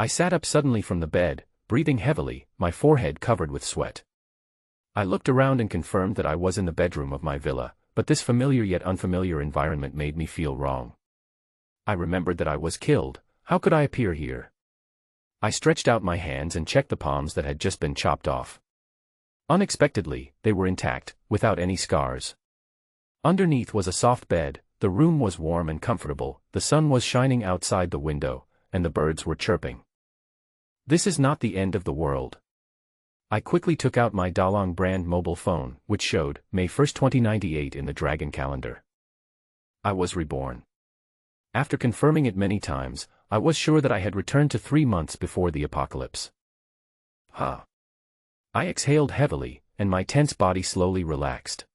I sat up suddenly from the bed, breathing heavily, my forehead covered with sweat. I looked around and confirmed that I was in the bedroom of my villa, but this familiar yet unfamiliar environment made me feel wrong. I remembered that I was killed. How could I appear here? I stretched out my hands and checked the palms that had just been chopped off. Unexpectedly, they were intact, without any scars. Underneath was a soft bed, the room was warm and comfortable, the sun was shining outside the window, and the birds were chirping. This is not the end of the world. I quickly took out my Dalong brand mobile phone, which showed May 1, 2098 in the Dragon calendar. I was reborn. After confirming it many times, I was sure that I had returned to 3 months before the apocalypse. I exhaled heavily, and my tense body slowly relaxed.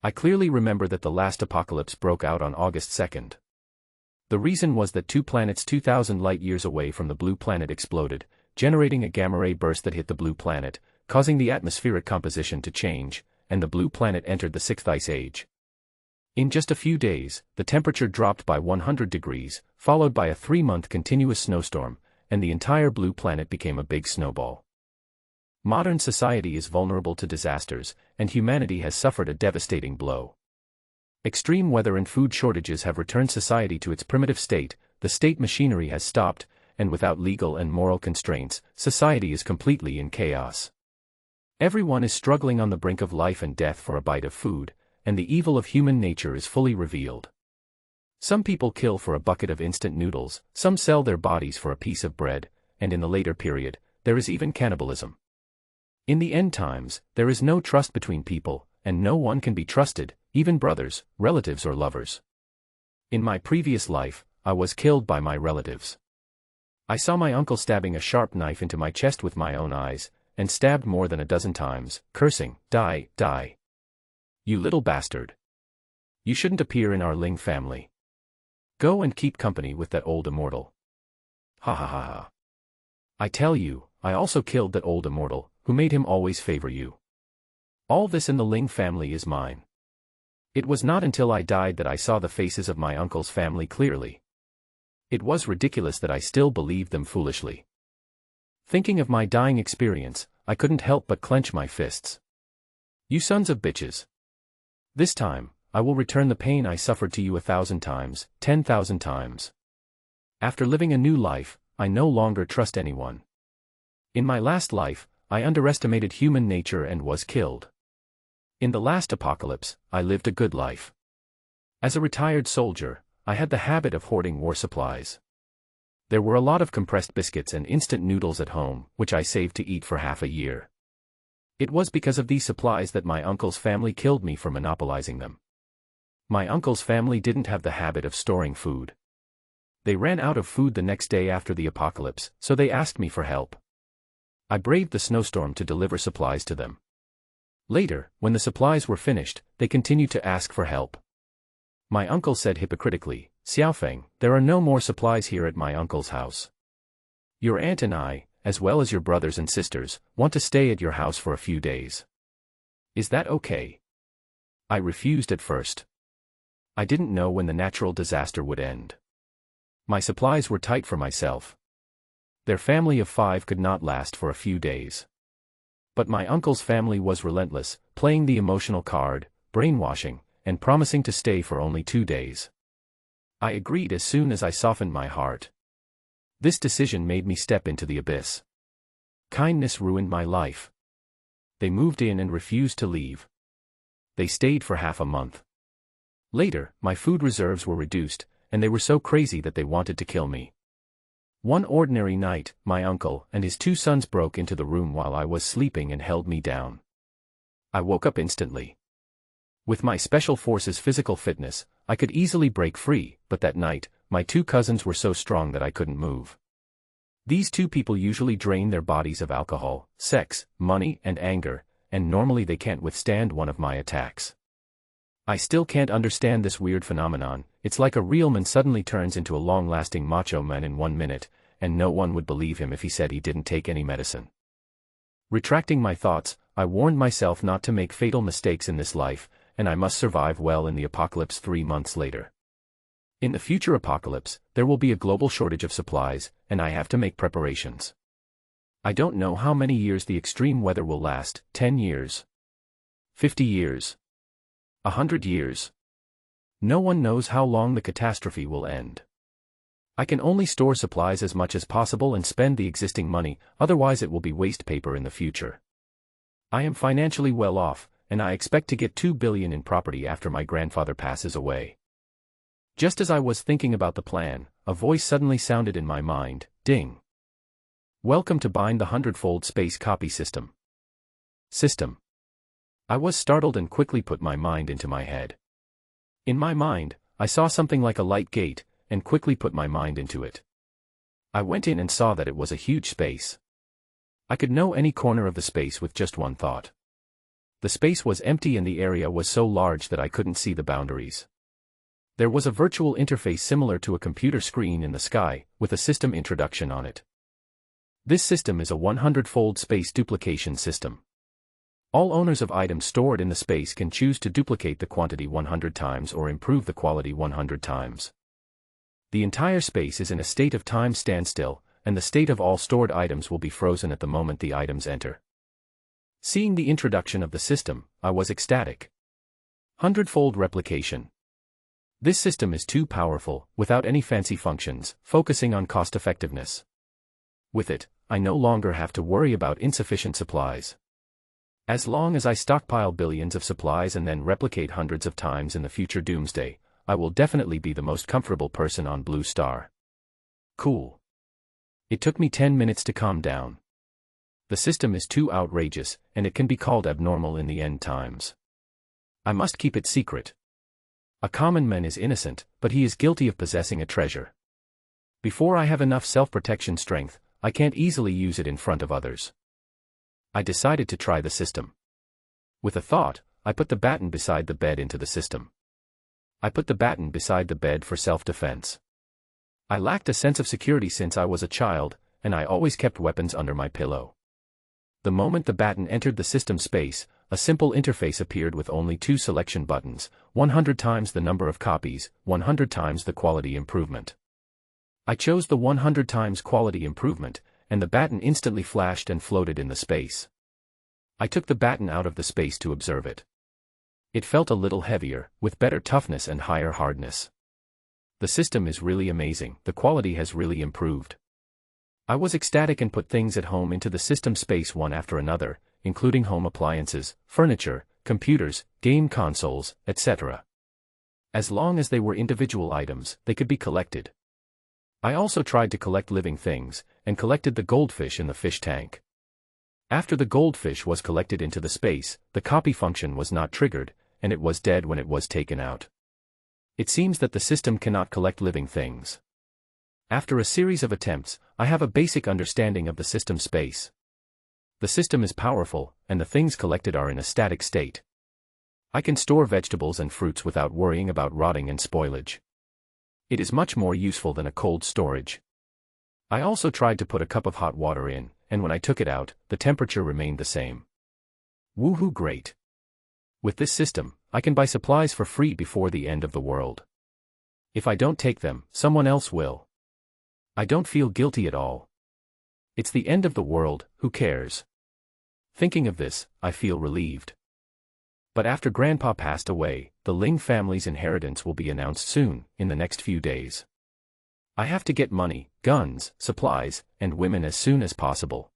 I clearly remember that the last apocalypse broke out on August 2nd. The reason was that 2 planets 2,000 light-years away from the blue planet exploded, generating a gamma-ray burst that hit the blue planet, causing the atmospheric composition to change, and the blue planet entered the 6th ice age. In just a few days, the temperature dropped by 100 degrees, followed by a 3-month continuous snowstorm, and the entire blue planet became a big snowball. Modern society is vulnerable to disasters, and humanity has suffered a devastating blow. Extreme weather and food shortages have returned society to its primitive state, the state machinery has stopped, and without legal and moral constraints, society is completely in chaos. Everyone is struggling on the brink of life and death for a bite of food, and the evil of human nature is fully revealed. Some people kill for a bucket of instant noodles, some sell their bodies for a piece of bread, and in the later period, there is even cannibalism. In the end times, there is no trust between people, and no one can be trusted, even brothers, relatives or lovers. In my previous life, I was killed by my relatives. I saw my uncle stabbing a sharp knife into my chest with my own eyes, and stabbed more than a dozen times, cursing, "Die, die. You little bastard. You shouldn't appear in our Ling family. Go and keep company with that old immortal." Ha ha ha ha. I tell you, I also killed that old immortal, who made him always favor you. All this in the Ling family is mine. It was not until I died that I saw the faces of my uncle's family clearly. It was ridiculous that I still believed them foolishly. Thinking of my dying experience, I couldn't help but clench my fists. You sons of bitches. This time, I will return the pain I suffered to you 1,000 times, 10,000 times. After living a new life, I no longer trust anyone. In my last life, I underestimated human nature and was killed. In the last apocalypse, I lived a good life. As a retired soldier, I had the habit of hoarding war supplies. There were a lot of compressed biscuits and instant noodles at home, which I saved to eat for half a year. It was because of these supplies that my uncle's family killed me for monopolizing them. My uncle's family didn't have the habit of storing food. They ran out of food the next day after the apocalypse, so they asked me for help. I braved the snowstorm to deliver supplies to them. Later, when the supplies were finished, they continued to ask for help. My uncle said hypocritically, "Xiaofeng, there are no more supplies here at my uncle's house. Your aunt and I, as well as your brothers and sisters, want to stay at your house for a few days. Is that okay?" I refused at first. I didn't know when the natural disaster would end. My supplies were tight for myself. Their family of 5 could not last for a few days. But my uncle's family was relentless, playing the emotional card, brainwashing, and promising to stay for only 2 days. I agreed as soon as I softened my heart. This decision made me step into the abyss. Kindness ruined my life. They moved in and refused to leave. They stayed for half a month. Later, my food reserves were reduced, and they were so crazy that they wanted to kill me. One ordinary night, my uncle and his 2 sons broke into the room while I was sleeping and held me down. I woke up instantly. With my special forces physical fitness, I could easily break free, but that night, my 2 cousins were so strong that I couldn't move. These 2 people usually drain their bodies of alcohol, sex, money, and anger, and normally they can't withstand one of my attacks. I still can't understand this weird phenomenon. It's like a real man suddenly turns into a long-lasting macho man in 1 minute, and no one would believe him if he said he didn't take any medicine. Retracting my thoughts, I warned myself not to make fatal mistakes in this life, and I must survive well in the apocalypse 3 months later. In the future apocalypse, there will be a global shortage of supplies, and I have to make preparations. I don't know how many years the extreme weather will last, 10 years. 50 years. 100 years. No one knows how long the catastrophe will end. I can only store supplies as much as possible and spend the existing money, otherwise it will be waste paper in the future. I am financially well off, and I expect to get $2 billion in property after my grandfather passes away. Just as I was thinking about the plan, a voice suddenly sounded in my mind, ding. Welcome to Bind the Hundredfold Space Copy System. System. I was startled and quickly put my mind into my head. In my mind, I saw something like a light gate, and quickly put my mind into it. I went in and saw that it was a huge space. I could know any corner of the space with just one thought. The space was empty and the area was so large that I couldn't see the boundaries. There was a virtual interface similar to a computer screen in the sky, with a system introduction on it. This system is a 100-fold space duplication system. All owners of items stored in the space can choose to duplicate the quantity 100 times or improve the quality 100 times. The entire space is in a state of time standstill, and the state of all stored items will be frozen at the moment the items enter. Seeing the introduction of the system, I was ecstatic. 100-fold replication. This system is too powerful, without any fancy functions, focusing on cost-effectiveness. With it, I no longer have to worry about insufficient supplies. As long as I stockpile billions of supplies and then replicate hundreds of times in the future doomsday, I will definitely be the most comfortable person on Blue Star. Cool. It took me 10 minutes to calm down. The system is too outrageous, and it can be called abnormal in the end times. I must keep it secret. A common man is innocent, but he is guilty of possessing a treasure. Before I have enough self-protection strength, I can't easily use it in front of others. I decided to try the system. With a thought, I put the baton beside the bed into the system. I put the baton beside the bed for self-defense. I lacked a sense of security since I was a child, and I always kept weapons under my pillow. The moment the baton entered the system space, a simple interface appeared with only 2 selection buttons, 100 times the number of copies, 100 times the quality improvement. I chose the 100 times quality improvement, and the baton instantly flashed and floated in the space. I took the baton out of the space to observe it. It felt a little heavier, with better toughness and higher hardness. The system is really amazing, the quality has really improved. I was ecstatic and put things at home into the system space one after another, including home appliances, furniture, computers, game consoles, etc. As long as they were individual items, they could be collected. I also tried to collect living things, and collected the goldfish in the fish tank. After the goldfish was collected into the space, the copy function was not triggered, and it was dead when it was taken out. It seems that the system cannot collect living things. After a series of attempts, I have a basic understanding of the system space. The system is powerful, and the things collected are in a static state. I can store vegetables and fruits without worrying about rotting and spoilage. It is much more useful than a cold storage. I also tried to put a cup of hot water in, and when I took it out, the temperature remained the same. Woohoo, great! With this system, I can buy supplies for free before the end of the world. If I don't take them, someone else will. I don't feel guilty at all. It's the end of the world, who cares? Thinking of this, I feel relieved. But after Grandpa passed away, the Ling family's inheritance will be announced soon, in the next few days. I have to get money, guns, supplies, and women as soon as possible.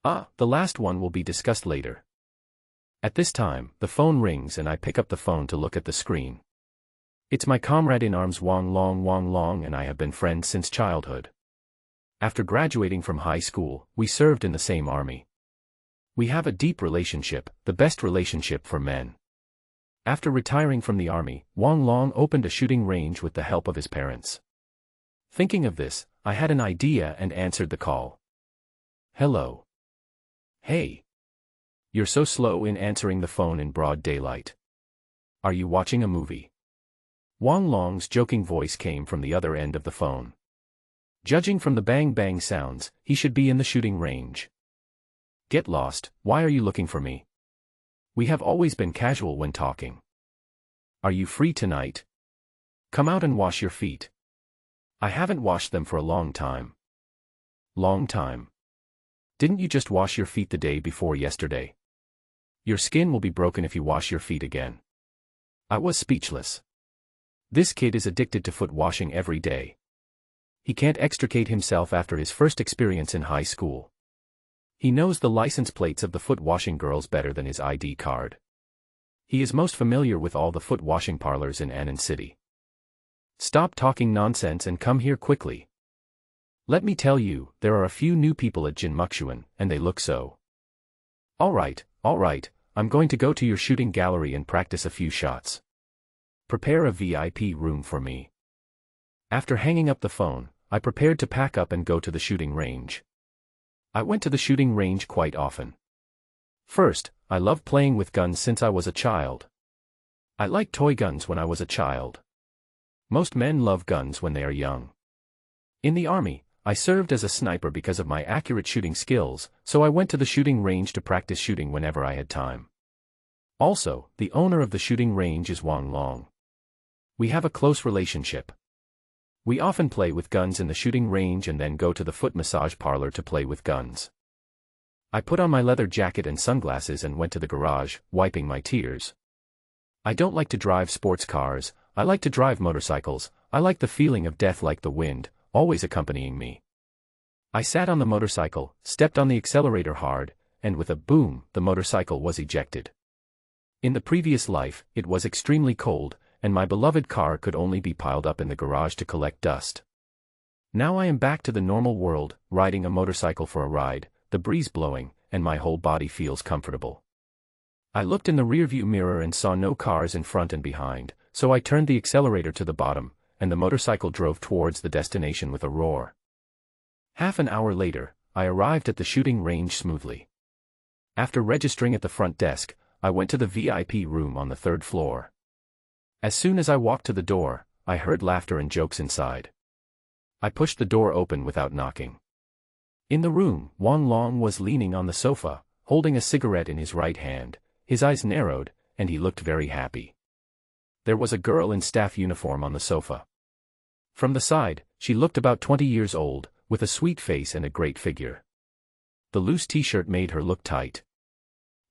The last one will be discussed later. At this time, the phone rings and I pick up the phone to look at the screen. It's my comrade in arms Wang Long, and I have been friends since childhood. After graduating from high school, we served in the same army. We have a deep relationship, the best relationship for men. After retiring from the army, Wang Long opened a shooting range with the help of his parents. Thinking of this, I had an idea and answered the call. Hello. Hey. You're so slow in answering the phone in broad daylight. Are you watching a movie? Wang Long's joking voice came from the other end of the phone. Judging from the bang-bang sounds, he should be in the shooting range. Get lost, why are you looking for me? We have always been casual when talking. Are you free tonight? Come out and wash your feet. I haven't washed them for a long time. Long time. Didn't you just wash your feet the day before yesterday? Your skin will be broken if you wash your feet again. I was speechless. This kid is addicted to foot washing every day. He can't extricate himself after his first experience in high school. He knows the license plates of the foot washing girls better than his ID card. He is most familiar with all the foot washing parlors in Annan City. Stop talking nonsense and come here quickly. Let me tell you, there are a few new people at Jinmukshuan, and they look so. All right, I'm going to go to your shooting gallery and practice a few shots. Prepare a VIP room for me. After hanging up the phone, I prepared to pack up and go to the shooting range. I went to the shooting range quite often. First, I loved playing with guns since I was a child. I liked toy guns when I was a child. Most men love guns when they are young. In the army, I served as a sniper because of my accurate shooting skills, so I went to the shooting range to practice shooting whenever I had time. Also, the owner of the shooting range is Wang Long. We have a close relationship. We often play with guns in the shooting range and then go to the foot massage parlor to play with guns. I put on my leather jacket and sunglasses and went to the garage, wiping my tears. I don't like to drive sports cars, I like to drive motorcycles, I like the feeling of death like the wind, always accompanying me. I sat on the motorcycle, stepped on the accelerator hard, and with a boom, the motorcycle was ejected. In the previous life, it was extremely cold, and my beloved car could only be piled up in the garage to collect dust. Now I am back to the normal world, riding a motorcycle for a ride, the breeze blowing, and my whole body feels comfortable. I looked in the rearview mirror and saw no cars in front and behind, so I turned the accelerator to the bottom, and the motorcycle drove towards the destination with a roar. Half an hour later, I arrived at the shooting range smoothly. After registering at the front desk, I went to the VIP room on the 3rd floor. As soon as I walked to the door, I heard laughter and jokes inside. I pushed the door open without knocking. In the room, Wang Long was leaning on the sofa, holding a cigarette in his right hand, his eyes narrowed, and he looked very happy. There was a girl in staff uniform on the sofa. From the side, she looked about 20 years old, with a sweet face and a great figure. The loose t-shirt made her look tight.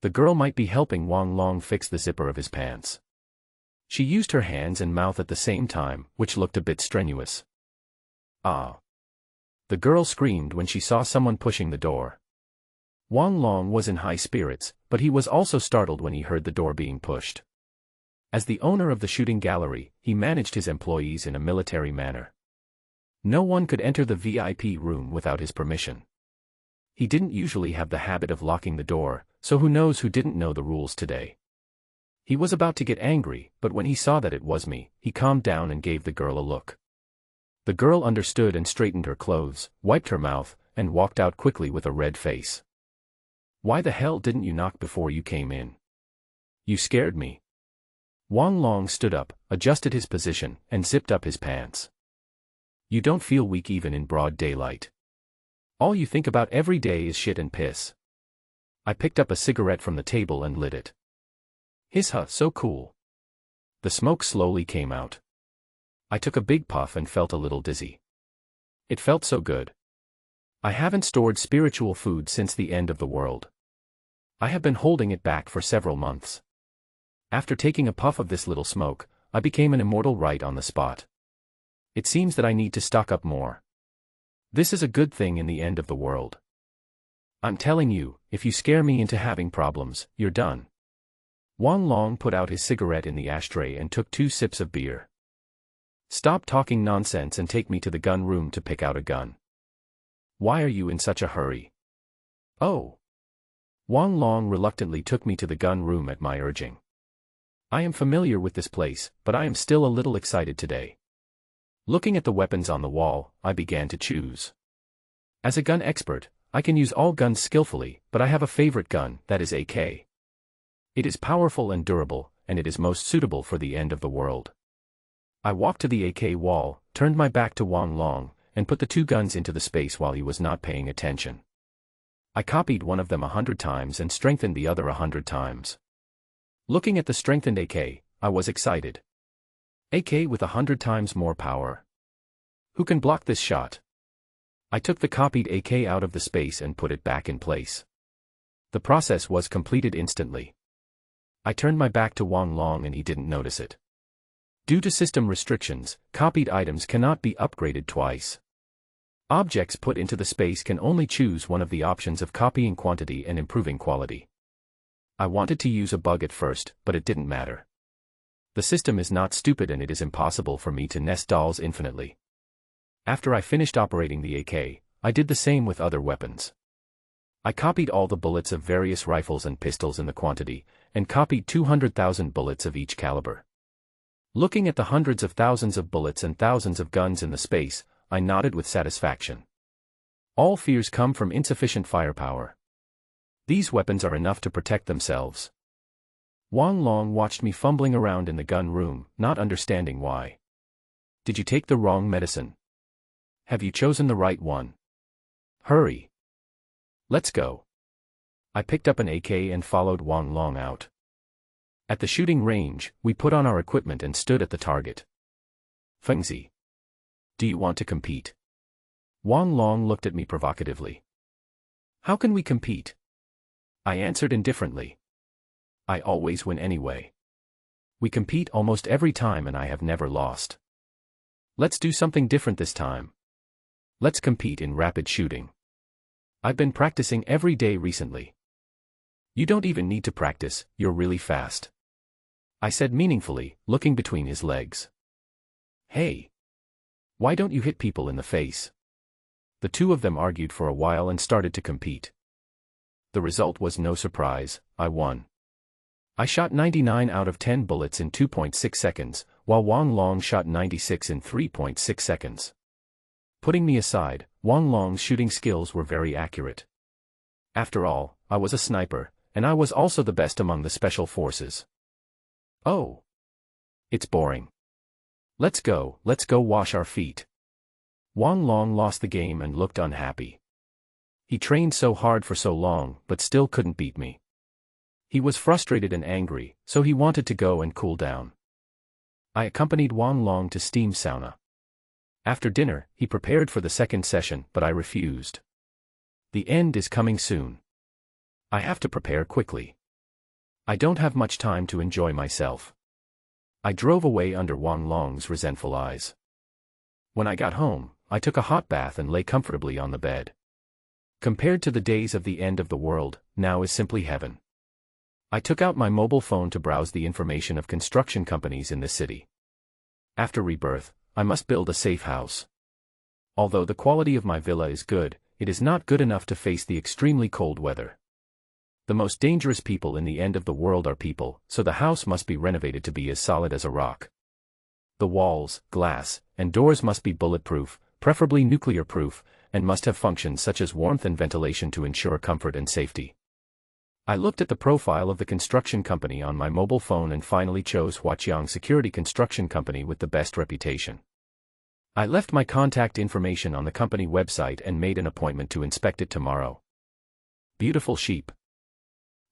The girl might be helping Wang Long fix the zipper of his pants. She used her hands and mouth at the same time, which looked a bit strenuous. Ah! The girl screamed when she saw someone pushing the door. Wang Long was in high spirits, but he was also startled when he heard the door being pushed. As the owner of the shooting gallery, he managed his employees in a military manner. No one could enter the VIP room without his permission. He didn't usually have the habit of locking the door, so who knows who didn't know the rules today. He was about to get angry, but when he saw that it was me, he calmed down and gave the girl a look. The girl understood and straightened her clothes, wiped her mouth, and walked out quickly with a red face. Why the hell didn't you knock before you came in? You scared me. Wang Long stood up, adjusted his position, and zipped up his pants. You don't feel weak even in broad daylight. All you think about every day is shit and piss. I picked up a cigarette from the table and lit it. So cool. The smoke slowly came out. I took a big puff and felt a little dizzy. It felt so good. I haven't stored spiritual food since the end of the world. I have been holding it back for several months. After taking a puff of this little smoke, I became an immortal right on the spot. It seems that I need to stock up more. This is a good thing in the end of the world. I'm telling you, if you scare me into having problems, you're done. Wang Long put out his cigarette in the ashtray and took 2 sips of beer. Stop talking nonsense and take me to the gun room to pick out a gun. Why are you in such a hurry? Oh. Wang Long reluctantly took me to the gun room at my urging. I am familiar with this place, but I am still a little excited today. Looking at the weapons on the wall, I began to choose. As a gun expert, I can use all guns skillfully, but I have a favorite gun, that is AK. It is powerful and durable, and it is most suitable for the end of the world. I walked to the AK wall, turned my back to Wang Long, and put the 2 guns into the space while he was not paying attention. I copied one of them 100 times and strengthened the other 100 times. Looking at the strengthened AK, I was excited. AK with 100 times more power. Who can block this shot? I took the copied AK out of the space and put it back in place. The process was completed instantly. I turned my back to Wang Long and he didn't notice it. Due to system restrictions, copied items cannot be upgraded twice. Objects put into the space can only choose one of the options of copying quantity and improving quality. I wanted to use a bug at first, but it didn't matter. The system is not stupid and it is impossible for me to nest dolls infinitely. After I finished operating the AK, I did the same with other weapons. I copied all the bullets of various rifles and pistols in the quantity, and copied 200,000 bullets of each caliber. Looking at the hundreds of thousands of bullets and thousands of guns in the space, I nodded with satisfaction. All fears come from insufficient firepower. These weapons are enough to protect themselves. Wang Long watched me fumbling around in the gun room, not understanding why. Did you take the wrong medicine? Have you chosen the right one? Hurry. Let's go. I picked up an AK and followed Wang Long out. At the shooting range, we put on our equipment and stood at the target. Fengzi. Do you want to compete? Wang Long looked at me provocatively. How can we compete? I answered indifferently. I always win anyway. We compete almost every time and I have never lost. Let's do something different this time. Let's compete in rapid shooting. I've been practicing every day recently. You don't even need to practice, you're really fast. I said meaningfully, looking between his legs. Hey! Why don't you hit people in the face? The two of them argued for a while and started to compete. The result was no surprise, I won. I shot 99 out of 10 bullets in 2.6 seconds, while Wang Long shot 96 in 3.6 seconds. Putting me aside, Wang Long's shooting skills were very accurate. After all, I was a sniper, and I was also the best among the special forces. Oh. It's boring. Let's go wash our feet. Wang Long lost the game and looked unhappy. He trained so hard for so long, but still couldn't beat me. He was frustrated and angry, so he wanted to go and cool down. I accompanied Wang Long to steam sauna. After dinner, he prepared for the second session, but I refused. The end is coming soon. I have to prepare quickly. I don't have much time to enjoy myself. I drove away under Wang Long's resentful eyes. When I got home, I took a hot bath and lay comfortably on the bed. Compared to the days of the end of the world, now is simply heaven. I took out my mobile phone to browse the information of construction companies in this city. After rebirth, I must build a safe house. Although the quality of my villa is good, it is not good enough to face the extremely cold weather. The most dangerous people in the end of the world are people, so the house must be renovated to be as solid as a rock. The walls, glass, and doors must be bulletproof, preferably nuclear-proof, and must have functions such as warmth and ventilation to ensure comfort and safety. I looked at the profile of the construction company on my mobile phone and finally chose Huaqiang Security Construction Company with the best reputation. I left my contact information on the company website and made an appointment to inspect it tomorrow. Beautiful sheep.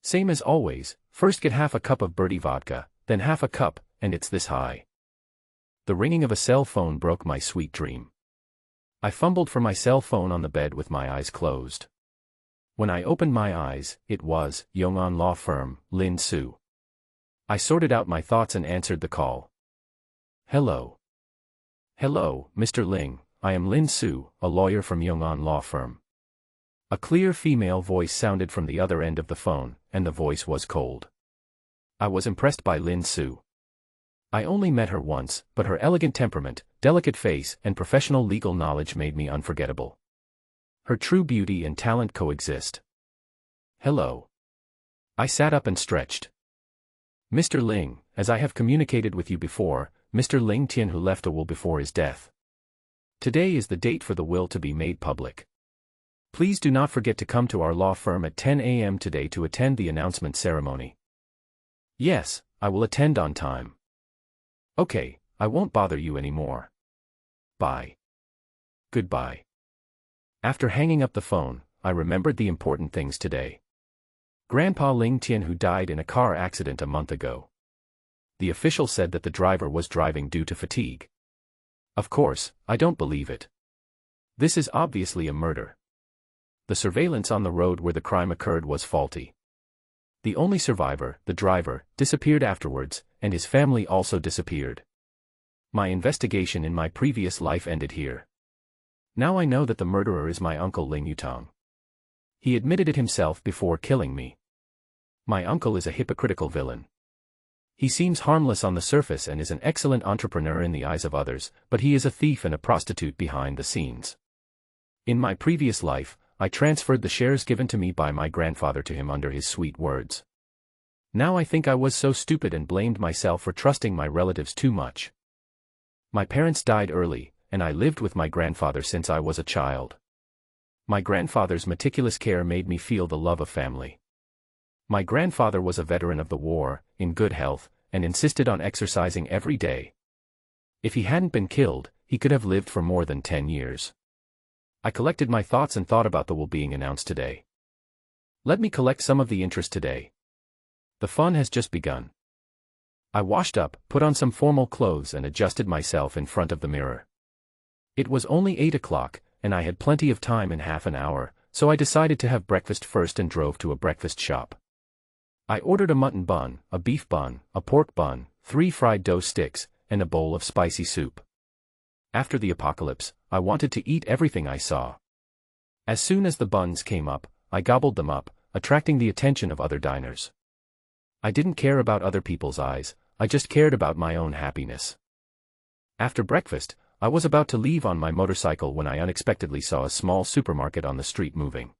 Same as always, first get half a cup of birdie vodka, then half a cup, and it's this high. The ringing of a cell phone broke my sweet dream. I fumbled for my cell phone on the bed with my eyes closed. When I opened my eyes, it was Yong'an Law Firm, Lin Su. I sorted out my thoughts and answered the call. Hello. Hello, Mr. Ling, I am Lin Su, a lawyer from Yong'an Law Firm. A clear female voice sounded from the other end of the phone, and the voice was cold. I was impressed by Lin Su. I only met her once, but her elegant temperament, delicate face, and professional legal knowledge made me unforgettable. Her true beauty and talent coexist. Hello. I sat up and stretched. Mr. Ling, as I have communicated with you before, Mr. Ling Tian who left a will before his death. Today is the date for the will to be made public. Please do not forget to come to our law firm at 10 a.m. today to attend the announcement ceremony. Yes, I will attend on time. Okay, I won't bother you anymore. Bye. Goodbye. After hanging up the phone, I remembered the important things today. Grandpa Ling Tian who died in a car accident a month ago. The official said that the driver was driving due to fatigue. Of course, I don't believe it. This is obviously a murder. The surveillance on the road where the crime occurred was faulty. The only survivor, the driver, disappeared afterwards, and his family also disappeared. My investigation in my previous life ended here. Now I know that the murderer is my uncle Ling Yutong. He admitted it himself before killing me. My uncle is a hypocritical villain. He seems harmless on the surface and is an excellent entrepreneur in the eyes of others, but he is a thief and a prostitute behind the scenes. In my previous life, I transferred the shares given to me by my grandfather to him under his sweet words. Now I think I was so stupid and blamed myself for trusting my relatives too much. My parents died early, and I lived with my grandfather since I was a child. My grandfather's meticulous care made me feel the love of family. My grandfather was a veteran of the war, in good health, and insisted on exercising every day. If he hadn't been killed, he could have lived for more than 10 years. I collected my thoughts and thought about the will being announced today. Let me collect some of the interest today. The fun has just begun. I washed up, put on some formal clothes and adjusted myself in front of the mirror. It was only 8 o'clock, and I had plenty of time in half an hour, so I decided to have breakfast first and drove to a breakfast shop. I ordered a mutton bun, a beef bun, a pork bun, 3 fried dough sticks, and a bowl of spicy soup. After the apocalypse, I wanted to eat everything I saw. As soon as the buns came up, I gobbled them up, attracting the attention of other diners. I didn't care about other people's eyes, I just cared about my own happiness. After breakfast, I was about to leave on my motorcycle when I unexpectedly saw a small supermarket on the street moving.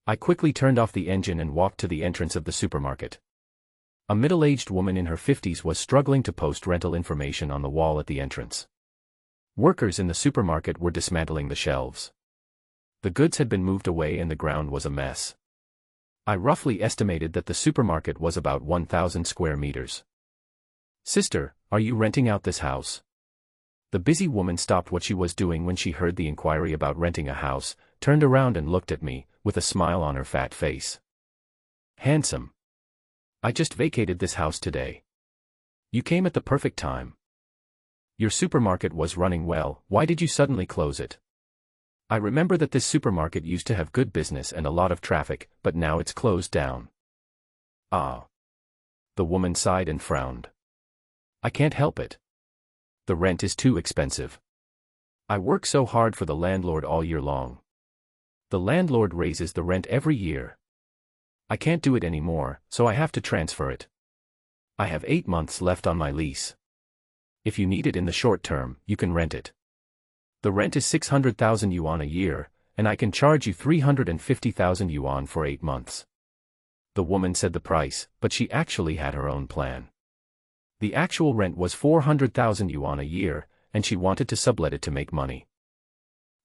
I quickly turned off the engine and walked to the entrance of the supermarket. A middle-aged woman in her 50s was struggling to post rental information on the wall at the entrance. Workers in the supermarket were dismantling the shelves. The goods had been moved away and the ground was a mess. I roughly estimated that the supermarket was about 1,000 square meters. "Sister, are you renting out this house?" The busy woman stopped what she was doing when she heard the inquiry about renting a house, turned around and looked at me, with a smile on her fat face. "Handsome. I just vacated this house today. You came at the perfect time. Your supermarket was running well, why did you suddenly close it?" "I remember that this supermarket used to have good business and a lot of traffic, but now it's closed down." "Ah." The woman sighed and frowned. "I can't help it. The rent is too expensive. I work so hard for the landlord all year long. The landlord raises the rent every year. I can't do it anymore, so I have to transfer it. I have 8 months left on my lease. If you need it in the short term, you can rent it. The rent is 600,000 yuan a year, and I can charge you 350,000 yuan for 8 months. The woman said the price, but she actually had her own plan. The actual rent was 400,000 yuan a year, and she wanted to sublet it to make money.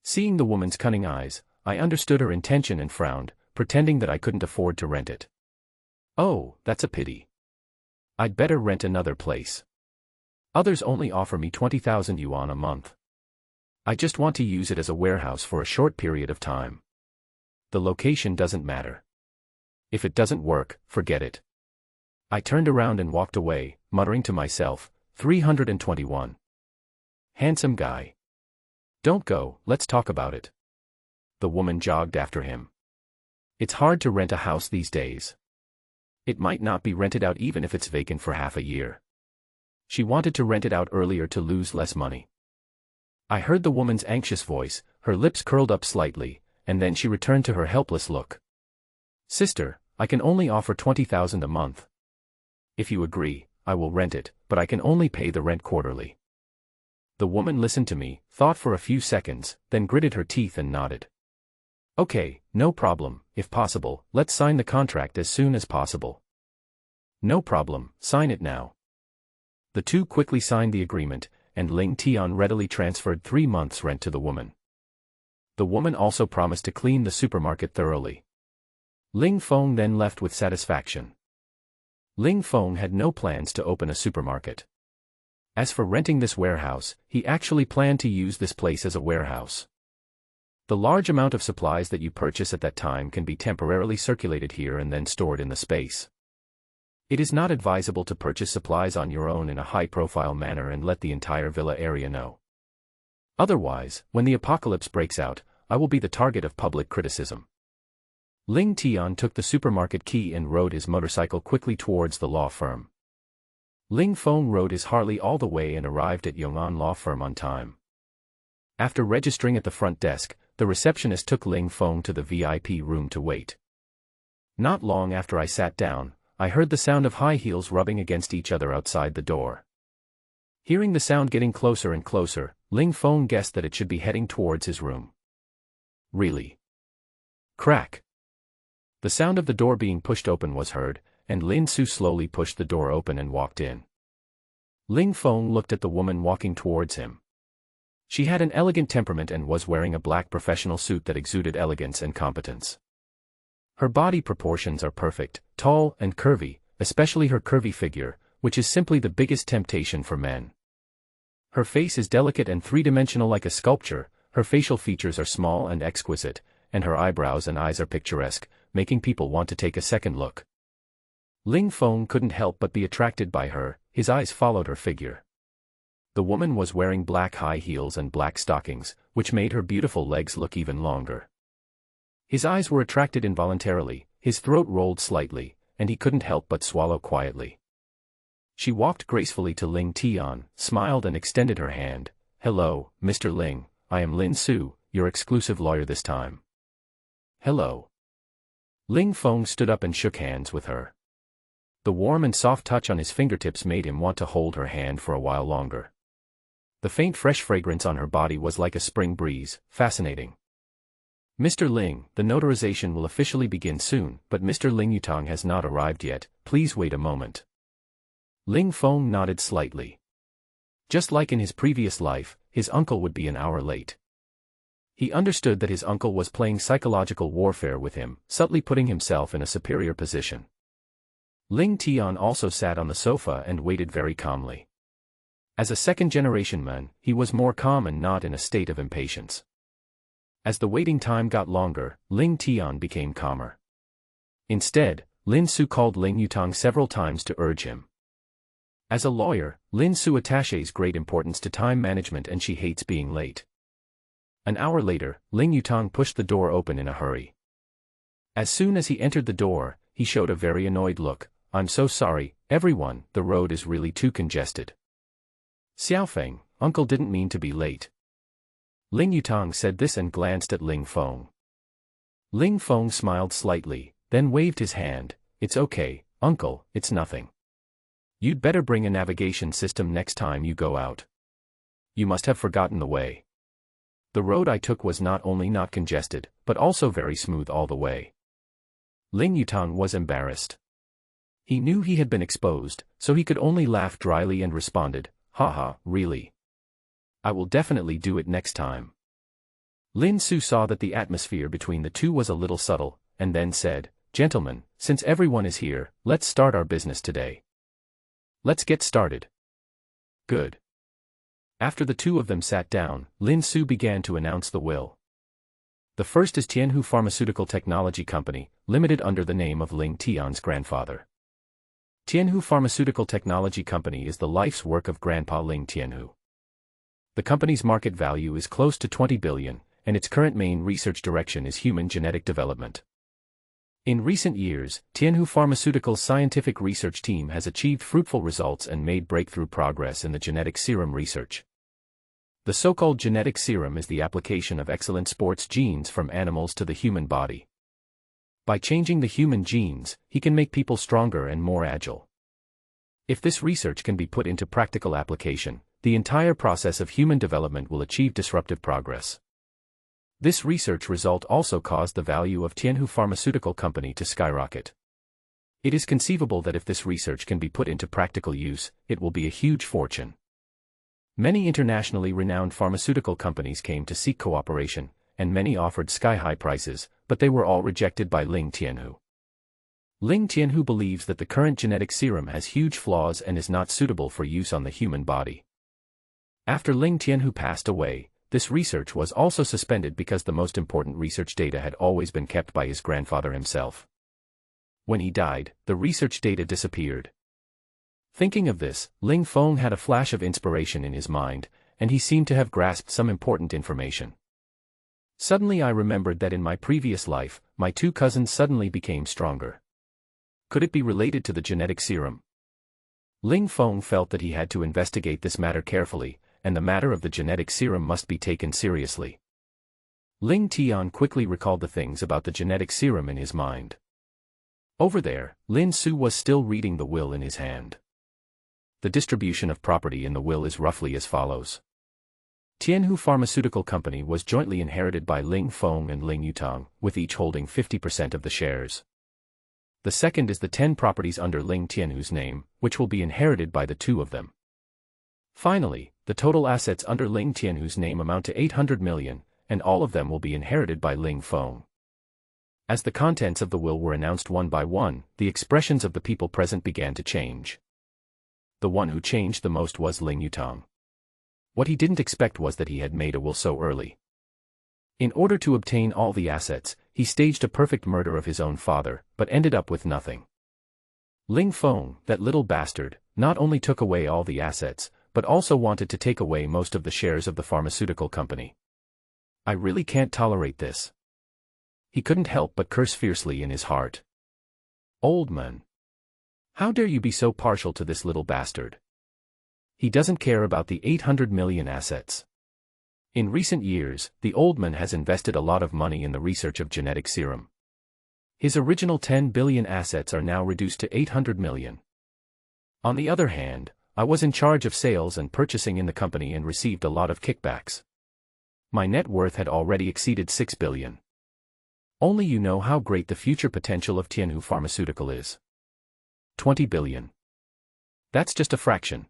Seeing the woman's cunning eyes, I understood her intention and frowned, pretending that I couldn't afford to rent it. "Oh, that's a pity. I'd better rent another place. Others only offer me 20,000 yuan a month. I just want to use it as a warehouse for a short period of time. The location doesn't matter. If it doesn't work, forget it." I turned around and walked away, muttering to myself, 321. Handsome guy. "Don't go, let's talk about it." The woman jogged after him. It's hard to rent a house these days. It might not be rented out even if it's vacant for half a year. She wanted to rent it out earlier to lose less money. I heard the woman's anxious voice, her lips curled up slightly, and then she returned to her helpless look. "Sister, I can only offer 20,000 a month. If you agree, I will rent it, but I can only pay the rent quarterly." The woman listened to me, thought for a few seconds, then gritted her teeth and nodded. "Okay, no problem, if possible, let's sign the contract as soon as possible." "No problem, sign it now." The two quickly signed the agreement, and Ling Tian readily transferred 3 months' rent to the woman. The woman also promised to clean the supermarket thoroughly. Ling Feng then left with satisfaction. Ling Feng had no plans to open a supermarket. As for renting this warehouse, he actually planned to use this place as a warehouse. The large amount of supplies that you purchase at that time can be temporarily circulated here and then stored in the space. It is not advisable to purchase supplies on your own in a high-profile manner and let the entire villa area know. Otherwise, when the apocalypse breaks out, I will be the target of public criticism. Ling Tian took the supermarket key and rode his motorcycle quickly towards the law firm. Ling Feng rode his Harley all the way and arrived at Yong'an Law Firm on time. After registering at the front desk, the receptionist took Ling Feng to the VIP room to wait. Not long after I sat down, I heard the sound of high heels rubbing against each other outside the door. Hearing the sound getting closer and closer, Ling Feng guessed that it should be heading towards his room. Really? Crack! The sound of the door being pushed open was heard, and Lin Su slowly pushed the door open and walked in. Ling Feng looked at the woman walking towards him. She had an elegant temperament and was wearing a black professional suit that exuded elegance and competence. Her body proportions are perfect, tall and curvy, especially her curvy figure, which is simply the biggest temptation for men. Her face is delicate and three-dimensional like a sculpture, her facial features are small and exquisite, and her eyebrows and eyes are picturesque, making people want to take a second look. Ling Feng couldn't help but be attracted by her, his eyes followed her figure. The woman was wearing black high heels and black stockings, which made her beautiful legs look even longer. His eyes were attracted involuntarily, his throat rolled slightly, and he couldn't help but swallow quietly. She walked gracefully to Ling Tian, smiled and extended her hand. "Hello, Mr. Ling, I am Lin Su, your exclusive lawyer this time." "Hello." Ling Feng stood up and shook hands with her. The warm and soft touch on his fingertips made him want to hold her hand for a while longer. The faint fresh fragrance on her body was like a spring breeze, fascinating. "Mr. Ling, the notarization will officially begin soon, but Mr. Ling Yutang has not arrived yet, please wait a moment." Ling Feng nodded slightly. Just like in his previous life, his uncle would be an hour late. He understood that his uncle was playing psychological warfare with him, subtly putting himself in a superior position. Ling Tian also sat on the sofa and waited very calmly. As a second-generation man, he was more calm and not in a state of impatience. As the waiting time got longer, Ling Tian became calmer. Instead, Lin Su called Ling Yutang several times to urge him. As a lawyer, Lin Su attaches great importance to time management and she hates being late. An hour later, Ling Yutang pushed the door open in a hurry. As soon as he entered the door, he showed a very annoyed look. "I'm so sorry, everyone, the road is really too congested." "Xiaofeng, uncle didn't mean to be late." Ling Yutang said this and glanced at Ling Feng. Ling Feng smiled slightly, then waved his hand. "It's okay, uncle, it's nothing. You'd better bring a navigation system next time you go out. You must have forgotten the way. The road I took was not only not congested, but also very smooth all the way." Ling Yutang was embarrassed. He knew he had been exposed, so he could only laugh dryly and responded, "Haha, really? I will definitely do it next time." Lin Su saw that the atmosphere between the two was a little subtle, and then said, "Gentlemen, since everyone is here, let's start our business today. Let's get started." "Good." After the two of them sat down, Lin Su began to announce the will. The first is Tianhu Pharmaceutical Technology Company, Limited under the name of Ling Tian's grandfather. Tianhu Pharmaceutical Technology Company is the life's work of Grandpa Ling Tianhu. The company's market value is close to 20 billion, and its current main research direction is human genetic development. In recent years, Tianhu Pharmaceutical's scientific research team has achieved fruitful results and made breakthrough progress in the genetic serum research. The so-called genetic serum is the application of excellent sports genes from animals to the human body. By changing the human genes, he can make people stronger and more agile. If this research can be put into practical application, the entire process of human development will achieve disruptive progress. This research result also caused the value of Tianhu Pharmaceutical Company to skyrocket. It is conceivable that if this research can be put into practical use, it will be a huge fortune. Many internationally renowned pharmaceutical companies came to seek cooperation, and many offered sky-high prices, but they were all rejected by Ling Tianhu. Ling Tianhu believes that the current genetic serum has huge flaws and is not suitable for use on the human body. After Ling Tianhu passed away, this research was also suspended because the most important research data had always been kept by his grandfather himself. When he died, the research data disappeared. Thinking of this, Ling Feng had a flash of inspiration in his mind, and he seemed to have grasped some important information. Suddenly I remembered that in my previous life, my two cousins suddenly became stronger. Could it be related to the genetic serum? Ling Feng felt that he had to investigate this matter carefully, and the matter of the genetic serum must be taken seriously. Ling Tian quickly recalled the things about the genetic serum in his mind. Over there, Lin Su was still reading the will in his hand. The distribution of property in the will is roughly as follows. Tianhu Pharmaceutical Company was jointly inherited by Ling Feng and Ling Yutang, with each holding 50% of the shares. The second is the 10 properties under Ling Tianhu's name, which will be inherited by the two of them. Finally, the total assets under Ling Tianhu's name amount to 800 million, and all of them will be inherited by Ling Feng. As the contents of the will were announced one by one, the expressions of the people present began to change. The one who changed the most was Ling Yutang. What he didn't expect was that he had made a will so early. In order to obtain all the assets, he staged a perfect murder of his own father, but ended up with nothing. Ling Feng, that little bastard, not only took away all the assets, but also wanted to take away most of the shares of the pharmaceutical company. I really can't tolerate this. He couldn't help but curse fiercely in his heart. Old man. How dare you be so partial to this little bastard? He doesn't care about the 800 million assets. In recent years, the old man has invested a lot of money in the research of genetic serum. His original 10 billion assets are now reduced to 800 million. On the other hand, I was in charge of sales and purchasing in the company and received a lot of kickbacks. My net worth had already exceeded 6 billion. Only you know how great the future potential of Tianhu Pharmaceutical is. 20 billion. That's just a fraction.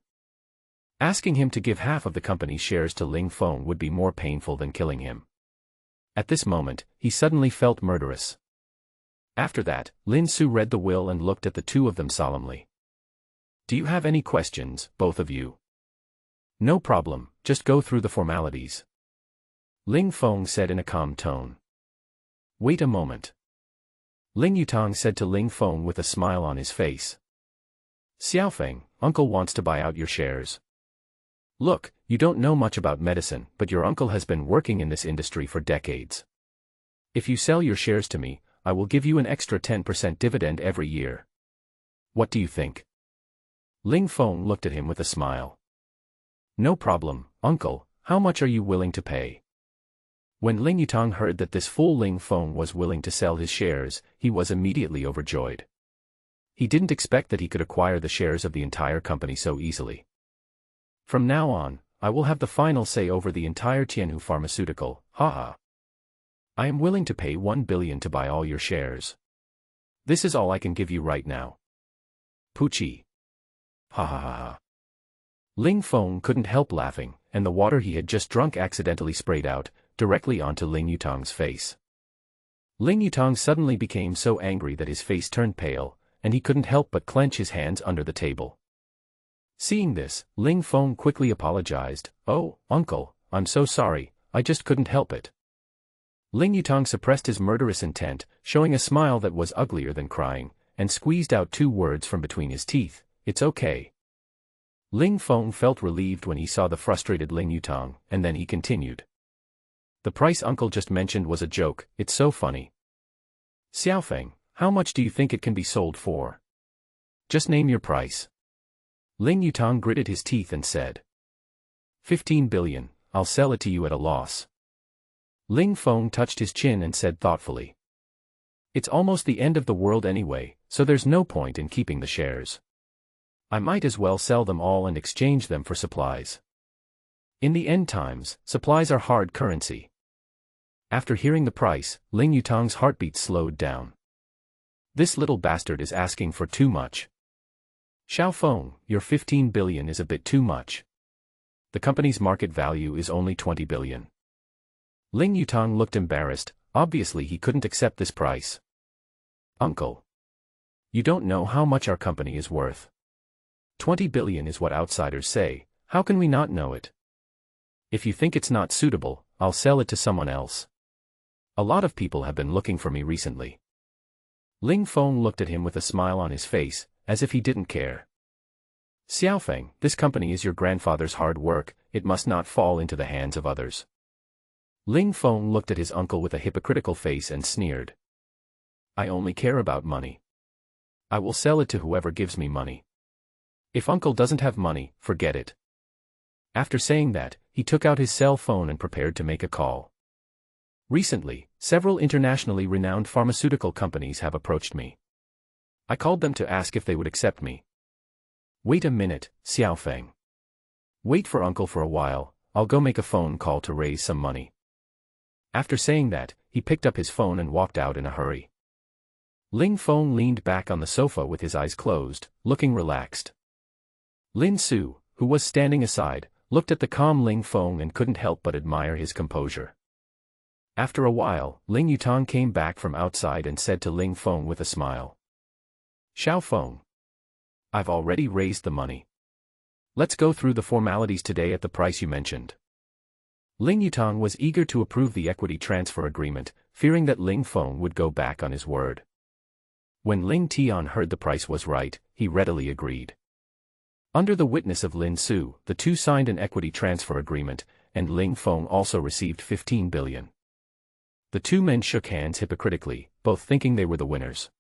Asking him to give half of the company's shares to Ling Feng would be more painful than killing him. At this moment, he suddenly felt murderous. After that, Lin Su read the will and looked at the two of them solemnly. Do you have any questions, both of you? No problem, just go through the formalities. Ling Feng said in a calm tone. Wait a moment. Ling Yutang said to Ling Feng with a smile on his face. Xiaofeng, uncle wants to buy out your shares. Look, you don't know much about medicine, but your uncle has been working in this industry for decades. If you sell your shares to me, I will give you an extra 10% dividend every year. What do you think? Ling Feng looked at him with a smile. No problem, uncle, how much are you willing to pay? When Ling Yutang heard that this fool Ling Feng was willing to sell his shares, he was immediately overjoyed. He didn't expect that he could acquire the shares of the entire company so easily. From now on, I will have the final say over the entire Tianhu Pharmaceutical, haha. I am willing to pay 1 billion to buy all your shares. This is all I can give you right now. Puchi. Ha ha ha ha. Ling Feng couldn't help laughing, and the water he had just drunk accidentally sprayed out, directly onto Ling Yutang's face. Ling Yutang suddenly became so angry that his face turned pale, and he couldn't help but clench his hands under the table. Seeing this, Ling Feng quickly apologized. Oh, uncle, I'm so sorry, I just couldn't help it. Ling Yutang suppressed his murderous intent, showing a smile that was uglier than crying, and squeezed out 2 words from between his teeth, it's okay. Ling Feng felt relieved when he saw the frustrated Ling Yutang, and then he continued. The price uncle just mentioned was a joke, it's so funny. Xiaofeng, how much do you think it can be sold for? Just name your price. Ling Yutang gritted his teeth and said. 15 billion, I'll sell it to you at a loss. Ling Feng touched his chin and said thoughtfully. It's almost the end of the world anyway, so there's no point in keeping the shares. I might as well sell them all and exchange them for supplies. In the end times, supplies are hard currency. After hearing the price, Ling Yutang's heartbeat slowed down. This little bastard is asking for too much. Xiaofeng, your 15 billion is a bit too much. The company's market value is only 20 billion. Ling Yutang looked embarrassed, obviously he couldn't accept this price. Uncle. You don't know how much our company is worth. 20 billion is what outsiders say, how can we not know it? If you think it's not suitable, I'll sell it to someone else. A lot of people have been looking for me recently. Ling Feng looked at him with a smile on his face, as if he didn't care. Xiaofeng, this company is your grandfather's hard work, it must not fall into the hands of others. Ling Feng looked at his uncle with a hypocritical face and sneered. I only care about money. I will sell it to whoever gives me money. If uncle doesn't have money, forget it. After saying that, he took out his cell phone and prepared to make a call. Recently, several internationally renowned pharmaceutical companies have approached me. I called them to ask if they would accept me. Wait a minute, Xiaofeng. Wait for uncle for a while, I'll go make a phone call to raise some money. After saying that, he picked up his phone and walked out in a hurry. Ling Feng leaned back on the sofa with his eyes closed, looking relaxed. Lin Su, who was standing aside, looked at the calm Ling Feng and couldn't help but admire his composure. After a while, Ling Yutang came back from outside and said to Ling Feng with a smile. Xiao Feng. I've already raised the money. Let's go through the formalities today at the price you mentioned. Ling Yutang was eager to approve the equity transfer agreement, fearing that Ling Feng would go back on his word. When Ling Tian heard the price was right, he readily agreed. Under the witness of Lin Su, the two signed an equity transfer agreement, and Ling Feng also received 15 billion. The two men shook hands hypocritically, both thinking they were the winners.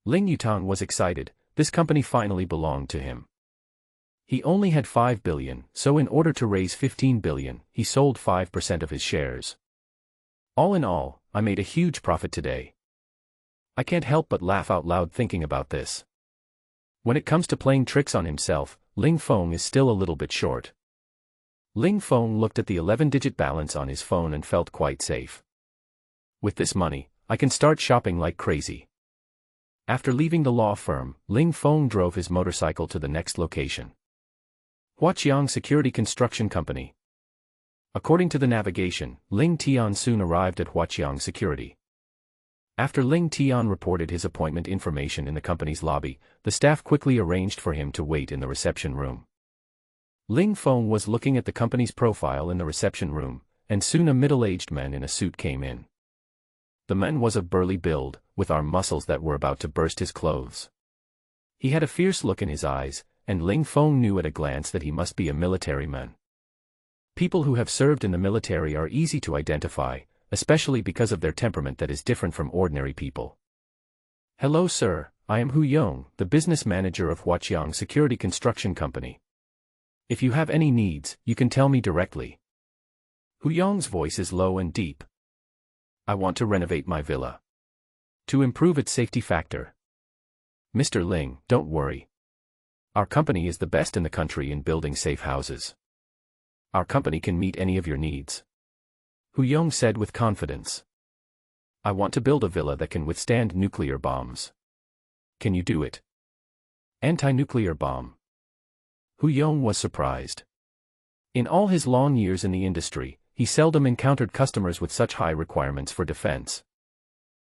Ling Yutang was excited, this company finally belonged to him. He only had 5 billion, so in order to raise 15 billion, he sold 5% of his shares. All in all, I made a huge profit today. I can't help but laugh out loud thinking about this. When it comes to playing tricks on himself, Ling Feng is still a little bit short. Ling Feng looked at the 11-digit balance on his phone and felt quite safe. With this money, I can start shopping like crazy. After leaving the law firm, Ling Feng drove his motorcycle to the next location. Huaqiang Security Construction Company. According to the navigation, Ling Tian soon arrived at Huaqiang Security. After Ling Tian reported his appointment information in the company's lobby, the staff quickly arranged for him to wait in the reception room. Ling Feng was looking at the company's profile in the reception room, and soon a middle-aged man in a suit came in. The man was of burly build, with arm muscles that were about to burst his clothes. He had a fierce look in his eyes, and Ling Feng knew at a glance that he must be a military man. People who have served in the military are easy to identify, especially because of their temperament that is different from ordinary people. Hello sir, I am Hu Yong, the business manager of Huaqiang Security Construction Company. If you have any needs, you can tell me directly. Hu Yong's voice is low and deep. I want to renovate my villa. To improve its safety factor. Mr. Ling, don't worry. Our company is the best in the country in building safe houses. Our company can meet any of your needs. Hu Yong said with confidence. I want to build a villa that can withstand nuclear bombs. Can you do it? Anti-nuclear bomb. Hu Yong was surprised. In all his long years in the industry, he seldom encountered customers with such high requirements for defense.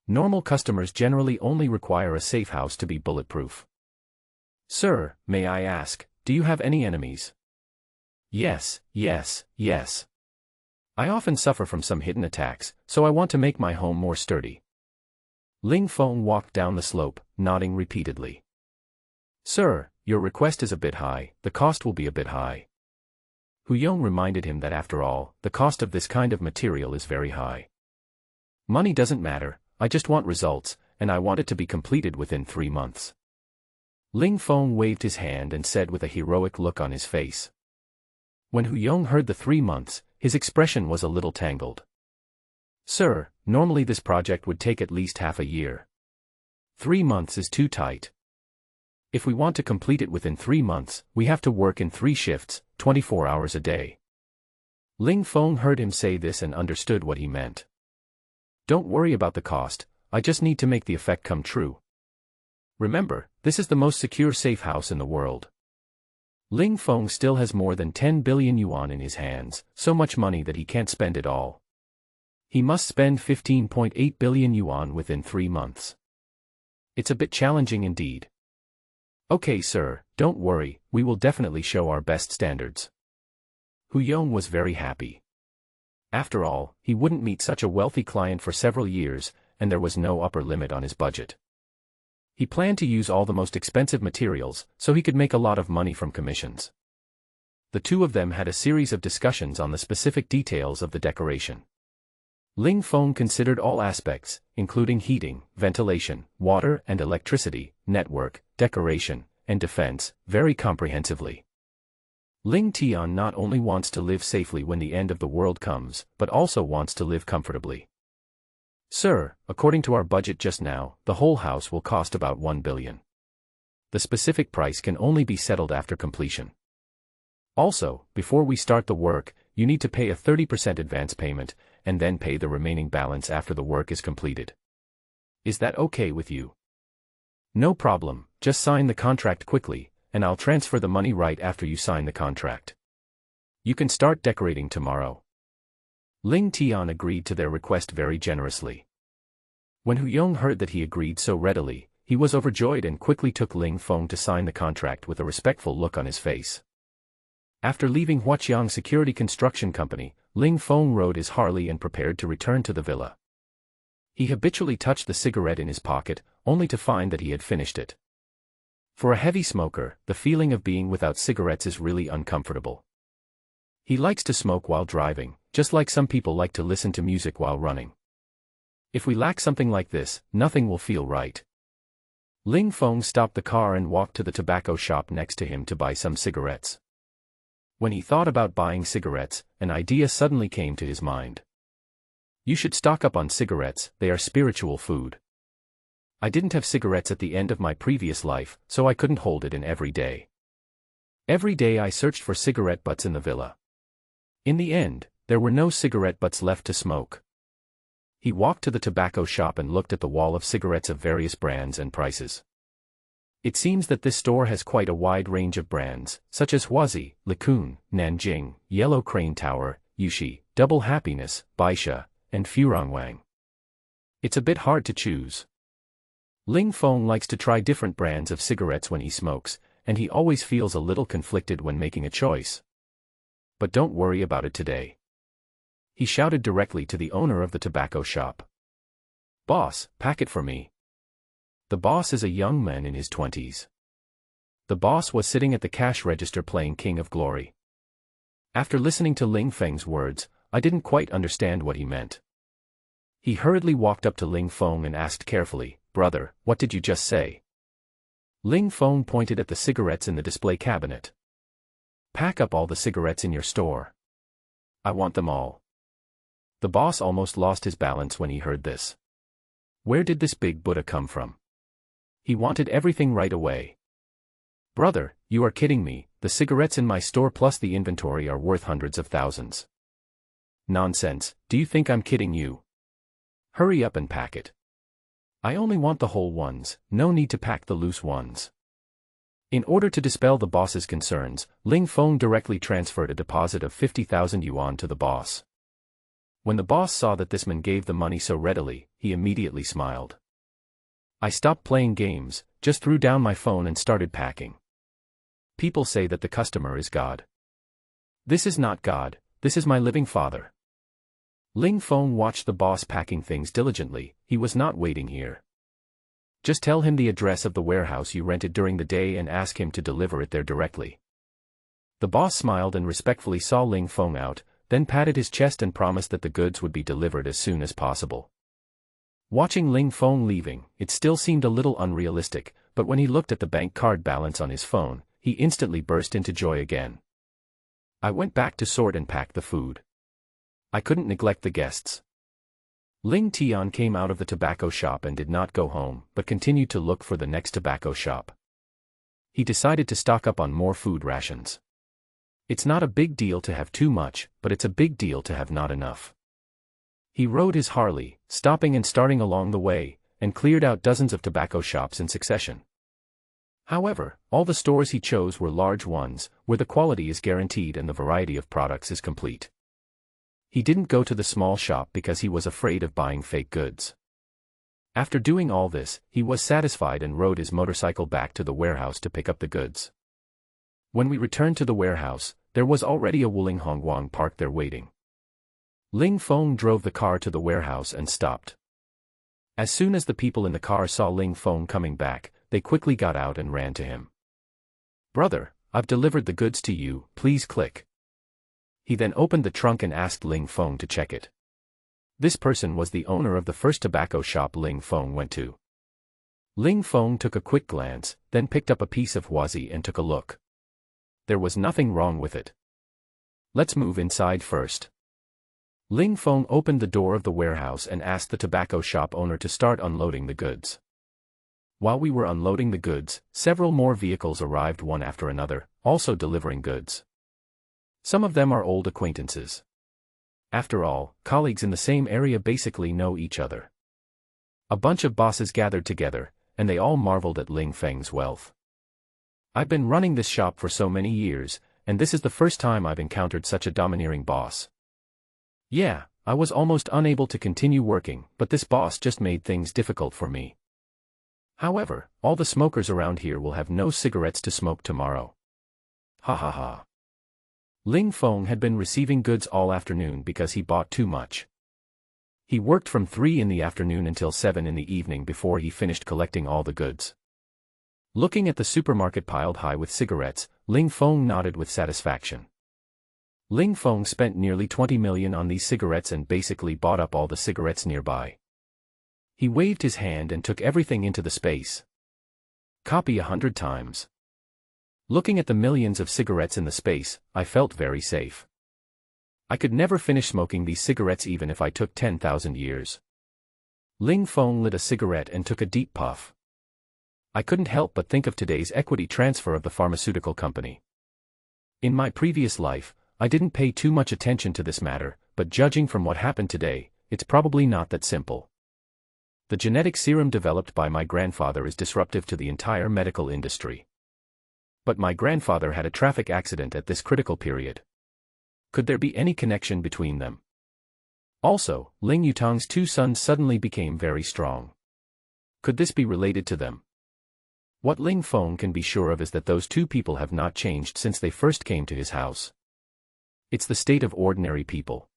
Normal customers generally only require a safe house to be bulletproof. Sir, may I ask, do you have any enemies? Yes, yes, yes. I often suffer from some hidden attacks, so I want to make my home more sturdy. Ling Feng walked down the slope, nodding repeatedly. Sir, your request is a bit high, the cost will be a bit high. Hu Yong reminded him that after all, the cost of this kind of material is very high. Money doesn't matter, I just want results, and I want it to be completed within 3 months. Ling Feng waved his hand and said with a heroic look on his face. When Hu Yong heard the 3 months, his expression was a little tangled. Sir, normally this project would take at least half a year. 3 months is too tight. If we want to complete it within 3 months, we have to work in 3 shifts, 24 hours a day. Ling Feng heard him say this and understood what he meant. Don't worry about the cost, I just need to make the effect come true. Remember, this is the most secure safe house in the world. Ling Feng still has more than 10 billion yuan in his hands, so much money that he can't spend it all. He must spend 15.8 billion yuan within 3 months. It's a bit challenging indeed. Okay sir, don't worry, we will definitely show our best standards. Hu Yong was very happy. After all, he wouldn't meet such a wealthy client for several years, and there was no upper limit on his budget. He planned to use all the most expensive materials, so he could make a lot of money from commissions. The two of them had a series of discussions on the specific details of the decoration. Ling Feng considered all aspects, including heating, ventilation, water and electricity, network, decoration, and defense, very comprehensively. Ling Tian not only wants to live safely when the end of the world comes, but also wants to live comfortably. Sir, according to our budget just now, the whole house will cost about 1 billion. The specific price can only be settled after completion. Also, before we start the work, you need to pay a 30% advance payment, and then pay the remaining balance after the work is completed. Is that okay with you? No problem, just sign the contract quickly, and I'll transfer the money right after you sign the contract. You can start decorating tomorrow. Ling Tian agreed to their request very generously. When Hu Yong heard that he agreed so readily, he was overjoyed and quickly took Ling Feng to sign the contract with a respectful look on his face. After leaving Huaqiang Security Construction Company, Ling Feng rode his Harley and prepared to return to the villa. He habitually touched the cigarette in his pocket, only to find that he had finished it. For a heavy smoker, the feeling of being without cigarettes is really uncomfortable. He likes to smoke while driving, just like some people like to listen to music while running. If we lack something like this, nothing will feel right. Ling Feng stopped the car and walked to the tobacco shop next to him to buy some cigarettes. When he thought about buying cigarettes, an idea suddenly came to his mind. You should stock up on cigarettes, they are spiritual food. I didn't have cigarettes at the end of my previous life, so I couldn't hold it in every day. Every day I searched for cigarette butts in the villa. In the end, there were no cigarette butts left to smoke. He walked to the tobacco shop and looked at the wall of cigarettes of various brands and prices. It seems that this store has quite a wide range of brands, such as Huazi, Likun, Nanjing, Yellow Crane Tower, Yushi, Double Happiness, Baisha, and Furongwang. It's a bit hard to choose. Ling Feng likes to try different brands of cigarettes when he smokes, and he always feels a little conflicted when making a choice. But don't worry about it today. He shouted directly to the owner of the tobacco shop. Boss, pack it for me. The boss is a young man in his 20s. The boss was sitting at the cash register playing King of Glory. After listening to Ling Feng's words, I didn't quite understand what he meant. He hurriedly walked up to Ling Feng and asked carefully, "Brother, what did you just say?" Ling Feng pointed at the cigarettes in the display cabinet. Pack up all the cigarettes in your store. I want them all. The boss almost lost his balance when he heard this. Where did this big Buddha come from? He wanted everything right away. Brother, you are kidding me, the cigarettes in my store plus the inventory are worth hundreds of thousands. Nonsense, do you think I'm kidding you? Hurry up and pack it. I only want the whole ones, no need to pack the loose ones. In order to dispel the boss's concerns, Ling Feng directly transferred a deposit of 50,000 yuan to the boss. When the boss saw that this man gave the money so readily, he immediately smiled. I stopped playing games, just threw down my phone and started packing. People say that the customer is God. This is not God, this is my living father. Ling Feng watched the boss packing things diligently, he was not waiting here. Just tell him the address of the warehouse you rented during the day and ask him to deliver it there directly. The boss smiled and respectfully saw Ling Feng out, then patted his chest and promised that the goods would be delivered as soon as possible. Watching Ling Feng leaving, it still seemed a little unrealistic, but when he looked at the bank card balance on his phone, he instantly burst into joy again. I went back to sort and pack the food. I couldn't neglect the guests. Ling Tian came out of the tobacco shop and did not go home, but continued to look for the next tobacco shop. He decided to stock up on more food rations. It's not a big deal to have too much, but it's a big deal to have not enough. He rode his Harley, stopping and starting along the way, and cleared out dozens of tobacco shops in succession. However, all the stores he chose were large ones, where the quality is guaranteed and the variety of products is complete. He didn't go to the small shop because he was afraid of buying fake goods. After doing all this, he was satisfied and rode his motorcycle back to the warehouse to pick up the goods. When we returned to the warehouse, there was already a Wuling Hongguang parked there waiting. Ling Feng drove the car to the warehouse and stopped. As soon as the people in the car saw Ling Feng coming back, they quickly got out and ran to him. "Brother, I've delivered the goods to you, please click." He then opened the trunk and asked Ling Feng to check it. This person was the owner of the first tobacco shop Ling Feng went to. Ling Feng took a quick glance, then picked up a piece of huasi and took a look. There was nothing wrong with it. "Let's move inside first." Ling Feng opened the door of the warehouse and asked the tobacco shop owner to start unloading the goods. While we were unloading the goods, several more vehicles arrived one after another, also delivering goods. Some of them are old acquaintances. After all, colleagues in the same area basically know each other. A bunch of bosses gathered together, and they all marveled at Ling Feng's wealth. "I've been running this shop for so many years, and this is the first time I've encountered such a domineering boss. Yeah, I was almost unable to continue working, but this boss just made things difficult for me. However, all the smokers around here will have no cigarettes to smoke tomorrow. Ha ha ha." Ling Feng had been receiving goods all afternoon because he bought too much. He worked from 3 in the afternoon until 7 in the evening before he finished collecting all the goods. Looking at the supermarket piled high with cigarettes, Ling Feng nodded with satisfaction. Ling Feng spent nearly 20 million on these cigarettes and basically bought up all the cigarettes nearby. He waved his hand and took everything into the space. Copy 100 times. Looking at the millions of cigarettes in the space, I felt very safe. I could never finish smoking these cigarettes even if I took 10,000 years. Ling Feng lit a cigarette and took a deep puff. I couldn't help but think of today's equity transfer of the pharmaceutical company. In my previous life, I didn't pay too much attention to this matter, but judging from what happened today, it's probably not that simple. The genetic serum developed by my grandfather is disruptive to the entire medical industry. But my grandfather had a traffic accident at this critical period. Could there be any connection between them? Also, Ling Yutang's 2 sons suddenly became very strong. Could this be related to them? What Ling Feng can be sure of is that those 2 people have not changed since they first came to his house. It's the state of ordinary people.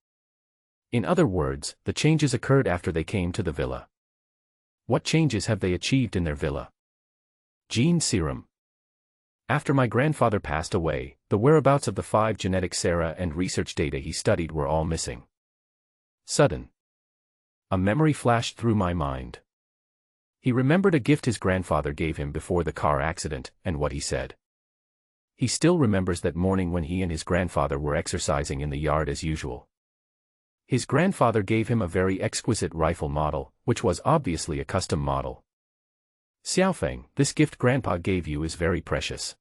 In other words, the changes occurred after they came to the villa. What changes have they achieved in their villa? Gene serum. After my grandfather passed away, the whereabouts of the 5 genetic sera and research data he studied were all missing. Sudden. A memory flashed through my mind. He remembered a gift his grandfather gave him before the car accident, and what he said. He still remembers that morning when he and his grandfather were exercising in the yard as usual. His grandfather gave him a very exquisite rifle model, which was obviously a custom model. "Xiaofeng, this gift Grandpa gave you is very precious.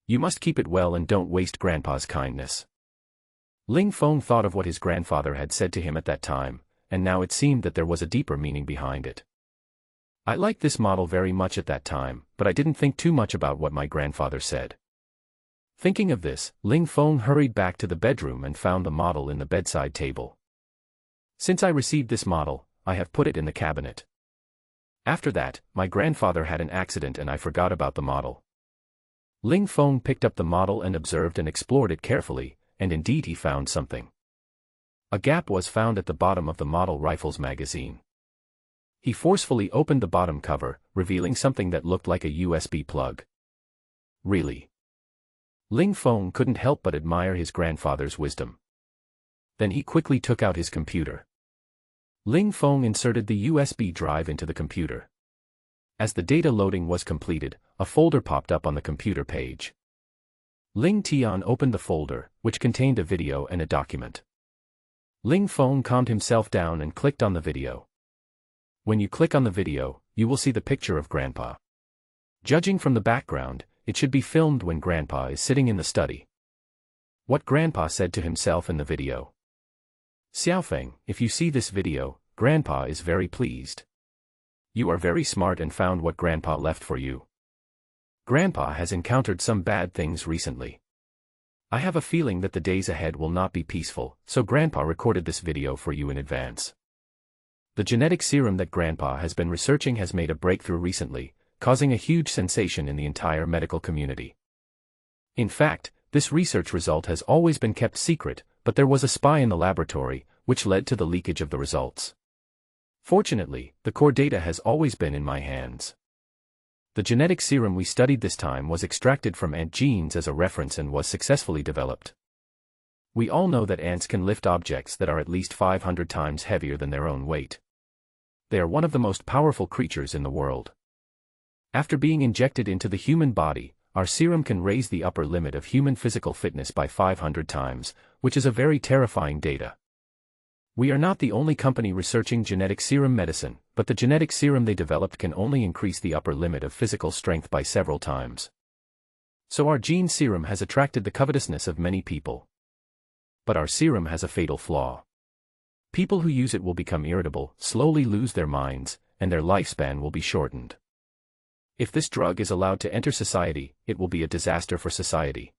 You must keep it well and don't waste Grandpa's kindness." Ling Feng thought of what his grandfather had said to him at that time, and now it seemed that there was a deeper meaning behind it. I liked this model very much at that time, but I didn't think too much about what my grandfather said. Thinking of this, Ling Feng hurried back to the bedroom and found the model in the bedside table. Since I received this model, I have put it in the cabinet. After that, my grandfather had an accident and I forgot about the model. Ling Feng picked up the model and observed and explored it carefully, and indeed he found something. A gap was found at the bottom of the model rifle's magazine. He forcefully opened the bottom cover, revealing something that looked like a USB plug. Really? Ling Feng couldn't help but admire his grandfather's wisdom. Then he quickly took out his computer. Ling Feng inserted the USB drive into the computer. As the data loading was completed, a folder popped up on the computer page. Ling Tian opened the folder, which contained a video and a document. Ling Feng calmed himself down and clicked on the video. When you click on the video, you will see the picture of Grandpa. Judging from the background, it should be filmed when Grandpa is sitting in the study. What Grandpa said to himself in the video. "Xiaofeng, if you see this video, Grandpa is very pleased. You are very smart and found what Grandpa left for you. Grandpa has encountered some bad things recently. I have a feeling that the days ahead will not be peaceful, so Grandpa recorded this video for you in advance. The genetic serum that Grandpa has been researching has made a breakthrough recently, causing a huge sensation in the entire medical community. In fact, this research result has always been kept secret, but there was a spy in the laboratory, which led to the leakage of the results. Fortunately, the core data has always been in my hands. The genetic serum we studied this time was extracted from ant genes as a reference and was successfully developed. We all know that ants can lift objects that are at least 500 times heavier than their own weight. They are one of the most powerful creatures in the world. After being injected into the human body, our serum can raise the upper limit of human physical fitness by 500 times, which is a very terrifying data. We are not the only company researching genetic serum medicine, but the genetic serum they developed can only increase the upper limit of physical strength by several times. So our gene serum has attracted the covetousness of many people. But our serum has a fatal flaw. People who use it will become irritable, slowly lose their minds, and their lifespan will be shortened. If this drug is allowed to enter society, it will be a disaster for society.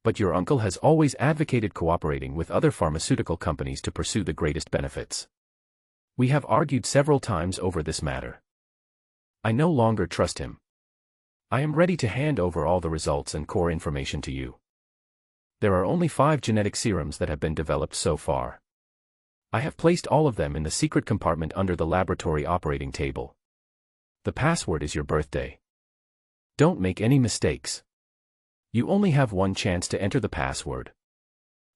But your uncle has always advocated cooperating with other pharmaceutical companies to pursue the greatest benefits. We have argued several times over this matter. I no longer trust him. I am ready to hand over all the results and core information to you. There are only 5 genetic serums that have been developed so far. I have placed all of them in the secret compartment under the laboratory operating table. The password is your birthday. Don't make any mistakes. You only have one chance to enter the password.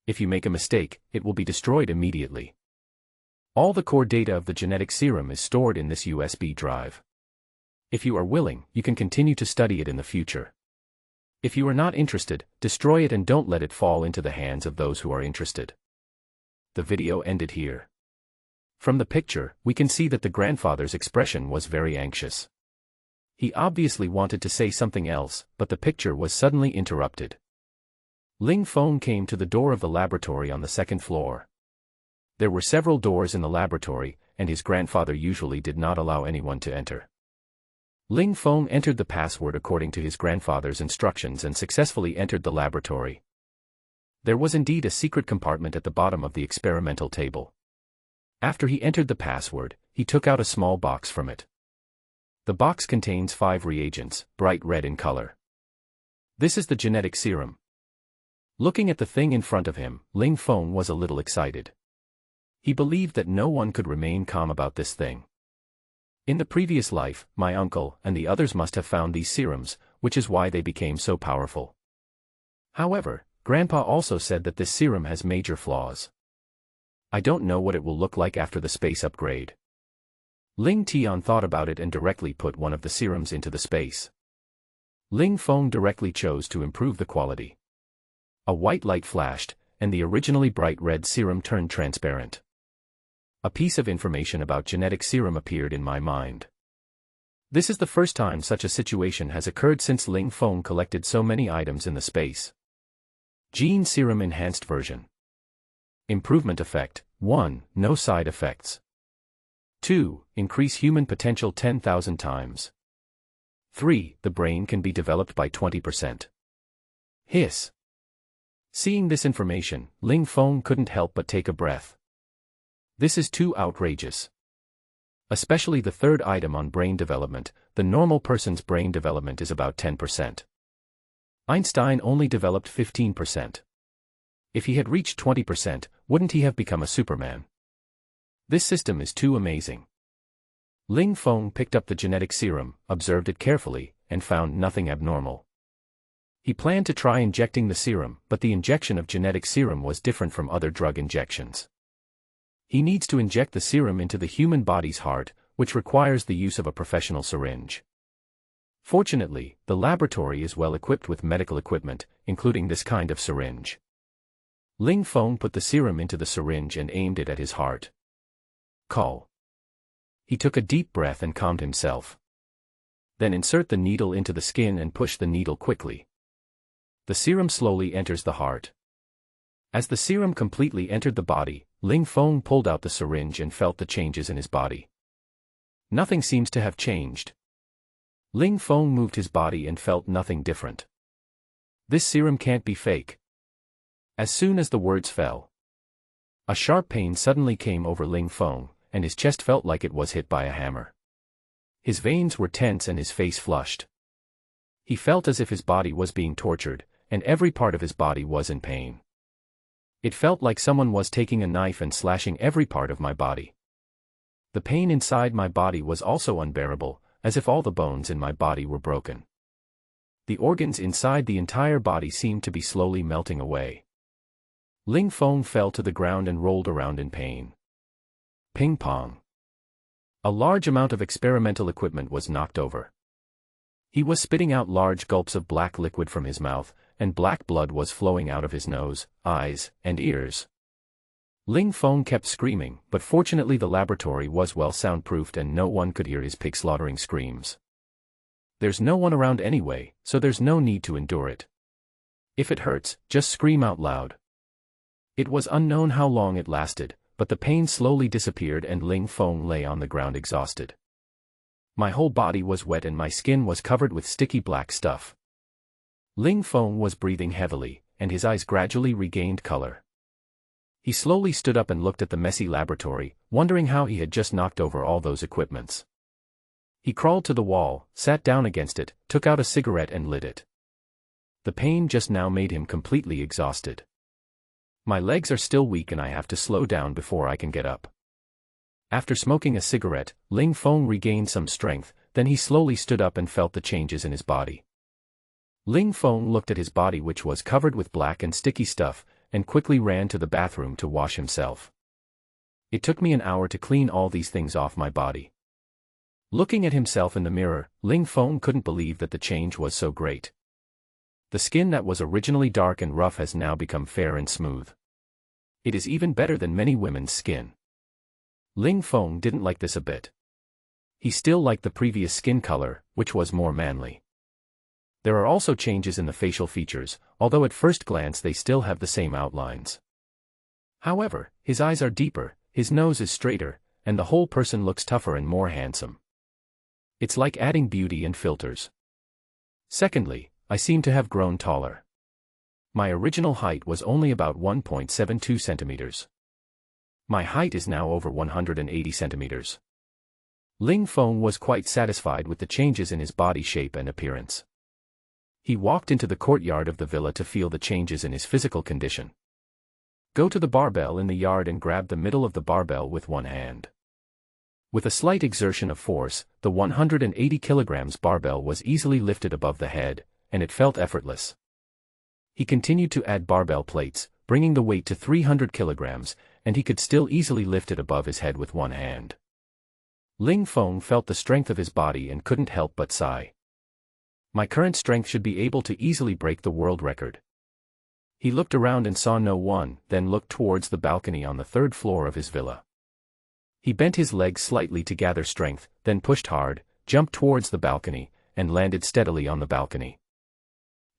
If you make a mistake, it will be destroyed immediately. All the core data of the genetic serum is stored in this USB drive. If you are willing, you can continue to study it in the future. If you are not interested, destroy it and don't let it fall into the hands of those who are interested. The video ended here. From the picture, we can see that the grandfather's expression was very anxious. He obviously wanted to say something else, but the picture was suddenly interrupted. Ling Feng came to the door of the laboratory on the 2nd floor. There were several doors in the laboratory, and his grandfather usually did not allow anyone to enter. Ling Feng entered the password according to his grandfather's instructions and successfully entered the laboratory. There was indeed a secret compartment at the bottom of the experimental table. After he entered the password, he took out a small box from it. The box contains 5 reagents, bright red in color. This is the genetic serum. Looking at the thing in front of him, Ling Feng was a little excited. He believed that no one could remain calm about this thing. In the previous life, my uncle and the others must have found these serums, which is why they became so powerful. However, Grandpa also said that this serum has major flaws. I don't know what it will look like after the space upgrade. Ling Tian thought about it and directly put one of the serums into the space. Ling Feng directly chose to improve the quality. A white light flashed, and the originally bright red serum turned transparent. A piece of information about genetic serum appeared in my mind. This is the first time such a situation has occurred since Ling Feng collected so many items in the space. Gene Serum Enhanced Version. Improvement Effect: 1. No side effects. 2. Increase human potential 10,000 times. 3. The brain can be developed by 20%. Hiss. Seeing this information, Ling Feng couldn't help but take a breath. This is too outrageous. Especially the third item on brain development. The normal person's brain development is about 10%. Einstein only developed 15%. If he had reached 20%, wouldn't he have become a Superman? This system is too amazing. Ling Feng picked up the genetic serum, observed it carefully, and found nothing abnormal. He planned to try injecting the serum, but the injection of genetic serum was different from other drug injections. He needs to inject the serum into the human body's heart, which requires the use of a professional syringe. Fortunately, the laboratory is well equipped with medical equipment, including this kind of syringe. Ling Feng put the serum into the syringe and aimed it at his heart. Call. He took a deep breath and calmed himself. Then insert the needle into the skin and push the needle quickly. The serum slowly enters the heart. As the serum completely entered the body, Ling Feng pulled out the syringe and felt the changes in his body. Nothing seems to have changed. Ling Feng moved his body and felt nothing different. This serum can't be fake. As soon as the words fell, a sharp pain suddenly came over Ling Feng, and his chest felt like it was hit by a hammer. His veins were tense and his face flushed. He felt as if his body was being tortured, and every part of his body was in pain. It felt like someone was taking a knife and slashing every part of my body. The pain inside my body was also unbearable, as if all the bones in my body were broken. The organs inside the entire body seemed to be slowly melting away. Ling Feng fell to the ground and rolled around in pain. Ping pong. A large amount of experimental equipment was knocked over. He was spitting out large gulps of black liquid from his mouth, and black blood was flowing out of his nose, eyes, and ears. Ling Feng kept screaming, but fortunately the laboratory was well soundproofed and no one could hear his pig-slaughtering screams. There's no one around anyway, so there's no need to endure it. If it hurts, just scream out loud. It was unknown how long it lasted, but the pain slowly disappeared and Ling Feng lay on the ground exhausted. My whole body was wet and my skin was covered with sticky black stuff. Ling Feng was breathing heavily, and his eyes gradually regained color. He slowly stood up and looked at the messy laboratory, wondering how he had just knocked over all those equipments. He crawled to the wall, sat down against it, took out a cigarette and lit it. The pain just now made him completely exhausted. My legs are still weak and I have to slow down before I can get up. After smoking a cigarette, Ling Feng regained some strength, then he slowly stood up and felt the changes in his body. Ling Feng looked at his body which was covered with black and sticky stuff, and quickly ran to the bathroom to wash himself. It took me an hour to clean all these things off my body. Looking at himself in the mirror, Ling Feng couldn't believe that the change was so great. The skin that was originally dark and rough has now become fair and smooth. It is even better than many women's skin. Ling Feng didn't like this a bit. He still liked the previous skin color, which was more manly. There are also changes in the facial features, although at first glance they still have the same outlines. However, his eyes are deeper, his nose is straighter, and the whole person looks tougher and more handsome. It's like adding beauty and filters. Secondly, I seem to have grown taller. My original height was only about 1.72 centimeters. My height is now over 180 centimeters. Ling Feng was quite satisfied with the changes in his body shape and appearance. He walked into the courtyard of the villa to feel the changes in his physical condition. Go to the barbell in the yard and grab the middle of the barbell with one hand. With a slight exertion of force, the 180 kilograms barbell was easily lifted above the head, and it felt effortless. He continued to add barbell plates, bringing the weight to 300 kilograms, and he could still easily lift it above his head with one hand. Ling Feng felt the strength of his body and couldn't help but sigh. My current strength should be able to easily break the world record. He looked around and saw no one, then looked towards the balcony on the third floor of his villa. He bent his legs slightly to gather strength, then pushed hard, jumped towards the balcony, and landed steadily on the balcony.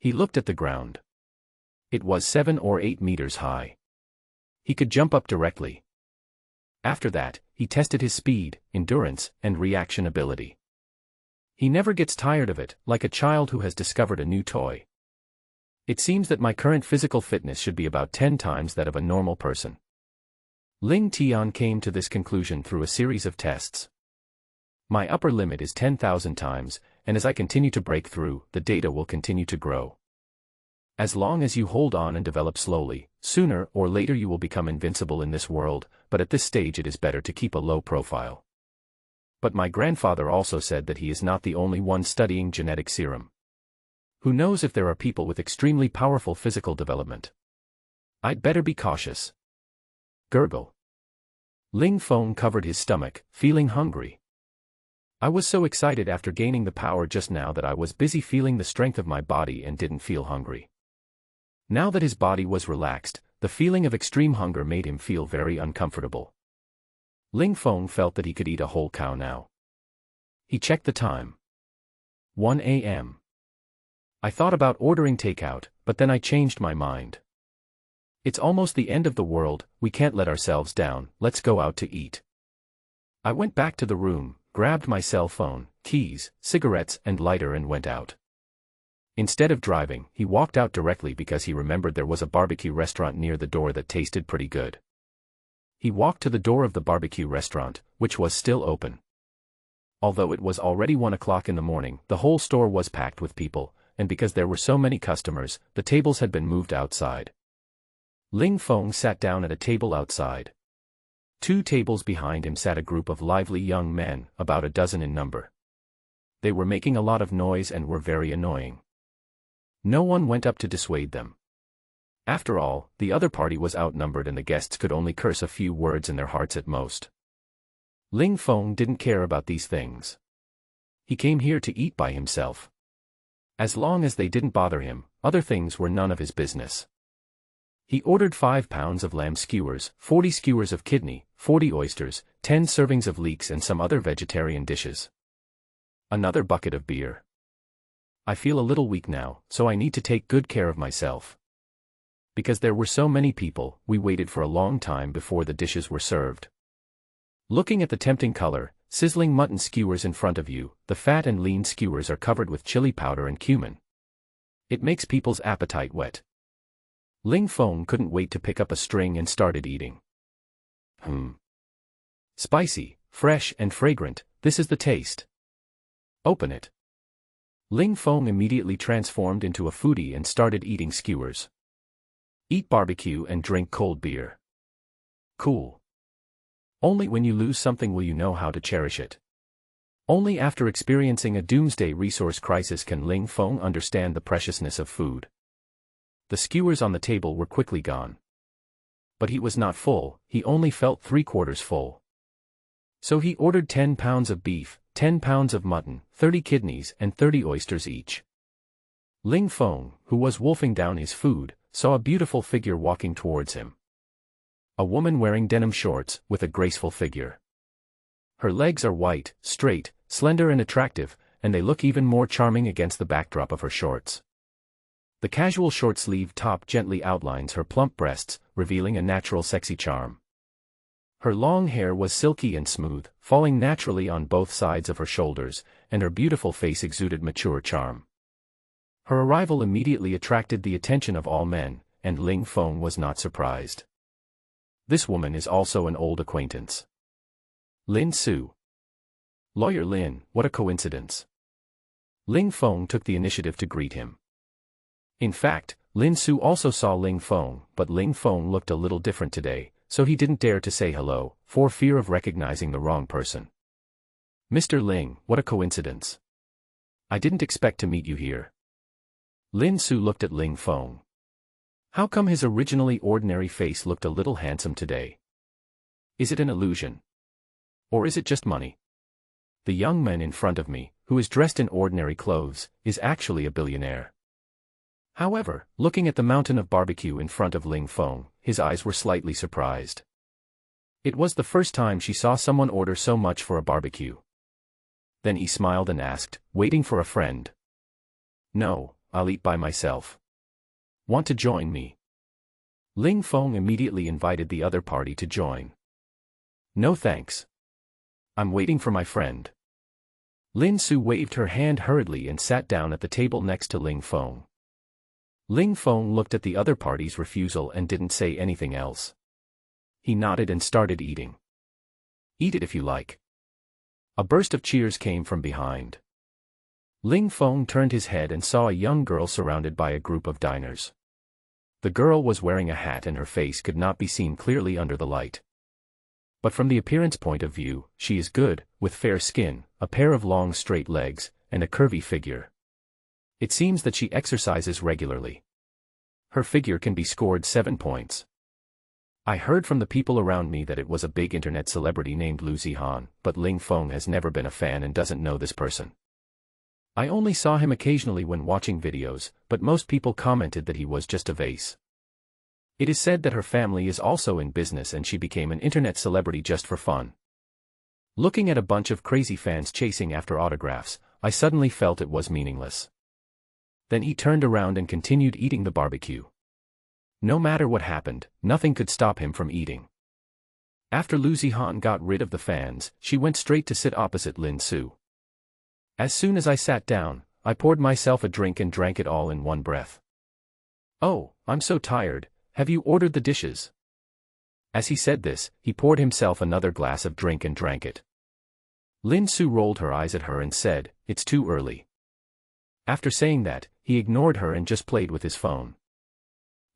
He looked at the ground. It was 7 or 8 meters high. He could jump up directly. After that, he tested his speed, endurance, and reaction ability. He never gets tired of it, like a child who has discovered a new toy. It seems that my current physical fitness should be about 10 times that of a normal person. Ling Tian came to this conclusion through a series of tests. My upper limit is 10,000 times, and as I continue to break through, the data will continue to grow. As long as you hold on and develop slowly, sooner or later you will become invincible in this world, but at this stage it is better to keep a low profile. But my grandfather also said that he is not the only one studying genetic serum. Who knows if there are people with extremely powerful physical development? I'd better be cautious. Gurgle. Ling Feng covered his stomach, feeling hungry. I was so excited after gaining the power just now that I was busy feeling the strength of my body and didn't feel hungry. Now that his body was relaxed, the feeling of extreme hunger made him feel very uncomfortable. Ling Feng felt that he could eat a whole cow now. He checked the time. 1 a.m. I thought about ordering takeout, but then I changed my mind. It's almost the end of the world, we can't let ourselves down, let's go out to eat. I went back to the room, grabbed my cell phone, keys, cigarettes and lighter and went out. Instead of driving, he walked out directly because he remembered there was a barbecue restaurant near the door that tasted pretty good. He walked to the door of the barbecue restaurant, which was still open. Although it was already 1 o'clock in the morning, the whole store was packed with people, and because there were so many customers, the tables had been moved outside. Ling Feng sat down at a table outside. 2 tables behind him sat a group of lively young men, about a dozen in number. They were making a lot of noise and were very annoying. No one went up to dissuade them. After all, the other party was outnumbered and the guests could only curse a few words in their hearts at most. Ling Feng didn't care about these things. He came here to eat by himself. As long as they didn't bother him, other things were none of his business. He ordered 5 pounds of lamb skewers, 40 skewers of kidney, 40 oysters, 10 servings of leeks and some other vegetarian dishes. Another bucket of beer. I feel a little weak now, so I need to take good care of myself. Because there were so many people, we waited for a long time before the dishes were served. Looking at the tempting color, sizzling mutton skewers in front of you, the fat and lean skewers are covered with chili powder and cumin. It makes people's appetite wet. Ling Feng couldn't wait to pick up a string and started eating. Spicy, fresh and fragrant, this is the taste. Open it. Ling Feng immediately transformed into a foodie and started eating skewers. Eat barbecue and drink cold beer. Cool. Only when you lose something will you know how to cherish it. Only after experiencing a doomsday resource crisis can Ling Feng understand the preciousness of food. The skewers on the table were quickly gone. But he was not full, he only felt 3/4 full. So he ordered 10 pounds of beef, 10 pounds of mutton, 30 kidneys and 30 oysters each. Ling Feng, who was wolfing down his food, saw a beautiful figure walking towards him. A woman wearing denim shorts, with a graceful figure. Her legs are white, straight, slender and attractive, and they look even more charming against the backdrop of her shorts. The casual short-sleeved top gently outlines her plump breasts, revealing a natural sexy charm. Her long hair was silky and smooth, falling naturally on both sides of her shoulders, and her beautiful face exuded mature charm. Her arrival immediately attracted the attention of all men, and Ling Feng was not surprised. This woman is also an old acquaintance. Lin Su. Lawyer Lin, what a coincidence. Ling Feng took the initiative to greet him. In fact, Lin Su also saw Ling Feng, but Ling Feng looked a little different today, so he didn't dare to say hello, for fear of recognizing the wrong person. Mr. Ling, what a coincidence. I didn't expect to meet you here. Lin Su looked at Ling Feng. How come his originally ordinary face looked a little handsome today? Is it an illusion? Or is it just money? The young man in front of me, who is dressed in ordinary clothes, is actually a billionaire. However, looking at the mountain of barbecue in front of Ling Feng, his eyes were slightly surprised. It was the first time she saw someone order so much for a barbecue. Then he smiled and asked, waiting for a friend. No, I'll eat by myself. Want to join me? Ling Feng immediately invited the other party to join. No thanks. I'm waiting for my friend. Lin Su waved her hand hurriedly and sat down at the table next to Ling Feng. Ling Feng looked at the other party's refusal and didn't say anything else. He nodded and started eating. Eat it if you like. A burst of cheers came from behind. Ling Feng turned his head and saw a young girl surrounded by a group of diners. The girl was wearing a hat and her face could not be seen clearly under the light. But from the appearance point of view, she is good, with fair skin, a pair of long straight legs, and a curvy figure. It seems that she exercises regularly. Her figure can be scored 7 points. I heard from the people around me that it was a big internet celebrity named Lu Zihan, but Ling Feng has never been a fan and doesn't know this person. I only saw him occasionally when watching videos, but most people commented that he was just a vase. It is said that her family is also in business and she became an internet celebrity just for fun. Looking at a bunch of crazy fans chasing after autographs, I suddenly felt it was meaningless. Then he turned around and continued eating the barbecue. No matter what happened, nothing could stop him from eating. After Lu Zihan got rid of the fans, she went straight to sit opposite Lin Su. As soon as I sat down, I poured myself a drink and drank it all in one breath. Oh, I'm so tired, have you ordered the dishes? As he said this, he poured himself another glass of drink and drank it. Lin Su rolled her eyes at her and said, it's too early. After saying that, he ignored her and just played with his phone.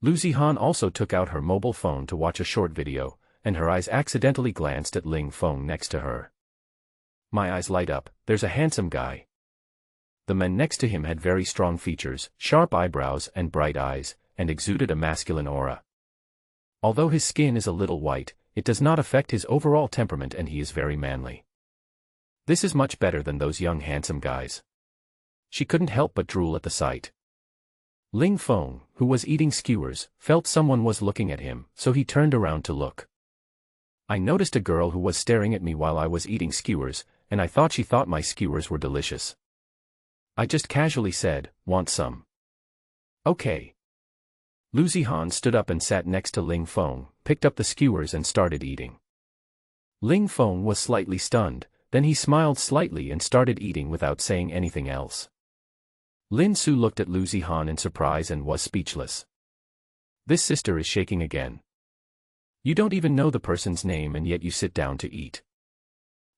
Lu Zihan also took out her mobile phone to watch a short video, and her eyes accidentally glanced at Ling Feng next to her. My eyes light up, there's a handsome guy. The man next to him had very strong features, sharp eyebrows and bright eyes, and exuded a masculine aura. Although his skin is a little white, it does not affect his overall temperament and he is very manly. This is much better than those young handsome guys. She couldn't help but drool at the sight. Ling Feng, who was eating skewers, felt someone was looking at him, so he turned around to look. I noticed a girl who was staring at me while I was eating skewers, and I thought she thought my skewers were delicious. I just casually said, "Want some?" "Okay." Lu Zihan stood up and sat next to Ling Feng, picked up the skewers and started eating. Ling Feng was slightly stunned, then he smiled slightly and started eating without saying anything else. Lin Su looked at Lu Zihan in surprise and was speechless. This sister is shaking again. You don't even know the person's name and yet you sit down to eat.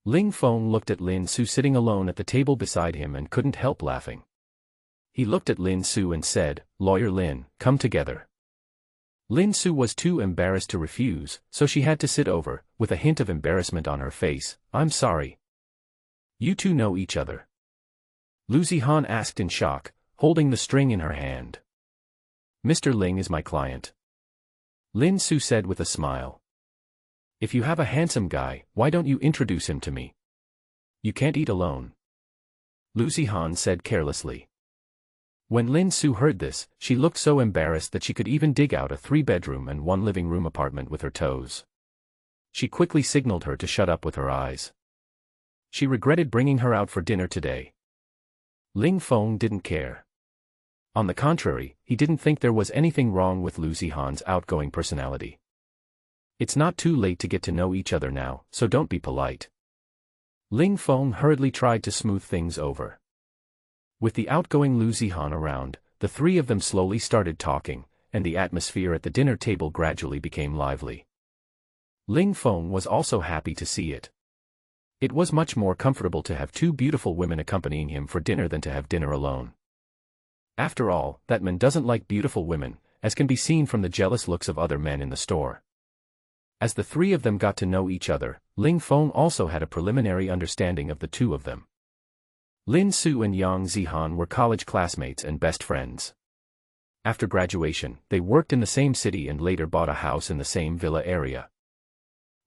Ling Feng looked at Lin Su sitting alone at the table beside him and couldn't help laughing. He looked at Lin Su and said, "Lawyer Lin, come together." Lin Su was too embarrassed to refuse, so she had to sit over, with a hint of embarrassment on her face. "I'm sorry. You two know each other?" Lu Zihan asked in shock, holding the string in her hand. "Mr. Ling is my client," Lin Su said with a smile. "If you have a handsome guy, why don't you introduce him to me? You can't eat alone," Lu Zihan said carelessly. When Lin Su heard this, she looked so embarrassed that she could even dig out a 3-bedroom and 1 living room apartment with her toes. She quickly signaled her to shut up with her eyes. She regretted bringing her out for dinner today. Ling Feng didn't care. On the contrary, he didn't think there was anything wrong with Lu Zihan's outgoing personality. It's not too late to get to know each other now, so don't be polite. Ling Feng hurriedly tried to smooth things over. With the outgoing Lu Zihan around, the three of them slowly started talking, and the atmosphere at the dinner table gradually became lively. Ling Feng was also happy to see it. It was much more comfortable to have 2 beautiful women accompanying him for dinner than to have dinner alone. After all, that man doesn't like beautiful women, as can be seen from the jealous looks of other men in the store. As the 3 of them got to know each other, Ling Feng also had a preliminary understanding of the 2 of them. Lin Su and Yang Zihan were college classmates and best friends. After graduation, they worked in the same city and later bought a house in the same villa area.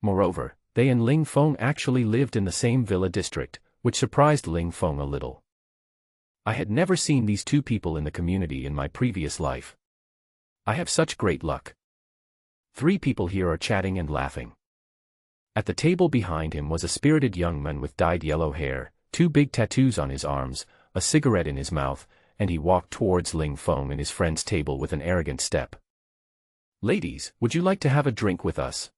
Moreover, they and Ling Feng actually lived in the same villa district, which surprised Ling Feng a little. I had never seen these 2 people in the community in my previous life. I have such great luck. 3 people here are chatting and laughing. At the table behind him was a spirited young man with dyed yellow hair, 2 big tattoos on his arms, a cigarette in his mouth, and he walked towards Ling Feng and his friend's table with an arrogant step. "Ladies, would you like to have a drink with us?"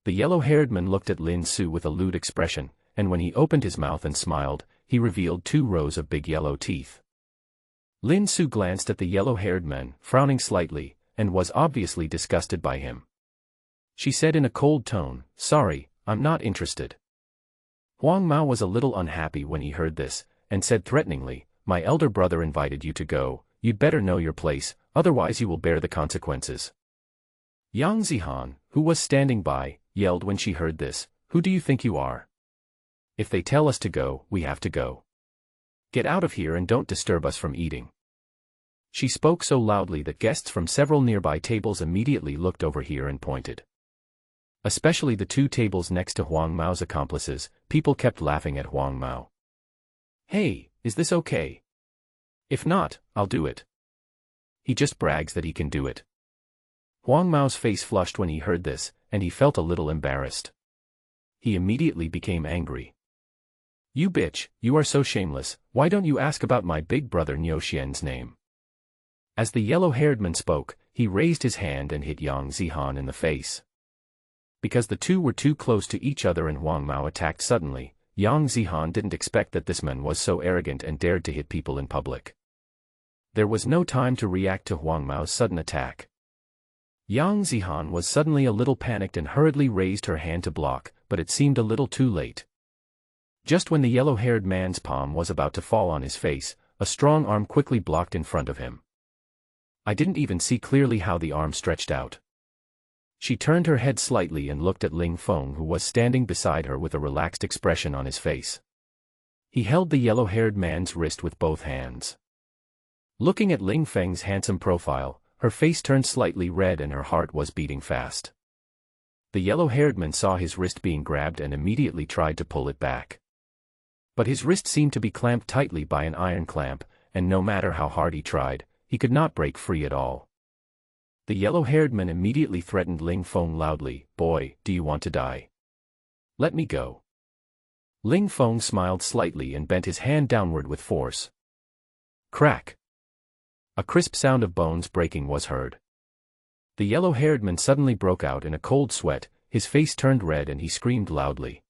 The yellow-haired man looked at Lin Su with a lewd expression, and when he opened his mouth and smiled, he revealed 2 rows of big yellow teeth. Lin Su glanced at the yellow-haired man, frowning slightly, and was obviously disgusted by him. She said in a cold tone, "Sorry, I'm not interested." Huang Mao was a little unhappy when he heard this, and said threateningly, "My elder brother invited you to go, you'd better know your place, otherwise you will bear the consequences." Yang Zihan, who was standing by, yelled when she heard this, "Who do you think you are? If they tell us to go, we have to go. Get out of here and don't disturb us from eating." She spoke so loudly that guests from several nearby tables immediately looked over here and pointed. Especially the 2 tables next to Huang Mao's accomplices, people kept laughing at Huang Mao. "Hey, is this okay? If not, I'll do it. He just brags that he can do it." Huang Mao's face flushed when he heard this, and he felt a little embarrassed. He immediately became angry. "You bitch, you are so shameless, why don't you ask about my big brother Niu Xian's name?" As the yellow-haired man spoke, he raised his hand and hit Yang Zihan in the face. Because the 2 were too close to each other and Huang Mao attacked suddenly, Yang Zihan didn't expect that this man was so arrogant and dared to hit people in public. There was no time to react to Huang Mao's sudden attack. Yang Zihan was suddenly a little panicked and hurriedly raised her hand to block, but it seemed a little too late. Just when the yellow-haired man's palm was about to fall on his face, a strong arm quickly blocked in front of him. I didn't even see clearly how the arm stretched out. She turned her head slightly and looked at Ling Feng, who was standing beside her with a relaxed expression on his face. He held the yellow-haired man's wrist with both hands. Looking at Ling Feng's handsome profile, her face turned slightly red and her heart was beating fast. The yellow-haired man saw his wrist being grabbed and immediately tried to pull it back. But his wrist seemed to be clamped tightly by an iron clamp, and no matter how hard he tried, he could not break free at all. The yellow-haired man immediately threatened Ling Feng loudly, "Boy, do you want to die? Let me go." Ling Feng smiled slightly and bent his hand downward with force. Crack! A crisp sound of bones breaking was heard. The yellow-haired man suddenly broke out in a cold sweat, his face turned red and he screamed loudly.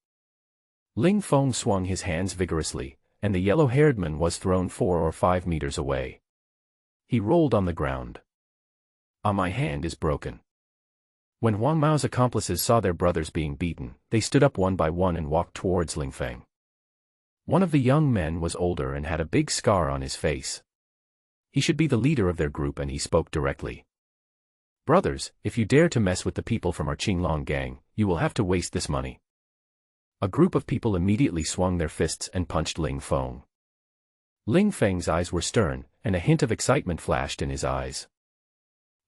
Ling Feng swung his hands vigorously, and the yellow-haired man was thrown 4 or 5 meters away. He rolled on the ground. My hand is broken." When Huang Mao's accomplices saw their brothers being beaten, they stood up one by one and walked towards Ling Feng. One of the young men was older and had a big scar on his face. He should be the leader of their group and he spoke directly. "Brothers, if you dare to mess with the people from our Qinglong gang, you will have to waste this money." A group of people immediately swung their fists and punched Ling Feng. Ling Feng's eyes were stern, and a hint of excitement flashed in his eyes.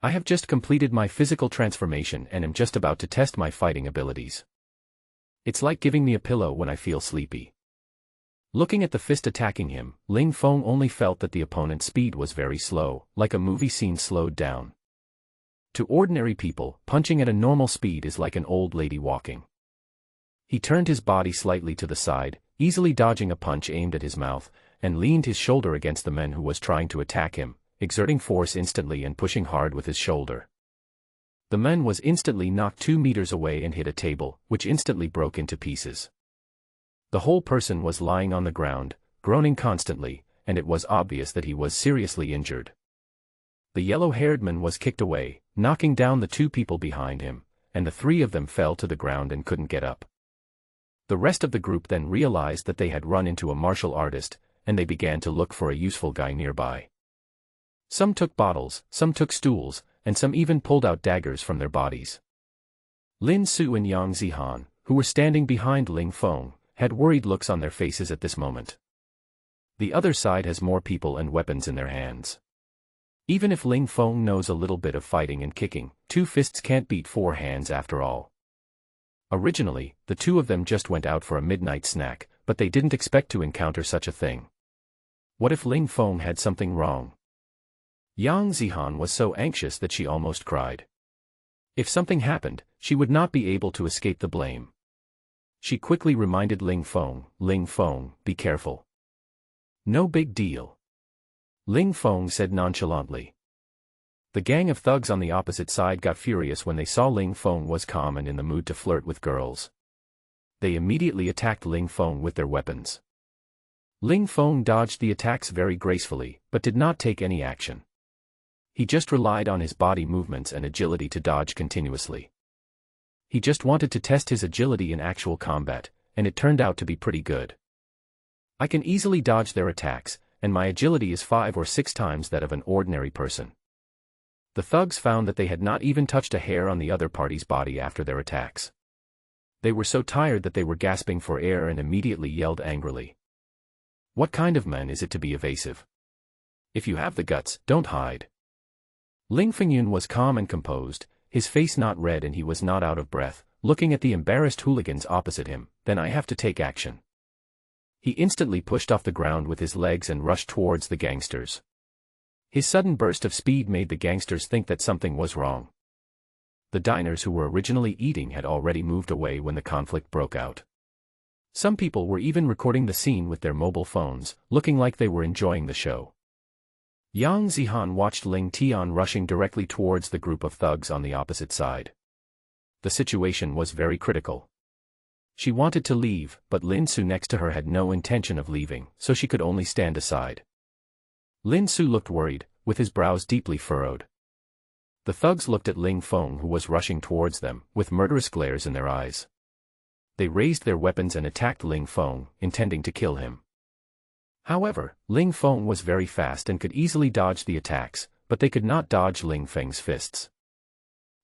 "I have just completed my physical transformation and am just about to test my fighting abilities. It's like giving me a pillow when I feel sleepy." Looking at the fist attacking him, Ling Feng only felt that the opponent's speed was very slow, like a movie scene slowed down. To ordinary people, punching at a normal speed is like an old lady walking. He turned his body slightly to the side, easily dodging a punch aimed at his mouth, and leaned his shoulder against the man who was trying to attack him, exerting force instantly and pushing hard with his shoulder. The man was instantly knocked 2 meters away and hit a table, which instantly broke into pieces. The whole person was lying on the ground, groaning constantly, and it was obvious that he was seriously injured. The yellow-haired man was kicked away, knocking down the 2 people behind him, and the 3 of them fell to the ground and couldn't get up. The rest of the group then realized that they had run into a martial artist, and they began to look for a useful guy nearby. Some took bottles, some took stools, and some even pulled out daggers from their bodies. Lin Su and Yang Zihan, who were standing behind Ling Feng, had worried looks on their faces at this moment. The other side has more people and weapons in their hands. Even if Ling Feng knows a little bit of fighting and kicking, 2 fists can't beat 4 hands after all. Originally, the 2 of them just went out for a midnight snack, but they didn't expect to encounter such a thing. What if Ling Feng had something wrong? Yang Zihan was so anxious that she almost cried. If something happened, she would not be able to escape the blame. She quickly reminded Ling Feng, "Be careful." "No big deal," Ling Feng said nonchalantly. The gang of thugs on the opposite side got furious when they saw Ling Feng was calm and in the mood to flirt with girls. They immediately attacked Ling Feng with their weapons. Ling Feng dodged the attacks very gracefully, but did not take any action. He just relied on his body movements and agility to dodge continuously. He just wanted to test his agility in actual combat, and it turned out to be pretty good. "I can easily dodge their attacks, and my agility is 5 or 6 times that of an ordinary person." The thugs found that they had not even touched a hair on the other party's body after their attacks. They were so tired that they were gasping for air and immediately yelled angrily. What kind of man is it to be evasive? If you have the guts, don't hide. Ling Fengyun was calm and composed, his face not red and he was not out of breath, looking at the embarrassed hooligans opposite him. "Then I have to take action." He instantly pushed off the ground with his legs and rushed towards the gangsters. His sudden burst of speed made the gangsters think that something was wrong. The diners who were originally eating had already moved away when the conflict broke out. Some people were even recording the scene with their mobile phones, looking like they were enjoying the show. Yang Zihan watched Ling Tian rushing directly towards the group of thugs on the opposite side. The situation was very critical. She wanted to leave, but Lin Su next to her had no intention of leaving, so she could only stand aside. Lin Su looked worried, with his brows deeply furrowed. The thugs looked at Ling Feng who was rushing towards them, with murderous glares in their eyes. They raised their weapons and attacked Ling Feng, intending to kill him. However, Ling Feng was very fast and could easily dodge the attacks, but they could not dodge Ling Feng's fists.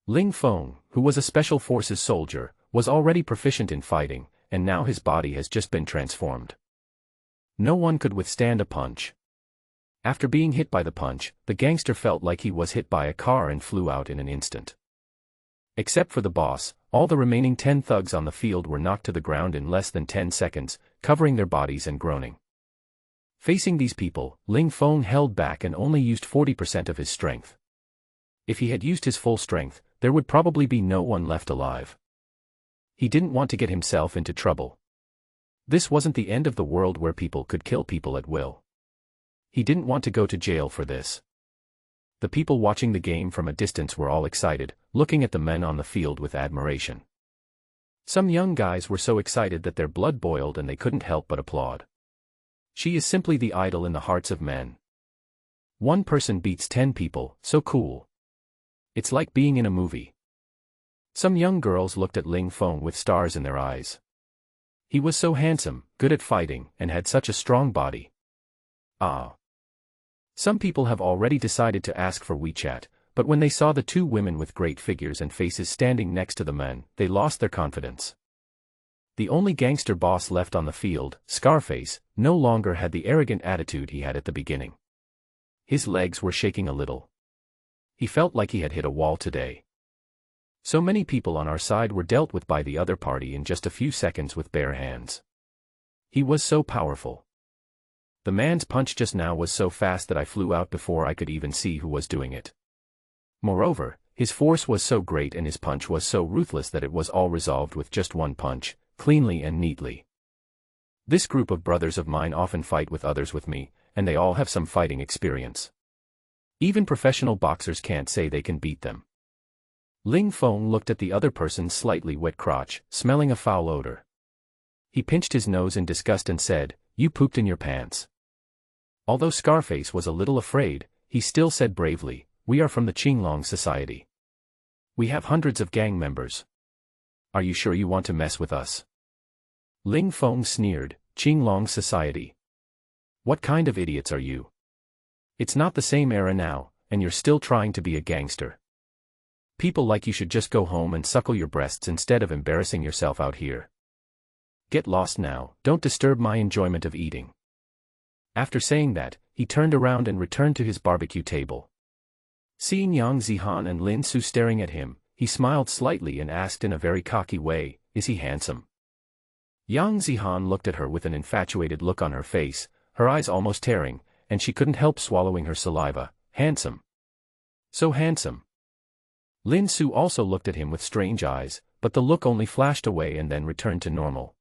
Ling Feng, who was a special forces soldier, was already proficient in fighting, and now his body has just been transformed. No one could withstand a punch. After being hit by the punch, the gangster felt like he was hit by a car and flew out in an instant. Except for the boss, all the remaining 10 thugs on the field were knocked to the ground in less than 10 seconds, covering their bodies and groaning. Facing these people, Ling Feng held back and only used 40% of his strength. If he had used his full strength, there would probably be no one left alive. He didn't want to get himself into trouble. This wasn't the end of the world where people could kill people at will. He didn't want to go to jail for this. The people watching the game from a distance were all excited, looking at the men on the field with admiration. Some young guys were so excited that their blood boiled and they couldn't help but applaud. She is simply the idol in the hearts of men. One person beats 10 people, so cool. It's like being in a movie. Some young girls looked at Ling Feng with stars in their eyes. He was so handsome, good at fighting, and had such a strong body. Ah. Some people have already decided to ask for WeChat, but when they saw the two women with great figures and faces standing next to the men, they lost their confidence. The only gangster boss left on the field, Scarface, no longer had the arrogant attitude he had at the beginning. His legs were shaking a little. He felt like he had hit a wall today. So many people on our side were dealt with by the other party in just a few seconds with bare hands. He was so powerful. The man's punch just now was so fast that I flew out before I could even see who was doing it. Moreover, his force was so great and his punch was so ruthless that it was all resolved with just one punch, cleanly and neatly. This group of brothers of mine often fight with others with me, and they all have some fighting experience. Even professional boxers can't say they can beat them. Ling Feng looked at the other person's slightly wet crotch, smelling a foul odor. He pinched his nose in disgust and said, "You pooped in your pants." Although Scarface was a little afraid, he still said bravely, "We are from the Qinglong Society. We have hundreds of gang members. Are you sure you want to mess with us?" Ling Feng sneered, "Qinglong Society? What kind of idiots are you? It's not the same era now, and you're still trying to be a gangster. People like you should just go home and suckle your breasts instead of embarrassing yourself out here. Get lost now, don't disturb my enjoyment of eating." After saying that, he turned around and returned to his barbecue table. Seeing Yang Zihan and Lin Su staring at him, he smiled slightly and asked in a very cocky way, "Is he handsome?" Yang Zihan looked at her with an infatuated look on her face, her eyes almost tearing, and she couldn't help swallowing her saliva. "Handsome. So handsome." Lin Su also looked at him with strange eyes, but the look only flashed away and then returned to normal.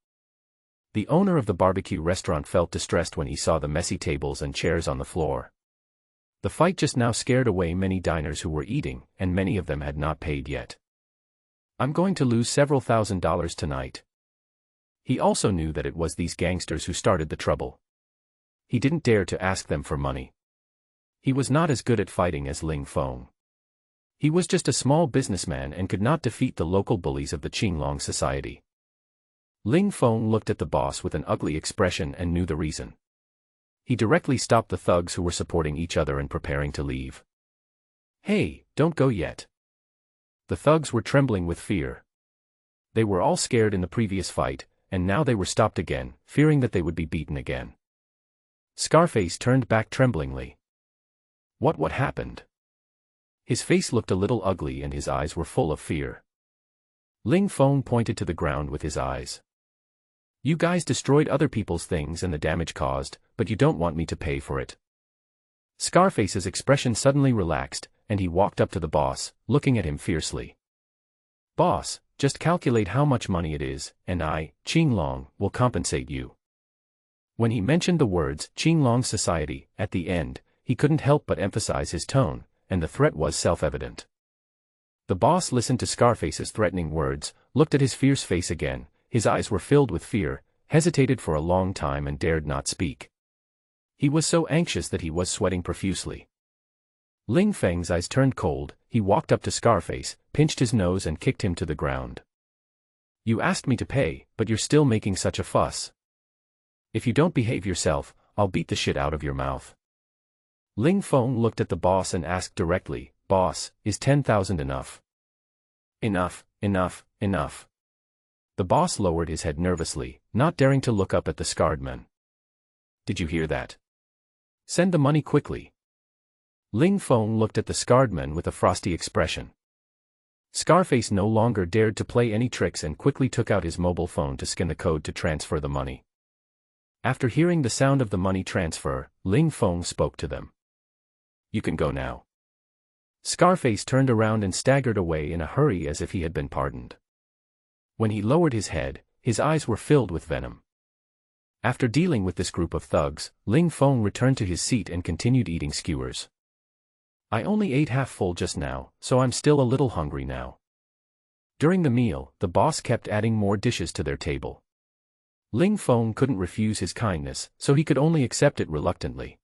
The owner of the barbecue restaurant felt distressed when he saw the messy tables and chairs on the floor. The fight just now scared away many diners who were eating, and many of them had not paid yet. "I'm going to lose several $1,000s tonight." He also knew that it was these gangsters who started the trouble. He didn't dare to ask them for money. He was not as good at fighting as Ling Feng. He was just a small businessman and could not defeat the local bullies of the Qinglong Society. Ling Feng looked at the boss with an ugly expression and knew the reason. He directly stopped the thugs who were supporting each other and preparing to leave. "Hey, don't go yet." The thugs were trembling with fear. They were all scared in the previous fight, and now they were stopped again, fearing that they would be beaten again. Scarface turned back tremblingly. What happened? His face looked a little ugly and his eyes were full of fear. Ling Feng pointed to the ground with his eyes. "You guys destroyed other people's things and the damage caused, but you don't want me to pay for it." Scarface's expression suddenly relaxed, and he walked up to the boss, looking at him fiercely. "Boss, just calculate how much money it is, and I, Qinglong, will compensate you." When he mentioned the words Qinglong Society at the end, he couldn't help but emphasize his tone, and the threat was self-evident. The boss listened to Scarface's threatening words, looked at his fierce face again, his eyes were filled with fear, hesitated for a long time and dared not speak. He was so anxious that he was sweating profusely. Ling Feng's eyes turned cold, he walked up to Scarface, pinched his nose and kicked him to the ground. "You asked me to pay, but you're still making such a fuss. If you don't behave yourself, I'll beat the shit out of your mouth." Ling Feng looked at the boss and asked directly, "Boss, is 10,000 enough?" Enough, enough, enough. The boss lowered his head nervously, not daring to look up at the scarred man. Did you hear that? Send the money quickly. Ling Feng looked at the scarred man with a frosty expression. Scarface no longer dared to play any tricks and quickly took out his mobile phone to scan the code to transfer the money. After hearing the sound of the money transfer, Ling Feng spoke to them. You can go now. Scarface turned around and staggered away in a hurry as if he had been pardoned. When he lowered his head, his eyes were filled with venom. After dealing with this group of thugs, Ling Feng returned to his seat and continued eating skewers. I only ate half full just now, so I'm still a little hungry now. During the meal, the boss kept adding more dishes to their table. Ling Feng couldn't refuse his kindness, so he could only accept it reluctantly.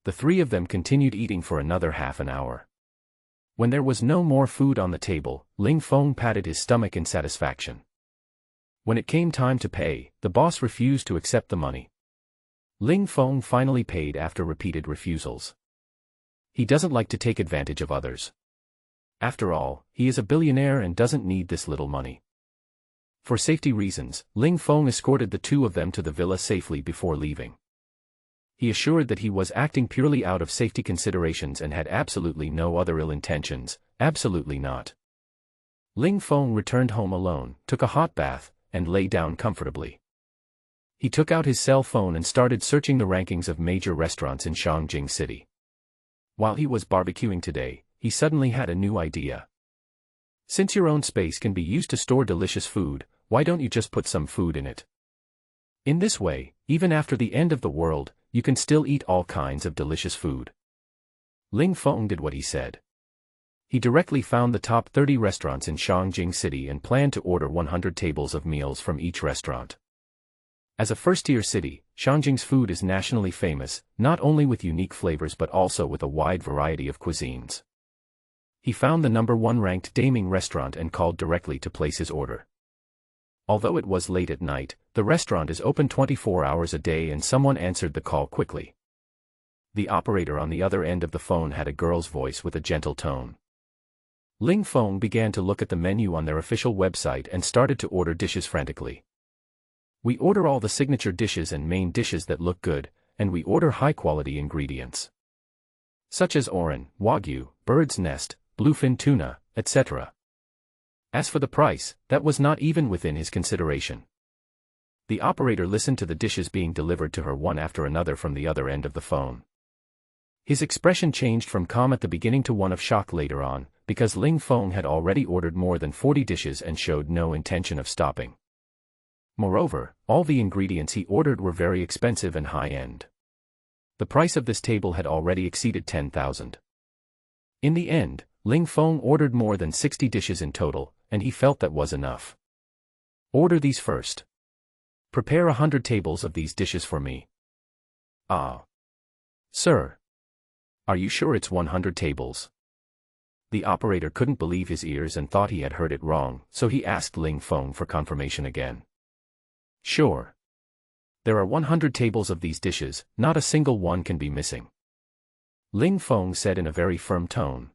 The three of them continued eating for another half an hour. When there was no more food on the table, Ling Feng patted his stomach in satisfaction. When it came time to pay, the boss refused to accept the money. Ling Feng finally paid after repeated refusals. He doesn't like to take advantage of others. After all, he is a billionaire and doesn't need this little money. For safety reasons, Ling Feng escorted the two of them to the villa safely before leaving. He assured that he was acting purely out of safety considerations and had absolutely no other ill intentions, absolutely not. Ling Feng returned home alone, took a hot bath, and lay down comfortably. He took out his cell phone and started searching the rankings of major restaurants in Shangjing City. While he was barbecuing today, he suddenly had a new idea. Since your own space can be used to store delicious food, why don't you just put some food in it? In this way, even after the end of the world, you can still eat all kinds of delicious food. Ling Feng did what he said. He directly found the top 30 restaurants in Shangjing City and planned to order 100 tables of meals from each restaurant. As a first-tier city, Shangjing's food is nationally famous, not only with unique flavors but also with a wide variety of cuisines. He found the number 1 ranked Daming restaurant and called directly to place his order. Although it was late at night, the restaurant is open 24 hours a day and someone answered the call quickly. The operator on the other end of the phone had a girl's voice with a gentle tone. Ling Feng began to look at the menu on their official website and started to order dishes frantically. We order all the signature dishes and main dishes that look good, and we order high-quality ingredients, such as Oran, Wagyu, bird's nest, bluefin tuna, etc. As for the price, that was not even within his consideration. The operator listened to the dishes being delivered to her one after another from the other end of the phone. His expression changed from calm at the beginning to one of shock later on, because Ling Feng had already ordered more than 40 dishes and showed no intention of stopping. Moreover, all the ingredients he ordered were very expensive and high-end. The price of this table had already exceeded 10,000. In the end, Ling Feng ordered more than 60 dishes in total, and he felt that was enough. Order these first. Prepare 100 tables of these dishes for me. Ah. Sir. Are you sure it's 100 tables? The operator couldn't believe his ears and thought he had heard it wrong, so he asked Ling Feng for confirmation again. Sure. There are 100 tables of these dishes, not a single one can be missing. Ling Feng said in a very firm tone.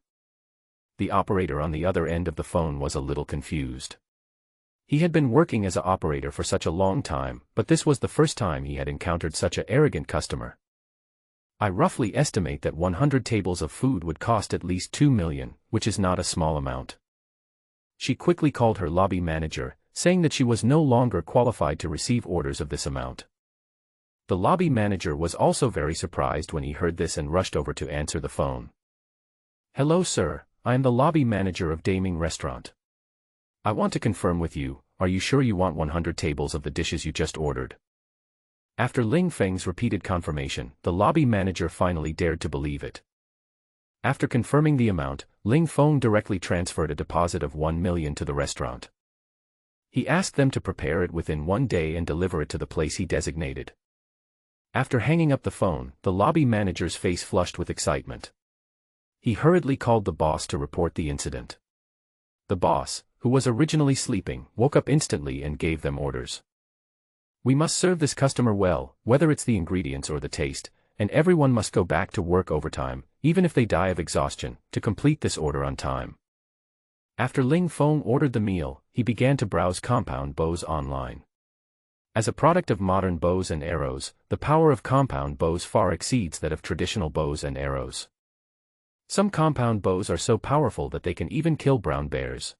The operator on the other end of the phone was a little confused. He had been working as an operator for such a long time, but this was the first time he had encountered such an arrogant customer. I roughly estimate that 100 tables of food would cost at least 2 million, which is not a small amount. She quickly called her lobby manager, saying that she was no longer qualified to receive orders of this amount. The lobby manager was also very surprised when he heard this and rushed over to answer the phone. Hello sir, I am the lobby manager of Daming Restaurant. I want to confirm with you, are you sure you want 100 tables of the dishes you just ordered? After Ling Feng's repeated confirmation, the lobby manager finally dared to believe it. After confirming the amount, Ling Feng directly transferred a deposit of 1 million to the restaurant. He asked them to prepare it within 1 day and deliver it to the place he designated. After hanging up the phone, the lobby manager's face flushed with excitement. He hurriedly called the boss to report the incident. The boss, who was originally sleeping, woke up instantly and gave them orders. We must serve this customer well, whether it's the ingredients or the taste, and everyone must go back to work overtime, even if they die of exhaustion, to complete this order on time. After Ling Feng ordered the meal, he began to browse compound bows online. As a product of modern bows and arrows, the power of compound bows far exceeds that of traditional bows and arrows. Some compound bows are so powerful that they can even kill brown bears.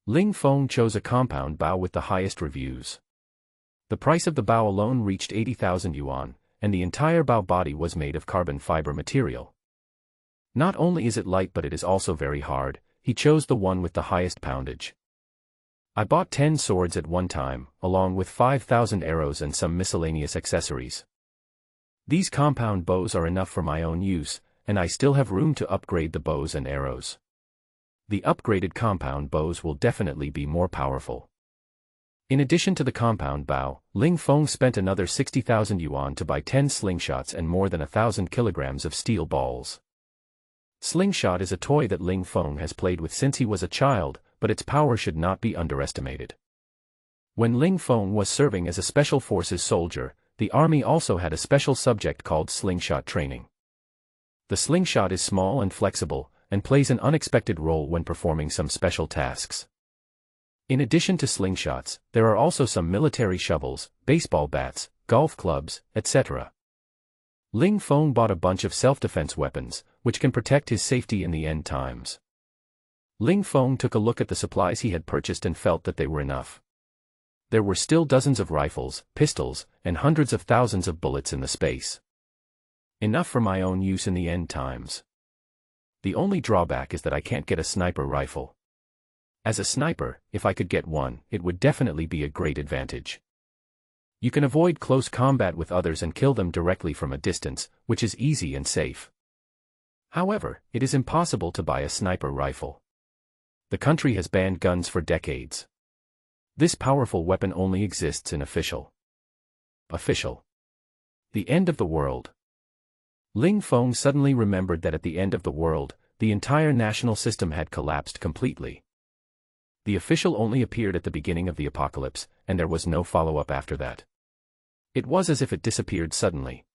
Ling Feng chose a compound bow with the highest reviews. The price of the bow alone reached 80,000 yuan, and the entire bow body was made of carbon fiber material. Not only is it light but it is also very hard. He chose the one with the highest poundage. I bought 10 swords at one time, along with 5,000 arrows and some miscellaneous accessories. These compound bows are enough for my own use, and I still have room to upgrade the bows and arrows. The upgraded compound bows will definitely be more powerful. In addition to the compound bow, Ling Feng spent another 60,000 yuan to buy 10 slingshots and more than 1,000 kilograms of steel balls. Slingshot is a toy that Ling Feng has played with since he was a child, but its power should not be underestimated. When Ling Feng was serving as a Special Forces soldier, the army also had a special subject called slingshot training. The slingshot is small and flexible, and plays an unexpected role when performing some special tasks. In addition to slingshots, there are also some military shovels, baseball bats, golf clubs, etc. Ling Feng bought a bunch of self-defense weapons, which can protect his safety in the end times. Ling Feng took a look at the supplies he had purchased and felt that they were enough. There were still dozens of rifles, pistols, and hundreds of thousands of bullets in the space. Enough for my own use in the end times. The only drawback is that I can't get a sniper rifle. As a sniper, if I could get one, it would definitely be a great advantage. You can avoid close combat with others and kill them directly from a distance, which is easy and safe. However, it is impossible to buy a sniper rifle. The country has banned guns for decades. This powerful weapon only exists in official. The end of the world. Ling Feng suddenly remembered that at the end of the world, the entire national system had collapsed completely. The official only appeared at the beginning of the apocalypse, and there was no follow-up after that. It was as if it disappeared suddenly.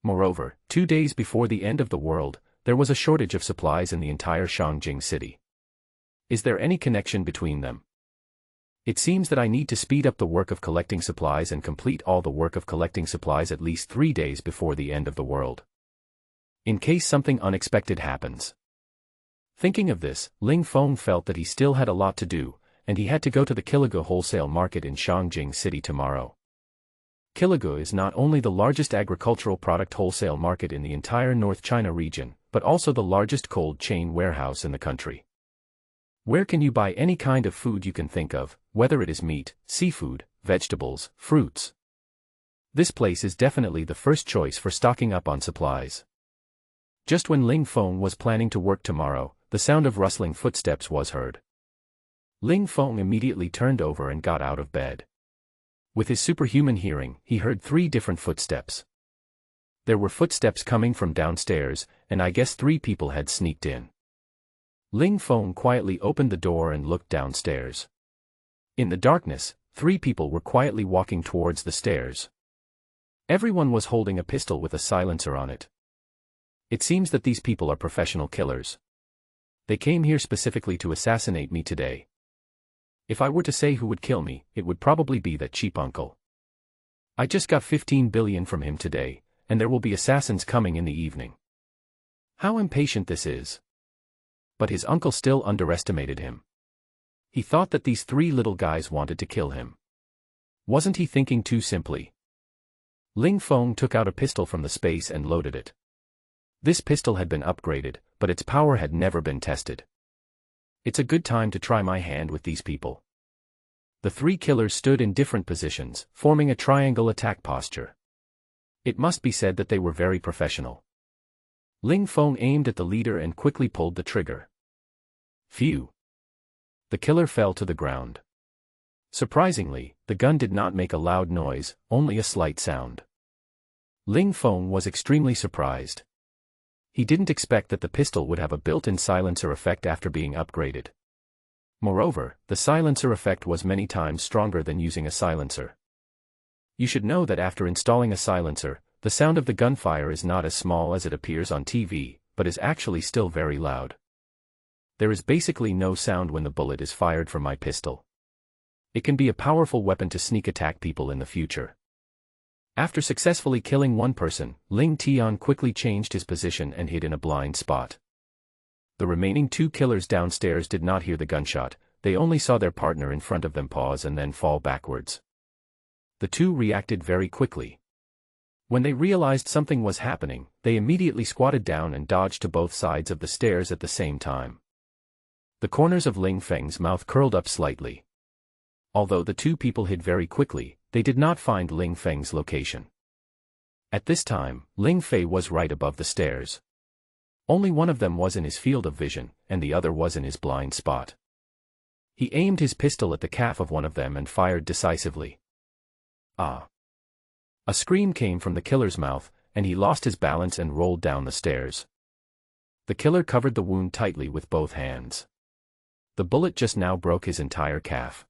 Moreover, 2 days before the end of the world, there was a shortage of supplies in the entire Shangjing city. Is there any connection between them? It seems that I need to speed up the work of collecting supplies and complete all the work of collecting supplies at least 3 days before the end of the world. In case something unexpected happens. Thinking of this, Ling Feng felt that he still had a lot to do, and he had to go to the Kilagu wholesale market in Shangjing city tomorrow. Kilagu is not only the largest agricultural product wholesale market in the entire North China region, but also the largest cold chain warehouse in the country. Where can you buy any kind of food you can think of, whether it is meat, seafood, vegetables, fruits? This place is definitely the first choice for stocking up on supplies. Just when Ling Feng was planning to work tomorrow, the sound of rustling footsteps was heard. Ling Feng immediately turned over and got out of bed. With his superhuman hearing, he heard 3 different footsteps. There were footsteps coming from downstairs, and I guess 3 people had sneaked in. Ling Feng quietly opened the door and looked downstairs. In the darkness, 3 people were quietly walking towards the stairs. Everyone was holding a pistol with a silencer on it. It seems that these people are professional killers. They came here specifically to assassinate me today. If I were to say who would kill me, it would probably be that cheap uncle. I just got 15 billion from him today, and there will be assassins coming in the evening. How impatient this is. But his uncle still underestimated him. He thought that these 3 little guys wanted to kill him. Wasn't he thinking too simply? Ling Feng took out a pistol from the space and loaded it. This pistol had been upgraded, but its power had never been tested. It's a good time to try my hand with these people. The 3 killers stood in different positions, forming a triangle attack posture. It must be said that they were very professional. Ling Feng aimed at the leader and quickly pulled the trigger. Phew! The killer fell to the ground. Surprisingly, the gun did not make a loud noise, only a slight sound. Ling Feng was extremely surprised. He didn't expect that the pistol would have a built-in silencer effect after being upgraded. Moreover, the silencer effect was many times stronger than using a silencer. You should know that after installing a silencer, the sound of the gunfire is not as small as it appears on TV, but is actually still very loud. There is basically no sound when the bullet is fired from my pistol. It can be a powerful weapon to sneak attack people in the future. After successfully killing one person, Ling Tian quickly changed his position and hid in a blind spot. The remaining 2 killers downstairs did not hear the gunshot, they only saw their partner in front of them pause and then fall backwards. The 2 reacted very quickly. When they realized something was happening, they immediately squatted down and dodged to both sides of the stairs at the same time. The corners of Ling Feng's mouth curled up slightly. Although the 2 people hid very quickly, they did not find Ling Feng's location. At this time, Ling Fei was right above the stairs. Only one of them was in his field of vision, and the other was in his blind spot. He aimed his pistol at the calf of one of them and fired decisively. Ah! A scream came from the killer's mouth, and he lost his balance and rolled down the stairs. The killer covered the wound tightly with both hands. The bullet just now broke his entire calf.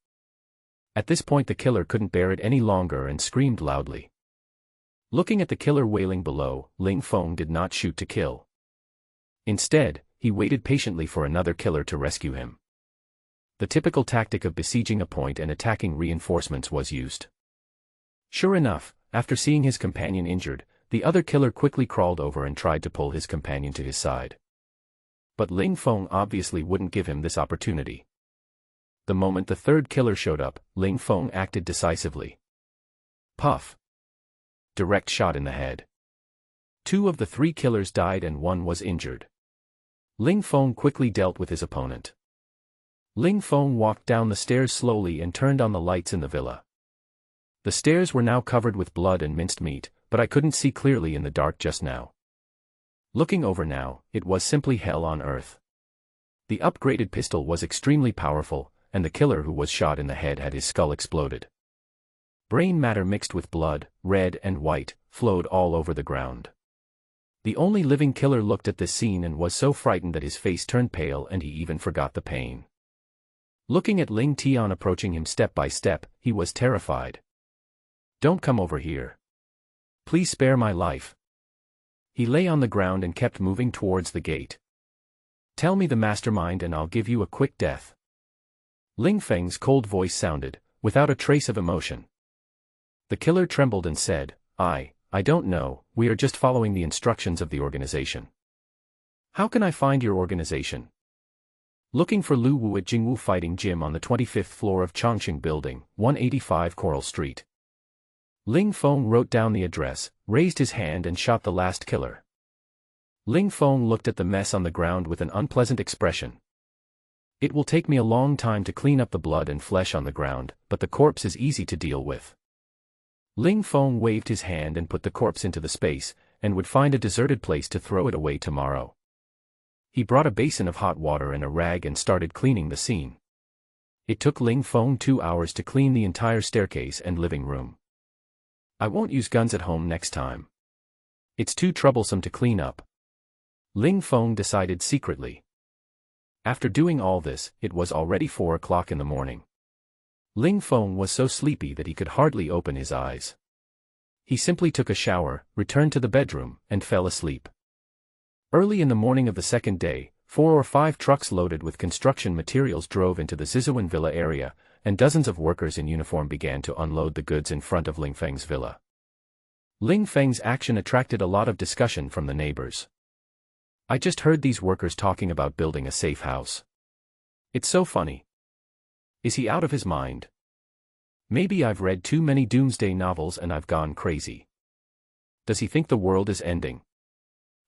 At this point the killer couldn't bear it any longer and screamed loudly. Looking at the killer wailing below, Ling Feng did not shoot to kill. Instead, he waited patiently for another killer to rescue him. The typical tactic of besieging a point and attacking reinforcements was used. Sure enough, after seeing his companion injured, the other killer quickly crawled over and tried to pull his companion to his side. But Ling Feng obviously wouldn't give him this opportunity. The moment the 3rd killer showed up, Ling Feng acted decisively. Puff! Direct shot in the head. 2 of the 3 killers died and 1 was injured. Ling Feng quickly dealt with his opponent. Ling Feng walked down the stairs slowly and turned on the lights in the villa. The stairs were now covered with blood and minced meat, but I couldn't see clearly in the dark just now. Looking over now, it was simply hell on earth. The upgraded pistol was extremely powerful, and the killer who was shot in the head had his skull exploded. Brain matter mixed with blood, red and white, flowed all over the ground. The only living killer looked at this scene and was so frightened that his face turned pale and he even forgot the pain. Looking at Ling Tian approaching him step by step, he was terrified. "Don't come over here. Please spare my life." He lay on the ground and kept moving towards the gate. "Tell me the mastermind and I'll give you a quick death." Ling Feng's cold voice sounded, without a trace of emotion. The killer trembled and said, I don't know, we are just following the instructions of the organization." "How can I find your organization?" "Looking for Lu Wu at Jingwu Fighting Gym on the 25th floor of Chongqing Building, 185 Coral Street." Ling Feng wrote down the address, raised his hand and shot the last killer. Ling Feng looked at the mess on the ground with an unpleasant expression. "It will take me a long time to clean up the blood and flesh on the ground, but the corpse is easy to deal with." Ling Feng waved his hand and put the corpse into the space, and would find a deserted place to throw it away tomorrow. He brought a basin of hot water and a rag and started cleaning the scene. It took Ling Feng 2 hours to clean the entire staircase and living room. "I won't use guns at home next time. It's too troublesome to clean up," Ling Feng decided secretly. After doing all this, it was already 4 o'clock in the morning. Ling Feng was so sleepy that he could hardly open his eyes. He simply took a shower, returned to the bedroom, and fell asleep. Early in the morning of the second day, 4 or 5 trucks loaded with construction materials drove into the Zizuan Villa area, and dozens of workers in uniform began to unload the goods in front of Ling Feng's villa. Ling Feng's action attracted a lot of discussion from the neighbors. "I just heard these workers talking about building a safe house. It's so funny. Is he out of his mind? Maybe I've read too many doomsday novels and I've gone crazy. Does he think the world is ending?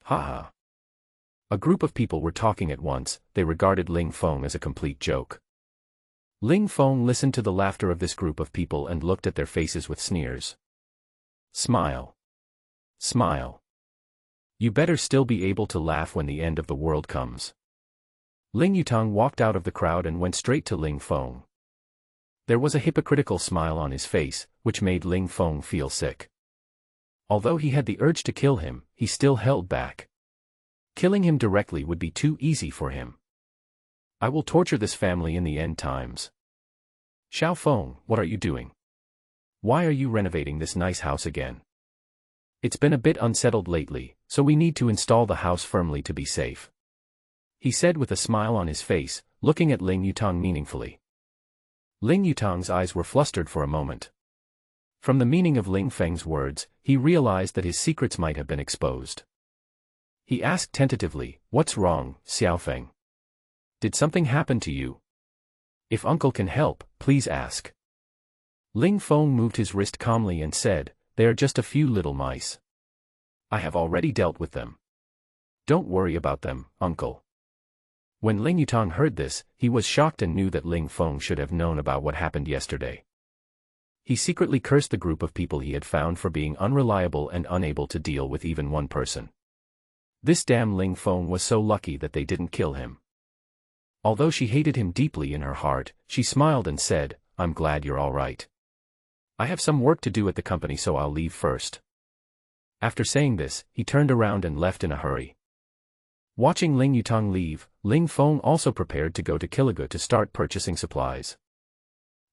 Ha ha." A group of people were talking at once, they regarded Ling Feng as a complete joke. Ling Feng listened to the laughter of this group of people and looked at their faces with sneers. Smile. Smile. You better still be able to laugh when the end of the world comes. Ling Yutang walked out of the crowd and went straight to Ling Feng. There was a hypocritical smile on his face, which made Ling Feng feel sick. Although he had the urge to kill him, he still held back. Killing him directly would be too easy for him. "I will torture this family in the end times." "Xiao Feng, what are you doing? Why are you renovating this nice house again? It's been a bit unsettled lately, so we need to install the house firmly to be safe." he said with a smile on his face, looking at Ling Yutang meaningfully. Ling Yutang's eyes were flustered for a moment. From the meaning of Ling Feng's words, he realized that his secrets might have been exposed. He asked tentatively, "What's wrong, Xiao Feng? Did something happen to you? If uncle can help, please ask." Ling Feng moved his wrist calmly and said, "They are just a few little mice. I have already dealt with them. Don't worry about them, uncle." When Ling Yutang heard this, he was shocked and knew that Ling Feng should have known about what happened yesterday. He secretly cursed the group of people he had found for being unreliable and unable to deal with even one person. This damn Ling Feng was so lucky that they didn't kill him. Although she hated him deeply in her heart, she smiled and said, "I'm glad you're all right. I have some work to do at the company, so I'll leave first." After saying this, he turned around and left in a hurry. Watching Ling Yutang leave, Ling Feng also prepared to go to Kiliga to start purchasing supplies.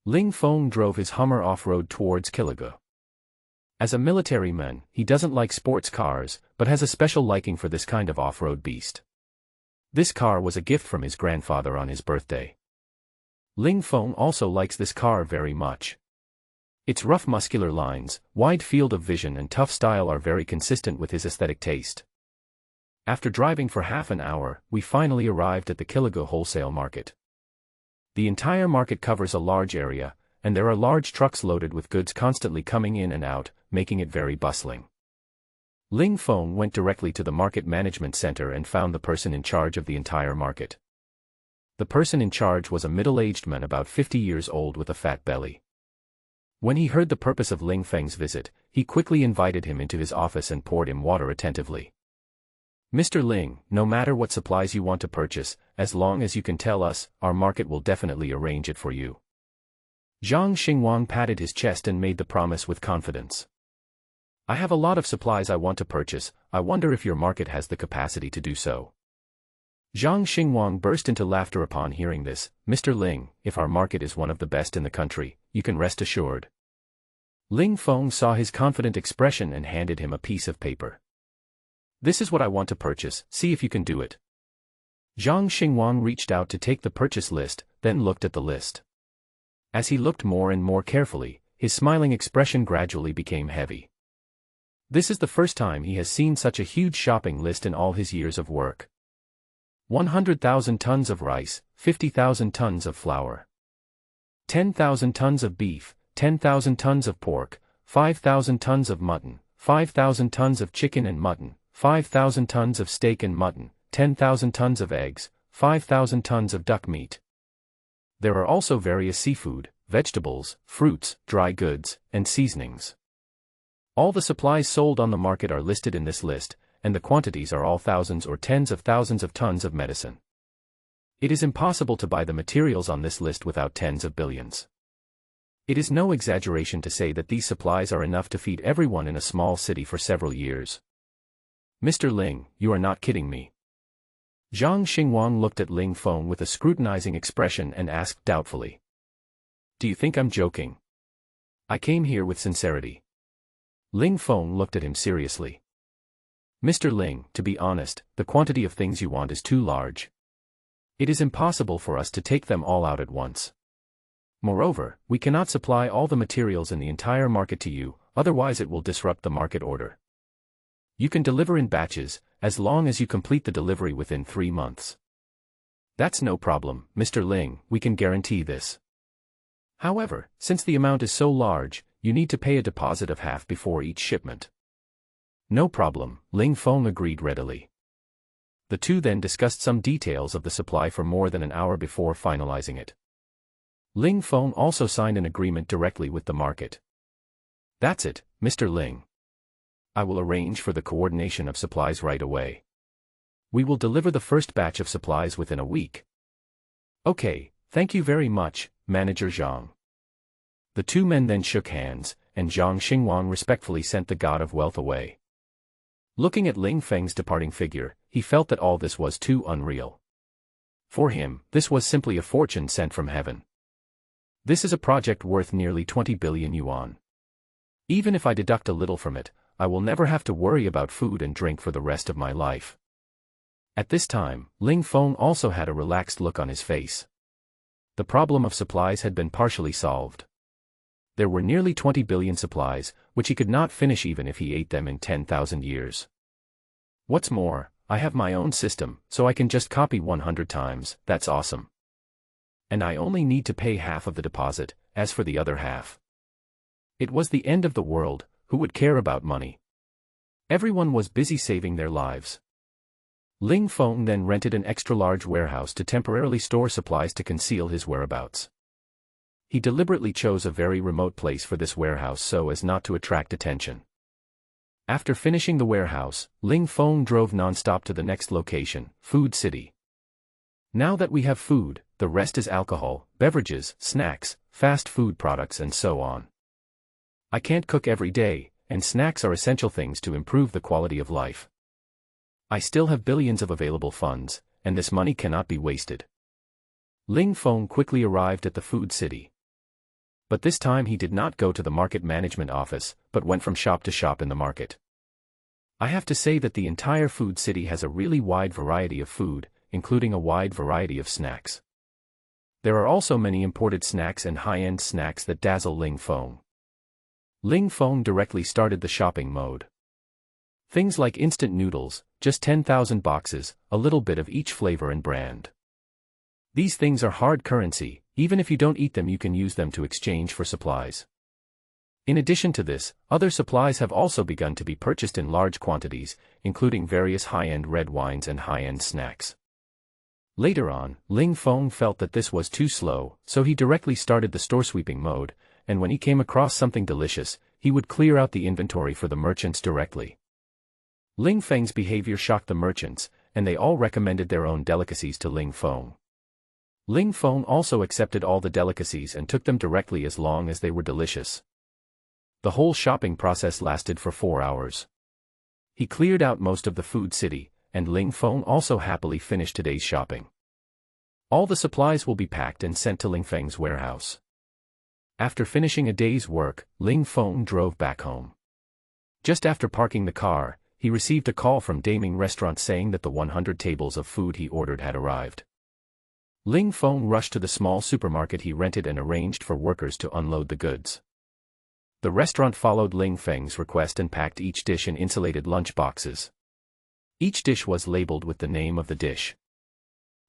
Ling Feng drove his Hummer off-road towards Kiliga. As a military man, he doesn't like sports cars, but has a special liking for this kind of off-road beast. This car was a gift from his grandfather on his birthday. Ling Feng also likes this car very much. Its rough muscular lines, wide field of vision and tough style are very consistent with his aesthetic taste. After driving for half an hour, we finally arrived at the Kiliga wholesale market. The entire market covers a large area, and there are large trucks loaded with goods constantly coming in and out, making it very bustling. Ling Feng went directly to the market management center and found the person in charge of the entire market. The person in charge was a middle-aged man about 50 years old with a fat belly. When he heard the purpose of Ling Feng's visit, he quickly invited him into his office and poured him water attentively. "Mr. Ling, no matter what supplies you want to purchase, as long as you can tell us, our market will definitely arrange it for you." Zhang Xingwang patted his chest and made the promise with confidence. "I have a lot of supplies I want to purchase, I wonder if your market has the capacity to do so." Zhang Xingwang burst into laughter upon hearing this. "Mr. Ling, if our market is one of the best in the country, you can rest assured." Ling Feng saw his confident expression and handed him a piece of paper. "This is what I want to purchase, see if you can do it." Zhang Xingwang reached out to take the purchase list, then looked at the list. As he looked more and more carefully, his smiling expression gradually became heavy. This is the first time he has seen such a huge shopping list in all his years of work. 100,000 tons of rice, 50,000 tons of flour, 10,000 tons of beef, 10,000 tons of pork, 5,000 tons of mutton, 5,000 tons of chicken and mutton, 5,000 tons of steak and mutton, 10,000 tons of eggs, 5,000 tons of duck meat. There are also various seafood, vegetables, fruits, dry goods, and seasonings. All the supplies sold on the market are listed in this list, and the quantities are all thousands or tens of thousands of tons of medicine. It is impossible to buy the materials on this list without tens of billions. It is no exaggeration to say that these supplies are enough to feed everyone in a small city for several years. "Mr. Ling, you are not kidding me." Zhang Xingwang looked at Ling Feng with a scrutinizing expression and asked doubtfully. "Do you think I'm joking? I came here with sincerity." Ling Feng looked at him seriously. "Mr. Ling, to be honest, the quantity of things you want is too large. It is impossible for us to take them all out at once. Moreover, we cannot supply all the materials in the entire market to you, otherwise it will disrupt the market order. You can deliver in batches, as long as you complete the delivery within 3 months. That's no problem, Mr. Ling, we can guarantee this. However, since the amount is so large, you need to pay a deposit of half before each shipment." "No problem," Ling Feng agreed readily. The two then discussed some details of the supply for more than an hour before finalizing it. Ling Feng also signed an agreement directly with the market. "That's it, Mr. Ling. I will arrange for the coordination of supplies right away. We will deliver the first batch of supplies within a week." "Okay, thank you very much, Manager Zhang." The two men then shook hands, and Zhang Xingwang respectfully sent the god of wealth away. Looking at Ling Feng's departing figure, he felt that all this was too unreal. For him, this was simply a fortune sent from heaven. This is a project worth nearly 20 billion yuan. Even if I deduct a little from it, I will never have to worry about food and drink for the rest of my life. At this time, Ling Feng also had a relaxed look on his face. The problem of supplies had been partially solved. There were nearly 20 billion supplies, which he could not finish even if he ate them in 10,000 years. What's more, I have my own system, so I can just copy 100 times, that's awesome. And I only need to pay half of the deposit, as for the other half. It was the end of the world, who would care about money? Everyone was busy saving their lives. Ling Feng then rented an extra-large warehouse to temporarily store supplies to conceal his whereabouts. He deliberately chose a very remote place for this warehouse so as not to attract attention. After finishing the warehouse, Ling Feng drove non-stop to the next location, Food City. Now that we have food, the rest is alcohol, beverages, snacks, fast food products and so on. I can't cook every day, and snacks are essential things to improve the quality of life. I still have billions of available funds, and this money cannot be wasted. Ling Feng quickly arrived at the Food City. But this time he did not go to the market management office, but went from shop to shop in the market. I have to say that the entire Food City has a really wide variety of food, including a wide variety of snacks. There are also many imported snacks and high-end snacks that dazzle Ling Feng. Ling Feng directly started the shopping mode. Things like instant noodles, just 10,000 boxes, a little bit of each flavor and brand. These things are hard currency, even if you don't eat them you can use them to exchange for supplies. In addition to this, other supplies have also begun to be purchased in large quantities, including various high-end red wines and high-end snacks. Later on, Ling Feng felt that this was too slow, so he directly started the store sweeping mode, and when he came across something delicious, he would clear out the inventory for the merchants directly. Ling Feng's behavior shocked the merchants, and they all recommended their own delicacies to Ling Feng. Ling Feng also accepted all the delicacies and took them directly as long as they were delicious. The whole shopping process lasted for 4 hours. He cleared out most of the Food City, and Ling Feng also happily finished today's shopping. All the supplies will be packed and sent to Ling Feng's warehouse. After finishing a day's work, Ling Feng drove back home. Just after parking the car, he received a call from Daming Restaurant saying that the 100 tables of food he ordered had arrived. Ling Feng rushed to the small supermarket he rented and arranged for workers to unload the goods. The restaurant followed Ling Feng's request and packed each dish in insulated lunch boxes. Each dish was labeled with the name of the dish.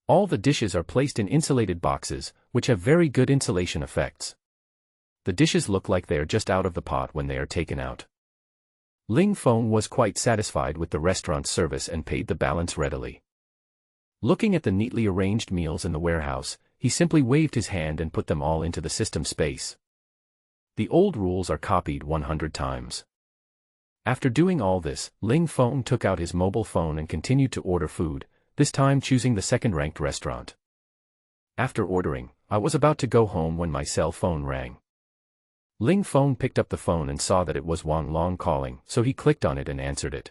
All the dishes are placed in insulated boxes, which have very good insulation effects. The dishes look like they are just out of the pot when they are taken out. Ling Feng was quite satisfied with the restaurant's service and paid the balance readily. Looking at the neatly arranged meals in the warehouse, he simply waved his hand and put them all into the system space. The old rules are copied 100 times. After doing all this, Ling Feng took out his mobile phone and continued to order food, this time choosing the second-ranked restaurant. After ordering, I was about to go home when my cell phone rang. Ling Feng picked up the phone and saw that it was Wang Long calling, so he clicked on it and answered it.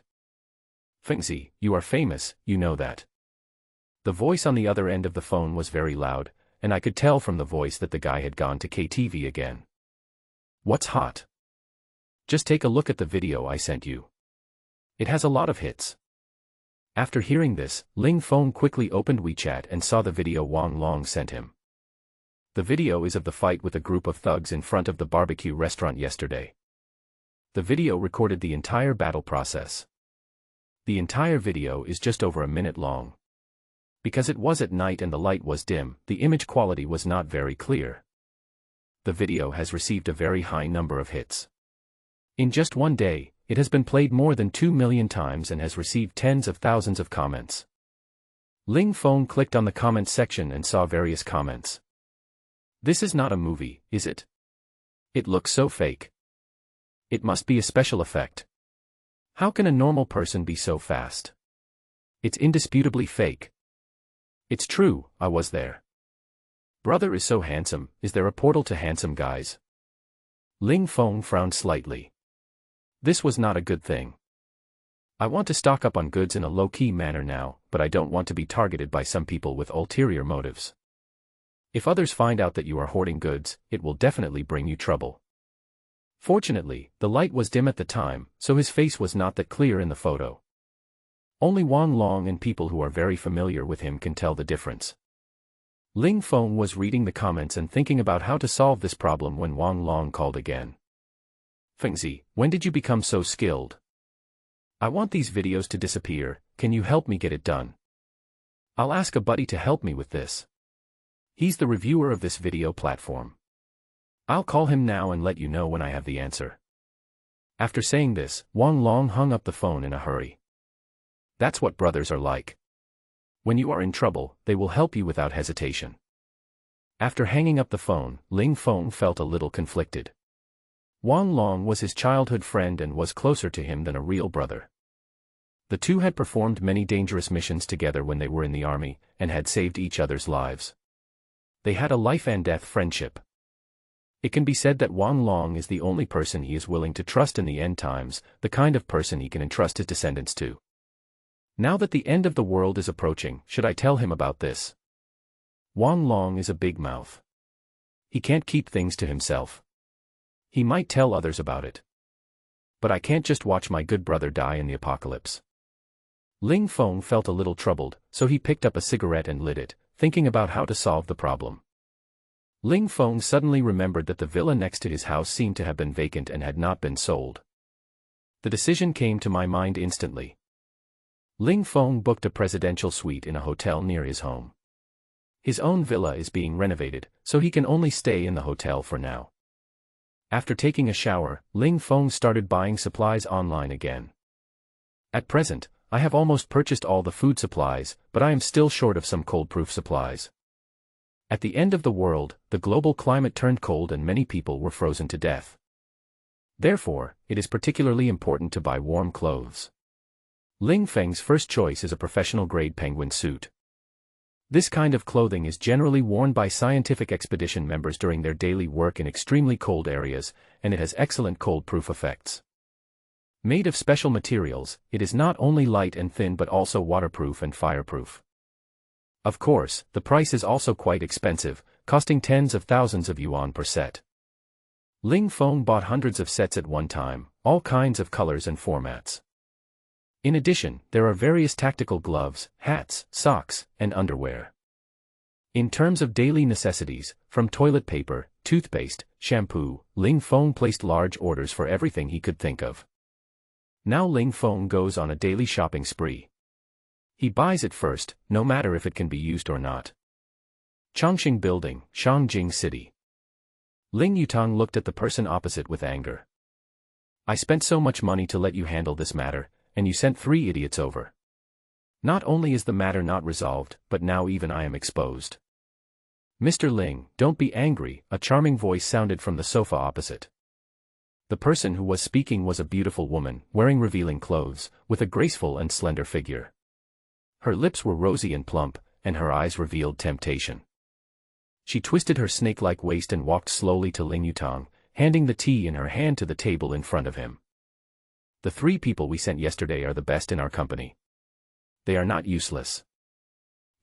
"Fengzi, you are famous, you know that." The voice on the other end of the phone was very loud, and I could tell from the voice that the guy had gone to KTV again. "What's hot? Just take a look at the video I sent you. It has a lot of hits." After hearing this, Ling Feng quickly opened WeChat and saw the video Wang Long sent him. The video is of the fight with a group of thugs in front of the barbecue restaurant yesterday. The video recorded the entire battle process. The entire video is just over a minute long. Because it was at night and the light was dim, the image quality was not very clear. The video has received a very high number of hits. In just one day, it has been played more than 2 million times and has received tens of thousands of comments. Ling Feng clicked on the comments section and saw various comments. "This is not a movie, is it? It looks so fake. It must be a special effect. How can a normal person be so fast? It's indisputably fake. It's true, I was there. Brother is so handsome, is there a portal to handsome guys?" Ling Feng frowned slightly. This was not a good thing. I want to stock up on goods in a low-key manner now, but I don't want to be targeted by some people with ulterior motives. If others find out that you are hoarding goods, it will definitely bring you trouble. Fortunately, the light was dim at the time, so his face was not that clear in the photo. Only Wang Long and people who are very familiar with him can tell the difference. Ling Feng was reading the comments and thinking about how to solve this problem when Wang Long called again. Fengzi, when did you become so skilled? I want these videos to disappear, can you help me get it done? I'll ask a buddy to help me with this. He's the reviewer of this video platform. I'll call him now and let you know when I have the answer. After saying this, Wang Long hung up the phone in a hurry. That's what brothers are like. When you are in trouble, they will help you without hesitation. After hanging up the phone, Ling Feng felt a little conflicted. Wang Long was his childhood friend and was closer to him than a real brother. The two had performed many dangerous missions together when they were in the army, and had saved each other's lives. They had a life-and-death friendship. It can be said that Wang Long is the only person he is willing to trust in the end times, the kind of person he can entrust his descendants to. Now that the end of the world is approaching, should I tell him about this? Wang Long is a big mouth. He can't keep things to himself. He might tell others about it. But I can't just watch my good brother die in the apocalypse. Ling Feng felt a little troubled, so he picked up a cigarette and lit it, thinking about how to solve the problem. Ling Feng suddenly remembered that the villa next to his house seemed to have been vacant and had not been sold. The decision came to my mind instantly. Ling Feng booked a presidential suite in a hotel near his home. His own villa is being renovated, so he can only stay in the hotel for now. After taking a shower, Ling Feng started buying supplies online again. At present, I have almost purchased all the food supplies, but I am still short of some cold-proof supplies. At the end of the world, the global climate turned cold and many people were frozen to death. Therefore, it is particularly important to buy warm clothes. Ling Feng's first choice is a professional-grade penguin suit. This kind of clothing is generally worn by scientific expedition members during their daily work in extremely cold areas, and it has excellent cold-proof effects. Made of special materials, it is not only light and thin but also waterproof and fireproof. Of course, the price is also quite expensive, costing tens of thousands of yuan per set. Ling Feng bought hundreds of sets at one time, all kinds of colors and formats. In addition, there are various tactical gloves, hats, socks, and underwear. In terms of daily necessities, from toilet paper, toothpaste, shampoo, Ling Feng placed large orders for everything he could think of. Now Ling Feng goes on a daily shopping spree. He buys it first, no matter if it can be used or not. Chongqing Building, Shangjing City. Ling Yutang looked at the person opposite with anger. I spent so much money to let you handle this matter, and you sent 3 idiots over. Not only is the matter not resolved, but now even I am exposed. Mr. Ling, don't be angry, a charming voice sounded from the sofa opposite. The person who was speaking was a beautiful woman, wearing revealing clothes, with a graceful and slender figure. Her lips were rosy and plump, and her eyes revealed temptation. She twisted her snake-like waist and walked slowly to Ling Yutang, handing the tea in her hand to the table in front of him. The 3 people we sent yesterday are the best in our company. They are not useless.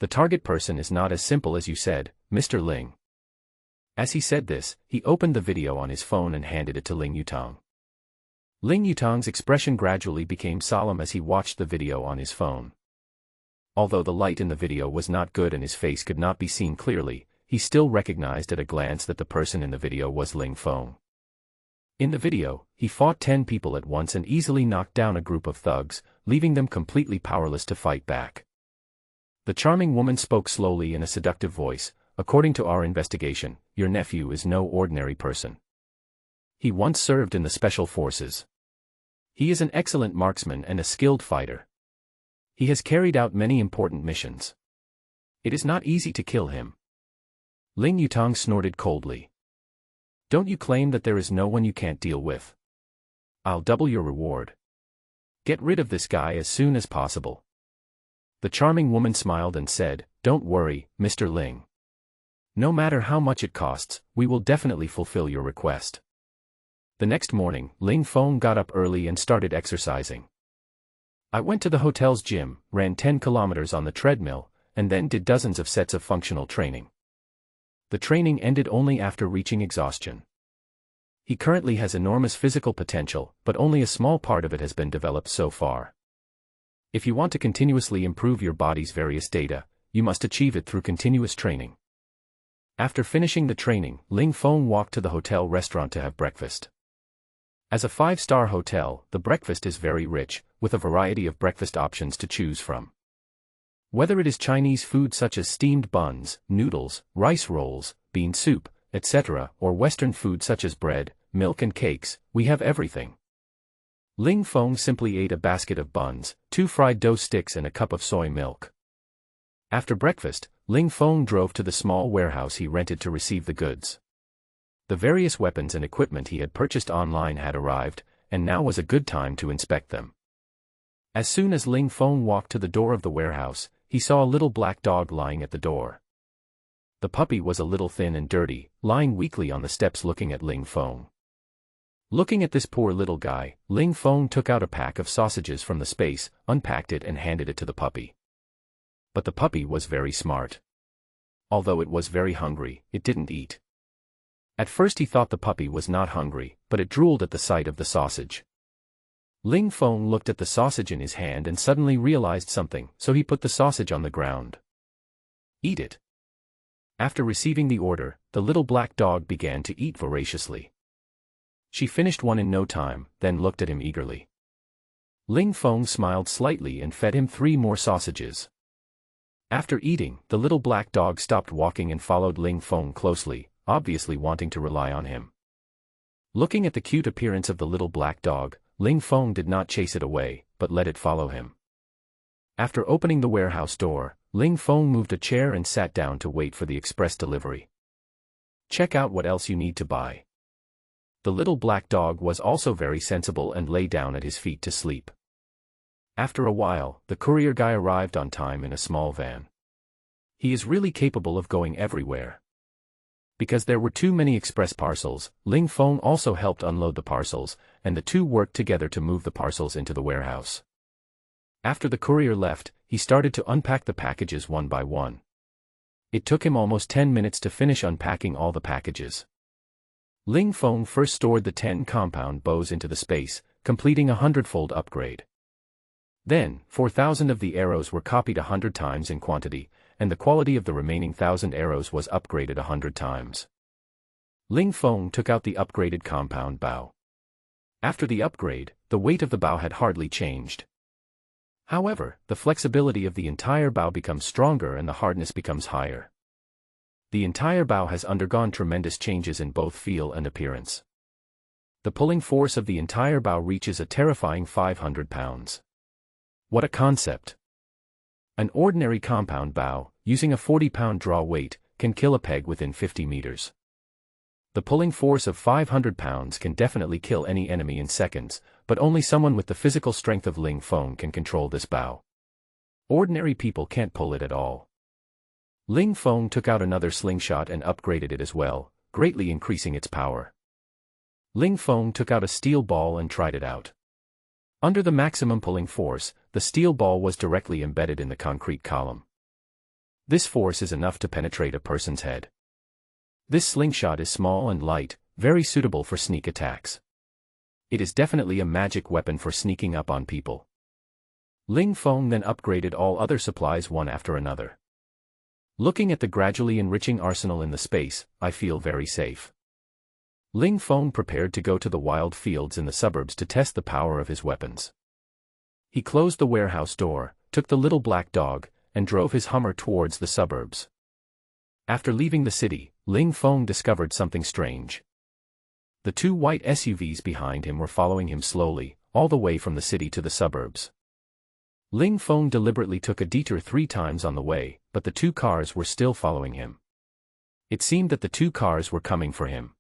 The target person is not as simple as you said, Mr. Ling. As he said this, he opened the video on his phone and handed it to Ling Yutang. Ling Yutang's expression gradually became solemn as he watched the video on his phone. Although the light in the video was not good and his face could not be seen clearly, he still recognized at a glance that the person in the video was Ling Feng. In the video, he fought 10 people at once and easily knocked down a group of thugs, leaving them completely powerless to fight back. The charming woman spoke slowly in a seductive voice. According to our investigation, your nephew is no ordinary person. He once served in the special forces. He is an excellent marksman and a skilled fighter. He has carried out many important missions. It is not easy to kill him. Ling Yutang snorted coldly. Don't you claim that there is no one you can't deal with? I'll double your reward. Get rid of this guy as soon as possible. The charming woman smiled and said, Don't worry, Mr. Ling. No matter how much it costs, we will definitely fulfill your request. The next morning, Ling Feng got up early and started exercising. I went to the hotel's gym, ran 10 kilometers on the treadmill, and then did dozens of sets of functional training. The training ended only after reaching exhaustion. He currently has enormous physical potential, but only a small part of it has been developed so far. If you want to continuously improve your body's various data, you must achieve it through continuous training. After finishing the training, Ling Feng walked to the hotel restaurant to have breakfast. As a 5-star hotel, the breakfast is very rich, with a variety of breakfast options to choose from. Whether it is Chinese food such as steamed buns, noodles, rice rolls, bean soup, etc., or Western food such as bread, milk and cakes, we have everything. Ling Feng simply ate a basket of buns, 2 fried dough sticks and a cup of soy milk. After breakfast, Ling Feng drove to the small warehouse he rented to receive the goods. The various weapons and equipment he had purchased online had arrived, and now was a good time to inspect them. As soon as Ling Feng walked to the door of the warehouse, he saw a little black dog lying at the door. The puppy was a little thin and dirty, lying weakly on the steps looking at Ling Feng. Looking at this poor little guy, Ling Feng took out a pack of sausages from the space, unpacked it and handed it to the puppy. But the puppy was very smart. Although it was very hungry, it didn't eat. At first he thought the puppy was not hungry, but it drooled at the sight of the sausage. Ling Feng looked at the sausage in his hand and suddenly realized something, so he put the sausage on the ground. Eat it. After receiving the order, the little black dog began to eat voraciously. She finished one in no time, then looked at him eagerly. Ling Feng smiled slightly and fed him 3 more sausages. After eating, the little black dog stopped walking and followed Ling Feng closely, obviously wanting to rely on him. Looking at the cute appearance of the little black dog, Ling Feng did not chase it away, but let it follow him. After opening the warehouse door, Ling Feng moved a chair and sat down to wait for the express delivery. Check out what else you need to buy. The little black dog was also very sensible and lay down at his feet to sleep. After a while, the courier guy arrived on time in a small van. He is really capable of going everywhere. Because there were too many express parcels, Ling Feng also helped unload the parcels, and the two worked together to move the parcels into the warehouse. After the courier left, he started to unpack the packages one by one. It took him almost 10 minutes to finish unpacking all the packages. Ling Feng first stored the 10 compound bows into the space, completing a 100-fold upgrade. Then, 4,000 of the arrows were copied 100 times in quantity, and the quality of the remaining 1,000 arrows was upgraded 100 times. Ling Feng took out the upgraded compound bow. After the upgrade, the weight of the bow had hardly changed. However, the flexibility of the entire bow becomes stronger and the hardness becomes higher. The entire bow has undergone tremendous changes in both feel and appearance. The pulling force of the entire bow reaches a terrifying 500 pounds. What a concept! An ordinary compound bow, using a 40-pound draw weight, can kill a peg within 50 meters. The pulling force of 500 pounds can definitely kill any enemy in seconds, but only someone with the physical strength of Ling Feng can control this bow. Ordinary people can't pull it at all. Ling Feng took out another slingshot and upgraded it as well, greatly increasing its power. Ling Feng took out a steel ball and tried it out. Under the maximum pulling force, the steel ball was directly embedded in the concrete column. This force is enough to penetrate a person's head. This slingshot is small and light, very suitable for sneak attacks. It is definitely a magic weapon for sneaking up on people. Ling Feng then upgraded all other supplies one after another. Looking at the gradually enriching arsenal in the space, I feel very safe. Ling Feng prepared to go to the wild fields in the suburbs to test the power of his weapons. He closed the warehouse door, took the little black dog, and drove his Hummer towards the suburbs. After leaving the city, Ling Feng discovered something strange. The 2 white SUVs behind him were following him slowly, all the way from the city to the suburbs. Ling Feng deliberately took a detour 3 times on the way, but the 2 cars were still following him. It seemed that the 2 cars were coming for him.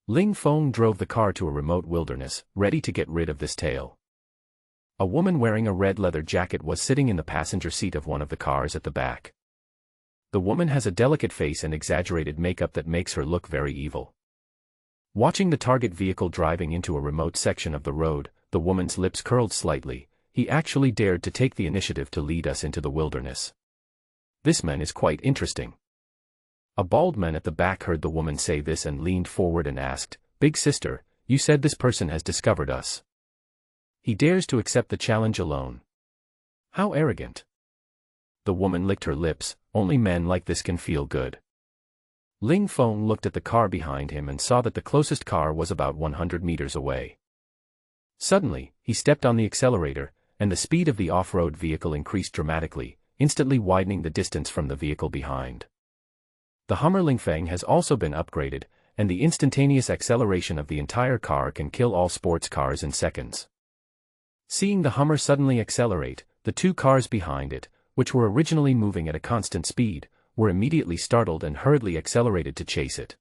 Ling Feng drove the car to a remote wilderness, ready to get rid of this tail. A woman wearing a red leather jacket was sitting in the passenger seat of one of the cars at the back. The woman has a delicate face and exaggerated makeup that makes her look very evil. Watching the target vehicle driving into a remote section of the road, the woman's lips curled slightly. He actually dared to take the initiative to lead us into the wilderness. This man is quite interesting. A bald man at the back heard the woman say this and leaned forward and asked, "Big sister, you said this person has discovered us. He dares to accept the challenge alone." How arrogant. The woman licked her lips. Only men like this can feel good. Ling Feng looked at the car behind him and saw that the closest car was about 100 meters away. Suddenly, he stepped on the accelerator, and the speed of the off-road vehicle increased dramatically, instantly widening the distance from the vehicle behind. The Hummer Lingfeng has also been upgraded, and the instantaneous acceleration of the entire car can kill all sports cars in seconds. Seeing the Hummer suddenly accelerate, the two cars behind it, which were originally moving at a constant speed, were immediately startled and hurriedly accelerated to chase it.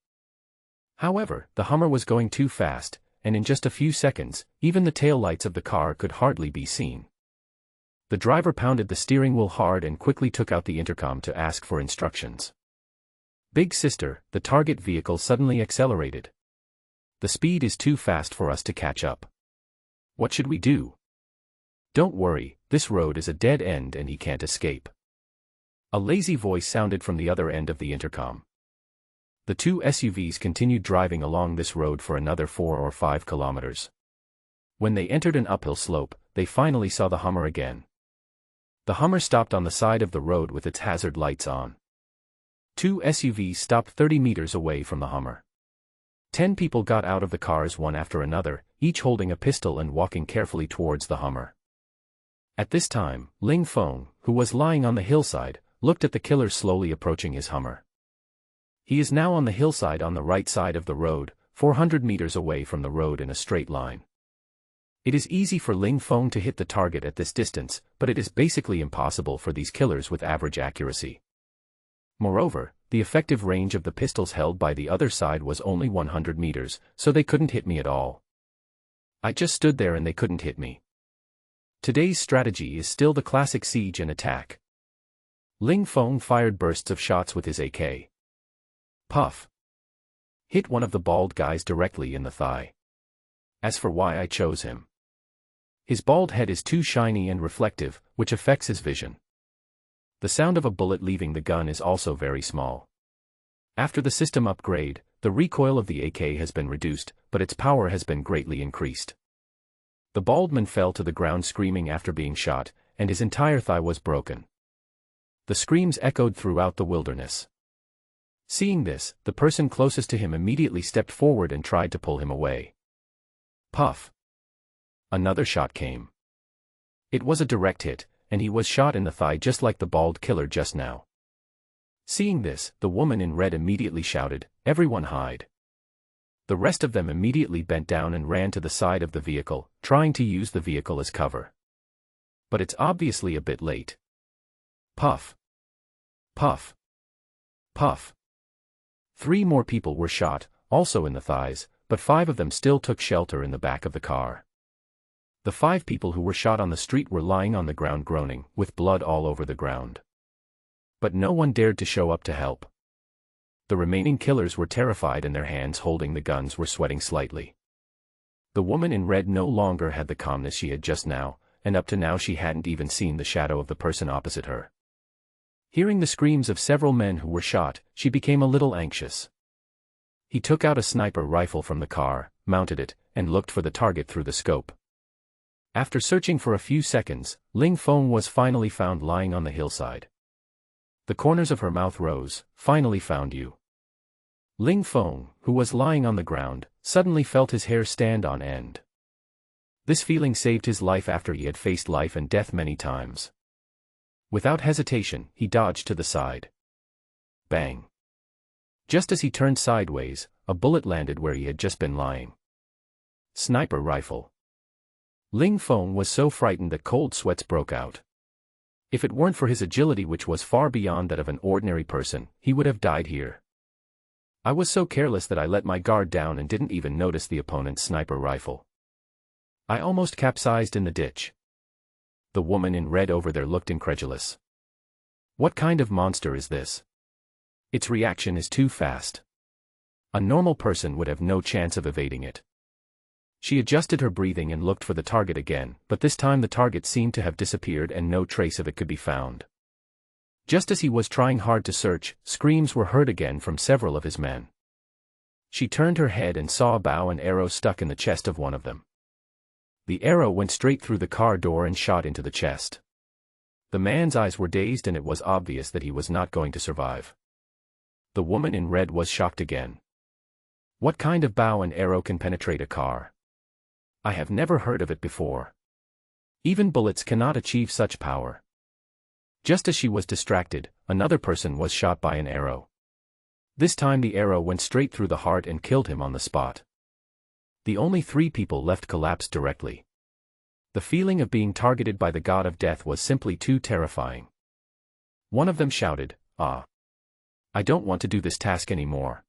However, the Hummer was going too fast, and in just a few seconds, even the taillights of the car could hardly be seen. The driver pounded the steering wheel hard and quickly took out the intercom to ask for instructions. "Big sister," the target vehicle suddenly accelerated. "The speed is too fast for us to catch up. What should we do?" "Don't worry, this road is a dead end and he can't escape." A lazy voice sounded from the other end of the intercom. The two SUVs continued driving along this road for another 4 or 5 kilometers. When they entered an uphill slope, they finally saw the Hummer again. The Hummer stopped on the side of the road with its hazard lights on. Two SUVs stopped 30 meters away from the Hummer. 10 people got out of the cars one after another, each holding a pistol and walking carefully towards the Hummer. At this time, Ling Feng, who was lying on the hillside, looked at the killer slowly approaching his Hummer. He is now on the hillside on the right side of the road, 400 meters away from the road in a straight line. It is easy for Ling Feng to hit the target at this distance, but it is basically impossible for these killers with average accuracy. Moreover, the effective range of the pistols held by the other side was only 100 meters, so they couldn't hit me at all. I just stood there and they couldn't hit me. Today's strategy is still the classic siege and attack. Ling Feng fired bursts of shots with his AK. Puff. Hit one of the bald guys directly in the thigh. As for why I chose him. His bald head is too shiny and reflective, which affects his vision. The sound of a bullet leaving the gun is also very small. After the system upgrade, the recoil of the AK has been reduced, but its power has been greatly increased. The bald man fell to the ground screaming after being shot, and his entire thigh was broken. The screams echoed throughout the wilderness. Seeing this, the person closest to him immediately stepped forward and tried to pull him away. Puff. Another shot came. It was a direct hit, and he was shot in the thigh just like the bald killer just now. Seeing this, the woman in red immediately shouted, "Everyone hide." The rest of them immediately bent down and ran to the side of the vehicle, trying to use the vehicle as cover. But it's obviously a bit late. Puff. Puff. Puff. 3 more people were shot, also in the thighs, but 5 of them still took shelter in the back of the car. The 5 people who were shot on the street were lying on the ground groaning, with blood all over the ground. But no one dared to show up to help. The remaining killers were terrified and their hands holding the guns were sweating slightly. The woman in red no longer had the calmness she had just now, and up to now she hadn't even seen the shadow of the person opposite her. Hearing the screams of several men who were shot, she became a little anxious. He took out a sniper rifle from the car, mounted it, and looked for the target through the scope. After searching for a few seconds, Ling Feng was finally found lying on the hillside. The corners of her mouth rose. "Finally found you." Ling Feng, who was lying on the ground, suddenly felt his hair stand on end. This feeling saved his life after he had faced life and death many times. Without hesitation, he dodged to the side. Bang. Just as he turned sideways, a bullet landed where he had just been lying. Sniper rifle. Ling Feng was so frightened that cold sweats broke out. If it weren't for his agility, which was far beyond that of an ordinary person, he would have died here. "I was so careless that I let my guard down and didn't even notice the opponent's sniper rifle. I almost capsized in the ditch." The woman in red over there looked incredulous. What kind of monster is this? Its reaction is too fast. A normal person would have no chance of evading it. She adjusted her breathing and looked for the target again, but this time the target seemed to have disappeared and no trace of it could be found. Just as he was trying hard to search, screams were heard again from several of his men. She turned her head and saw a bow and arrow stuck in the chest of one of them. The arrow went straight through the car door and shot into the chest. The man's eyes were dazed and it was obvious that he was not going to survive. The woman in red was shocked again. What kind of bow and arrow can penetrate a car? I have never heard of it before. Even bullets cannot achieve such power. Just as she was distracted, another person was shot by an arrow. This time the arrow went straight through the heart and killed him on the spot. The only 3 people left collapsed directly. The feeling of being targeted by the god of death was simply too terrifying. One of them shouted, "Ah! I don't want to do this task anymore."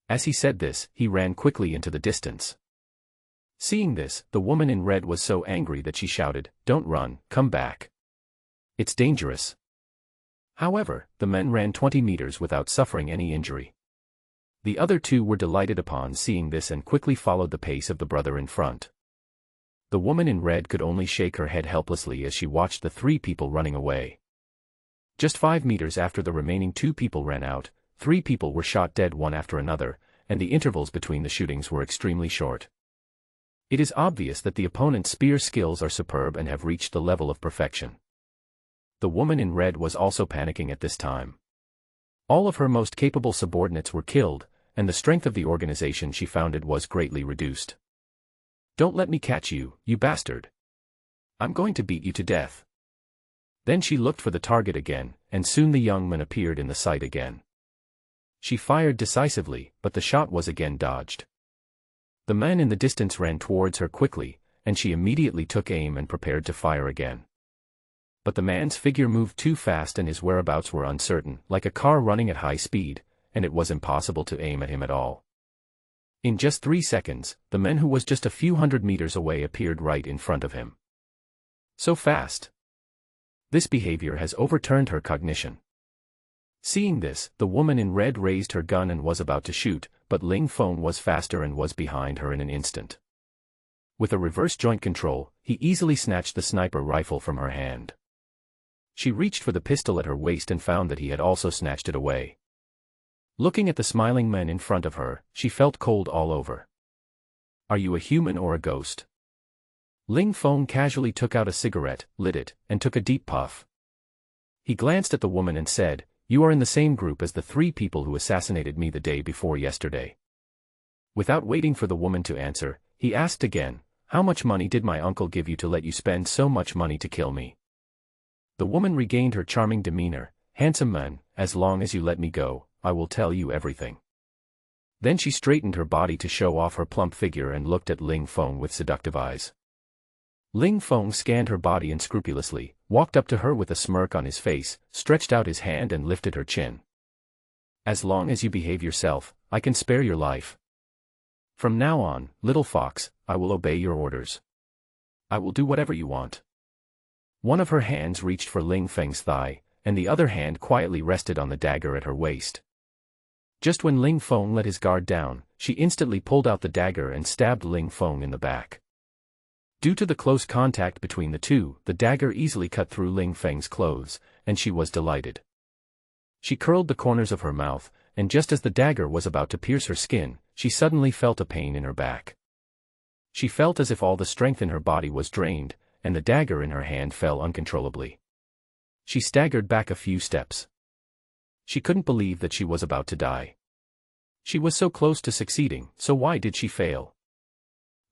As he said this, he ran quickly into the distance. Seeing this, the woman in red was so angry that she shouted, "Don't run, come back. It's dangerous." However, the men ran 20 meters without suffering any injury. The other 2 were delighted upon seeing this and quickly followed the pace of the brother in front. The woman in red could only shake her head helplessly as she watched the 3 people running away. Just 5 meters after the remaining 2 people ran out, 3 people were shot dead one after another, and the intervals between the shootings were extremely short. It is obvious that the opponent's spear skills are superb and have reached the level of perfection. The woman in red was also panicking at this time. All of her most capable subordinates were killed, and the strength of the organization she founded was greatly reduced. "Don't let me catch you, you bastard. I'm going to beat you to death." Then she looked for the target again, and soon the young man appeared in the sight again. She fired decisively, but the shot was again dodged. The man in the distance ran towards her quickly, and she immediately took aim and prepared to fire again. But the man's figure moved too fast and his whereabouts were uncertain, like a car running at high speed, and it was impossible to aim at him at all. In just 3 seconds, the man who was just a few hundred meters away appeared right in front of him. So fast! This behavior has overturned her cognition. Seeing this, the woman in red raised her gun and was about to shoot, but Ling Feng was faster and was behind her in an instant. With a reverse joint control, he easily snatched the sniper rifle from her hand. She reached for the pistol at her waist and found that he had also snatched it away. Looking at the smiling man in front of her, she felt cold all over. "Are you a human or a ghost?" Ling Feng casually took out a cigarette, lit it, and took a deep puff. He glanced at the woman and said, "You are in the same group as the 3 people who assassinated me the day before yesterday." Without waiting for the woman to answer, he asked again, "How much money did my uncle give you to let you spend so much money to kill me?" The woman regained her charming demeanor, "Handsome man, as long as you let me go, I will tell you everything." Then she straightened her body to show off her plump figure and looked at Ling Feng with seductive eyes. Ling Feng scanned her body unscrupulously, walked up to her with a smirk on his face, stretched out his hand and lifted her chin. "As long as you behave yourself, I can spare your life. From now on, little fox, I will obey your orders. I will do whatever you want." One of her hands reached for Ling Feng's thigh, and the other hand quietly rested on the dagger at her waist. Just when Ling Feng let his guard down, she instantly pulled out the dagger and stabbed Ling Feng in the back. Due to the close contact between the two, the dagger easily cut through Ling Feng's clothes, and she was delighted. She curled the corners of her mouth, and just as the dagger was about to pierce her skin, she suddenly felt a pain in her back. She felt as if all the strength in her body was drained, and the dagger in her hand fell uncontrollably. She staggered back a few steps. She couldn't believe that she was about to die. She was so close to succeeding, so why did she fail?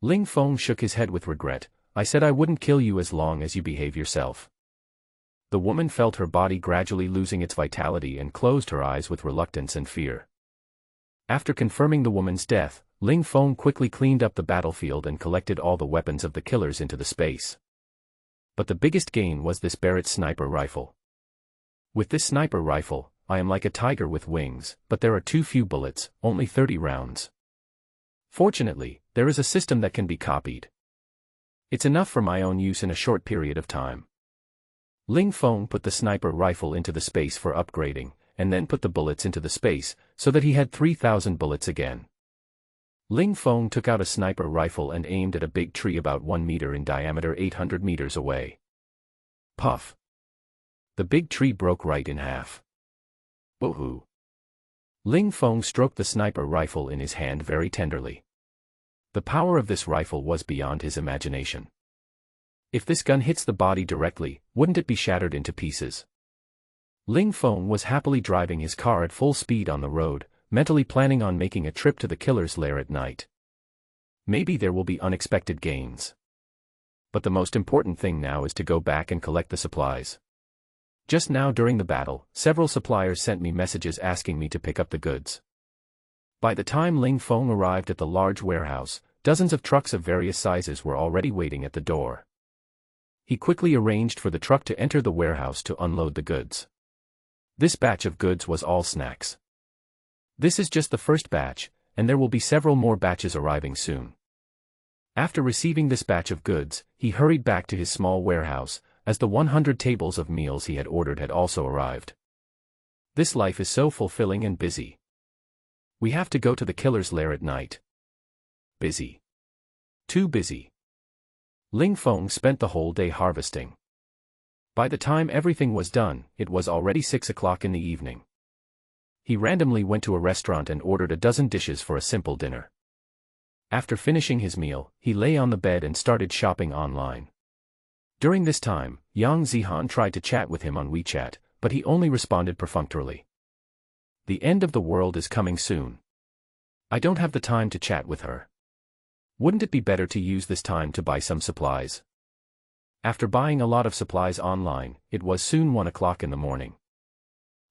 Ling Feng shook his head with regret. "I said I wouldn't kill you as long as you behave yourself." The woman felt her body gradually losing its vitality and closed her eyes with reluctance and fear. After confirming the woman's death, Ling Feng quickly cleaned up the battlefield and collected all the weapons of the killers into the space. But the biggest gain was this Barrett sniper rifle. "With this sniper rifle, I am like a tiger with wings, but there are too few bullets, only 30 rounds. Fortunately, there is a system that can be copied. It's enough for my own use in a short period of time." Ling Feng put the sniper rifle into the space for upgrading, and then put the bullets into the space, so that he had 3,000 bullets again. Ling Feng took out a sniper rifle and aimed at a big tree about 1 meter in diameter 800 meters away. Puff! The big tree broke right in half. Woohoo! Ling Feng stroked the sniper rifle in his hand very tenderly. The power of this rifle was beyond his imagination. If this gun hits the body directly, wouldn't it be shattered into pieces? Ling Feng was happily driving his car at full speed on the road, mentally planning on making a trip to the killer's lair at night. Maybe there will be unexpected gains. But the most important thing now is to go back and collect the supplies. Just now during the battle, several suppliers sent me messages asking me to pick up the goods. By the time Ling Feng arrived at the large warehouse, dozens of trucks of various sizes were already waiting at the door. He quickly arranged for the truck to enter the warehouse to unload the goods. This batch of goods was all snacks. This is just the first batch, and there will be several more batches arriving soon. After receiving this batch of goods, he hurried back to his small warehouse, as the 100 tables of meals he had ordered had also arrived. This life is so fulfilling and busy. We have to go to the killer's lair at night. Busy. Too busy. Ling Feng spent the whole day harvesting. By the time everything was done, it was already 6 o'clock in the evening. He randomly went to a restaurant and ordered a dozen dishes for a simple dinner. After finishing his meal, he lay on the bed and started shopping online. During this time, Yang Zihan tried to chat with him on WeChat, but he only responded perfunctorily. The end of the world is coming soon. I don't have the time to chat with her. Wouldn't it be better to use this time to buy some supplies? After buying a lot of supplies online, it was soon 1 o'clock in the morning.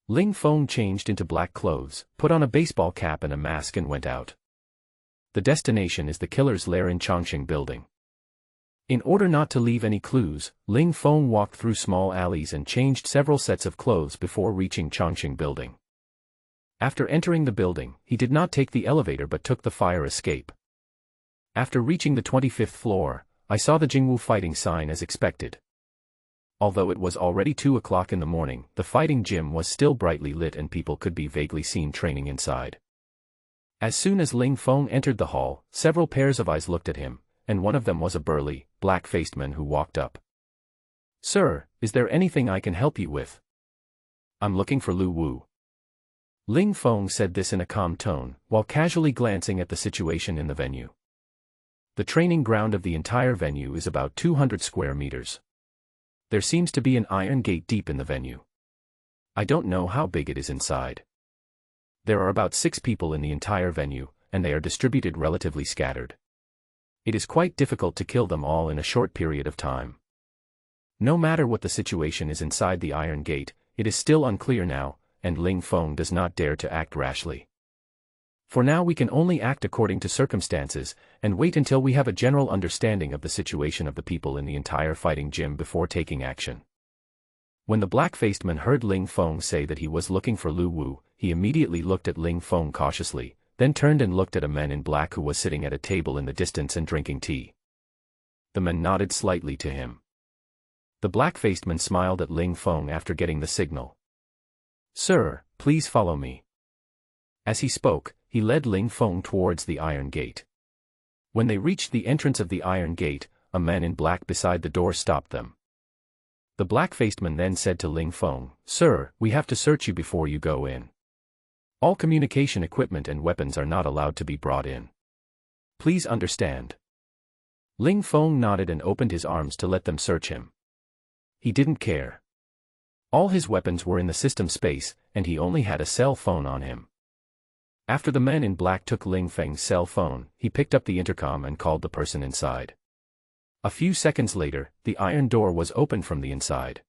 Ling Feng changed into black clothes, put on a baseball cap and a mask and went out. The destination is the killer's lair in Chongqing building. In order not to leave any clues, Ling Feng walked through small alleys and changed several sets of clothes before reaching Chongqing building. After entering the building, he did not take the elevator but took the fire escape. After reaching the 25th floor, I saw the Jingwu fighting sign as expected. Although it was already 2 o'clock in the morning, the fighting gym was still brightly lit and people could be vaguely seen training inside. As soon as Ling Feng entered the hall, several pairs of eyes looked at him, and one of them was a burly, black-faced man who walked up. "Sir, is there anything I can help you with?" "I'm looking for Lu Wu." Ling Feng said this in a calm tone, while casually glancing at the situation in the venue. The training ground of the entire venue is about 200 square meters. There seems to be an iron gate deep in the venue. I don't know how big it is inside. There are about 6 people in the entire venue, and they are distributed relatively scattered. It is quite difficult to kill them all in a short period of time. No matter what the situation is inside the iron gate, it is still unclear now, and Ling Feng does not dare to act rashly. For now we can only act according to circumstances, and wait until we have a general understanding of the situation of the people in the entire fighting gym before taking action. When the black-faced man heard Ling Feng say that he was looking for Lu Wu, he immediately looked at Ling Feng cautiously, then turned and looked at a man in black who was sitting at a table in the distance and drinking tea. The man nodded slightly to him. The black-faced man smiled at Ling Feng after getting the signal. "Sir, please follow me." As he spoke, he led Ling Feng towards the iron gate. When they reached the entrance of the iron gate, a man in black beside the door stopped them. The black-faced man then said to Ling Feng, "Sir, we have to search you before you go in. All communication equipment and weapons are not allowed to be brought in. Please understand." Ling Feng nodded and opened his arms to let them search him. He didn't care. All his weapons were in the system space, and he only had a cell phone on him. After the man in black took Ling Feng's cell phone, he picked up the intercom and called the person inside. A few seconds later, the iron door was opened from the inside.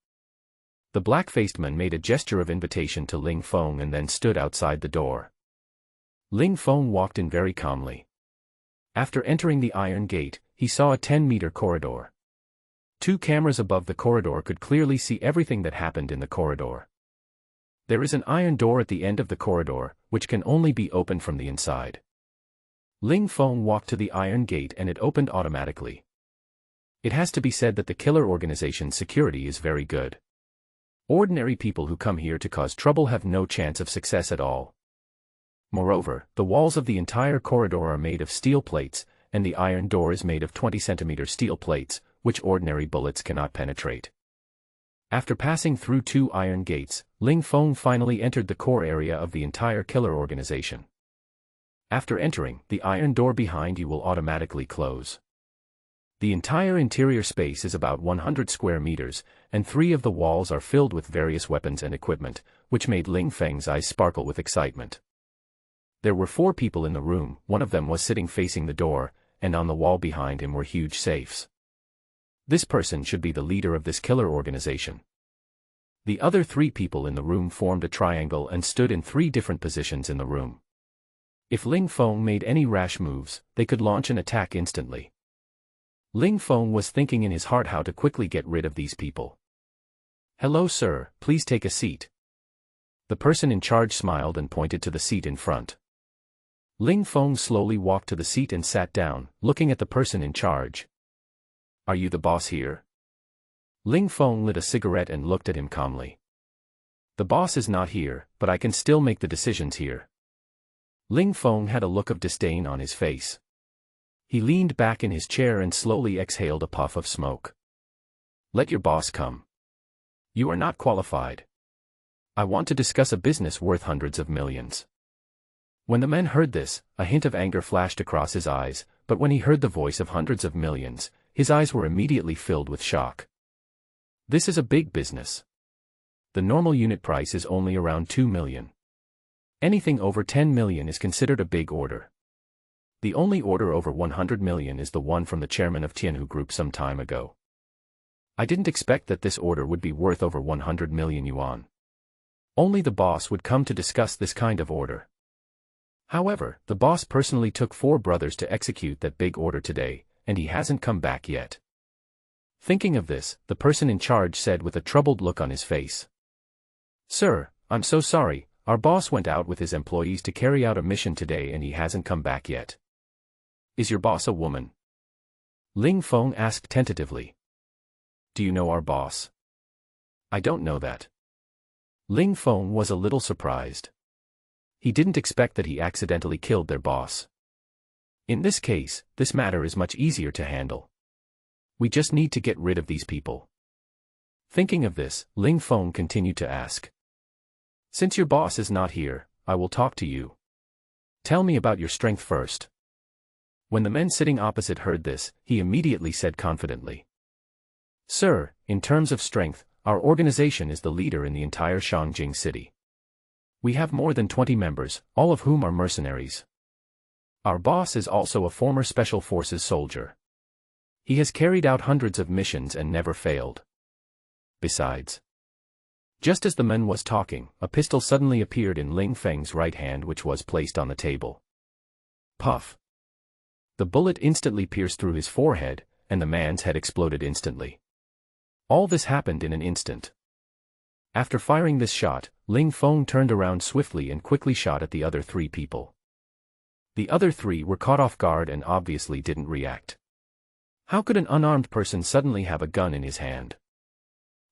The black-faced man made a gesture of invitation to Ling Feng and then stood outside the door. Ling Feng walked in very calmly. After entering the iron gate, he saw a 10-meter corridor. 2 cameras above the corridor could clearly see everything that happened in the corridor. There is an iron door at the end of the corridor, which can only be opened from the inside. Ling Feng walked to the iron gate and it opened automatically. It has to be said that the killer organization's security is very good. Ordinary people who come here to cause trouble have no chance of success at all. Moreover, the walls of the entire corridor are made of steel plates, and the iron door is made of 20-centimeter steel plates, which ordinary bullets cannot penetrate. After passing through 2 iron gates, Ling Feng finally entered the core area of the entire killer organization. After entering, the iron door behind you will automatically close. The entire interior space is about 100 square meters, and 3 of the walls are filled with various weapons and equipment, which made Ling Feng's eyes sparkle with excitement. There were 4 people in the room, one of them was sitting facing the door, and on the wall behind him were huge safes. This person should be the leader of this killer organization. The other 3 people in the room formed a triangle and stood in 3 different positions in the room. If Ling Feng made any rash moves, they could launch an attack instantly. Ling Feng was thinking in his heart how to quickly get rid of these people. "Hello sir, please take a seat." The person in charge smiled and pointed to the seat in front. Ling Feng slowly walked to the seat and sat down, looking at the person in charge. "Are you the boss here?" Ling Feng lit a cigarette and looked at him calmly. "The boss is not here, but I can still make the decisions here." Ling Feng had a look of disdain on his face. He leaned back in his chair and slowly exhaled a puff of smoke. "Let your boss come. You are not qualified. I want to discuss a business worth hundreds of millions." When the man heard this, a hint of anger flashed across his eyes, but when he heard the voice of hundreds of millions, his eyes were immediately filled with shock. This is a big business. The normal unit price is only around 2 million. Anything over 10 million is considered a big order. The only order over 100 million is the one from the chairman of Tianhu Group some time ago. I didn't expect that this order would be worth over 100 million yuan. Only the boss would come to discuss this kind of order. However, the boss personally took 4 brothers to execute that big order today, and he hasn't come back yet. Thinking of this, the person in charge said with a troubled look on his face. "Sir, I'm so sorry, our boss went out with his employees to carry out a mission today and he hasn't come back yet." "Is your boss a woman?" Ling Feng asked tentatively. "Do you know our boss?" "I don't know that." Ling Feng was a little surprised. He didn't expect that he accidentally killed their boss. In this case, this matter is much easier to handle. We just need to get rid of these people. Thinking of this, Ling Feng continued to ask. "Since your boss is not here, I will talk to you. Tell me about your strength first." When the man sitting opposite heard this, he immediately said confidently. "Sir, in terms of strength, our organization is the leader in the entire Shangjing city. We have more than 20 members, all of whom are mercenaries. Our boss is also a former Special Forces soldier. He has carried out hundreds of missions and never failed. Besides..." Just as the man was talking, a pistol suddenly appeared in Ling Feng's right hand, which was placed on the table. Puff! The bullet instantly pierced through his forehead, and the man's head exploded instantly. All this happened in an instant. After firing this shot, Ling Feng turned around swiftly and quickly shot at the other 3 people. The other 3 were caught off guard and obviously didn't react. How could an unarmed person suddenly have a gun in his hand?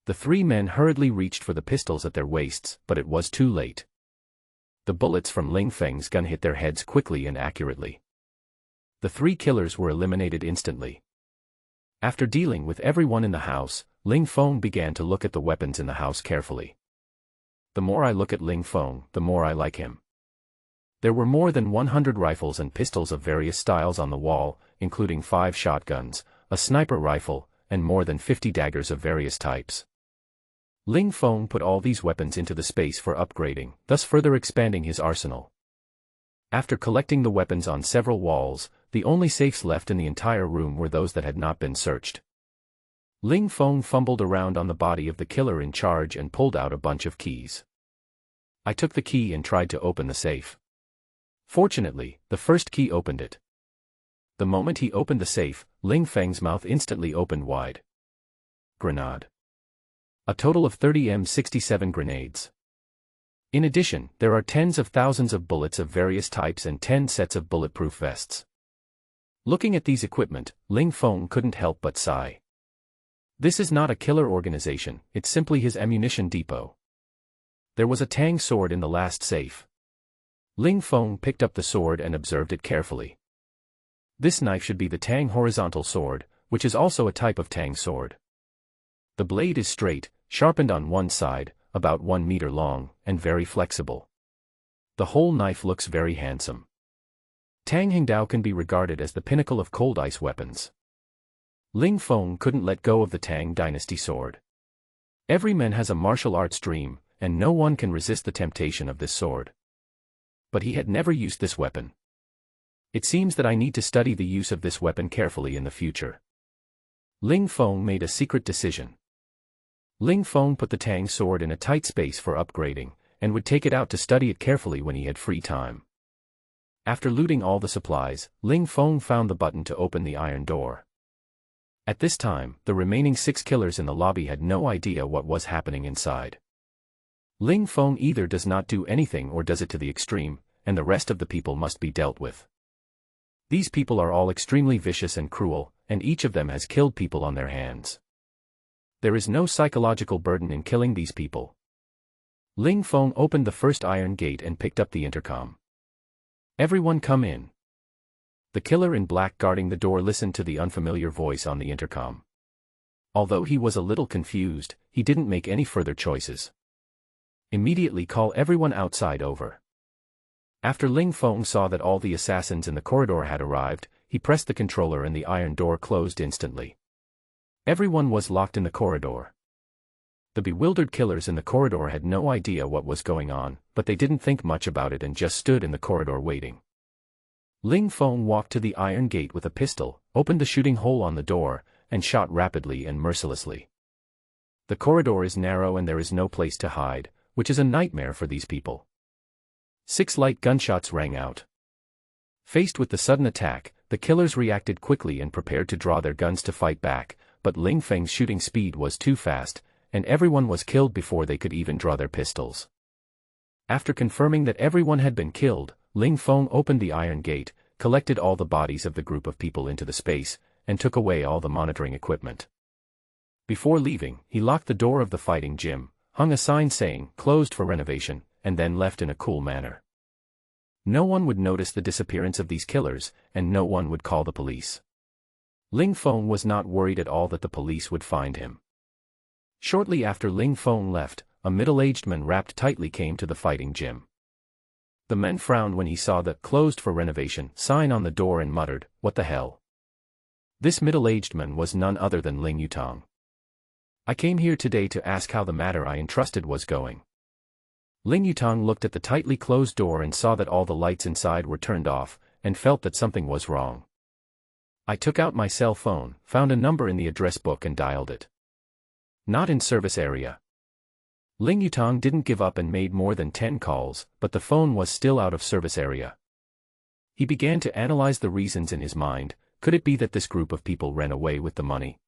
The 3 men hurriedly reached for the pistols at their waists, but it was too late. The bullets from Ling Feng's gun hit their heads quickly and accurately. The 3 killers were eliminated instantly. After dealing with everyone in the house, Ling Feng began to look at the weapons in the house carefully. The more I look at Ling Feng, the more I like him. There were more than 100 rifles and pistols of various styles on the wall, including 5 shotguns, a sniper rifle, and more than 50 daggers of various types. Ling Feng put all these weapons into the space for upgrading, thus further expanding his arsenal. After collecting the weapons on several walls, the only safes left in the entire room were those that had not been searched. Ling Feng fumbled around on the body of the killer in charge and pulled out a bunch of keys. I took the key and tried to open the safe. Fortunately, the first key opened it. The moment he opened the safe, Ling Feng's mouth instantly opened wide. Grenade. A total of 30 M67 grenades. In addition, there are tens of thousands of bullets of various types and 10 sets of bulletproof vests. Looking at these equipment, Ling Feng couldn't help but sigh. This is not a killer organization, it's simply his ammunition depot. There was a Tang sword in the last safe. Ling Feng picked up the sword and observed it carefully. This knife should be the Tang horizontal sword, which is also a type of Tang sword. The blade is straight, sharpened on one side, about 1 meter long, and very flexible. The whole knife looks very handsome. Tang Hingdao can be regarded as the pinnacle of cold ice weapons. Ling Feng couldn't let go of the Tang Dynasty sword. Every man has a martial arts dream, and no one can resist the temptation of this sword. But he had never used this weapon. It seems that I need to study the use of this weapon carefully in the future. Ling Feng made a secret decision. Ling Feng put the Tang sword in a tight space for upgrading, and would take it out to study it carefully when he had free time. After looting all the supplies, Ling Feng found the button to open the iron door. At this time, the remaining 6 killers in the lobby had no idea what was happening inside. Ling Feng either does not do anything or does it to the extreme, and the rest of the people must be dealt with. These people are all extremely vicious and cruel, and each of them has killed people on their hands. There is no psychological burden in killing these people. Ling Feng opened the first iron gate and picked up the intercom. "Everyone come in." The killer in black guarding the door listened to the unfamiliar voice on the intercom. Although he was a little confused, he didn't make any further choices. "Immediately call everyone outside over." After Ling Feng saw that all the assassins in the corridor had arrived, he pressed the controller and the iron door closed instantly. Everyone was locked in the corridor. The bewildered killers in the corridor had no idea what was going on, but they didn't think much about it and just stood in the corridor waiting. Ling Feng walked to the iron gate with a pistol, opened the shooting hole on the door, and shot rapidly and mercilessly. The corridor is narrow and there is no place to hide, which is a nightmare for these people. 6 light gunshots rang out. Faced with the sudden attack, the killers reacted quickly and prepared to draw their guns to fight back, but Ling Feng's shooting speed was too fast, and everyone was killed before they could even draw their pistols. After confirming that everyone had been killed, Ling Feng opened the iron gate, collected all the bodies of the group of people into the space, and took away all the monitoring equipment. Before leaving, he locked the door of the fighting gym, hung a sign saying, "Closed for renovation," and then left in a cool manner. No one would notice the disappearance of these killers, and no one would call the police. Ling Feng was not worried at all that the police would find him. Shortly after Ling Feng left, a middle-aged man wrapped tightly came to the fighting gym. The man frowned when he saw the "Closed for renovation" sign on the door and muttered, "What the hell?" This middle-aged man was none other than Ling Yutong. "I came here today to ask how the matter I entrusted was going." Ling Yutong looked at the tightly closed door and saw that all the lights inside were turned off, and felt that something was wrong. "I took out my cell phone, found a number in the address book and dialed it. Not in service area." Ling Yutong didn't give up and made more than 10 calls, but the phone was still out of service area. He began to analyze the reasons in his mind. Could it be that this group of people ran away with the money?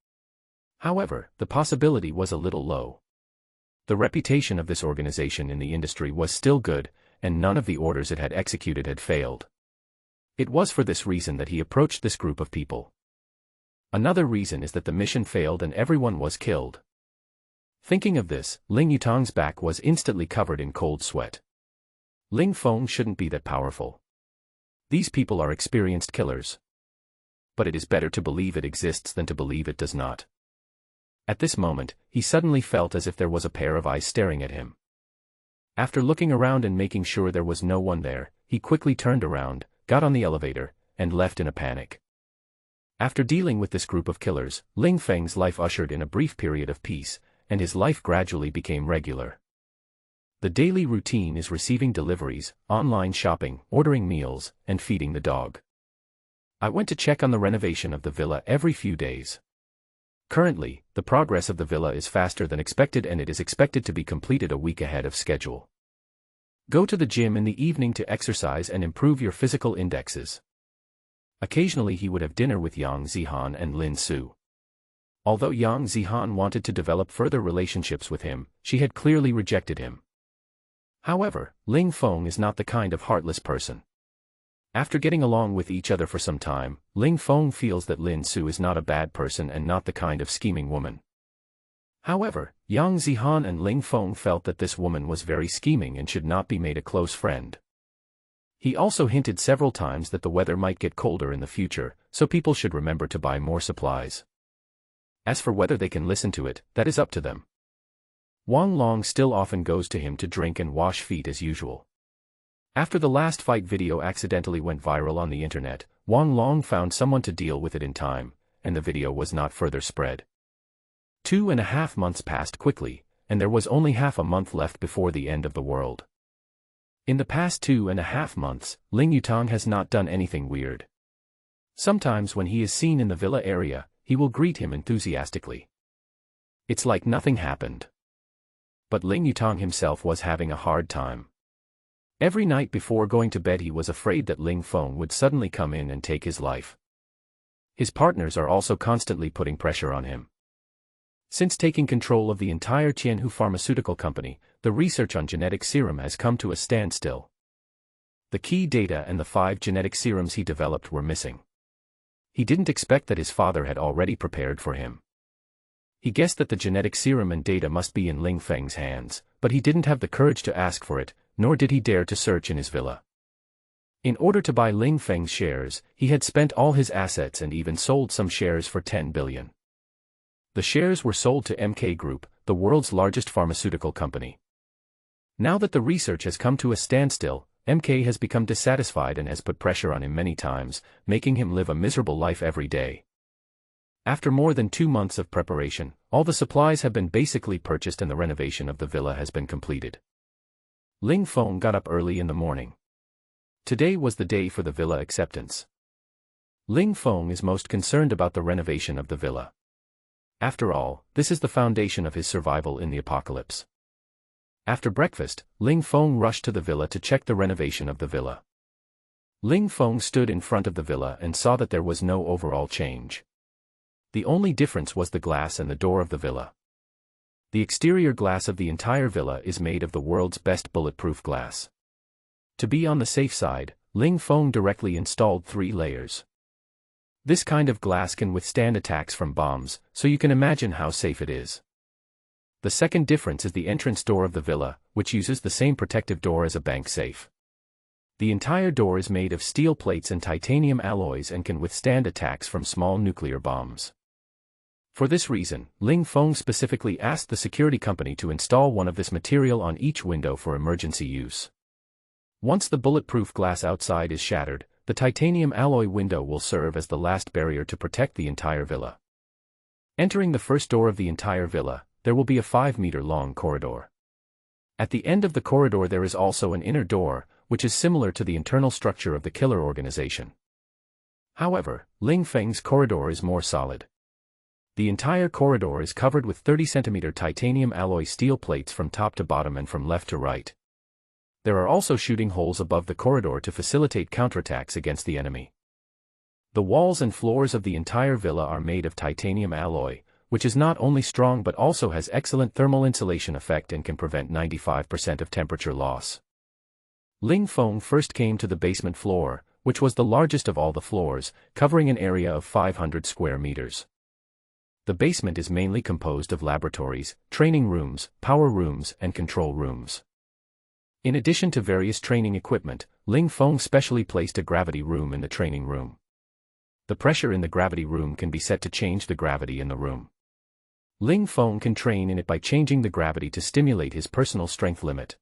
However, the possibility was a little low. The reputation of this organization in the industry was still good, and none of the orders it had executed had failed. It was for this reason that he approached this group of people. Another reason is that the mission failed and everyone was killed. Thinking of this, Ling Yutong's back was instantly covered in cold sweat. Ling Feng shouldn't be that powerful. These people are experienced killers. But it is better to believe it exists than to believe it does not. At this moment, he suddenly felt as if there was a pair of eyes staring at him. After looking around and making sure there was no one there, he quickly turned around, got on the elevator, and left in a panic. After dealing with this group of killers, Ling Feng's life ushered in a brief period of peace, and his life gradually became regular. The daily routine is receiving deliveries, online shopping, ordering meals, and feeding the dog. I went to check on the renovation of the villa every few days. Currently, the progress of the villa is faster than expected and it is expected to be completed a week ahead of schedule. Go to the gym in the evening to exercise and improve your physical indexes. Occasionally he would have dinner with Yang Zihan and Lin Su. Although Yang Zihan wanted to develop further relationships with him, she had clearly rejected him. However, Ling Feng is not the kind of heartless person. After getting along with each other for some time, Ling Feng feels that Lin Su is not a bad person and not the kind of scheming woman. However, Yang Zihan and Ling Feng felt that this woman was very scheming and should not be made a close friend. He also hinted several times that the weather might get colder in the future, so people should remember to buy more supplies. As for whether they can listen to it, that is up to them. Wang Long still often goes to him to drink and wash feet as usual. After the last fight video accidentally went viral on the internet, Wang Long found someone to deal with it in time, and the video was not further spread. 2.5 months passed quickly, and there was only half a month left before the end of the world. In the past 2.5 months, Ling Yutong has not done anything weird. Sometimes when he is seen in the villa area, he will greet him enthusiastically. It's like nothing happened. But Ling Yutong himself was having a hard time. Every night before going to bed he was afraid that Ling Feng would suddenly come in and take his life. His partners are also constantly putting pressure on him. Since taking control of the entire Tianhu pharmaceutical company, the research on genetic serum has come to a standstill. The key data and the 5 genetic serums he developed were missing. He didn't expect that his father had already prepared for him. He guessed that the genetic serum and data must be in Ling Feng's hands, but he didn't have the courage to ask for it, nor did he dare to search in his villa. In order to buy Ling Feng's shares, he had spent all his assets and even sold some shares for 10 billion. The shares were sold to MK Group, the world's largest pharmaceutical company. Now that the research has come to a standstill, MK has become dissatisfied and has put pressure on him many times, making him live a miserable life every day. After more than 2 months of preparation, all the supplies have been basically purchased and the renovation of the villa has been completed. Ling Feng got up early in the morning. Today was the day for the villa acceptance. Ling Feng is most concerned about the renovation of the villa. After all, this is the foundation of his survival in the apocalypse. After breakfast, Ling Feng rushed to the villa to check the renovation of the villa. Ling Feng stood in front of the villa and saw that there was no overall change. The only difference was the glass and the door of the villa. The exterior glass of the entire villa is made of the world's best bulletproof glass. To be on the safe side, Ling Feng directly installed 3 layers. This kind of glass can withstand attacks from bombs, so you can imagine how safe it is. The second difference is the entrance door of the villa, which uses the same protective door as a bank safe. The entire door is made of steel plates and titanium alloys and can withstand attacks from small nuclear bombs. For this reason, Ling Feng specifically asked the security company to install one of this material on each window for emergency use. Once the bulletproof glass outside is shattered, the titanium alloy window will serve as the last barrier to protect the entire villa. Entering the first door of the entire villa, there will be a 5-meter-long corridor. At the end of the corridor there is also an inner door, which is similar to the internal structure of the killer organization. However, Ling Feng's corridor is more solid. The entire corridor is covered with 30-centimeter titanium alloy steel plates from top to bottom and from left to right. There are also shooting holes above the corridor to facilitate counterattacks against the enemy. The walls and floors of the entire villa are made of titanium alloy, which is not only strong but also has excellent thermal insulation effect and can prevent 95% of temperature loss. Ling Feng first came to the basement floor, which was the largest of all the floors, covering an area of 500 square meters. The basement is mainly composed of laboratories, training rooms, power rooms, and control rooms. In addition to various training equipment, Ling Feng specially placed a gravity room in the training room. The pressure in the gravity room can be set to change the gravity in the room. Ling Feng can train in it by changing the gravity to stimulate his personal strength limit.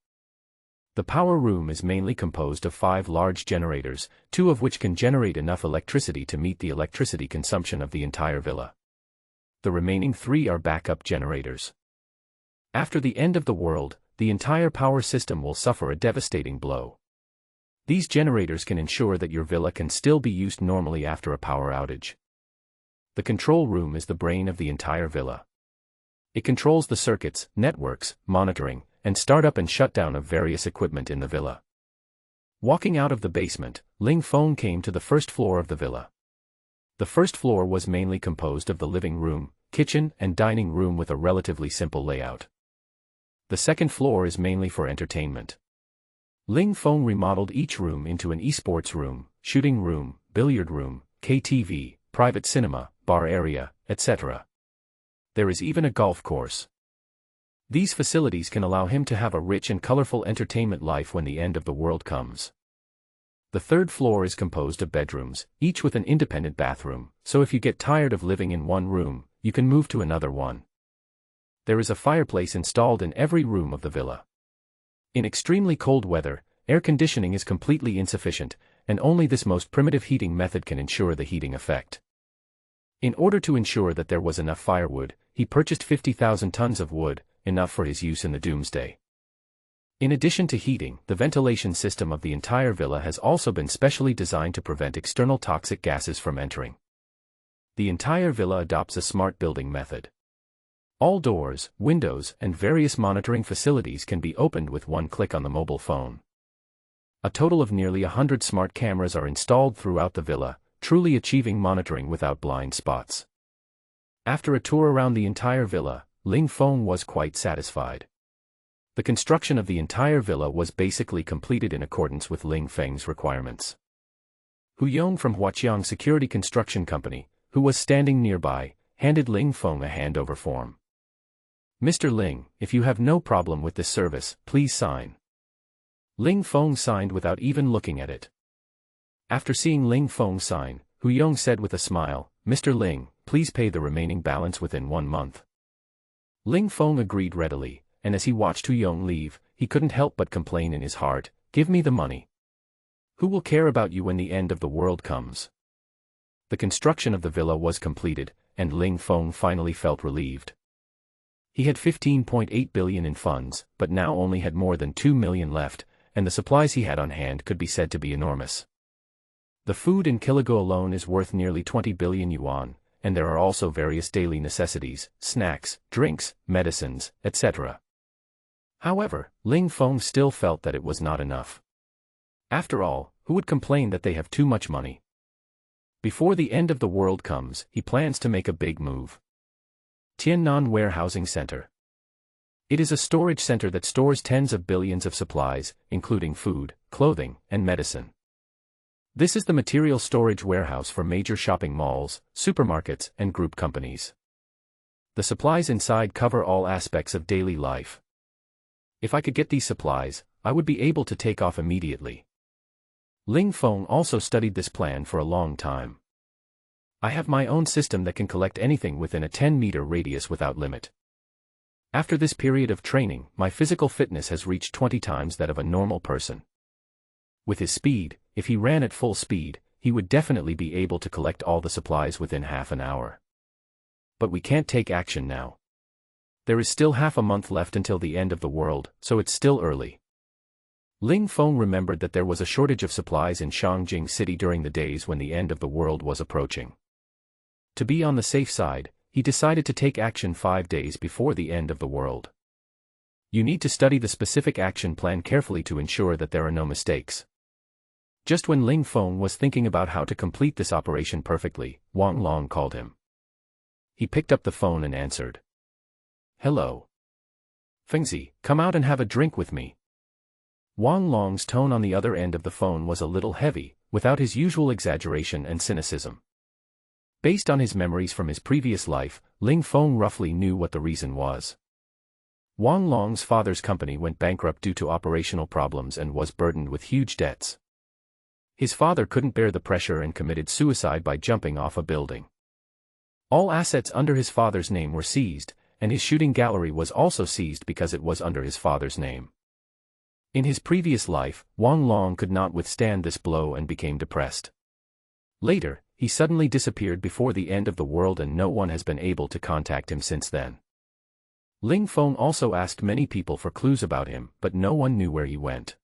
The power room is mainly composed of 5 large generators, 2 of which can generate enough electricity to meet the electricity consumption of the entire villa. The remaining 3 are backup generators. After the end of the world, the entire power system will suffer a devastating blow. These generators can ensure that your villa can still be used normally after a power outage. The control room is the brain of the entire villa. It controls the circuits, networks, monitoring, and startup and shutdown of various equipment in the villa. Walking out of the basement, Ling Feng came to the first floor of the villa. The first floor was mainly composed of the living room, kitchen, and dining room with a relatively simple layout. The second floor is mainly for entertainment. Ling Feng remodeled each room into an esports room, shooting room, billiard room, KTV, private cinema, bar area, etc. There is even a golf course. These facilities can allow him to have a rich and colorful entertainment life when the end of the world comes. The third floor is composed of bedrooms, each with an independent bathroom, so if you get tired of living in one room, you can move to another one. There is a fireplace installed in every room of the villa. In extremely cold weather, air conditioning is completely insufficient, and only this most primitive heating method can ensure the heating effect. In order to ensure that there was enough firewood, he purchased 50,000 tons of wood, enough for his use in the doomsday. In addition to heating, the ventilation system of the entire villa has also been specially designed to prevent external toxic gases from entering. The entire villa adopts a smart building method. All doors, windows, and various monitoring facilities can be opened with one click on the mobile phone. A total of nearly 100 smart cameras are installed throughout the villa, truly achieving monitoring without blind spots. After a tour around the entire villa, Ling Feng was quite satisfied. The construction of the entire villa was basically completed in accordance with Ling Feng's requirements. Hu Yong from Huaqiang Security Construction Company, who was standing nearby, handed Ling Feng a handover form. "Mr. Ling, if you have no problem with this service, please sign." Ling Feng signed without even looking at it. After seeing Ling Feng sign, Hu Yong said with a smile, "Mr. Ling, please pay the remaining balance within 1 month." Ling Feng agreed readily, and as he watched Hu Yong leave, he couldn't help but complain in his heart, "Give me the money. Who will care about you when the end of the world comes?" The construction of the villa was completed, and Ling Feng finally felt relieved. He had 15.8 billion in funds, but now only had more than 2 million left, and the supplies he had on hand could be said to be enormous. The food in Kiligo alone is worth nearly 20 billion yuan, and there are also various daily necessities, snacks, drinks, medicines, etc. However, Ling Feng still felt that it was not enough. After all, who would complain that they have too much money? Before the end of the world comes, he plans to make a big move. Tiannan Warehousing Center. It is a storage center that stores tens of billions of supplies, including food, clothing, and medicine. This is the material storage warehouse for major shopping malls, supermarkets, and group companies. The supplies inside cover all aspects of daily life. If I could get these supplies, I would be able to take off immediately. Ling Feng also studied this plan for a long time. I have my own system that can collect anything within a 10-meter radius without limit. After this period of training, my physical fitness has reached 20 times that of a normal person. With his speed, if he ran at full speed, he would definitely be able to collect all the supplies within half an hour. But we can't take action now. There is still half a month left until the end of the world, so it's still early. Ling Feng remembered that there was a shortage of supplies in Shangjing City during the days when the end of the world was approaching. To be on the safe side, he decided to take action 5 days before the end of the world. You need to study the specific action plan carefully to ensure that there are no mistakes. Just when Ling Feng was thinking about how to complete this operation perfectly, Wang Long called him. He picked up the phone and answered. "Hello. Fengzi, come out and have a drink with me." Wang Long's tone on the other end of the phone was a little heavy, without his usual exaggeration and cynicism. Based on his memories from his previous life, Ling Feng roughly knew what the reason was. Wang Long's father's company went bankrupt due to operational problems and was burdened with huge debts. His father couldn't bear the pressure and committed suicide by jumping off a building. All assets under his father's name were seized, and his shooting gallery was also seized because it was under his father's name. In his previous life, Wang Long could not withstand this blow and became depressed. Later, he suddenly disappeared before the end of the world and no one has been able to contact him since then. Ling Feng also asked many people for clues about him, but no one knew where he went.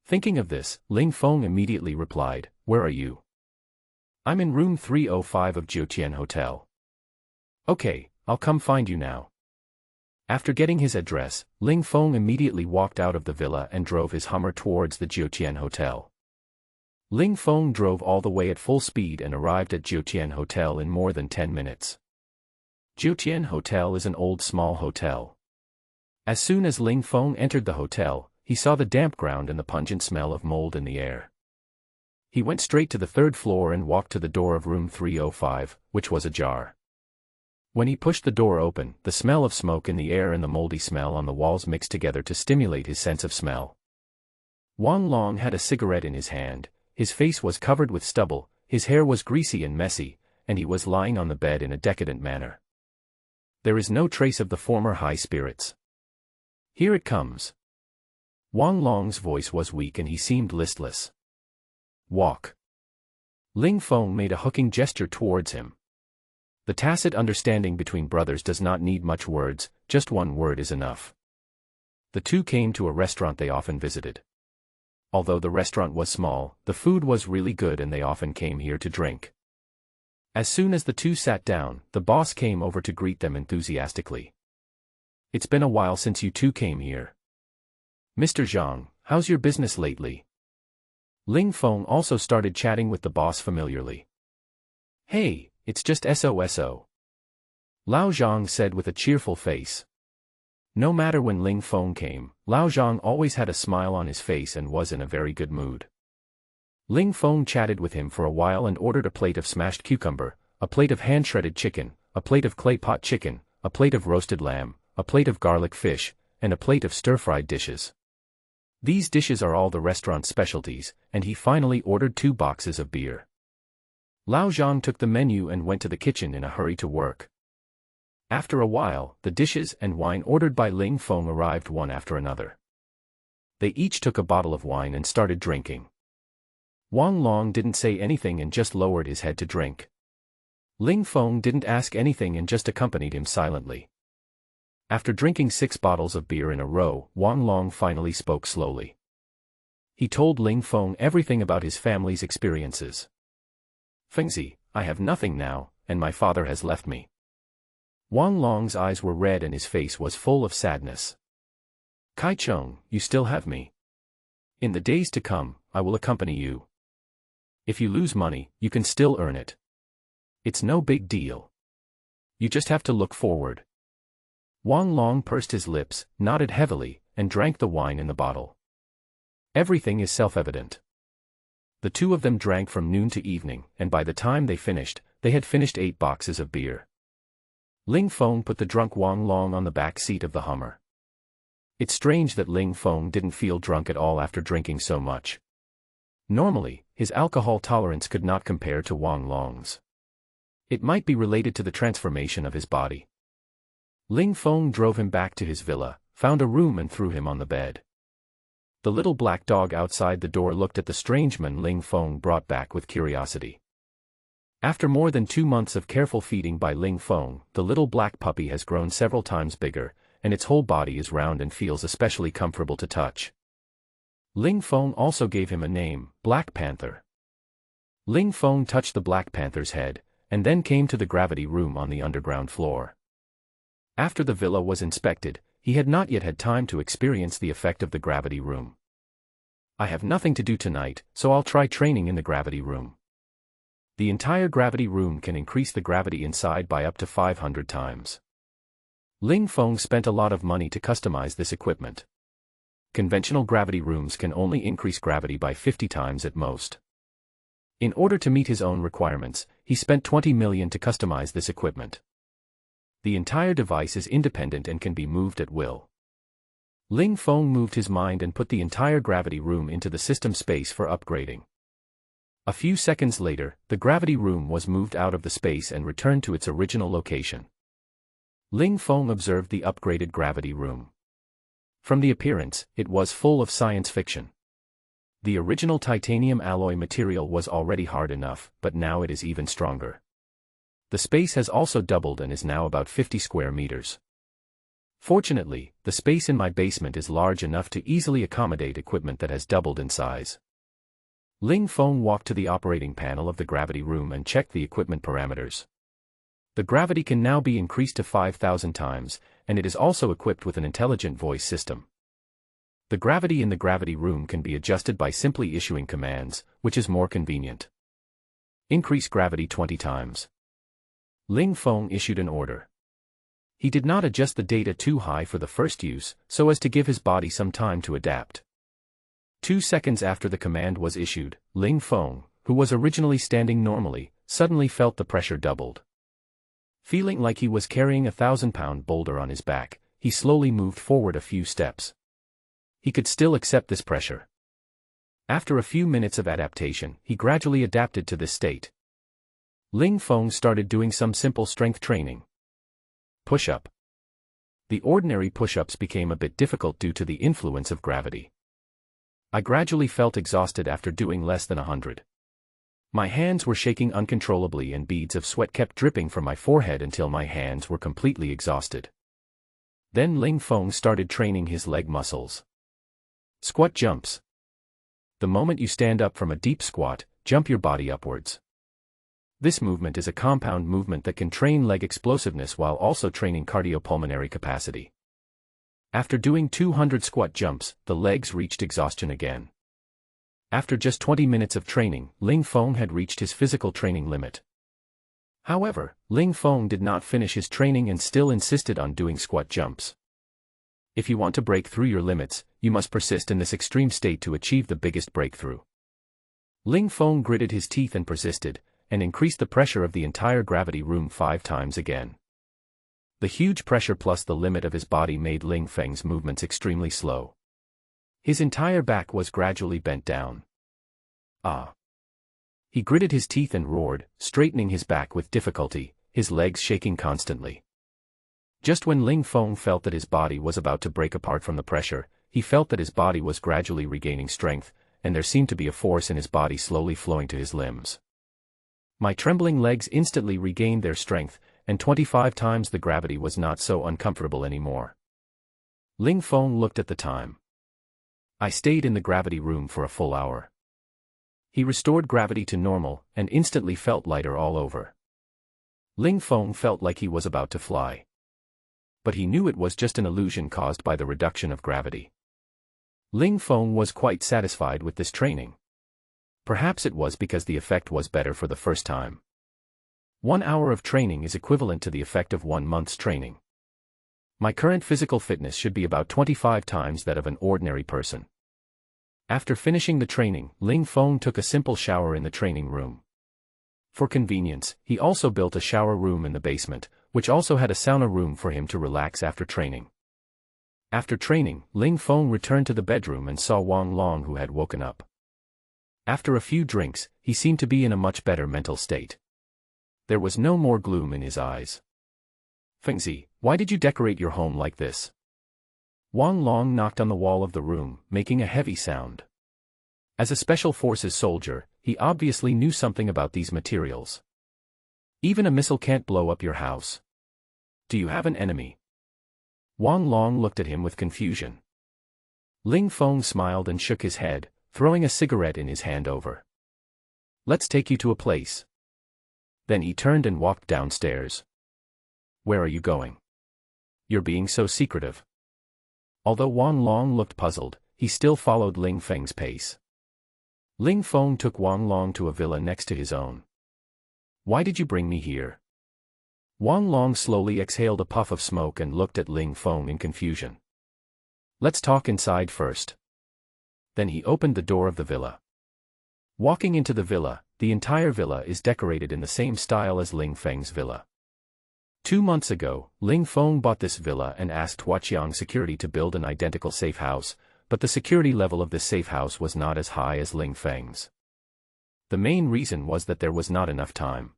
Thinking of this, Ling Feng immediately replied, "Where are you?" "I'm in room 305 of Jiutian Hotel." "Okay, I'll come find you now." After getting his address, Ling Feng immediately walked out of the villa and drove his Hummer towards the Jiutian Hotel. Ling Feng drove all the way at full speed and arrived at Jiutian Hotel in more than 10 minutes. Jiutian Hotel is an old small hotel. As soon as Ling Feng entered the hotel, he saw the damp ground and the pungent smell of mold in the air. He went straight to the 3rd floor and walked to the door of room 305, which was ajar. When he pushed the door open, the smell of smoke in the air and the moldy smell on the walls mixed together to stimulate his sense of smell. Wang Long had a cigarette in his hand, his face was covered with stubble, his hair was greasy and messy, and he was lying on the bed in a decadent manner. There is no trace of the former high spirits. "Here it comes." Wang Long's voice was weak and he seemed listless. "Walk." Ling Feng made a hooking gesture towards him. The tacit understanding between brothers does not need much words, just one word is enough. The two came to a restaurant they often visited. Although the restaurant was small, the food was really good and they often came here to drink. As soon as the two sat down, the boss came over to greet them enthusiastically. "It's been a while since you two came here. Mr. Zhang, how's your business lately?" Ling Feng also started chatting with the boss familiarly. "Hey, it's just SOSO. Lao Zhang said with a cheerful face. No matter when Ling Feng came, Lao Zhang always had a smile on his face and was in a very good mood. Ling Feng chatted with him for a while and ordered a plate of smashed cucumber, a plate of hand-shredded chicken, a plate of clay pot chicken, a plate of roasted lamb, a plate of garlic fish, and a plate of stir-fried dishes. These dishes are all the restaurant's specialties, and he finally ordered 2 boxes of beer. Lao Zhang took the menu and went to the kitchen in a hurry to work. After a while, the dishes and wine ordered by Ling Feng arrived one after another. They each took a bottle of wine and started drinking. Wang Long didn't say anything and just lowered his head to drink. Ling Feng didn't ask anything and just accompanied him silently. After drinking 6 bottles of beer in a row, Wang Long finally spoke slowly. He told Ling Feng everything about his family's experiences. "Fengzi, I have nothing now, and my father has left me." Wang Long's eyes were red and his face was full of sadness. "Kai Cheng, you still have me. In the days to come, I will accompany you. If you lose money, you can still earn it. It's no big deal. You just have to look forward." Wang Long pursed his lips, nodded heavily, and drank the wine in the bottle. Everything is self-evident. The two of them drank from noon to evening, and by the time they had finished 8 boxes of beer. Ling Feng put the drunk Wang Long on the back seat of the Hummer. It's strange that Ling Feng didn't feel drunk at all after drinking so much. Normally, his alcohol tolerance could not compare to Wang Long's. It might be related to the transformation of his body. Ling Feng drove him back to his villa, found a room and threw him on the bed. The little black dog outside the door looked at the strange man Ling Feng brought back with curiosity. After more than 2 months of careful feeding by Ling Feng, the little black puppy has grown several times bigger, and its whole body is round and feels especially comfortable to touch. Ling Feng also gave him a name, Black Panther. Ling Feng touched the Black Panther's head, and then came to the gravity room on the underground floor. After the villa was inspected, he had not yet had time to experience the effect of the gravity room. "I have nothing to do tonight, so I'll try training in the gravity room." The entire gravity room can increase the gravity inside by up to 500 times. Ling Feng spent a lot of money to customize this equipment. Conventional gravity rooms can only increase gravity by 50 times at most. In order to meet his own requirements, he spent 20 million to customize this equipment. The entire device is independent and can be moved at will. Ling Feng moved his mind and put the entire gravity room into the system space for upgrading. A few seconds later, the gravity room was moved out of the space and returned to its original location. Ling Feng observed the upgraded gravity room. From the appearance, it was full of science fiction. The original titanium alloy material was already hard enough, but now it is even stronger. The space has also doubled and is now about 50 square meters. Fortunately, the space in my basement is large enough to easily accommodate equipment that has doubled in size. Ling Feng walked to the operating panel of the gravity room and checked the equipment parameters. The gravity can now be increased to 5,000 times, and it is also equipped with an intelligent voice system. The gravity in the gravity room can be adjusted by simply issuing commands, which is more convenient. Increase gravity 20 times. Ling Feng issued an order. He did not adjust the data too high for the first use, so as to give his body some time to adapt. 2 seconds after the command was issued, Ling Feng, who was originally standing normally, suddenly felt the pressure doubled. Feeling like he was carrying a 1,000-pound boulder on his back, he slowly moved forward a few steps. He could still accept this pressure. After a few minutes of adaptation, he gradually adapted to this state. Ling Feng started doing some simple strength training. Push-up. The ordinary push-ups became a bit difficult due to the influence of gravity. I gradually felt exhausted after doing less than 100. My hands were shaking uncontrollably and beads of sweat kept dripping from my forehead until my hands were completely exhausted. Then Ling Feng started training his leg muscles. Squat jumps. The moment you stand up from a deep squat, jump your body upwards. This movement is a compound movement that can train leg explosiveness while also training cardiopulmonary capacity. After doing 200 squat jumps, the legs reached exhaustion again. After just 20 minutes of training, Ling Feng had reached his physical training limit. However, Ling Feng did not finish his training and still insisted on doing squat jumps. If you want to break through your limits, you must persist in this extreme state to achieve the biggest breakthrough. Ling Feng gritted his teeth and persisted, and increased the pressure of the entire gravity room 5 times again. The huge pressure plus the limit of his body made Ling Feng's movements extremely slow. His entire back was gradually bent down. Ah! He gritted his teeth and roared, straightening his back with difficulty, his legs shaking constantly. Just when Ling Feng felt that his body was about to break apart from the pressure, he felt that his body was gradually regaining strength, and there seemed to be a force in his body slowly flowing to his limbs. My trembling legs instantly regained their strength, and 25 times the gravity was not so uncomfortable anymore. Ling Feng looked at the time. I stayed in the gravity room for a full hour. He restored gravity to normal, and instantly felt lighter all over. Ling Feng felt like he was about to fly. But he knew it was just an illusion caused by the reduction of gravity. Ling Feng was quite satisfied with this training. Perhaps it was because the effect was better for the first time. 1 hour of training is equivalent to the effect of 1 month's training. My current physical fitness should be about 25 times that of an ordinary person. After finishing the training, Ling Feng took a simple shower in the training room. For convenience, he also built a shower room in the basement, which also had a sauna room for him to relax after training. After training, Ling Feng returned to the bedroom and saw Wang Long, who had woken up. After a few drinks, he seemed to be in a much better mental state. There was no more gloom in his eyes. Fengzi, why did you decorate your home like this? Wang Long knocked on the wall of the room, making a heavy sound. As a special forces soldier, he obviously knew something about these materials. Even a missile can't blow up your house. Do you have an enemy? Wang Long looked at him with confusion. Ling Feng smiled and shook his head, throwing a cigarette in his hand over. Let's take you to a place. Then he turned and walked downstairs. Where are you going? You're being so secretive. Although Wang Long looked puzzled, he still followed Ling Feng's pace. Ling Feng took Wang Long to a villa next to his own. Why did you bring me here? Wang Long slowly exhaled a puff of smoke and looked at Ling Feng in confusion. Let's talk inside first. Then he opened the door of the villa. Walking into the villa, the entire villa is decorated in the same style as Ling Feng's villa. 2 months ago, Ling Feng bought this villa and asked Huaqiang Security to build an identical safe house, but the security level of this safe house was not as high as Ling Feng's. The main reason was that there was not enough time.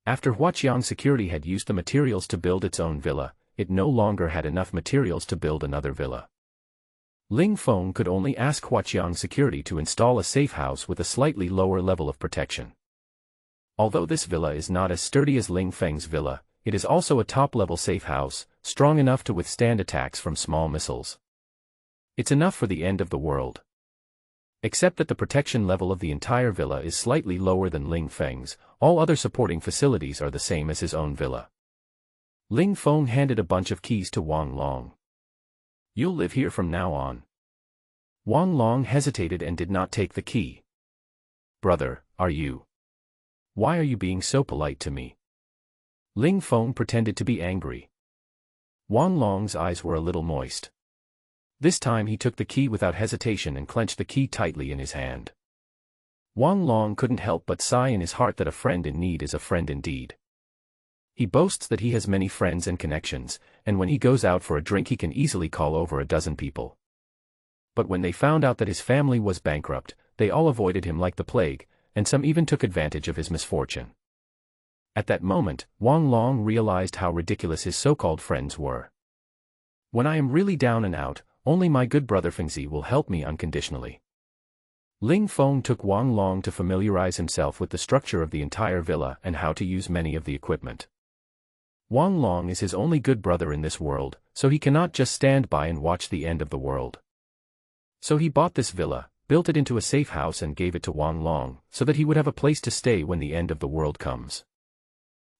After Huaqiang Security had used the materials to build its own villa, it no longer had enough materials to build another villa. Ling Feng could only ask Huaqiang Security to install a safe house with a slightly lower level of protection. Although this villa is not as sturdy as Ling Feng's villa, it is also a top-level safe house, strong enough to withstand attacks from small missiles. It's enough for the end of the world. Except that the protection level of the entire villa is slightly lower than Ling Feng's, all other supporting facilities are the same as his own villa. Ling Feng handed a bunch of keys to Wang Long. You'll live here from now on. Wang Long hesitated and did not take the key. Brother, are you? Why are you being so polite to me? Ling Feng pretended to be angry. Wang Long's eyes were a little moist. This time he took the key without hesitation and clenched the key tightly in his hand. Wang Long couldn't help but sigh in his heart that a friend in need is a friend indeed. He boasts that he has many friends and connections, and when he goes out for a drink he can easily call over a dozen people. But when they found out that his family was bankrupt, they all avoided him like the plague, and some even took advantage of his misfortune. At that moment, Wang Long realized how ridiculous his so-called friends were. When I am really down and out, only my good brother Fengzi will help me unconditionally. Ling Feng took Wang Long to familiarize himself with the structure of the entire villa and how to use many of the equipment. Wang Long is his only good brother in this world, so he cannot just stand by and watch the end of the world. So he bought this villa, built it into a safe house and gave it to Wang Long, so that he would have a place to stay when the end of the world comes.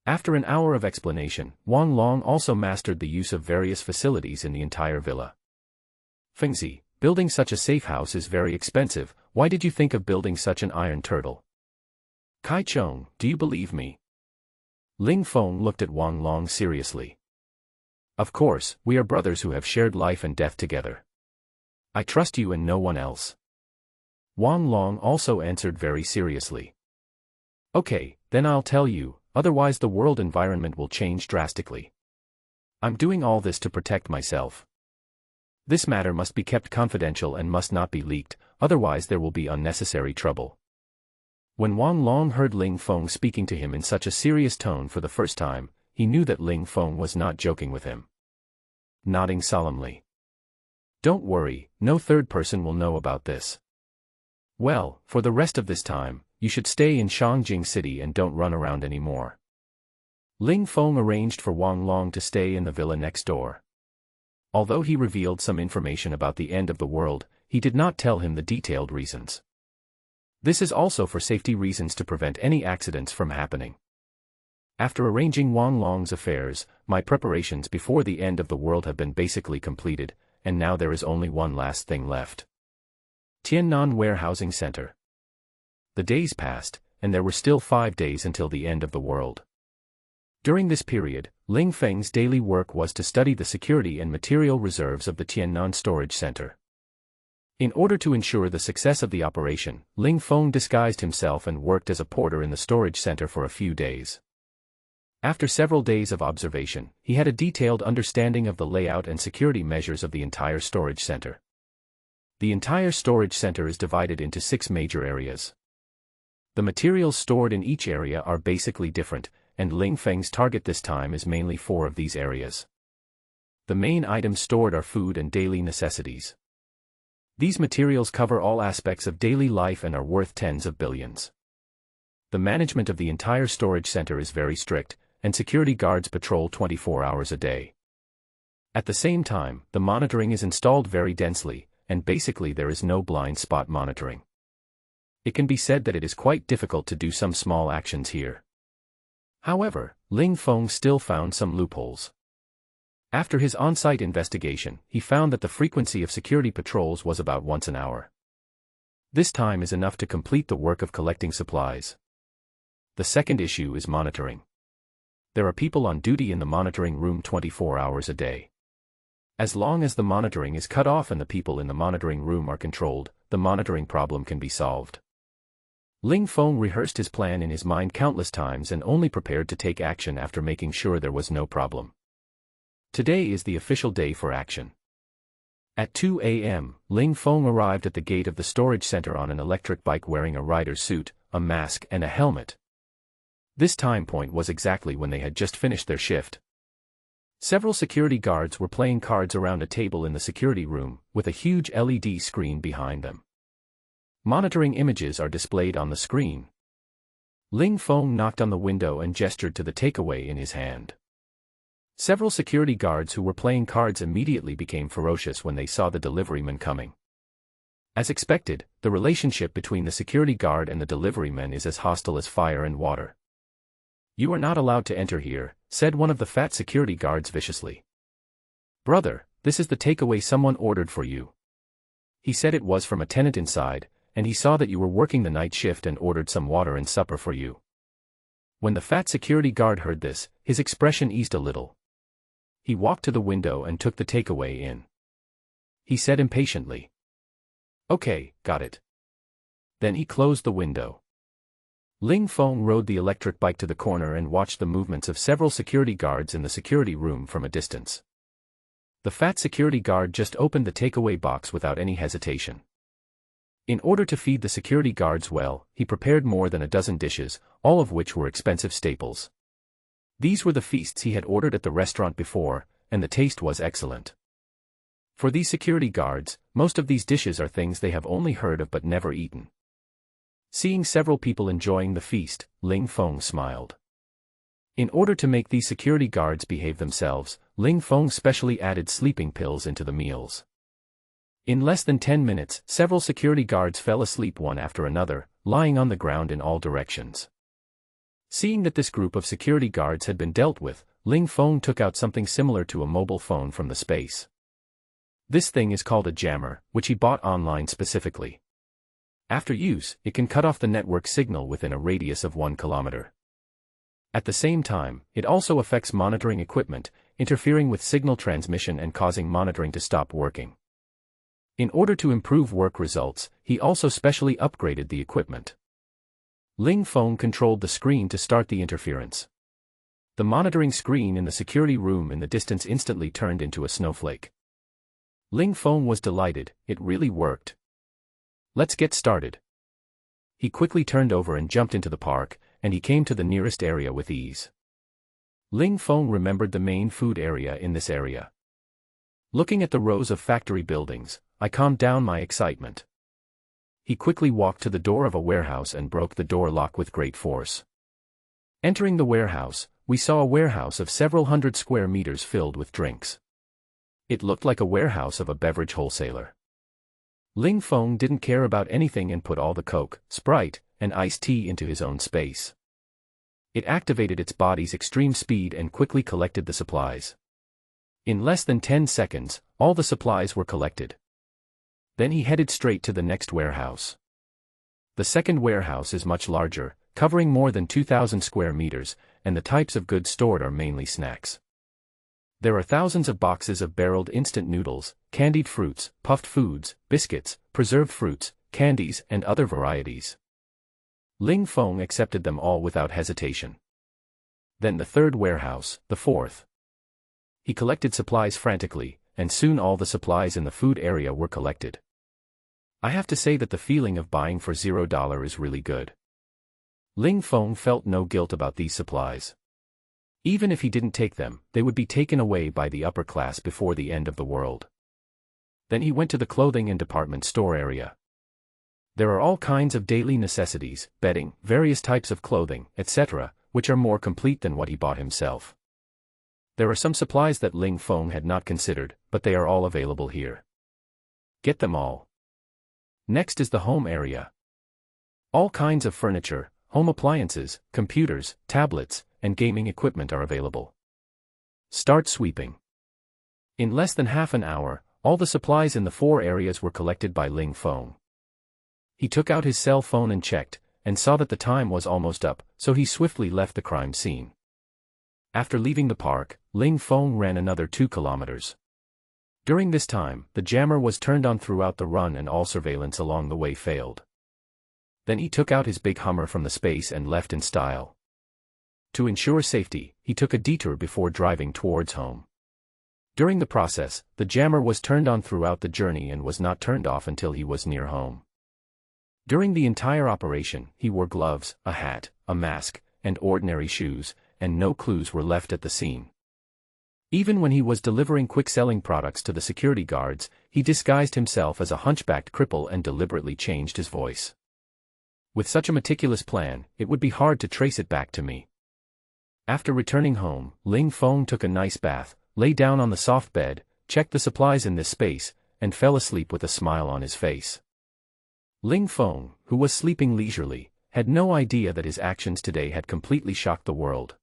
After an hour of explanation, Wang Long also mastered the use of various facilities in the entire villa. Fengzi, building such a safe house is very expensive. Why did you think of building such an iron turtle? Kai Chong, do you believe me? Ling Feng looked at Wang Long seriously. Of course, we are brothers who have shared life and death together. I trust you and no one else. Wang Long also answered very seriously. Okay, then I'll tell you, otherwise the world environment will change drastically. I'm doing all this to protect myself. This matter must be kept confidential and must not be leaked, otherwise there will be unnecessary trouble. When Wang Long heard Ling Feng speaking to him in such a serious tone for the first time, he knew that Ling Feng was not joking with him. Nodding solemnly. Don't worry, no third person will know about this. Well, for the rest of this time, you should stay in Shangjing City and don't run around anymore. Ling Feng arranged for Wang Long to stay in the villa next door. Although he revealed some information about the end of the world, he did not tell him the detailed reasons. This is also for safety reasons to prevent any accidents from happening. After arranging Wang Long's affairs, my preparations before the end of the world have been basically completed, and now there is only one last thing left. Tiannan Warehousing Center. The days passed, and there were still 5 days until the end of the world. During this period, Ling Feng's daily work was to study the security and material reserves of the Tiannan Storage Center. In order to ensure the success of the operation, Ling Feng disguised himself and worked as a porter in the storage center for a few days. After several days of observation, he had a detailed understanding of the layout and security measures of the entire storage center. The entire storage center is divided into 6 major areas. The materials stored in each area are basically different, and Ling Feng's target this time is mainly 4 of these areas. The main items stored are food and daily necessities. These materials cover all aspects of daily life and are worth tens of billions. The management of the entire storage center is very strict, and security guards patrol 24 hours a day. At the same time, the monitoring is installed very densely, and basically there is no blind spot monitoring. It can be said that it is quite difficult to do some small actions here. However, Ling Feng still found some loopholes. After his on-site investigation, he found that the frequency of security patrols was about once an hour. This time is enough to complete the work of collecting supplies. The second issue is monitoring. There are people on duty in the monitoring room 24 hours a day. As long as the monitoring is cut off and the people in the monitoring room are controlled, the monitoring problem can be solved. Ling Feng rehearsed his plan in his mind countless times and only prepared to take action after making sure there was no problem. Today is the official day for action. At 2 a.m., Ling Feng arrived at the gate of the storage center on an electric bike wearing a rider's suit, a mask and a helmet. This time point was exactly when they had just finished their shift. Several security guards were playing cards around a table in the security room, with a huge LED screen behind them. Monitoring images are displayed on the screen. Ling Feng knocked on the window and gestured to the takeaway in his hand. Several security guards who were playing cards immediately became ferocious when they saw the deliveryman coming. As expected, the relationship between the security guard and the deliveryman is as hostile as fire and water. "You are not allowed to enter here," said one of the fat security guards viciously. "Brother, this is the takeaway someone ordered for you." He said it was from a tenant inside, and he saw that you were working the night shift and ordered some water and supper for you. When the fat security guard heard this, his expression eased a little. He walked to the window and took the takeaway in. He said impatiently, "Okay, got it." Then he closed the window. Ling Feng rode the electric bike to the corner and watched the movements of several security guards in the security room from a distance. The fat security guard just opened the takeaway box without any hesitation. In order to feed the security guards well, he prepared more than a dozen dishes, all of which were expensive staples. These were the feasts he had ordered at the restaurant before, and the taste was excellent. For these security guards, most of these dishes are things they have only heard of but never eaten. Seeing several people enjoying the feast, Ling Feng smiled. In order to make these security guards behave themselves, Ling Feng specially added sleeping pills into the meals. In less than 10 minutes, several security guards fell asleep one after another, lying on the ground in all directions. Seeing that this group of security guards had been dealt with, Ling Feng took out something similar to a mobile phone from the space. This thing is called a jammer, which he bought online specifically. After use, it can cut off the network signal within a radius of 1 kilometer. At the same time, it also affects monitoring equipment, interfering with signal transmission and causing monitoring to stop working. In order to improve work results, he also specially upgraded the equipment. Ling Feng controlled the screen to start the interference. The monitoring screen in the security room in the distance instantly turned into a snowflake. Ling Feng was delighted, it really worked. Let's get started. He quickly turned over and jumped into the park, and he came to the nearest area with ease. Ling Feng remembered the main food area in this area. Looking at the rows of factory buildings, I calmed down my excitement. He quickly walked to the door of a warehouse and broke the door lock with great force. Entering the warehouse, we saw a warehouse of several hundred square meters filled with drinks. It looked like a warehouse of a beverage wholesaler. Ling Feng didn't care about anything and put all the Coke, Sprite, and iced tea into his own space. It activated its body's extreme speed and quickly collected the supplies. In less than 10 seconds, all the supplies were collected. Then he headed straight to the next warehouse. The second warehouse is much larger, covering more than 2,000 square meters, and the types of goods stored are mainly snacks. There are thousands of boxes of barreled instant noodles, candied fruits, puffed foods, biscuits, preserved fruits, candies, and other varieties. Ling Feng accepted them all without hesitation. Then the third warehouse, the fourth. He collected supplies frantically, and soon all the supplies in the food area were collected. I have to say that the feeling of buying for $0 is really good. Ling Feng felt no guilt about these supplies. Even if he didn't take them, they would be taken away by the upper class before the end of the world. Then he went to the clothing and department store area. There are all kinds of daily necessities, bedding, various types of clothing, etc., which are more complete than what he bought himself. There are some supplies that Ling Feng had not considered, but they are all available here. Get them all. Next is the home area. All kinds of furniture, home appliances, computers, tablets, and gaming equipment are available. Start sweeping. In less than half an hour, all the supplies in the 4 areas were collected by Ling Feng. He took out his cell phone and checked, and saw that the time was almost up, so he swiftly left the crime scene. After leaving the park, Ling Feng ran another 2 kilometers. During this time, the jammer was turned on throughout the run and all surveillance along the way failed. Then he took out his big Hummer from the space and left in style. To ensure safety, he took a detour before driving towards home. During the process, the jammer was turned on throughout the journey and was not turned off until he was near home. During the entire operation, he wore gloves, a hat, a mask, and ordinary shoes, and no clues were left at the scene. Even when he was delivering quick-selling products to the security guards, he disguised himself as a hunchbacked cripple and deliberately changed his voice. With such a meticulous plan, it would be hard to trace it back to me. After returning home, Ling Feng took a nice bath, lay down on the soft bed, checked the supplies in this space, and fell asleep with a smile on his face. Ling Feng, who was sleeping leisurely, had no idea that his actions today had completely shocked the world.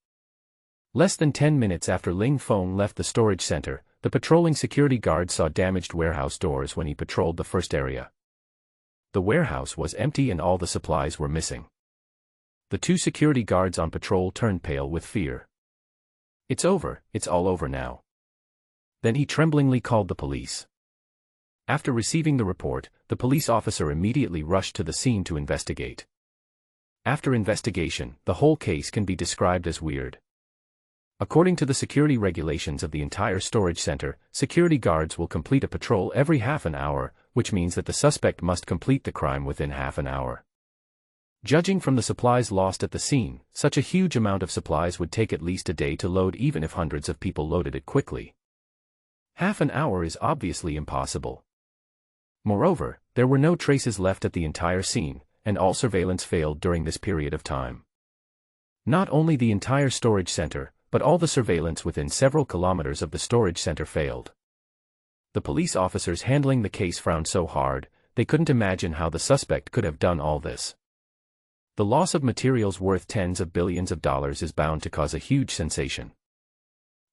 Less than 10 minutes after Ling Feng left the storage center, the patrolling security guard saw damaged warehouse doors when he patrolled the first area. The warehouse was empty and all the supplies were missing. The 2 security guards on patrol turned pale with fear. It's over, it's all over now. Then he tremblingly called the police. After receiving the report, the police officer immediately rushed to the scene to investigate. After investigation, the whole case can be described as weird. According to the security regulations of the entire storage center, security guards will complete a patrol every half an hour, which means that the suspect must complete the crime within half an hour. Judging from the supplies lost at the scene, such a huge amount of supplies would take at least a day to load even if hundreds of people loaded it quickly. Half an hour is obviously impossible. Moreover, there were no traces left at the entire scene, and all surveillance failed during this period of time. Not only the entire storage center, but all the surveillance within several kilometers of the storage center failed. The police officers handling the case frowned so hard, they couldn't imagine how the suspect could have done all this. The loss of materials worth tens of billions of dollars is bound to cause a huge sensation.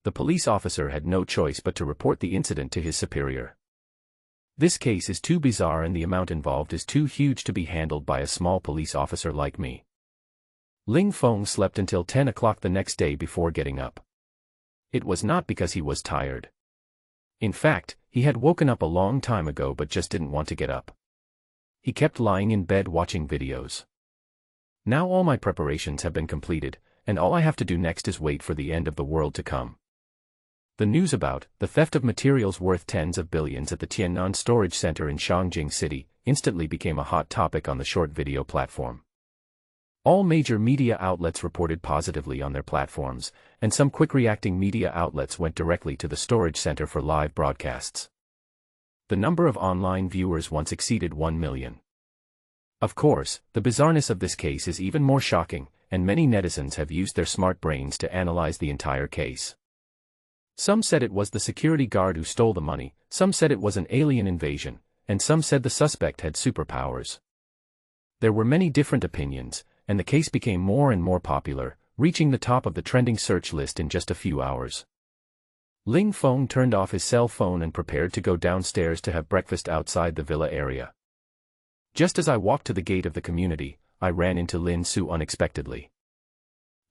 The police officer had no choice but to report the incident to his superior. This case is too bizarre and the amount involved is too huge to be handled by a small police officer like me. Ling Feng slept until 10 o'clock the next day before getting up. It was not because he was tired. In fact, he had woken up a long time ago but just didn't want to get up. He kept lying in bed watching videos. Now all my preparations have been completed, and all I have to do next is wait for the end of the world to come. The news about the theft of materials worth tens of billions at the Tiannan storage center in Shangjing City instantly became a hot topic on the short video platform. All major media outlets reported positively on their platforms, and some quick-reacting media outlets went directly to the storage center for live broadcasts. The number of online viewers once exceeded 1 million. Of course, the bizarreness of this case is even more shocking, and many netizens have used their smart brains to analyze the entire case. Some said it was the security guard who stole the money, some said it was an alien invasion, and some said the suspect had superpowers. There were many different opinions, and the case became more and more popular, reaching the top of the trending search list in just a few hours. Ling Feng turned off his cell phone and prepared to go downstairs to have breakfast outside the villa area. Just as I walked to the gate of the community, I ran into Lin Su unexpectedly.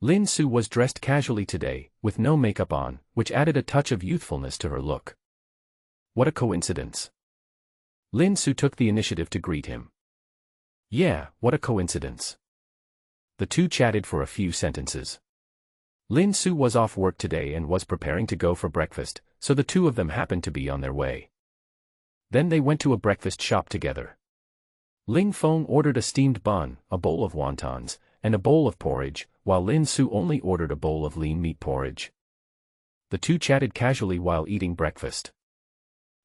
Lin Su was dressed casually today, with no makeup on, which added a touch of youthfulness to her look. What a coincidence. Lin Su took the initiative to greet him. Yeah, what a coincidence. The two chatted for a few sentences. Lin Su was off work today and was preparing to go for breakfast, so the two of them happened to be on their way. Then they went to a breakfast shop together. Ling Feng ordered a steamed bun, a bowl of wontons, and a bowl of porridge, while Lin Su only ordered a bowl of lean meat porridge. The two chatted casually while eating breakfast.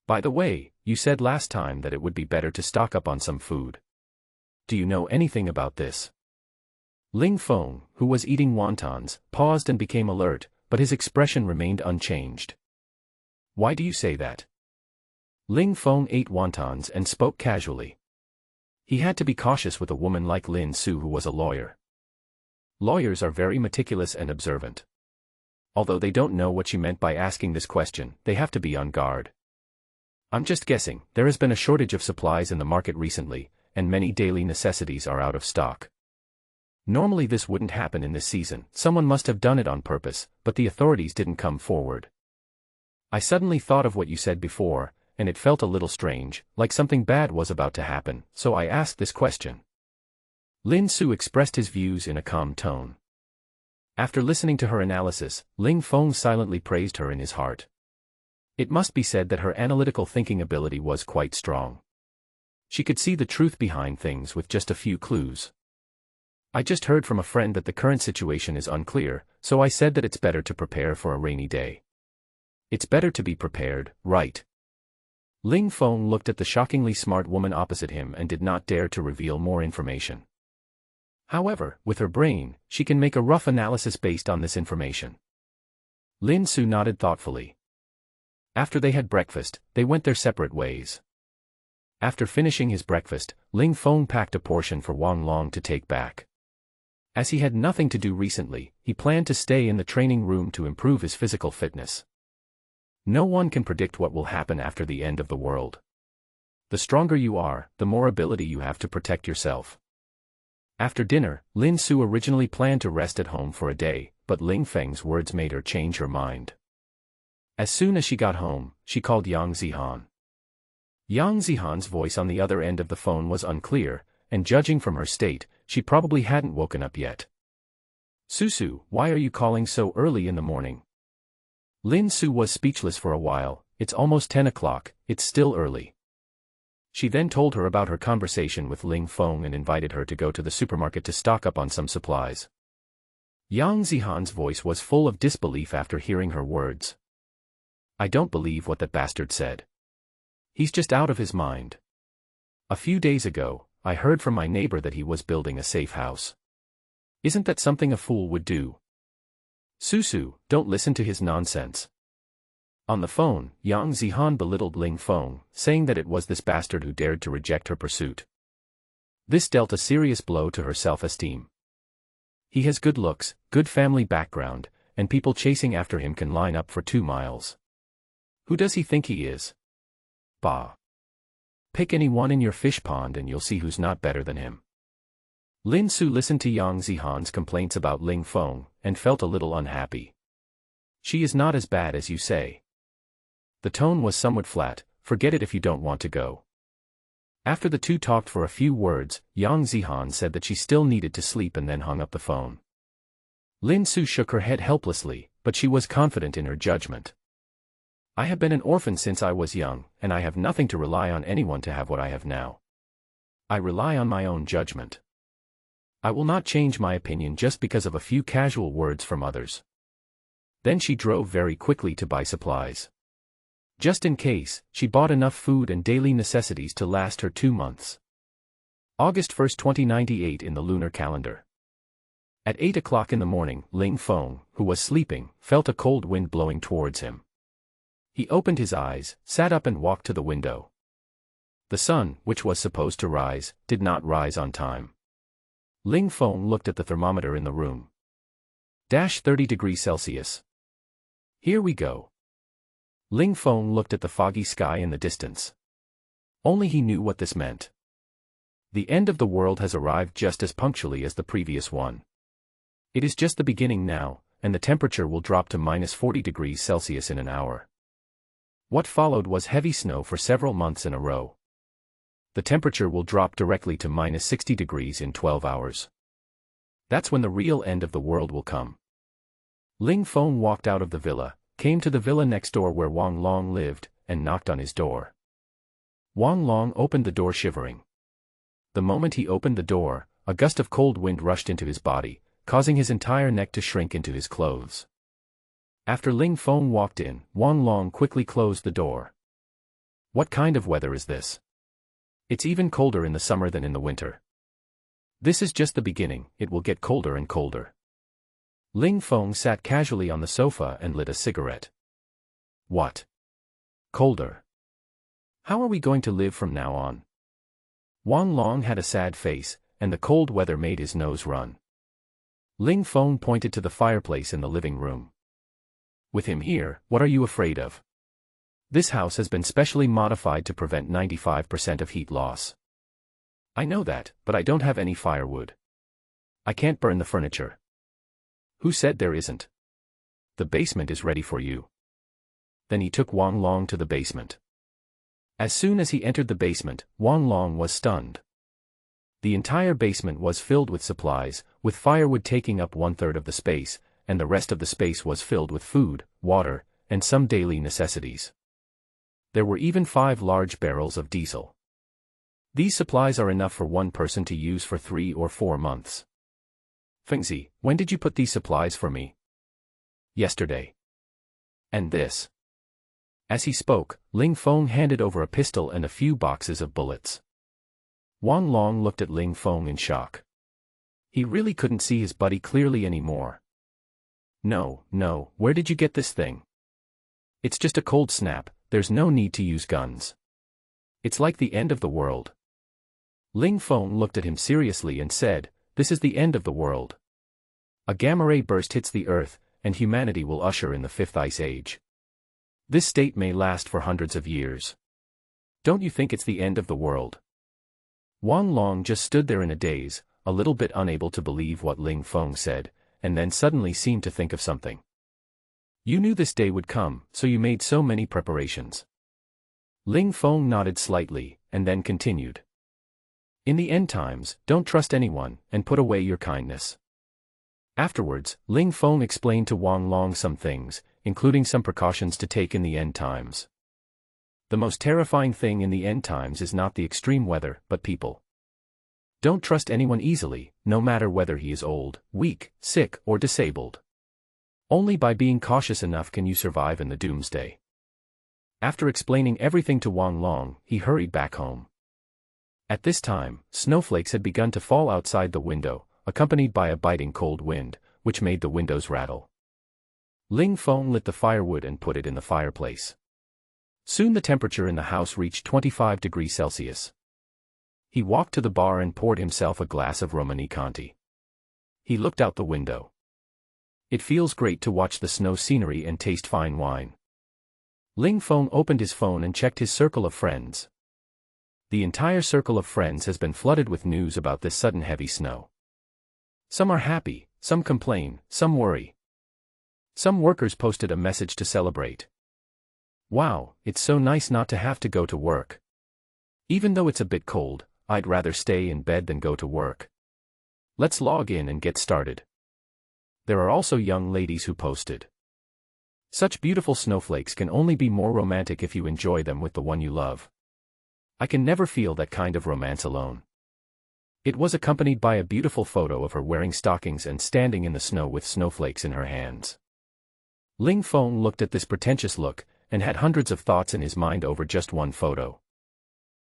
By the way, you said last time that it would be better to stock up on some food. Do you know anything about this? Ling Feng, who was eating wontons, paused and became alert, but his expression remained unchanged. Why do you say that? Ling Feng ate wontons and spoke casually. He had to be cautious with a woman like Lin Su who was a lawyer. Lawyers are very meticulous and observant. Although they don't know what she meant by asking this question, they have to be on guard. I'm just guessing, there has been a shortage of supplies in the market recently, and many daily necessities are out of stock. Normally this wouldn't happen in this season, someone must have done it on purpose, but the authorities didn't come forward. I suddenly thought of what you said before, and it felt a little strange, like something bad was about to happen, so I asked this question. Lin Su expressed his views in a calm tone. After listening to her analysis, Ling Feng silently praised her in his heart. It must be said that her analytical thinking ability was quite strong. She could see the truth behind things with just a few clues. I just heard from a friend that the current situation is unclear, so I said that it's better to prepare for a rainy day. It's better to be prepared, right? Ling Feng looked at the shockingly smart woman opposite him and did not dare to reveal more information. However, with her brain, she can make a rough analysis based on this information. Lin Su nodded thoughtfully. After they had breakfast, they went their separate ways. After finishing his breakfast, Ling Feng packed a portion for Wang Long to take back. As he had nothing to do recently, he planned to stay in the training room to improve his physical fitness. No one can predict what will happen after the end of the world. The stronger you are, the more ability you have to protect yourself. After dinner, Lin Su originally planned to rest at home for a day, but Ling Feng's words made her change her mind. As soon as she got home, she called Yang Zihan. Yang Zihan's voice on the other end of the phone was unclear, and judging from her state, she probably hadn't woken up yet. Susu, why are you calling so early in the morning? Lin Su was speechless for a while. It's almost 10 o'clock, it's still early. She then told her about her conversation with Ling Feng and invited her to go to the supermarket to stock up on some supplies. Yang Zihan's voice was full of disbelief after hearing her words. I don't believe what that bastard said. He's just out of his mind. A few days ago, I heard from my neighbor that he was building a safe house. Isn't that something a fool would do? Susu, don't listen to his nonsense. On the phone, Yang Zihan belittled Ling Feng, saying that it was this bastard who dared to reject her pursuit. This dealt a serious blow to her self-esteem. He has good looks, good family background, and people chasing after him can line up for 2 miles. Who does he think he is? Bah. Pick anyone in your fish pond and you'll see who's not better than him. Lin Su listened to Yang Zihan's complaints about Ling Feng, and felt a little unhappy. She is not as bad as you say. The tone was somewhat flat, forget it if you don't want to go. After the two talked for a few words, Yang Zihan said that she still needed to sleep and then hung up the phone. Lin Su shook her head helplessly, but she was confident in her judgment. I have been an orphan since I was young, and I have nothing to rely on anyone to have what I have now. I rely on my own judgment. I will not change my opinion just because of a few casual words from others. Then she drove very quickly to buy supplies. Just in case, she bought enough food and daily necessities to last her 2 months. August 1, 2098 in the lunar calendar. At 8 o'clock in the morning, Ling Feng, who was sleeping, felt a cold wind blowing towards him. He opened his eyes, sat up and walked to the window. The sun, which was supposed to rise, did not rise on time. Ling Feng looked at the thermometer in the room. 30 degrees Celsius. Here we go. Ling Feng looked at the foggy sky in the distance. Only he knew what this meant. The end of the world has arrived just as punctually as the previous one. It is just the beginning now, and the temperature will drop to -40 degrees Celsius in an hour. What followed was heavy snow for several months in a row. The temperature will drop directly to -60 degrees in 12 hours. That's when the real end of the world will come. Ling Feng walked out of the villa, came to the villa next door where Wang Long lived, and knocked on his door. Wang Long opened the door shivering. The moment he opened the door, a gust of cold wind rushed into his body, causing his entire neck to shrink into his clothes. After Ling Feng walked in, Wang Long quickly closed the door. What kind of weather is this? It's even colder in the summer than in the winter. This is just the beginning, it will get colder and colder. Ling Feng sat casually on the sofa and lit a cigarette. What? Colder? How are we going to live from now on? Wang Long had a sad face, and the cold weather made his nose run. Ling Feng pointed to the fireplace in the living room. With him here, what are you afraid of? This house has been specially modified to prevent 95% of heat loss. I know that, but I don't have any firewood. I can't burn the furniture. Who said there isn't? The basement is ready for you. Then he took Wang Long to the basement. As soon as he entered the basement, Wang Long was stunned. The entire basement was filled with supplies, with firewood taking up 1/3 of the space, and the rest of the space was filled with food, water, and some daily necessities. There were even 5 large barrels of diesel. These supplies are enough for one person to use for 3 or 4 months. Fengzi, when did you put these supplies for me? Yesterday. And this? As he spoke, Ling Feng handed over a pistol and a few boxes of bullets. Wang Long looked at Ling Feng in shock. He really couldn't see his buddy clearly anymore. No, where did you get this thing? It's just a cold snap, there's no need to use guns. It's like the end of the world. Ling Feng looked at him seriously and said, this is the end of the world. A gamma ray burst hits the Earth, and humanity will usher in the 5th Ice Age. This state may last for hundreds of years. Don't you think it's the end of the world? Wang Long just stood there in a daze, a little bit unable to believe what Ling Feng said, and then suddenly seemed to think of something. You knew this day would come, so you made so many preparations. Ling Feng nodded slightly, and then continued. In the end times, don't trust anyone, and put away your kindness. Afterwards, Ling Feng explained to Wang Long some things, including some precautions to take in the end times. The most terrifying thing in the end times is not the extreme weather, but people. Don't trust anyone easily, no matter whether he is old, weak, sick, or disabled. Only by being cautious enough can you survive in the doomsday. After explaining everything to Wang Long, he hurried back home. At this time, snowflakes had begun to fall outside the window, accompanied by a biting cold wind, which made the windows rattle. Ling Feng lit the firewood and put it in the fireplace. Soon the temperature in the house reached 25 degrees Celsius. He walked to the bar and poured himself a glass of Romani Conti. He looked out the window. It feels great to watch the snow scenery and taste fine wine. Ling Feng opened his phone and checked his circle of friends. The entire circle of friends has been flooded with news about this sudden heavy snow. Some are happy, some complain, some worry. Some workers posted a message to celebrate. Wow, it's so nice not to have to go to work. Even though it's a bit cold, I'd rather stay in bed than go to work. Let's log in and get started. There are also young ladies who posted. Such beautiful snowflakes can only be more romantic if you enjoy them with the one you love. I can never feel that kind of romance alone. It was accompanied by a beautiful photo of her wearing stockings and standing in the snow with snowflakes in her hands. Ling Feng looked at this pretentious look, and had hundreds of thoughts in his mind over just one photo.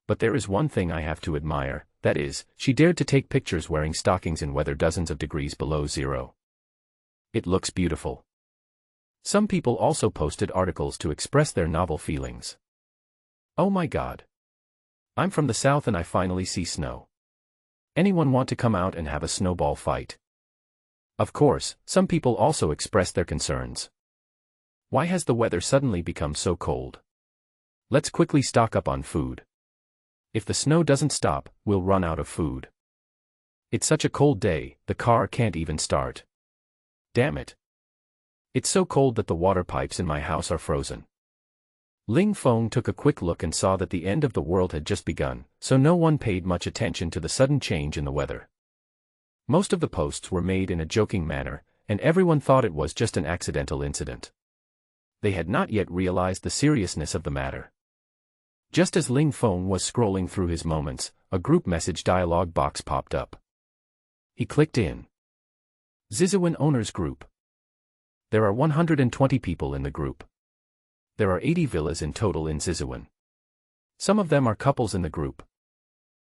But there is one thing I have to admire, that is, she dared to take pictures wearing stockings in weather dozens of degrees below zero. It looks beautiful. Some people also posted articles to express their novel feelings. Oh my God. I'm from the south and I finally see snow. Anyone want to come out and have a snowball fight? Of course, some people also expressed their concerns. Why has the weather suddenly become so cold? Let's quickly stock up on food. If the snow doesn't stop, we'll run out of food. It's such a cold day, the car can't even start. Damn it. It's so cold that the water pipes in my house are frozen. Ling Feng took a quick look and saw that the end of the world had just begun, so no one paid much attention to the sudden change in the weather. Most of the posts were made in a joking manner, and everyone thought it was just an accidental incident. They had not yet realized the seriousness of the matter. Just as Ling Feng was scrolling through his moments, a group message dialog box popped up. He clicked in. Zizouan Owners Group. There are 120 people in the group. There are 80 villas in total in Zizouan. Some of them are couples in the group.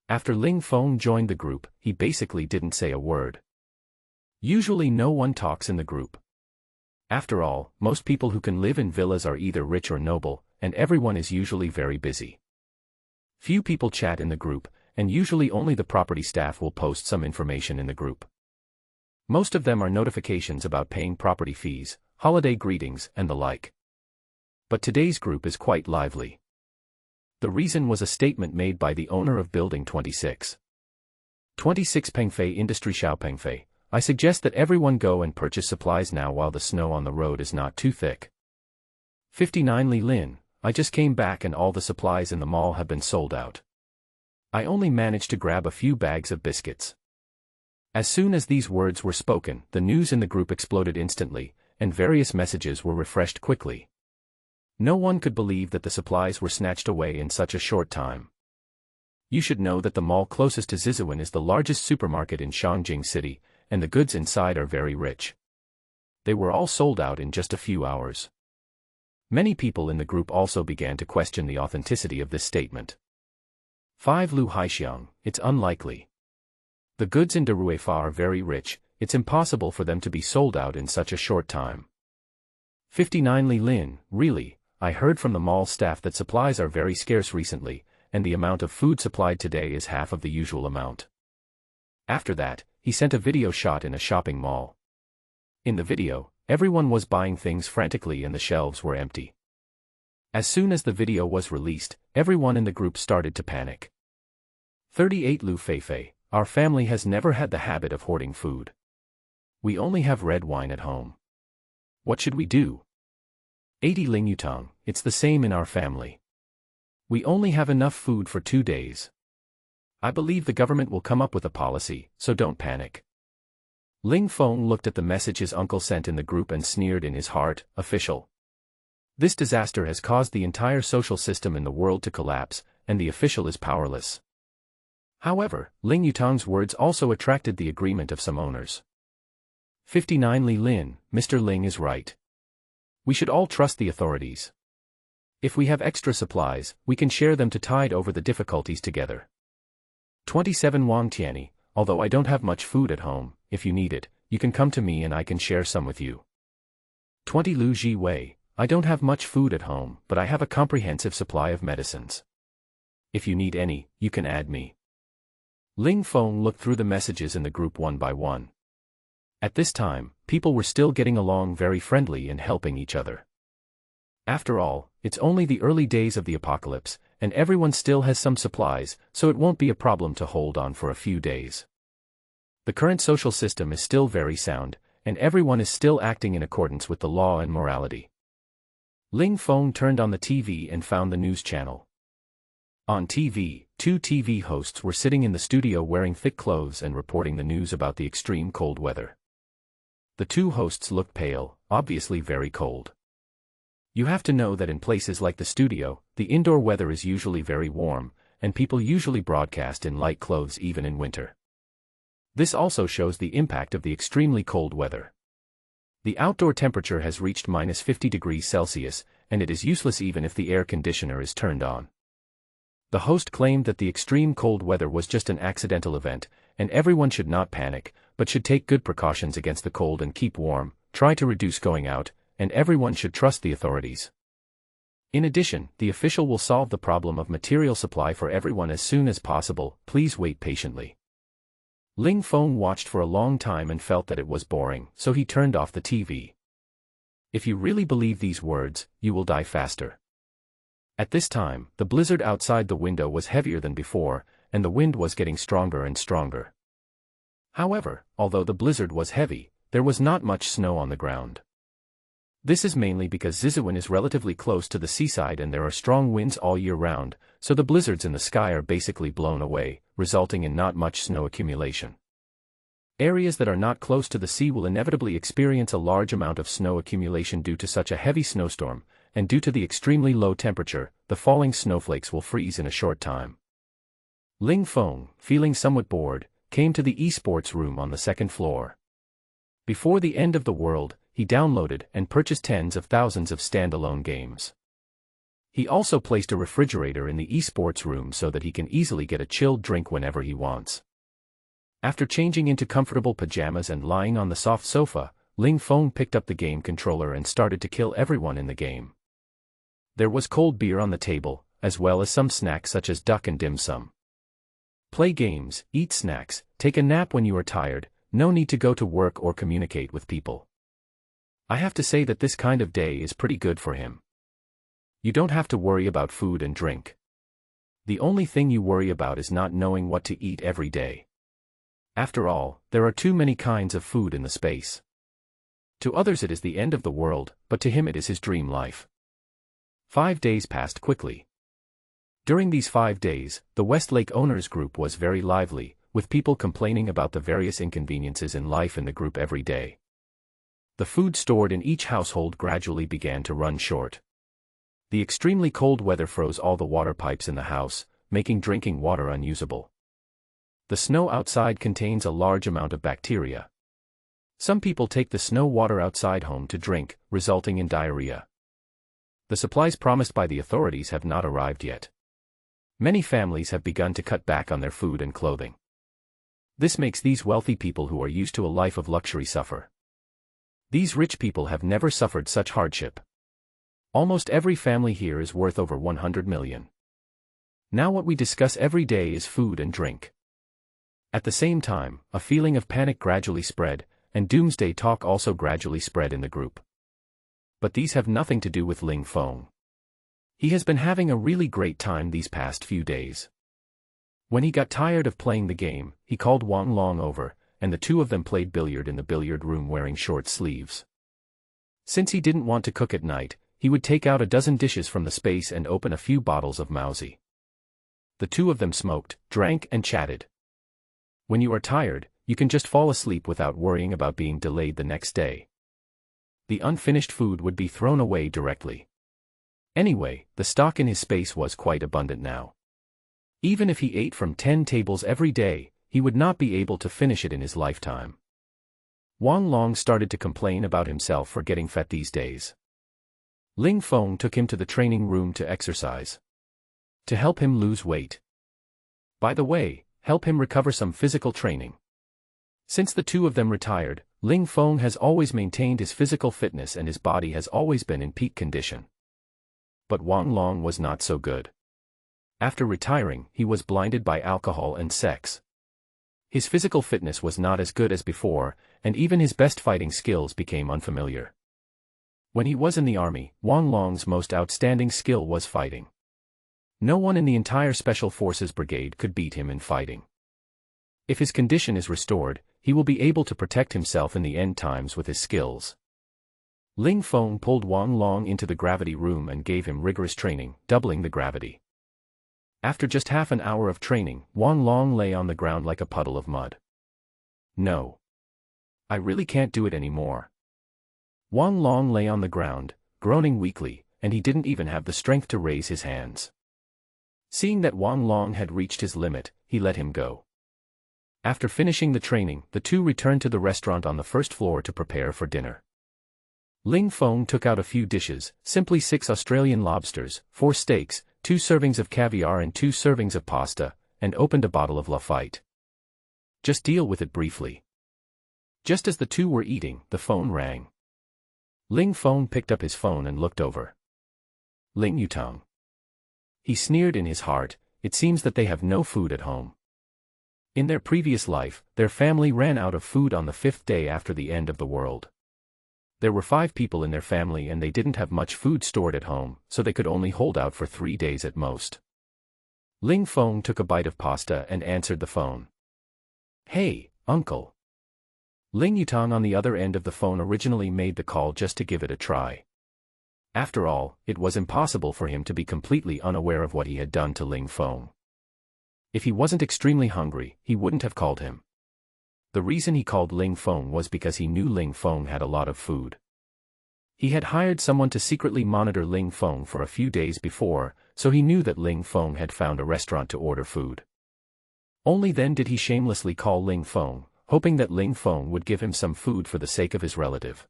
After Ling Feng joined the group, he basically didn't say a word. Usually no one talks in the group. After all, most people who can live in villas are either rich or noble, and everyone is usually very busy. Few people chat in the group, and usually only the property staff will post some information in the group. Most of them are notifications about paying property fees, holiday greetings, and the like. But today's group is quite lively. The reason was a statement made by the owner of Building 26. 26 Pengfei Industry Xiao Pengfei. I suggest that everyone go and purchase supplies now while the snow on the road is not too thick. 59 Li Lin, I just came back and all the supplies in the mall have been sold out. I only managed to grab a few bags of biscuits. As soon as these words were spoken, the news in the group exploded instantly, and various messages were refreshed quickly. No one could believe that the supplies were snatched away in such a short time. You should know that the mall closest to Zizouan is the largest supermarket in Shangjing City, and the goods inside are very rich. They were all sold out in just a few hours. Many people in the group also began to question the authenticity of this statement. 5 Lu Haixiang, it's unlikely. The goods in Deruefa are very rich, it's impossible for them to be sold out in such a short time. 59 Li Lin, really, I heard from the mall staff that supplies are very scarce recently, and the amount of food supplied today is half of the usual amount. After that, he sent a video shot in a shopping mall. In the video, everyone was buying things frantically and the shelves were empty. As soon as the video was released, everyone in the group started to panic. 38 Lu Feifei, our family has never had the habit of hoarding food. We only have red wine at home. What should we do? 80 Ling Yutang, it's the same in our family. We only have enough food for 2 days. I believe the government will come up with a policy, so don't panic. Ling Feng looked at the message his uncle sent in the group and sneered in his heart, official. This disaster has caused the entire social system in the world to collapse, and the official is powerless. However, Ling Yutang's words also attracted the agreement of some owners. 59 Li Lin, Mr. Ling is right. We should all trust the authorities. If we have extra supplies, we can share them to tide over the difficulties together. 27 Wang Tianyi, although I don't have much food at home, if you need it, you can come to me and I can share some with you. 20 Lu Ji Wei, I don't have much food at home, but I have a comprehensive supply of medicines. If you need any, you can add me. Ling Feng looked through the messages in the group one by one. At this time, people were still getting along very friendly and helping each other. After all, it's only the early days of the apocalypse, and everyone still has some supplies, so it won't be a problem to hold on for a few days. The current social system is still very sound, and everyone is still acting in accordance with the law and morality. Ling Feng turned on the TV and found the news channel. On TV, two TV hosts were sitting in the studio wearing thick clothes and reporting the news about the extreme cold weather. The two hosts looked pale, obviously very cold. You have to know that in places like the studio, the indoor weather is usually very warm, and people usually broadcast in light clothes even in winter. This also shows the impact of the extremely cold weather. The outdoor temperature has reached -50 degrees Celsius, and it is useless even if the air conditioner is turned on. The host claimed that the extreme cold weather was just an accidental event, and everyone should not panic, but should take good precautions against the cold and keep warm, try to reduce going out, and everyone should trust the authorities. In addition, the official will solve the problem of material supply for everyone as soon as possible, please wait patiently. Ling Feng watched for a long time and felt that it was boring, so he turned off the TV. If you really believe these words, you will die faster. At this time, the blizzard outside the window was heavier than before, and the wind was getting stronger and stronger. However, although the blizzard was heavy, there was not much snow on the ground. This is mainly because Zizhuan is relatively close to the seaside and there are strong winds all year round, so the blizzards in the sky are basically blown away, resulting in not much snow accumulation. Areas that are not close to the sea will inevitably experience a large amount of snow accumulation due to such a heavy snowstorm, and due to the extremely low temperature, the falling snowflakes will freeze in a short time. Ling Feng, feeling somewhat bored, came to the esports room on the second floor. Before the end of the world, he downloaded and purchased tens of thousands of standalone games. He also placed a refrigerator in the esports room so that he can easily get a chilled drink whenever he wants. After changing into comfortable pajamas and lying on the soft sofa, Ling Feng picked up the game controller and started to kill everyone in the game. There was cold beer on the table, as well as some snacks such as duck and dim sum. Play games, eat snacks, take a nap when you are tired, no need to go to work or communicate with people. I have to say that this kind of day is pretty good for him. You don't have to worry about food and drink. The only thing you worry about is not knowing what to eat every day. After all, there are too many kinds of food in the space. To others it is the end of the world, but to him it is his dream life. 5 days passed quickly. During these 5 days, the Westlake Owners Group was very lively, with people complaining about the various inconveniences in life in the group every day. The food stored in each household gradually began to run short. The extremely cold weather froze all the water pipes in the house, making drinking water unusable. The snow outside contains a large amount of bacteria. Some people take the snow water outside home to drink, resulting in diarrhea. The supplies promised by the authorities have not arrived yet. Many families have begun to cut back on their food and clothing. This makes these wealthy people who are used to a life of luxury suffer. These rich people have never suffered such hardship. Almost every family here is worth over 100 million. Now what we discuss every day is food and drink. At the same time, a feeling of panic gradually spread, and doomsday talk also gradually spread in the group. But these have nothing to do with Ling Feng. He has been having a really great time these past few days. When he got tired of playing the game, he called Wang Long over, and the two of them played billiard in the billiard room wearing short sleeves. Since he didn't want to cook at night, he would take out a dozen dishes from the space and open a few bottles of Mauzi. The two of them smoked, drank and chatted. When you are tired, you can just fall asleep without worrying about being delayed the next day. The unfinished food would be thrown away directly. Anyway, the stock in his space was quite abundant now. Even if he ate from 10 tables every day, he would not be able to finish it in his lifetime. Wang Long started to complain about himself for getting fat these days. Ling Feng took him to the training room to exercise. To help him lose weight. By the way, help him recover some physical training. Since the two of them retired, Ling Feng has always maintained his physical fitness and his body has always been in peak condition. But Wang Long was not so good. After retiring, he was blinded by alcohol and sex. His physical fitness was not as good as before, and even his best fighting skills became unfamiliar. When he was in the army, Wang Long's most outstanding skill was fighting. No one in the entire Special Forces Brigade could beat him in fighting. If his condition is restored, he will be able to protect himself in the end times with his skills. Ling Feng pulled Wang Long into the gravity room and gave him rigorous training, doubling the gravity. After just half an hour of training, Wang Long lay on the ground like a puddle of mud. No. I really can't do it anymore. Wang Long lay on the ground, groaning weakly, and he didn't even have the strength to raise his hands. Seeing that Wang Long had reached his limit, he let him go. After finishing the training, the two returned to the restaurant on the first floor to prepare for dinner. Ling Feng took out a few dishes, simply 6 Australian lobsters, 4 steaks, 2 servings of caviar and 2 servings of pasta, and opened a bottle of Lafite. Just deal with it briefly. Just as the two were eating, the phone rang. Ling Feng picked up his phone and looked over. Ling Yutang. He sneered in his heart, it seems that they have no food at home. In their previous life, their family ran out of food on the 5th day after the end of the world. There were 5 people in their family and they didn't have much food stored at home, so they could only hold out for 3 days at most. Ling Feng took a bite of pasta and answered the phone. Hey, uncle. Ling Yutang on the other end of the phone originally made the call just to give it a try. After all, it was impossible for him to be completely unaware of what he had done to Ling Feng. If he wasn't extremely hungry, he wouldn't have called him. The reason he called Ling Feng was because he knew Ling Feng had a lot of food. He had hired someone to secretly monitor Ling Feng for a few days before, so he knew that Ling Feng had found a restaurant to order food. Only then did he shamelessly call Ling Feng, hoping that Ling Feng would give him some food for the sake of his relative.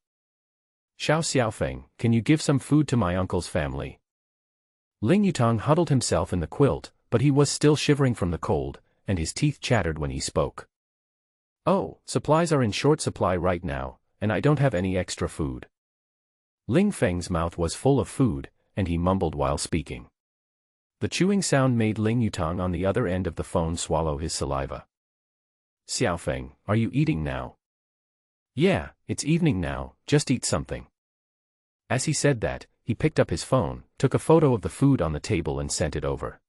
Xiao Xiaofeng, can you give some food to my uncle's family? Ling Yutang huddled himself in the quilt, but he was still shivering from the cold, and his teeth chattered when he spoke. Oh, supplies are in short supply right now, and I don't have any extra food. Ling Feng's mouth was full of food, and he mumbled while speaking. The chewing sound made Ling Yutang on the other end of the phone swallow his saliva. Xiaofeng, are you eating now? Yeah, it's evening now, just eat something. As he said that, he picked up his phone, took a photo of the food on the table and sent it over.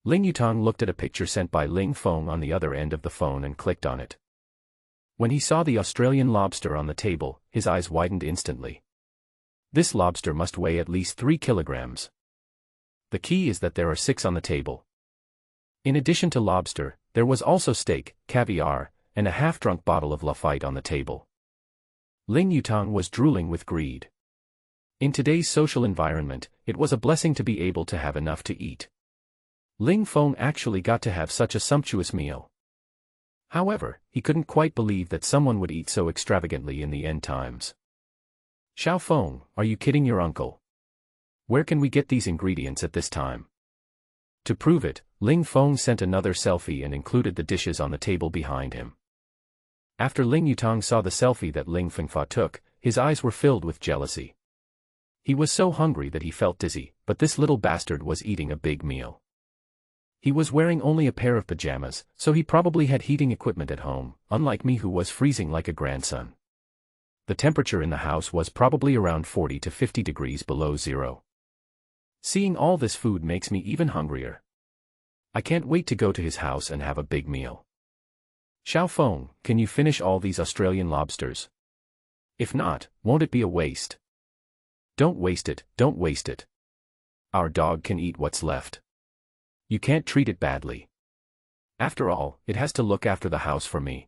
Ling Yutang looked at a picture sent by Ling Feng on the other end of the phone and clicked on it. When he saw the Australian lobster on the table, his eyes widened instantly. This lobster must weigh at least 3 kilograms. The key is that there are 6 on the table. In addition to lobster, there was also steak, caviar, and a half-drunk bottle of Lafite on the table. Ling Yutang was drooling with greed. In today's social environment, it was a blessing to be able to have enough to eat. Ling Feng actually got to have such a sumptuous meal. However, he couldn't quite believe that someone would eat so extravagantly in the end times. Xiao Feng, are you kidding your uncle? Where can we get these ingredients at this time? To prove it, Ling Feng sent another selfie and included the dishes on the table behind him. After Ling Yutang saw the selfie that Ling Fengfa took, his eyes were filled with jealousy. He was so hungry that he felt dizzy, but this little bastard was eating a big meal. He was wearing only a pair of pajamas, so he probably had heating equipment at home, unlike me who was freezing like a grandson. The temperature in the house was probably around 40 to 50 degrees below zero. Seeing all this food makes me even hungrier. I can't wait to go to his house and have a big meal. Xiao Feng, can you finish all these Australian lobsters? If not, won't it be a waste? Don't waste it, don't waste it. Our dog can eat what's left. You can't treat it badly. After all, it has to look after the house for me.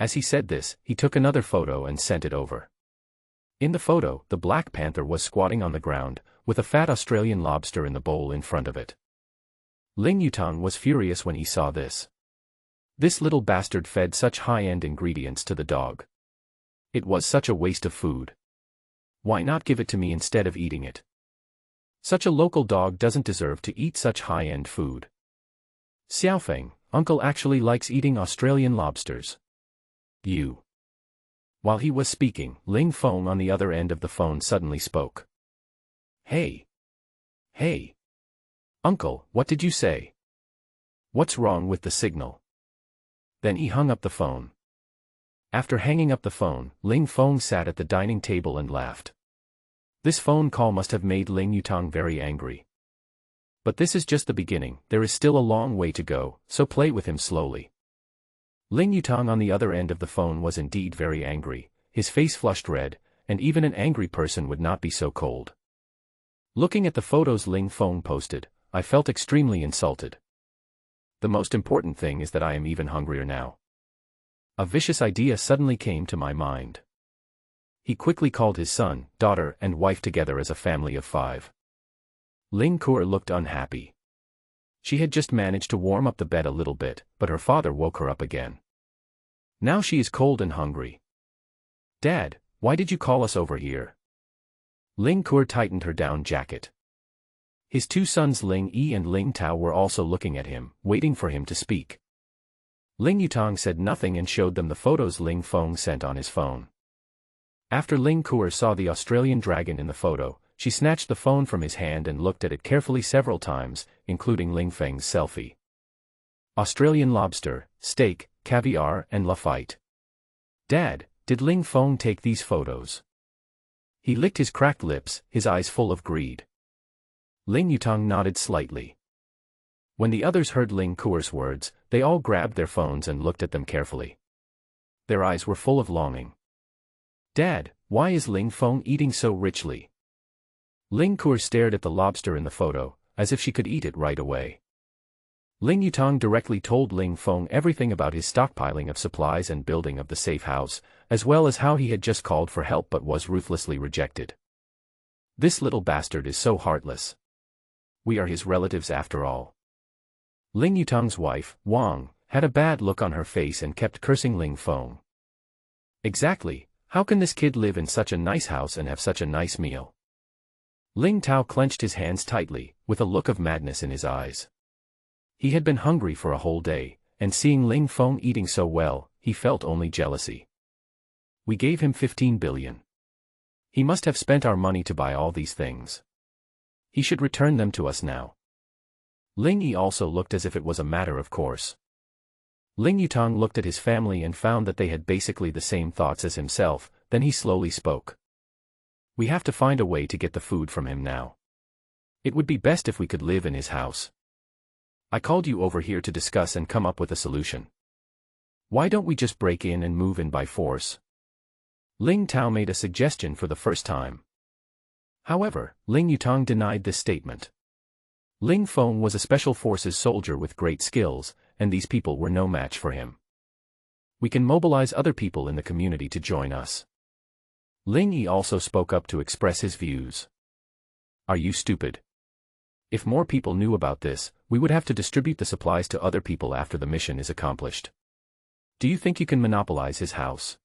As he said this, he took another photo and sent it over. In the photo, the Black Panther was squatting on the ground, with a fat Australian lobster in the bowl in front of it. Ling Yutang was furious when he saw this. This little bastard fed such high-end ingredients to the dog. It was such a waste of food. Why not give it to me instead of eating it? Such a local dog doesn't deserve to eat such high-end food. Xiaofeng, uncle actually likes eating Australian lobsters. You. While he was speaking, Ling Feng on the other end of the phone suddenly spoke. Hey. Hey. Uncle, what did you say? What's wrong with the signal? Then he hung up the phone. After hanging up the phone, Ling Feng sat at the dining table and laughed. This phone call must have made Ling Yutang very angry. But this is just the beginning, there is still a long way to go, so play with him slowly. Ling Yutang on the other end of the phone was indeed very angry, his face flushed red, and even an angry person would not be so cold. Looking at the photos Ling Feng posted, I felt extremely insulted. The most important thing is that I am even hungrier now. A vicious idea suddenly came to my mind. He quickly called his son, daughter, and wife together as a family of 5. Ling Kuer looked unhappy. She had just managed to warm up the bed a little bit, but her father woke her up again. Now she is cold and hungry. Dad, why did you call us over here? Ling Kuer tightened her down jacket. His 2 sons Ling Yi and Ling Tao were also looking at him, waiting for him to speak. Ling Yutang said nothing and showed them the photos Ling Feng sent on his phone. After Ling Kuer saw the Australian dragon in the photo, she snatched the phone from his hand and looked at it carefully several times, including Ling Feng's selfie. Australian lobster, steak, caviar, and Lafitte. Dad, did Ling Feng take these photos? He licked his cracked lips, his eyes full of greed. Ling Yutang nodded slightly. When the others heard Ling Kuer's words, they all grabbed their phones and looked at them carefully. Their eyes were full of longing. Dad, why is Ling Feng eating so richly? Ling Kuer stared at the lobster in the photo, as if she could eat it right away. Ling Yutang directly told Ling Feng everything about his stockpiling of supplies and building of the safe house, as well as how he had just called for help but was ruthlessly rejected. This little bastard is so heartless. We are his relatives after all. Ling Yutang's wife, Wang, had a bad look on her face and kept cursing Ling Feng. Exactly, how can this kid live in such a nice house and have such a nice meal? Ling Tao clenched his hands tightly, with a look of madness in his eyes. He had been hungry for a whole day, and seeing Ling Feng eating so well, he felt only jealousy. We gave him 15 billion. He must have spent our money to buy all these things. He should return them to us now. Ling Yi also looked as if it was a matter of course. Ling Yutang looked at his family and found that they had basically the same thoughts as himself, then he slowly spoke. We have to find a way to get the food from him now. It would be best if we could live in his house. I called you over here to discuss and come up with a solution. Why don't we just break in and move in by force? Ling Tao made a suggestion for the first time. However, Ling Yutang denied this statement. Ling Feng was a special forces soldier with great skills, and these people were no match for him. We can mobilize other people in the community to join us. Ling Yi also spoke up to express his views. Are you stupid? If more people knew about this, we would have to distribute the supplies to other people after the mission is accomplished. Do you think you can monopolize his house?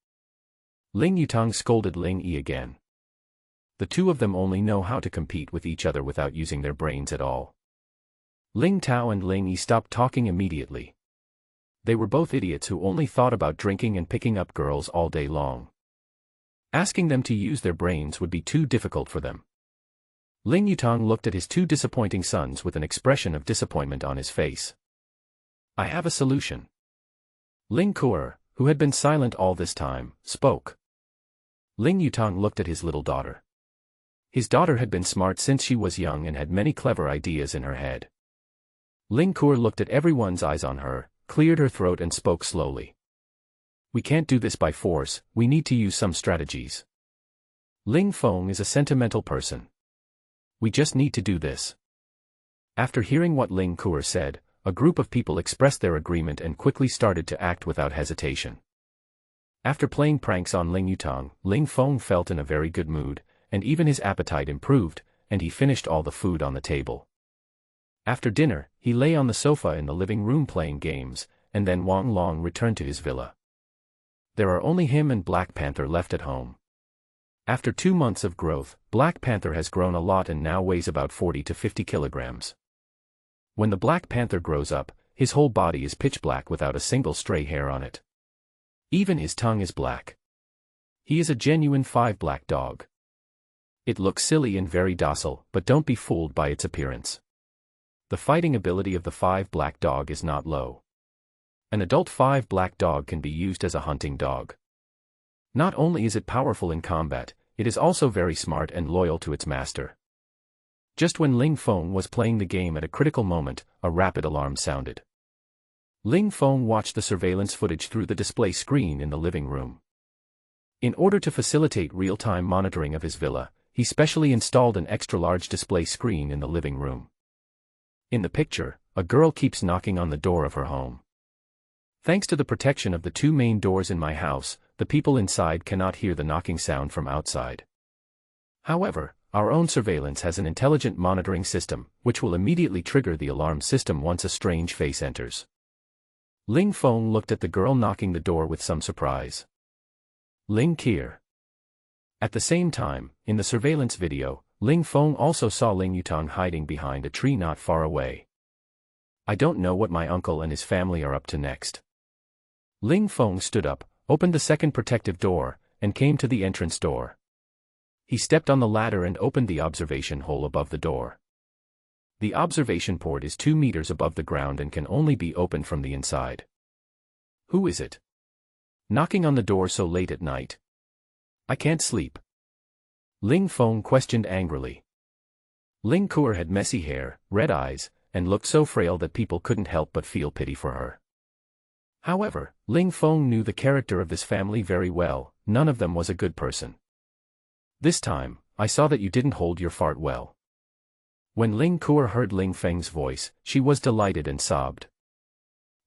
Ling Yutang scolded Ling Yi again. The two of them only know how to compete with each other without using their brains at all. Ling Tao and Ling Yi stopped talking immediately. They were both idiots who only thought about drinking and picking up girls all day long. Asking them to use their brains would be too difficult for them. Ling Yutang looked at his 2 disappointing sons with an expression of disappointment on his face. I have a solution. Ling Kuer, who had been silent all this time, spoke. Ling Yutang looked at his little daughter. His daughter had been smart since she was young and had many clever ideas in her head. Ling Kuer looked at everyone's eyes on her, cleared her throat and spoke slowly. We can't do this by force, we need to use some strategies. Ling Feng is a sentimental person. We just need to do this. After hearing what Ling Kuer said, a group of people expressed their agreement and quickly started to act without hesitation. After playing pranks on Ling Yutang, Ling Feng felt in a very good mood, and even his appetite improved, and he finished all the food on the table. After dinner, he lay on the sofa in the living room playing games, and then Wang Long returned to his villa. There are only him and Black Panther left at home. After 2 months of growth, Black Panther has grown a lot and now weighs about 40 to 50 kilograms. When the Black Panther grows up, his whole body is pitch black without a single stray hair on it. Even his tongue is black. He is a genuine 5 black dog. It looks silly and very docile, but don't be fooled by its appearance. The fighting ability of the 5 black dog is not low. An adult 5 black dog can be used as a hunting dog. Not only is it powerful in combat, it is also very smart and loyal to its master. Just when Ling Feng was playing the game at a critical moment, a rapid alarm sounded. Ling Feng watched the surveillance footage through the display screen in the living room. In order to facilitate real-time monitoring of his villa, he specially installed an extra-large display screen in the living room. In the picture, a girl keeps knocking on the door of her home. Thanks to the protection of the 2 main doors in my house, the people inside cannot hear the knocking sound from outside. However, our own surveillance has an intelligent monitoring system, which will immediately trigger the alarm system once a strange face enters. Ling Feng looked at the girl knocking the door with some surprise. Ling Kier. At the same time, in the surveillance video, Ling Feng also saw Ling Yutong hiding behind a tree not far away. I don't know what my uncle and his family are up to next. Ling Feng stood up, opened the second protective door, and came to the entrance door. He stepped on the ladder and opened the observation hole above the door. The observation port is 2 meters above the ground and can only be opened from the inside. Who is it? Knocking on the door so late at night? I can't sleep. Ling Feng questioned angrily. Ling Kuer had messy hair, red eyes, and looked so frail that people couldn't help but feel pity for her. However, Ling Feng knew the character of this family very well. None of them was a good person. This time, I saw that you didn't hold your fart well. When Ling Kuer heard Ling Feng's voice, she was delighted and sobbed.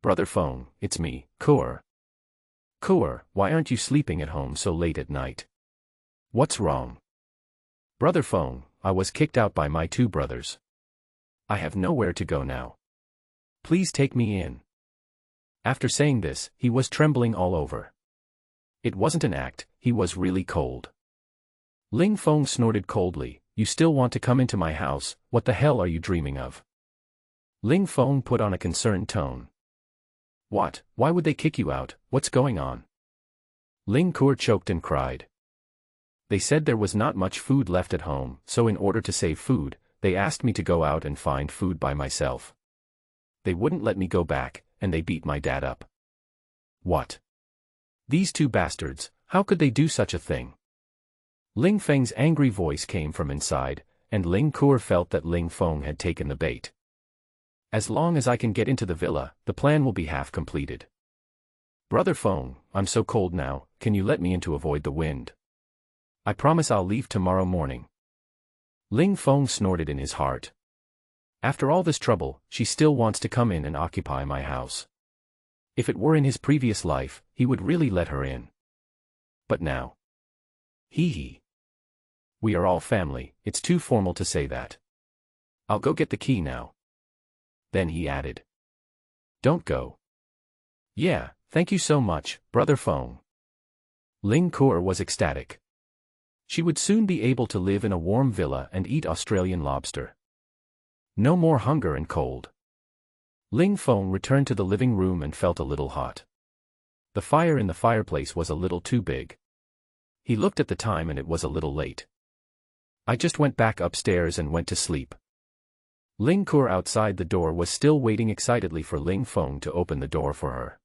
Brother Feng, it's me, Kuer. Kuer, why aren't you sleeping at home so late at night? What's wrong? Brother Feng, I was kicked out by my 2 brothers. I have nowhere to go now. Please take me in. After saying this, he was trembling all over. It wasn't an act, he was really cold. Ling Feng snorted coldly, you still want to come into my house, what the hell are you dreaming of? Ling Feng put on a concerned tone. What, why would they kick you out, what's going on? Ling Kuer choked and cried. They said there was not much food left at home, so in order to save food, they asked me to go out and find food by myself. They wouldn't let me go back, and they beat my dad up. What? These 2 bastards, how could they do such a thing? Ling Feng's angry voice came from inside, and Ling Kuer felt that Ling Feng had taken the bait. As long as I can get into the villa, the plan will be half completed. Brother Feng, I'm so cold now, can you let me in to avoid the wind? I promise I'll leave tomorrow morning. Ling Feng snorted in his heart. After all this trouble, she still wants to come in and occupy my house. If it were in his previous life, he would really let her in. But now. Hee hee. We are all family, it's too formal to say that. I'll go get the key now. Then he added. Don't go. Yeah, thank you so much, Brother Feng. Ling Kuer was ecstatic. She would soon be able to live in a warm villa and eat Australian lobster. No more hunger and cold. Ling Feng returned to the living room and felt a little hot. The fire in the fireplace was a little too big. He looked at the time and it was a little late. I just went back upstairs and went to sleep. Ling Kuer outside the door was still waiting excitedly for Ling Feng to open the door for her.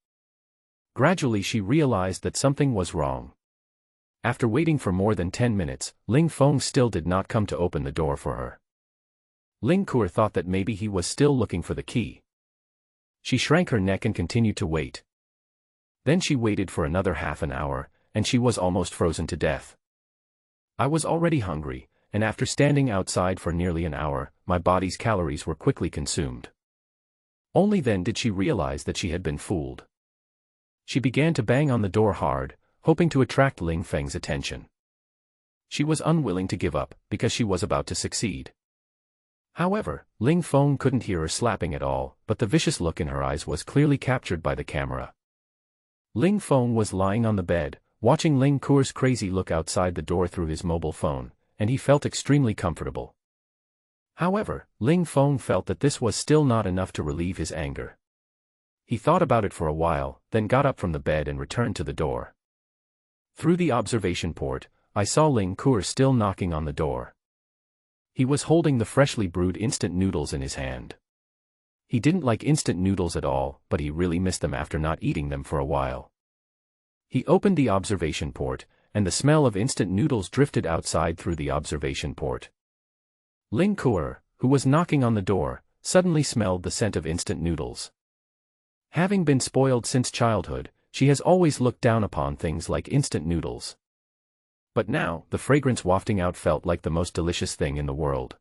Gradually she realized that something was wrong. After waiting for more than 10 minutes, Ling Feng still did not come to open the door for her. Ling Kuer thought that maybe he was still looking for the key. She shrank her neck and continued to wait. Then she waited for another half an hour, and she was almost frozen to death. I was already hungry, and after standing outside for nearly an hour, my body's calories were quickly consumed. Only then did she realize that she had been fooled. She began to bang on the door hard, hoping to attract Ling Feng's attention. She was unwilling to give up, because she was about to succeed. However, Ling Feng couldn't hear her slapping at all, but the vicious look in her eyes was clearly captured by the camera. Ling Feng was lying on the bed, watching Ling Kuo's crazy look outside the door through his mobile phone, and he felt extremely comfortable. However, Ling Feng felt that this was still not enough to relieve his anger. He thought about it for a while, then got up from the bed and returned to the door. Through the observation port, I saw Ling Kuo still knocking on the door. He was holding the freshly brewed instant noodles in his hand. He didn't like instant noodles at all, but he really missed them after not eating them for a while. He opened the observation port, and the smell of instant noodles drifted outside through the observation port. Ling Kuo, who was knocking on the door, suddenly smelled the scent of instant noodles. Having been spoiled since childhood, she has always looked down upon things like instant noodles. But now, the fragrance wafting out felt like the most delicious thing in the world.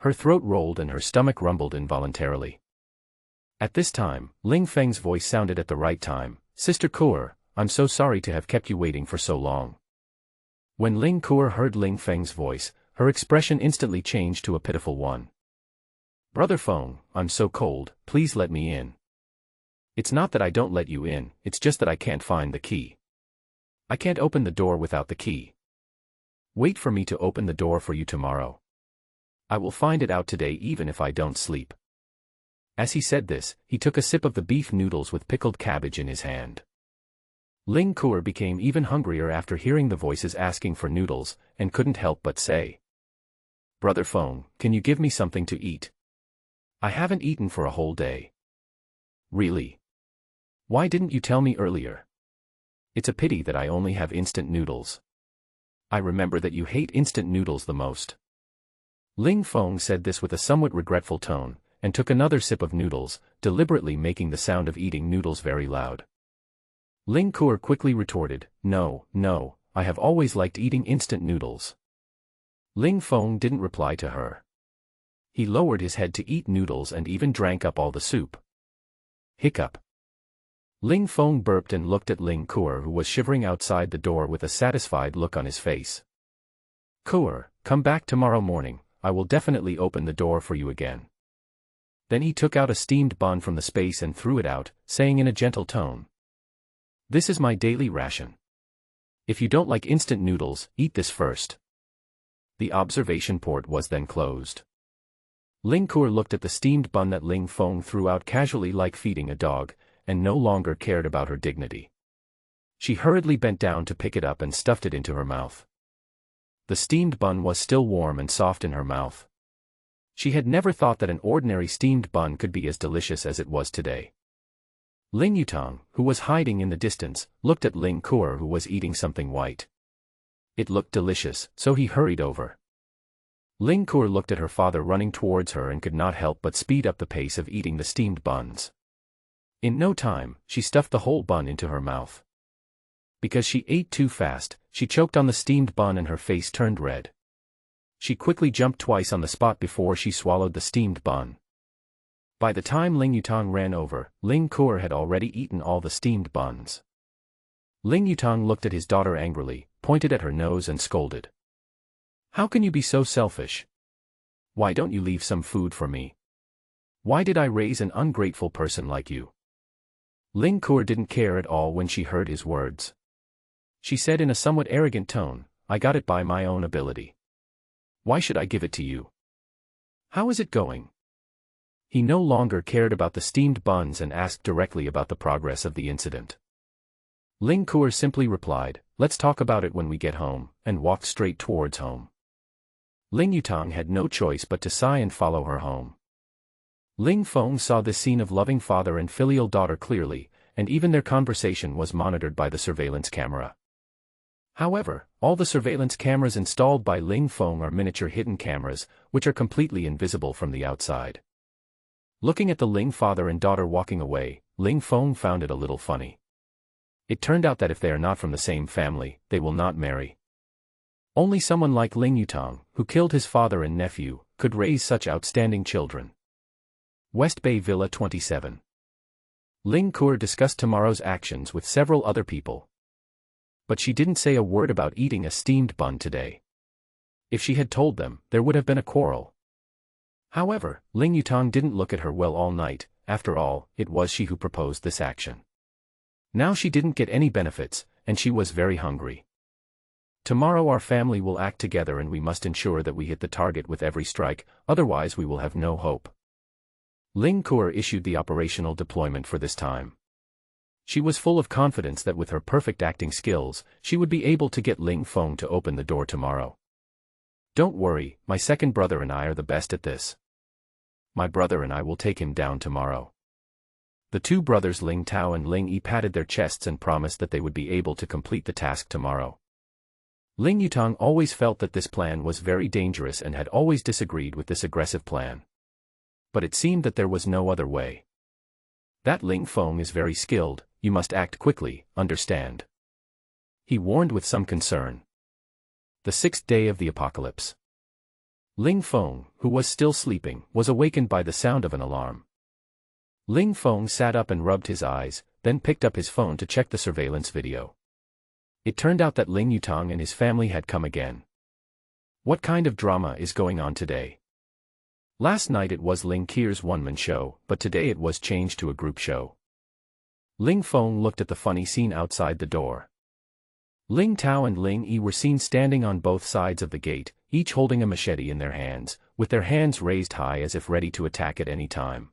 Her throat rolled and her stomach rumbled involuntarily. At this time, Ling Feng's voice sounded at the right time. "Sister Kuo, I'm so sorry to have kept you waiting for so long." When Ling Kuo heard Ling Feng's voice, her expression instantly changed to a pitiful one. "Brother Feng, I'm so cold, please let me in." "It's not that I don't let you in, it's just that I can't find the key. I can't open the door without the key. Wait for me to open the door for you tomorrow. I will find it out today even if I don't sleep." As he said this, he took a sip of the beef noodles with pickled cabbage in his hand. Ling Kuo became even hungrier after hearing the voices asking for noodles, and couldn't help but say, "Brother Feng, can you give me something to eat? I haven't eaten for a whole day." "Really? Why didn't you tell me earlier? It's a pity that I only have instant noodles. I remember that you hate instant noodles the most." Ling Feng said this with a somewhat regretful tone, and took another sip of noodles, deliberately making the sound of eating noodles very loud. Ling Kuo quickly retorted, No, I have always liked eating instant noodles." Ling Feng didn't reply to her. He lowered his head to eat noodles and even drank up all the soup. Hiccup. Ling Feng burped and looked at Ling Kuo, who was shivering outside the door with a satisfied look on his face. "Kuo, come back tomorrow morning, I will definitely open the door for you again." Then he took out a steamed bun from the space and threw it out, saying in a gentle tone, "This is my daily ration. If you don't like instant noodles, eat this first." The observation port was then closed. Ling Kuo looked at the steamed bun that Ling Feng threw out casually like feeding a dog, and no longer cared about her dignity. She hurriedly bent down to pick it up and stuffed it into her mouth. The steamed bun was still warm and soft in her mouth. She had never thought that an ordinary steamed bun could be as delicious as it was today. Ling Yutang, who was hiding in the distance, looked at Ling Kuo, who was eating something white. It looked delicious, so he hurried over. Ling Kuo looked at her father running towards her and could not help but speed up the pace of eating the steamed buns. In no time, she stuffed the whole bun into her mouth. Because she ate too fast, she choked on the steamed bun and her face turned red. She quickly jumped twice on the spot before she swallowed the steamed bun. By the time Ling Yutang ran over, Ling Kuo had already eaten all the steamed buns. Ling Yutang looked at his daughter angrily, pointed at her nose and scolded. "How can you be so selfish? Why don't you leave some food for me? Why did I raise an ungrateful person like you?" Ling Kuo didn't care at all when she heard his words. She said in a somewhat arrogant tone, "I got it by my own ability. Why should I give it to you? How is it going?" He no longer cared about the steamed buns and asked directly about the progress of the incident. Ling Kuo simply replied, "Let's talk about it when we get home," and walked straight towards home. Ling Yutang had no choice but to sigh and follow her home. Ling Feng saw this scene of loving father and filial daughter clearly, and even their conversation was monitored by the surveillance camera. However, all the surveillance cameras installed by Ling Feng are miniature hidden cameras, which are completely invisible from the outside. Looking at the Ling father and daughter walking away, Ling Feng found it a little funny. It turned out that if they are not from the same family, they will not marry. Only someone like Ling Yutang, who killed his father and nephew, could raise such outstanding children. West Bay Villa 27. Ling Kuo discussed tomorrow's actions with several other people. But she didn't say a word about eating a steamed bun today. If she had told them, there would have been a quarrel. However, Ling Yutang didn't look at her well all night. After all, it was she who proposed this action. Now she didn't get any benefits, and she was very hungry. Tomorrow our family will act together and we must ensure that we hit the target with every strike, otherwise we will have no hope. Ling Kuo issued the operational deployment for this time. She was full of confidence that with her perfect acting skills, she would be able to get Ling Feng to open the door tomorrow. Don't worry, my second brother and I are the best at this. My brother and I will take him down tomorrow. The two brothers Ling Tao and Ling Yi patted their chests and promised that they would be able to complete the task tomorrow. Ling Yutang always felt that this plan was very dangerous and had always disagreed with this aggressive plan. But it seemed that there was no other way. That Ling Feng is very skilled, you must act quickly, understand? He warned with some concern. The sixth day of the apocalypse. Ling Feng, who was still sleeping, was awakened by the sound of an alarm. Ling Feng sat up and rubbed his eyes, then picked up his phone to check the surveillance video. It turned out that Ling Yutang and his family had come again. What kind of drama is going on today? Last night it was Ling Kier's one-man show, but today it was changed to a group show. Ling Feng looked at the funny scene outside the door. Ling Tao and Ling Yi were seen standing on both sides of the gate, each holding a machete in their hands, with their hands raised high as if ready to attack at any time.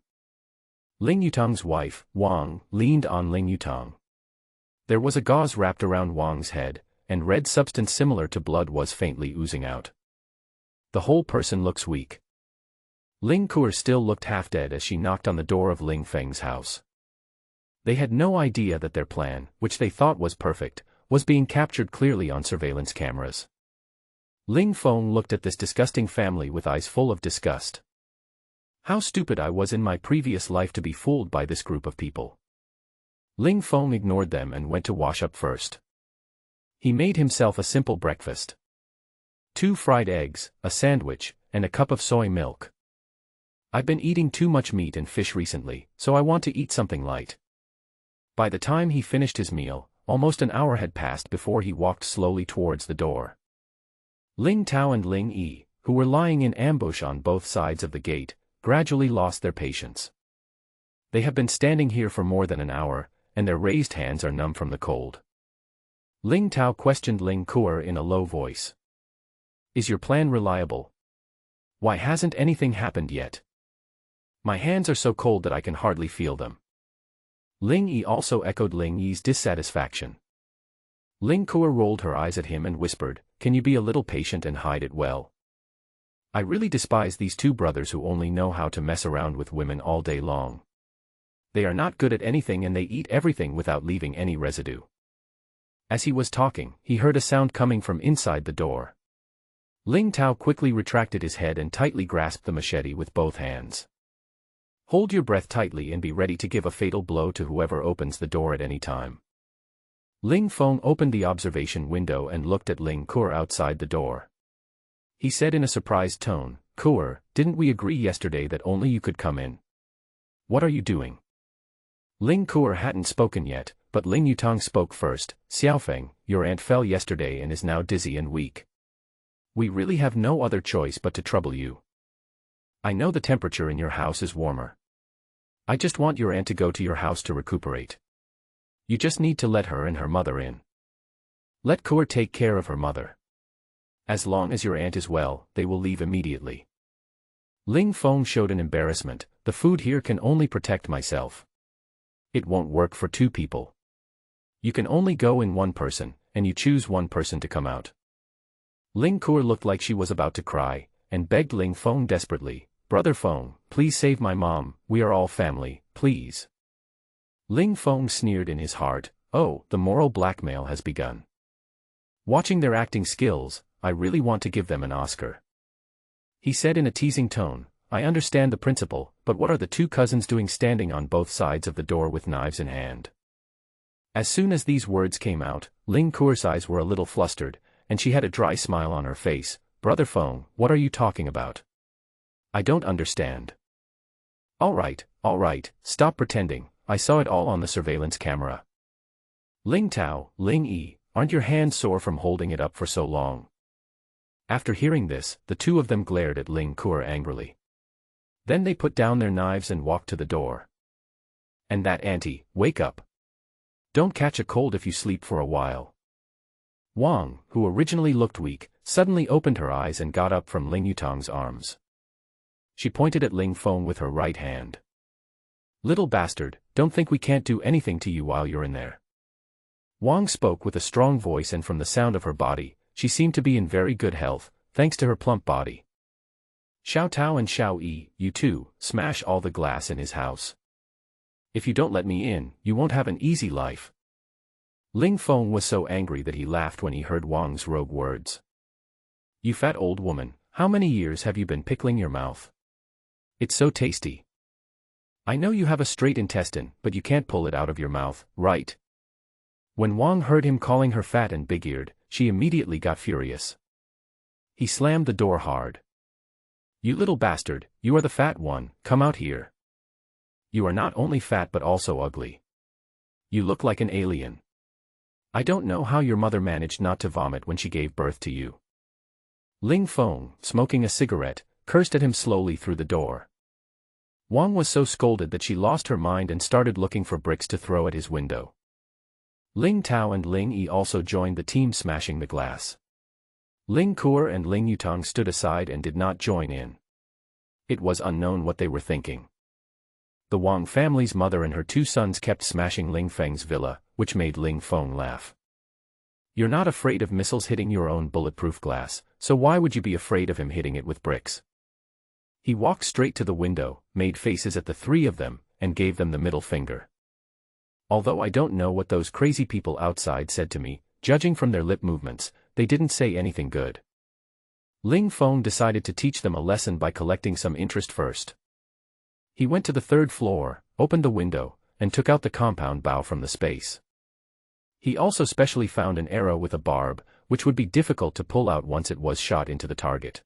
Ling Yutang's wife, Wang, leaned on Ling Yutang. There was a gauze wrapped around Wang's head, and red substance similar to blood was faintly oozing out. The whole person looks weak. Ling Kuo still looked half dead as she knocked on the door of Ling Feng's house. They had no idea that their plan, which they thought was perfect, was being captured clearly on surveillance cameras. Ling Feng looked at this disgusting family with eyes full of disgust. How stupid I was in my previous life to be fooled by this group of people. Ling Feng ignored them and went to wash up first. He made himself a simple breakfast. 2 fried eggs, a sandwich, and a cup of soy milk. I've been eating too much meat and fish recently, so I want to eat something light. By the time he finished his meal, almost an hour had passed before he walked slowly towards the door. Ling Tao and Ling Yi, who were lying in ambush on both sides of the gate, gradually lost their patience. They have been standing here for more than an hour, and their raised hands are numb from the cold. Ling Tao questioned Ling Kuo in a low voice. Is your plan reliable? Why hasn't anything happened yet? My hands are so cold that I can hardly feel them. Ling Yi also echoed Ling Yi's dissatisfaction. Ling Kuo rolled her eyes at him and whispered, can you be a little patient and hide it well? I really despise these two brothers who only know how to mess around with women all day long. They are not good at anything and they eat everything without leaving any residue. As he was talking, he heard a sound coming from inside the door. Ling Tao quickly retracted his head and tightly grasped the machete with both hands. Hold your breath tightly and be ready to give a fatal blow to whoever opens the door at any time. Ling Feng opened the observation window and looked at Ling Kuo outside the door. He said in a surprised tone, Kuo, didn't we agree yesterday that only you could come in? What are you doing? Ling Kuo hadn't spoken yet, but Ling Yutang spoke first. Xiaofeng, your aunt fell yesterday and is now dizzy and weak. We really have no other choice but to trouble you. I know the temperature in your house is warmer. I just want your aunt to go to your house to recuperate. You just need to let her and her mother in. Let Kuo take care of her mother. As long as your aunt is well, they will leave immediately. Ling Feng showed an embarrassment. The food here can only protect myself. It won't work for 2 people. You can only go in 1 person, and you choose 1 person to come out. Ling Kuo looked like she was about to cry, and begged Ling Feng desperately, Brother Feng, please save my mom, we are all family, please. Ling Feng sneered in his heart, oh, the moral blackmail has begun. Watching their acting skills, I really want to give them an Oscar. He said in a teasing tone, I understand the principle, but what are the 2 cousins doing standing on both sides of the door with knives in hand? As soon as these words came out, Ling Kuo's eyes were a little flustered, and she had a dry smile on her face. Brother Feng, what are you talking about? I don't understand. All right, stop pretending, I saw it all on the surveillance camera. Ling Tao, Ling Yi, aren't your hands sore from holding it up for so long? After hearing this, the 2 of them glared at Ling Kuo angrily. Then they put down their knives and walked to the door. And that auntie, wake up. Don't catch a cold if you sleep for a while. Wang, who originally looked weak, suddenly opened her eyes and got up from Ling Yutong's arms. She pointed at Ling Feng with her right hand. Little bastard, don't think we can't do anything to you while you're in there. Wang spoke with a strong voice, and from the sound of her body, she seemed to be in very good health, thanks to her plump body. Xiao Tao and Xiao Yi, you two, smash all the glass in his house. If you don't let me in, you won't have an easy life. Ling Feng was so angry that he laughed when he heard Wang's rogue words. You fat old woman, how many years have you been pickling your mouth? It's so tasty. I know you have a straight intestine, but you can't pull it out of your mouth, right? When Wang heard him calling her fat and big-eared, she immediately got furious. He slammed the door hard. You little bastard, you are the fat one, come out here. You are not only fat but also ugly. You look like an alien. I don't know how your mother managed not to vomit when she gave birth to you. Ling Feng, smoking a cigarette, cursed at him slowly through the door. Wang was so scolded that she lost her mind and started looking for bricks to throw at his window. Ling Tao and Ling Yi also joined the team smashing the glass. Ling Kuo and Ling Yutong stood aside and did not join in. It was unknown what they were thinking. The Wang family's mother and her two sons kept smashing Ling Feng's villa, which made Ling Feng laugh. You're not afraid of missiles hitting your own bulletproof glass, so why would you be afraid of him hitting it with bricks? He walked straight to the window, made faces at the three of them, and gave them the middle finger. Although I don't know what those crazy people outside said to me, judging from their lip movements, they didn't say anything good. Ling Feng decided to teach them a lesson by collecting some interest first. He went to the third floor, opened the window, and took out the compound bow from the space. He also specially found an arrow with a barb, which would be difficult to pull out once it was shot into the target.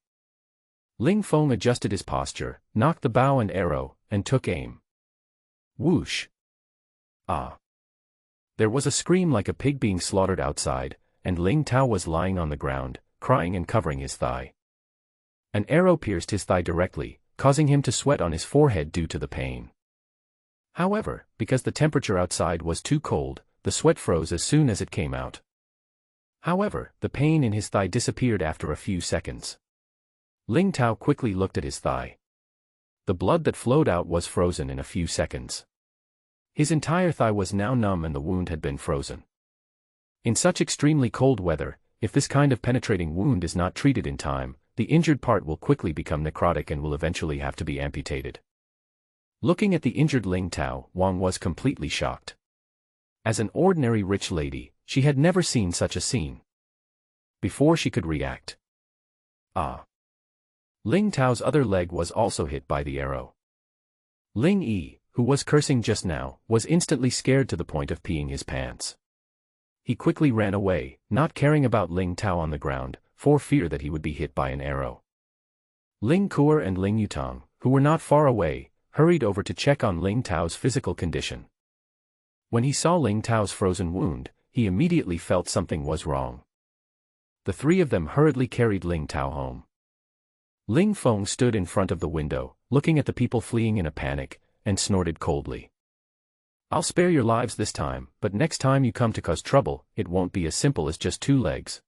Ling Feng adjusted his posture, knocked the bow and arrow, and took aim. Whoosh! Ah! There was a scream like a pig being slaughtered outside, and Ling Tao was lying on the ground, crying and covering his thigh. An arrow pierced his thigh directly, causing him to sweat on his forehead due to the pain. However, because the temperature outside was too cold, the sweat froze as soon as it came out. However, the pain in his thigh disappeared after a few seconds. Ling Tao quickly looked at his thigh. The blood that flowed out was frozen in a few seconds. His entire thigh was now numb and the wound had been frozen. In such extremely cold weather, if this kind of penetrating wound is not treated in time, the injured part will quickly become necrotic and will eventually have to be amputated. Looking at the injured Ling Tao, Wang was completely shocked. As an ordinary rich lady, she had never seen such a scene. Before she could react. Ah! Ling Tao's other leg was also hit by the arrow. Ling Yi, who was cursing just now, was instantly scared to the point of peeing his pants. He quickly ran away, not caring about Ling Tao on the ground, for fear that he would be hit by an arrow. Ling Kuo and Ling Yutong, who were not far away, hurried over to check on Ling Tao's physical condition. When he saw Ling Tao's frozen wound, he immediately felt something was wrong. The three of them hurriedly carried Ling Tao home. Ling Feng stood in front of the window, looking at the people fleeing in a panic, and snorted coldly. I'll spare your lives this time, but next time you come to cause trouble, it won't be as simple as just 2 legs.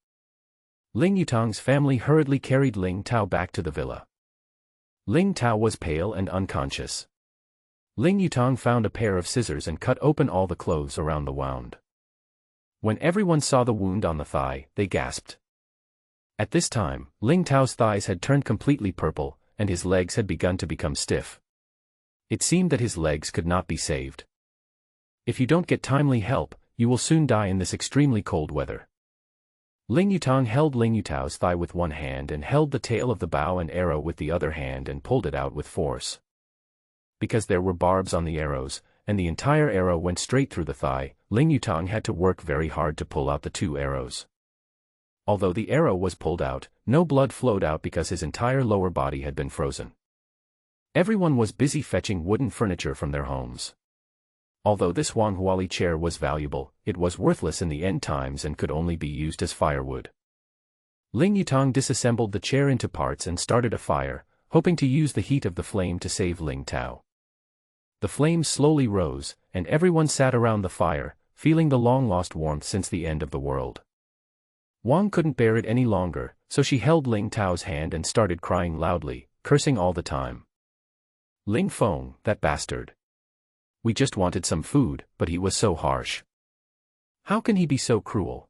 Ling Yutong's family hurriedly carried Ling Tao back to the villa. Ling Tao was pale and unconscious. Ling Yutong found a pair of scissors and cut open all the clothes around the wound. When everyone saw the wound on the thigh, they gasped. At this time, Ling Tao's thighs had turned completely purple, and his legs had begun to become stiff. It seemed that his legs could not be saved. If you don't get timely help, you will soon die in this extremely cold weather. Ling Yutong held Ling Yutao's thigh with one hand and held the tail of the bow and arrow with the other hand and pulled it out with force. Because there were barbs on the arrows, and the entire arrow went straight through the thigh, Ling Yutong had to work very hard to pull out the 2 arrows. Although the arrow was pulled out, no blood flowed out because his entire lower body had been frozen. Everyone was busy fetching wooden furniture from their homes. Although this Wanghuali chair was valuable, it was worthless in the end times and could only be used as firewood. Ling Yutong disassembled the chair into parts and started a fire, hoping to use the heat of the flame to save Ling Tao. The flames slowly rose, and everyone sat around the fire, feeling the long-lost warmth since the end of the world. Wang couldn't bear it any longer, so she held Ling Tao's hand and started crying loudly, cursing all the time. Ling Feng, that bastard. We just wanted some food, but he was so harsh. How can he be so cruel?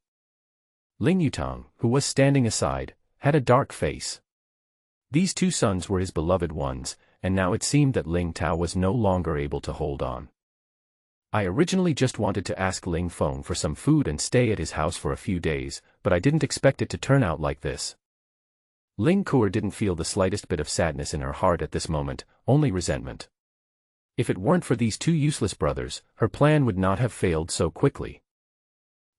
Ling Yutang, who was standing aside, had a dark face. These two sons were his beloved ones, and now it seemed that Ling Tao was no longer able to hold on. I originally just wanted to ask Ling Feng for some food and stay at his house for a few days, but I didn't expect it to turn out like this. Ling Kuo didn't feel the slightest bit of sadness in her heart at this moment, only resentment. If it weren't for these two useless brothers, her plan would not have failed so quickly.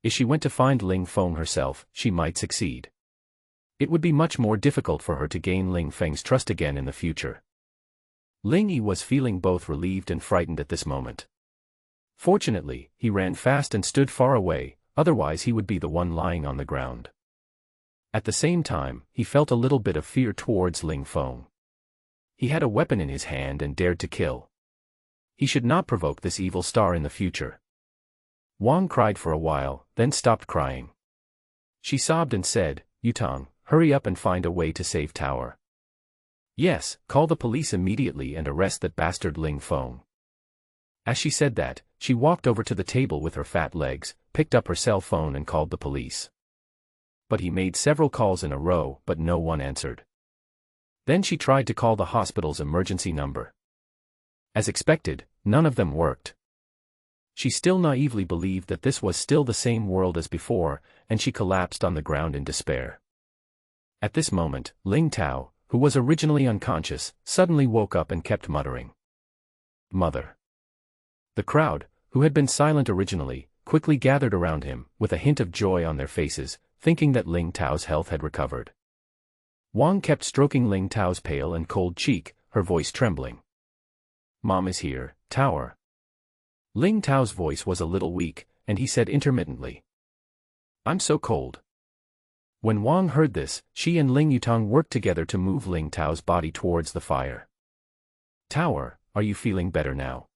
If she went to find Ling Feng herself, she might succeed. It would be much more difficult for her to gain Ling Feng's trust again in the future. Ling Yi was feeling both relieved and frightened at this moment. Fortunately, he ran fast and stood far away, otherwise he would be the one lying on the ground. At the same time, he felt a little bit of fear towards Ling Feng. He had a weapon in his hand and dared to kill. He should not provoke this evil star in the future. Wang cried for a while, then stopped crying. She sobbed and said, "Yutang, hurry up and find a way to save Tower." "Yes, call the police immediately and arrest that bastard Ling Feng." As she said that, she walked over to the table with her fat legs, picked up her cell phone and called the police. But he made several calls in a row, but no one answered. Then she tried to call the hospital's emergency number. As expected, none of them worked. She still naively believed that this was still the same world as before, and she collapsed on the ground in despair. At this moment, Ling Tao, who was originally unconscious, suddenly woke up and kept muttering, "Mother." The crowd, who had been silent originally, quickly gathered around him, with a hint of joy on their faces, thinking that Ling Tao's health had recovered. Wang kept stroking Ling Tao's pale and cold cheek, her voice trembling. "Mom is here, Tower." Ling Tao's voice was a little weak, and he said intermittently, "I'm so cold." When Wang heard this, she and Ling Yutang worked together to move Ling Tao's body towards the fire. "Tower, are you feeling better now?"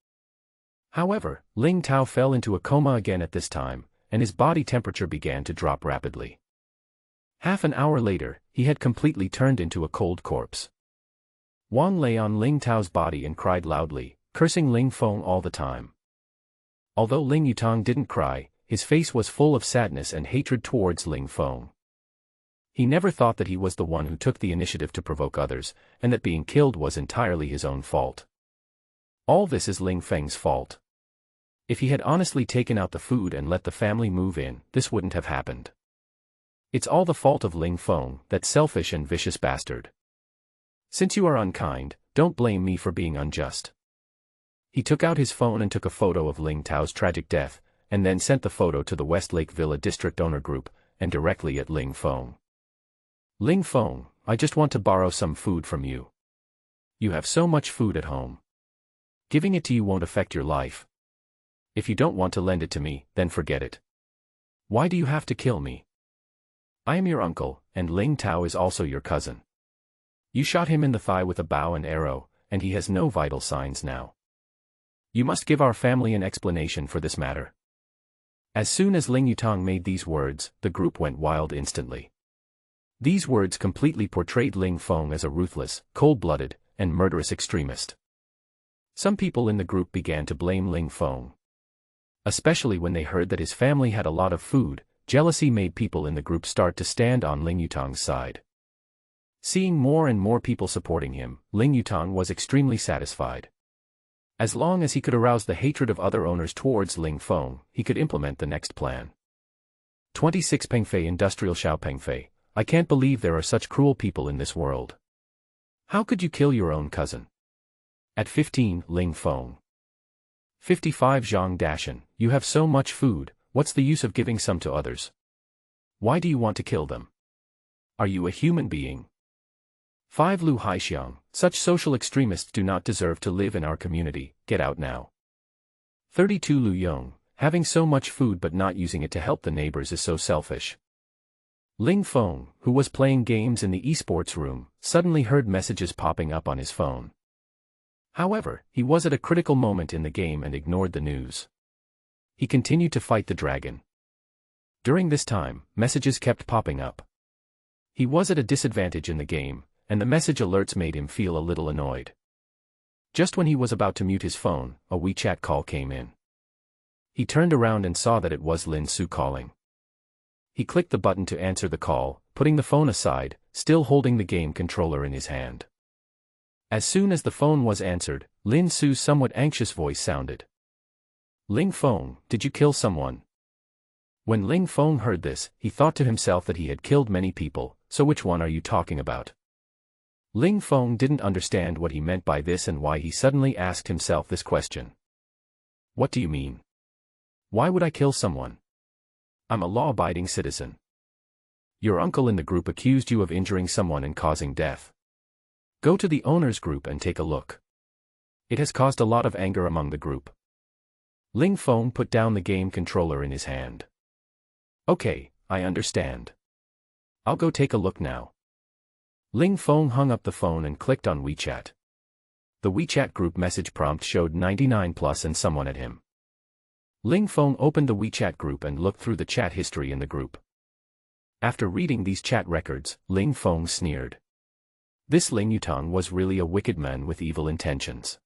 However, Ling Tao fell into a coma again at this time, and his body temperature began to drop rapidly. Half an hour later, he had completely turned into a cold corpse. Wang lay on Ling Tao's body and cried loudly, cursing Ling Feng all the time. Although Ling Yutang didn't cry, his face was full of sadness and hatred towards Ling Feng. He never thought that he was the one who took the initiative to provoke others, and that being killed was entirely his own fault. All this is Ling Feng's fault. If he had honestly taken out the food and let the family move in, this wouldn't have happened. It's all the fault of Ling Feng, that selfish and vicious bastard. Since you are unkind, don't blame me for being unjust. He took out his phone and took a photo of Ling Tao's tragic death, and then sent the photo to the Westlake Villa District Owner Group, and directly at Ling Feng. "Ling Feng, I just want to borrow some food from you. You have so much food at home. Giving it to you won't affect your life. If you don't want to lend it to me, then forget it. Why do you have to kill me? I am your uncle, and Ling Tao is also your cousin. You shot him in the thigh with a bow and arrow, and he has no vital signs now. You must give our family an explanation for this matter." As soon as Ling Yutang made these words, the group went wild instantly. These words completely portrayed Ling Feng as a ruthless, cold-blooded, and murderous extremist. Some people in the group began to blame Ling Feng. Especially when they heard that his family had a lot of food, jealousy made people in the group start to stand on Ling Yutang's side. Seeing more and more people supporting him, Ling Yutang was extremely satisfied. As long as he could arouse the hatred of other owners towards Ling Feng, he could implement the next plan. 26 Pengfei Industrial Xiao Pengfei, I can't believe there are such cruel people in this world. How could you kill your own cousin? At 15, Ling Feng. 55 Zhang Dashan, you have so much food, what's the use of giving some to others? Why do you want to kill them? Are you a human being? 5 Lu Haixiang, such social extremists do not deserve to live in our community, get out now. 32 Lu Yong, having so much food but not using it to help the neighbors is so selfish. Ling Feng, who was playing games in the esports room, suddenly heard messages popping up on his phone. However, he was at a critical moment in the game and ignored the news. He continued to fight the dragon. During this time, messages kept popping up. He was at a disadvantage in the game, and the message alerts made him feel a little annoyed. Just when he was about to mute his phone, a WeChat call came in. He turned around and saw that it was Lin Su calling. He clicked the button to answer the call, putting the phone aside, still holding the game controller in his hand. As soon as the phone was answered, Lin Su's somewhat anxious voice sounded. "Ling Feng, did you kill someone?" When Ling Feng heard this, he thought to himself that he had killed many people, so which one are you talking about? Ling Feng didn't understand what he meant by this and why he suddenly asked himself this question. "What do you mean? Why would I kill someone? I'm a law-abiding citizen. Your uncle in the group accused you of injuring someone and causing death. Go to the owner's group and take a look. It has caused a lot of anger among the group." Ling Feng put down the game controller in his hand. "Okay, I understand. I'll go take a look now." Ling Feng hung up the phone and clicked on WeChat. The WeChat group message prompt showed 99+ and someone at him. Ling Feng opened the WeChat group and looked through the chat history in the group. After reading these chat records, Ling Feng sneered. This Ling Yutong was really a wicked man with evil intentions.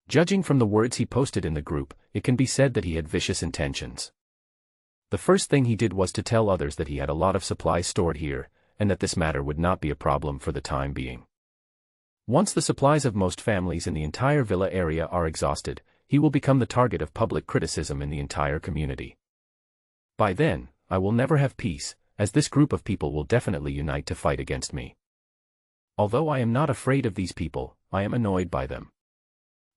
Judging from the words he posted in the group, it can be said that he had vicious intentions. The first thing he did was to tell others that he had a lot of supplies stored here, and that this matter would not be a problem for the time being. Once the supplies of most families in the entire villa area are exhausted, he will become the target of public criticism in the entire community. By then, I will never have peace, as this group of people will definitely unite to fight against me. Although I am not afraid of these people, I am annoyed by them.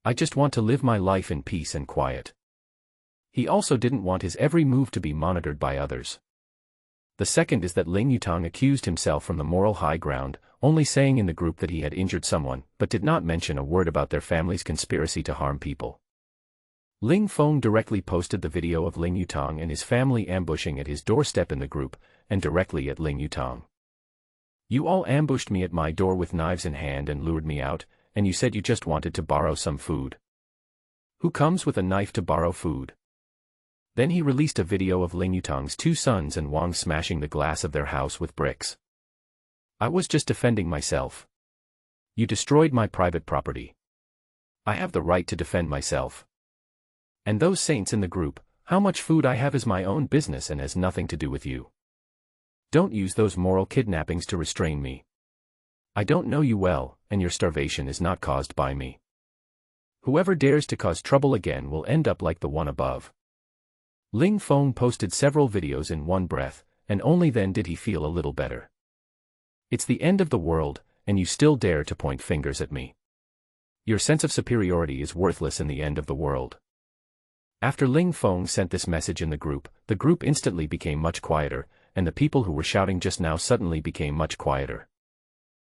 I just want to live my life in peace and quiet. He also didn't want his every move to be monitored by others. The second is that Ling Yutong accused himself from the moral high ground, only saying in the group that he had injured someone, but did not mention a word about their family's conspiracy to harm people. Ling Feng directly posted the video of Ling Yutong and his family ambushing at his doorstep in the group, and directly at Ling Yutong. "You all ambushed me at my door with knives in hand and lured me out, and you said you just wanted to borrow some food. Who comes with a knife to borrow food?" Then he released a video of Ling Yutong's two sons and Wang smashing the glass of their house with bricks. "I was just defending myself. You destroyed my private property. I have the right to defend myself. And those saints in the group, how much food I have is my own business and has nothing to do with you. Don't use those moral kidnappings to restrain me. I don't know you well, and your starvation is not caused by me. Whoever dares to cause trouble again will end up like the one above." Ling Feng posted several videos in one breath, and only then did he feel a little better. "It's the end of the world, and you still dare to point fingers at me. Your sense of superiority is worthless in the end of the world." After Ling Feng sent this message in the group instantly became much quieter, and the people who were shouting just now suddenly became much quieter.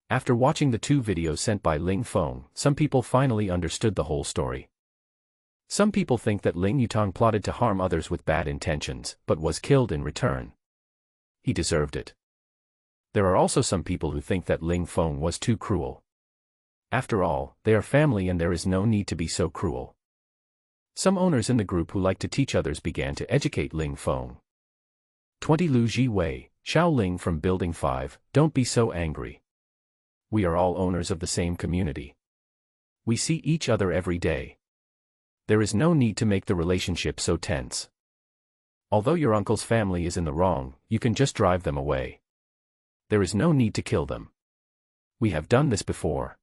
After watching the two videos sent by Ling Feng, some people finally understood the whole story. Some people think that Ling Yutong plotted to harm others with bad intentions, but was killed in return. He deserved it. There are also some people who think that Ling Feng was too cruel. After all, they are family and there is no need to be so cruel. Some owners in the group who like to teach others began to educate Ling Feng. 20 Lu Ji Wei, Xiao Ling from Building 5, don't be so angry. We are all owners of the same community. We see each other every day. There is no need to make the relationship so tense. Although your uncle's family is in the wrong, you can just drive them away. There is no need to kill them. We have done this before.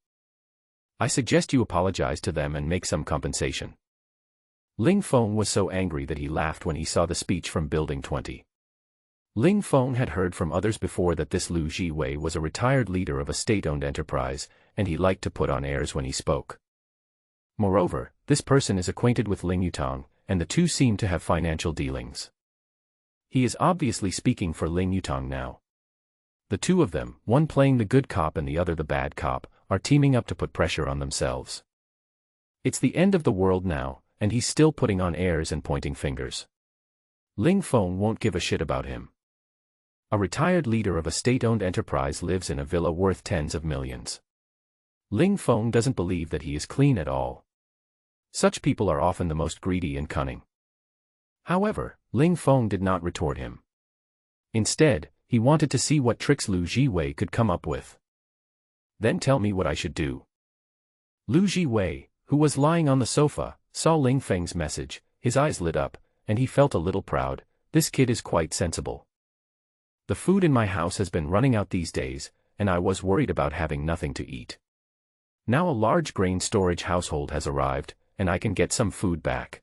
I suggest you apologize to them and make some compensation. Ling Feng was so angry that he laughed when he saw the speech from Building 20. Ling Feng had heard from others before that this Lu Jiwei was a retired leader of a state-owned enterprise, and he liked to put on airs when he spoke. Moreover, this person is acquainted with Ling Yutong, and the two seem to have financial dealings. He is obviously speaking for Ling Yutong now. The two of them, one playing the good cop and the other the bad cop, are teaming up to put pressure on themselves. It's the end of the world now, and he's still putting on airs and pointing fingers. Ling Feng won't give a shit about him. A retired leader of a state-owned enterprise lives in a villa worth tens of millions. Ling Feng doesn't believe that he is clean at all. Such people are often the most greedy and cunning. However, Ling Feng did not retort him. Instead, he wanted to see what tricks Lu Jiwei could come up with. Then tell me what I should do. Lu Jiwei, who was lying on the sofa, saw Ling Feng's message, his eyes lit up, and he felt a little proud. This kid is quite sensible. The food in my house has been running out these days, and I was worried about having nothing to eat. Now a large grain storage household has arrived, and I can get some food back.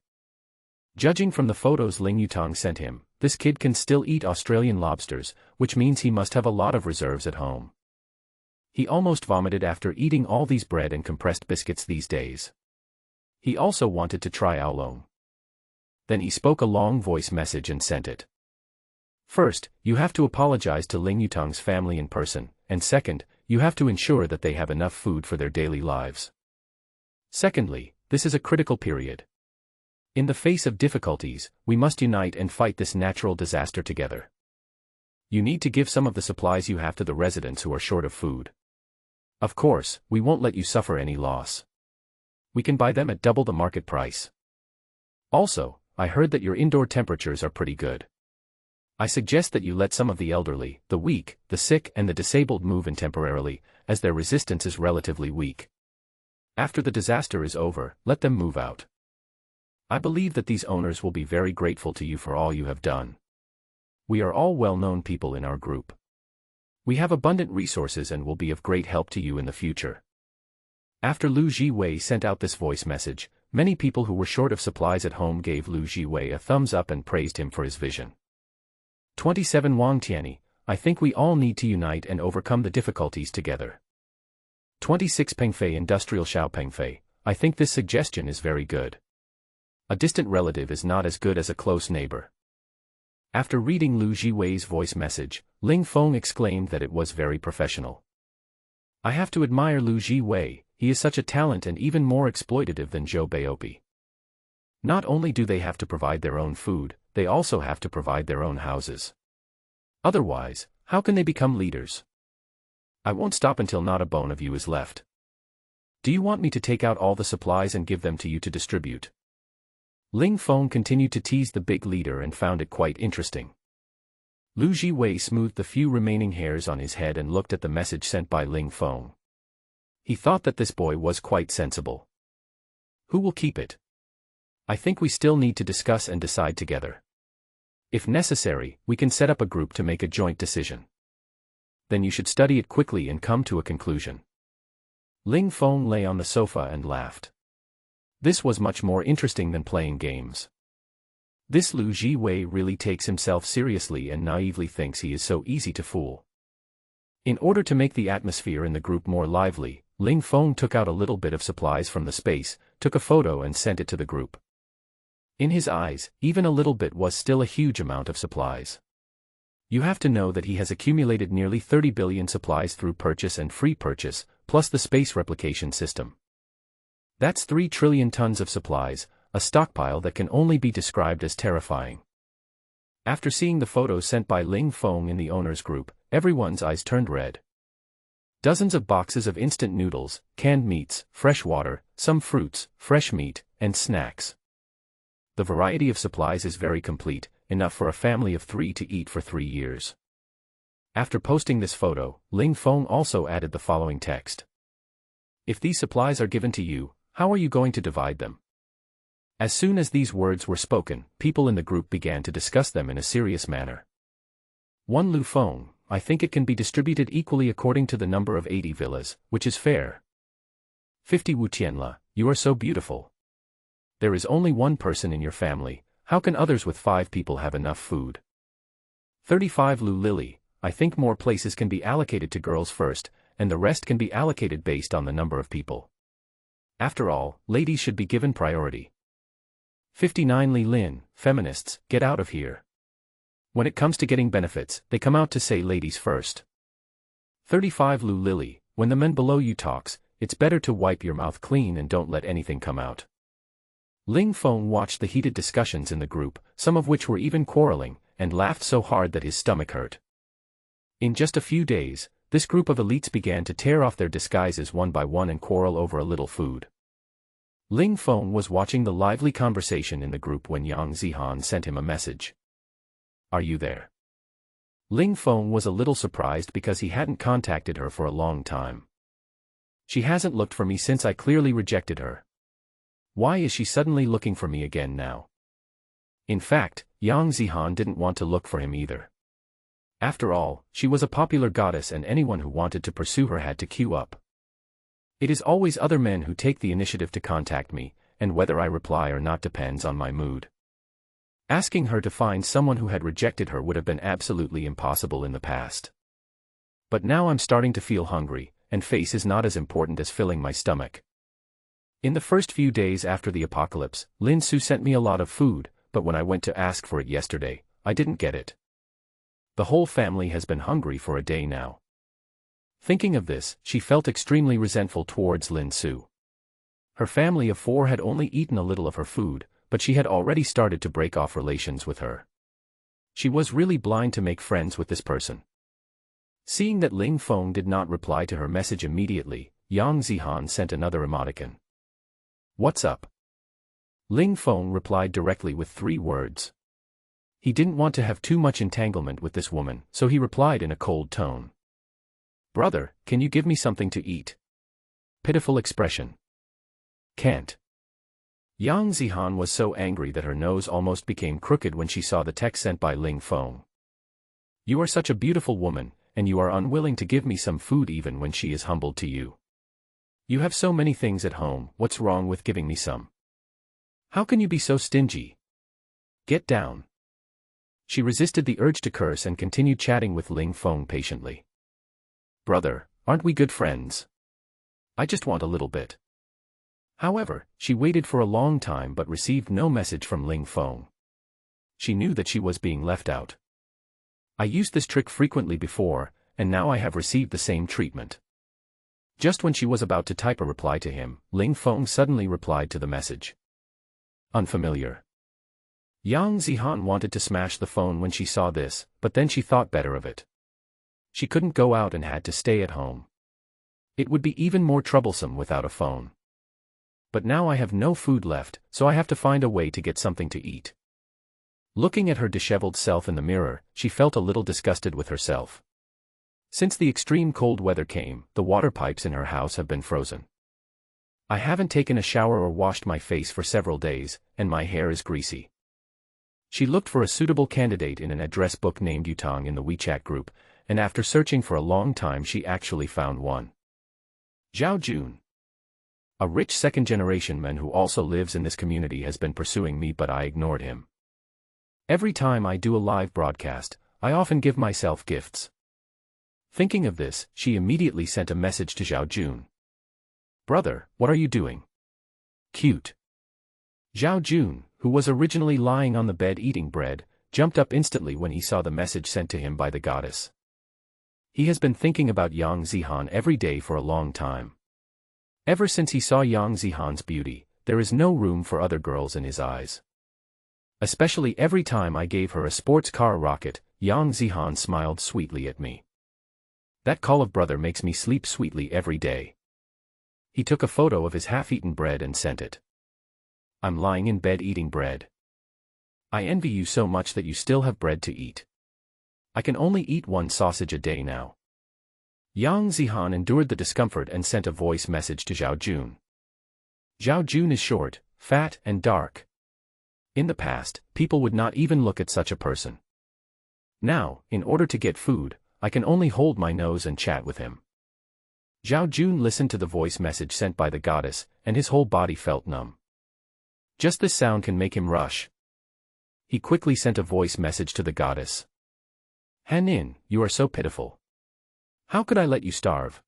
Judging from the photos Ling Yutong sent him, this kid can still eat Australian lobsters, which means he must have a lot of reserves at home. He almost vomited after eating all these bread and compressed biscuits these days. He also wanted to try oolong. Then he spoke a long voice message and sent it. First, you have to apologize to Ling Yutong's family in person, and second, you have to ensure that they have enough food for their daily lives. Secondly, this is a critical period. In the face of difficulties, we must unite and fight this natural disaster together. You need to give some of the supplies you have to the residents who are short of food. Of course, we won't let you suffer any loss. We can buy them at double the market price. Also, I heard that your indoor temperatures are pretty good. I suggest that you let some of the elderly, the weak, the sick and the disabled move in temporarily, as their resistance is relatively weak. After the disaster is over, let them move out. I believe that these owners will be very grateful to you for all you have done. We are all well-known people in our group. We have abundant resources and will be of great help to you in the future. After Lu Jiwei sent out this voice message, many people who were short of supplies at home gave Lu Jiwei a thumbs up and praised him for his vision. 27 Wang Tianyi, I think we all need to unite and overcome the difficulties together. 26 Pengfei Industrial Xiao Pengfei, I think this suggestion is very good. A distant relative is not as good as a close neighbor. After reading Lu Jiwei's voice message, Ling Feng exclaimed that it was very professional. I have to admire Lu Jiwei, he is such a talent and even more exploitative than Zhou Baopi. Not only do they have to provide their own food, they also have to provide their own houses. Otherwise, how can they become leaders? I won't stop until not a bone of you is left. Do you want me to take out all the supplies and give them to you to distribute? Ling Feng continued to tease the big leader and found it quite interesting. Lu Jiwei smoothed the few remaining hairs on his head and looked at the message sent by Ling Feng. He thought that this boy was quite sensible. Who will keep it? I think we still need to discuss and decide together. If necessary, we can set up a group to make a joint decision. Then you should study it quickly and come to a conclusion. Ling Feng lay on the sofa and laughed. This was much more interesting than playing games. This Lu Jiwei really takes himself seriously and naively thinks he is so easy to fool. In order to make the atmosphere in the group more lively, Ling Feng took out a little bit of supplies from the space, took a photo and sent it to the group. In his eyes, even a little bit was still a huge amount of supplies. You have to know that he has accumulated nearly 30 billion supplies through purchase and free purchase, plus the space replication system. That's 3 trillion tons of supplies, a stockpile that can only be described as terrifying. After seeing the photos sent by Ling Feng in the owners group, everyone's eyes turned red. Dozens of boxes of instant noodles, canned meats, fresh water, some fruits, fresh meat, and snacks. The variety of supplies is very complete, enough for a family of 3 to eat for 3 years. After posting this photo, Ling Feng also added the following text. If these supplies are given to you, how are you going to divide them? As soon as these words were spoken, people in the group began to discuss them in a serious manner. 1 Lu Feng, I think it can be distributed equally according to the number of 80 villas, which is fair. 50 Wu Tianla, you are so beautiful. There is only one person in your family, how can others with 5 people have enough food? 35 Lu Lily, I think more places can be allocated to girls first, and the rest can be allocated based on the number of people. After all, ladies should be given priority. 59 Li Lin, feminists, get out of here. When it comes to getting benefits, they come out to say ladies first. 35 Lu Lily, when the men below you talks, it's better to wipe your mouth clean and don't let anything come out. Ling Feng watched the heated discussions in the group, some of which were even quarreling, and laughed so hard that his stomach hurt. In just a few days, this group of elites began to tear off their disguises one by one and quarrel over a little food. Ling Feng was watching the lively conversation in the group when Yang Zihan sent him a message. "Are you there?" Ling Feng was a little surprised because he hadn't contacted her for a long time. "She hasn't looked for me since I clearly rejected her. Why is she suddenly looking for me again now?" In fact, Yang Zihan didn't want to look for him either. After all, she was a popular goddess and anyone who wanted to pursue her had to queue up. It is always other men who take the initiative to contact me, and whether I reply or not depends on my mood. Asking her to find someone who had rejected her would have been absolutely impossible in the past. But now I'm starting to feel hungry, and face is not as important as filling my stomach. In the first few days after the apocalypse, Lin Su sent me a lot of food, but when I went to ask for it yesterday, I didn't get it. The whole family has been hungry for a day now. Thinking of this, she felt extremely resentful towards Lin Su. Her family of 4 had only eaten a little of her food, but she had already started to break off relations with her. She was really blind to make friends with this person. Seeing that Ling Feng did not reply to her message immediately, Yang Zihan sent another emoticon. "What's up?" Ling Feng replied directly with 3 words. He didn't want to have too much entanglement with this woman, so he replied in a cold tone. "Brother, can you give me something to eat?" Pitiful expression. "Can't." Yang Zihan was so angry that her nose almost became crooked when she saw the text sent by Ling Feng. "You are such a beautiful woman, and you are unwilling to give me some food even when she is humbled to you. You have so many things at home, what's wrong with giving me some? How can you be so stingy? Get down." She resisted the urge to curse and continued chatting with Ling Feng patiently. "Brother, aren't we good friends? I just want a little bit." However, she waited for a long time but received no message from Ling Feng. She knew that she was being left out. "I used this trick frequently before, and now I have received the same treatment." Just when she was about to type a reply to him, Ling Feng suddenly replied to the message. "Unfamiliar." Yang Zihan wanted to smash the phone when she saw this, but then she thought better of it. She couldn't go out and had to stay at home. It would be even more troublesome without a phone. But now I have no food left, so I have to find a way to get something to eat. Looking at her disheveled self in the mirror, she felt a little disgusted with herself. Since the extreme cold weather came, the water pipes in her house have been frozen. I haven't taken a shower or washed my face for several days, and my hair is greasy. She looked for a suitable candidate in an address book named Yutang in the WeChat group, and after searching for a long time she actually found one. Zhao Jun. A rich second-generation man who also lives in this community has been pursuing me but I ignored him. Every time I do a live broadcast, I often give myself gifts. Thinking of this, she immediately sent a message to Zhao Jun. "Brother, what are you doing? Cute." Zhao Jun, who was originally lying on the bed eating bread, jumped up instantly when he saw the message sent to him by the goddess. He has been thinking about Yang Zihan every day for a long time. Ever since he saw Yang Zihan's beauty, there is no room for other girls in his eyes. Especially every time I gave her a sports car rocket, Yang Zihan smiled sweetly at me. That call of brother makes me sleep sweetly every day. He took a photo of his half-eaten bread and sent it. "I'm lying in bed eating bread. I envy you so much that you still have bread to eat. I can only eat 1 sausage a day now." Yang Zihan endured the discomfort and sent a voice message to Zhao Jun. Zhao Jun is short, fat, and dark. In the past, people would not even look at such a person. Now, in order to get food, I can only hold my nose and chat with him. Zhao Jun listened to the voice message sent by the goddess, and his whole body felt numb. Just this sound can make him rush. He quickly sent a voice message to the goddess. "Hanin, you are so pitiful. How could I let you starve?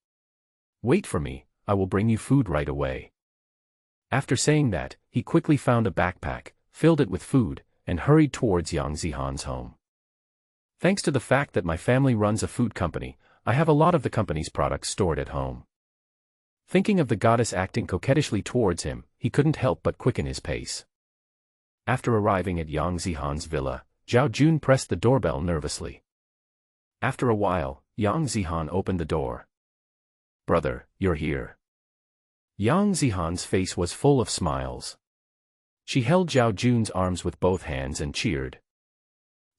Wait for me, I will bring you food right away." After saying that, he quickly found a backpack, filled it with food, and hurried towards Yang Zihan's home. Thanks to the fact that my family runs a food company, I have a lot of the company's products stored at home. Thinking of the goddess acting coquettishly towards him, he couldn't help but quicken his pace. After arriving at Yang Zihan's villa, Zhao Jun pressed the doorbell nervously. After a while, Yang Zihan opened the door. "Brother, you're here." Yang Zihan's face was full of smiles. She held Zhao Jun's arms with both hands and cheered.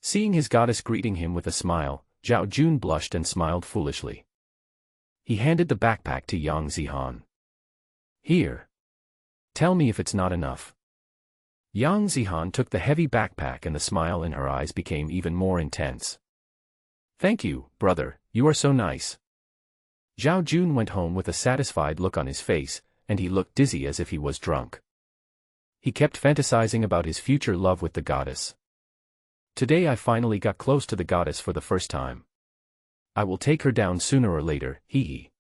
Seeing his goddess greeting him with a smile, Zhao Jun blushed and smiled foolishly. He handed the backpack to Yang Zihan. Here. Tell me if it's not enough. Yang Zihan took the heavy backpack and the smile in her eyes became even more intense. Thank you, brother, you are so nice. Zhao Jun went home with a satisfied look on his face, and he looked dizzy as if he was drunk. He kept fantasizing about his future love with the goddess. Today I finally got close to the goddess for the first time. I will take her down sooner or later, hee.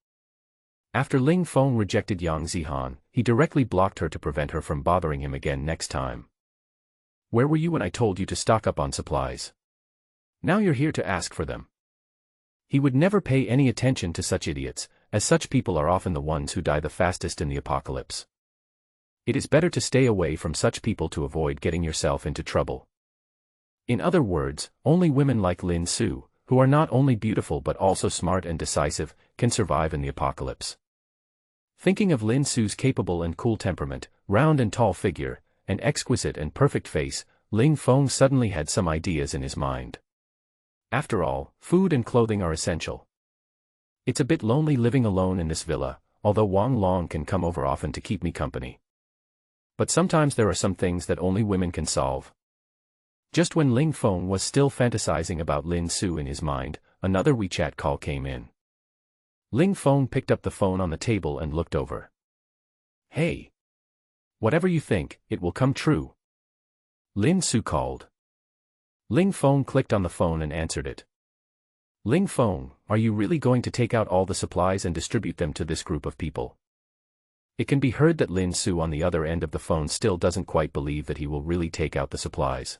After Ling Feng rejected Yang Zihan, he directly blocked her to prevent her from bothering him again next time. Where were you when I told you to stock up on supplies? Now you're here to ask for them. He would never pay any attention to such idiots, as such people are often the ones who die the fastest in the apocalypse. It is better to stay away from such people to avoid getting yourself into trouble. In other words, only women like Lin Su, who are not only beautiful but also smart and decisive, can survive in the apocalypse. Thinking of Lin Su's capable and cool temperament, round and tall figure, and exquisite and perfect face, Ling Feng suddenly had some ideas in his mind. After all, food and clothing are essential. It's a bit lonely living alone in this villa, although Wang Long can come over often to keep me company. But sometimes there are some things that only women can solve. Just when Ling Feng was still fantasizing about Lin Su in his mind, another WeChat call came in. Ling Feng picked up the phone on the table and looked over. Hey! Whatever you think, it will come true. Lin Su called. Ling Feng clicked on the phone and answered it. Ling Feng, are you really going to take out all the supplies and distribute them to this group of people? It can be heard that Lin Su on the other end of the phone still doesn't quite believe that he will really take out the supplies.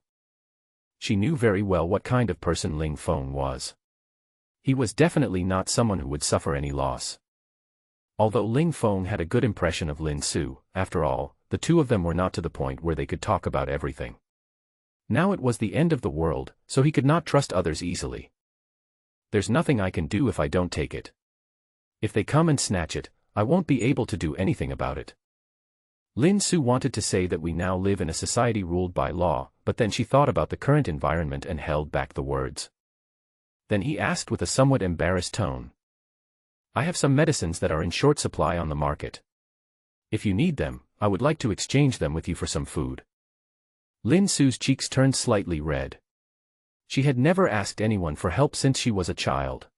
She knew very well what kind of person Ling Feng was. He was definitely not someone who would suffer any loss. Although Ling Feng had a good impression of Lin Su, after all, the two of them were not to the point where they could talk about everything. Now it was the end of the world, so he could not trust others easily. There's nothing I can do if I don't take it. If they come and snatch it, I won't be able to do anything about it. Lin Su wanted to say that we now live in a society ruled by law, but then she thought about the current environment and held back the words. Then he asked with a somewhat embarrassed tone. I have some medicines that are in short supply on the market. If you need them, I would like to exchange them with you for some food. Lin Su's cheeks turned slightly red. She had never asked anyone for help since she was a child.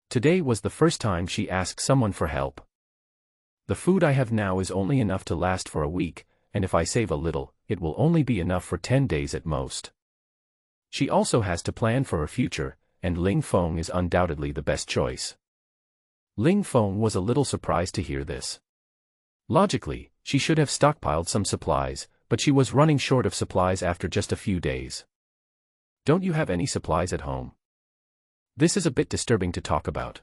Today was the first time she asked someone for help. The food I have now is only enough to last for a week, and if I save a little, it will only be enough for 10 days at most. She also has to plan for her future, and Ling Feng is undoubtedly the best choice. Ling Feng was a little surprised to hear this. Logically, she should have stockpiled some supplies, but she was running short of supplies after just a few days. Don't you have any supplies at home? This is a bit disturbing to talk about.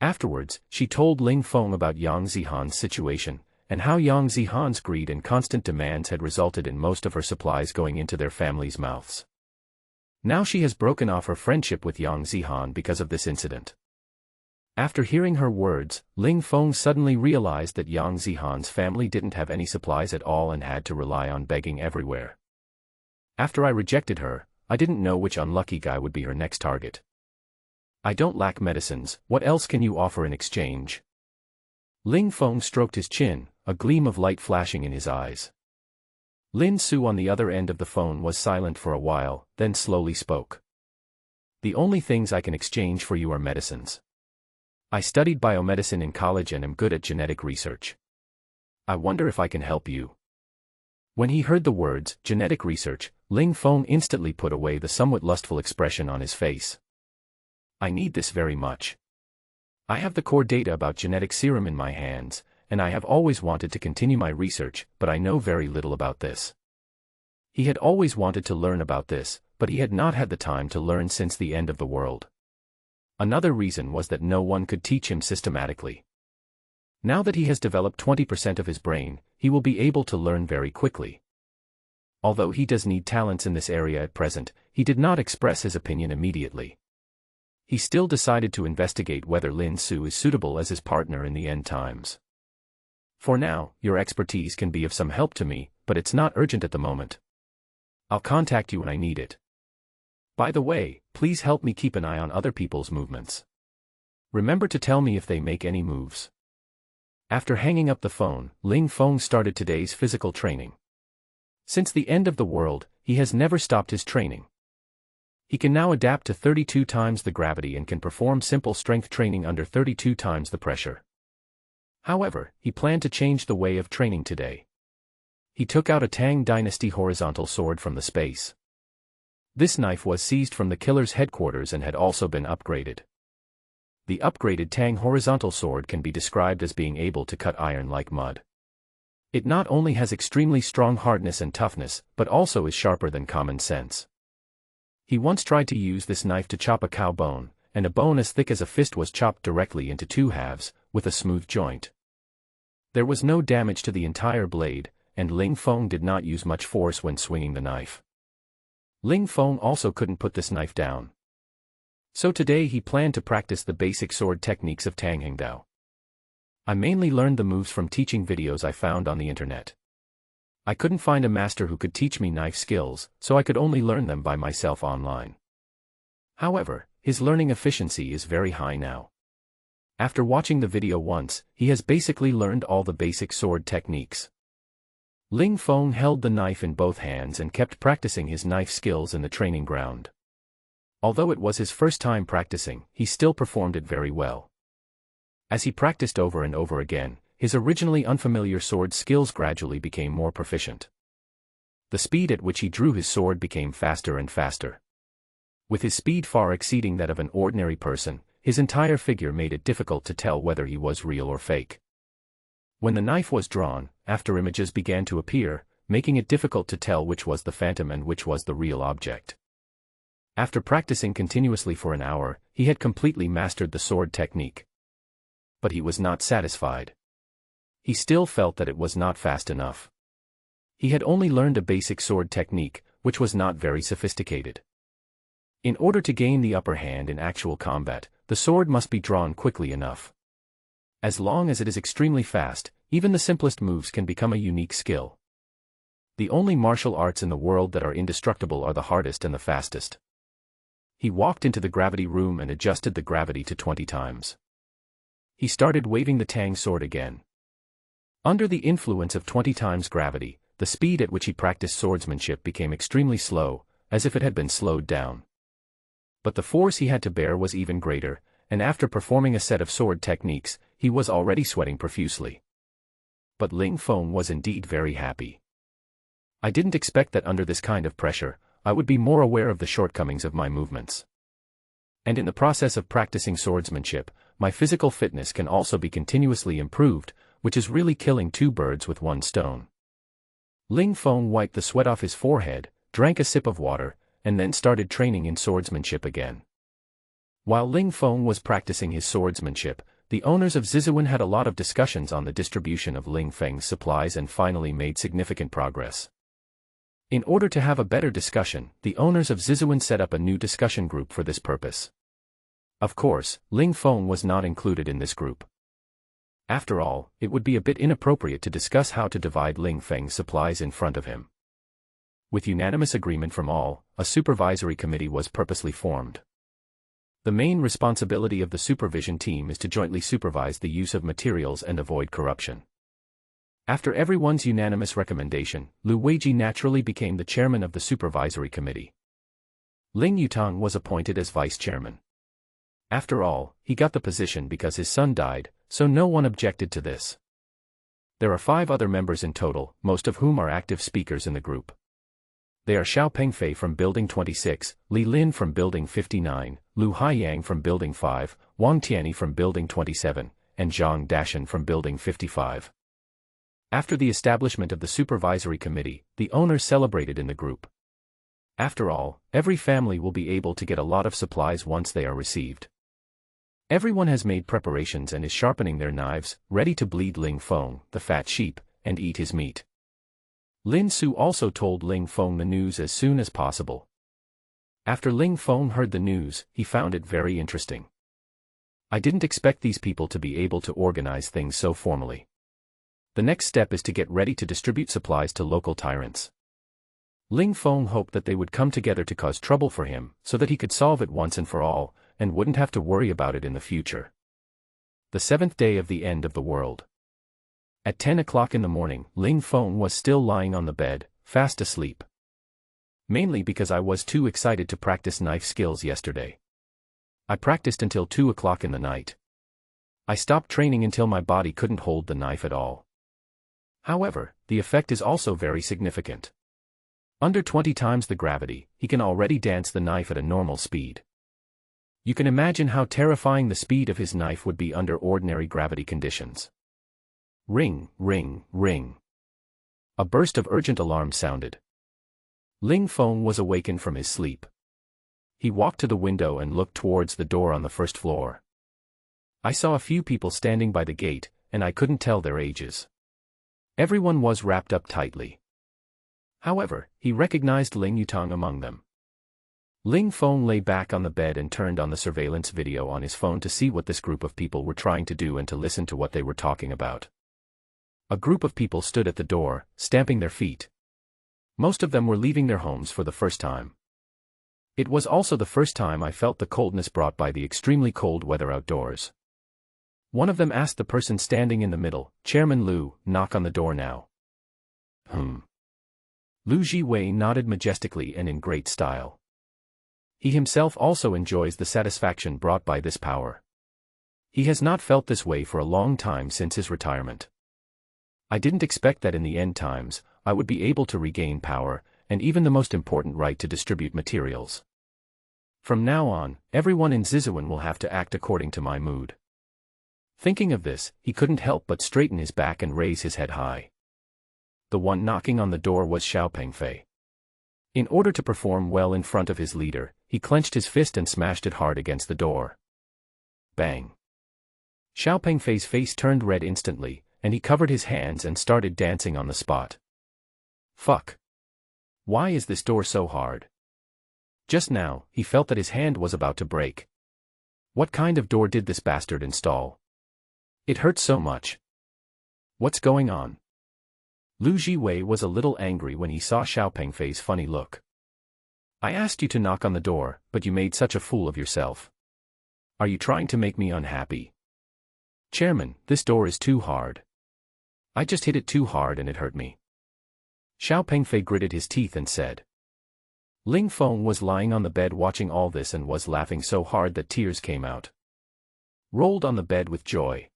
Afterwards, she told Ling Feng about Yang Zihan's situation, and how Yang Zihan's greed and constant demands had resulted in most of her supplies going into their families' mouths. Now she has broken off her friendship with Yang Zihan because of this incident. After hearing her words, Ling Feng suddenly realized that Yang Zihan's family didn't have any supplies at all and had to rely on begging everywhere. After I rejected her, I didn't know which unlucky guy would be her next target. I don't lack medicines, what else can you offer in exchange? Ling Feng stroked his chin, a gleam of light flashing in his eyes. Lin Su on the other end of the phone was silent for a while, then slowly spoke. The only things I can exchange for you are medicines. I studied biomedicine in college and am good at genetic research. I wonder if I can help you. When he heard the words, genetic research, Ling Feng instantly put away the somewhat lustful expression on his face. I need this very much. I have the core data about genetic serum in my hands, and I have always wanted to continue my research, but I know very little about this. He had always wanted to learn about this, but he had not had the time to learn since the end of the world. Another reason was that no one could teach him systematically. Now that he has developed 20% of his brain, he will be able to learn very quickly. Although he does need talents in this area at present, he did not express his opinion immediately. He still decided to investigate whether Lin Su is suitable as his partner in the end times. For now, your expertise can be of some help to me, but it's not urgent at the moment. I'll contact you when I need it. By the way, please help me keep an eye on other people's movements. Remember to tell me if they make any moves. After hanging up the phone, Ling Feng started today's physical training. Since the end of the world, he has never stopped his training. He can now adapt to 32 times the gravity and can perform simple strength training under 32 times the pressure. However, he planned to change the way of training today. He took out a Tang Dynasty horizontal sword from the space. This knife was seized from the killer's headquarters and had also been upgraded. The upgraded Tang horizontal sword can be described as being able to cut iron like mud. It not only has extremely strong hardness and toughness, but also is sharper than common sense. He once tried to use this knife to chop a cow bone, and a bone as thick as a fist was chopped directly into two halves, with a smooth joint. There was no damage to the entire blade, and Ling Feng did not use much force when swinging the knife. Ling Feng also couldn't put this knife down. So today he planned to practice the basic sword techniques of Tang Hengdao. I mainly learned the moves from teaching videos I found on the internet. I couldn't find a master who could teach me knife skills, so I could only learn them by myself online. However, his learning efficiency is very high now. After watching the video once, he has basically learned all the basic sword techniques. Ling Feng held the knife in both hands and kept practicing his knife skills in the training ground. Although it was his first time practicing, he still performed it very well. As he practiced over and over again, his originally unfamiliar sword skills gradually became more proficient. The speed at which he drew his sword became faster and faster. With his speed far exceeding that of an ordinary person, his entire figure made it difficult to tell whether he was real or fake. When the knife was drawn, afterimages began to appear, making it difficult to tell which was the phantom and which was the real object. After practicing continuously for an hour, he had completely mastered the sword technique. But he was not satisfied. He still felt that it was not fast enough. He had only learned a basic sword technique, which was not very sophisticated. In order to gain the upper hand in actual combat, the sword must be drawn quickly enough. As long as it is extremely fast, even the simplest moves can become a unique skill. The only martial arts in the world that are indestructible are the hardest and the fastest. He walked into the gravity room and adjusted the gravity to 20 times. He started waving the Tang sword again. Under the influence of 20 times gravity, the speed at which he practiced swordsmanship became extremely slow, as if it had been slowed down. But the force he had to bear was even greater, and after performing a set of sword techniques, he was already sweating profusely. But Ling Feng was indeed very happy. I didn't expect that under this kind of pressure, I would be more aware of the shortcomings of my movements. And in the process of practicing swordsmanship, my physical fitness can also be continuously improved, which is really killing two birds with one stone. Ling Feng wiped the sweat off his forehead, drank a sip of water, and then started training in swordsmanship again. While Ling Feng was practicing his swordsmanship, the owners of Zizhuan had a lot of discussions on the distribution of Ling Feng's supplies and finally made significant progress. In order to have a better discussion, the owners of Zizhuan set up a new discussion group for this purpose. Of course, Ling Feng was not included in this group. After all, it would be a bit inappropriate to discuss how to divide Ling Feng's supplies in front of him. With unanimous agreement from all, a supervisory committee was purposely formed. The main responsibility of the supervision team is to jointly supervise the use of materials and avoid corruption. After everyone's unanimous recommendation, Lu Weiji naturally became the chairman of the supervisory committee. Ling Yutang was appointed as vice chairman. After all, he got the position because his son died, so no one objected to this. There are 5 other members in total, most of whom are active speakers in the group. They are Xiao Pengfei from Building 26, Li Lin from Building 59, Lu Haiyang from Building 5, Wang Tianyi from Building 27, and Zhang Dashan from Building 55. After the establishment of the supervisory committee, the owners celebrated in the group. After all, every family will be able to get a lot of supplies once they are received. Everyone has made preparations and is sharpening their knives, ready to bleed Ling Feng, the fat sheep, and eat his meat. Lin Su also told Ling Feng the news as soon as possible. After Ling Feng heard the news, he found it very interesting. I didn't expect these people to be able to organize things so formally. The next step is to get ready to distribute supplies to local tyrants. Ling Feng hoped that they would come together to cause trouble for him, so that he could solve it once and for all, and wouldn't have to worry about it in the future. The 7th day of the end of the world. At 10 o'clock in the morning, Ling Feng was still lying on the bed, fast asleep. Mainly because I was too excited to practice knife skills yesterday. I practiced until 2 o'clock in the night. I stopped training until my body couldn't hold the knife at all. However, the effect is also very significant. Under 20 times the gravity, he can already dance the knife at a normal speed. You can imagine how terrifying the speed of his knife would be under ordinary gravity conditions. Ring, ring, ring. A burst of urgent alarm sounded. Ling Feng was awakened from his sleep. He walked to the window and looked towards the door on the first floor. I saw a few people standing by the gate, and I couldn't tell their ages. Everyone was wrapped up tightly. However, he recognized Ling Yutang among them. Ling Feng lay back on the bed and turned on the surveillance video on his phone to see what this group of people were trying to do and to listen to what they were talking about. A group of people stood at the door, stamping their feet. Most of them were leaving their homes for the first time. It was also the first time I felt the coldness brought by the extremely cold weather outdoors. One of them asked the person standing in the middle, "Chairman Liu, knock on the door now." Liu Jiwei nodded majestically and in great style. He himself also enjoys the satisfaction brought by this power. He has not felt this way for a long time since his retirement. I didn't expect that in the end times, I would be able to regain power, and even the most important right to distribute materials. From now on, everyone in Zizuan will have to act according to my mood. Thinking of this, he couldn't help but straighten his back and raise his head high. The one knocking on the door was Xiao Pengfei. In order to perform well in front of his leader, he clenched his fist and smashed it hard against the door. Bang! Xiao Pengfei's face turned red instantly, and he covered his hands and started dancing on the spot. Fuck! Why is this door so hard? Just now, he felt that his hand was about to break. What kind of door did this bastard install? It hurts so much. What's going on? Liu Jiwei was a little angry when he saw Xiao Pengfei's funny look. I asked you to knock on the door, but you made such a fool of yourself. Are you trying to make me unhappy? Chairman, this door is too hard. I just hit it too hard and it hurt me. Xiao Pengfei gritted his teeth and said. Ling Feng was lying on the bed watching all this and was laughing so hard that tears came out. Rolled on the bed with joy.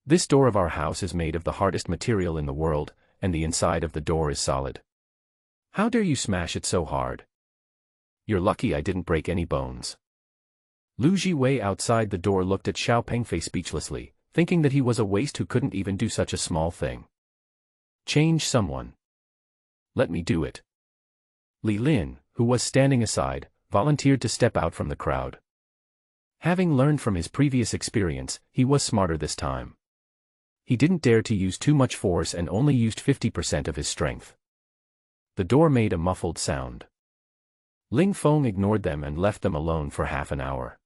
This door of our house is made of the hardest material in the world, and the inside of the door is solid. How dare you smash it so hard? You're lucky I didn't break any bones. Liu Jiwei outside the door looked at Xiao Pengfei speechlessly, thinking that he was a waste who couldn't even do such a small thing. Change someone. Let me do it. Li Lin, who was standing aside, volunteered to step out from the crowd. Having learned from his previous experience, he was smarter this time. He didn't dare to use too much force and only used 50% of his strength. The door made a muffled sound. Ling Feng ignored them and left them alone for half an hour.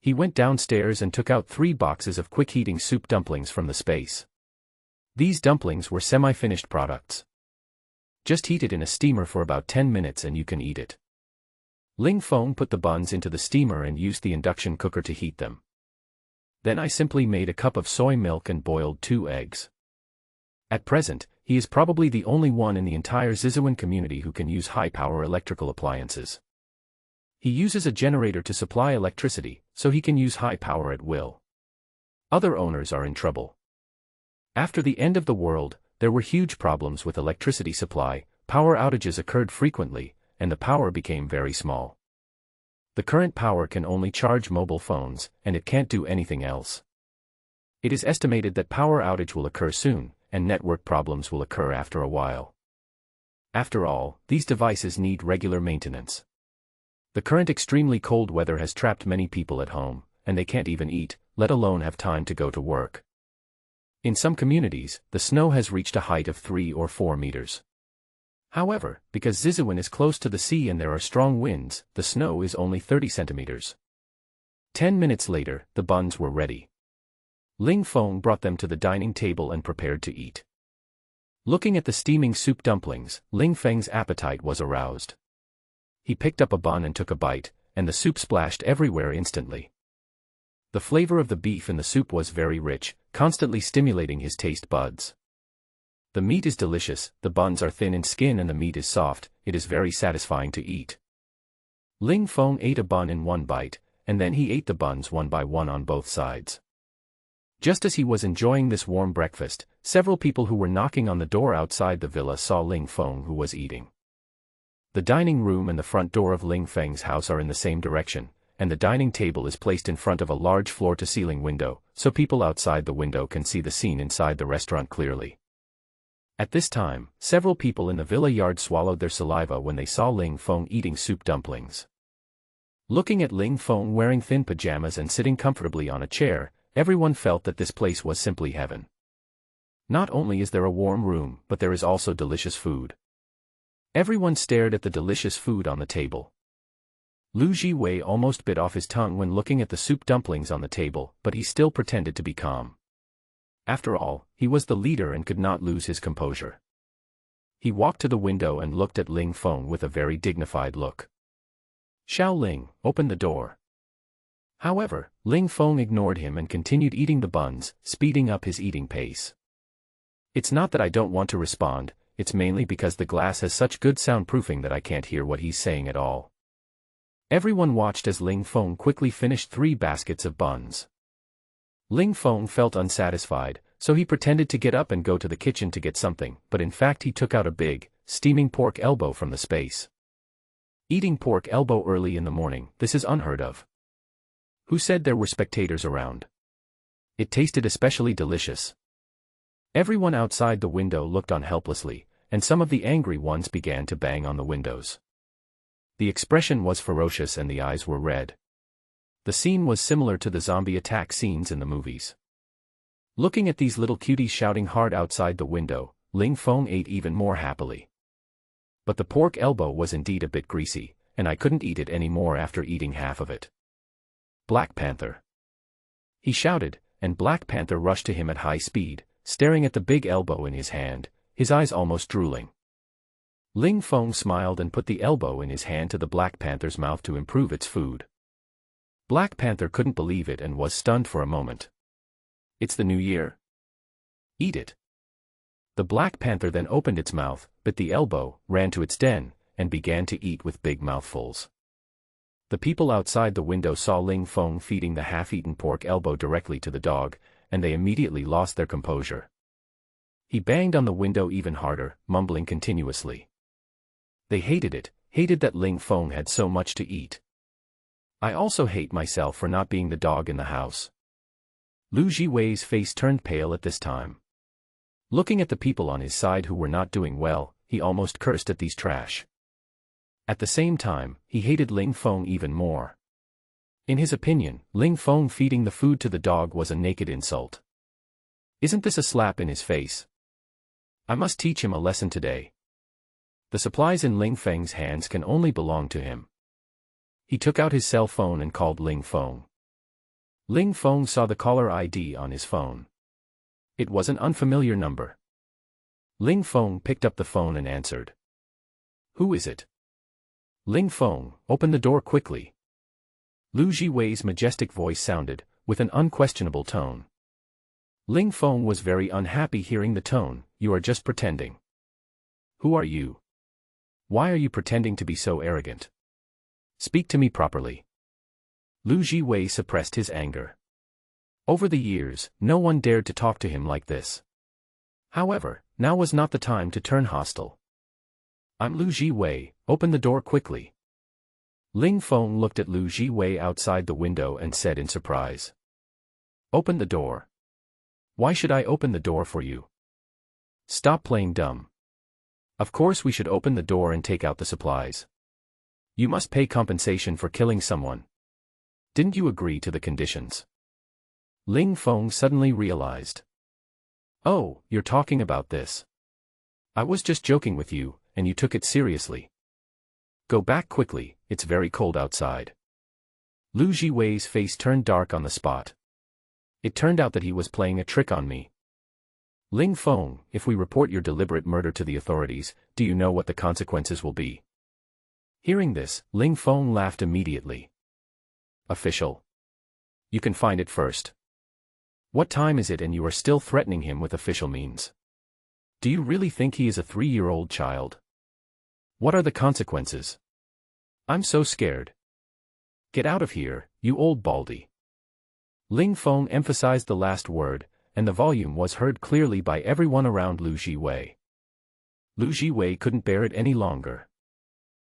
He went downstairs and took out 3 boxes of quick-heating soup dumplings from the space. These dumplings were semi-finished products. Just heat it in a steamer for about 10 minutes and you can eat it. Ling Feng put the buns into the steamer and used the induction cooker to heat them. Then I simply made a cup of soy milk and boiled 2 eggs. At present, he is probably the only one in the entire Zizuan community who can use high-power electrical appliances. He uses a generator to supply electricity, so he can use high power at will. Other owners are in trouble. After the end of the world, there were huge problems with electricity supply, power outages occurred frequently, and the power became very small. The current power can only charge mobile phones, and it can't do anything else. It is estimated that power outage will occur soon, and network problems will occur after a while. After all, these devices need regular maintenance. The current extremely cold weather has trapped many people at home, and they can't even eat, let alone have time to go to work. In some communities, the snow has reached a height of 3 or 4 meters. However, because Zizuan is close to the sea and there are strong winds, the snow is only 30 centimeters. 10 minutes later, the buns were ready. Ling Feng brought them to the dining table and prepared to eat. Looking at the steaming soup dumplings, Ling Feng's appetite was aroused. He picked up a bun and took a bite, and the soup splashed everywhere instantly. The flavor of the beef in the soup was very rich, constantly stimulating his taste buds. The meat is delicious, the buns are thin in skin and the meat is soft, it is very satisfying to eat. Ling Feng ate a bun in one bite, and then he ate the buns one by one on both sides. Just as he was enjoying this warm breakfast, several people who were knocking on the door outside the villa saw Ling Feng who was eating. The dining room and the front door of Ling Feng's house are in the same direction, and the dining table is placed in front of a large floor-to-ceiling window, so people outside the window can see the scene inside the restaurant clearly. At this time, several people in the villa yard swallowed their saliva when they saw Ling Feng eating soup dumplings. Looking at Ling Feng wearing thin pajamas and sitting comfortably on a chair, everyone felt that this place was simply heaven. Not only is there a warm room, but there is also delicious food. Everyone stared at the delicious food on the table. Lu Jiwei almost bit off his tongue when looking at the soup dumplings on the table, but he still pretended to be calm. After all, he was the leader and could not lose his composure. He walked to the window and looked at Ling Feng with a very dignified look. "Xiao Ling, open the door." However, Ling Feng ignored him and continued eating the buns, speeding up his eating pace. "It's not that I don't want to respond, it's mainly because the glass has such good soundproofing that I can't hear what he's saying at all." Everyone watched as Ling Feng quickly finished 3 baskets of buns. Ling Feng felt unsatisfied, so he pretended to get up and go to the kitchen to get something, but in fact he took out a big, steaming pork elbow from the space. Eating pork elbow early in the morning, this is unheard of. Who said there were spectators around? It tasted especially delicious. Everyone outside the window looked on helplessly, and some of the angry ones began to bang on the windows. The expression was ferocious and the eyes were red. The scene was similar to the zombie attack scenes in the movies. Looking at these little cuties shouting hard outside the window, Ling Feng ate even more happily. But the pork elbow was indeed a bit greasy, and I couldn't eat it any more after eating half of it. "Black Panther!" he shouted, and Black Panther rushed to him at high speed, staring at the big elbow in his hand, his eyes almost drooling. Ling Feng smiled and put the elbow in his hand to the Black Panther's mouth to improve its food. Black Panther couldn't believe it and was stunned for a moment. "It's the new year. Eat it." The Black Panther then opened its mouth, bit the elbow, ran to its den, and began to eat with big mouthfuls. The people outside the window saw Ling Feng feeding the half-eaten pork elbow directly to the dog, and they immediately lost their composure. He banged on the window even harder, mumbling continuously. They hated it, hated that Ling Feng had so much to eat. "I also hate myself for not being the dog in the house." Lu Jiwei's face turned pale at this time. Looking at the people on his side who were not doing well, he almost cursed at these trash. At the same time, he hated Ling Feng even more. In his opinion, Ling Feng feeding the food to the dog was a naked insult. Isn't this a slap in his face? I must teach him a lesson today. The supplies in Ling Feng's hands can only belong to him. He took out his cell phone and called Ling Feng. Ling Feng saw the caller ID on his phone. It was an unfamiliar number. Ling Feng picked up the phone and answered. "Who is it?" "Ling Feng, open the door quickly." Lu Jiwei's majestic voice sounded, with an unquestionable tone. Ling Feng was very unhappy hearing the tone. "You are just pretending." "Who are you? Why are you pretending to be so arrogant? Speak to me properly." Lu Jiwei suppressed his anger. Over the years, no one dared to talk to him like this. However, now was not the time to turn hostile. "I'm Lu Jiwei, open the door quickly." Ling Feng looked at Lu Jiwei outside the window and said in surprise. "Open the door. Why should I open the door for you? Stop playing dumb. Of course we should open the door and take out the supplies. You must pay compensation for killing someone. Didn't you agree to the conditions?" Ling Feng suddenly realized. "Oh, you're talking about this. I was just joking with you, and you took it seriously. Go back quickly, it's very cold outside." Lu Jiwei's face turned dark on the spot. It turned out that he was playing a trick on me. Ling Feng, if we report your deliberate murder to the authorities, do you know what the consequences will be? Hearing this, Ling Feng laughed immediately. Official. You can find it first. What time is it and you are still threatening him with official means? Do you really think he is a 3-year-old child? What are the consequences? I'm so scared. Get out of here, you old baldy. Ling Feng emphasized the last word, and the volume was heard clearly by everyone around Lu Jiwei. Lu Jiwei couldn't bear it any longer.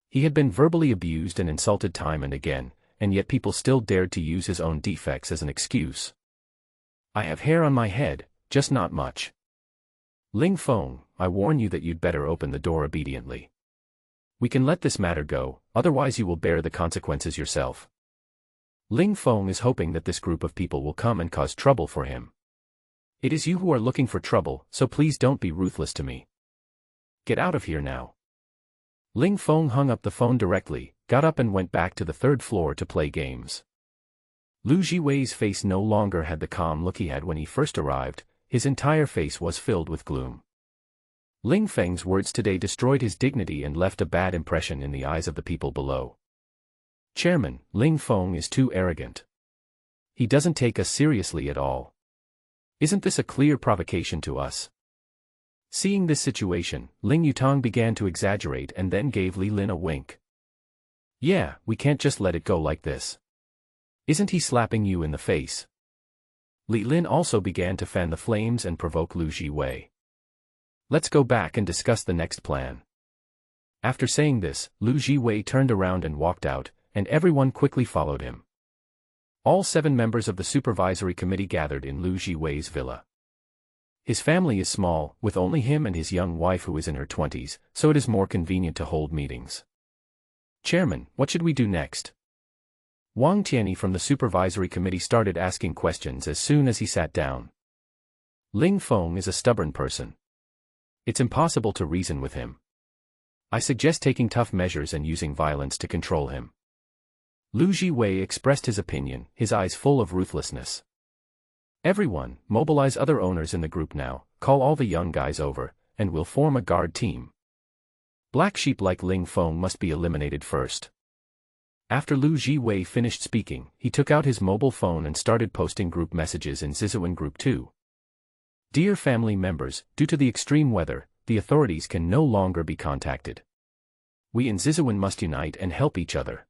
He had been verbally abused and insulted time and again, and yet people still dared to use his own defects as an excuse. I have hair on my head, just not much. Ling Feng, I warn you that you'd better open the door obediently. We can let this matter go, otherwise you will bear the consequences yourself. Ling Feng is hoping that this group of people will come and cause trouble for him. It is you who are looking for trouble, so please don't be ruthless to me. Get out of here now. Ling Feng hung up the phone directly, got up and went back to the 3rd floor to play games. Lu Jiwei's face no longer had the calm look he had when he first arrived, his entire face was filled with gloom. Ling Feng's words today destroyed his dignity and left a bad impression in the eyes of the people below. Chairman, Ling Feng is too arrogant. He doesn't take us seriously at all. Isn't this a clear provocation to us? Seeing this situation, Ling Yutang began to exaggerate and then gave Li Lin a wink. Yeah, we can't just let it go like this. Isn't he slapping you in the face? Li Lin also began to fan the flames and provoke Lu Jiwei. Let's go back and discuss the next plan. After saying this, Lu Jiwei turned around and walked out, and everyone quickly followed him. All 7 members of the supervisory committee gathered in Lu Jiwei's villa. His family is small, with only him and his young wife who is in her 20s, so it is more convenient to hold meetings. Chairman, what should we do next? Wang Tianyi from the supervisory committee started asking questions as soon as he sat down. Ling Feng is a stubborn person. It's impossible to reason with him. I suggest taking tough measures and using violence to control him. Lu Jiwei expressed his opinion, his eyes full of ruthlessness. Everyone, mobilize other owners in the group now, call all the young guys over, and we'll form a guard team. Black sheep like Ling Feng must be eliminated first. After Lu Jiwei finished speaking, he took out his mobile phone and started posting group messages in Zizuan Group 2. Dear family members, due to the extreme weather, the authorities can no longer be contacted. We in Zizuan must unite and help each other.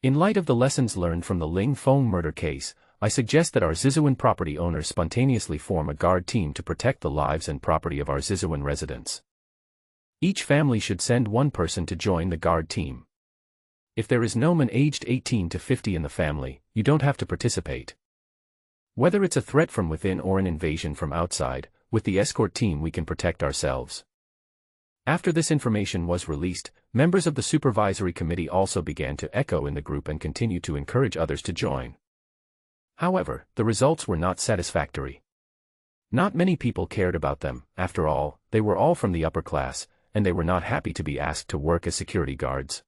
In light of the lessons learned from the Ling Feng murder case, I suggest that our Zizuan property owners spontaneously form a guard team to protect the lives and property of our Zizuan residents. Each family should send one person to join the guard team. If there is no man aged 18 to 50 in the family, you don't have to participate. Whether it's a threat from within or an invasion from outside, with the escort team we can protect ourselves. After this information was released, members of the supervisory committee also began to echo in the group and continue to encourage others to join. However, the results were not satisfactory. Not many people cared about them, after all, they were all from the upper class, and they were not happy to be asked to work as security guards.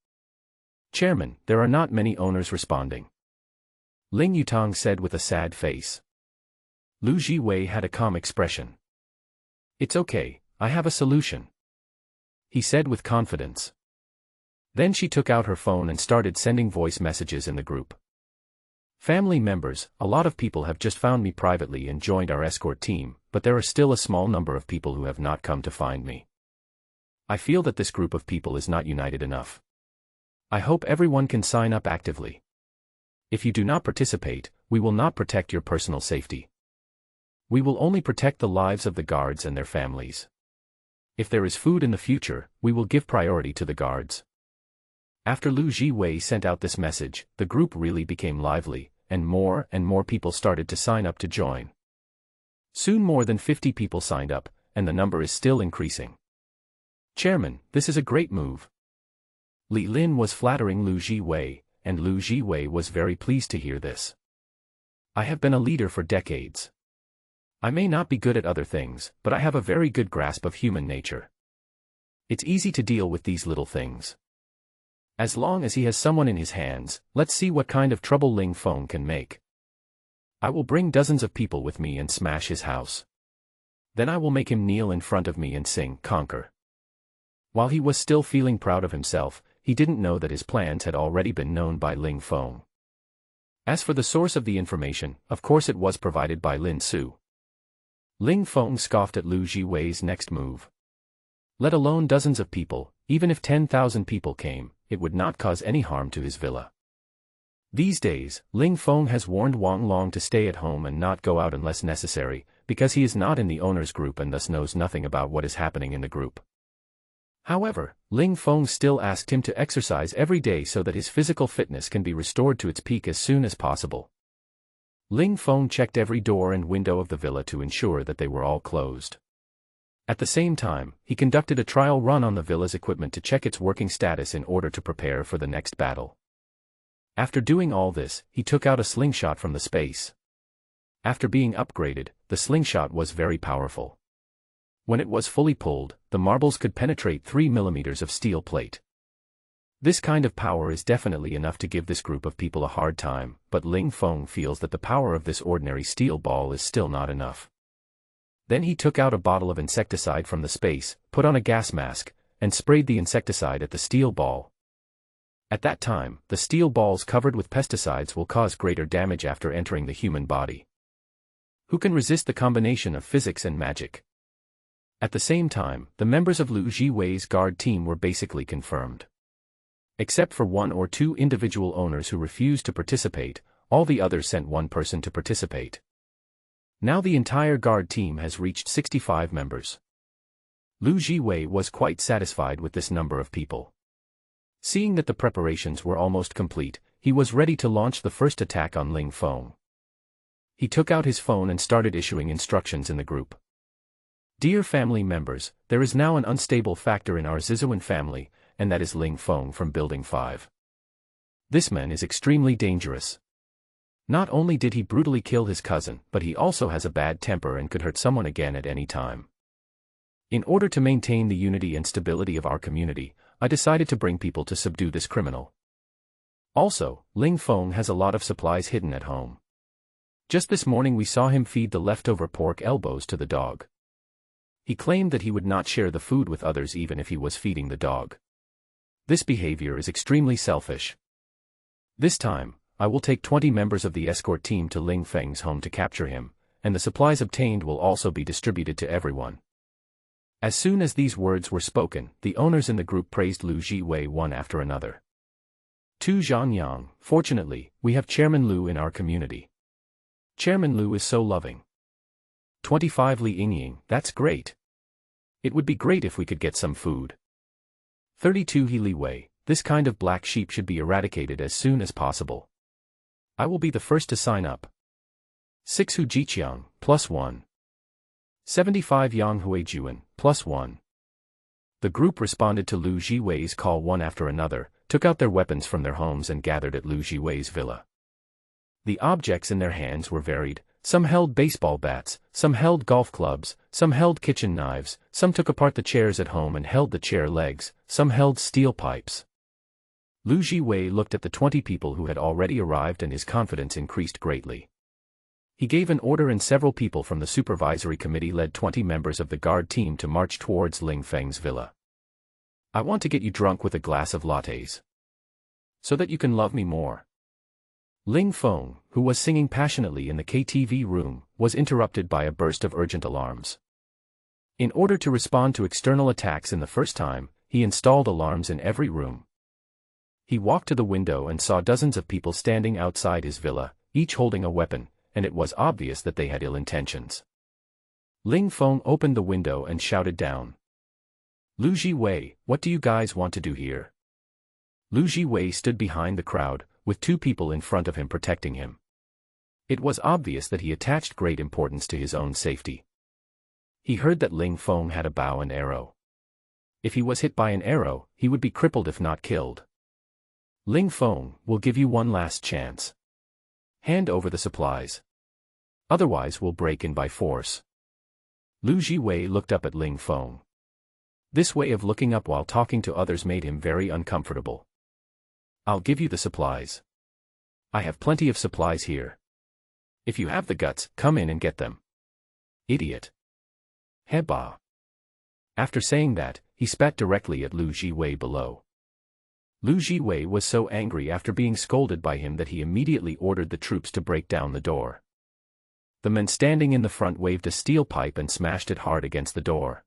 Chairman, there are not many owners responding. Ling Yutang said with a sad face. Lu Jiwei had a calm expression. It's okay, I have a solution, he said with confidence. Then she took out her phone and started sending voice messages in the group. Family members, a lot of people have just found me privately and joined our escort team, but there are still a small number of people who have not come to find me. I feel that this group of people is not united enough. I hope everyone can sign up actively. If you do not participate, we will not protect your personal safety. We will only protect the lives of the guards and their families. If there is food in the future, we will give priority to the guards. After Lu Jiwei sent out this message, the group really became lively, and more people started to sign up to join. Soon more than 50 people signed up, and the number is still increasing. Chairman, this is a great move. Li Lin was flattering Lu Jiwei, and Lu Jiwei was very pleased to hear this. I have been a leader for decades. I may not be good at other things, but I have a very good grasp of human nature. It's easy to deal with these little things. As long as he has someone in his hands, let's see what kind of trouble Ling Feng can make. I will bring dozens of people with me and smash his house. Then I will make him kneel in front of me and sing, "Conquer." While he was still feeling proud of himself, he didn't know that his plans had already been known by Ling Feng. As for the source of the information, of course it was provided by Lin Su. Ling Feng scoffed at Lu Jiwei's next move. Let alone dozens of people, even if 10,000 people came, it would not cause any harm to his villa. These days, Ling Feng has warned Wang Long to stay at home and not go out unless necessary, because he is not in the owner's group and thus knows nothing about what is happening in the group. However, Ling Feng still asked him to exercise every day so that his physical fitness can be restored to its peak as soon as possible. Ling Feng checked every door and window of the villa to ensure that they were all closed. At the same time, he conducted a trial run on the villa's equipment to check its working status in order to prepare for the next battle. After doing all this, he took out a slingshot from the space. After being upgraded, the slingshot was very powerful. When it was fully pulled, the marbles could penetrate 3 millimeters of steel plate. This kind of power is definitely enough to give this group of people a hard time, but Ling Feng feels that the power of this ordinary steel ball is still not enough. Then he took out a bottle of insecticide from the space, put on a gas mask, and sprayed the insecticide at the steel ball. At that time, the steel balls covered with pesticides will cause greater damage after entering the human body. Who can resist the combination of physics and magic? At the same time, the members of Lu Jiwei's guard team were basically confirmed. Except for 1 or 2 individual owners who refused to participate, all the others sent one person to participate. Now the entire guard team has reached 65 members. Lu Jiwei was quite satisfied with this number of people. Seeing that the preparations were almost complete, he was ready to launch the first attack on Ling Feng. He took out his phone and started issuing instructions in the group. Dear family members, there is now an unstable factor in our Zizuan family, and that is Ling Feng from Building 5. This man is extremely dangerous. Not only did he brutally kill his cousin, but he also has a bad temper and could hurt someone again at any time. In order to maintain the unity and stability of our community, I decided to bring people to subdue this criminal. Also, Ling Feng has a lot of supplies hidden at home. Just this morning we saw him feed the leftover pork elbows to the dog. He claimed that he would not share the food with others even if he was feeding the dog. This behavior is extremely selfish. This time, I will take 20 members of the escort team to Ling Feng's home to capture him, and the supplies obtained will also be distributed to everyone. As soon as these words were spoken, the owners in the group praised Lu Jiwei one after another. Tu Zhanyang, fortunately, we have Chairman Lu in our community. Chairman Lu is so loving. 25 Li Yingying, that's great. It would be great if we could get some food. 32 He Li Wei, this kind of black sheep should be eradicated as soon as possible. I will be the first to sign up. 6 Hu Jiqiang, +1. 75 Yang Huijuan, +1. The group responded to Lu Jiwei's call one after another, took out their weapons from their homes and gathered at Lu Jiwei's villa. The objects in their hands were varied, some held baseball bats, some held golf clubs, some held kitchen knives, some took apart the chairs at home and held the chair legs, some held steel pipes. Lu Jiwei looked at the 20 people who had already arrived and his confidence increased greatly. He gave an order and several people from the supervisory committee led 20 members of the guard team to march towards Ling Feng's villa. I want to get you drunk with a glass of lattes. So that you can love me more. Ling Feng, who was singing passionately in the KTV room, was interrupted by a burst of urgent alarms. In order to respond to external attacks in the first time, he installed alarms in every room. He walked to the window and saw dozens of people standing outside his villa, each holding a weapon, and it was obvious that they had ill intentions. Ling Feng opened the window and shouted down. Lu Jiwei, what do you guys want to do here? Lu Jiwei stood behind the crowd, with 2 people in front of him protecting him. It was obvious that he attached great importance to his own safety. He heard that Ling Feng had a bow and arrow. If he was hit by an arrow, he would be crippled if not killed. Ling Feng, will give you one last chance. Hand over the supplies. Otherwise we'll break in by force. Lu Jiwei looked up at Ling Feng. This way of looking up while talking to others made him very uncomfortable. I'll give you the supplies. I have plenty of supplies here. If you have the guts, come in and get them. Idiot. Heba. After saying that, he spat directly at Lu Jiwei below. Lu Jiwei was so angry after being scolded by him that he immediately ordered the troops to break down the door. The men standing in the front waved a steel pipe and smashed it hard against the door.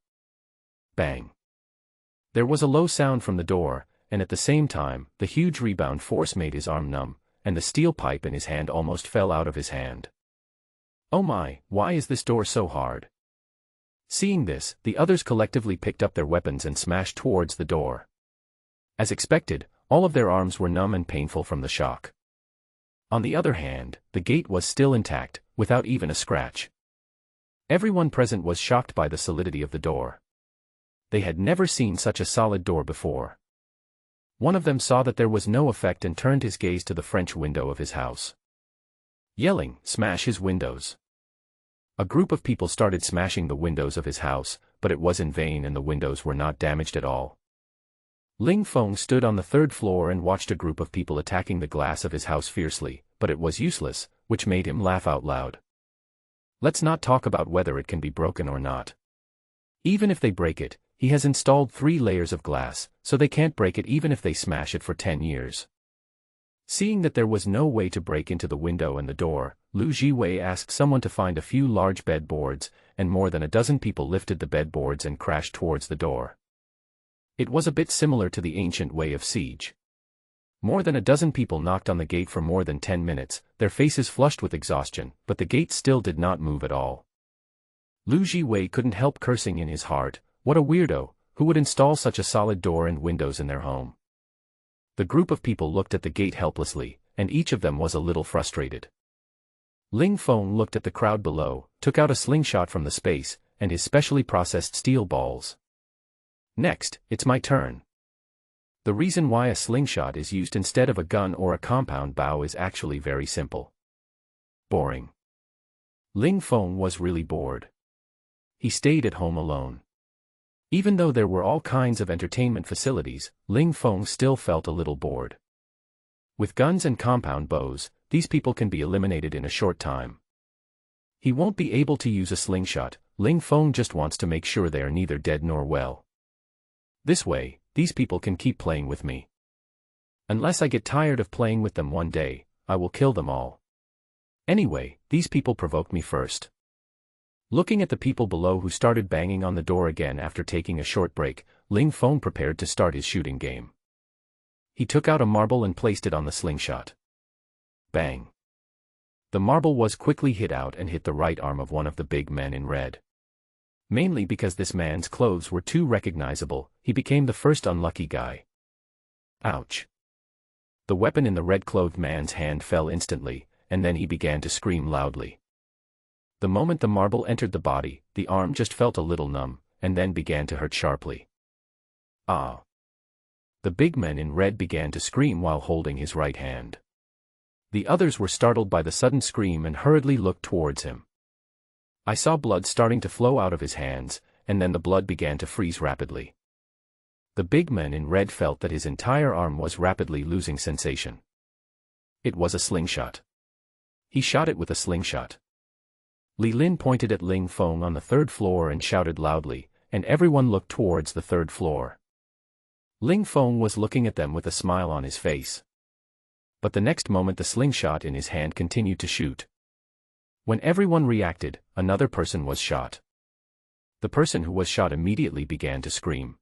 Bang. There was a low sound from the door, and at the same time, the huge rebound force made his arm numb, and the steel pipe in his hand almost fell out of his hand. Oh my, why is this door so hard? Seeing this, the others collectively picked up their weapons and smashed towards the door. As expected, all of their arms were numb and painful from the shock. On the other hand, the gate was still intact, without even a scratch. Everyone present was shocked by the solidity of the door. They had never seen such a solid door before. One of them saw that there was no effect and turned his gaze to the French window of his house. Yelling, "Smash his windows!" A group of people started smashing the windows of his house, but it was in vain and the windows were not damaged at all. Ling Feng stood on the third floor and watched a group of people attacking the glass of his house fiercely, but it was useless, which made him laugh out loud. Let's not talk about whether it can be broken or not. Even if they break it, he has installed 3 layers of glass, so they can't break it even if they smash it for 10 years. Seeing that there was no way to break into the window and the door, Lu Jiwei asked someone to find a few large bed boards, and more than a dozen people lifted the bed boards and crashed towards the door. It was a bit similar to the ancient way of siege. More than a dozen people knocked on the gate for more than 10 minutes, their faces flushed with exhaustion, but the gate still did not move at all. Lu Jiwei couldn't help cursing in his heart, what a weirdo, who would install such a solid door and windows in their home. The group of people looked at the gate helplessly, and each of them was a little frustrated. Ling Feng looked at the crowd below, took out a slingshot from the space, and his specially processed steel balls. Next, it's my turn. The reason why a slingshot is used instead of a gun or a compound bow is actually very simple. Boring. Ling Feng was really bored. He stayed at home alone. Even though there were all kinds of entertainment facilities, Ling Feng still felt a little bored. With guns and compound bows, these people can be eliminated in a short time. He won't be able to use a slingshot. Ling Feng just wants to make sure they are neither dead nor well. This way, these people can keep playing with me. Unless I get tired of playing with them one day, I will kill them all. Anyway, these people provoked me first. Looking at the people below who started banging on the door again after taking a short break, Ling Feng prepared to start his shooting game. He took out a marble and placed it on the slingshot. Bang. The marble was quickly hit out and hit the right arm of one of the big men in red. Mainly because this man's clothes were too recognizable, he became the first unlucky guy. Ouch. The weapon in the red-clothed man's hand fell instantly, and then he began to scream loudly. The moment the marble entered the body, the arm just felt a little numb, and then began to hurt sharply. Ah! The big man in red began to scream while holding his right hand. The others were startled by the sudden scream and hurriedly looked towards him. I saw blood starting to flow out of his hands, and then the blood began to freeze rapidly. The big man in red felt that his entire arm was rapidly losing sensation. It was a slingshot. He shot it with a slingshot. Li Lin pointed at Ling Feng on the third floor and shouted loudly, and everyone looked towards the third floor. Ling Feng was looking at them with a smile on his face. But the next moment the slingshot in his hand continued to shoot. When everyone reacted, another person was shot. The person who was shot immediately began to scream.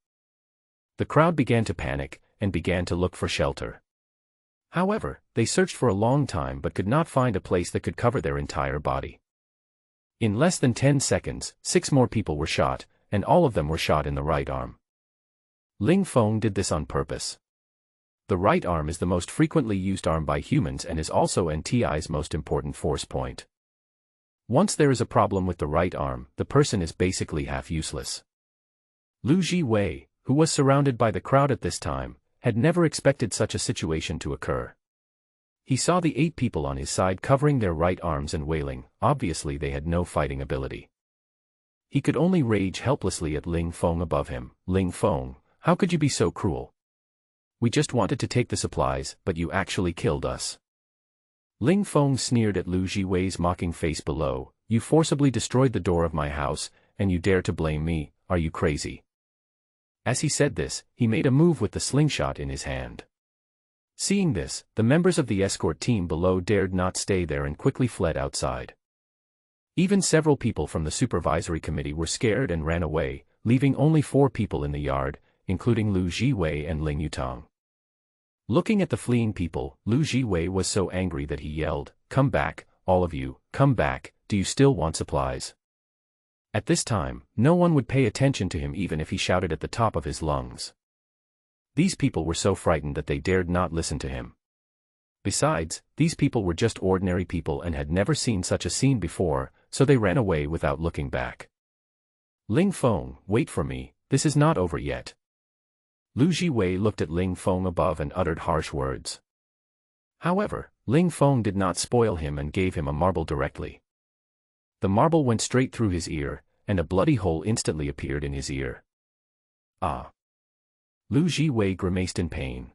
The crowd began to panic, and began to look for shelter. However, they searched for a long time but could not find a place that could cover their entire body. In less than 10 seconds, 6 more people were shot, and all of them were shot in the right arm. Ling Feng did this on purpose. The right arm is the most frequently used arm by humans and is also NTI's most important force point. Once there is a problem with the right arm, the person is basically half useless. Lu Jiwei, who was surrounded by the crowd at this time, had never expected such a situation to occur. He saw the 8 people on his side covering their right arms and wailing. Obviously they had no fighting ability. He could only rage helplessly at Ling Feng above him. Ling Feng, how could you be so cruel? We just wanted to take the supplies, but you actually killed us. Ling Feng sneered at Lu Jiwei's mocking face below. "You forcibly destroyed the door of my house, and you dare to blame me, are you crazy?" As he said this, he made a move with the slingshot in his hand. Seeing this, the members of the escort team below dared not stay there and quickly fled outside. Even several people from the supervisory committee were scared and ran away, leaving only 4 people in the yard, including Lu Jiwei and Ling Yutang. Looking at the fleeing people, Lu Jiwei was so angry that he yelled, "Come back, all of you, come back, do you still want supplies?" At this time, no one would pay attention to him even if he shouted at the top of his lungs. These people were so frightened that they dared not listen to him. Besides, these people were just ordinary people and had never seen such a scene before, so they ran away without looking back. "Ling Feng, wait for me, this is not over yet." Lu Jiwei looked at Ling Feng above and uttered harsh words. However, Ling Feng did not spoil him and gave him a marble directly. The marble went straight through his ear, and a bloody hole instantly appeared in his ear. Ah! Lu Jiwei grimaced in pain.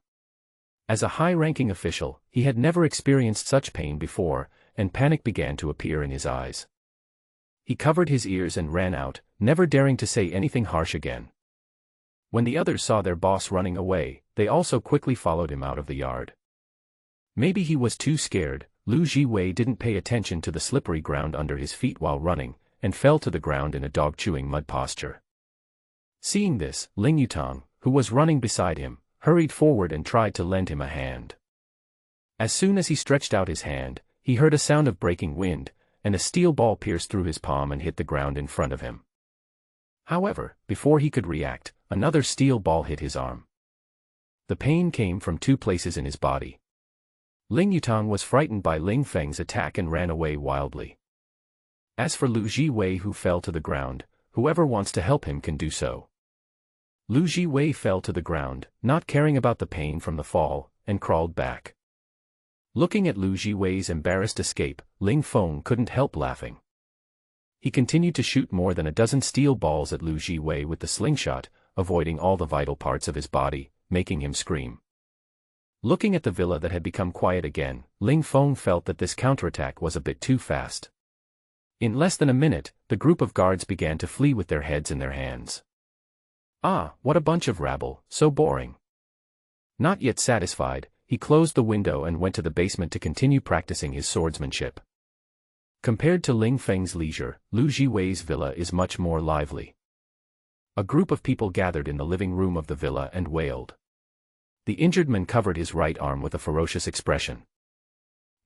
As a high-ranking official, he had never experienced such pain before, and panic began to appear in his eyes. He covered his ears and ran out, never daring to say anything harsh again. When the others saw their boss running away, they also quickly followed him out of the yard. Maybe he was too scared. Lu Jiwei didn't pay attention to the slippery ground under his feet while running, and fell to the ground in a dog-chewing mud posture. Seeing this, Ling Yutang, who was running beside him, hurried forward and tried to lend him a hand. As soon as he stretched out his hand, he heard a sound of breaking wind, and a steel ball pierced through his palm and hit the ground in front of him. However, before he could react, another steel ball hit his arm. The pain came from 2 places in his body. Ling Yutang was frightened by Ling Feng's attack and ran away wildly. As for Lu Jiwei, who fell to the ground, whoever wants to help him can do so. Lu Jiwei fell to the ground, not caring about the pain from the fall, and crawled back. Looking at Lu Jiwei's embarrassed escape, Ling Feng couldn't help laughing. He continued to shoot more than a dozen steel balls at Lu Jiwei with the slingshot, avoiding all the vital parts of his body, making him scream. Looking at the villa that had become quiet again, Ling Feng felt that this counterattack was a bit too fast. In less than a minute, the group of guards began to flee with their heads in their hands. Ah, what a bunch of rabble, so boring. Not yet satisfied, he closed the window and went to the basement to continue practicing his swordsmanship. Compared to Ling Feng's leisure, Lu Jiwei's villa is much more lively. A group of people gathered in the living room of the villa and wailed. The injured man covered his right arm with a ferocious expression.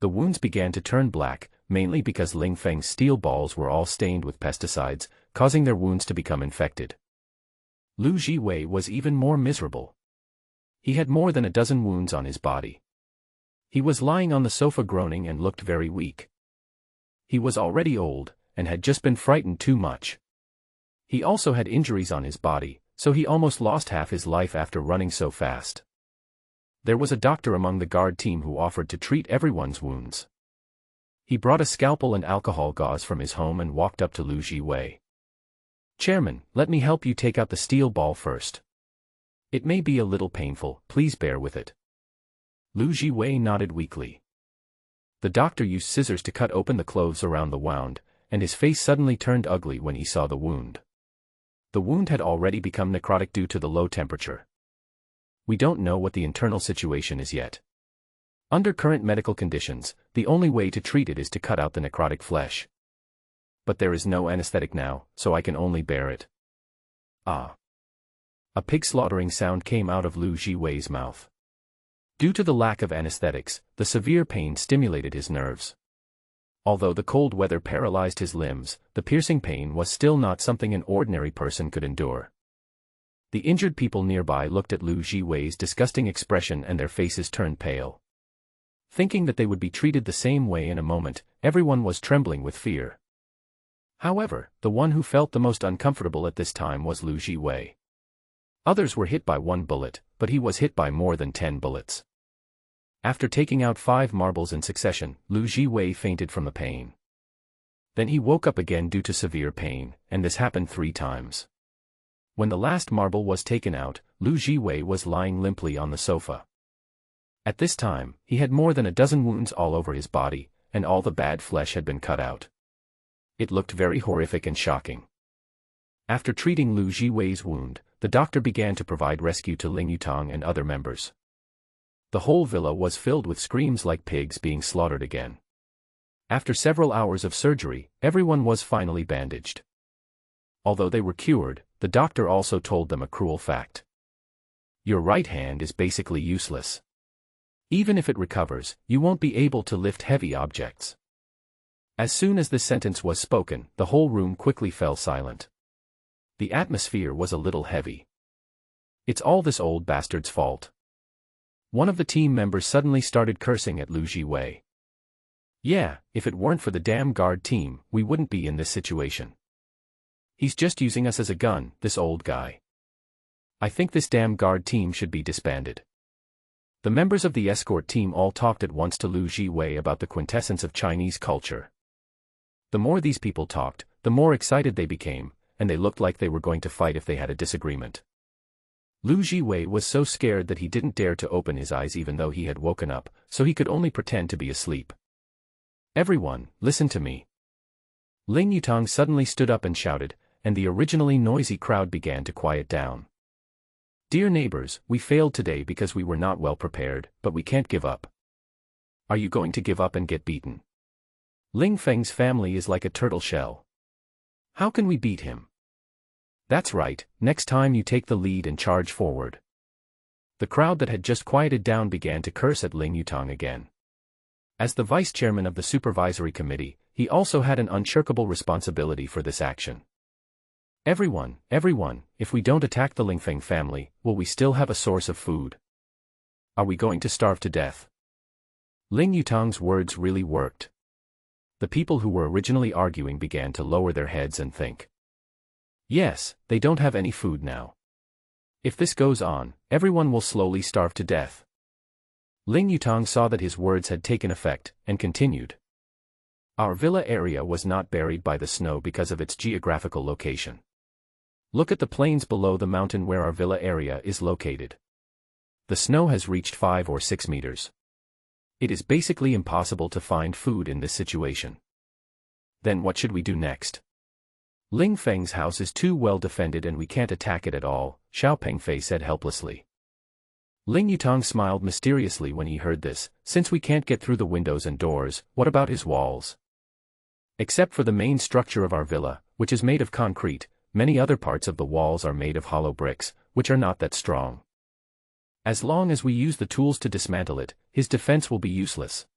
The wounds began to turn black, mainly because Ling Feng's steel balls were all stained with pesticides, causing their wounds to become infected. Lu Jiwei was even more miserable. He had more than a dozen wounds on his body. He was lying on the sofa groaning and looked very weak. He was already old, and had just been frightened too much. He also had injuries on his body, so he almost lost half his life after running so fast. There was a doctor among the guard team who offered to treat everyone's wounds. He brought a scalpel and alcohol gauze from his home and walked up to Lu Jiwei. "Chairman, let me help you take out the steel ball first. It may be a little painful, please bear with it." Lu Jiwei nodded weakly. The doctor used scissors to cut open the clothes around the wound, and his face suddenly turned ugly when he saw the wound. The wound had already become necrotic due to the low temperature. We don't know what the internal situation is yet. Under current medical conditions, the only way to treat it is to cut out the necrotic flesh. But there is no anesthetic now, so I can only bear it. Ah! A pig slaughtering sound came out of Lu Jiwei's mouth. Due to the lack of anesthetics, the severe pain stimulated his nerves. Although the cold weather paralyzed his limbs, the piercing pain was still not something an ordinary person could endure. The injured people nearby looked at Lu Jiwei's disgusting expression and their faces turned pale. Thinking that they would be treated the same way in a moment, everyone was trembling with fear. However, the one who felt the most uncomfortable at this time was Lu Jiwei. Others were hit by 1 bullet, but he was hit by more than 10 bullets. After taking out 5 marbles in succession, Lu Jiwei fainted from the pain. Then he woke up again due to severe pain, and this happened 3 times. When the last marble was taken out, Lu Jiwei was lying limply on the sofa. At this time, he had more than a dozen wounds all over his body, and all the bad flesh had been cut out. It looked very horrific and shocking. After treating Lu Jiwei's wound, the doctor began to provide rescue to Ling Yutang and other members. The whole villa was filled with screams like pigs being slaughtered again. After several hours of surgery, everyone was finally bandaged. Although they were cured, the doctor also told them a cruel fact. Your right hand is basically useless. Even if it recovers, you won't be able to lift heavy objects. As soon as this sentence was spoken, the whole room quickly fell silent. The atmosphere was a little heavy. It's all this old bastard's fault. One of the team members suddenly started cursing at Lu Jiwei. Yeah, if it weren't for the damn guard team, we wouldn't be in this situation. He's just using us as a gun, this old guy. I think this damn guard team should be disbanded. The members of the escort team all talked at once to Lu Jiwei about the quintessence of Chinese culture. The more these people talked, the more excited they became, and they looked like they were going to fight if they had a disagreement. Lu Jiwei was so scared that he didn't dare to open his eyes even though he had woken up, so he could only pretend to be asleep. Everyone, listen to me. Ling Yutang suddenly stood up and shouted, and the originally noisy crowd began to quiet down. Dear neighbors, we failed today because we were not well prepared, but we can't give up. Are you going to give up and get beaten? Ling Feng's family is like a turtle shell. How can we beat him? That's right, next time you take the lead and charge forward. The crowd that had just quieted down began to curse at Ling Yutang again. As the vice chairman of the supervisory committee, he also had an unshirkable responsibility for this action. Everyone, if we don't attack the Ling Feng family, will we still have a source of food? Are we going to starve to death? Ling Yutang's words really worked. The people who were originally arguing began to lower their heads and think. Yes, they don't have any food now. If this goes on, everyone will slowly starve to death. Ling Yutang saw that his words had taken effect, and continued. Our villa area was not buried by the snow because of its geographical location. Look at the plains below the mountain where our villa area is located. The snow has reached 5 or 6 meters. It is basically impossible to find food in this situation. Then what should we do next? Ling Feng's house is too well defended and we can't attack it at all, Xiao Pengfei said helplessly. Ling Yutang smiled mysteriously when he heard this. Since we can't get through the windows and doors, what about his walls? Except for the main structure of our villa, which is made of concrete, many other parts of the walls are made of hollow bricks, which are not that strong. As long as we use the tools to dismantle it, his defense will be useless.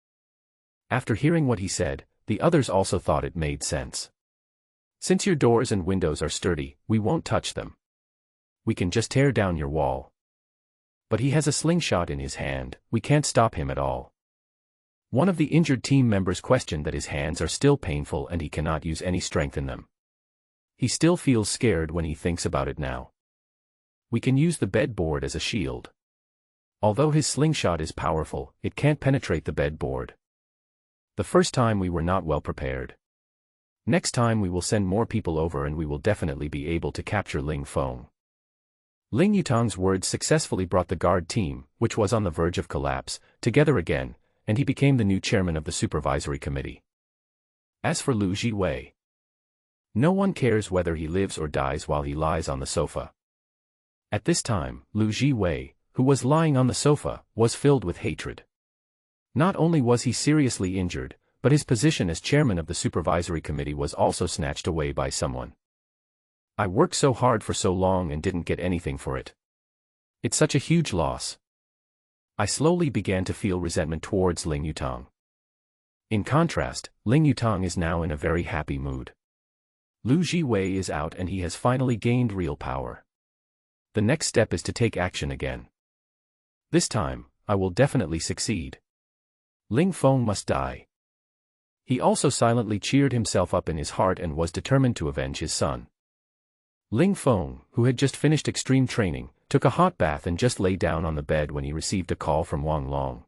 After hearing what he said, the others also thought it made sense. Since your doors and windows are sturdy, we won't touch them. We can just tear down your wall. But he has a slingshot in his hand, we can't stop him at all. One of the injured team members questioned that his hands are still painful and he cannot use any strength in them. He still feels scared when he thinks about it now. We can use the bedboard as a shield. Although his slingshot is powerful, it can't penetrate the bedboard. The first time we were not well prepared. Next time we will send more people over and we will definitely be able to capture Ling Feng. Ling Yutang's words successfully brought the guard team, which was on the verge of collapse, together again, and he became the new chairman of the supervisory committee. As for Lu Jiwei, no one cares whether he lives or dies while he lies on the sofa. At this time, Lu Jiwei, who was lying on the sofa, was filled with hatred. Not only was he seriously injured, but his position as chairman of the supervisory committee was also snatched away by someone. I worked so hard for so long and didn't get anything for it. It's such a huge loss. I slowly began to feel resentment towards Ling Yutang. In contrast, Ling Yutang is now in a very happy mood. Lu Jiwei is out and he has finally gained real power. The next step is to take action again. This time, I will definitely succeed. Ling Feng must die. He also silently cheered himself up in his heart and was determined to avenge his son. Ling Feng, who had just finished extreme training, took a hot bath and just lay down on the bed when he received a call from Wang Long.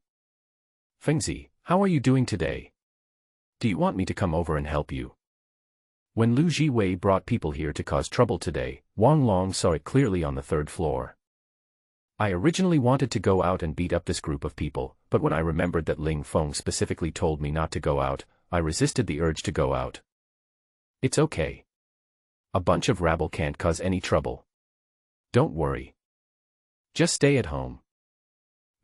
Fengzi, how are you doing today? Do you want me to come over and help you? When Lu Jiwei brought people here to cause trouble today, Wang Long saw it clearly on the 3rd floor. I originally wanted to go out and beat up this group of people, but when I remembered that Ling Feng specifically told me not to go out, I resisted the urge to go out. It's okay. A bunch of rabble can't cause any trouble. Don't worry. Just stay at home.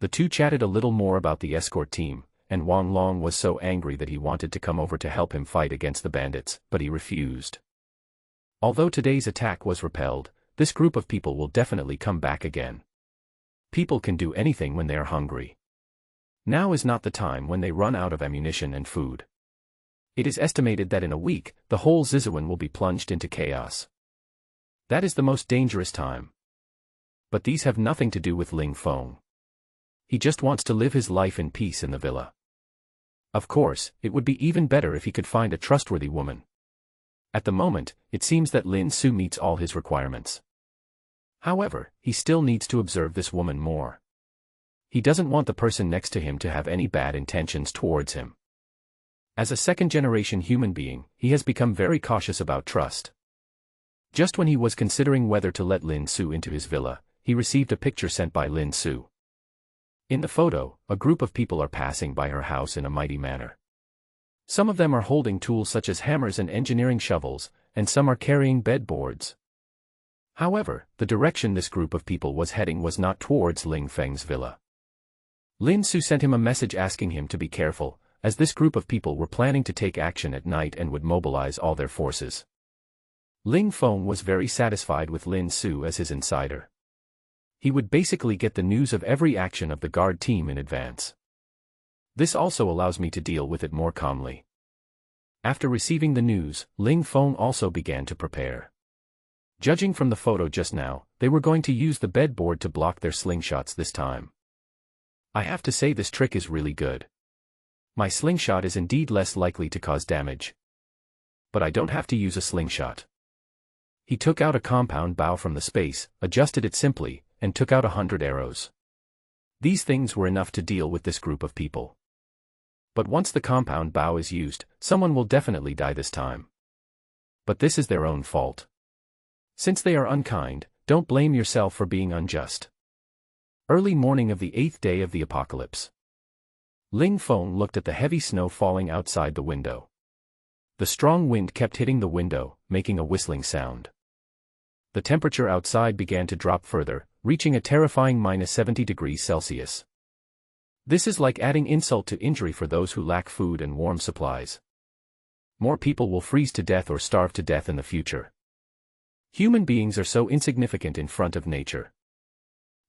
The two chatted a little more about the escort team, and Wang Long was so angry that he wanted to come over to help him fight against the bandits, but he refused. Although today's attack was repelled, this group of people will definitely come back again. People can do anything when they are hungry. Now is not the time when they run out of ammunition and food. It is estimated that in a week, the whole Zizhuan will be plunged into chaos. That is the most dangerous time. But these have nothing to do with Ling Feng. He just wants to live his life in peace in the villa. Of course, it would be even better if he could find a trustworthy woman. At the moment, it seems that Lin Su meets all his requirements. However, he still needs to observe this woman more. He doesn't want the person next to him to have any bad intentions towards him. As a second-generation human being, he has become very cautious about trust. Just when he was considering whether to let Lin Su into his villa, he received a picture sent by Lin Su. In the photo, a group of people are passing by her house in a mighty manner. Some of them are holding tools such as hammers and engineering shovels, and some are carrying bedboards. However, the direction this group of people was heading was not towards Ling Feng's villa. Lin Su sent him a message asking him to be careful, as this group of people were planning to take action at night and would mobilize all their forces. Ling Feng was very satisfied with Lin Su as his insider. He would basically get the news of every action of the guard team in advance. This also allows me to deal with it more calmly. After receiving the news, Ling Feng also began to prepare. Judging from the photo just now, they were going to use the bedboard to block their slingshots this time. I have to say this trick is really good. My slingshot is indeed less likely to cause damage. But I don't have to use a slingshot. He took out a compound bow from the space, adjusted it simply, and took out 100 arrows. These things were enough to deal with this group of people. But once the compound bow is used, someone will definitely die this time. But this is their own fault. Since they are unkind, don't blame yourself for being unjust. Early morning of the 8th day of the apocalypse. Ling Feng looked at the heavy snow falling outside the window. The strong wind kept hitting the window, making a whistling sound. The temperature outside began to drop further, reaching a terrifying -70 degrees Celsius. This is like adding insult to injury for those who lack food and warm supplies. More people will freeze to death or starve to death in the future. Human beings are so insignificant in front of nature.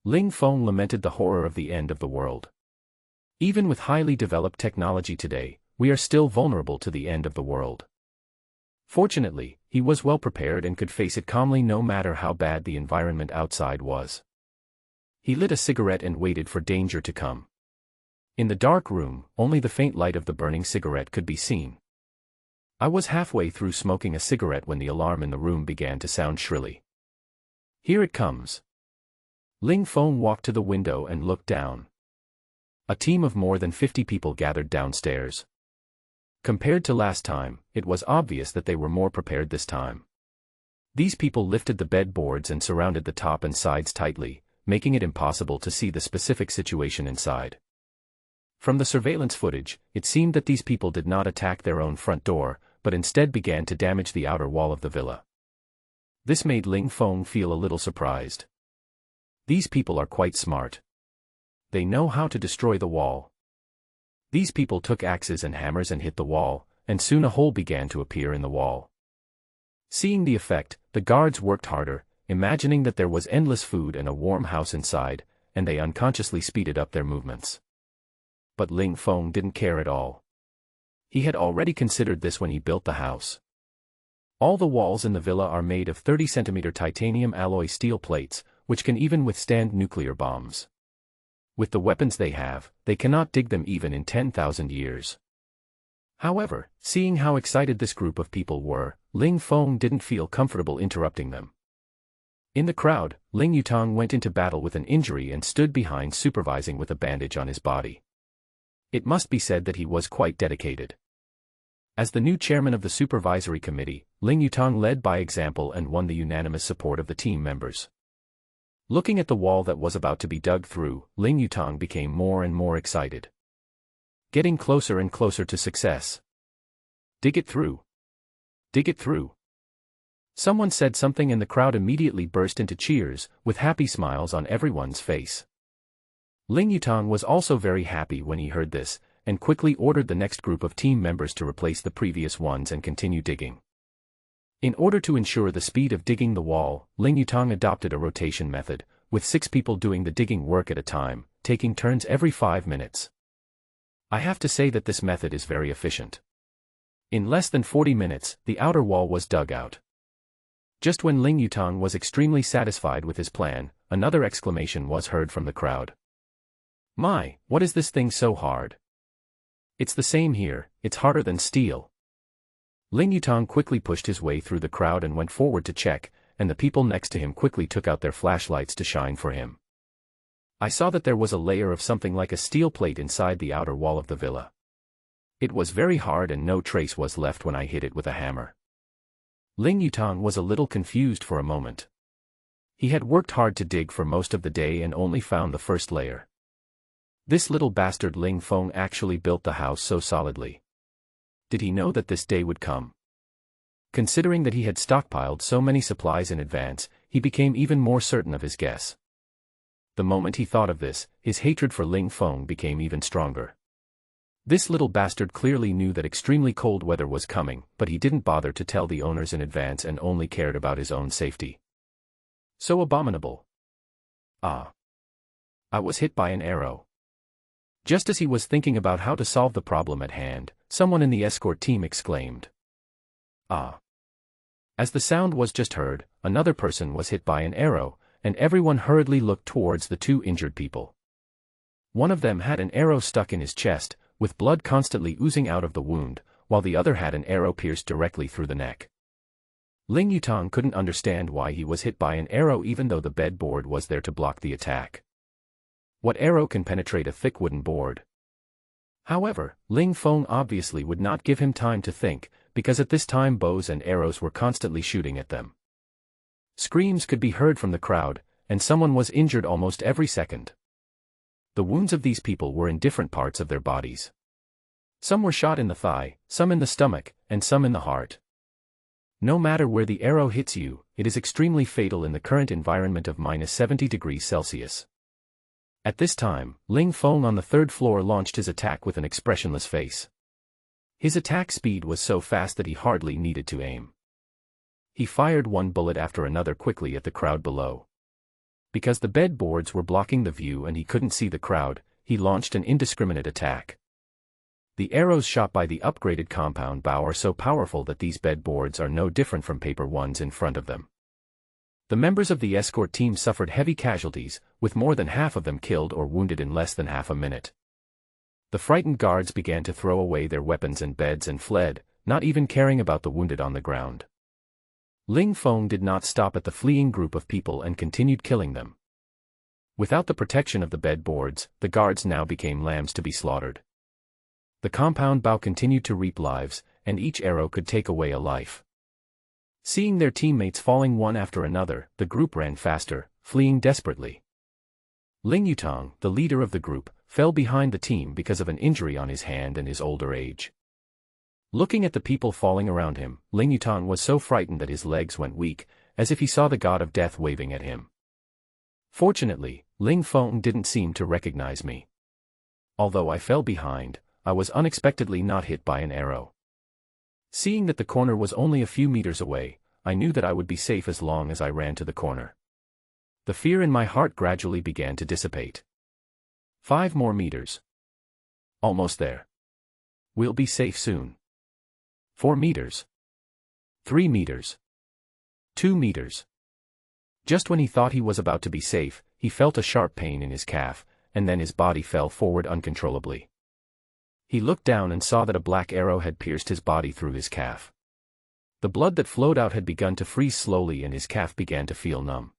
Ling Feng lamented the horror of the end of the world. Even with highly developed technology today, we are still vulnerable to the end of the world. Fortunately, he was well prepared and could face it calmly no matter how bad the environment outside was. He lit a cigarette and waited for danger to come. In the dark room, only the faint light of the burning cigarette could be seen. I was halfway through smoking a cigarette when the alarm in the room began to sound shrilly. Here it comes. Ling Feng walked to the window and looked down. A team of more than 50 people gathered downstairs. Compared to last time, it was obvious that they were more prepared this time. These people lifted the bedboards and surrounded the top and sides tightly, making it impossible to see the specific situation inside. From the surveillance footage, it seemed that these people did not attack their own front door, but instead began to damage the outer wall of the villa. This made Ling Feng feel a little surprised. These people are quite smart. They know how to destroy the wall. These people took axes and hammers and hit the wall, and soon a hole began to appear in the wall. Seeing the effect, the guards worked harder, imagining that there was endless food and a warm house inside, and they unconsciously speeded up their movements. But Ling Feng didn't care at all. He had already considered this when he built the house. All the walls in the villa are made of 30-centimeter titanium alloy steel plates, which can even withstand nuclear bombs. With the weapons they have, they cannot dig them even in 10,000 years. However, seeing how excited this group of people were, Ling Feng didn't feel comfortable interrupting them. In the crowd, Ling Yutang went into battle with an injury and stood behind supervising with a bandage on his body. It must be said that he was quite dedicated. As the new chairman of the supervisory committee, Ling Yutang led by example and won the unanimous support of the team members. Looking at the wall that was about to be dug through, Ling Yutang became more and more excited. Getting closer and closer to success. Dig it through. Dig it through. Someone said something and the crowd immediately burst into cheers, with happy smiles on everyone's face. Ling Yutang was also very happy when he heard this, and quickly ordered the next group of team members to replace the previous ones and continue digging. In order to ensure the speed of digging the wall, Ling Yutang adopted a rotation method, with 6 people doing the digging work at a time, taking turns every 5 minutes. I have to say that this method is very efficient. In less than 40 minutes, the outer wall was dug out. Just when Ling Yutang was extremely satisfied with his plan, another exclamation was heard from the crowd. "My, what is this thing so hard? It's the same here, it's harder than steel." Ling Yutang quickly pushed his way through the crowd and went forward to check, and the people next to him quickly took out their flashlights to shine for him. I saw that there was a layer of something like a steel plate inside the outer wall of the villa. It was very hard and no trace was left when I hit it with a hammer. Ling Yutang was a little confused for a moment. He had worked hard to dig for most of the day and only found the first layer. This little bastard Ling Feng actually built the house so solidly. Did he know that this day would come? Considering that he had stockpiled so many supplies in advance, he became even more certain of his guess. The moment he thought of this, his hatred for Ling Feng became even stronger. This little bastard clearly knew that extremely cold weather was coming, but he didn't bother to tell the owners in advance and only cared about his own safety. So abominable. Ah. I was hit by an arrow. Just as he was thinking about how to solve the problem at hand, someone in the escort team exclaimed. Ah. As the sound was just heard, another person was hit by an arrow, and everyone hurriedly looked towards the 2 injured people. One of them had an arrow stuck in his chest, with blood constantly oozing out of the wound, while the other had an arrow pierced directly through the neck. Ling Yutang couldn't understand why he was hit by an arrow even though the bed board was there to block the attack. What arrow can penetrate a thick wooden board? However, Ling Feng obviously would not give him time to think, because at this time bows and arrows were constantly shooting at them. Screams could be heard from the crowd, and someone was injured almost every second. The wounds of these people were in different parts of their bodies. Some were shot in the thigh, some in the stomach, and some in the heart. No matter where the arrow hits you, it is extremely fatal in the current environment of -70°C. At this time, Ling Feng on the 3rd floor launched his attack with an expressionless face. His attack speed was so fast that he hardly needed to aim. He fired one bullet after another quickly at the crowd below. Because the bed boards were blocking the view and he couldn't see the crowd, he launched an indiscriminate attack. The arrows shot by the upgraded compound bow are so powerful that these bed boards are no different from paper ones in front of them. The members of the escort team suffered heavy casualties, with more than half of them killed or wounded in less than half a minute. The frightened guards began to throw away their weapons and beds and fled, not even caring about the wounded on the ground. Ling Feng did not stop at the fleeing group of people and continued killing them. Without the protection of the bed boards, the guards now became lambs to be slaughtered. The compound bow continued to reap lives, and each arrow could take away a life. Seeing their teammates falling one after another, the group ran faster, fleeing desperately. Ling Yutang, the leader of the group, fell behind the team because of an injury on his hand and his older age. Looking at the people falling around him, Ling Yutang was so frightened that his legs went weak, as if he saw the god of death waving at him. Fortunately, Ling Feng didn't seem to recognize me. Although I fell behind, I was unexpectedly not hit by an arrow. Seeing that the corner was only a few meters away, I knew that I would be safe as long as I ran to the corner. The fear in my heart gradually began to dissipate. 5 more meters. Almost there. We'll be safe soon. 4 meters. 3 meters. 2 meters. Just when he thought he was about to be safe, he felt a sharp pain in his calf, and then his body fell forward uncontrollably. He looked down and saw that a black arrow had pierced his body through his calf. The blood that flowed out had begun to freeze slowly and his calf began to feel numb.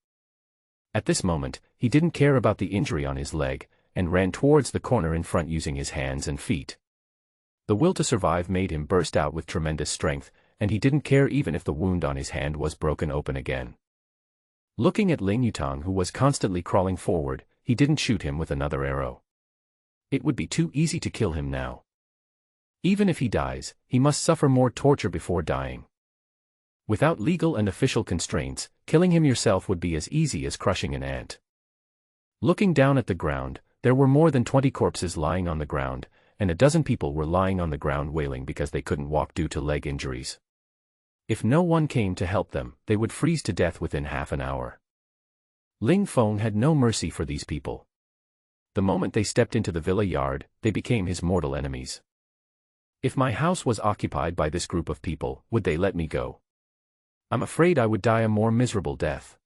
At this moment, he didn't care about the injury on his leg, and ran towards the corner in front using his hands and feet. The will to survive made him burst out with tremendous strength, and he didn't care even if the wound on his hand was broken open again. Looking at Ling Yutang, who was constantly crawling forward, he didn't shoot him with another arrow. It would be too easy to kill him now. Even if he dies, he must suffer more torture before dying. Without legal and official constraints, killing him yourself would be as easy as crushing an ant. Looking down at the ground, there were more than 20 corpses lying on the ground, and a dozen people were lying on the ground wailing because they couldn't walk due to leg injuries. If no one came to help them, they would freeze to death within half an hour. Ling Feng had no mercy for these people. The moment they stepped into the villa yard, they became his mortal enemies. If my house was occupied by this group of people, would they let me go? I'm afraid I would die a more miserable death.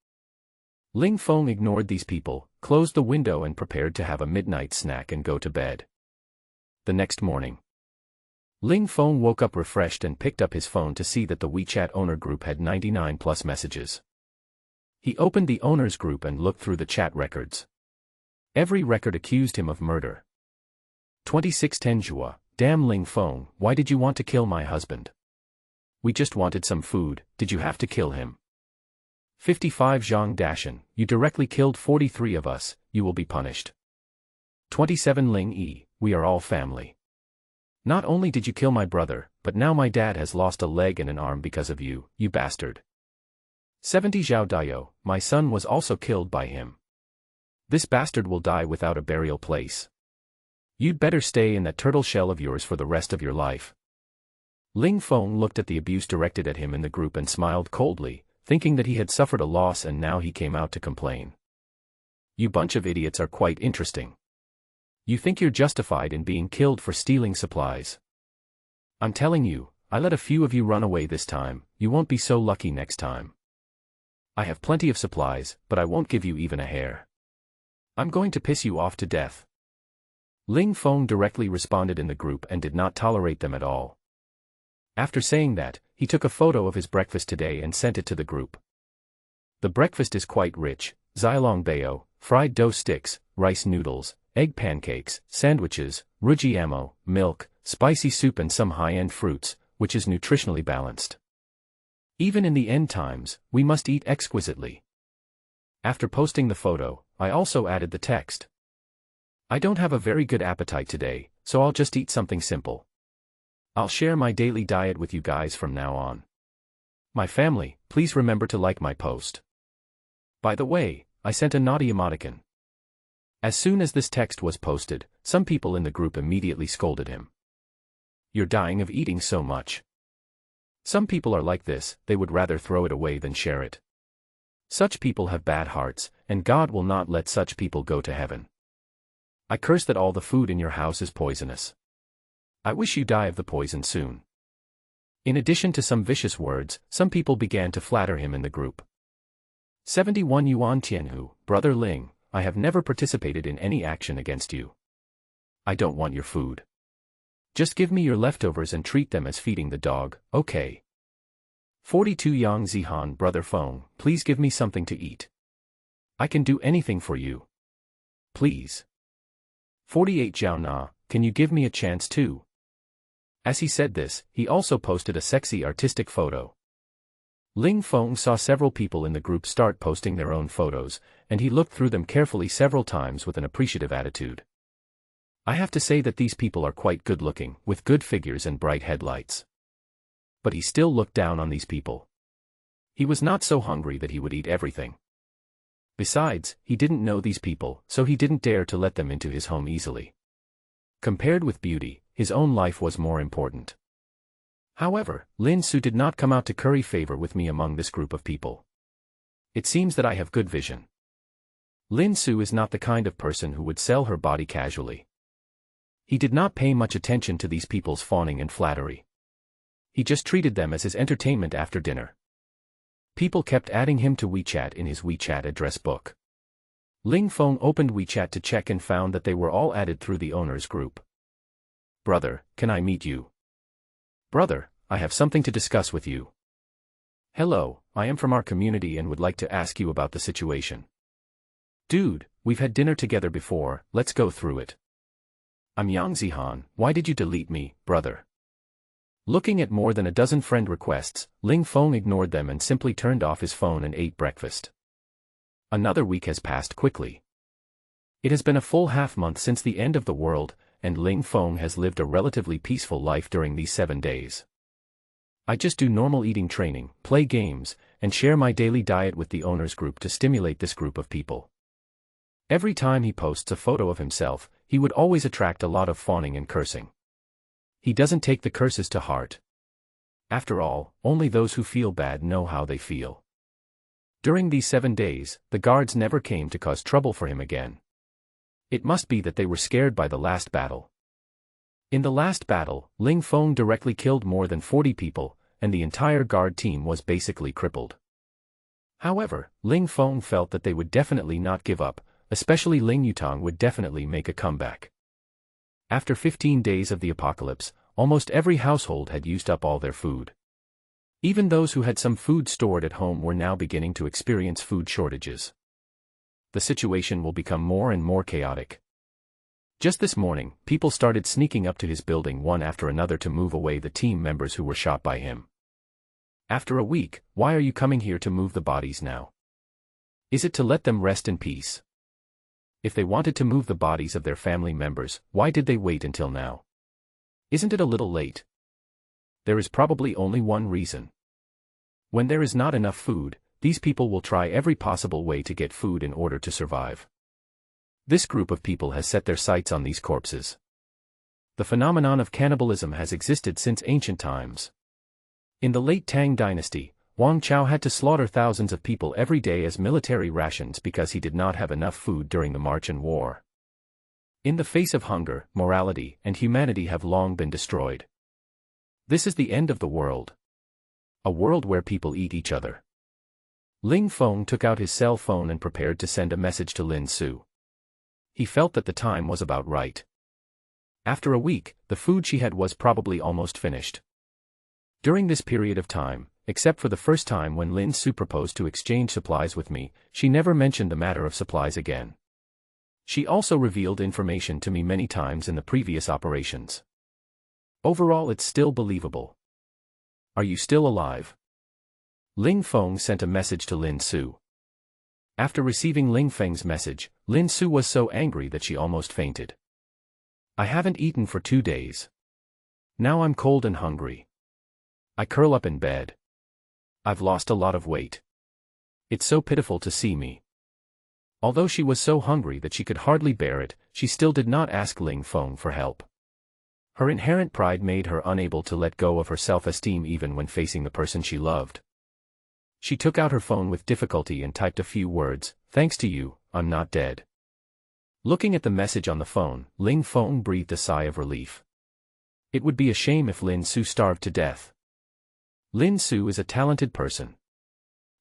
Ling Feng ignored these people, closed the window and prepared to have a midnight snack and go to bed. The next morning, Ling Feng woke up refreshed and picked up his phone to see that the WeChat owner group had 99 plus messages. He opened the owners group and looked through the chat records. Every record accused him of murder. 26 Tenjua, damn Ling Feng, why did you want to kill my husband? We just wanted some food, did you have to kill him? 55 Zhang Dashan, you directly killed 43 of us, you will be punished. 27 Ling Yi, we are all family. Not only did you kill my brother, but now my dad has lost a leg and an arm because of you, you bastard. 70 Zhao Dayo, my son was also killed by him. This bastard will die without a burial place. You'd better stay in that turtle shell of yours for the rest of your life. Ling Feng looked at the abuse directed at him in the group and smiled coldly, thinking that he had suffered a loss and now he came out to complain. You bunch of idiots are quite interesting. You think you're justified in being killed for stealing supplies. I'm telling you, I let a few of you run away this time, you won't be so lucky next time. I have plenty of supplies, but I won't give you even a hair. I'm going to piss you off to death. Ling Feng directly responded in the group and did not tolerate them at all. After saying that, he took a photo of his breakfast today and sent it to the group. The breakfast is quite rich: Zilong bao, fried dough sticks, rice noodles, egg pancakes, sandwiches, ruji ammo, milk, spicy soup and some high-end fruits, which is nutritionally balanced. Even in the end times, we must eat exquisitely. After posting the photo, I also added the text. I don't have a very good appetite today, so I'll just eat something simple. I'll share my daily diet with you guys from now on. My family, please remember to like my post. By the way, I sent a naughty emoticon. As soon as this text was posted, some people in the group immediately scolded him. You're dying of eating so much. Some people are like this, they would rather throw it away than share it. Such people have bad hearts, and God will not let such people go to heaven. I curse that all the food in your house is poisonous. I wish you die of the poison soon. In addition to some vicious words, some people began to flatter him in the group. 71 Yuan Tianhu, Brother Ling, I have never participated in any action against you. I don't want your food. Just give me your leftovers and treat them as feeding the dog, okay? 42 Yang Zihan, Brother Feng, please give me something to eat. I can do anything for you. Please. 48 Zhao Na, can you give me a chance too? As he said this, he also posted a sexy artistic photo. Ling Feng saw several people in the group start posting their own photos, and he looked through them carefully several times with an appreciative attitude. I have to say that these people are quite good looking, with good figures and bright headlights. But he still looked down on these people. He was not so hungry that he would eat everything. Besides, he didn't know these people, so he didn't dare to let them into his home easily. Compared with beauty, his own life was more important. However, Lin Su did not come out to curry favor with me among this group of people. It seems that I have good vision. Lin Su is not the kind of person who would sell her body casually. He did not pay much attention to these people's fawning and flattery. He just treated them as his entertainment after dinner. People kept adding him to WeChat in his WeChat address book. Ling Feng opened WeChat to check and found that they were all added through the owners group. Brother, can I meet you? Brother, I have something to discuss with you. Hello, I am from our community and would like to ask you about the situation. Dude, we've had dinner together before, let's go through it. I'm Yang Zihan, why did you delete me, brother? Looking at more than a dozen friend requests, Ling Feng ignored them and simply turned off his phone and ate breakfast. Another week has passed quickly. It has been a full half-month since the end of the world, and Ling Feng has lived a relatively peaceful life during these 7 days. I just do normal eating training, play games, and share my daily diet with the owner's group to stimulate this group of people. Every time he posts a photo of himself, he would always attract a lot of fawning and cursing. He doesn't take the curses to heart. After all, only those who feel bad know how they feel. During these 7 days, the guards never came to cause trouble for him again. It must be that they were scared by the last battle. In the last battle, Ling Feng directly killed more than 40 people, and the entire guard team was basically crippled. However, Ling Feng felt that they would definitely not give up, especially Ling Yutang would definitely make a comeback. After 15 days of the apocalypse, almost every household had used up all their food. Even those who had some food stored at home were now beginning to experience food shortages. The situation will become more and more chaotic. Just this morning, people started sneaking up to his building one after another to move away the team members who were shot by him. After a week, why are you coming here to move the bodies now? Is it to let them rest in peace? If they wanted to move the bodies of their family members, why did they wait until now? Isn't it a little late? There is probably only one reason. When there is not enough food, these people will try every possible way to get food in order to survive. This group of people has set their sights on these corpses. The phenomenon of cannibalism has existed since ancient times. In the late Tang dynasty, Wang Chao had to slaughter thousands of people every day as military rations because he did not have enough food during the March and War. In the face of hunger, morality and humanity have long been destroyed. This is the end of the world. A world where people eat each other. Ling Feng took out his cell phone and prepared to send a message to Lin Su. He felt that the time was about right. After a week, the food she had was probably almost finished. During this period of time, except for the first time when Lin Su proposed to exchange supplies with me, she never mentioned the matter of supplies again. She also revealed information to me many times in the previous operations. Overall, it's still believable. Are you still alive? Ling Feng sent a message to Lin Su. After receiving Ling Feng's message, Lin Su was so angry that she almost fainted. I haven't eaten for 2 days. Now I'm cold and hungry. I curl up in bed. I've lost a lot of weight. It's so pitiful to see me. Although she was so hungry that she could hardly bear it, she still did not ask Ling Feng for help. Her inherent pride made her unable to let go of her self-esteem even when facing the person she loved. She took out her phone with difficulty and typed a few words, "Thanks to you, I'm not dead." Looking at the message on the phone, Ling Feng breathed a sigh of relief. It would be a shame if Lin Su starved to death. Lin Su is a talented person.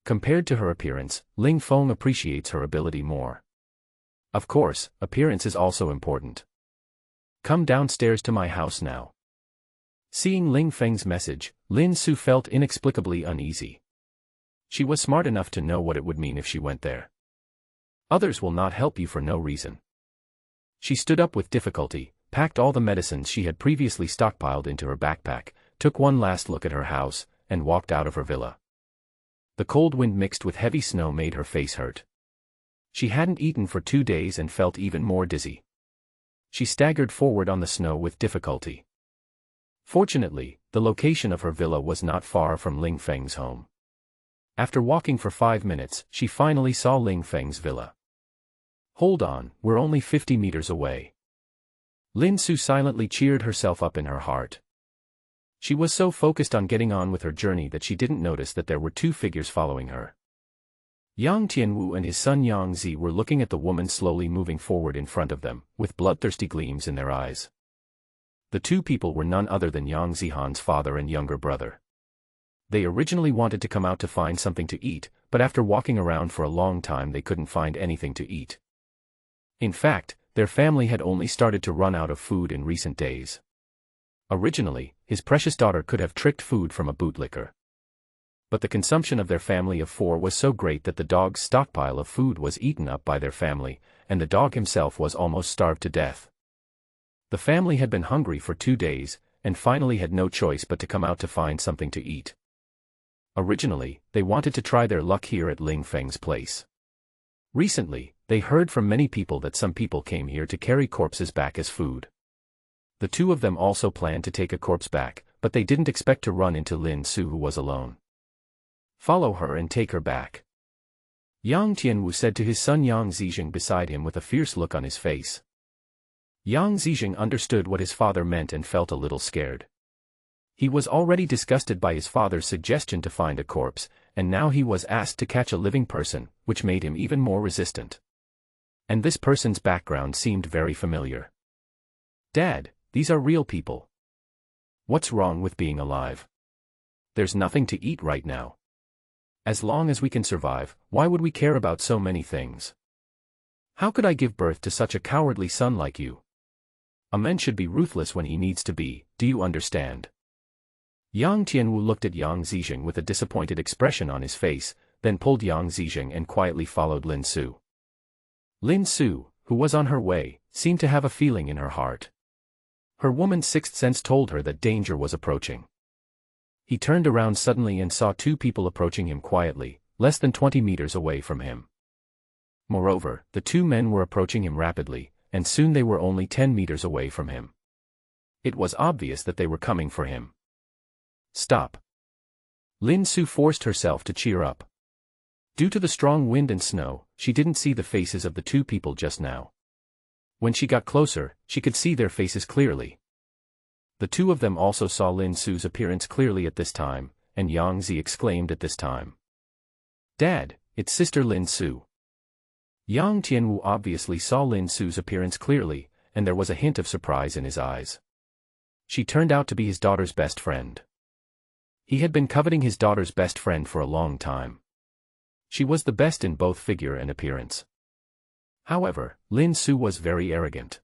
Compared to her appearance, Ling Feng appreciates her ability more. Of course, appearance is also important. Come downstairs to my house now. Seeing Ling Feng's message, Lin Su felt inexplicably uneasy. She was smart enough to know what it would mean if she went there. Others will not help you for no reason. She stood up with difficulty, packed all the medicines she had previously stockpiled into her backpack, took one last look at her house, and walked out of her villa. The cold wind mixed with heavy snow made her face hurt. She hadn't eaten for 2 days and felt even more dizzy. She staggered forward on the snow with difficulty. Fortunately, the location of her villa was not far from Ling Feng's home. After walking for 5 minutes, she finally saw Ling Feng's villa. Hold on, we're only 50 meters away. Lin Su silently cheered herself up in her heart. She was so focused on getting on with her journey that she didn't notice that there were 2 figures following her. Yang Tianwu and his son Yang Zi were looking at the woman slowly moving forward in front of them, with bloodthirsty gleams in their eyes. The 2 people were none other than Yang Zihan's father and younger brother. They originally wanted to come out to find something to eat, but after walking around for a long time they couldn't find anything to eat. In fact, their family had only started to run out of food in recent days. Originally, his precious daughter could have tricked food from a bootlicker. But the consumption of their family of 4 was so great that the dog's stockpile of food was eaten up by their family, and the dog himself was almost starved to death. The family had been hungry for 2 days, and finally had no choice but to come out to find something to eat. Originally, they wanted to try their luck here at Ling Feng's place. Recently, they heard from many people that some people came here to carry corpses back as food. The two of them also planned to take a corpse back, but they didn't expect to run into Lin Su, who was alone. Follow her and take her back, Yang Tianwu said to his son Yang Zizheng beside him with a fierce look on his face. Yang Zizheng understood what his father meant and felt a little scared. He was already disgusted by his father's suggestion to find a corpse, and now he was asked to catch a living person, which made him even more resistant. And this person's background seemed very familiar. Dad, these are real people. What's wrong with being alive? There's nothing to eat right now. As long as we can survive, why would we care about so many things? How could I give birth to such a cowardly son like you? A man should be ruthless when he needs to be, do you understand? Yang Tianwu looked at Yang Zizheng with a disappointed expression on his face, then pulled Yang Zizheng and quietly followed Lin Su. Lin Su, who was on her way, seemed to have a feeling in her heart. Her woman's sixth sense told her that danger was approaching. He turned around suddenly and saw two people approaching him quietly, less than 20 meters away from him. Moreover, the two men were approaching him rapidly, and soon they were only 10 meters away from him. It was obvious that they were coming for him. Stop. Lin Su forced herself to cheer up. Due to the strong wind and snow, she didn't see the faces of the two people just now. When she got closer, she could see their faces clearly. The two of them also saw Lin Su's appearance clearly at this time, and Yang Zi exclaimed at this time. Dad, it's Sister Lin Su. Yang Tianwu obviously saw Lin Su's appearance clearly, and there was a hint of surprise in his eyes. She turned out to be his daughter's best friend. He had been coveting his daughter's best friend for a long time. She was the best in both figure and appearance. However, Lin Su was very arrogant.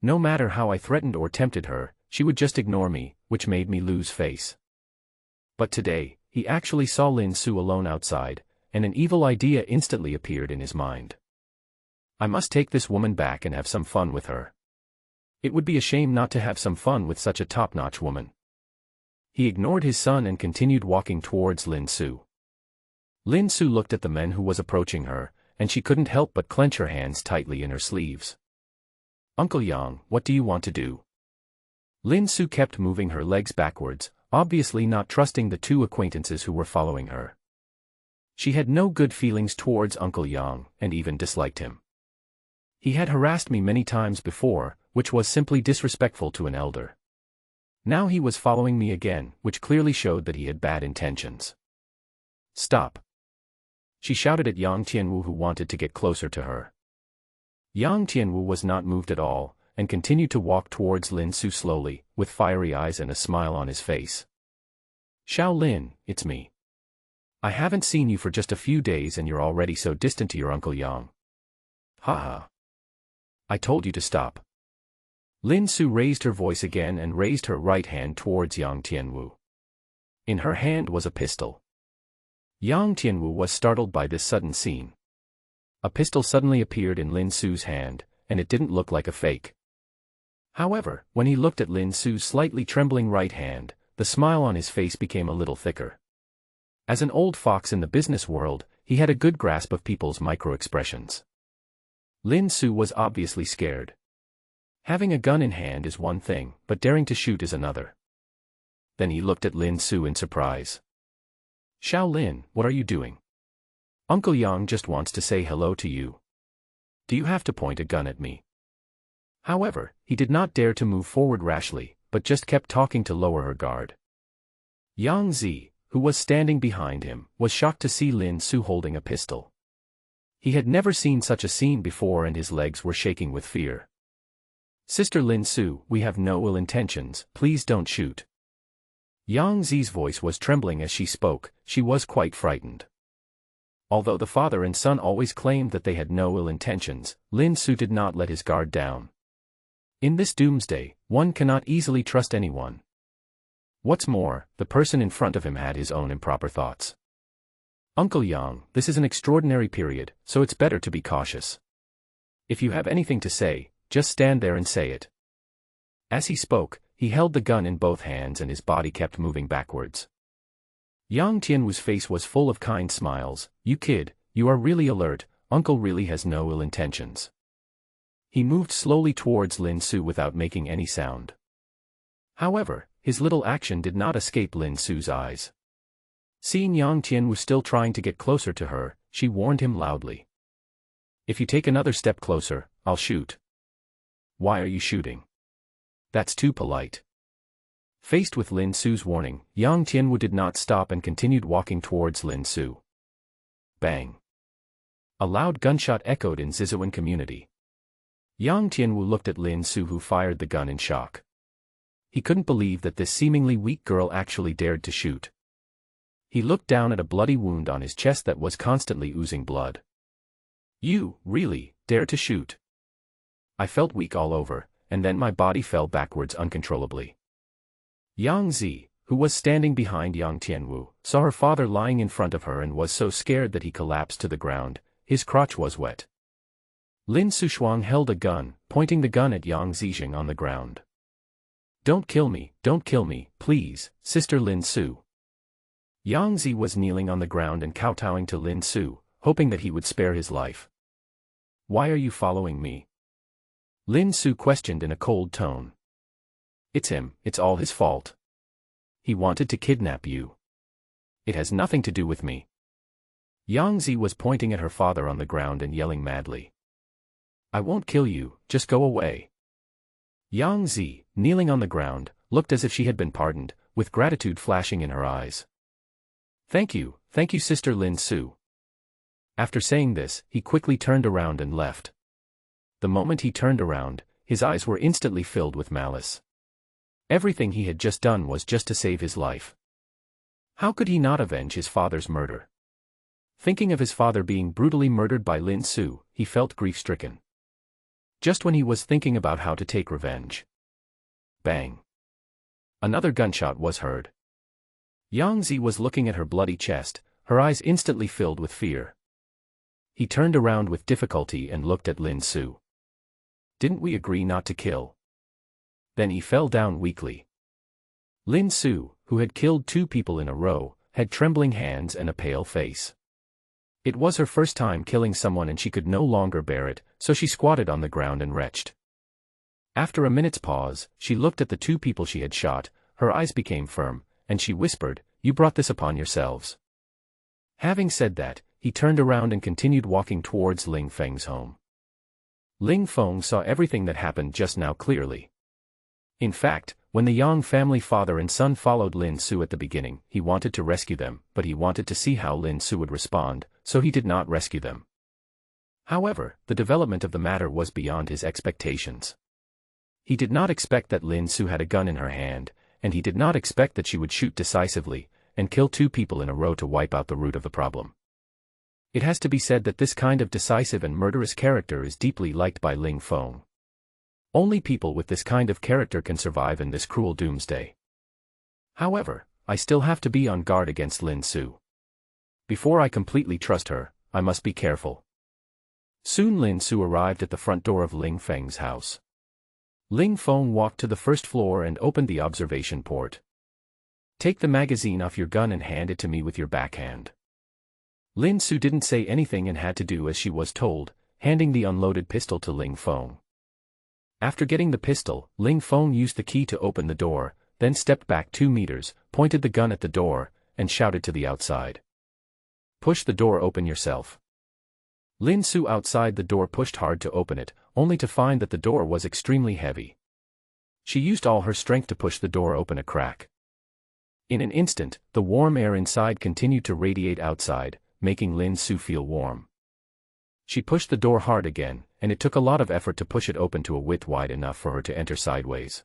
No matter how I threatened or tempted her, she would just ignore me, which made me lose face. But today, he actually saw Lin Su alone outside, and an evil idea instantly appeared in his mind. I must take this woman back and have some fun with her. It would be a shame not to have some fun with such a top-notch woman. He ignored his son and continued walking towards Lin Su. Lin Su looked at the men who was approaching her, and she couldn't help but clench her hands tightly in her sleeves. Uncle Yang, what do you want to do? Lin Su kept moving her legs backwards, obviously not trusting the two acquaintances who were following her. She had no good feelings towards Uncle Yang, and even disliked him. He had harassed me many times before, which was simply disrespectful to an elder. Now he was following me again, which clearly showed that he had bad intentions. Stop. She shouted at Yang Tianwu, who wanted to get closer to her. Yang Tianwu was not moved at all, and continued to walk towards Lin Su slowly, with fiery eyes and a smile on his face. Xiao Lin, it's me. I haven't seen you for just a few days and you're already so distant to your Uncle Yang. Haha. I told you to stop. Lin Su raised her voice again and raised her right hand towards Yang Tianwu. In her hand was a pistol. Yang Tianwu was startled by this sudden scene. A pistol suddenly appeared in Lin Su's hand, and it didn't look like a fake. However, when he looked at Lin Su's slightly trembling right hand, the smile on his face became a little thicker. As an old fox in the business world, he had a good grasp of people's micro-expressions. Lin Su was obviously scared. Having a gun in hand is one thing, but daring to shoot is another. Then he looked at Lin Su in surprise. Xiao Lin, what are you doing? Uncle Yang just wants to say hello to you. Do you have to point a gun at me? However, he did not dare to move forward rashly, but just kept talking to lower her guard. Yang Zi, who was standing behind him, was shocked to see Lin Su holding a pistol. He had never seen such a scene before and his legs were shaking with fear. Sister Lin Su, we have no ill intentions, please don't shoot. Yang Zi's voice was trembling as she spoke, she was quite frightened. Although the father and son always claimed that they had no ill intentions, Lin Su did not let his guard down. In this doomsday, one cannot easily trust anyone. What's more, the person in front of him had his own improper thoughts. Uncle Yang, this is an extraordinary period, so it's better to be cautious. If you have anything to say, just stand there and say it. As he spoke, he held the gun in both hands and his body kept moving backwards. Yang Tianwu's face was full of kind smiles. You kid, you are really alert, Uncle really has no ill intentions. He moved slowly towards Lin Su without making any sound. However, his little action did not escape Lin Su's eyes. Seeing Yang Tianwu still trying to get closer to her, she warned him loudly. If you take another step closer, I'll shoot. Why are you shooting? That's too polite. Faced with Lin Su's warning, Yang Tianwu did not stop and continued walking towards Lin Su. Bang! A loud gunshot echoed in Zizuan community. Yang Tianwu looked at Lin Su, who fired the gun in shock. He couldn't believe that this seemingly weak girl actually dared to shoot. He looked down at a bloody wound on his chest that was constantly oozing blood. You, really, dare to shoot? I felt weak all over, and then my body fell backwards uncontrollably. Yang Zi, who was standing behind Yang Tianwu, saw her father lying in front of her and was so scared that he collapsed to the ground. His crotch was wet. Lin Sushuang held a gun, pointing the gun at Yang Zixing on the ground. Don't kill me, please, Sister Lin Su. Yang Zi was kneeling on the ground and kowtowing to Lin Su, hoping that he would spare his life. Why are you following me? Lin Su questioned in a cold tone. It's him, it's all his fault. He wanted to kidnap you. It has nothing to do with me. Yang Zi was pointing at her father on the ground and yelling madly. I won't kill you, just go away. Yang Zi, kneeling on the ground, looked as if she had been pardoned, with gratitude flashing in her eyes. Thank you, Sister Lin Su. After saying this, he quickly turned around and left. The moment he turned around, his eyes were instantly filled with malice. Everything he had just done was just to save his life. How could he not avenge his father's murder? Thinking of his father being brutally murdered by Lin Su, he felt grief-stricken. Just when he was thinking about how to take revenge. Bang! Another gunshot was heard. Yang Zi was looking at her bloody chest, her eyes instantly filled with fear. He turned around with difficulty and looked at Lin Su. Didn't we agree not to kill? Then he fell down weakly. Lin Su, who had killed 2 people in a row, had trembling hands and a pale face. It was her first time killing someone and she could no longer bear it, so she squatted on the ground and retched. After a minute's pause, she looked at the 2 people she had shot, her eyes became firm, and she whispered, "You brought this upon yourselves." Having said that, he turned around and continued walking towards Ling Feng's home. Ling Feng saw everything that happened just now clearly. In fact, when the Yang family father and son followed Lin Su at the beginning, he wanted to rescue them, but he wanted to see how Lin Su would respond, so he did not rescue them. However, the development of the matter was beyond his expectations. He did not expect that Lin Su had a gun in her hand, and he did not expect that she would shoot decisively, and kill 2 people in a row to wipe out the root of the problem. It has to be said that this kind of decisive and murderous character is deeply liked by Ling Feng. Only people with this kind of character can survive in this cruel doomsday. However, I still have to be on guard against Lin Su. Before I completely trust her, I must be careful. Soon Lin Su arrived at the front door of Ling Feng's house. Ling Feng walked to the first floor and opened the observation port. Take the magazine off your gun and hand it to me with your backhand. Lin Su didn't say anything and had to do as she was told, handing the unloaded pistol to Ling Feng. After getting the pistol, Ling Feng used the key to open the door, then stepped back 2 meters, pointed the gun at the door, and shouted to the outside. Push the door open yourself. Lin Su outside the door pushed hard to open it, only to find that the door was extremely heavy. She used all her strength to push the door open a crack. In an instant, the warm air inside continued to radiate outside, making Lin Su feel warm. She pushed the door hard again, and it took a lot of effort to push it open to a width wide enough for her to enter sideways.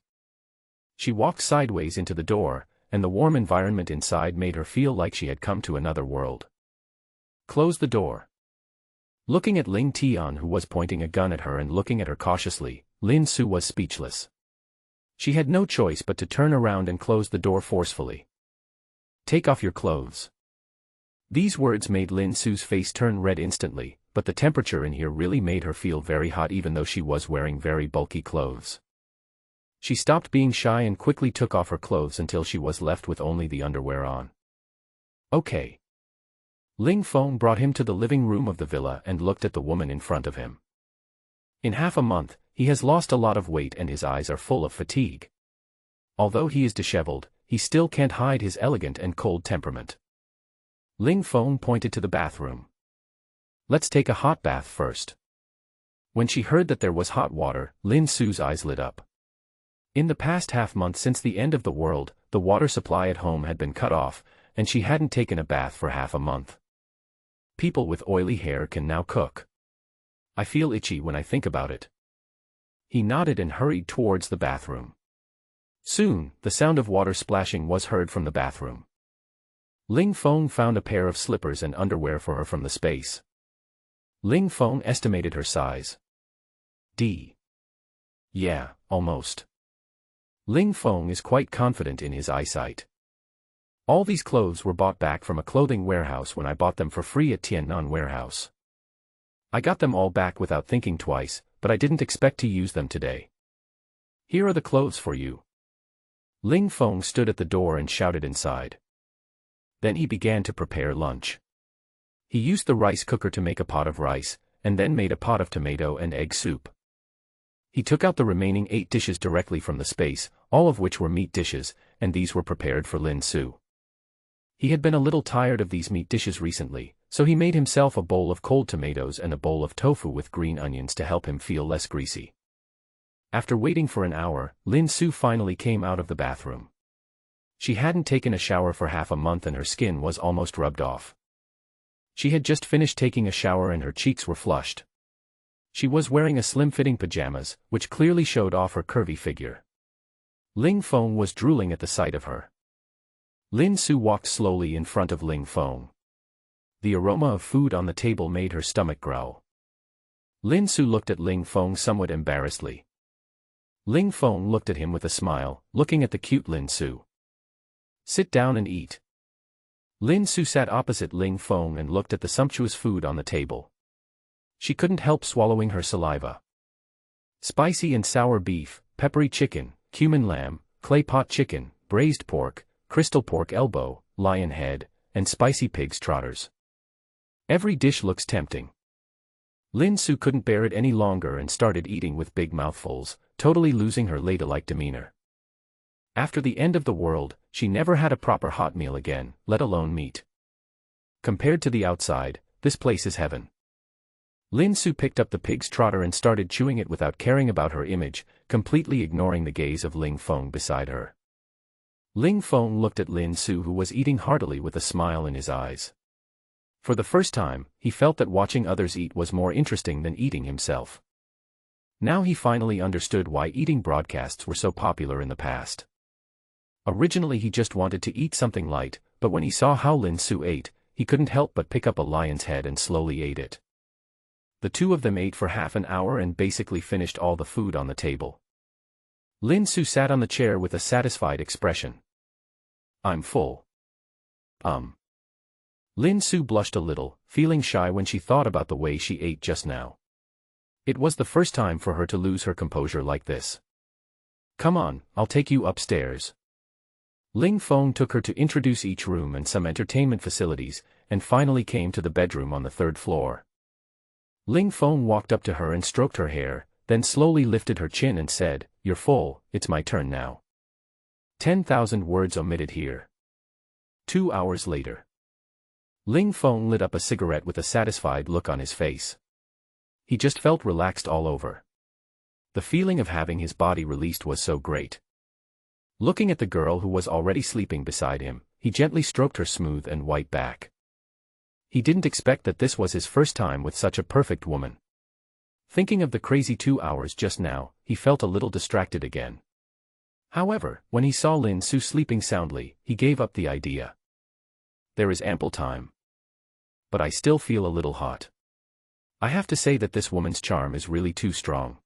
She walked sideways into the door, and the warm environment inside made her feel like she had come to another world. Close the door. Looking at Ling Tian, who was pointing a gun at her and looking at her cautiously, Lin Su was speechless. She had no choice but to turn around and close the door forcefully. Take off your clothes. These words made Lin Su's face turn red instantly, but the temperature in here really made her feel very hot even though she was wearing very bulky clothes. She stopped being shy and quickly took off her clothes until she was left with only the underwear on. Okay. Ling Feng brought him to the living room of the villa and looked at the woman in front of him. In half a month, he has lost a lot of weight and his eyes are full of fatigue. Although he is disheveled, he still can't hide his elegant and cold temperament. Ling Feng pointed to the bathroom. Let's take a hot bath first. When she heard that there was hot water, Lin Su's eyes lit up. In the past half-month since the end of the world, the water supply at home had been cut off, and she hadn't taken a bath for half a month. People with oily hair can now cook. I feel itchy when I think about it. He nodded and hurried towards the bathroom. Soon, the sound of water splashing was heard from the bathroom. Ling Feng found a pair of slippers and underwear for her from the space. Ling Feng estimated her size. Yeah, almost. Ling Feng is quite confident in his eyesight. All these clothes were bought back from a clothing warehouse when I bought them for free at Tiannan warehouse. I got them all back without thinking twice, but I didn't expect to use them today. Here are the clothes for you. Ling Feng stood at the door and shouted inside. Then he began to prepare lunch. He used the rice cooker to make a pot of rice, and then made a pot of tomato and egg soup. He took out the remaining 8 dishes directly from the space, all of which were meat dishes, and these were prepared for Lin Su. He had been a little tired of these meat dishes recently, so he made himself a bowl of cold tomatoes and a bowl of tofu with green onions to help him feel less greasy. After waiting for an hour, Lin Su finally came out of the bathroom. She hadn't taken a shower for half a month and her skin was almost rubbed off. She had just finished taking a shower and her cheeks were flushed. She was wearing a slim-fitting pajamas, which clearly showed off her curvy figure. Ling Feng was drooling at the sight of her. Lin Su walked slowly in front of Ling Feng. The aroma of food on the table made her stomach growl. Lin Su looked at Ling Feng somewhat embarrassedly. Ling Feng looked at him with a smile, looking at the cute Lin Su. Sit down and eat. Lin Su sat opposite Ling Feng and looked at the sumptuous food on the table. She couldn't help swallowing her saliva. Spicy and sour beef, peppery chicken, cumin lamb, clay pot chicken, braised pork, crystal pork elbow, lion head, and spicy pig's trotters. Every dish looks tempting. Lin Su couldn't bear it any longer and started eating with big mouthfuls, totally losing her ladylike demeanor. After the end of the world, she never had a proper hot meal again, let alone meat. Compared to the outside, this place is heaven. Lin Su picked up the pig's trotter and started chewing it without caring about her image, completely ignoring the gaze of Ling Feng beside her. Ling Feng looked at Lin Su who was eating heartily with a smile in his eyes. For the first time, he felt that watching others eat was more interesting than eating himself. Now he finally understood why eating broadcasts were so popular in the past. Originally he just wanted to eat something light, but when he saw how Lin Su ate, he couldn't help but pick up a lion's head and slowly ate it. The two of them ate for half an hour and basically finished all the food on the table. Lin Su sat on the chair with a satisfied expression. I'm full. Lin Su blushed a little, feeling shy when she thought about the way she ate just now. It was the first time for her to lose her composure like this. Come on, I'll take you upstairs. Ling Feng took her to introduce each room and some entertainment facilities, and finally came to the bedroom on the 3rd floor. Ling Feng walked up to her and stroked her hair, then slowly lifted her chin and said, You're full, it's my turn now. 10,000 words omitted here. 2 hours later. Ling Feng lit up a cigarette with a satisfied look on his face. He just felt relaxed all over. The feeling of having his body released was so great. Looking at the girl who was already sleeping beside him, he gently stroked her smooth and white back. He didn't expect that this was his first time with such a perfect woman. Thinking of the crazy 2 hours just now, he felt a little distracted again. However, when he saw Lin Su sleeping soundly, he gave up the idea. There is ample time. But I still feel a little hot. I have to say that this woman's charm is really too strong.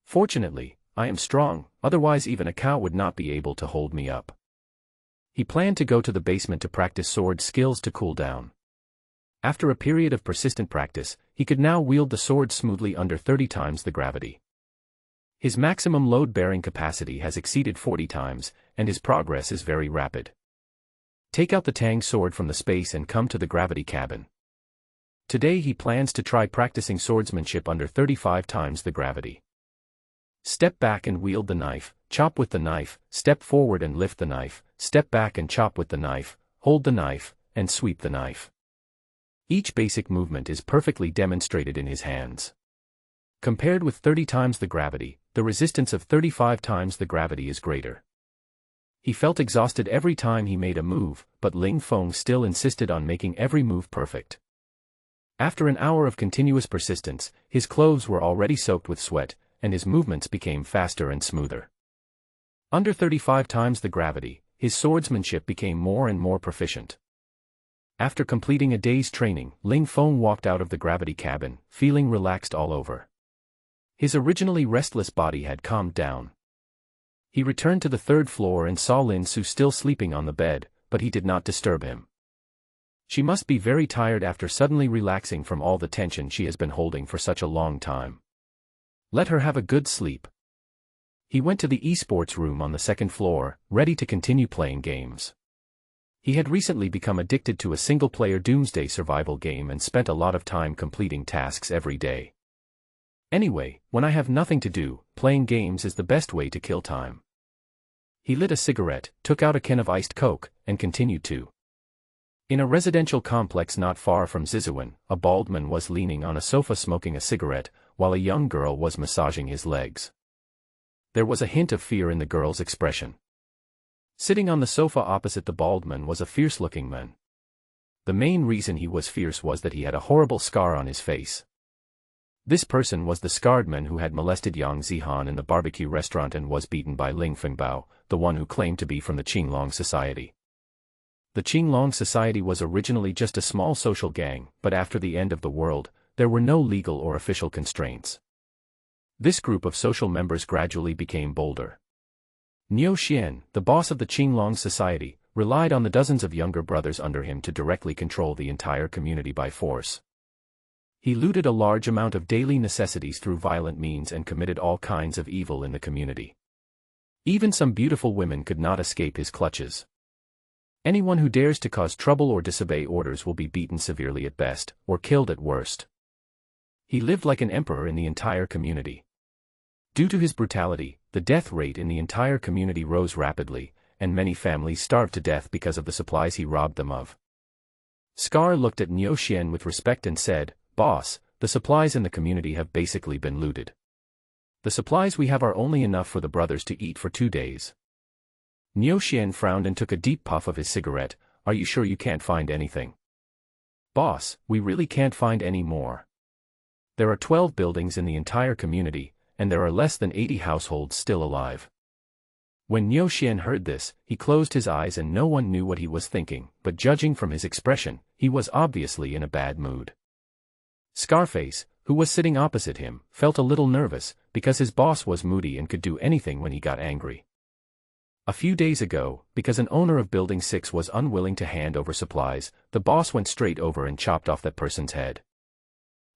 Fortunately, I am strong, otherwise even a cow would not be able to hold me up. He planned to go to the basement to practice sword skills to cool down. After a period of persistent practice, he could now wield the sword smoothly under 30 times the gravity. His maximum load-bearing capacity has exceeded 40 times, and his progress is very rapid. Take out the Tang sword from the space and come to the gravity cabin. Today he plans to try practicing swordsmanship under 35 times the gravity. Step back and wield the knife, chop with the knife, step forward and lift the knife, step back and chop with the knife, hold the knife, and sweep the knife. Each basic movement is perfectly demonstrated in his hands. Compared with 30 times the gravity, the resistance of 35 times the gravity is greater. He felt exhausted every time he made a move, but Ling Feng still insisted on making every move perfect. After an hour of continuous persistence, his clothes were already soaked with sweat, and his movements became faster and smoother. Under 35 times the gravity, his swordsmanship became more and more proficient. After completing a day's training, Ling Feng walked out of the gravity cabin, feeling relaxed all over. His originally restless body had calmed down. He returned to the third floor and saw Lin Su still sleeping on the bed, but he did not disturb him. She must be very tired after suddenly relaxing from all the tension she has been holding for such a long time. Let her have a good sleep. He went to the esports room on the second floor, ready to continue playing games. He had recently become addicted to a single-player doomsday survival game and spent a lot of time completing tasks every day. Anyway, when I have nothing to do, playing games is the best way to kill time. He lit a cigarette, took out a can of iced Coke, and continued to. In a residential complex not far from Zizuan, a bald man was leaning on a sofa smoking a cigarette, while a young girl was massaging his legs. There was a hint of fear in the girl's expression. Sitting on the sofa opposite the bald man was a fierce-looking man. The main reason he was fierce was that he had a horrible scar on his face. This person was the scarred man who had molested Yang Zihan in the barbecue restaurant and was beaten by Ling Fengbao, the one who claimed to be from the Qinglong Society. The Qinglong Society was originally just a small social gang, but after the end of the world, there were no legal or official constraints. This group of social members gradually became bolder. Niu Xian, the boss of the Qinglong Society, relied on the dozens of younger brothers under him to directly control the entire community by force. He looted a large amount of daily necessities through violent means and committed all kinds of evil in the community. Even some beautiful women could not escape his clutches. Anyone who dares to cause trouble or disobey orders will be beaten severely at best, or killed at worst. He lived like an emperor in the entire community. Due to his brutality, the death rate in the entire community rose rapidly, and many families starved to death because of the supplies he robbed them of. Scar looked at Niu Xian with respect and said, "Boss, the supplies in the community have basically been looted. The supplies we have are only enough for the brothers to eat for 2 days." Niu Xian frowned and took a deep puff of his cigarette. "Are you sure you can't find anything?" "Boss, we really can't find any more. There are 12 buildings in the entire community, and there are less than 80 households still alive." When Niu Xian heard this, he closed his eyes and no one knew what he was thinking, but judging from his expression, he was obviously in a bad mood. Scarface, who was sitting opposite him, felt a little nervous, because his boss was moody and could do anything when he got angry. A few days ago, because an owner of Building 6 was unwilling to hand over supplies, the boss went straight over and chopped off that person's head.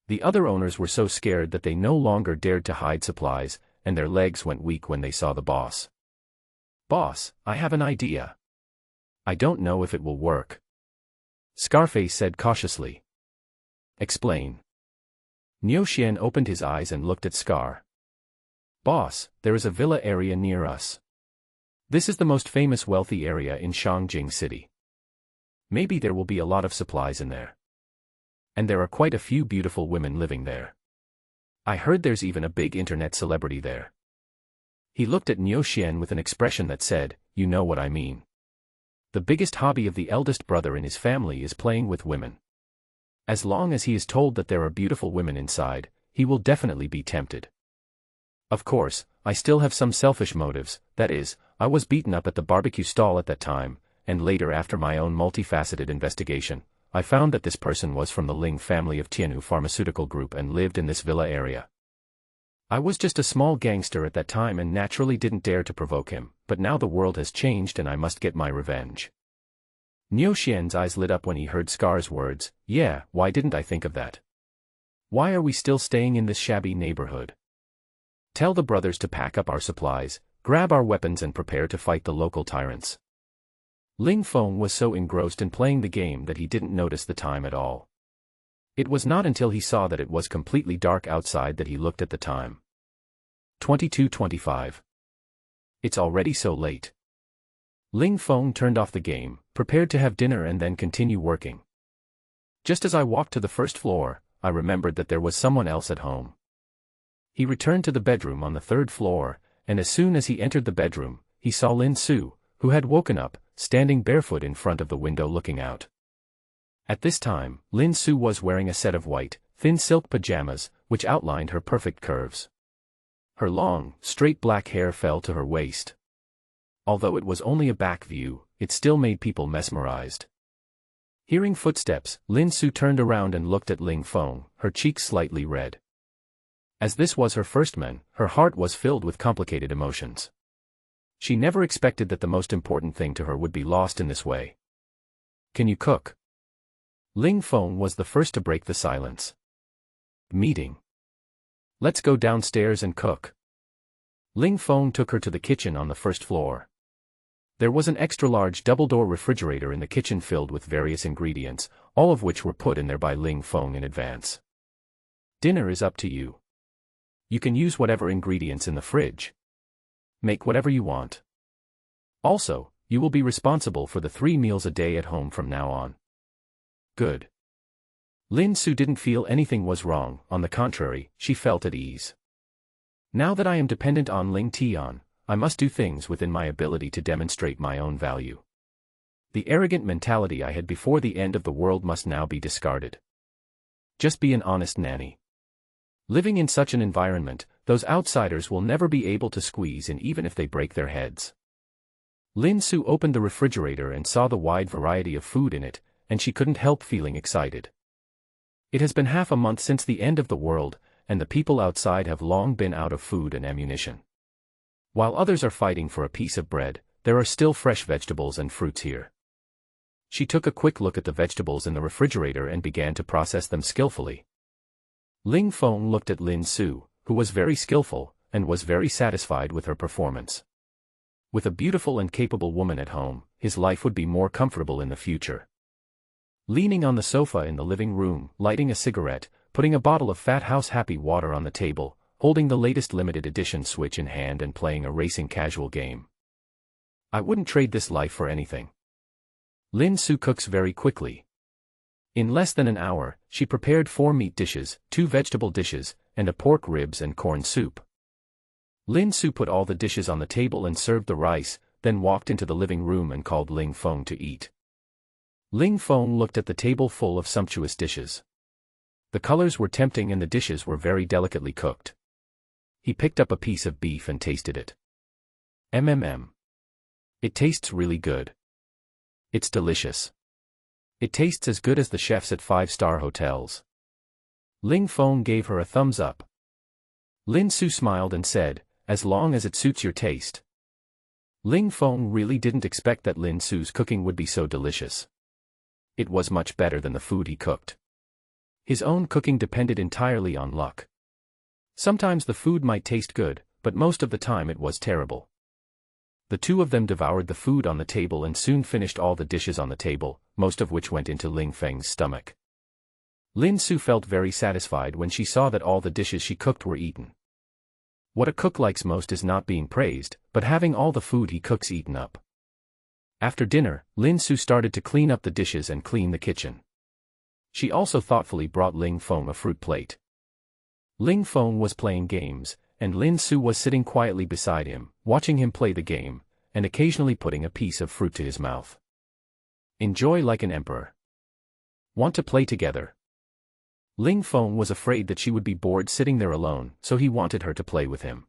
The other owners were so scared that they no longer dared to hide supplies, and their legs went weak when they saw the boss. "Boss, I have an idea. I don't know if it will work," Scarface said cautiously. "Explain." Niu Xian opened his eyes and looked at Scar. "Boss, there is a villa area near us. This is the most famous wealthy area in Shangjing City. Maybe there will be a lot of supplies in there. And there are quite a few beautiful women living there. I heard there's even a big internet celebrity there." He looked at Niu Xian with an expression that said, "You know what I mean. The biggest hobby of the eldest brother in his family is playing with women. As long as he is told that there are beautiful women inside, he will definitely be tempted. Of course, I still have some selfish motives, that is, I was beaten up at the barbecue stall at that time, and later after my own multifaceted investigation, I found that this person was from the Ling family of Tianhu Pharmaceutical Group and lived in this villa area. I was just a small gangster at that time and naturally didn't dare to provoke him, but now the world has changed and I must get my revenge." Niu Xian's eyes lit up when he heard Scar's words. "Yeah, why didn't I think of that? Why are we still staying in this shabby neighborhood? Tell the brothers to pack up our supplies, grab our weapons and prepare to fight the local tyrants. Ling Feng was so engrossed in playing the game that he didn't notice the time at all. It was not until he saw that it was completely dark outside that he looked at the time. 22:25. It's already so late. Ling Feng turned off the game, prepared to have dinner and then continue working. Just as I walked to the first floor, I remembered that there was someone else at home. He returned to the bedroom on the third floor, and as soon as he entered the bedroom, he saw Lin Su, who had woken up, standing barefoot in front of the window looking out. At this time, Lin Su was wearing a set of white, thin silk pajamas, which outlined her perfect curves. Her long, straight black hair fell to her waist. Although it was only a back view, it still made people mesmerized. Hearing footsteps, Lin Su turned around and looked at Ling Feng, her cheeks slightly red. As this was her first man, her heart was filled with complicated emotions. She never expected that the most important thing to her would be lost in this way. Can you cook? Ling Feng was the first to break the silence. Meeting. Let's go downstairs and cook. Ling Feng took her to the kitchen on the first floor. There was an extra-large double-door refrigerator in the kitchen filled with various ingredients, all of which were put in there by Ling Feng in advance. Dinner is up to you. You can use whatever ingredients in the fridge. Make whatever you want. Also, you will be responsible for the 3 meals a day at home from now on. Good. Lin Su didn't feel anything was wrong, on the contrary, she felt at ease. Now that I am dependent on Ling Tian, I must do things within my ability to demonstrate my own value. The arrogant mentality I had before the end of the world must now be discarded. Just be an honest nanny. Living in such an environment, those outsiders will never be able to squeeze in even if they break their heads. Lin Su opened the refrigerator and saw the wide variety of food in it, and she couldn't help feeling excited. It has been half a month since the end of the world, and the people outside have long been out of food and ammunition. While others are fighting for a piece of bread, there are still fresh vegetables and fruits here. She took a quick look at the vegetables in the refrigerator and began to process them skillfully. Ling Feng looked at Lin Su, who was very skillful, and was very satisfied with her performance. With a beautiful and capable woman at home, his life would be more comfortable in the future. Leaning on the sofa in the living room, lighting a cigarette, putting a bottle of Fat House Happy Water on the table, holding the latest limited edition Switch in hand and playing a racing casual game. I wouldn't trade this life for anything. Lin Su cooks very quickly. In less than an hour, she prepared 4 meat dishes, 2 vegetable dishes, and a pork ribs and corn soup. Lin Su put all the dishes on the table and served the rice, then walked into the living room and called Ling Feng to eat. Ling Feng looked at the table full of sumptuous dishes. The colors were tempting and the dishes were very delicately cooked. He picked up a piece of beef and tasted it. It tastes really good. It's delicious. It tastes as good as the chefs at 5-star hotels. Ling Feng gave her a thumbs up. Lin Su smiled and said, as long as it suits your taste. Ling Feng really didn't expect that Lin Su's cooking would be so delicious. It was much better than the food he cooked. His own cooking depended entirely on luck. Sometimes the food might taste good, but most of the time it was terrible. The two of them devoured the food on the table and soon finished all the dishes on the table, most of which went into Ling Feng's stomach. Lin Su felt very satisfied when she saw that all the dishes she cooked were eaten. What a cook likes most is not being praised, but having all the food he cooks eaten up. After dinner, Lin Su started to clean up the dishes and clean the kitchen. She also thoughtfully brought Ling Feng a fruit plate. Ling Feng was playing games, and Lin Su was sitting quietly beside him, watching him play the game, and occasionally putting a piece of fruit to his mouth. Enjoy like an emperor. Want to play together? Ling Feng was afraid that she would be bored sitting there alone, so he wanted her to play with him.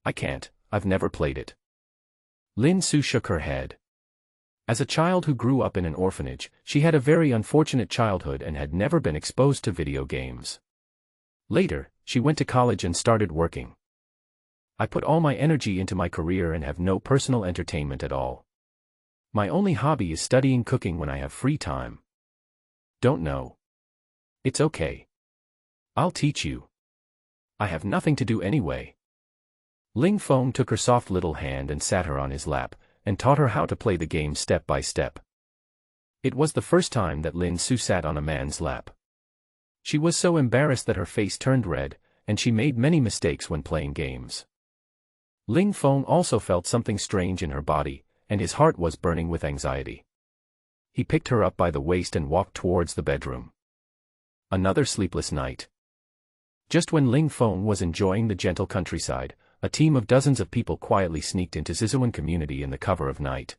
I can't, I've never played it. Lin Su shook her head. As a child who grew up in an orphanage, she had a very unfortunate childhood and had never been exposed to video games. Later, she went to college and started working. I put all my energy into my career and have no personal entertainment at all. My only hobby is studying cooking when I have free time. Don't know. It's okay. I'll teach you. I have nothing to do anyway. Ling Feng took her soft little hand and sat her on his lap, and taught her how to play the game step by step. It was the first time that Lin Su sat on a man's lap. She was so embarrassed that her face turned red, and she made many mistakes when playing games. Ling Feng also felt something strange in her body, and his heart was burning with anxiety. He picked her up by the waist and walked towards the bedroom. Another sleepless night. Just when Ling Feng was enjoying the gentle countryside, a team of dozens of people quietly sneaked into Zizuan community in the cover of night.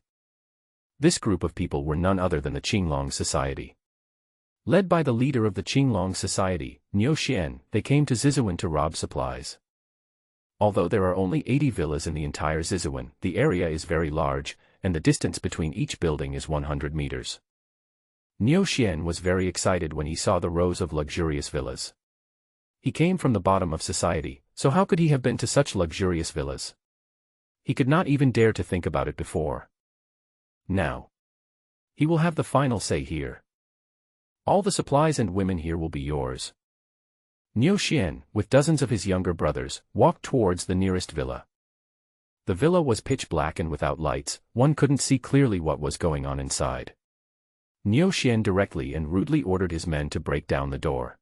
This group of people were none other than the Qinglong Society. Led by the leader of the Qinglong Society, Niu Xian, they came to Zizuan to rob supplies. Although there are only 80 villas in the entire Zizuan, the area is very large, and the distance between each building is 100 meters. Niu Xian was very excited when he saw the rows of luxurious villas. He came from the bottom of society, so how could he have been to such luxurious villas? He could not even dare to think about it before. Now, he will have the final say here. All the supplies and women here will be yours. Niu Xian, with dozens of his younger brothers, walked towards the nearest villa. The villa was pitch black and without lights, one couldn't see clearly what was going on inside. Niu Xian directly and rudely ordered his men to break down the door.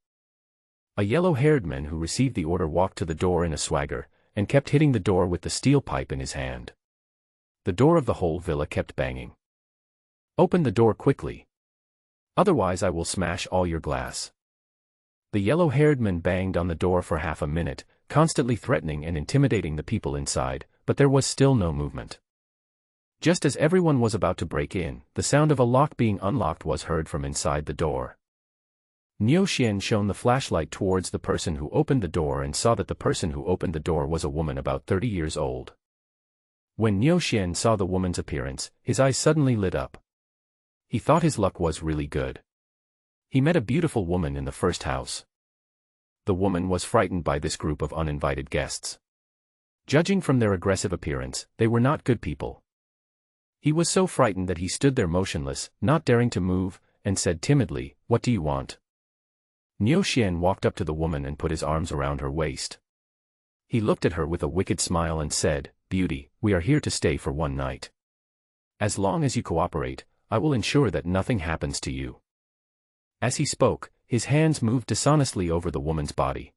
A yellow-haired man who received the order walked to the door in a swagger, and kept hitting the door with the steel pipe in his hand. The door of the whole villa kept banging. "Open the door quickly. Otherwise I will smash all your glass." The yellow-haired man banged on the door for half a minute, constantly threatening and intimidating the people inside, but there was still no movement. Just as everyone was about to break in, the sound of a lock being unlocked was heard from inside the door. Niu Xian shone the flashlight towards the person who opened the door and saw that the person who opened the door was a woman about 30 years old. When Niu Xian saw the woman's appearance, his eyes suddenly lit up. He thought his luck was really good. He met a beautiful woman in the first house. The woman was frightened by this group of uninvited guests. Judging from their aggressive appearance, they were not good people. He was so frightened that he stood there motionless, not daring to move, and said timidly, "What do you want?" Niu Xian walked up to the woman and put his arms around her waist. He looked at her with a wicked smile and said, "Beauty, we are here to stay for one night. As long as you cooperate, I will ensure that nothing happens to you." As he spoke, his hands moved dishonestly over the woman's body.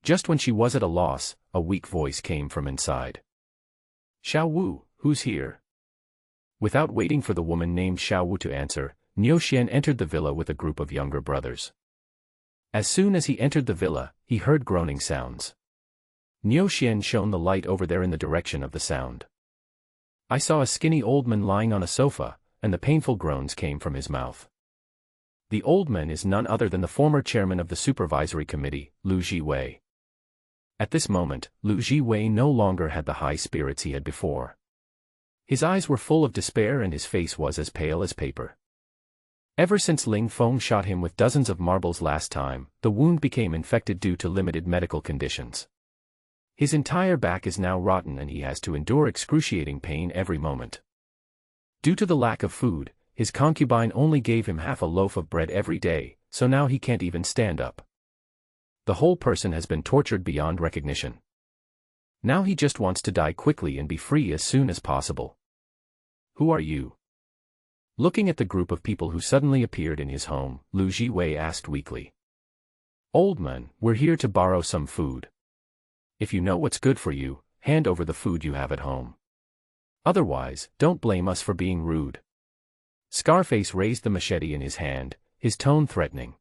Just when she was at a loss, a weak voice came from inside. "Xiao Wu, who's here?" Without waiting for the woman named Xiao Wu to answer, Niu Xian entered the villa with a group of younger brothers. As soon as he entered the villa, he heard groaning sounds. Niu Xian shone the light over there in the direction of the sound. "I saw a skinny old man lying on a sofa, and the painful groans came from his mouth." The old man is none other than the former chairman of the supervisory committee, Lu Jiwei. At this moment, Lu Jiwei no longer had the high spirits he had before. His eyes were full of despair and his face was as pale as paper. Ever since Ling Feng shot him with dozens of marbles last time, the wound became infected due to limited medical conditions. His entire back is now rotten and he has to endure excruciating pain every moment. Due to the lack of food, his concubine only gave him half a loaf of bread every day, so now he can't even stand up. The whole person has been tortured beyond recognition. Now he just wants to die quickly and be free as soon as possible. "Who are you?" Looking at the group of people who suddenly appeared in his home, Lu Jiwei asked weakly. "Old man, we're here to borrow some food. If you know what's good for you, hand over the food you have at home. Otherwise, don't blame us for being rude." Scarface raised the machete in his hand, his tone threatening.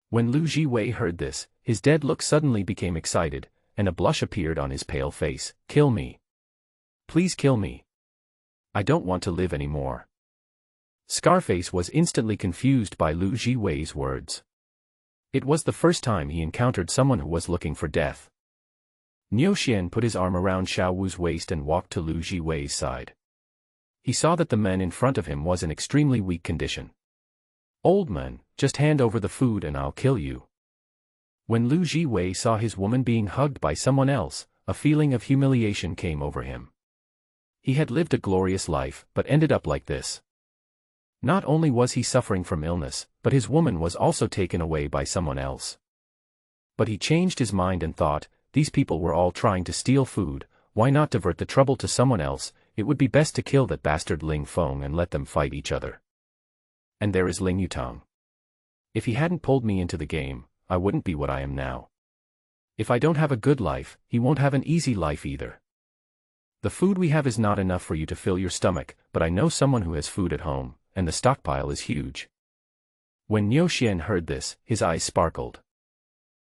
When Lu Jiwei heard this, his dead look suddenly became excited, and a blush appeared on his pale face. "Kill me. Please kill me. I don't want to live anymore." Scarface was instantly confused by Lu Jiwei's words. It was the first time he encountered someone who was looking for death. Niu Xian put his arm around Xiao Wu's waist and walked to Lu Jiwei's side. He saw that the man in front of him was in extremely weak condition. "Old man, just hand over the food and I'll kill you." When Lu Jiwei saw his woman being hugged by someone else, a feeling of humiliation came over him. He had lived a glorious life, but ended up like this. Not only was he suffering from illness, but his woman was also taken away by someone else. But he changed his mind and thought, these people were all trying to steal food, why not divert the trouble to someone else? it would be best to kill that bastard Ling Feng and let them fight each other. And there is Ling Yutang. If he hadn't pulled me into the game, I wouldn't be what I am now. If I don't have a good life, he won't have an easy life either. The food we have is not enough for you to fill your stomach, but I know someone who has food at home, and the stockpile is huge. When Niu Xian heard this, his eyes sparkled.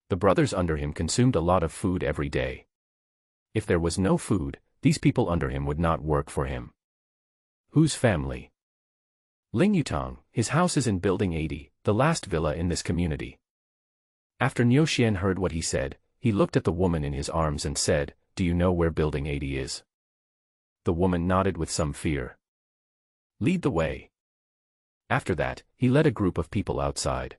The brothers under him consumed a lot of food every day. If there was no food, these people under him would not work for him. Whose family? Ling Yutang. His house is in Building 80, the last villa in this community. After Niu Xian heard what he said, he looked at the woman in his arms and said, "Do you know where Building 80 is?" The woman nodded with some fear. "Lead the way." After that, he led a group of people outside.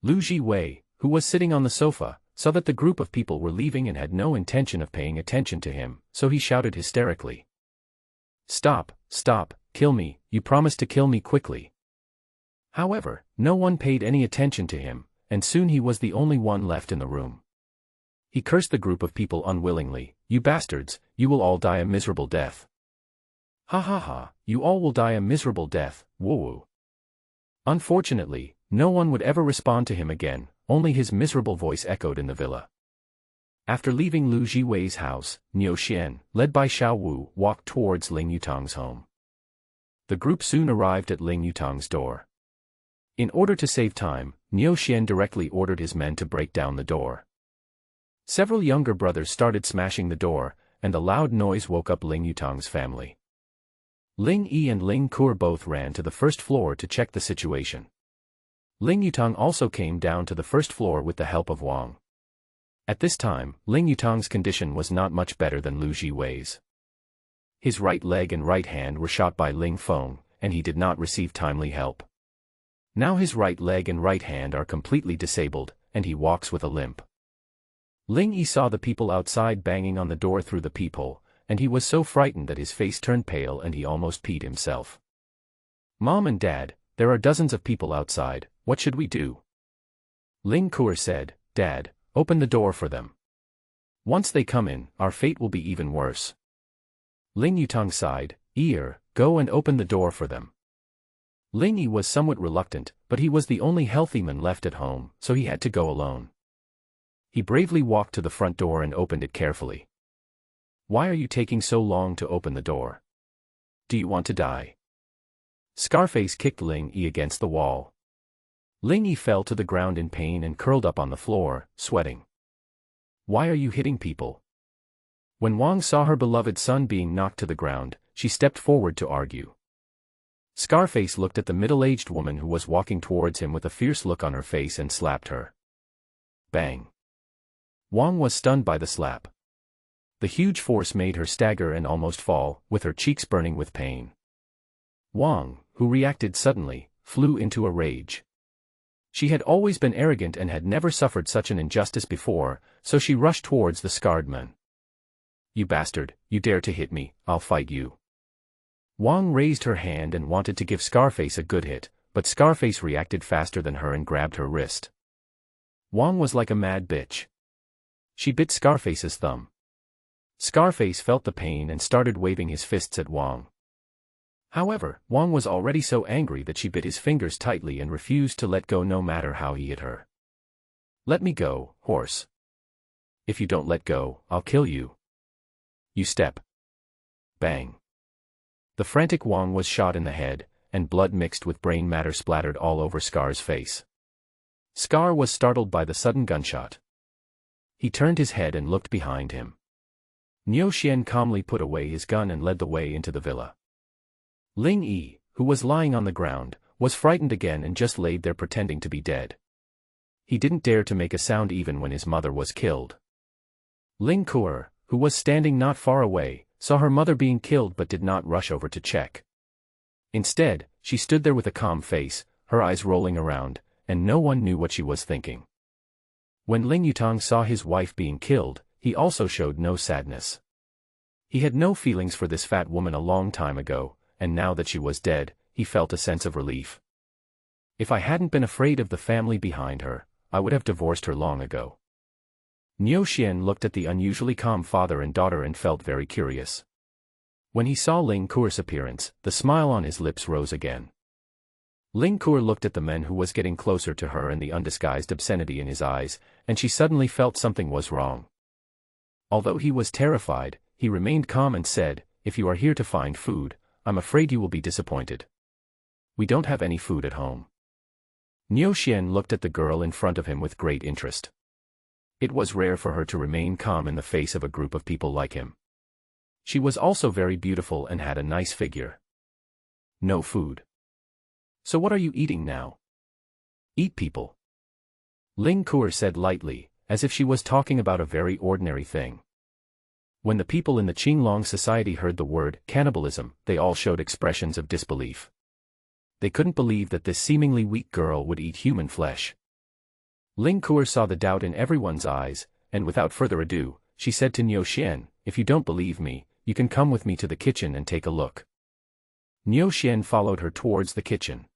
Lu Ji-wei, who was sitting on the sofa, saw that the group of people were leaving and had no intention of paying attention to him, so he shouted hysterically. "Stop, stop, kill me, you promised to kill me quickly." However, no one paid any attention to him, and soon he was the only one left in the room. He cursed the group of people unwillingly. "You bastards, you will all die a miserable death. Ha ha ha, you all will die a miserable death, woo-woo." Unfortunately, no one would ever respond to him again, only his miserable voice echoed in the villa. After leaving Lu Jiwei's house, Niu Xian, led by Xiao Wu, walked towards Ling Yutang's home. The group soon arrived at Ling Yutang's door. In order to save time, Niu Xian directly ordered his men to break down the door. Several younger brothers started smashing the door, and the loud noise woke up Ling Yutang's family. Ling Yi and Ling Kur both ran to the first floor to check the situation. Ling Yutang also came down to the first floor with the help of Wang. At this time, Ling Yutang's condition was not much better than Lu Jiwei's. His right leg and right hand were shot by Ling Feng, and he did not receive timely help. Now his right leg and right hand are completely disabled, and he walks with a limp. Ling Yi saw the people outside banging on the door through the peephole, and he was so frightened that his face turned pale and he almost peed himself. "Mom and Dad, there are dozens of people outside, what should we do?" Ling Kur said, "Dad, open the door for them. Once they come in, our fate will be even worse." Ling Yutang sighed, "Go and open the door for them." Ling Yi was somewhat reluctant, but he was the only healthy man left at home, so he had to go alone. He bravely walked to the front door and opened it carefully. "Why are you taking so long to open the door? Do you want to die?" Scarface kicked Ling Yi against the wall. Ling Yi fell to the ground in pain and curled up on the floor, sweating. "Why are you hitting people?" When Wang saw her beloved son being knocked to the ground, she stepped forward to argue. Scarface looked at the middle-aged woman who was walking towards him with a fierce look on her face and slapped her. Bang! Wang was stunned by the slap. The huge force made her stagger and almost fall, with her cheeks burning with pain. Wang, who reacted suddenly, flew into a rage. She had always been arrogant and had never suffered such an injustice before, so she rushed towards the scarred man. "You bastard, you dare to hit me, I'll fight you." Wang raised her hand and wanted to give Scarface a good hit, but Scarface reacted faster than her and grabbed her wrist. Wang was like a mad bitch. She bit Scarface's thumb. Scarface felt the pain and started waving his fists at Wang. However, Wang was already so angry that she bit his fingers tightly and refused to let go no matter how he hit her. "Let me go, horse. If you don't let go, I'll kill you. You step." Bang. The frantic Wang was shot in the head, and blood mixed with brain matter splattered all over Scar's face. Scar was startled by the sudden gunshot. He turned his head and looked behind him. Niu Xian calmly put away his gun and led the way into the villa. Ling Yi, who was lying on the ground, was frightened again and just laid there pretending to be dead. He didn't dare to make a sound even when his mother was killed. Ling Kur, who was standing not far away, saw her mother being killed but did not rush over to check. Instead, she stood there with a calm face, her eyes rolling around, and no one knew what she was thinking. When Ling Yutang saw his wife being killed, he also showed no sadness. He had no feelings for this fat woman a long time ago, and now that she was dead, he felt a sense of relief. "If I hadn't been afraid of the family behind her, I would have divorced her long ago." Niu Xian looked at the unusually calm father and daughter and felt very curious. When he saw Ling Kuer's appearance, the smile on his lips rose again. Ling Kuer looked at the man who was getting closer to her and the undisguised obscenity in his eyes, and she suddenly felt something was wrong. Although he was terrified, he remained calm and said, "If you are here to find food, I'm afraid you will be disappointed. We don't have any food at home." Niu Xian looked at the girl in front of him with great interest. It was rare for her to remain calm in the face of a group of people like him. She was also very beautiful and had a nice figure. "No food. So what are you eating now?" "Eat people," Ling Kuer said lightly, as if she was talking about a very ordinary thing. When the people in the Qinglong society heard the word cannibalism, they all showed expressions of disbelief. They couldn't believe that this seemingly weak girl would eat human flesh. Ling Kuer saw the doubt in everyone's eyes, and without further ado, she said to Niu Xian, "If you don't believe me, you can come with me to the kitchen and take a look." Niu Xian followed her towards the kitchen.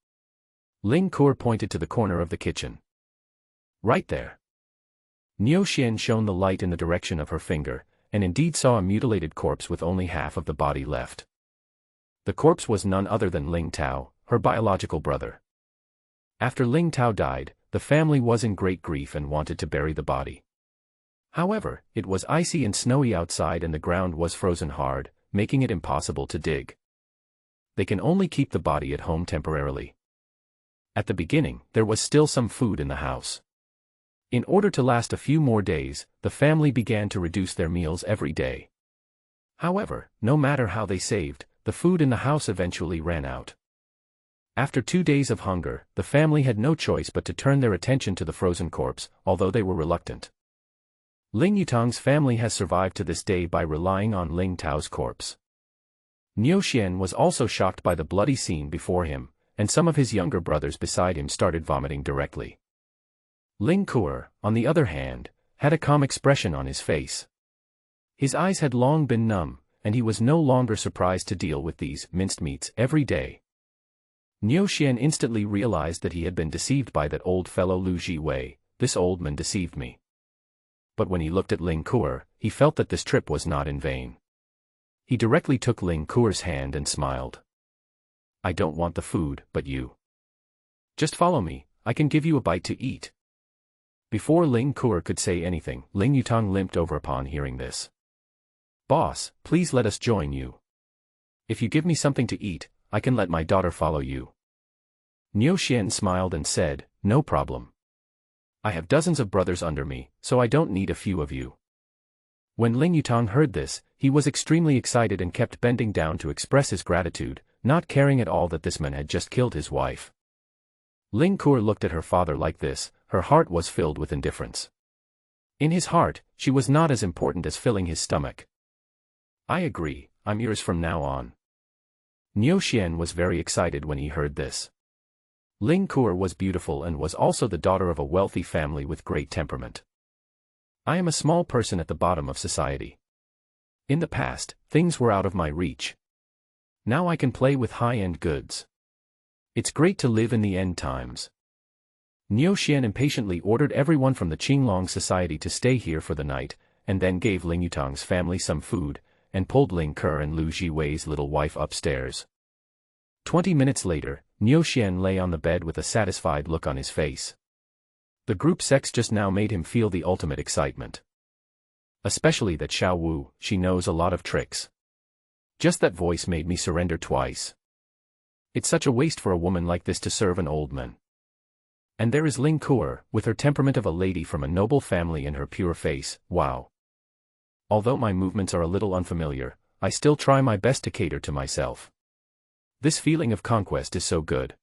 Ling Kuer pointed to the corner of the kitchen. "Right there." Niu Xian shone the light in the direction of her finger, and indeed saw a mutilated corpse with only half of the body left. The corpse was none other than Ling Tao, her biological brother. After Ling Tao died, the family was in great grief and wanted to bury the body. However, it was icy and snowy outside and the ground was frozen hard, making it impossible to dig. They can only keep the body at home temporarily. At the beginning, there was still some food in the house. In order to last a few more days, the family began to reduce their meals every day. However, no matter how they saved, the food in the house eventually ran out. After 2 days of hunger, the family had no choice but to turn their attention to the frozen corpse, although they were reluctant. Ling Yutang's family has survived to this day by relying on Ling Tao's corpse. Niu Xian was also shocked by the bloody scene before him, and some of his younger brothers beside him started vomiting directly. Ling Kuer, on the other hand, had a calm expression on his face. His eyes had long been numb, and he was no longer surprised to deal with these minced meats every day. Niu Xian instantly realized that he had been deceived by that old fellow Lu Jiwei. "This old man deceived me." But when he looked at Ling Kuer, he felt that this trip was not in vain. He directly took Ling Kuer's hand and smiled. "I don't want the food, but you. Just follow me, I can give you a bite to eat." Before Ling Kuer could say anything, Ling Yutang limped over upon hearing this. "Boss, please let us join you. If you give me something to eat, I can let my daughter follow you." Niu Xian smiled and said, "No problem. I have dozens of brothers under me, so I don't need a few of you." When Ling Yutang heard this, he was extremely excited and kept bending down to express his gratitude, not caring at all that this man had just killed his wife. Ling Kuer looked at her father like this, her heart was filled with indifference. In his heart, she was not as important as filling his stomach. "I agree, I'm yours from now on." Niu Xian was very excited when he heard this. Ling Kuer was beautiful and was also the daughter of a wealthy family with great temperament. "I am a small person at the bottom of society. In the past, things were out of my reach. Now I can play with high-end goods. It's great to live in the end times." Niu Xian impatiently ordered everyone from the Qinglong society to stay here for the night, and then gave Ling Yutang's family some food, and pulled Ling Kuer and Lu Jiwei's little wife upstairs. 20 minutes later, Niu Xian lay on the bed with a satisfied look on his face. The group sex just now made him feel the ultimate excitement. Especially that Xiao Wu, she knows a lot of tricks. Just that voice made me surrender twice. It's such a waste for a woman like this to serve an old man. And there is Ling Kuer, with her temperament of a lady from a noble family and her pure face, wow. Although my movements are a little unfamiliar, I still try my best to cater to myself. This feeling of conquest is so good.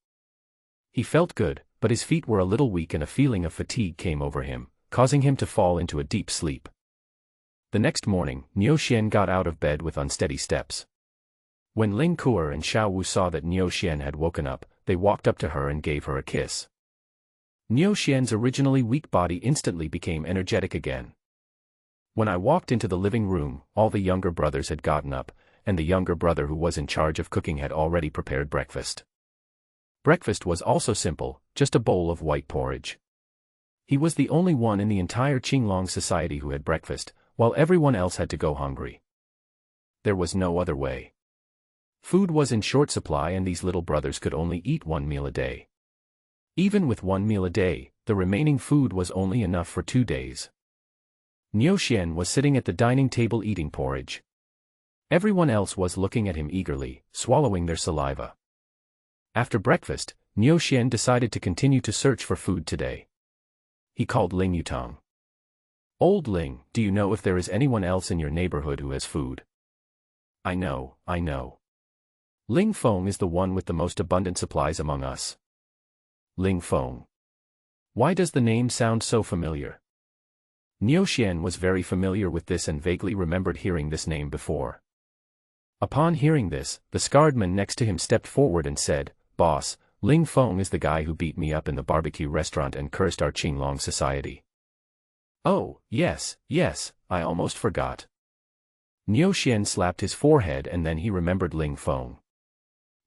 He felt good, but his feet were a little weak and a feeling of fatigue came over him, causing him to fall into a deep sleep. The next morning, Niu Xian got out of bed with unsteady steps. When Ling Kuer and Xiao Wu saw that Niu Xian had woken up, they walked up to her and gave her a kiss. Niu Xian's originally weak body instantly became energetic again. When I walked into the living room, all the younger brothers had gotten up, and the younger brother who was in charge of cooking had already prepared breakfast. Breakfast was also simple, just a bowl of white porridge. He was the only one in the entire Qinglong society who had breakfast, while everyone else had to go hungry. There was no other way. Food was in short supply and these little brothers could only eat 1 meal a day. Even with 1 meal a day, the remaining food was only enough for 2 days. Niu Xian was sitting at the dining table eating porridge. Everyone else was looking at him eagerly, swallowing their saliva. After breakfast, Niu Xian decided to continue to search for food today. He called Ling Yutong. "Old Ling, do you know if there is anyone else in your neighborhood who has food?" I know. Ling Feng is the one with the most abundant supplies among us." Ling Feng. Why does the name sound so familiar? Niu Xian was very familiar with this and vaguely remembered hearing this name before. Upon hearing this, the scarred man next to him stepped forward and said, "Boss, Ling Feng is the guy who beat me up in the barbecue restaurant and cursed our Qinglong society." "Oh, yes, I almost forgot." Niu Xian slapped his forehead and then he remembered Ling Feng.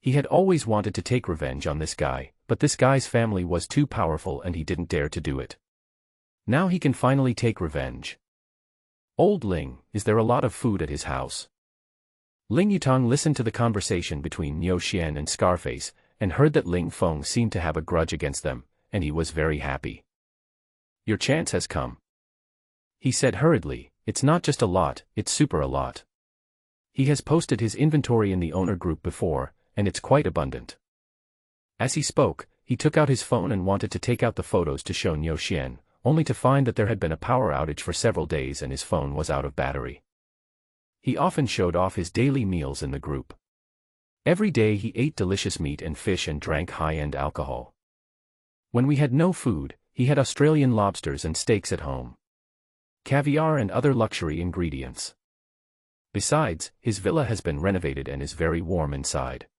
He had always wanted to take revenge on this guy, but this guy's family was too powerful and he didn't dare to do it. Now he can finally take revenge. "Old Ling, is there a lot of food at his house?" Ling Yutong listened to the conversation between Niu Xian and Scarface, and heard that Ling Feng seemed to have a grudge against them, and he was very happy. "Your chance has come," he said hurriedly. "It's not just a lot, it's super a lot." He has posted his inventory in the owner group before, and it's quite abundant. As he spoke, he took out his phone and wanted to take out the photos to show Niu Xian, only to find that there had been a power outage for several days and his phone was out of battery. He often showed off his daily meals in the group. Every day he ate delicious meat and fish and drank high-end alcohol. When we had no food, he had Australian lobsters and steaks at home. Caviar and other luxury ingredients. Besides, his villa has been renovated and is very warm inside.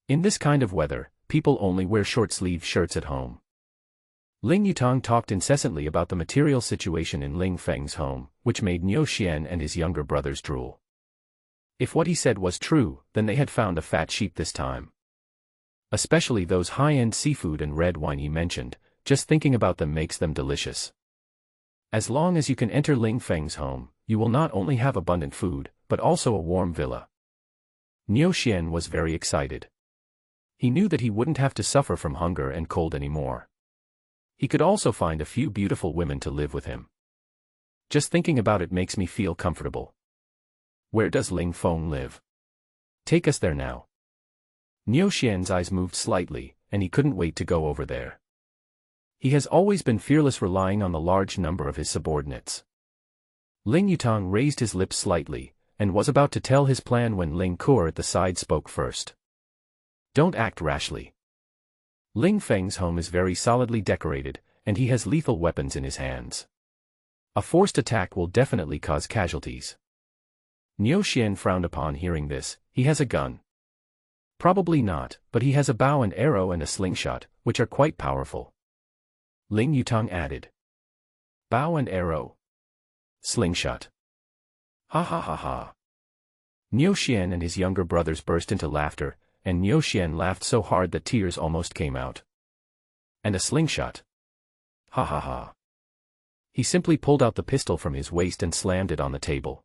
In this kind of weather, people only wear short-sleeved shirts at home. Ling Yutong talked incessantly about the material situation in Ling Feng's home, which made Niu Xian and his younger brothers drool. If what he said was true, then they had found a fat sheep this time. Especially those high-end seafood and red wine he mentioned, just thinking about them makes them delicious. As long as you can enter Ling Feng's home, you will not only have abundant food, but also a warm villa. Niu Xian was very excited. He knew that he wouldn't have to suffer from hunger and cold anymore. He could also find a few beautiful women to live with him. Just thinking about it makes me feel comfortable. Where does Ling Feng live? Take us there now. Niu Xian's eyes moved slightly, and he couldn't wait to go over there. He has always been fearless, relying on the large number of his subordinates. Ling Yutong raised his lips slightly, and was about to tell his plan when Ling Kur at the side spoke first. "Don't act rashly. Ling Feng's home is very solidly decorated, and he has lethal weapons in his hands. A forced attack will definitely cause casualties." Niu Xian frowned upon hearing this. "He has a gun." "Probably not, but he has a bow and arrow and a slingshot, which are quite powerful." Ling Yutong added. "Bow and arrow. Slingshot. Ha ha ha ha." Niu Xian and his younger brothers burst into laughter, and Niu Xian laughed so hard that tears almost came out. "And a slingshot. Ha ha ha." He simply pulled out the pistol from his waist and slammed it on the table.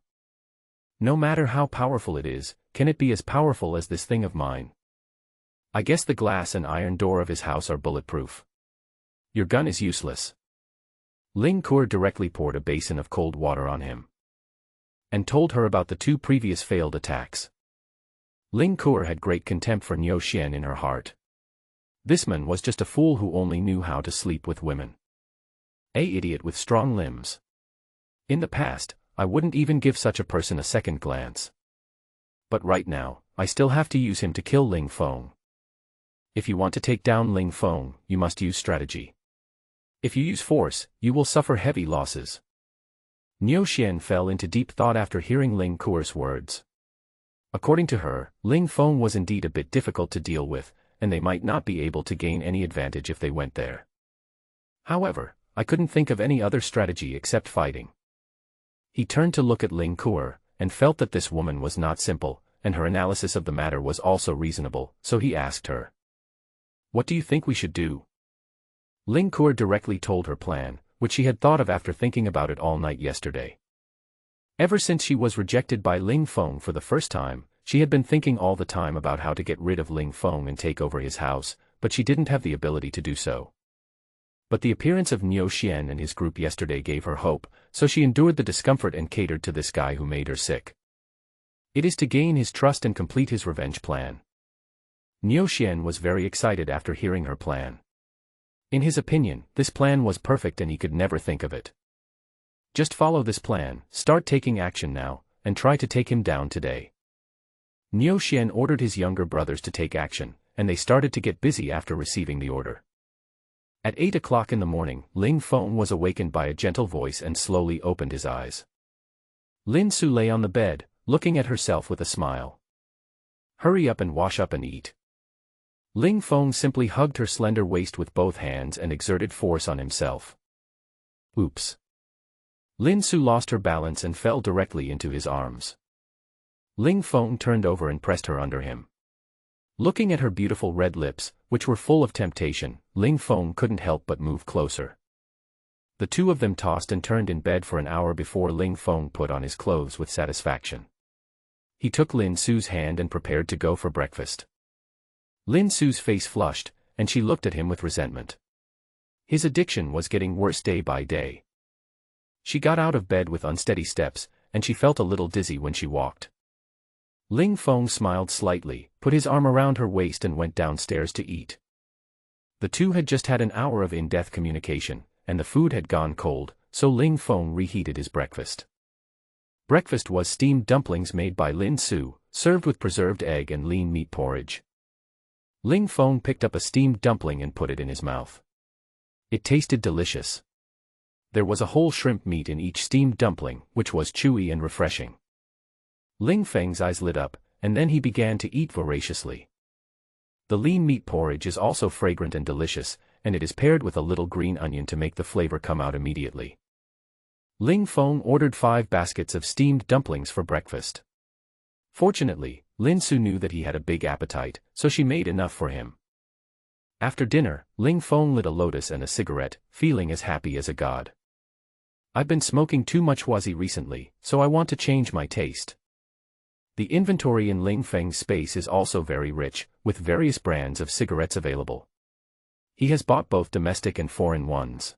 "No matter how powerful it is, can it be as powerful as this thing of mine? I guess the glass and iron door of his house are bulletproof. Your gun is useless." Ling Kur directly poured a basin of cold water on him and told her about the 2 previous failed attacks. Ling Kur had great contempt for Niu Xian in her heart. This man was just a fool who only knew how to sleep with women. A idiot with strong limbs. In the past, I wouldn't even give such a person a second glance. But right now, I still have to use him to kill Ling Feng. If you want to take down Ling Feng, you must use strategy. If you use force, you will suffer heavy losses. Niu Xian fell into deep thought after hearing Ling Kur's words. According to her, Ling Feng was indeed a bit difficult to deal with, and they might not be able to gain any advantage if they went there. However, I couldn't think of any other strategy except fighting. He turned to look at Ling Kur, and felt that this woman was not simple, and her analysis of the matter was also reasonable, so he asked her. "What do you think we should do?" Ling Kur directly told her plan, which she had thought of after thinking about it all night yesterday. Ever since she was rejected by Ling Feng for the first time, she had been thinking all the time about how to get rid of Ling Feng and take over his house, but she didn't have the ability to do so. But the appearance of Niu Xian and his group yesterday gave her hope, so she endured the discomfort and catered to this guy who made her sick. It is to gain his trust and complete his revenge plan. Niu Xian was very excited after hearing her plan. In his opinion, this plan was perfect and he could never think of it. Just follow this plan, start taking action now, and try to take him down today. Niu Xian ordered his younger brothers to take action, and they started to get busy after receiving the order. At 8 o'clock in the morning, Ling Feng was awakened by a gentle voice and slowly opened his eyes. Lin Su lay on the bed, looking at herself with a smile. "Hurry up and wash up and eat." Ling Feng simply hugged her slender waist with both hands and exerted force on himself. Oops. Lin Su lost her balance and fell directly into his arms. Ling Feng turned over and pressed her under him. Looking at her beautiful red lips, which were full of temptation, Ling Feng couldn't help but move closer. The two of them tossed and turned in bed for an hour before Ling Feng put on his clothes with satisfaction. He took Lin Su's hand and prepared to go for breakfast. Lin Su's face flushed, and she looked at him with resentment. His addiction was getting worse day by day. She got out of bed with unsteady steps, and she felt a little dizzy when she walked. Ling Feng smiled slightly, put his arm around her waist and went downstairs to eat. The two had just had an hour of in-depth communication, and the food had gone cold, so Ling Feng reheated his breakfast. Breakfast was steamed dumplings made by Lin Su, served with preserved egg and lean meat porridge. Ling Feng picked up a steamed dumpling and put it in his mouth. It tasted delicious. There was a whole shrimp meat in each steamed dumpling, which was chewy and refreshing. Ling Feng's eyes lit up, and then he began to eat voraciously. The lean meat porridge is also fragrant and delicious, and it is paired with a little green onion to make the flavor come out immediately. Ling Feng ordered 5 baskets of steamed dumplings for breakfast. Fortunately, Lin Su knew that he had a big appetite, so she made enough for him. After dinner, Ling Feng lit a lotus and a cigarette, feeling as happy as a god. "I've been smoking too much wazi recently, so I want to change my taste." The inventory in Ling Feng's space is also very rich, with various brands of cigarettes available. He has bought both domestic and foreign ones.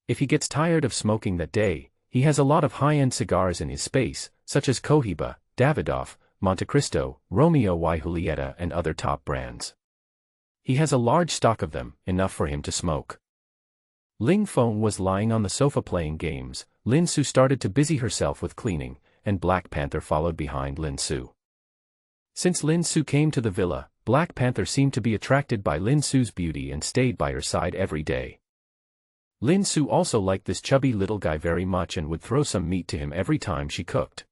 If he gets tired of smoking that day, he has a lot of high-end cigars in his space, such as Cohiba, Davidoff, Montecristo, Romeo y Julieta and other top brands. He has a large stock of them, enough for him to smoke. Ling Feng was lying on the sofa playing games. Lin Su started to busy herself with cleaning, and Black Panther followed behind Lin Su. Since Lin Su came to the villa, Black Panther seemed to be attracted by Lin Su's beauty and stayed by her side every day. Lin Su also liked this chubby little guy very much and would throw some meat to him every time she cooked.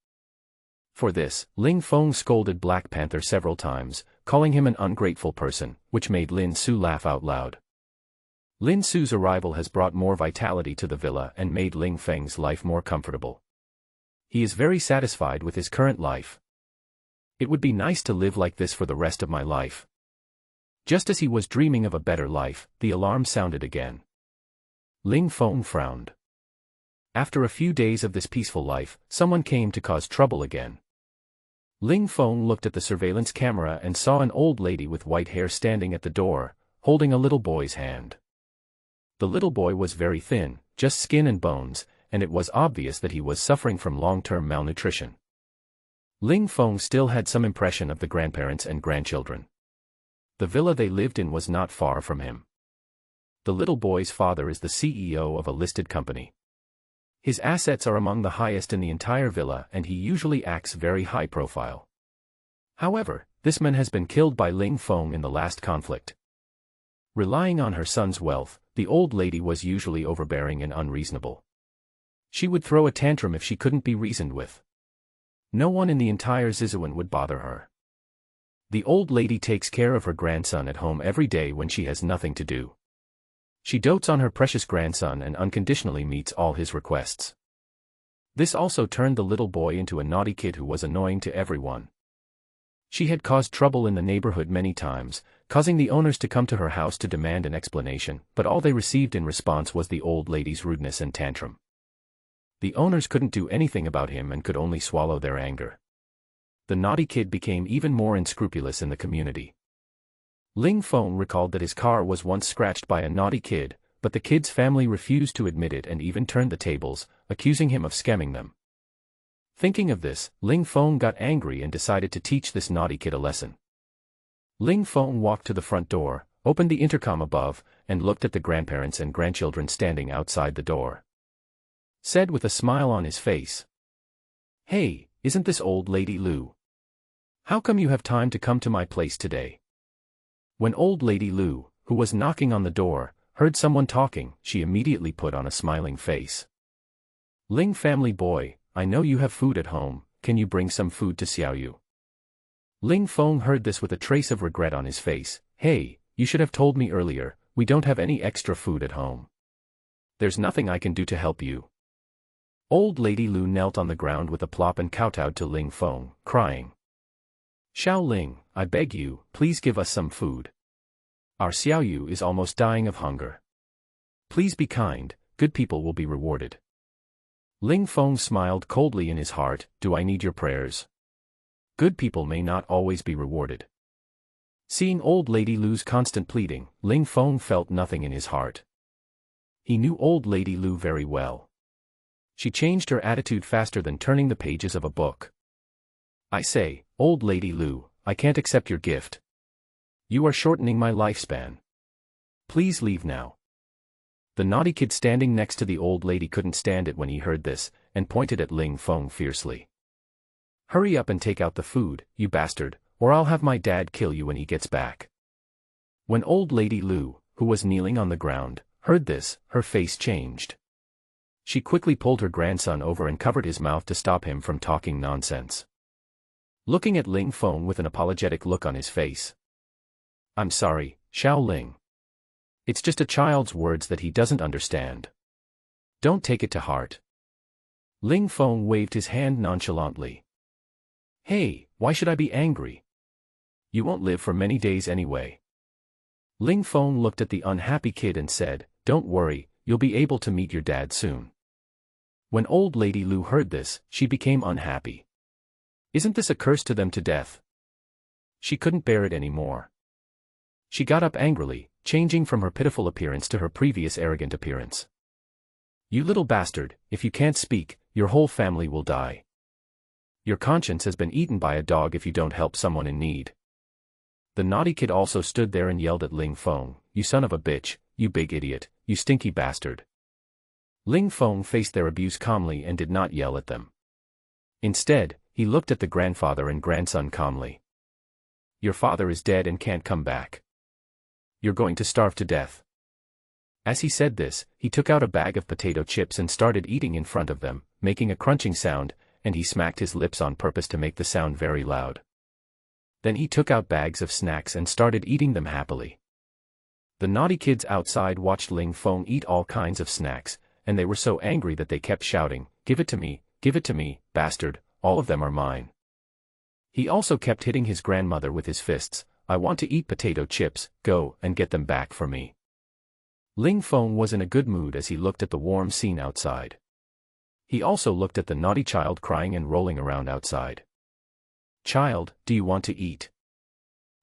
For this, Ling Feng scolded Black Panther several times, calling him an ungrateful person, which made Lin Su laugh out loud. Lin Su's arrival has brought more vitality to the villa and made Ling Feng's life more comfortable. He is very satisfied with his current life. "It would be nice to live like this for the rest of my life." Just as he was dreaming of a better life, the alarm sounded again. Ling Feng frowned. After a few days of this peaceful life, someone came to cause trouble again. Ling Feng looked at the surveillance camera and saw an old lady with white hair standing at the door, holding a little boy's hand. The little boy was very thin, just skin and bones, and it was obvious that he was suffering from long-term malnutrition. Ling Feng still had some impression of the grandparents and grandchildren. The villa they lived in was not far from him. The little boy's father is the CEO of a listed company. His assets are among the highest in the entire villa and he usually acts very high profile. However, this man has been killed by Ling Feng in the last conflict. Relying on her son's wealth, the old lady was usually overbearing and unreasonable. She would throw a tantrum if she couldn't be reasoned with. No one in the entire Zizuan would bother her. The old lady takes care of her grandson at home every day when she has nothing to do. She dotes on her precious grandson and unconditionally meets all his requests. This also turned the little boy into a naughty kid who was annoying to everyone. She had caused trouble in the neighborhood many times, causing the owners to come to her house to demand an explanation, but all they received in response was the old lady's rudeness and tantrum. The owners couldn't do anything about him and could only swallow their anger. the naughty kid became even more unscrupulous in the community. Ling Feng recalled that his car was once scratched by a naughty kid, but the kid's family refused to admit it and even turned the tables, accusing him of scamming them. Thinking of this, Ling Feng got angry and decided to teach this naughty kid a lesson. Ling Feng walked to the front door, opened the intercom above, and looked at the grandparents and grandchildren standing outside the door. Said with a smile on his face, "Hey, isn't this old lady Lu? How come you have time to come to my place today?" When old lady Lu, who was knocking on the door, heard someone talking, she immediately put on a smiling face. "Ling family boy, I know you have food at home, can you bring some food to Xiaoyu?" Ling Feng heard this with a trace of regret on his face. "Hey, you should have told me earlier, we don't have any extra food at home. There's nothing I can do to help you." Old lady Lu knelt on the ground with a plop and kowtowed to Ling Feng, crying, "Xiao Ling, I beg you, please give us some food. Our Xiaoyu is almost dying of hunger. Please be kind, good people will be rewarded." Ling Feng smiled coldly in his heart, "Do I need your prayers? Good people may not always be rewarded." Seeing old lady Lu's constant pleading, Ling Feng felt nothing in his heart. He knew old lady Lu very well. She changed her attitude faster than turning the pages of a book. "I say, old lady Lu, I can't accept your gift. You are shortening my lifespan. Please leave now." The naughty kid standing next to the old lady couldn't stand it when he heard this, and pointed at Ling Feng fiercely. "Hurry up and take out the food, you bastard, or I'll have my dad kill you when he gets back." When old lady Lu, who was kneeling on the ground, heard this, her face changed. She quickly pulled her grandson over and covered his mouth to stop him from talking nonsense. Looking at Ling Feng with an apologetic look on his face. "I'm sorry, Xiao Ling. It's just a child's words that he doesn't understand. Don't take it to heart." Ling Feng waved his hand nonchalantly. "Hey, why should I be angry? You won't live for many days anyway." Ling Feng looked at the unhappy kid and said, "Don't worry, you'll be able to meet your dad soon." When old lady Lu heard this, she became unhappy. Isn't this a curse to them to death? She couldn't bear it anymore. She got up angrily, changing from her pitiful appearance to her previous arrogant appearance. "You little bastard, if you can't speak, your whole family will die. Your conscience has been eaten by a dog if you don't help someone in need." The naughty kid also stood there and yelled at Ling Feng, "You son of a bitch, you big idiot, you stinky bastard." Ling Feng faced their abuse calmly and did not yell at them. Instead, he looked at the grandfather and grandson calmly. "Your father is dead and can't come back. You're going to starve to death." As he said this, he took out a bag of potato chips and started eating in front of them, making a crunching sound, and he smacked his lips on purpose to make the sound very loud. Then he took out bags of snacks and started eating them happily. The naughty kids outside watched Ling Feng eat all kinds of snacks, and they were so angry that they kept shouting, give it to me, bastard, all of them are mine." He also kept hitting his grandmother with his fists, "I want to eat potato chips, go and get them back for me." Ling Feng was in a good mood as he looked at the warm scene outside. He also looked at the naughty child crying and rolling around outside. "Child, do you want to eat?"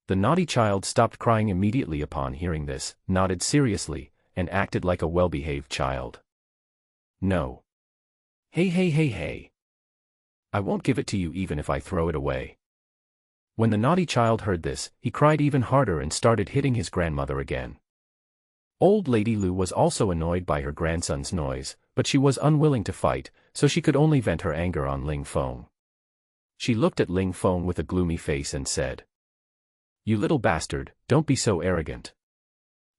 The naughty child stopped crying immediately upon hearing this, nodded seriously, and acted like a well-behaved child. "No. Hey. I won't give it to you even if I throw it away." When the naughty child heard this, he cried even harder and started hitting his grandmother again. Old lady Lu was also annoyed by her grandson's noise, but she was unwilling to fight, so she could only vent her anger on Ling Feng. She looked at Ling Feng with a gloomy face and said, "You little bastard, don't be so arrogant.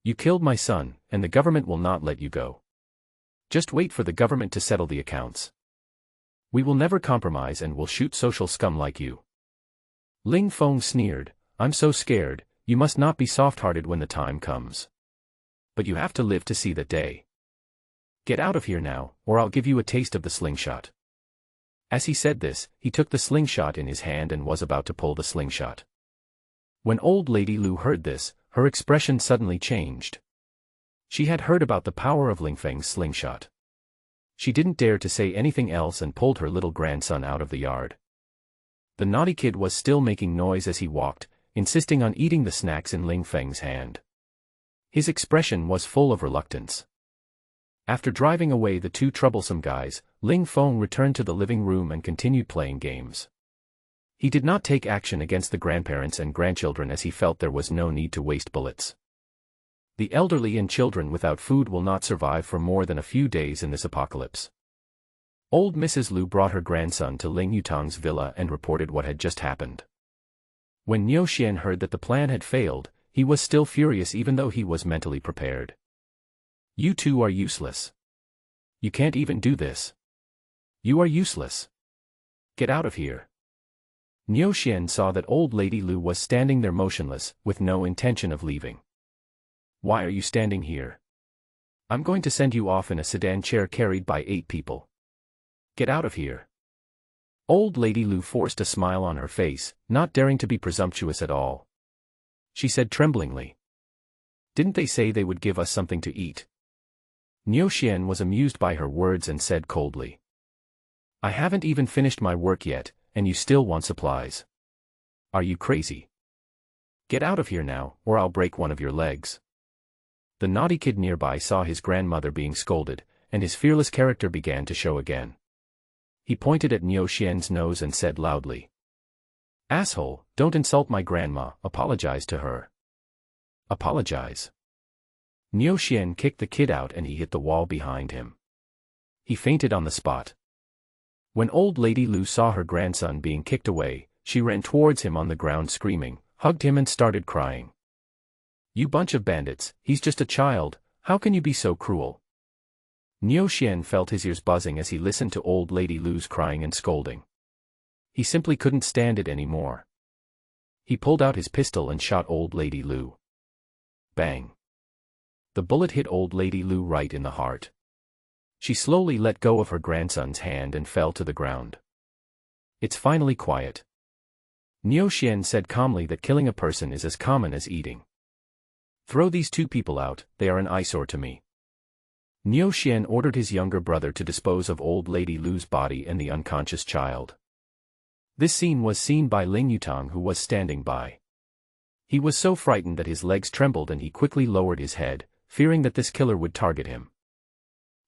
You killed my son, and the government will not let you go. Just wait for the government to settle the accounts. We will never compromise and will shoot social scum like you." Ling Feng sneered, "I'm so scared, you must not be soft-hearted when the time comes. But you have to live to see that day. Get out of here now, or I'll give you a taste of the slingshot." As he said this, he took the slingshot in his hand and was about to pull the slingshot. When old lady Lu heard this, her expression suddenly changed. She had heard about the power of Ling Feng's slingshot. She didn't dare to say anything else and pulled her little grandson out of the yard. The naughty kid was still making noise as he walked, insisting on eating the snacks in Ling Feng's hand. His expression was full of reluctance. After driving away the two troublesome guys, Ling Feng returned to the living room and continued playing games. He did not take action against the grandparents and grandchildren as he felt there was no need to waste bullets. The elderly and children without food will not survive for more than a few days in this apocalypse. Old Mrs. Liu brought her grandson to Ling Yutang's villa and reported what had just happened. When Niu Xian heard that the plan had failed, he was still furious even though he was mentally prepared. You two are useless. You can't even do this. You are useless. Get out of here. Niu Xian saw that old lady Liu was standing there motionless, with no intention of leaving. Why are you standing here? I'm going to send you off in a sedan chair carried by 8 people. Get out of here. Old lady Liu forced a smile on her face, not daring to be presumptuous at all. She said tremblingly. Didn't they say they would give us something to eat? Niu Xian was amused by her words and said coldly. I haven't even finished my work yet, and you still want supplies. Are you crazy? Get out of here now, or I'll break one of your legs. The naughty kid nearby saw his grandmother being scolded, and his fearless character began to show again. He pointed at Niu Xian's nose and said loudly. Asshole, don't insult my grandma, apologize to her. Apologize. Niu Xian kicked the kid out and he hit the wall behind him. He fainted on the spot. When old lady Liu saw her grandson being kicked away, she ran towards him on the ground screaming, hugged him and started crying. You bunch of bandits, he's just a child, how can you be so cruel? Niu Xian felt his ears buzzing as he listened to old lady Liu's crying and scolding. He simply couldn't stand it anymore. He pulled out his pistol and shot old lady Liu. Bang. The bullet hit old lady Liu right in the heart. She slowly let go of her grandson's hand and fell to the ground. It's finally quiet. Niu Xian said calmly that killing a person is as common as eating. Throw these 2 people out, they are an eyesore to me. Niu Xian ordered his younger brother to dispose of old lady Liu's body and the unconscious child. This scene was seen by Ling Yutang, who was standing by. He was so frightened that his legs trembled and he quickly lowered his head, fearing that this killer would target him.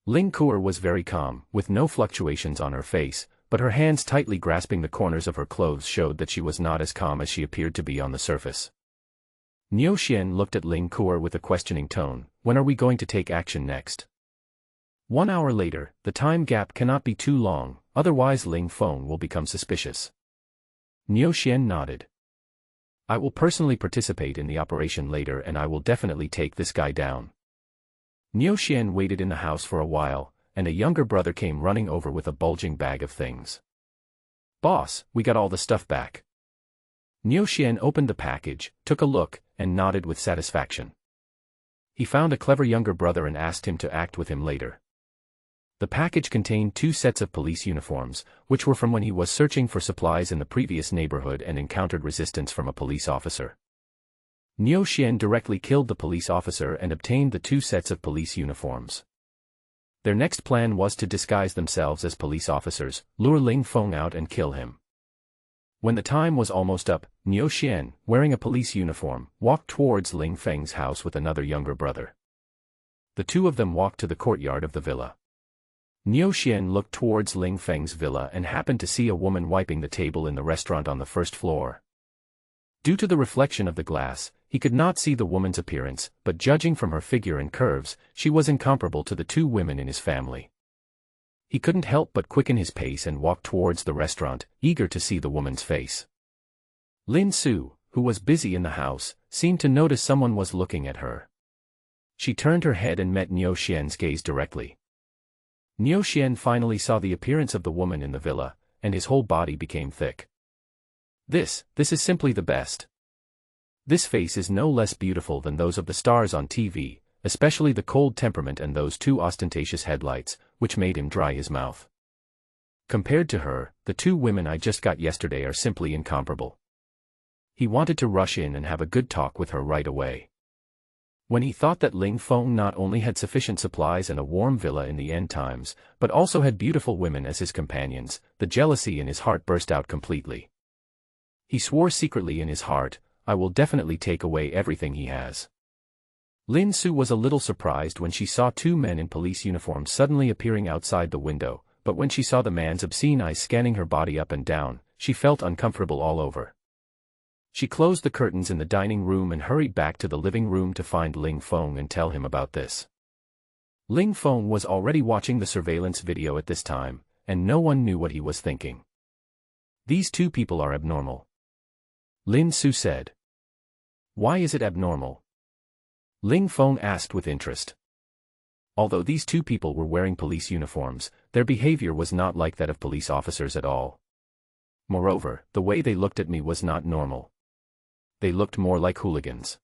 Ling Kuer was very calm, with no fluctuations on her face, but her hands tightly grasping the corners of her clothes showed that she was not as calm as she appeared to be on the surface. Niu Xian looked at Ling Kuer with a questioning tone. When are we going to take action next? 1 hour later, the time gap cannot be too long, otherwise Ling Feng will become suspicious. Niu Xian nodded. I will personally participate in the operation later and I will definitely take this guy down. Niu Xian waited in the house for a while, and a younger brother came running over with a bulging bag of things. Boss, we got all the stuff back. Niu Xian opened the package, took a look, and nodded with satisfaction. He found a clever younger brother and asked him to act with him later. The package contained 2 sets of police uniforms, which were from when he was searching for supplies in the previous neighborhood and encountered resistance from a police officer. Niu Xian directly killed the police officer and obtained the 2 sets of police uniforms. Their next plan was to disguise themselves as police officers, lure Ling Feng out and kill him. When the time was almost up, Niu Xian, wearing a police uniform, walked towards Ling Feng's house with another younger brother. The 2 of them walked to the courtyard of the villa. Niu Xian looked towards Ling Feng's villa and happened to see a woman wiping the table in the restaurant on the 1st floor. Due to the reflection of the glass, he could not see the woman's appearance, but judging from her figure and curves, she was incomparable to the 2 women in his family. He couldn't help but quicken his pace and walk towards the restaurant, eager to see the woman's face. Lin Su, who was busy in the house, seemed to notice someone was looking at her. She turned her head and met Niu Xian's gaze directly. Niu Xian finally saw the appearance of the woman in the villa, and his whole body became thick. This is simply the best. This face is no less beautiful than those of the stars on TV, especially the cold temperament and those 2 ostentatious headlights, which made him dry his mouth. Compared to her, the 2 women I just got yesterday are simply incomparable. He wanted to rush in and have a good talk with her right away. When he thought that Ling Feng not only had sufficient supplies and a warm villa in the end times, but also had beautiful women as his companions, the jealousy in his heart burst out completely. He swore secretly in his heart, I will definitely take away everything he has. Lin Su was a little surprised when she saw two men in police uniforms suddenly appearing outside the window, but when she saw the man's obscene eyes scanning her body up and down, she felt uncomfortable all over. She closed the curtains in the dining room and hurried back to the living room to find Ling Feng and tell him about this. Ling Feng was already watching the surveillance video at this time, and no one knew what he was thinking. These two people are abnormal. Lin Su said. Why is it abnormal? Ling Feng asked with interest. Although these two people were wearing police uniforms, their behavior was not like that of police officers at all. Moreover, the way they looked at me was not normal. They looked more like hooligans.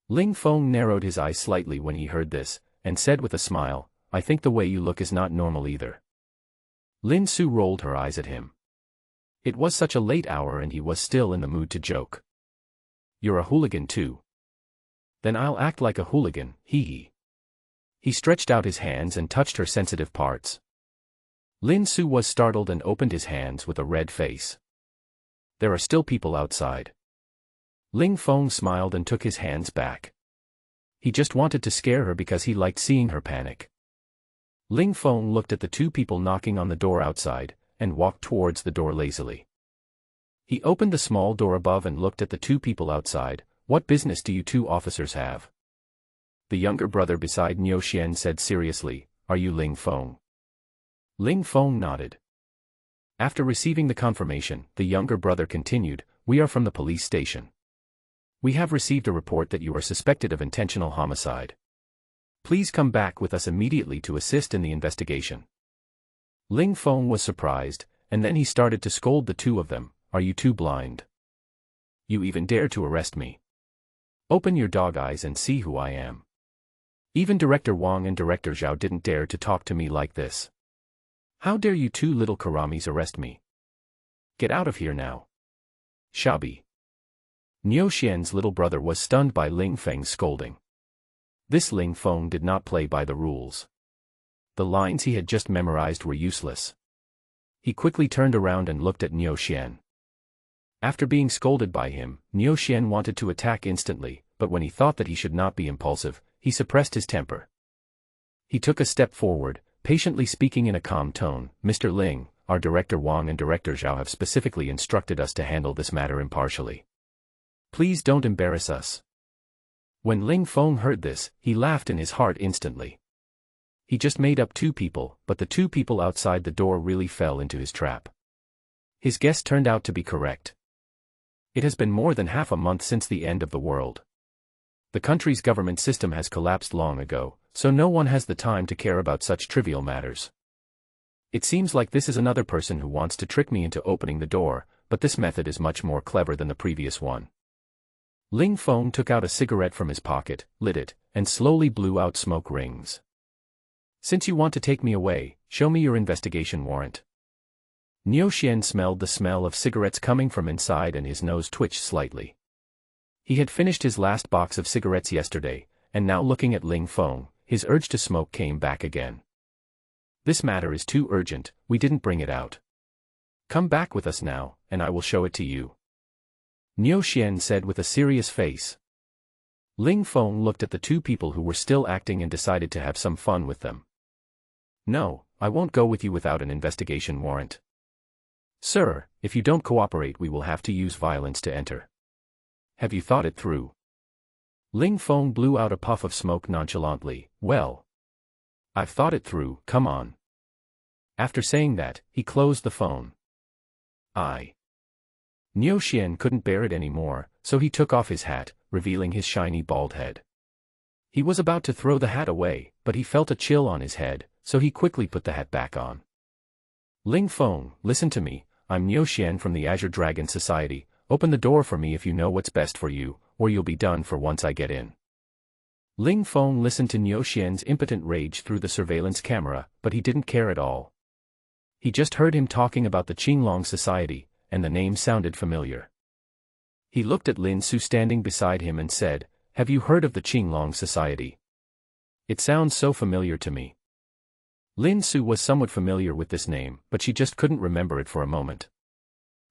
Ling Feng narrowed his eyes slightly when he heard this, and said with a smile, I think the way you look is not normal either. Lin Su rolled her eyes at him. It was such a late hour and he was still in the mood to joke. You're a hooligan too. Then I'll act like a hooligan, hee hee. He stretched out his hands and touched her sensitive parts. Lin Su was startled and opened his hands with a red face. There are still people outside. Ling Feng smiled and took his hands back. He just wanted to scare her because he liked seeing her panic. Ling Feng looked at the two people knocking on the door outside, and walked towards the door lazily. He opened the small door above and looked at the two people outside. What business do you two officers have? The younger brother beside Niu Xian said seriously, Are you Ling Feng? Ling Feng nodded. After receiving the confirmation, the younger brother continued, We are from the police station. We have received a report that you are suspected of intentional homicide. Please come back with us immediately to assist in the investigation. Ling Feng was surprised, and then he started to scold the two of them, Are you two blind? You even dare to arrest me. Open your dog eyes and see who I am. Even Director Wang and Director Zhao didn't dare to talk to me like this. How dare you two little karamis arrest me? Get out of here now. Shabi. Niu Xian's little brother was stunned by Ling Feng's scolding. This Ling Feng did not play by the rules. The lines he had just memorized were useless. He quickly turned around and looked at Niu Xian. After being scolded by him, Niu Xian wanted to attack instantly, but when he thought that he should not be impulsive, he suppressed his temper. He took a step forward, patiently speaking in a calm tone, Mr. Ling, our Director Wang and Director Zhao have specifically instructed us to handle this matter impartially. Please don't embarrass us. When Ling Feng heard this, he laughed in his heart instantly. He just made up two people, but the two people outside the door really fell into his trap. His guess turned out to be correct. It has been more than half a month since the end of the world. The country's government system has collapsed long ago, so no one has the time to care about such trivial matters. It seems like this is another person who wants to trick me into opening the door, but this method is much more clever than the previous one. Ling Feng took out a cigarette from his pocket, lit it, and slowly blew out smoke rings. Since you want to take me away, show me your investigation warrant. Niu Xian smelled the smell of cigarettes coming from inside and his nose twitched slightly. He had finished his last box of cigarettes yesterday, and now looking at Ling Feng, his urge to smoke came back again. This matter is too urgent, we didn't bring it out. Come back with us now, and I will show it to you. Niu Xian said with a serious face. Ling Feng looked at the two people who were still acting and decided to have some fun with them. No, I won't go with you without an investigation warrant. Sir, if you don't cooperate we will have to use violence to enter. Have you thought it through? Ling Feng blew out a puff of smoke nonchalantly, Well. I've thought it through, come on. After saying that, he closed the phone. Niu Xian couldn't bear it anymore, so he took off his hat, revealing his shiny bald head. He was about to throw the hat away, but he felt a chill on his head, so he quickly put the hat back on. Ling Feng, listen to me, I'm Niu Xian from the Azure Dragon Society, open the door for me if you know what's best for you, or you'll be done for once I get in. Ling Feng listened to Niu Xian's impotent rage through the surveillance camera, but he didn't care at all. He just heard him talking about the Qinglong Society, and the name sounded familiar. He looked at Lin Su standing beside him and said, Have you heard of the Qinglong Society? It sounds so familiar to me. Lin Su was somewhat familiar with this name, but she just couldn't remember it for a moment.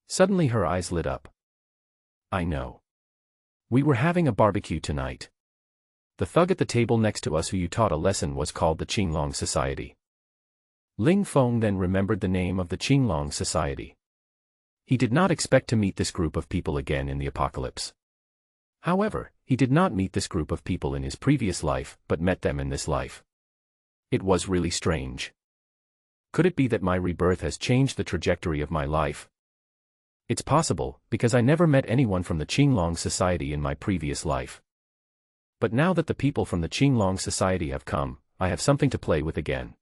Suddenly her eyes lit up. I know. We were having a barbecue tonight. The thug at the table next to us who you taught a lesson was called the Qinglong Society. Ling Feng then remembered the name of the Qinglong Society. He did not expect to meet this group of people again in the apocalypse. However, he did not meet this group of people in his previous life, but met them in this life. It was really strange. Could it be that my rebirth has changed the trajectory of my life? It's possible, because I never met anyone from the Qinglong Society in my previous life. But now that the people from the Qinglong Society have come, I have something to play with again.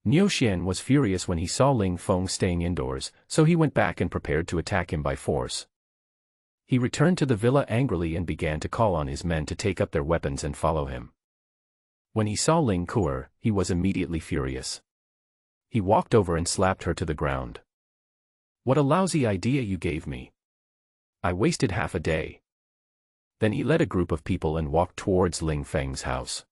Niu Xian was furious when he saw Ling Feng staying indoors, so he went back and prepared to attack him by force. He returned to the villa angrily and began to call on his men to take up their weapons and follow him. When he saw Ling Kuer, he was immediately furious. He walked over and slapped her to the ground. What a lousy idea you gave me. I wasted half a day. Then he led a group of people and walked towards Ling Feng's house.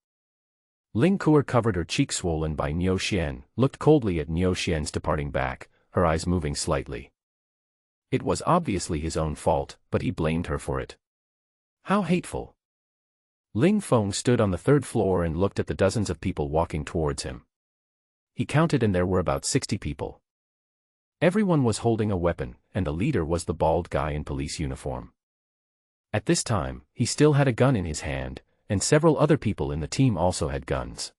Ling Kuer covered her cheeks swollen by Niu Xian, looked coldly at Niu Xian's departing back, her eyes moving slightly. It was obviously his own fault, but he blamed her for it. How hateful. Ling Feng stood on the third floor and looked at the dozens of people walking towards him. He counted and there were about 60 people. Everyone was holding a weapon, and the leader was the bald guy in police uniform. At this time, he still had a gun in his hand, and several other people in the team also had guns.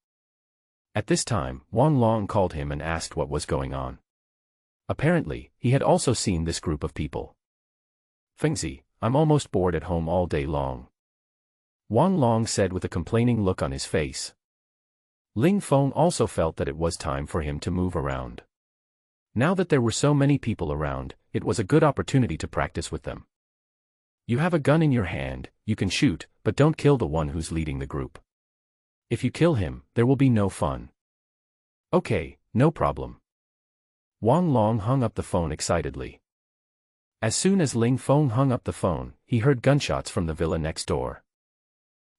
At this time, Wan Long called him and asked what was going on. Apparently, he had also seen this group of people. Fengzi, I'm almost bored at home all day long. Wan Long said with a complaining look on his face. Ling Feng also felt that it was time for him to move around. Now that there were so many people around, it was a good opportunity to practice with them. You have a gun in your hand, you can shoot, but don't kill the one who's leading the group. If you kill him, there will be no fun. Okay, no problem. Wang Long hung up the phone excitedly. As soon as Ling Feng hung up the phone, he heard gunshots from the villa next door.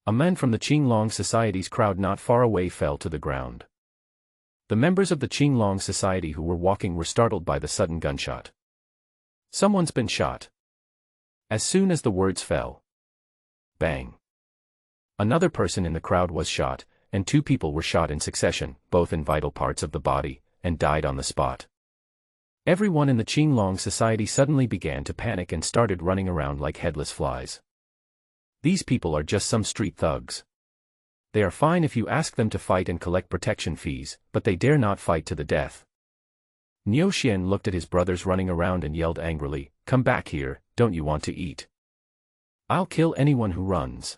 A man from the Qinglong Society's crowd not far away fell to the ground. The members of the Qinglong Society who were walking were startled by the sudden gunshot. Someone's been shot. As soon as the words fell. Bang. Another person in the crowd was shot, and 2 people were shot in succession, both in vital parts of the body, and died on the spot. Everyone in the Qinglong Society suddenly began to panic and started running around like headless flies. These people are just some street thugs. They are fine if you ask them to fight and collect protection fees, but they dare not fight to the death. Niu Xian looked at his brothers running around and yelled angrily, "Come back here, don't you want to eat? I'll kill anyone who runs."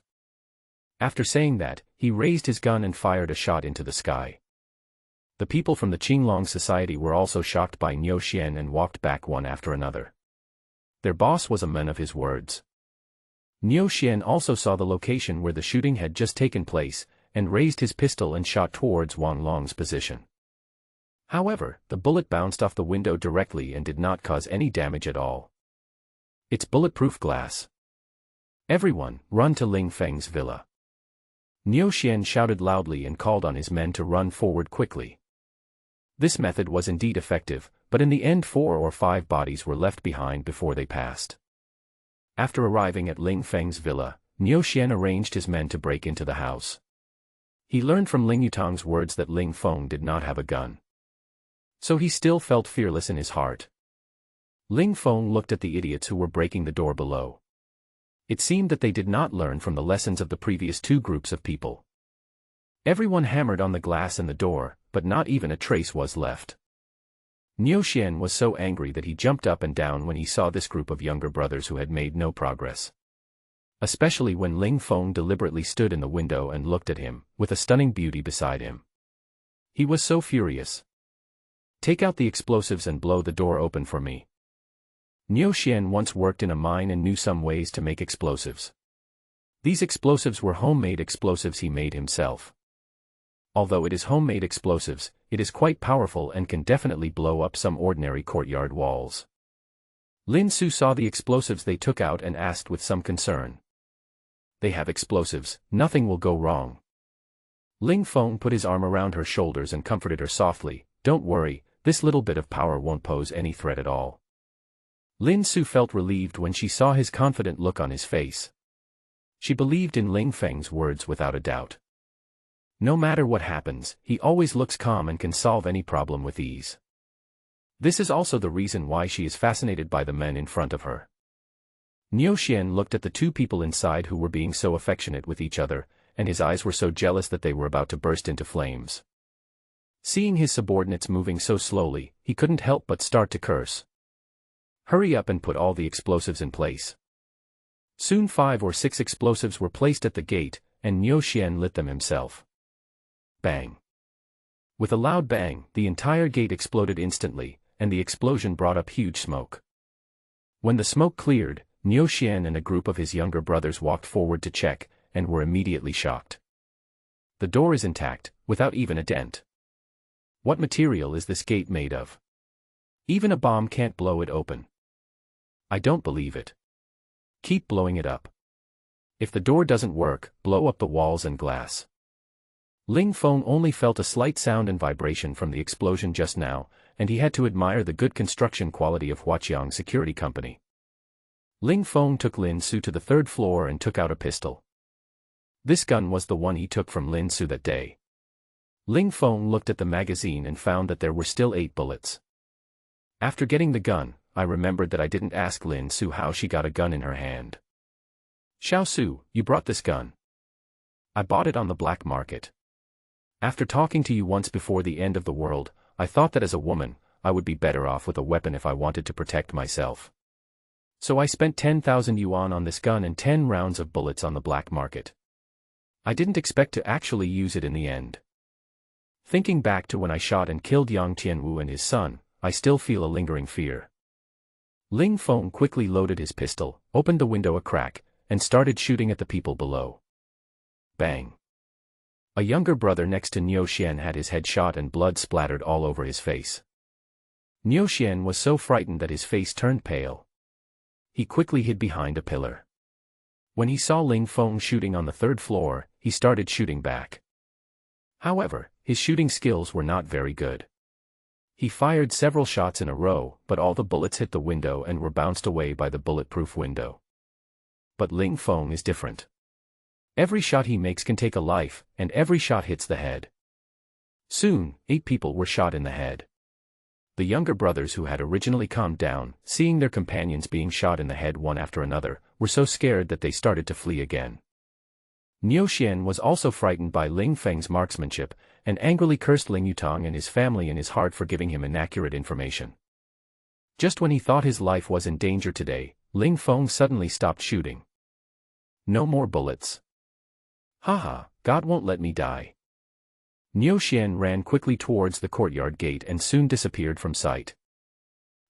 After saying that, he raised his gun and fired a shot into the sky. The people from the Qinglong Society were also shocked by Niu Xian and walked back one after another. Their boss was a man of his words. Niu Xian also saw the location where the shooting had just taken place, and raised his pistol and shot towards Wang Long's position. However, the bullet bounced off the window directly and did not cause any damage at all. It's bulletproof glass. Everyone, run to Ling Feng's villa. Niu Xian shouted loudly and called on his men to run forward quickly. This method was indeed effective, but in the end 4 or 5 bodies were left behind before they passed. After arriving at Ling Feng's villa, Niu Xian arranged his men to break into the house. He learned from Ling Yutang's words that Ling Feng did not have a gun. So he still felt fearless in his heart. Ling Feng looked at the idiots who were breaking the door below. It seemed that they did not learn from the lessons of the previous 2 groups of people. Everyone hammered on the glass and the door, but not even a trace was left. Niu Xian was so angry that he jumped up and down when he saw this group of younger brothers who had made no progress. Especially when Ling Feng deliberately stood in the window and looked at him, with a stunning beauty beside him. He was so furious. Take out the explosives and blow the door open for me. Niu Xian once worked in a mine and knew some ways to make explosives. These explosives were homemade explosives he made himself. Although it is homemade explosives, it is quite powerful and can definitely blow up some ordinary courtyard walls. Lin Su saw the explosives they took out and asked with some concern. They have explosives, nothing will go wrong. Ling Feng put his arm around her shoulders and comforted her softly, don't worry, this little bit of power won't pose any threat at all. Lin Su felt relieved when she saw his confident look on his face. She believed in Ling Feng's words without a doubt. No matter what happens, he always looks calm and can solve any problem with ease. This is also the reason why she is fascinated by the men in front of her. Niu Xian looked at the two people inside who were being so affectionate with each other, and his eyes were so jealous that they were about to burst into flames. Seeing his subordinates moving so slowly, he couldn't help but start to curse. Hurry up and put all the explosives in place. Soon 5 or 6 explosives were placed at the gate, and Niu Xian lit them himself. Bang! With a loud bang, the entire gate exploded instantly, and the explosion brought up huge smoke. When the smoke cleared, Niu Xian and a group of his younger brothers walked forward to check, and were immediately shocked. The door is intact, without even a dent. What material is this gate made of? Even a bomb can't blow it open. I don't believe it. Keep blowing it up. If the door doesn't work, blow up the walls and glass. Ling Feng only felt a slight sound and vibration from the explosion just now, and he had to admire the good construction quality of Huaqiang Security Company. Ling Feng took Lin Su to the 3rd floor and took out a pistol. This gun was the one he took from Lin Su that day. Ling Feng looked at the magazine and found that there were still 8 bullets. After getting the gun, I remembered that I didn't ask Lin Su how she got a gun in her hand. Xiao Su, you brought this gun. I bought it on the black market. After talking to you once before the end of the world, I thought that as a woman, I would be better off with a weapon if I wanted to protect myself. So I spent 10,000 yuan on this gun and 10 rounds of bullets on the black market. I didn't expect to actually use it in the end. Thinking back to when I shot and killed Yang Tianwu and his son, I still feel a lingering fear. Ling Feng quickly loaded his pistol, opened the window a crack, and started shooting at the people below. Bang! A younger brother next to Niu Xian had his head shot and blood splattered all over his face. Niu Xian was so frightened that his face turned pale. He quickly hid behind a pillar. When he saw Ling Feng shooting on the 3rd floor, he started shooting back. However, his shooting skills were not very good. He fired several shots in a row, but all the bullets hit the window and were bounced away by the bulletproof window. But Ling Feng is different. Every shot he makes can take a life, and every shot hits the head. Soon, 8 people were shot in the head. The younger brothers who had originally calmed down, seeing their companions being shot in the head one after another, were so scared that they started to flee again. Niu Xian was also frightened by Ling Feng's marksmanship, and angrily cursed Ling Yutang and his family in his heart for giving him inaccurate information. Just when he thought his life was in danger today, Ling Feng suddenly stopped shooting. No more bullets. Haha, God won't let me die. Niu Xian ran quickly towards the courtyard gate and soon disappeared from sight.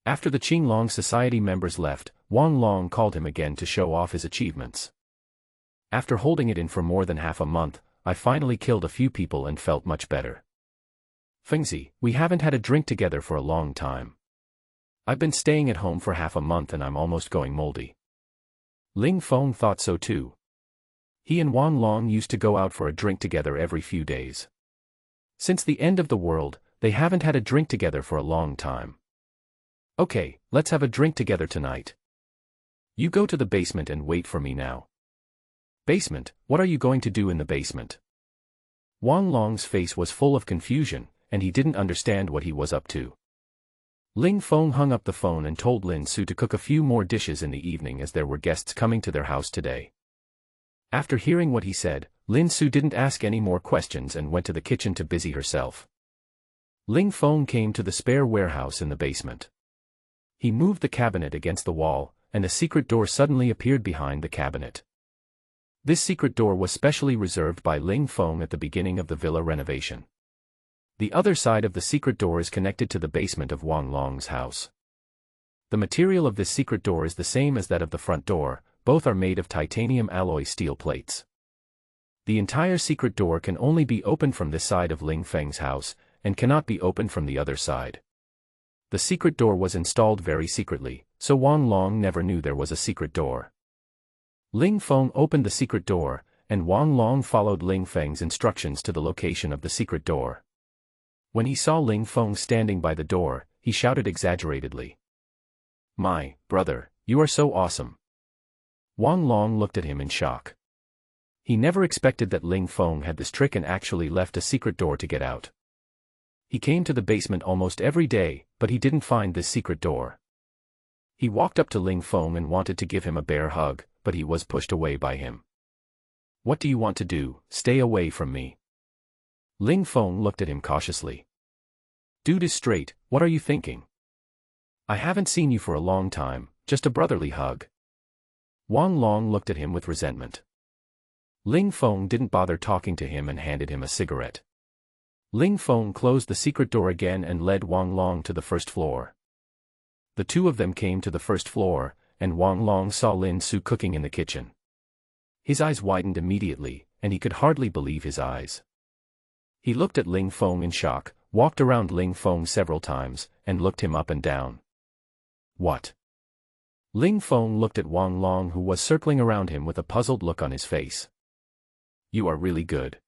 After the Qinglong Society members left, Wang Long called him again to show off his achievements. After holding it in for more than half a month, I finally killed a few people and felt much better. Fengzi, we haven't had a drink together for a long time. I've been staying at home for half a month and I'm almost going moldy. Ling Feng thought so too. He and Wang Long used to go out for a drink together every few days. Since the end of the world, they haven't had a drink together for a long time. Okay, let's have a drink together tonight. You go to the basement and wait for me now. Basement, what are you going to do in the basement? Wang Long's face was full of confusion, and he didn't understand what he was up to. Ling Feng hung up the phone and told Lin Su to cook a few more dishes in the evening as there were guests coming to their house today. After hearing what he said, Lin Su didn't ask any more questions and went to the kitchen to busy herself. Ling Feng came to the spare warehouse in the basement. He moved the cabinet against the wall, and a secret door suddenly appeared behind the cabinet. This secret door was specially reserved by Ling Feng at the beginning of the villa renovation. The other side of the secret door is connected to the basement of Wang Long's house. The material of this secret door is the same as that of the front door, both are made of titanium alloy steel plates. The entire secret door can only be opened from this side of Ling Feng's house, and cannot be opened from the other side. The secret door was installed very secretly, so Wang Long never knew there was a secret door. Ling Feng opened the secret door, and Wang Long followed Ling Feng's instructions to the location of the secret door. When he saw Ling Feng standing by the door, he shouted exaggeratedly. My brother, you are so awesome. Wang Long looked at him in shock. He never expected that Ling Feng had this trick and actually left a secret door to get out. He came to the basement almost every day, but he didn't find this secret door. He walked up to Ling Feng and wanted to give him a bear hug, but he was pushed away by him. What do you want to do? Stay away from me. Ling Feng looked at him cautiously. Dude is straight, what are you thinking? I haven't seen you for a long time, just a brotherly hug. Wang Long looked at him with resentment. Ling Feng didn't bother talking to him and handed him a cigarette. Ling Feng closed the secret door again and led Wang Long to the first floor. The two of them came to the first floor, and Wang Long saw Lin Su cooking in the kitchen. His eyes widened immediately, and he could hardly believe his eyes. He looked at Ling Feng in shock, walked around Ling Feng several times, and looked him up and down. What? Ling Feng looked at Wang Long, who was circling around him with a puzzled look on his face. You are really good.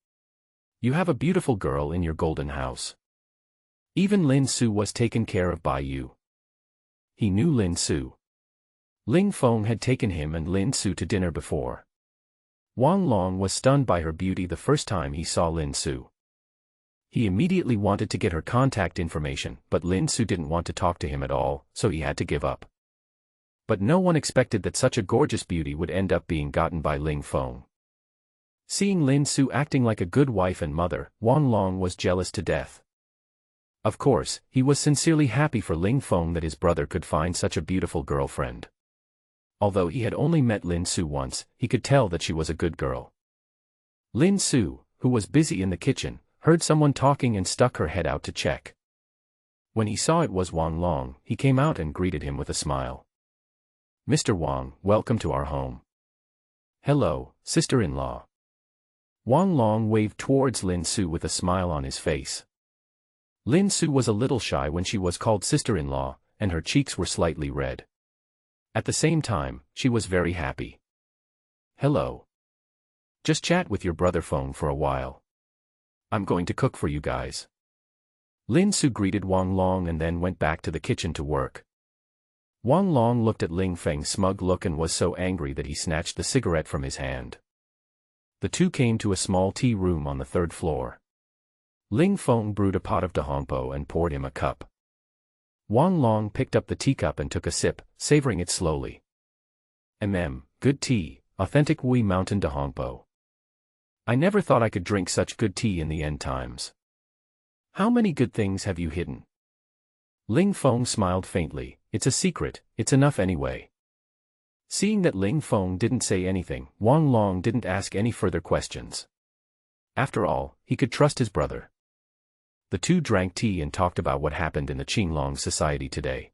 You have a beautiful girl in your golden house. Even Lin Su was taken care of by you. He knew Lin Su. Ling Feng had taken him and Lin Su to dinner before. Wang Long was stunned by her beauty the first time he saw Lin Su. He immediately wanted to get her contact information, but Lin Su didn't want to talk to him at all, so he had to give up. But no one expected that such a gorgeous beauty would end up being gotten by Ling Feng. Seeing Lin Su acting like a good wife and mother, Wang Long was jealous to death. Of course, he was sincerely happy for Ling Feng that his brother could find such a beautiful girlfriend. Although he had only met Lin Su once, he could tell that she was a good girl. Lin Su, who was busy in the kitchen, heard someone talking and stuck her head out to check. When he saw it was Wang Long, he came out and greeted him with a smile. Mr. Wang, welcome to our home. Hello, sister-in-law. Wang Long waved towards Lin Su with a smile on his face. Lin Su was a little shy when she was called sister-in-law, and her cheeks were slightly red. At the same time, she was very happy. Hello. Just chat with your brother Feng for a while. I'm going to cook for you guys. Lin Su greeted Wang Long and then went back to the kitchen to work. Wang Long looked at Ling Feng's smug look and was so angry that he snatched the cigarette from his hand. The two came to a small tea room on the third floor. Ling Feng brewed a pot of dahongpo and poured him a cup. Wang Long picked up the teacup and took a sip, savoring it slowly. Good tea, authentic Wui Mountain dahongpo. I never thought I could drink such good tea in the end times. How many good things have you hidden? Ling Feng smiled faintly. It's a secret, it's enough anyway. Seeing that Ling Feng didn't say anything, Wang Long didn't ask any further questions. After all, he could trust his brother. The two drank tea and talked about what happened in the Qinglong society today.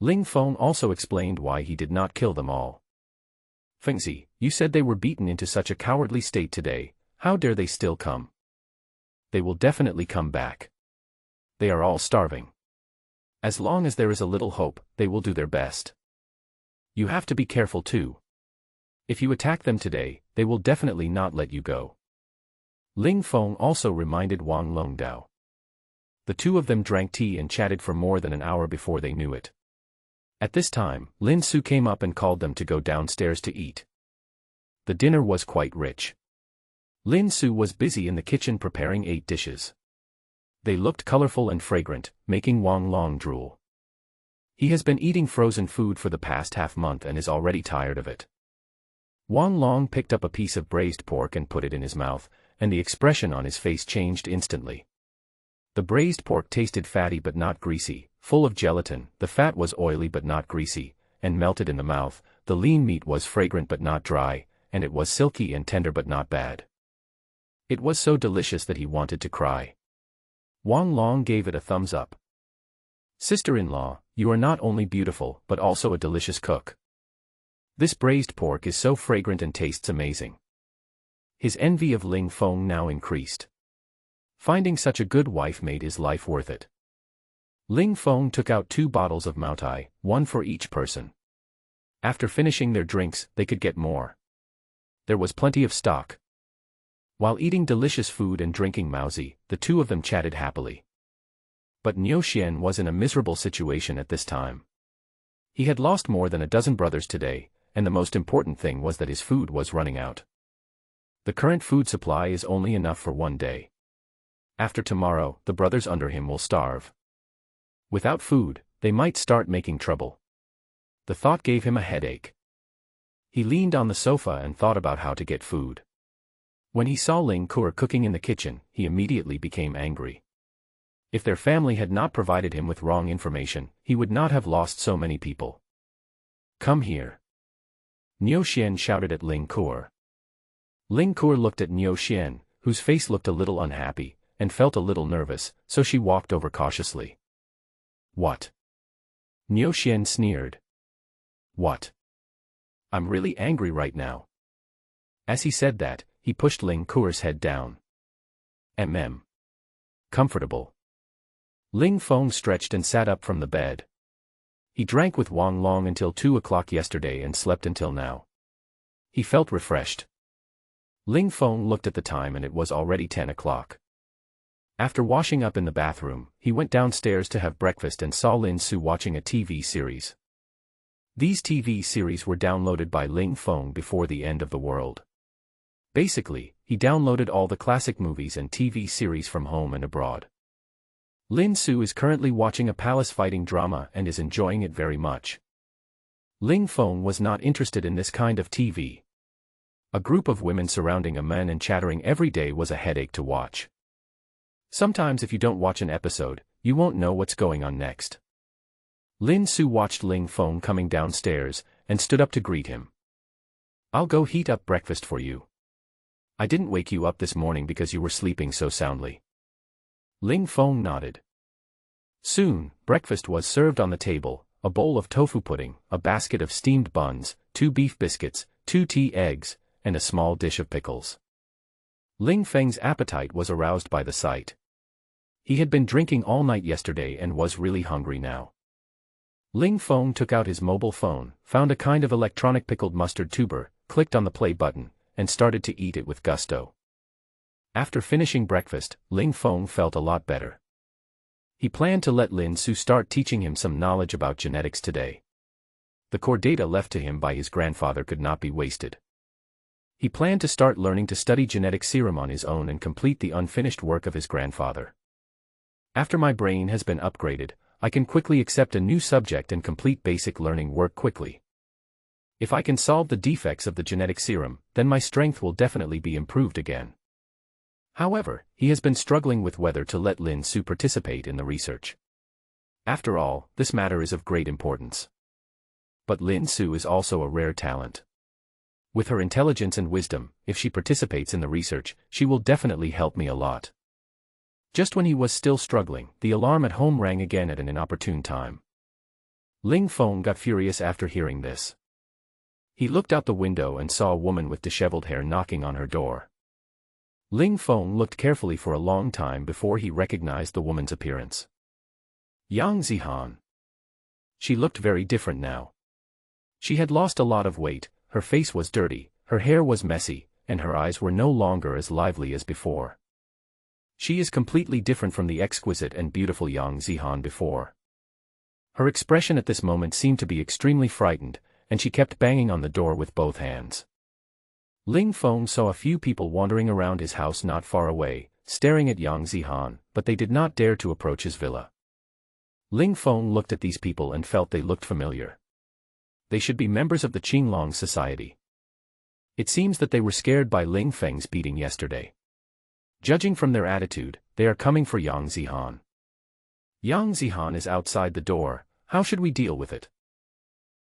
Ling Feng also explained why he did not kill them all. Fengzi, you said they were beaten into such a cowardly state today, how dare they still come? They will definitely come back. They are all starving. As long as there is a little hope, they will do their best. You have to be careful too. If you attack them today, they will definitely not let you go. Ling Feng also reminded Wang Longdao. The two of them drank tea and chatted for more than an hour before they knew it. At this time, Lin Su came up and called them to go downstairs to eat. The dinner was quite rich. Lin Su was busy in the kitchen preparing 8 dishes. They looked colorful and fragrant, making Wang Long drool. He has been eating frozen food for the past half-month and is already tired of it. Wang Long picked up a piece of braised pork and put it in his mouth, and the expression on his face changed instantly. The braised pork tasted fatty but not greasy, full of gelatin, the fat was oily but not greasy, and melted in the mouth, the lean meat was fragrant but not dry, and it was silky and tender but not bad. It was so delicious that he wanted to cry. Wang Long gave it a thumbs up. Sister-in-law, you are not only beautiful but also a delicious cook. This braised pork is so fragrant and tastes amazing. His envy of Ling Feng now increased. Finding such a good wife made his life worth it. Ling Feng took out 2 bottles of Maotai, one for each person. After finishing their drinks, they could get more. There was plenty of stock. While eating delicious food and drinking Maozi, the two of them chatted happily. But Niu Xian was in a miserable situation at this time. He had lost more than a dozen brothers today, and the most important thing was that his food was running out. The current food supply is only enough for one day. After tomorrow, the brothers under him will starve. Without food, they might start making trouble. The thought gave him a headache. He leaned on the sofa and thought about how to get food. When he saw Ling Kur cooking in the kitchen, he immediately became angry. If their family had not provided him with wrong information, he would not have lost so many people. Come here. Niu Xian shouted at Ling Kur. Ling Kur looked at Niu Xian, whose face looked a little unhappy, and felt a little nervous, so she walked over cautiously. What? Niu Xian sneered. What? I'm really angry right now. As he said that, he pushed Ling Kur's head down. Comfortable. Ling Feng stretched and sat up from the bed. He drank with Wang Long until 2 o'clock yesterday and slept until now. He felt refreshed. Ling Feng looked at the time and it was already 10 o'clock. After washing up in the bathroom, he went downstairs to have breakfast and saw Lin Su watching a TV series. These TV series were downloaded by Ling Feng before the end of the world. Basically, he downloaded all the classic movies and TV series from home and abroad. Lin Su is currently watching a palace fighting drama and is enjoying it very much. Ling Feng was not interested in this kind of TV. A group of women surrounding a man and chattering every day was a headache to watch. Sometimes if you don't watch an episode, you won't know what's going on next. Lin Su watched Ling Feng coming downstairs, and stood up to greet him. I'll go heat up breakfast for you. I didn't wake you up this morning because you were sleeping so soundly. Ling Feng nodded. Soon, breakfast was served on the table, a bowl of tofu pudding, a basket of steamed buns, 2 beef biscuits, 2 tea eggs, and a small dish of pickles. Ling Feng's appetite was aroused by the sight. He had been drinking all night yesterday and was really hungry now. Ling Feng took out his mobile phone, found a kind of electronic pickled mustard tuber, clicked on the play button, and started to eat it with gusto. After finishing breakfast, Ling Feng felt a lot better. He planned to let Lin Su start teaching him some knowledge about genetics today. The core data left to him by his grandfather could not be wasted. He planned to start learning to study genetic serum on his own and complete the unfinished work of his grandfather. After my brain has been upgraded, I can quickly accept a new subject and complete basic learning work quickly. If I can solve the defects of the genetic serum, then my strength will definitely be improved again. However, he has been struggling with whether to let Lin Su participate in the research. After all, this matter is of great importance. But Lin Su is also a rare talent. With her intelligence and wisdom, if she participates in the research, she will definitely help me a lot. Just when he was still struggling, the alarm at home rang again at an inopportune time. Ling Feng got furious after hearing this. He looked out the window and saw a woman with disheveled hair knocking on her door. Ling Feng looked carefully for a long time before he recognized the woman's appearance. Yang Zihan. She looked very different now. She had lost a lot of weight, her face was dirty, her hair was messy, and her eyes were no longer as lively as before. She is completely different from the exquisite and beautiful Yang Zihan before. Her expression at this moment seemed to be extremely frightened, and she kept banging on the door with both hands. Ling Feng saw a few people wandering around his house not far away, staring at Yang Zihan, but they did not dare to approach his villa. Ling Feng looked at these people and felt they looked familiar. They should be members of the Qinglong society. It seems that they were scared by Ling Feng's beating yesterday. Judging from their attitude, they are coming for Yang Zihan. Yang Zihan is outside the door, how should we deal with it?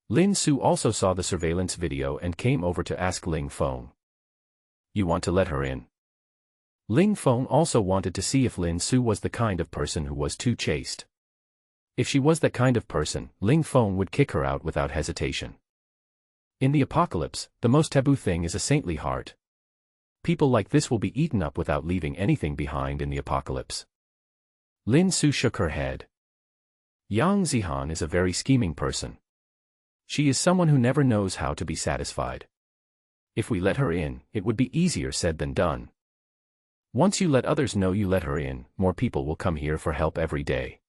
Lin Su also saw the surveillance video and came over to ask Ling Feng. You want to let her in? Ling Feng also wanted to see if Lin Su was the kind of person who was too chaste. If she was that kind of person, Ling Feng would kick her out without hesitation. In the apocalypse, the most taboo thing is a saintly heart. People like this will be eaten up without leaving anything behind in the apocalypse. Lin Su shook her head. Yang Zihan is a very scheming person. She is someone who never knows how to be satisfied. If we let her in, it would be easier said than done. Once you let others know you let her in, more people will come here for help every day.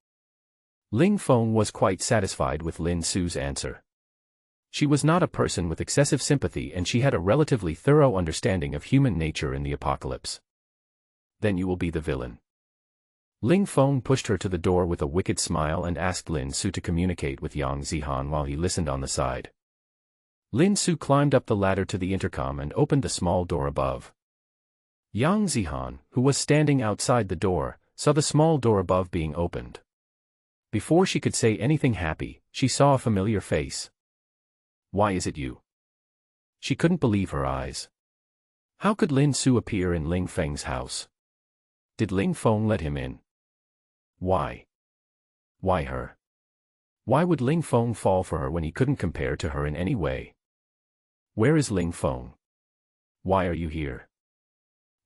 Ling Feng was quite satisfied with Lin Su's answer. She was not a person with excessive sympathy and she had a relatively thorough understanding of human nature in the apocalypse. Then you will be the villain. Ling Feng pushed her to the door with a wicked smile and asked Lin Su to communicate with Yang Zihan while he listened on the side. Lin Su climbed up the ladder to the intercom and opened the small door above. Yang Zihan, who was standing outside the door, saw the small door above being opened. Before she could say anything happy, she saw a familiar face. Why is it you? She couldn't believe her eyes. How could Lin Su appear in Ling Feng's house? Did Ling Feng let him in? Why? Why her? Why would Ling Feng fall for her when he couldn't compare to her in any way? Where is Ling Feng? Why are you here?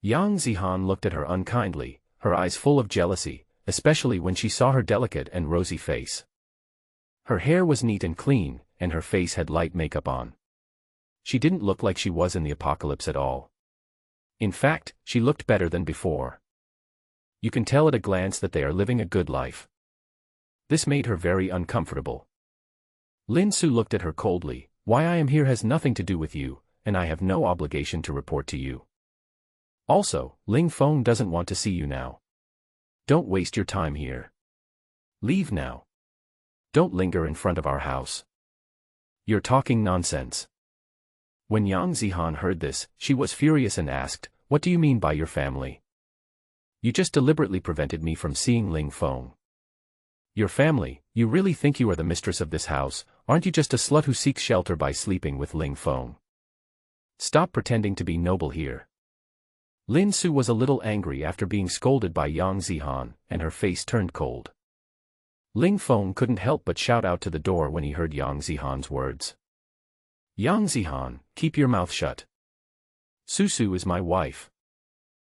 Yang Zihan looked at her unkindly, her eyes full of jealousy, especially when she saw her delicate and rosy face. Her hair was neat and clean, and her face had light makeup on. She didn't look like she was in the apocalypse at all. In fact, she looked better than before. You can tell at a glance that they are living a good life. This made her very uncomfortable. Lin Su looked at her coldly. Why I am here has nothing to do with you, and I have no obligation to report to you. Also, Ling Feng doesn't want to see you now. Don't waste your time here. Leave now. Don't linger in front of our house. You're talking nonsense. When Yang Zihan heard this, she was furious and asked, What do you mean by your family? You just deliberately prevented me from seeing Ling Feng. Your family? You really think you are the mistress of this house? Aren't you just a slut who seeks shelter by sleeping with Ling Feng? Stop pretending to be noble here. Lin Su was a little angry after being scolded by Yang Zihan, and her face turned cold. Ling Feng couldn't help but shout out to the door when he heard Yang Zihan's words. Yang Zihan, keep your mouth shut. Su is my wife.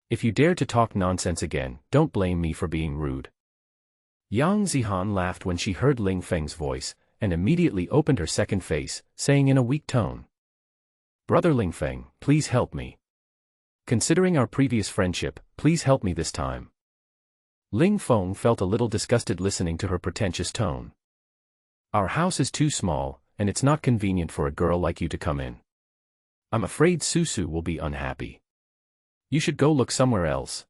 If you dare to talk nonsense again, don't blame me for being rude. Yang Zihan laughed when she heard Ling Feng's voice, and immediately opened her second face, saying in a weak tone, Brother Ling Feng, please help me. Considering our previous friendship, please help me this time. Ling Feng felt a little disgusted listening to her pretentious tone. Our house is too small, and it's not convenient for a girl like you to come in. I'm afraid Su will be unhappy. You should go look somewhere else.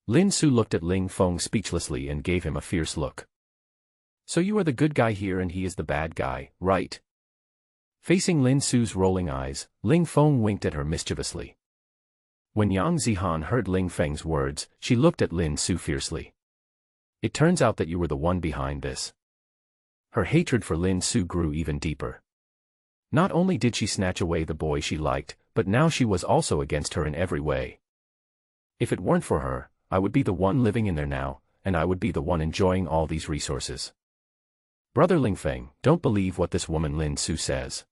Lin Su looked at Ling Feng speechlessly and gave him a fierce look. So you are the good guy here and he is the bad guy, right? Facing Lin Su's rolling eyes, Ling Feng winked at her mischievously. When Yang Zihan heard Ling Feng's words, she looked at Lin Su fiercely. It turns out that you were the one behind this. Her hatred for Lin Su grew even deeper. Not only did she snatch away the boy she liked, but now she was also against her in every way. If it weren't for her, I would be the one living in there now, and I would be the one enjoying all these resources. Brother Ling Feng, don't believe what this woman Lin Su says.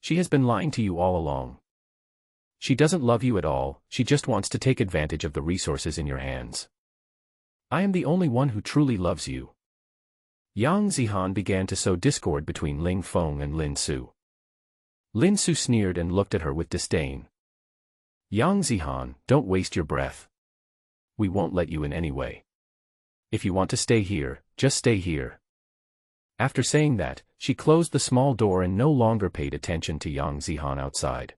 She has been lying to you all along. She doesn't love you at all, she just wants to take advantage of the resources in your hands. I am the only one who truly loves you. Yang Zihan began to sow discord between Ling Feng and Lin Su. Lin Su sneered and looked at her with disdain. Yang Zihan, don't waste your breath. We won't let you in anyway. If you want to stay here, just stay here. After saying that, she closed the small door and no longer paid attention to Yang Zihan outside.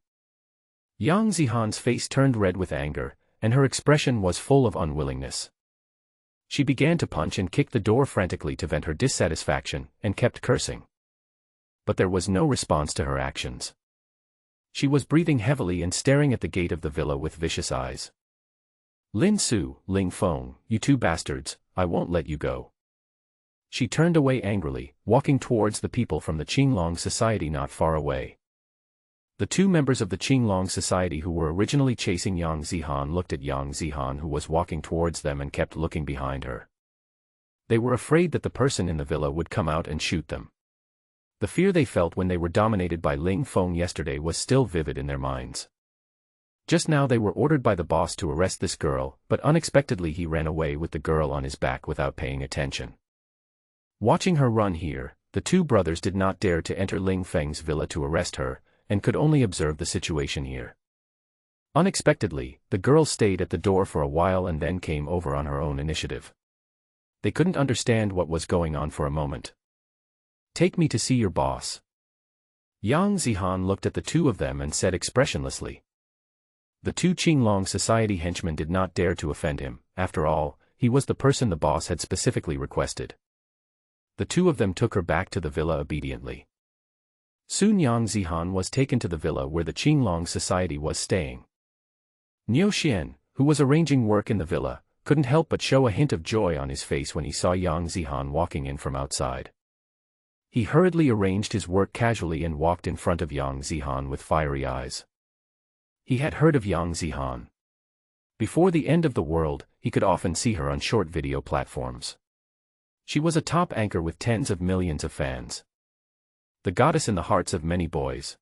Yang Zihan's face turned red with anger, and her expression was full of unwillingness. She began to punch and kick the door frantically to vent her dissatisfaction, and kept cursing. But there was no response to her actions. She was breathing heavily and staring at the gate of the villa with vicious eyes. Lin Su, Ling Feng, you two bastards, I won't let you go. She turned away angrily, walking towards the people from the Qinglong Society not far away. The two members of the Qinglong Society who were originally chasing Yang Zihan looked at Yang Zihan who was walking towards them and kept looking behind her. They were afraid that the person in the villa would come out and shoot them. The fear they felt when they were dominated by Ling Feng yesterday was still vivid in their minds. Just now they were ordered by the boss to arrest this girl, but unexpectedly he ran away with the girl on his back without paying attention. Watching her run here, the two brothers did not dare to enter Ling Feng's villa to arrest her, and could only observe the situation here. Unexpectedly, the girl stayed at the door for a while and then came over on her own initiative. They couldn't understand what was going on for a moment. "Take me to see your boss." Yang Zihan looked at the two of them and said expressionlessly. The two Qinglong society henchmen did not dare to offend him. After all, he was the person the boss had specifically requested. The two of them took her back to the villa obediently. Soon Yang Zihan was taken to the villa where the Qinglong society was staying. Niu Xian, who was arranging work in the villa, couldn't help but show a hint of joy on his face when he saw Yang Zihan walking in from outside. He hurriedly arranged his work casually and walked in front of Yang Zihan with fiery eyes. He had heard of Yang Zihan. Before the end of the world, he could often see her on short video platforms. She was a top anchor with tens of millions of fans. The goddess in the hearts of many boys.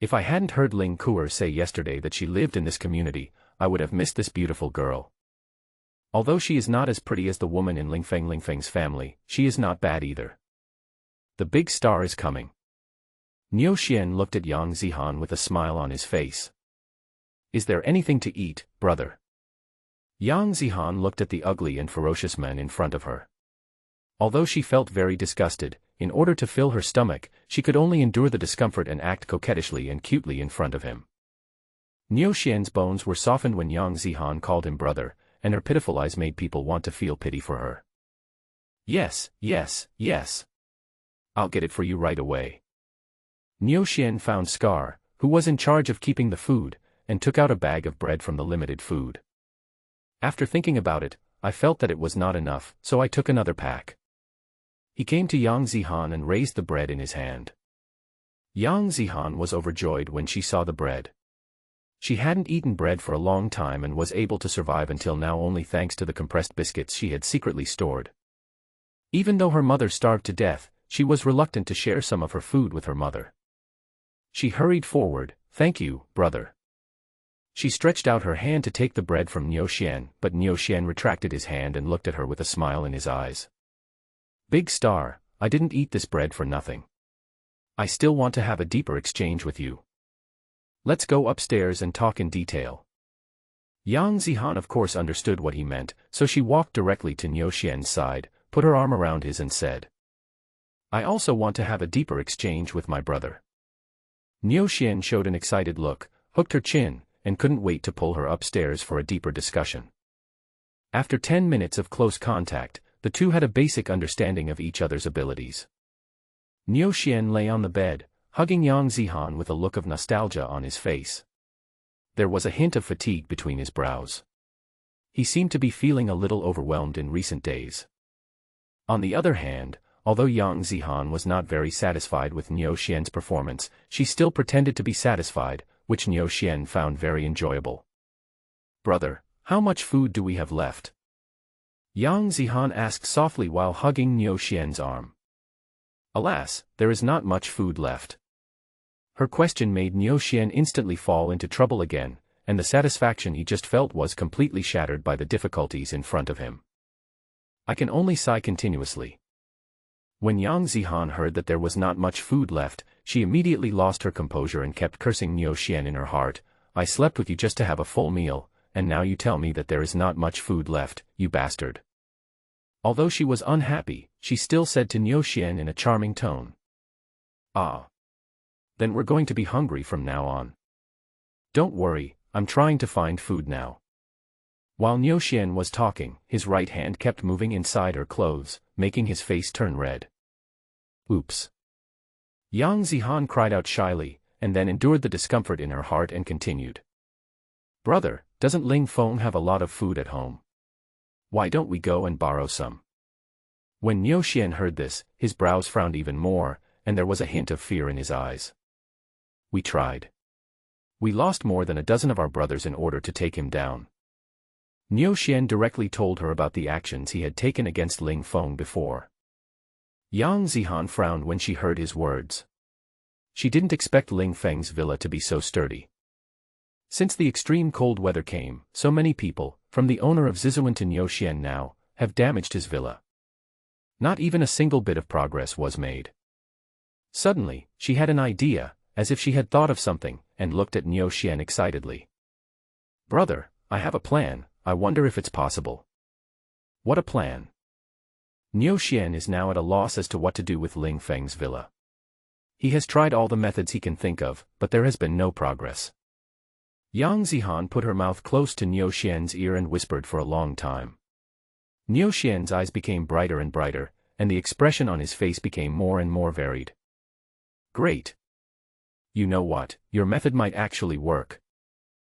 If I hadn't heard Ling Kuer say yesterday that she lived in this community, I would have missed this beautiful girl. Although she is not as pretty as the woman in Lingfeng's family, she is not bad either. The big star is coming. Niu Xian looked at Yang Zihan with a smile on his face. Is there anything to eat, brother? Yang Zihan looked at the ugly and ferocious man in front of her. Although she felt very disgusted, in order to fill her stomach, she could only endure the discomfort and act coquettishly and cutely in front of him. Niu Xian's bones were softened when Yang Zihan called him brother, and her pitiful eyes made people want to feel pity for her. Yes, yes, yes. I'll get it for you right away. Niu Xian found Scar, who was in charge of keeping the food, and took out a bag of bread from the limited food. After thinking about it, I felt that it was not enough, so I took another pack. He came to Yang Zihan and raised the bread in his hand. Yang Zihan was overjoyed when she saw the bread. She hadn't eaten bread for a long time and was able to survive until now only thanks to the compressed biscuits she had secretly stored. Even though her mother starved to death, she was reluctant to share some of her food with her mother. She hurried forward. Thank you, brother. She stretched out her hand to take the bread from Niu Xian, but Niu Xian retracted his hand and looked at her with a smile in his eyes. Big star, I didn't eat this bread for nothing. I still want to have a deeper exchange with you. Let's go upstairs and talk in detail. Yang Zihan of course understood what he meant, so she walked directly to Niu Xian's side, put her arm around his and said, I also want to have a deeper exchange with my brother. Niu Xian showed an excited look, hooked her chin, and couldn't wait to pull her upstairs for a deeper discussion. After 10 minutes of close contact, the two had a basic understanding of each other's abilities. Niu Xian lay on the bed, hugging Yang Zihan with a look of nostalgia on his face. There was a hint of fatigue between his brows. He seemed to be feeling a little overwhelmed in recent days. On the other hand, although Yang Zihan was not very satisfied with Niu Xian's performance, she still pretended to be satisfied, which Niu Xian found very enjoyable. Brother, how much food do we have left? Yang Zihan asked softly while hugging Niu Xian's arm. Alas, there is not much food left. Her question made Niu Xian instantly fall into trouble again, and the satisfaction he just felt was completely shattered by the difficulties in front of him. I can only sigh continuously. When Yang Zihan heard that there was not much food left, she immediately lost her composure and kept cursing Niu Xian in her heart. I slept with you just to have a full meal, and now you tell me that there is not much food left, you bastard. Although she was unhappy, she still said to Niu Xian in a charming tone. Ah. Then we're going to be hungry from now on. Don't worry, I'm trying to find food now. While Niu Xian was talking, his right hand kept moving inside her clothes, making his face turn red. Oops. Yang Zihan cried out shyly, and then endured the discomfort in her heart and continued. Brother, doesn't Ling Feng have a lot of food at home? Why don't we go and borrow some? When Niu Xian heard this, his brows frowned even more, and there was a hint of fear in his eyes. We tried. We lost more than a dozen of our brothers in order to take him down. Niu Xian directly told her about the actions he had taken against Ling Feng before. Yang Zihan frowned when she heard his words. She didn't expect Ling Feng's villa to be so sturdy. Since the extreme cold weather came, so many people, from the owner of Zizuan to Niu Xian now, have damaged his villa. Not even a single bit of progress was made. Suddenly, she had an idea, as if she had thought of something, and looked at Niu Xian excitedly. Brother, I have a plan, I wonder if it's possible. What a plan? Niu Xian is now at a loss as to what to do with Ling Feng's villa. He has tried all the methods he can think of, but there has been no progress. Yang Zihan put her mouth close to Niu Xian's ear and whispered for a long time. Niu Xian's eyes became brighter and brighter, and the expression on his face became more and more varied. Great. You know what, your method might actually work.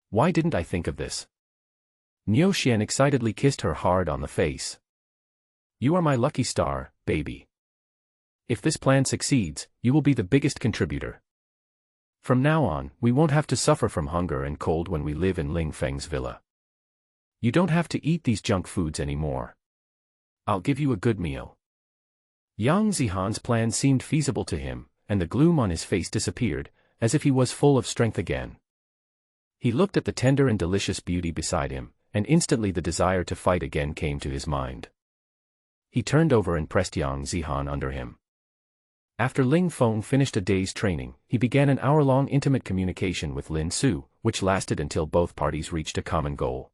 Why didn't I think of this? Niu Xian excitedly kissed her hard on the face. You are my lucky star, baby. If this plan succeeds, you will be the biggest contributor. From now on, we won't have to suffer from hunger and cold when we live in Ling Feng's villa. You don't have to eat these junk foods anymore. I'll give you a good meal. Yang Zihan's plan seemed feasible to him, and the gloom on his face disappeared, as if he was full of strength again. He looked at the tender and delicious beauty beside him, and instantly the desire to fight again came to his mind. He turned over and pressed Yang Zihan under him. After Ling Feng finished a day's training, he began an hour-long intimate communication with Lin Su, which lasted until both parties reached a common goal.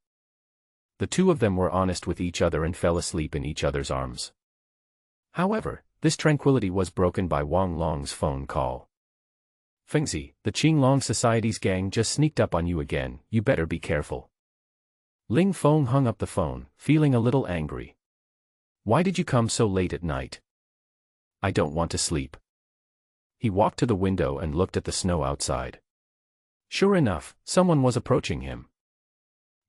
The two of them were honest with each other and fell asleep in each other's arms. However, this tranquility was broken by Wang Long's phone call. Fengzi, the Qinglong Society's gang just sneaked up on you again, you better be careful. Ling Feng hung up the phone, feeling a little angry. Why did you come so late at night? I don't want to sleep. He walked to the window and looked at the snow outside. Sure enough, someone was approaching him.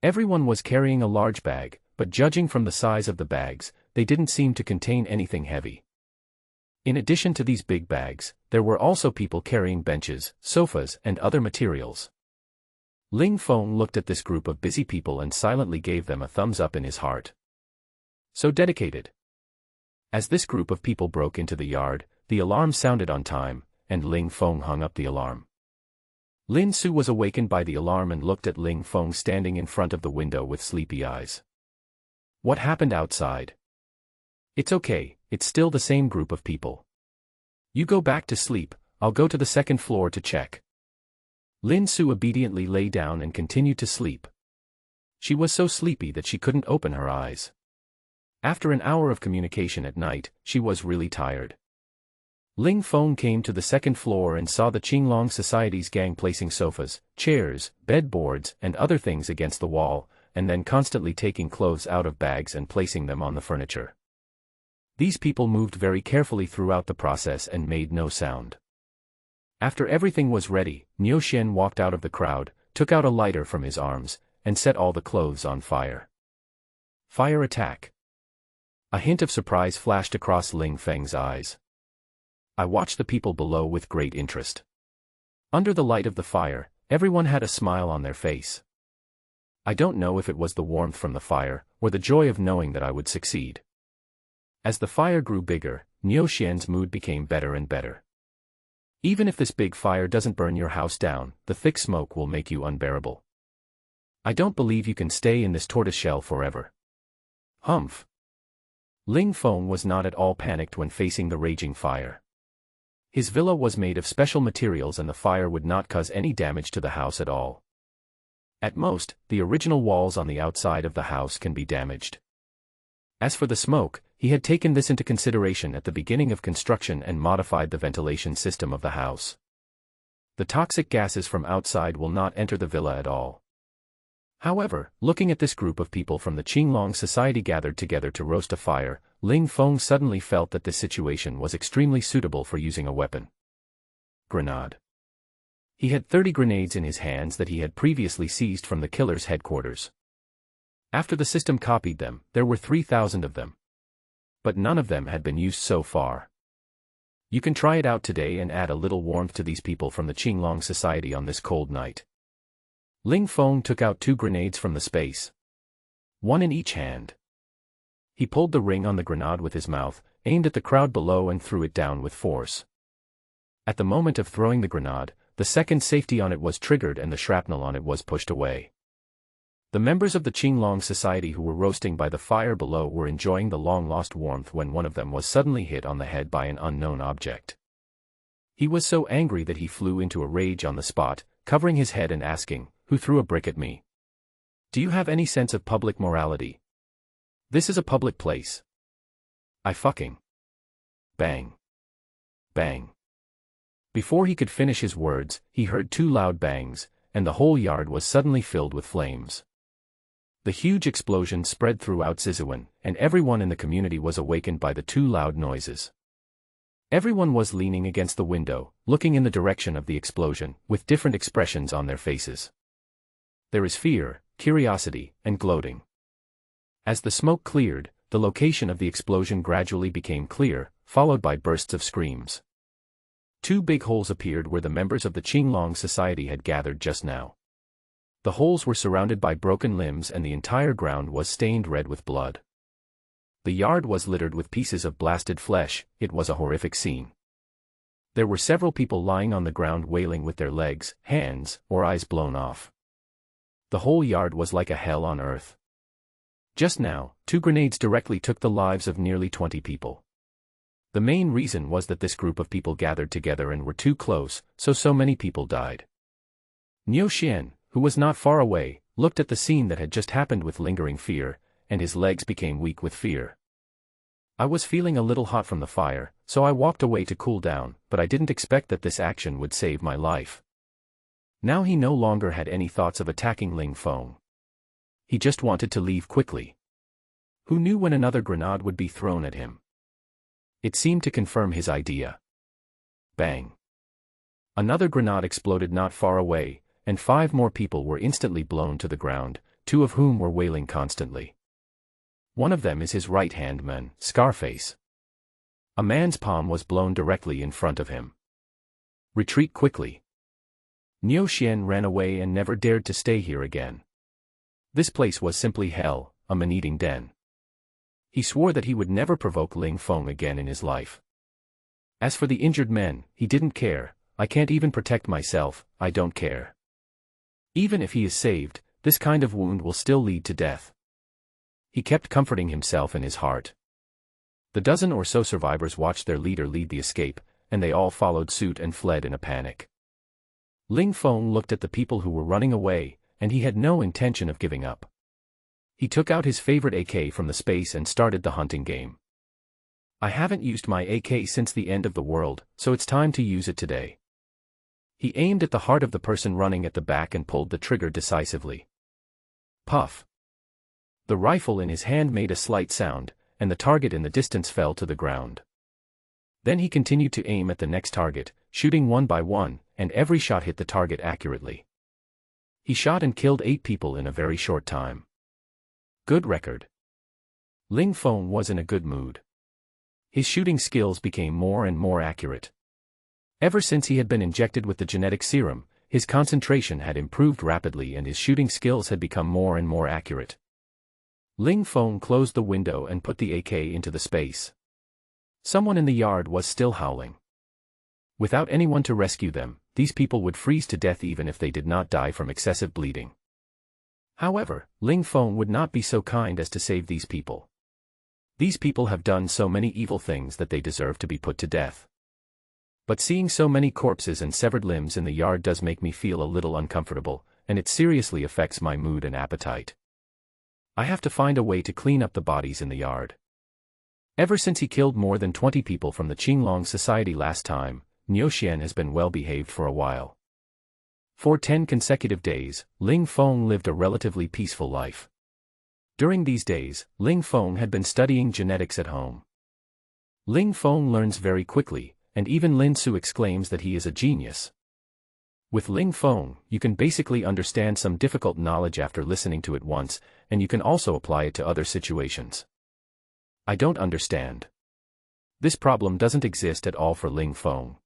Everyone was carrying a large bag, but judging from the size of the bags, they didn't seem to contain anything heavy. In addition to these big bags, there were also people carrying benches, sofas, and other materials. Ling Feng looked at this group of busy people and silently gave them a thumbs up in his heart. So dedicated. As this group of people broke into the yard, the alarm sounded on time, and Ling Feng hung up the alarm. Lin Su was awakened by the alarm and looked at Ling Feng standing in front of the window with sleepy eyes. What happened outside? It's okay, it's still the same group of people. You go back to sleep, I'll go to the second floor to check. Lin Su obediently lay down and continued to sleep. She was so sleepy that she couldn't open her eyes. After an hour of communication at night, she was really tired. Ling Feng came to the second floor and saw the Qinglong Society's gang placing sofas, chairs, bedboards, and other things against the wall, and then constantly taking clothes out of bags and placing them on the furniture. These people moved very carefully throughout the process and made no sound. After everything was ready, Niu Xian walked out of the crowd, took out a lighter from his arms, and set all the clothes on fire. Fire attack. A hint of surprise flashed across Ling Feng's eyes. I watched the people below with great interest. Under the light of the fire, everyone had a smile on their face. I don't know if it was the warmth from the fire, or the joy of knowing that I would succeed. As the fire grew bigger, Niu Xian's mood became better and better. Even if this big fire doesn't burn your house down, the thick smoke will make you unbearable. I don't believe you can stay in this tortoiseshell forever. Humph. Ling Feng was not at all panicked when facing the raging fire. His villa was made of special materials and the fire would not cause any damage to the house at all. At most, the original walls on the outside of the house can be damaged. As for the smoke, he had taken this into consideration at the beginning of construction and modified the ventilation system of the house. The toxic gases from outside will not enter the villa at all. However, looking at this group of people from the Qinglong Society gathered together to roast a fire, Ling Feng suddenly felt that this situation was extremely suitable for using a weapon. Grenade. He had 30 grenades in his hands that he had previously seized from the killer's headquarters. After the system copied them, there were 3,000 of them. But none of them had been used so far. You can try it out today and add a little warmth to these people from the Qinglong Society on this cold night. Ling Feng took out 2 grenades from the space. One in each hand. He pulled the ring on the grenade with his mouth, aimed at the crowd below and threw it down with force. At the moment of throwing the grenade, the second safety on it was triggered and the shrapnel on it was pushed away. The members of the Qinglong Society who were roasting by the fire below were enjoying the long-lost warmth when one of them was suddenly hit on the head by an unknown object. He was so angry that he flew into a rage on the spot, covering his head and asking, "Who threw a brick at me? Do you have any sense of public morality? This is a public place." I fucking. Bang. Bang. Before he could finish his words, he heard two loud bangs, and the whole yard was suddenly filled with flames. The huge explosion spread throughout Sizuan, and everyone in the community was awakened by the two loud noises. Everyone was leaning against the window, looking in the direction of the explosion, with different expressions on their faces. There is fear, curiosity, and gloating. As the smoke cleared, the location of the explosion gradually became clear, followed by bursts of screams. Two big holes appeared where the members of the Qinglong Society had gathered just now. The holes were surrounded by broken limbs and the entire ground was stained red with blood. The yard was littered with pieces of blasted flesh. It was a horrific scene. There were several people lying on the ground wailing with their legs, hands, or eyes blown off. The whole yard was like a hell on earth. Just now, two grenades directly took the lives of nearly 20 people. The main reason was that this group of people gathered together and were too close, so many people died. Niu Xian, who was not far away, looked at the scene that had just happened with lingering fear, and his legs became weak with fear. I was feeling a little hot from the fire, so I walked away to cool down, but I didn't expect that this action would save my life. Now he no longer had any thoughts of attacking Ling Feng. He just wanted to leave quickly. Who knew when another grenade would be thrown at him? It seemed to confirm his idea. Bang. Another grenade exploded not far away, and 5 more people were instantly blown to the ground, 2 of whom were wailing constantly. One of them is his right-hand man, Scarface. A man's palm was blown directly in front of him. Retreat quickly. Niu Xian ran away and never dared to stay here again. This place was simply hell, a man-eating den. He swore that he would never provoke Ling Feng again in his life. As for the injured men, he didn't care. I can't even protect myself, I don't care. Even if he is saved, this kind of wound will still lead to death. He kept comforting himself in his heart. The dozen or so survivors watched their leader lead the escape, and they all followed suit and fled in a panic. Ling Feng looked at the people who were running away, and he had no intention of giving up. He took out his favorite AK from the space and started the hunting game. I haven't used my AK since the end of the world, so it's time to use it today. He aimed at the heart of the person running at the back and pulled the trigger decisively. Puff. The rifle in his hand made a slight sound, and the target in the distance fell to the ground. Then he continued to aim at the next target, shooting one by one, and every shot hit the target accurately. He shot and killed 8 people in a very short time. Good record. Ling Feng was in a good mood. His shooting skills became more and more accurate. Ever since he had been injected with the genetic serum, his concentration had improved rapidly and his shooting skills had become more and more accurate. Ling Feng closed the window and put the AK into the space. Someone in the yard was still howling. Without anyone to rescue them, these people would freeze to death even if they did not die from excessive bleeding. However, Ling Feng would not be so kind as to save these people. These people have done so many evil things that they deserve to be put to death. But seeing so many corpses and severed limbs in the yard does make me feel a little uncomfortable, and it seriously affects my mood and appetite. I have to find a way to clean up the bodies in the yard. Ever since he killed more than 20 people from the Qinglong Society last time, Niu Xian has been well behaved for a while. For 10 consecutive days, Ling Feng lived a relatively peaceful life. During these days, Ling Feng had been studying genetics at home. Ling Feng learns very quickly, and even Lin Su exclaims that he is a genius. With Ling Feng, you can basically understand some difficult knowledge after listening to it once, and you can also apply it to other situations. I don't understand. This problem doesn't exist at all for Ling Feng.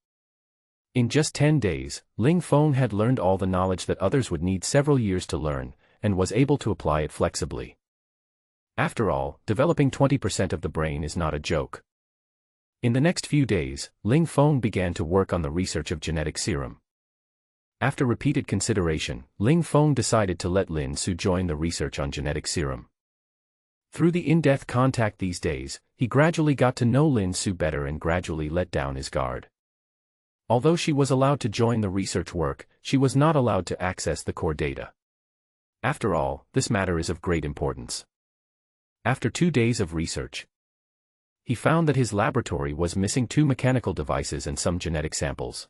In just 10 days, Ling Feng had learned all the knowledge that others would need several years to learn, and was able to apply it flexibly. After all, developing 20% of the brain is not a joke. In the next few days, Ling Feng began to work on the research of genetic serum. After repeated consideration, Ling Feng decided to let Lin Su join the research on genetic serum. Through the in-depth contact these days, he gradually got to know Lin Su better and gradually let down his guard. Although she was allowed to join the research work, she was not allowed to access the core data. After all, this matter is of great importance. After 2 days of research, He found that his laboratory was missing 2 mechanical devices and some genetic samples.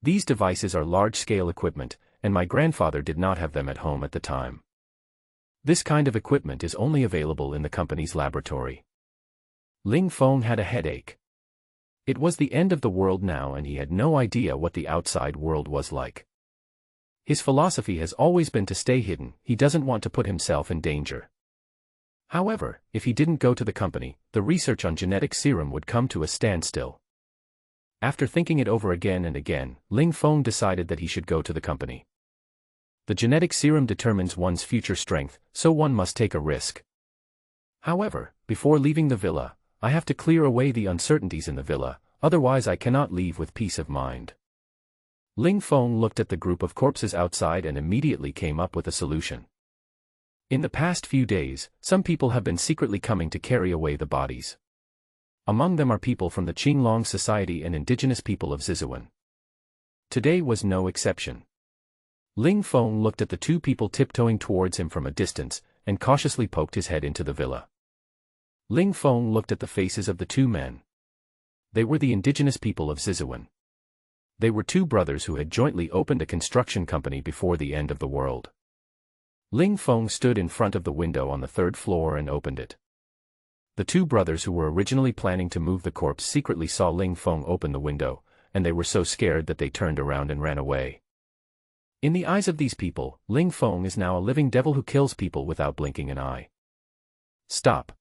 These devices are large-scale equipment, and my grandfather did not have them at home at the time. This kind of equipment is only available in the company's laboratory. Ling Feng had a headache. It was the end of the world now and he had no idea what the outside world was like. His philosophy has always been to stay hidden, he doesn't want to put himself in danger. However, if he didn't go to the company, the research on genetic serum would come to a standstill. After thinking it over again and again, Ling Feng decided that he should go to the company. The genetic serum determines one's future strength, so one must take a risk. However, before leaving the villa, I have to clear away the uncertainties in the villa, otherwise I cannot leave with peace of mind. Ling Feng looked at the group of corpses outside and immediately came up with a solution. In the past few days, some people have been secretly coming to carry away the bodies. Among them are people from the Qinglong Society and indigenous people of Zizhuan. Today was no exception. Ling Feng looked at the 2 people tiptoeing towards him from a distance, and cautiously poked his head into the villa. Ling Feng looked at the faces of the 2 men. They were the indigenous people of Zizhuan. They were 2 brothers who had jointly opened a construction company before the end of the world. Ling Feng stood in front of the window on the 3rd floor and opened it. The 2 brothers who were originally planning to move the corpse secretly saw Ling Feng open the window, and they were so scared that they turned around and ran away. In the eyes of these people, Ling Feng is now a living devil who kills people without blinking an eye. Stop!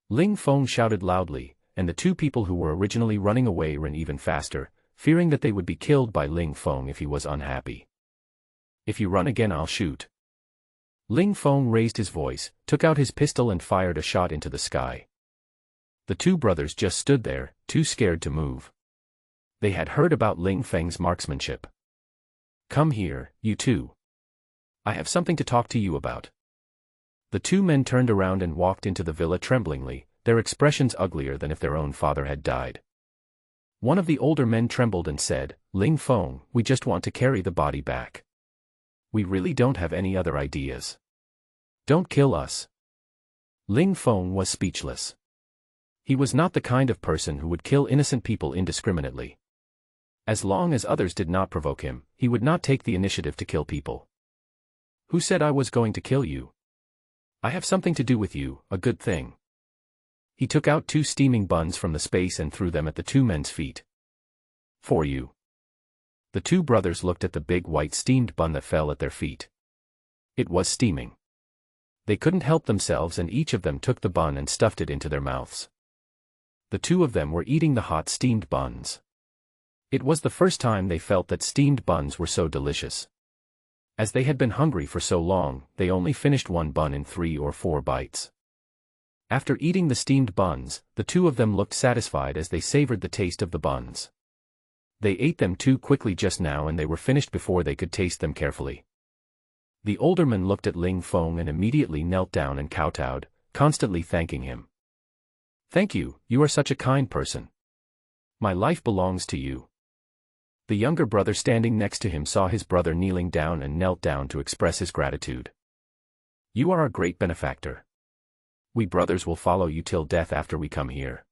Ling Feng shouted loudly, and the 2 people who were originally running away ran even faster, fearing that they would be killed by Ling Feng if he was unhappy. If you run again I'll shoot. Ling Feng raised his voice, took out his pistol and fired a shot into the sky. The 2 brothers just stood there, too scared to move. They had heard about Ling Feng's marksmanship. Come here, you 2. I have something to talk to you about. The 2 men turned around and walked into the villa tremblingly, their expressions uglier than if their own father had died. One of the older men trembled and said, Ling Feng, we just want to carry the body back. We really don't have any other ideas. Don't kill us. Ling Feng was speechless. He was not the kind of person who would kill innocent people indiscriminately. As long as others did not provoke him, he would not take the initiative to kill people. Who said I was going to kill you? I have something to do with you, a good thing. He took out 2 steaming buns from the space and threw them at the 2 men's feet. For you. The 2 brothers looked at the big white steamed bun that fell at their feet. It was steaming. They couldn't help themselves and each of them took the bun and stuffed it into their mouths. The 2 of them were eating the hot steamed buns. It was the first time they felt that steamed buns were so delicious. As they had been hungry for so long, they only finished 1 bun in 3 or 4 bites. After eating the steamed buns, the 2 of them looked satisfied as they savored the taste of the buns. They ate them too quickly just now and they were finished before they could taste them carefully. The older man looked at Ling Feng and immediately knelt down and kowtowed, constantly thanking him. Thank you, you are such a kind person. My life belongs to you. The younger brother standing next to him saw his brother kneeling down and knelt down to express his gratitude. You are a great benefactor. We brothers will follow you till death after we come here.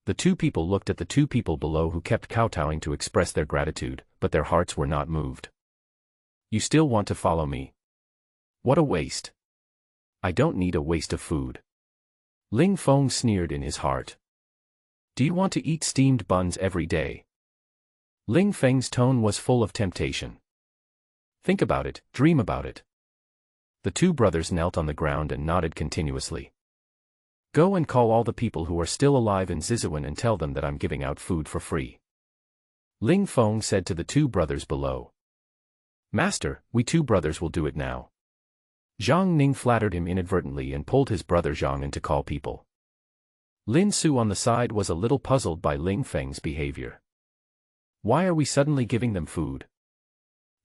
The 2 people looked at the 2 people below who kept kowtowing to express their gratitude, but their hearts were not moved. You still want to follow me? What a waste. I don't need a waste of food. Ling Feng sneered in his heart. Do you want to eat steamed buns every day? Ling Feng's tone was full of temptation. Think about it, dream about it. The 2 brothers knelt on the ground and nodded continuously. Go and call all the people who are still alive in Zizhuan and tell them that I'm giving out food for free. Ling Feng said to the 2 brothers below. Master, we 2 brothers will do it now. Zhang Ning flattered him inadvertently and pulled his brother Zhang in to call people. Lin Su on the side was a little puzzled by Ling Feng's behavior. Why are we suddenly giving them food?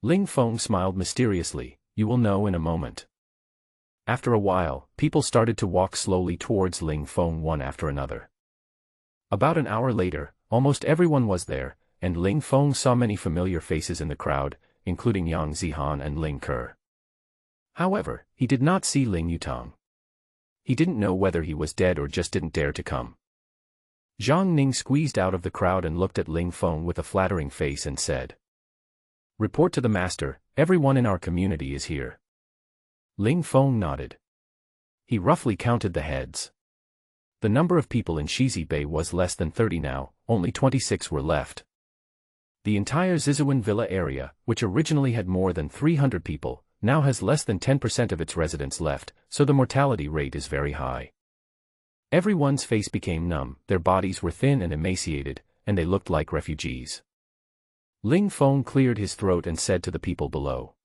Ling Feng smiled mysteriously. You will know in a moment. After a while, people started to walk slowly towards Ling Feng one after another. About an hour later, almost everyone was there, and Ling Feng saw many familiar faces in the crowd, including Yang Zihan and Ling Ke. However, he did not see Ling Yutang. He didn't know whether he was dead or just didn't dare to come. Zhang Ning squeezed out of the crowd and looked at Ling Feng with a flattering face and said, "Report to the master, everyone in our community is here." Ling Feng nodded. He roughly counted the heads. The number of people in Shizi Bay was less than 30 now, only 26 were left. The entire Zizuan Villa area, which originally had more than 300 people, now has less than 10% of its residents left, so the mortality rate is very high. Everyone's face became numb, their bodies were thin and emaciated, and they looked like refugees. Ling Feng cleared his throat and said to the people below,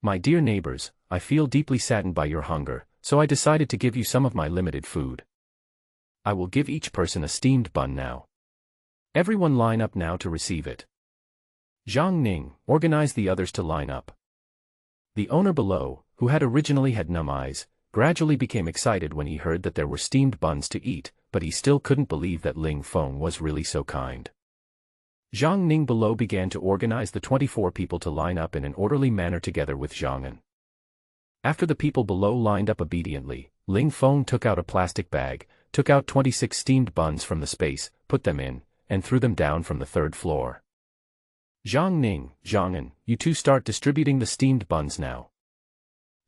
"My dear neighbors, I feel deeply saddened by your hunger, so I decided to give you some of my limited food. I will give each person a steamed bun now. Everyone line up now to receive it." Zhang Ning organized the others to line up. The owner below, who had originally had numb eyes, gradually became excited when he heard that there were steamed buns to eat, but he still couldn't believe that Ling Feng was really so kind. Zhang Ning below began to organize the 24 people to line up in an orderly manner together with Zhang An. After the people below lined up obediently, Ling Feng took out a plastic bag, took out 26 steamed buns from the space, put them in, and threw them down from the 3rd floor. "Zhang Ning, Zhang An, you two start distributing the steamed buns now."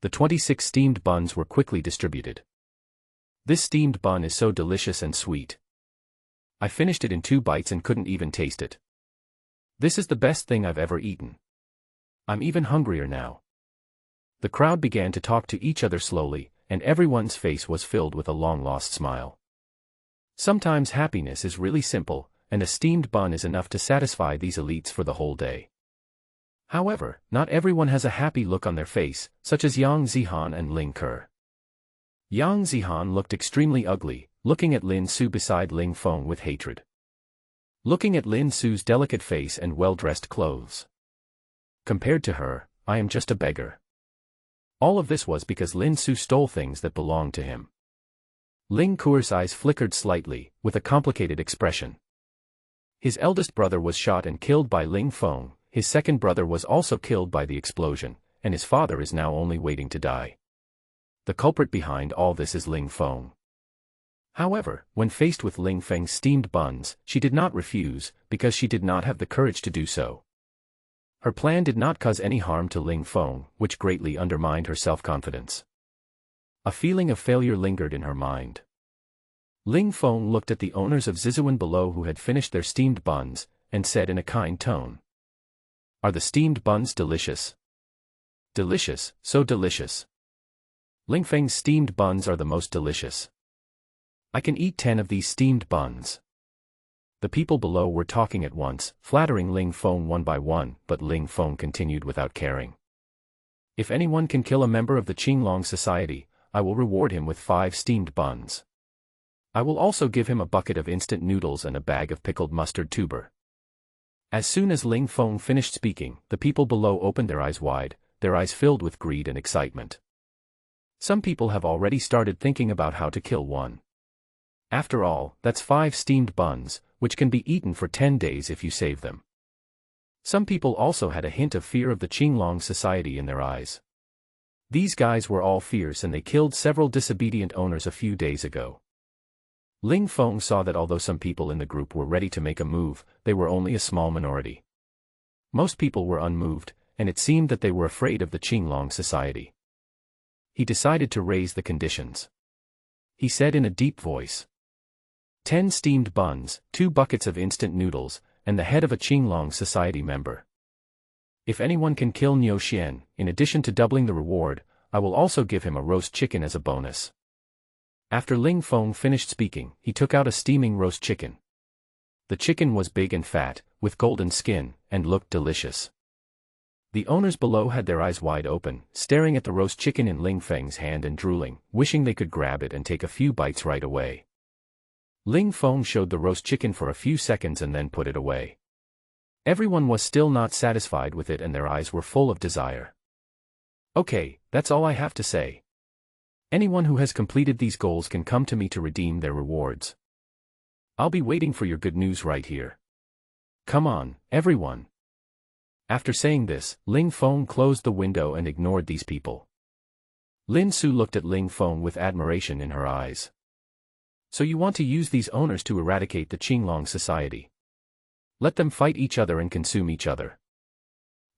The 26 steamed buns were quickly distributed. "This steamed bun is so delicious and sweet. I finished it in 2 bites and couldn't even taste it. This is the best thing I've ever eaten. I'm even hungrier now." The crowd began to talk to each other slowly, and everyone's face was filled with a long-lost smile. Sometimes happiness is really simple, and a steamed bun is enough to satisfy these elites for the whole day. However, not everyone has a happy look on their face, such as Yang Zihan and Ling Ke. Yang Zihan looked extremely ugly, looking at Lin Su beside Ling Feng with hatred. Looking at Lin Su's delicate face and well-dressed clothes. Compared to her, I am just a beggar. All of this was because Lin Su stole things that belonged to him. Ling Ke's eyes flickered slightly, with a complicated expression. His eldest brother was shot and killed by Ling Feng, his second brother was also killed by the explosion, and his father is now only waiting to die. The culprit behind all this is Ling Feng. However, when faced with Ling Feng's steamed buns, she did not refuse, because she did not have the courage to do so. Her plan did not cause any harm to Ling Feng, which greatly undermined her self-confidence. A feeling of failure lingered in her mind. Ling Feng looked at the owners of Zizuan below who had finished their steamed buns, and said in a kind tone, "Are the steamed buns delicious?" "Delicious, so delicious. Ling Feng's steamed buns are the most delicious. I can eat 10 of these steamed buns." The people below were talking at once, flattering Ling Feng one by one, but Ling Feng continued without caring. "If anyone can kill a member of the Qinglong Society, I will reward him with 5 steamed buns. I will also give him a bucket of instant noodles and a bag of pickled mustard tuber." As soon as Ling Feng finished speaking, the people below opened their eyes wide, their eyes filled with greed and excitement. Some people have already started thinking about how to kill one. After all, that's 5 steamed buns, which can be eaten for 10 days if you save them. Some people also had a hint of fear of the Qinglong Society in their eyes. These guys were all fierce and they killed several disobedient owners a few days ago. Ling Feng saw that although some people in the group were ready to make a move, they were only a small minority. Most people were unmoved, and it seemed that they were afraid of the Qinglong Society. He decided to raise the conditions. He said in a deep voice, 10 steamed buns, 2 buckets of instant noodles, and the head of a Qinglong Society member. If anyone can kill Niu Xian, in addition to doubling the reward, I will also give him a roast chicken as a bonus. After Ling Feng finished speaking, he took out a steaming roast chicken. The chicken was big and fat, with golden skin, and looked delicious. The owners below had their eyes wide open, staring at the roast chicken in Ling Feng's hand and drooling, wishing they could grab it and take a few bites right away. Ling Feng showed the roast chicken for a few seconds and then put it away. Everyone was still not satisfied with it and their eyes were full of desire. "Okay, that's all I have to say. Anyone who has completed these goals can come to me to redeem their rewards. I'll be waiting for your good news right here. Come on, everyone." After saying this, Ling Feng closed the window and ignored these people. Lin Su looked at Ling Feng with admiration in her eyes. So you want to use these owners to eradicate the Qinglong society? Let them fight each other and consume each other.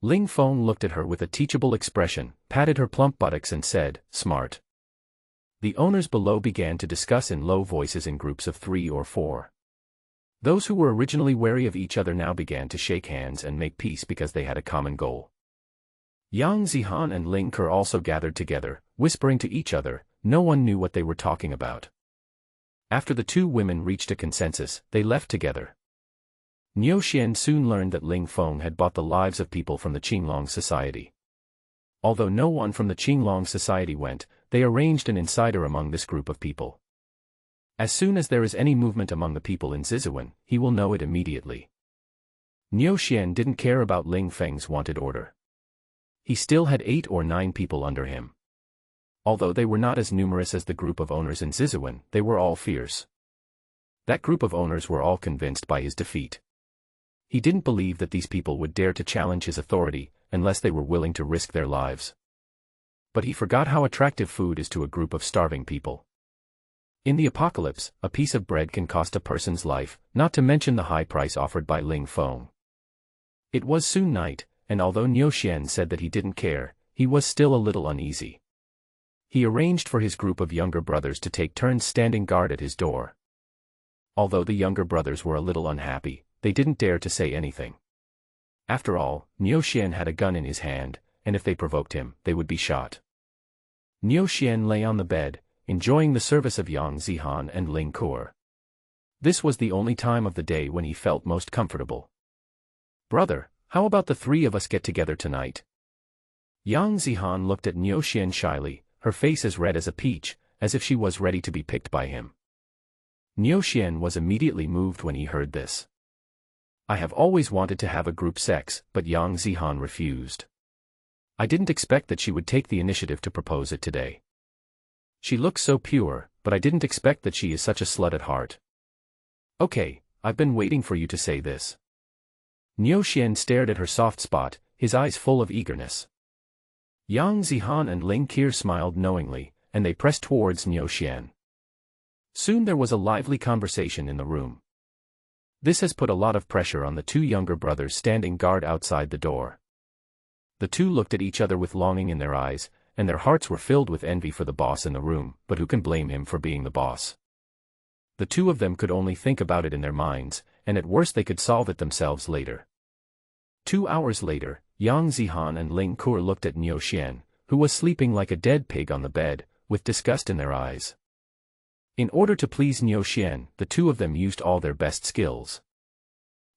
Ling Feng looked at her with a teachable expression, patted her plump buttocks and said, "Smart." The owners below began to discuss in low voices in groups of 3 or 4. Those who were originally wary of each other now began to shake hands and make peace because they had a common goal. Yang Zihan and Ling Ke also gathered together, whispering to each other. No one knew what they were talking about. After the two women reached a consensus, they left together. Niu Xian soon learned that Ling Feng had bought the lives of people from the Qinglong society. Although no one from the Qinglong society went, they arranged an insider among this group of people. As soon as there is any movement among the people in Zizhuan, he will know it immediately. Niu Xian didn't care about Ling Feng's wanted order. He still had 8 or 9 people under him. Although they were not as numerous as the group of owners in Zizhuan, they were all fierce. That group of owners were all convinced by his defeat. He didn't believe that these people would dare to challenge his authority, unless they were willing to risk their lives. But he forgot how attractive food is to a group of starving people. In the apocalypse, a piece of bread can cost a person's life, not to mention the high price offered by Ling Feng. It was soon night, and although Niu Xian said that he didn't care, he was still a little uneasy. He arranged for his group of younger brothers to take turns standing guard at his door. Although the younger brothers were a little unhappy, they didn't dare to say anything. After all, Niu Xian had a gun in his hand, and if they provoked him, they would be shot. Niu Xian lay on the bed, enjoying the service of Yang Zihan and Ling Ke. This was the only time of the day when he felt most comfortable. "Brother, how about the 3 of us get together tonight?" Yang Zihan looked at Niu Xian shyly, her face as red as a peach, as if she was ready to be picked by him. Niu Xian was immediately moved when he heard this. "I have always wanted to have a group sex, but Yang Zihan refused. I didn't expect that she would take the initiative to propose it today. She looks so pure, but I didn't expect that she is such a slut at heart. Okay, I've been waiting for you to say this." Niu Xian stared at her soft spot, his eyes full of eagerness. Yang Zihan and Ling Ke smiled knowingly, and they pressed towards Niu Xian. Soon there was a lively conversation in the room. This has put a lot of pressure on the 2 younger brothers standing guard outside the door. The 2 looked at each other with longing in their eyes, and their hearts were filled with envy for the boss in the room, but who can blame him for being the boss? The 2 of them could only think about it in their minds, and at worst they could solve it themselves later. 2 hours later, Yang Zihan and Ling Ke looked at Niu Xian, who was sleeping like a dead pig on the bed, with disgust in their eyes. In order to please Niu Xian, the 2 of them used all their best skills.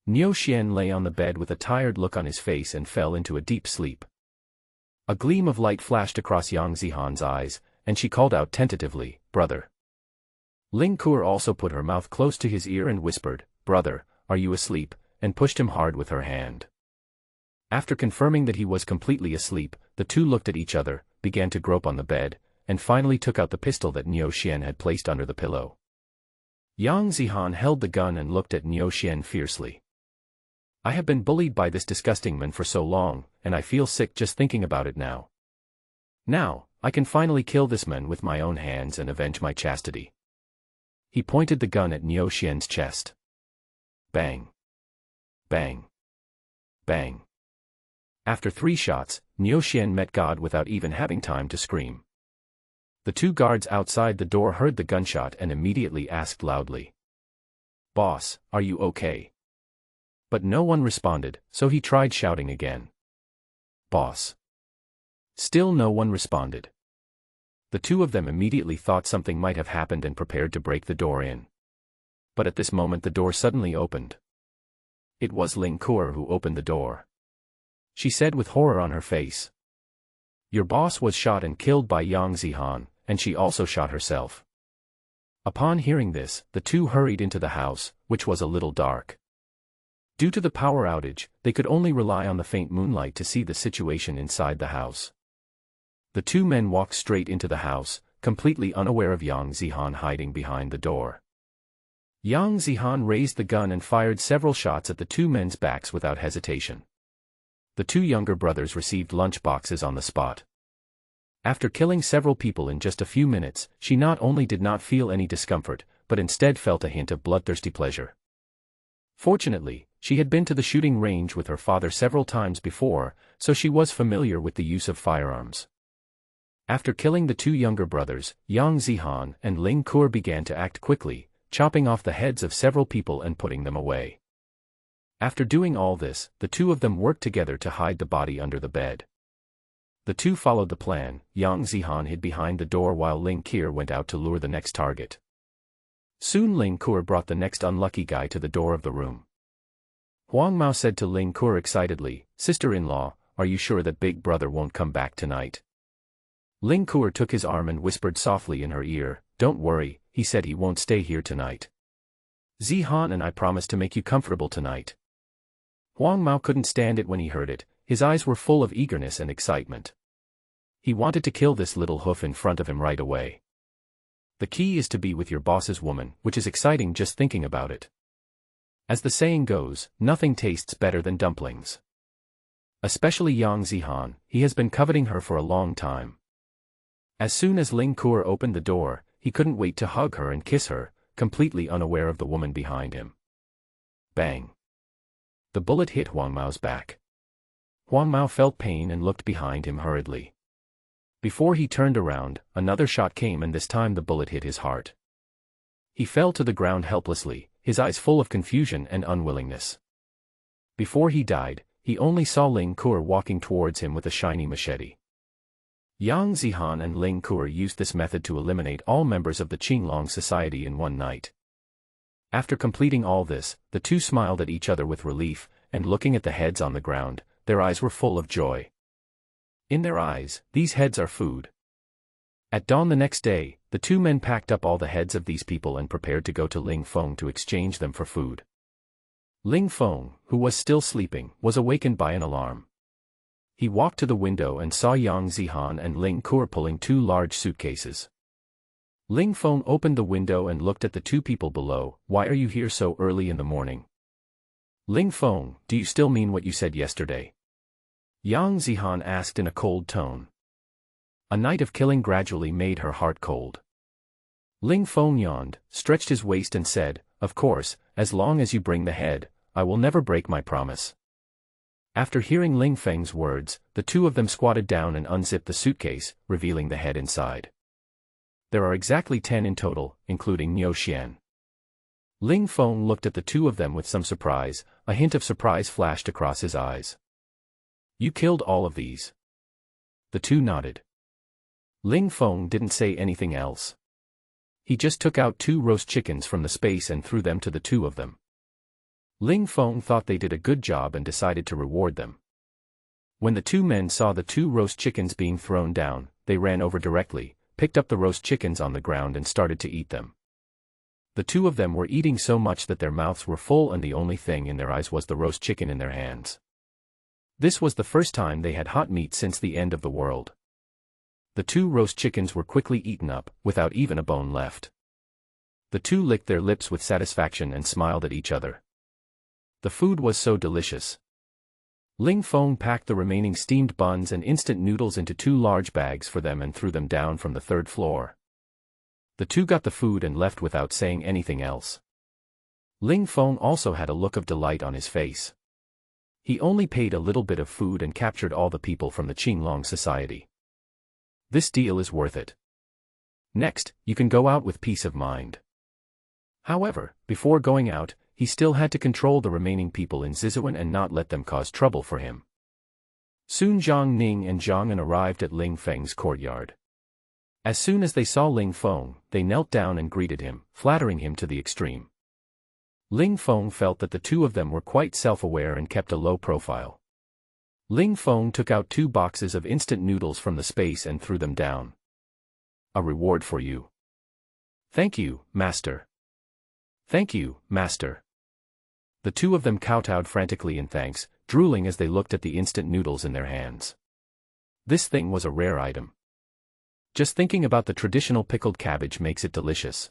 Niu Xian lay on the bed with a tired look on his face and fell into a deep sleep. A gleam of light flashed across Yang Zihan's eyes, and she called out tentatively, "Brother." Ling Ke also put her mouth close to his ear and whispered, "Brother, are you asleep?" and pushed him hard with her hand. After confirming that he was completely asleep, the 2 looked at each other, began to grope on the bed, and finally took out the pistol that Niu Xian had placed under the pillow. Yang Zihan held the gun and looked at Niu Xian fiercely. "I have been bullied by this disgusting man for so long, and I feel sick just thinking about it now. Now, I can finally kill this man with my own hands and avenge my chastity." He pointed the gun at Niu Xian's chest. Bang. Bang. Bang. After 3 shots, Niu Xian met God without even having time to scream. The 2 guards outside the door heard the gunshot and immediately asked loudly, "Boss, are you okay?" But no one responded, so he tried shouting again. "Boss." Still no one responded. The 2 of them immediately thought something might have happened and prepared to break the door in. But at this moment the door suddenly opened. It was Ling Ke who opened the door. She said with horror on her face, "Your boss was shot and killed by Yang Zihan, and she also shot herself." Upon hearing this, the 2 hurried into the house, which was a little dark. Due to the power outage, they could only rely on the faint moonlight to see the situation inside the house. The 2 men walked straight into the house, completely unaware of Yang Zihan hiding behind the door. Yang Zihan raised the gun and fired several shots at the 2 men's backs without hesitation. The 2 younger brothers received lunch boxes on the spot. After killing several people in just a few minutes, she not only did not feel any discomfort, but instead felt a hint of bloodthirsty pleasure. Fortunately, she had been to the shooting range with her father several times before, so she was familiar with the use of firearms. After killing the two younger brothers, Yang Zihan and Ling Kur began to act quickly, chopping off the heads of several people and putting them away. After doing all this, the two of them worked together to hide the body under the bed. The two followed the plan. Yang Zihan hid behind the door while Ling Kur went out to lure the next target. Soon Ling Kur brought the next unlucky guy to the door of the room. Huang Mao said to Ling Kur excitedly, "Sister-in-law, are you sure that big brother won't come back tonight?" Ling Kur took his arm and whispered softly in her ear, "Don't worry, he said he won't stay here tonight. Zihan and I promise to make you comfortable tonight." Huang Mao couldn't stand it when he heard it. His eyes were full of eagerness and excitement. He wanted to kill this little hoof in front of him right away. The key is to be with your boss's woman, which is exciting just thinking about it. As the saying goes, nothing tastes better than dumplings. Especially Yang Zihan, he has been coveting her for a long time. As soon as Ling Kur opened the door, he couldn't wait to hug her and kiss her, completely unaware of the woman behind him. Bang! The bullet hit Huang Mao's back. Huang Mao felt pain and looked behind him hurriedly. Before he turned around, another shot came and this time the bullet hit his heart. He fell to the ground helplessly, his eyes full of confusion and unwillingness. Before he died, he only saw Ling Kur walking towards him with a shiny machete. Yang Zihan and Ling Kur used this method to eliminate all members of the Qinglong society in one night. After completing all this, the two smiled at each other with relief, and looking at the heads on the ground, their eyes were full of joy. In their eyes, these heads are food. At dawn the next day, the two men packed up all the heads of these people and prepared to go to Ling Feng to exchange them for food. Ling Feng, who was still sleeping, was awakened by an alarm. He walked to the window and saw Yang Zihan and Ling Kur pulling two large suitcases. Ling Feng opened the window and looked at the two people below. "Why are you here so early in the morning?" "Ling Feng, do you still mean what you said yesterday?" Yang Zihan asked in a cold tone. A night of killing gradually made her heart cold. Ling Feng yawned, stretched his waist and said, "Of course, as long as you bring the head, I will never break my promise." After hearing Ling Feng's words, the two of them squatted down and unzipped the suitcase, revealing the head inside. There are exactly 10 in total, including Niu Xian. Ling Feng looked at the two of them with some surprise. A hint of surprise flashed across his eyes. "You killed all of these?" The two nodded. Ling Feng didn't say anything else. He just took out 2 roast chickens from the space and threw them to the two of them. Ling Feng thought they did a good job and decided to reward them. When the two men saw the 2 roast chickens being thrown down, they ran over directly, picked up the roast chickens on the ground and started to eat them. The two of them were eating so much that their mouths were full and the only thing in their eyes was the roast chicken in their hands. This was the first time they had hot meat since the end of the world. The 2 roast chickens were quickly eaten up, without even a bone left. The two licked their lips with satisfaction and smiled at each other. The food was so delicious. Ling Feng packed the remaining steamed buns and instant noodles into 2 large bags for them and threw them down from the 3rd floor. The two got the food and left without saying anything else. Ling Feng also had a look of delight on his face. He only paid a little bit of food and captured all the people from the Qinglong society. This deal is worth it. Next, you can go out with peace of mind. However, before going out, he still had to control the remaining people in Zizhuan and not let them cause trouble for him. Soon Zhang Ning and Zhang An arrived at Ling Feng's courtyard. As soon as they saw Ling Feng, they knelt down and greeted him, flattering him to the extreme. Ling Feng felt that the two of them were quite self-aware and kept a low profile. Ling Feng took out 2 boxes of instant noodles from the space and threw them down. "A reward for you." "Thank you, master." "Thank you, master." The two of them kowtowed frantically in thanks, drooling as they looked at the instant noodles in their hands. This thing was a rare item. Just thinking about the traditional pickled cabbage makes it delicious.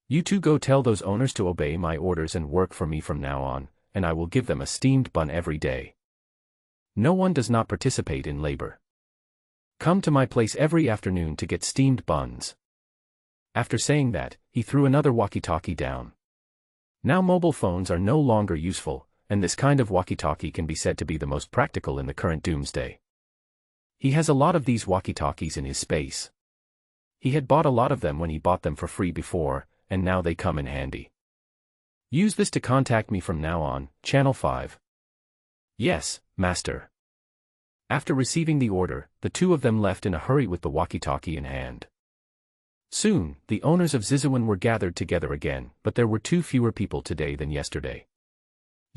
"You two go tell those owners to obey my orders and work for me from now on, and I will give them a steamed bun every day. No one does not participate in labor." Come to my place every afternoon to get steamed buns. After saying that, he threw another walkie-talkie down. Now mobile phones are no longer useful, and this kind of walkie-talkie can be said to be the most practical in the current doomsday. He has a lot of these walkie-talkies in his space. He had bought a lot of them when he bought them for free before, and now they come in handy. Use this to contact me from now on, Channel 5. Yes, Master. After receiving the order, the two of them left in a hurry with the walkie-talkie in hand. Soon, the owners of Zizhuan were gathered together again, but there were 2 fewer people today than yesterday.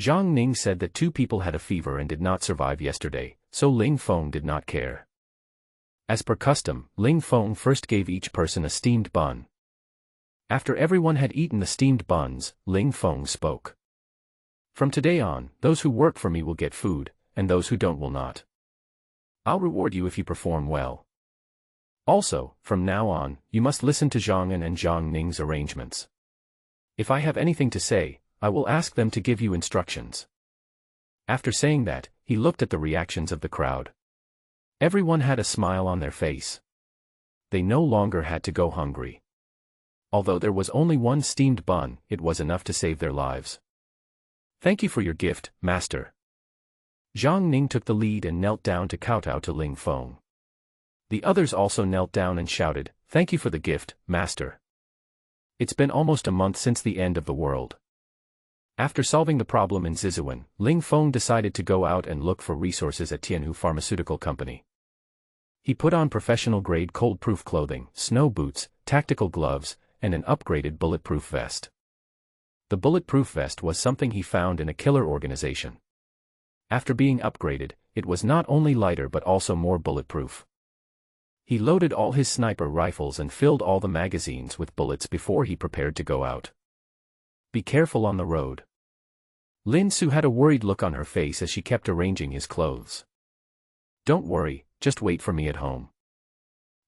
Zhang Ning said that 2 people had a fever and did not survive yesterday, so Ling Feng did not care. As per custom, Ling Feng first gave each person a steamed bun. After everyone had eaten the steamed buns, Ling Feng spoke. From today on, those who work for me will get food, and those who don't will not. I'll reward you if you perform well. Also, from now on, you must listen to Zhang An and Zhang Ning's arrangements. If I have anything to say, I will ask them to give you instructions. After saying that, he looked at the reactions of the crowd. Everyone had a smile on their face. They no longer had to go hungry. Although there was only one steamed bun, it was enough to save their lives. Thank you for your gift, Master. Zhang Ning took the lead and knelt down to kowtow to Ling Feng. The others also knelt down and shouted, "Thank you for the gift, Master." It's been almost a month since the end of the world. After solving the problem in Zizhuan, Ling Feng decided to go out and look for resources at Tianhu Pharmaceutical Company. He put on professional-grade cold-proof clothing, snow boots, tactical gloves, and an upgraded bulletproof vest. The bulletproof vest was something he found in a killer organization. After being upgraded, it was not only lighter but also more bulletproof. He loaded all his sniper rifles and filled all the magazines with bullets before he prepared to go out. Be careful on the road. Lin Su had a worried look on her face as she kept arranging his clothes. Don't worry, just wait for me at home.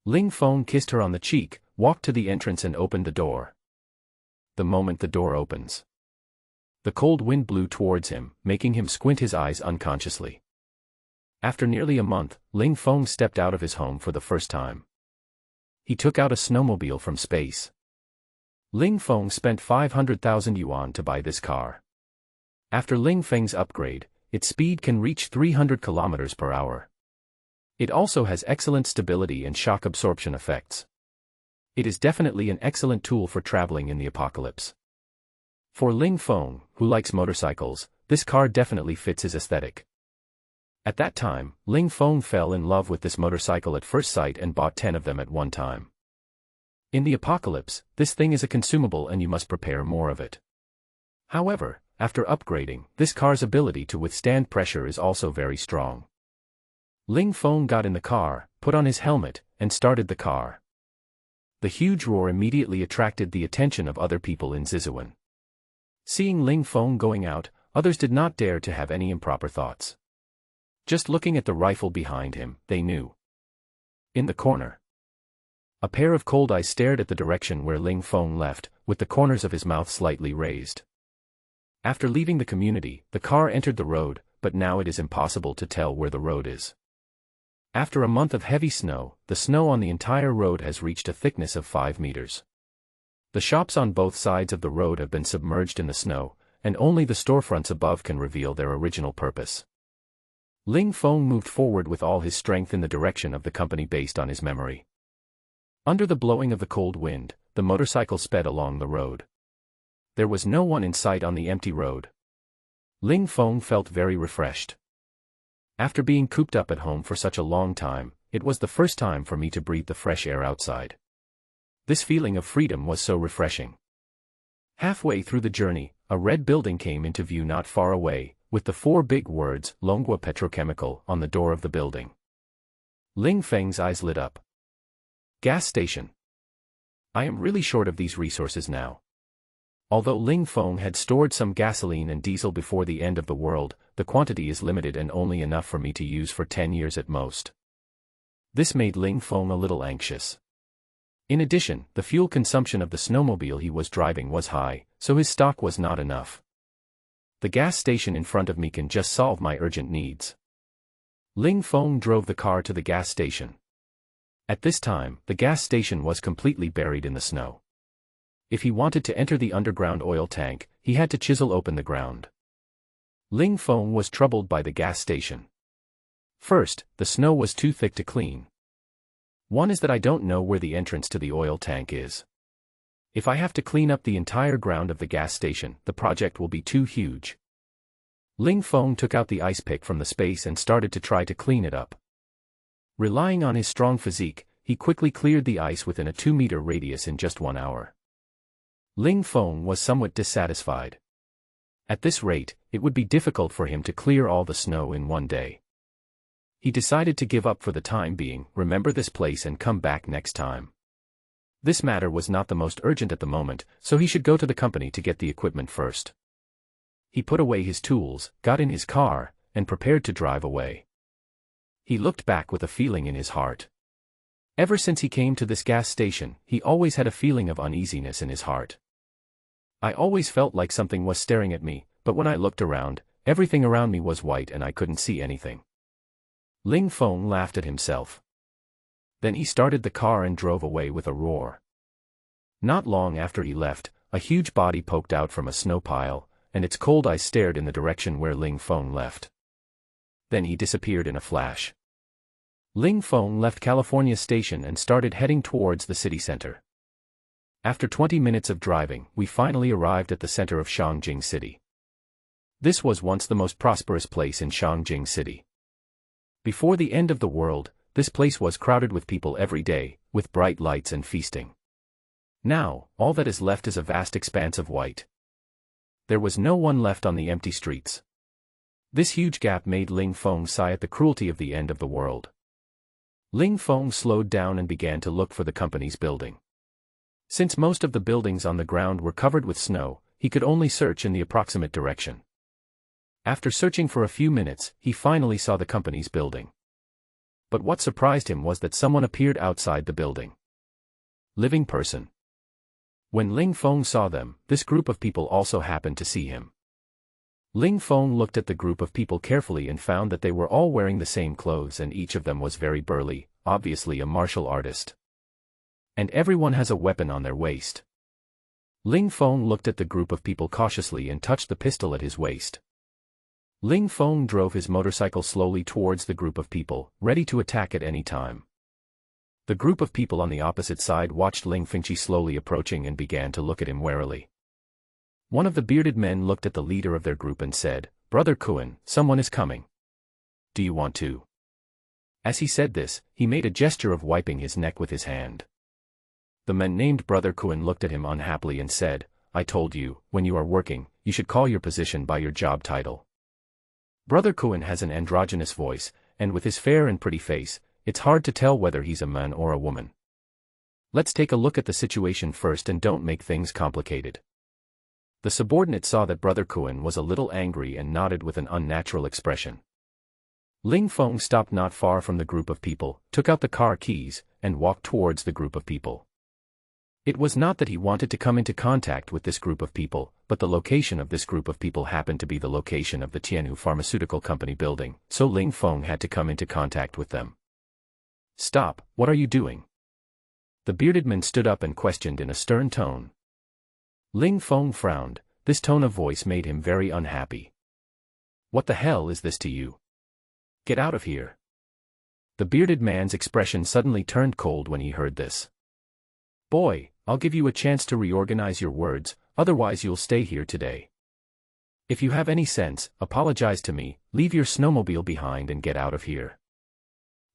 Ling Feng kissed her on the cheek, walked to the entrance and opened the door. The moment the door opens, the cold wind blew towards him, making him squint his eyes unconsciously. After nearly a month, Ling Feng stepped out of his home for the first time. He took out a snowmobile from space. Ling Feng spent 500,000 yuan to buy this car. After Ling Feng's upgrade, its speed can reach 300 kilometers per hour. It also has excellent stability and shock absorption effects. It is definitely an excellent tool for traveling in the apocalypse. For Ling Feng, who likes motorcycles, this car definitely fits his aesthetic. At that time, Ling Feng fell in love with this motorcycle at first sight and bought 10 of them at one time. In the apocalypse, this thing is a consumable and you must prepare more of it. However, after upgrading, this car's ability to withstand pressure is also very strong. Ling Feng got in the car, put on his helmet, and started the car. The huge roar immediately attracted the attention of other people in Zizhuan. Seeing Ling Feng going out, others did not dare to have any improper thoughts. Just looking at the rifle behind him, they knew. In the corner, a pair of cold eyes stared at the direction where Ling Feng left, with the corners of his mouth slightly raised. After leaving the community, the car entered the road, but now it is impossible to tell where the road is. After a month of heavy snow, the snow on the entire road has reached a thickness of 5 meters. The shops on both sides of the road have been submerged in the snow, and only the storefronts above can reveal their original purpose. Ling Feng moved forward with all his strength in the direction of the company based on his memory. Under the blowing of the cold wind, the motorcycle sped along the road. There was no one in sight on the empty road. Ling Feng felt very refreshed. After being cooped up at home for such a long time, it was the first time for me to breathe the fresh air outside. This feeling of freedom was so refreshing. Halfway through the journey, a red building came into view not far away, with the 4 big words, Longhua Petrochemical, on the door of the building. Ling Feng's eyes lit up. Gas station. I am really short of these resources now. Although Ling Feng had stored some gasoline and diesel before the end of the world, the quantity is limited and only enough for me to use for 10 years at most. This made Ling Feng a little anxious. In addition, the fuel consumption of the snowmobile he was driving was high, so his stock was not enough. The gas station in front of me can just solve my urgent needs. Ling Feng drove the car to the gas station. At this time, the gas station was completely buried in the snow. If he wanted to enter the underground oil tank, he had to chisel open the ground. Ling Feng was troubled by the gas station. First, the snow was too thick to clean. One is that I don't know where the entrance to the oil tank is. If I have to clean up the entire ground of the gas station, the project will be too huge. Ling Feng took out the ice pick from the space and started to try to clean it up. Relying on his strong physique, he quickly cleared the ice within a 2-meter radius in just 1 hour. Ling Feng was somewhat dissatisfied. At this rate, it would be difficult for him to clear all the snow in one day. He decided to give up for the time being, remember this place and come back next time. This matter was not the most urgent at the moment, so he should go to the company to get the equipment first. He put away his tools, got in his car, and prepared to drive away. He looked back with a feeling in his heart. Ever since he came to this gas station, he always had a feeling of uneasiness in his heart. I always felt like something was staring at me, but when I looked around, everything around me was white and I couldn't see anything. Ling Feng laughed at himself. Then he started the car and drove away with a roar. Not long after he left, a huge body poked out from a snow pile, and its cold eyes stared in the direction where Ling Feng left. Then he disappeared in a flash. Ling Feng left California Station and started heading towards the city center. After 20 minutes of driving, we finally arrived at the center of Shangjing City. This was once the most prosperous place in Shangjing City. Before the end of the world, this place was crowded with people every day, with bright lights and feasting. Now, all that is left is a vast expanse of white. There was no one left on the empty streets. This huge gap made Ling Feng sigh at the cruelty of the end of the world. Ling Feng slowed down and began to look for the company's building. Since most of the buildings on the ground were covered with snow, he could only search in the approximate direction. After searching for a few minutes, he finally saw the company's building. But what surprised him was that someone appeared outside the building. Living person. When Ling Feng saw them, this group of people also happened to see him. Ling Feng looked at the group of people carefully and found that they were all wearing the same clothes and each of them was very burly, obviously a martial artist. And everyone has a weapon on their waist. Ling Feng looked at the group of people cautiously and touched the pistol at his waist. Ling Feng drove his motorcycle slowly towards the group of people, ready to attack at any time. The group of people on the opposite side watched Ling Feng slowly approaching and began to look at him warily. One of the bearded men looked at the leader of their group and said, "Brother Kuan, someone is coming. Do you want to?" As he said this, he made a gesture of wiping his neck with his hand. The man named Brother Kuan looked at him unhappily and said, "I told you, when you are working, you should call your position by your job title." Brother Kuan has an androgynous voice, and with his fair and pretty face, it's hard to tell whether he's a man or a woman. Let's take a look at the situation first and don't make things complicated. The subordinate saw that Brother Kuan was a little angry and nodded with an unnatural expression. Ling Feng stopped not far from the group of people, took out the car keys, and walked towards the group of people. It was not that he wanted to come into contact with this group of people, but the location of this group of people happened to be the location of the Tianhu Pharmaceutical Company building, so Ling Feng had to come into contact with them. "Stop, what are you doing?" The bearded man stood up and questioned in a stern tone. Ling Feng frowned. This tone of voice made him very unhappy. "What the hell is this to you? Get out of here." The bearded man's expression suddenly turned cold when he heard this. "Boy, I'll give you a chance to reorganize your words, otherwise you'll stay here today. If you have any sense, apologize to me, leave your snowmobile behind and get out of here."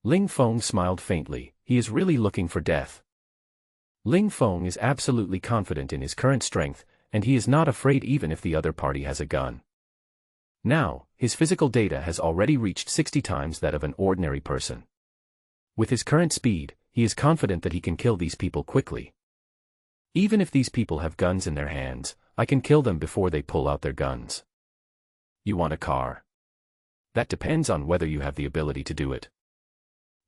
Ling Feng smiled faintly. He is really looking for death. Ling Feng is absolutely confident in his current strength, and he is not afraid even if the other party has a gun. Now, his physical data has already reached 60 times that of an ordinary person. With his current speed, he is confident that he can kill these people quickly. Even if these people have guns in their hands, I can kill them before they pull out their guns. You want a car? That depends on whether you have the ability to do it.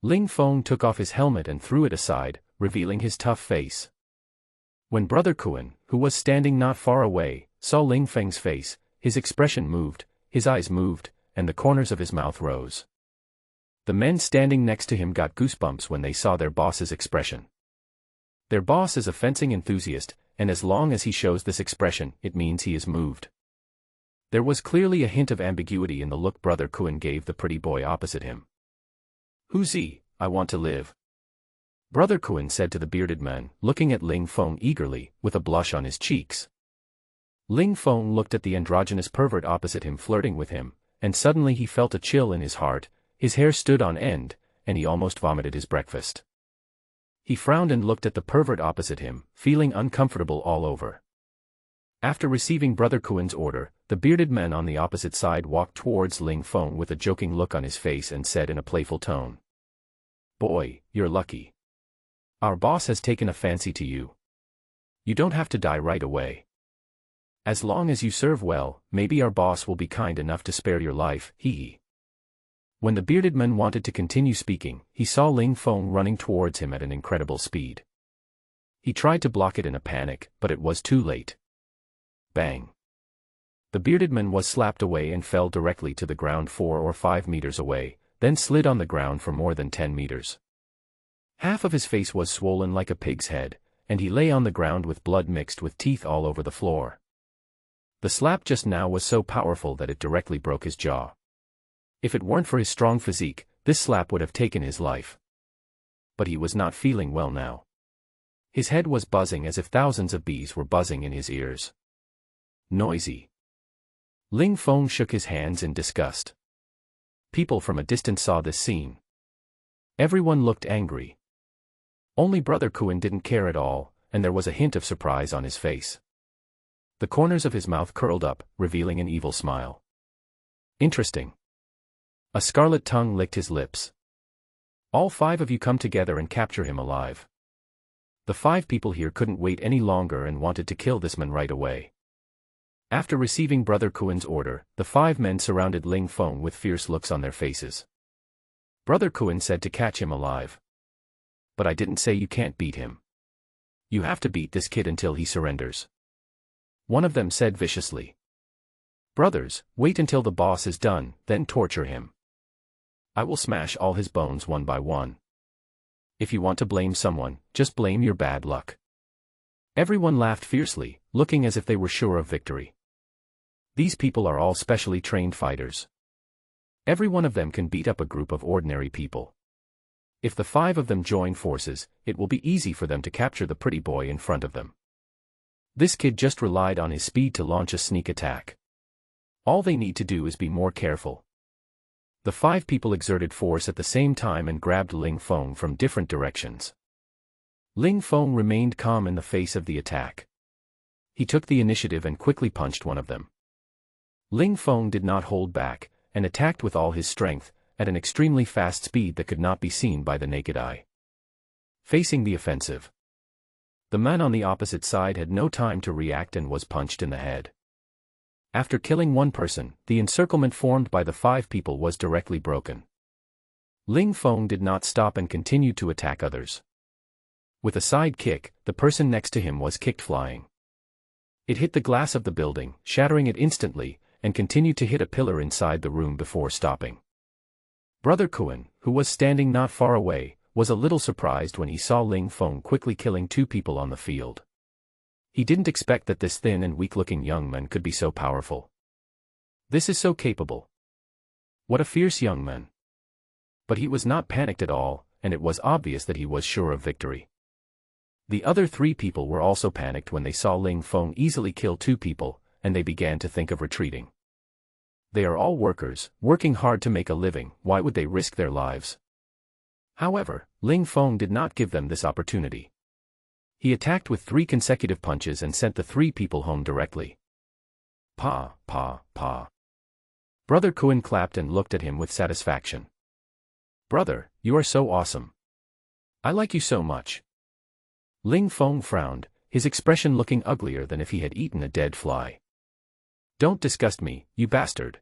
Ling Feng took off his helmet and threw it aside, revealing his tough face. When Brother Kuan, who was standing not far away, saw Ling Feng's face, his expression moved, his eyes moved, and the corners of his mouth rose. The men standing next to him got goosebumps when they saw their boss's expression. Their boss is a fencing enthusiast, and as long as he shows this expression, it means he is moved. There was clearly a hint of ambiguity in the look Brother Kuan gave the pretty boy opposite him. "Who's he? I want to live," Brother Kuan said to the bearded man, looking at Ling Feng eagerly, with a blush on his cheeks. Ling Feng looked at the androgynous pervert opposite him flirting with him, and suddenly he felt a chill in his heart, his hair stood on end, and he almost vomited his breakfast. He frowned and looked at the pervert opposite him, feeling uncomfortable all over. After receiving Brother Kuan's order, the bearded man on the opposite side walked towards Ling Feng with a joking look on his face and said in a playful tone, "Boy, you're lucky. Our boss has taken a fancy to you. You don't have to die right away. As long as you serve well, maybe our boss will be kind enough to spare your life, hee." When the bearded man wanted to continue speaking, he saw Ling Feng running towards him at an incredible speed. He tried to block it in a panic, but it was too late. Bang! The bearded man was slapped away and fell directly to the ground 4 or 5 meters away, then slid on the ground for more than 10 meters. Half of his face was swollen like a pig's head, and he lay on the ground with blood mixed with teeth all over the floor. The slap just now was so powerful that it directly broke his jaw. If it weren't for his strong physique, this slap would have taken his life. But he was not feeling well now. His head was buzzing as if thousands of bees were buzzing in his ears. Noisy. Ling Feng shook his hands in disgust. People from a distance saw this scene. Everyone looked angry. Only Brother Kuan didn't care at all, and there was a hint of surprise on his face. The corners of his mouth curled up, revealing an evil smile. Interesting. A scarlet tongue licked his lips. "All 5 of you come together and capture him alive." The 5 people here couldn't wait any longer and wanted to kill this man right away. After receiving Brother Kuan's order, the 5 men surrounded Ling Feng with fierce looks on their faces. Brother Kuan said to catch him alive. "But I didn't say you can't beat him. You have to beat this kid until he surrenders," one of them said viciously. "Brothers, wait until the boss is done, then torture him. I will smash all his bones one by one. If you want to blame someone, just blame your bad luck." Everyone laughed fiercely, looking as if they were sure of victory. These people are all specially trained fighters. Every one of them can beat up a group of ordinary people. If the 5 of them join forces, it will be easy for them to capture the pretty boy in front of them. This kid just relied on his speed to launch a sneak attack. All they need to do is be more careful. The 5 people exerted force at the same time and grabbed Ling Feng from different directions. Ling Feng remained calm in the face of the attack. He took the initiative and quickly punched one of them. Ling Feng did not hold back, and attacked with all his strength, at an extremely fast speed that could not be seen by the naked eye. Facing the offensive. The man on the opposite side had no time to react and was punched in the head. After killing one person, the encirclement formed by the 5 people was directly broken. Ling Feng did not stop and continued to attack others. With a side kick, the person next to him was kicked flying. It hit the glass of the building, shattering it instantly, and continued to hit a pillar inside the room before stopping. Brother Kuan, who was standing not far away, was a little surprised when he saw Ling Feng quickly killing 2 people on the field. He didn't expect that this thin and weak-looking young man could be so powerful. This is so capable. What a fierce young man. But he was not panicked at all, and it was obvious that he was sure of victory. The other 3 people were also panicked when they saw Ling Feng easily kill 2 people, and they began to think of retreating. They are all workers, working hard to make a living, why would they risk their lives? However, Ling Feng did not give them this opportunity. He attacked with 3 consecutive punches and sent the 3 people home directly. Pa, pa, pa. Brother Kuan clapped and looked at him with satisfaction. "Brother, you are so awesome. I like you so much." Ling Feng frowned, his expression looking uglier than if he had eaten a dead fly. "Don't disgust me, you bastard."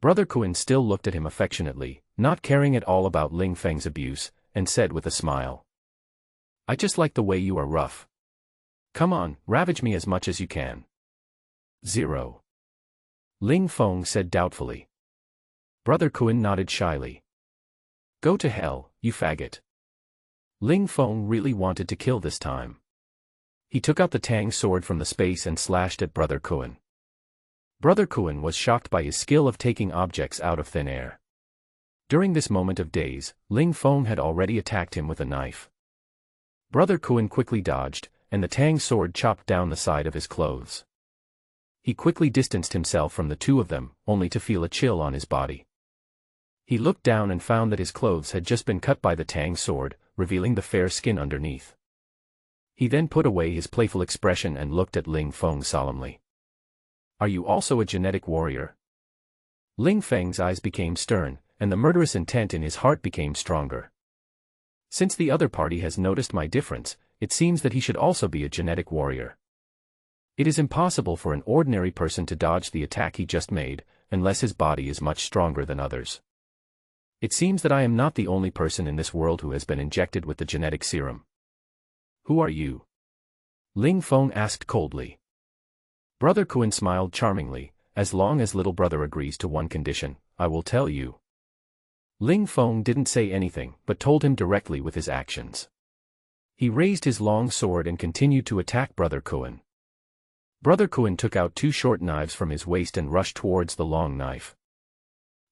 Brother Kuan still looked at him affectionately, not caring at all about Ling Feng's abuse, and said with a smile, "I just like the way you are rough. Come on, ravage me as much as you can." 0. Ling Feng said doubtfully. Brother Kuan nodded shyly. Go to hell, you faggot. Ling Feng really wanted to kill this time. He took out the Tang sword from the space and slashed at Brother Kuan. Brother Kuan was shocked by his skill of taking objects out of thin air. During this moment of daze, Ling Feng had already attacked him with a knife. Brother Kuan quickly dodged, and the Tang sword chopped down the side of his clothes. He quickly distanced himself from the two of them, only to feel a chill on his body. He looked down and found that his clothes had just been cut by the Tang sword, revealing the fair skin underneath. He then put away his playful expression and looked at Ling Feng solemnly. Are you also a genetic warrior? Ling Feng's eyes became stern, and the murderous intent in his heart became stronger. Since the other party has noticed my difference, it seems that he should also be a genetic warrior. It is impossible for an ordinary person to dodge the attack he just made, unless his body is much stronger than others. It seems that I am not the only person in this world who has been injected with the genetic serum. Who are you? Ling Feng asked coldly. Brother Kuan smiled charmingly. As long as little brother agrees to one condition, I will tell you. Ling Feng didn't say anything, but told him directly with his actions. He raised his long sword and continued to attack Brother Kuan. Brother Kuan took out two short knives from his waist and rushed towards the long knife.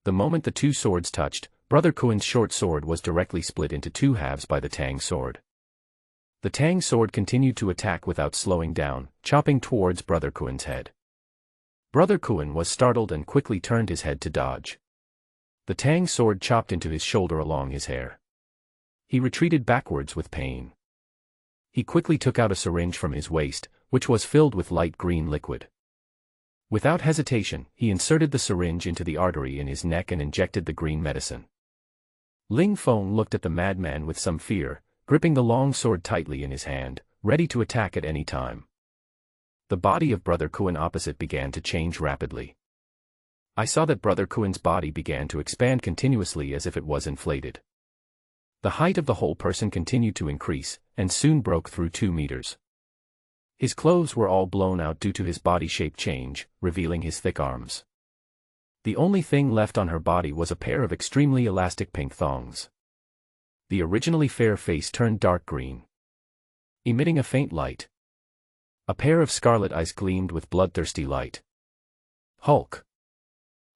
The moment the two swords touched, Brother Kuan's short sword was directly split into two halves by the Tang sword. The Tang sword continued to attack without slowing down, chopping towards Brother Kuan's head. Brother Kuan was startled and quickly turned his head to dodge. The Tang sword chopped into his shoulder along his hair. He retreated backwards with pain. He quickly took out a syringe from his waist, which was filled with light green liquid. Without hesitation, he inserted the syringe into the artery in his neck and injected the green medicine. Ling Feng looked at the madman with some fear, gripping the long sword tightly in his hand, ready to attack at any time. The body of Brother Kuan opposite began to change rapidly. I saw that Brother Kuan's body began to expand continuously as if it was inflated. The height of the whole person continued to increase, and soon broke through 2 meters. His clothes were all blown out due to his body shape change, revealing his thick arms. The only thing left on her body was a pair of extremely elastic pink thongs. The originally fair face turned dark green, emitting a faint light. A pair of scarlet eyes gleamed with bloodthirsty light. Hulk.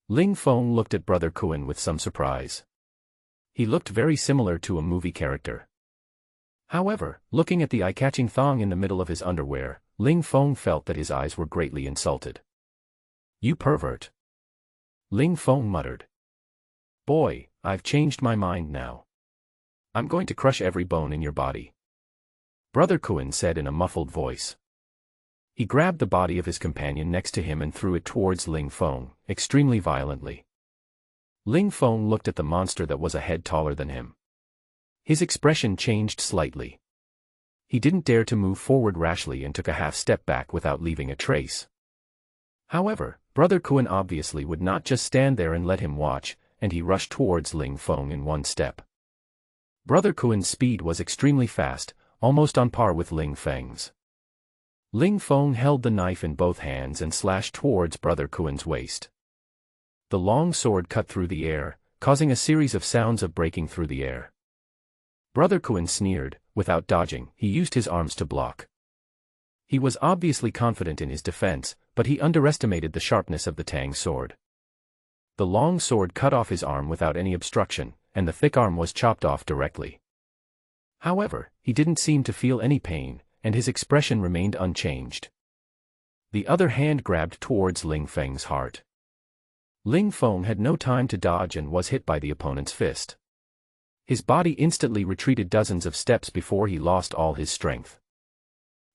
Ling Feng looked at Brother Kuan with some surprise. He looked very similar to a movie character. However, looking at the eye-catching thong in the middle of his underwear, Ling Feng felt that his eyes were greatly insulted. You pervert. Ling Feng muttered. Boy, I've changed my mind now. I'm going to crush every bone in your body. Brother Kuan said in a muffled voice. He grabbed the body of his companion next to him and threw it towards Ling Feng, extremely violently. Ling Feng looked at the monster that was a head taller than him. His expression changed slightly. He didn't dare to move forward rashly and took a half step back without leaving a trace. However, Brother Kuan obviously would not just stand there and let him watch, and he rushed towards Ling Feng in one step. Brother Kuan's speed was extremely fast, almost on par with Ling Feng's. Ling Feng held the knife in both hands and slashed towards Brother Kuan's waist. The long sword cut through the air, causing a series of sounds of breaking through the air. Brother Kuan sneered. Without dodging, he used his arms to block. He was obviously confident in his defense, but he underestimated the sharpness of the Tang sword. The long sword cut off his arm without any obstruction, and the thick arm was chopped off directly. However, he didn't seem to feel any pain, and his expression remained unchanged. The other hand grabbed towards Ling Feng's heart. Ling Feng had no time to dodge and was hit by the opponent's fist. His body instantly retreated dozens of steps before he lost all his strength.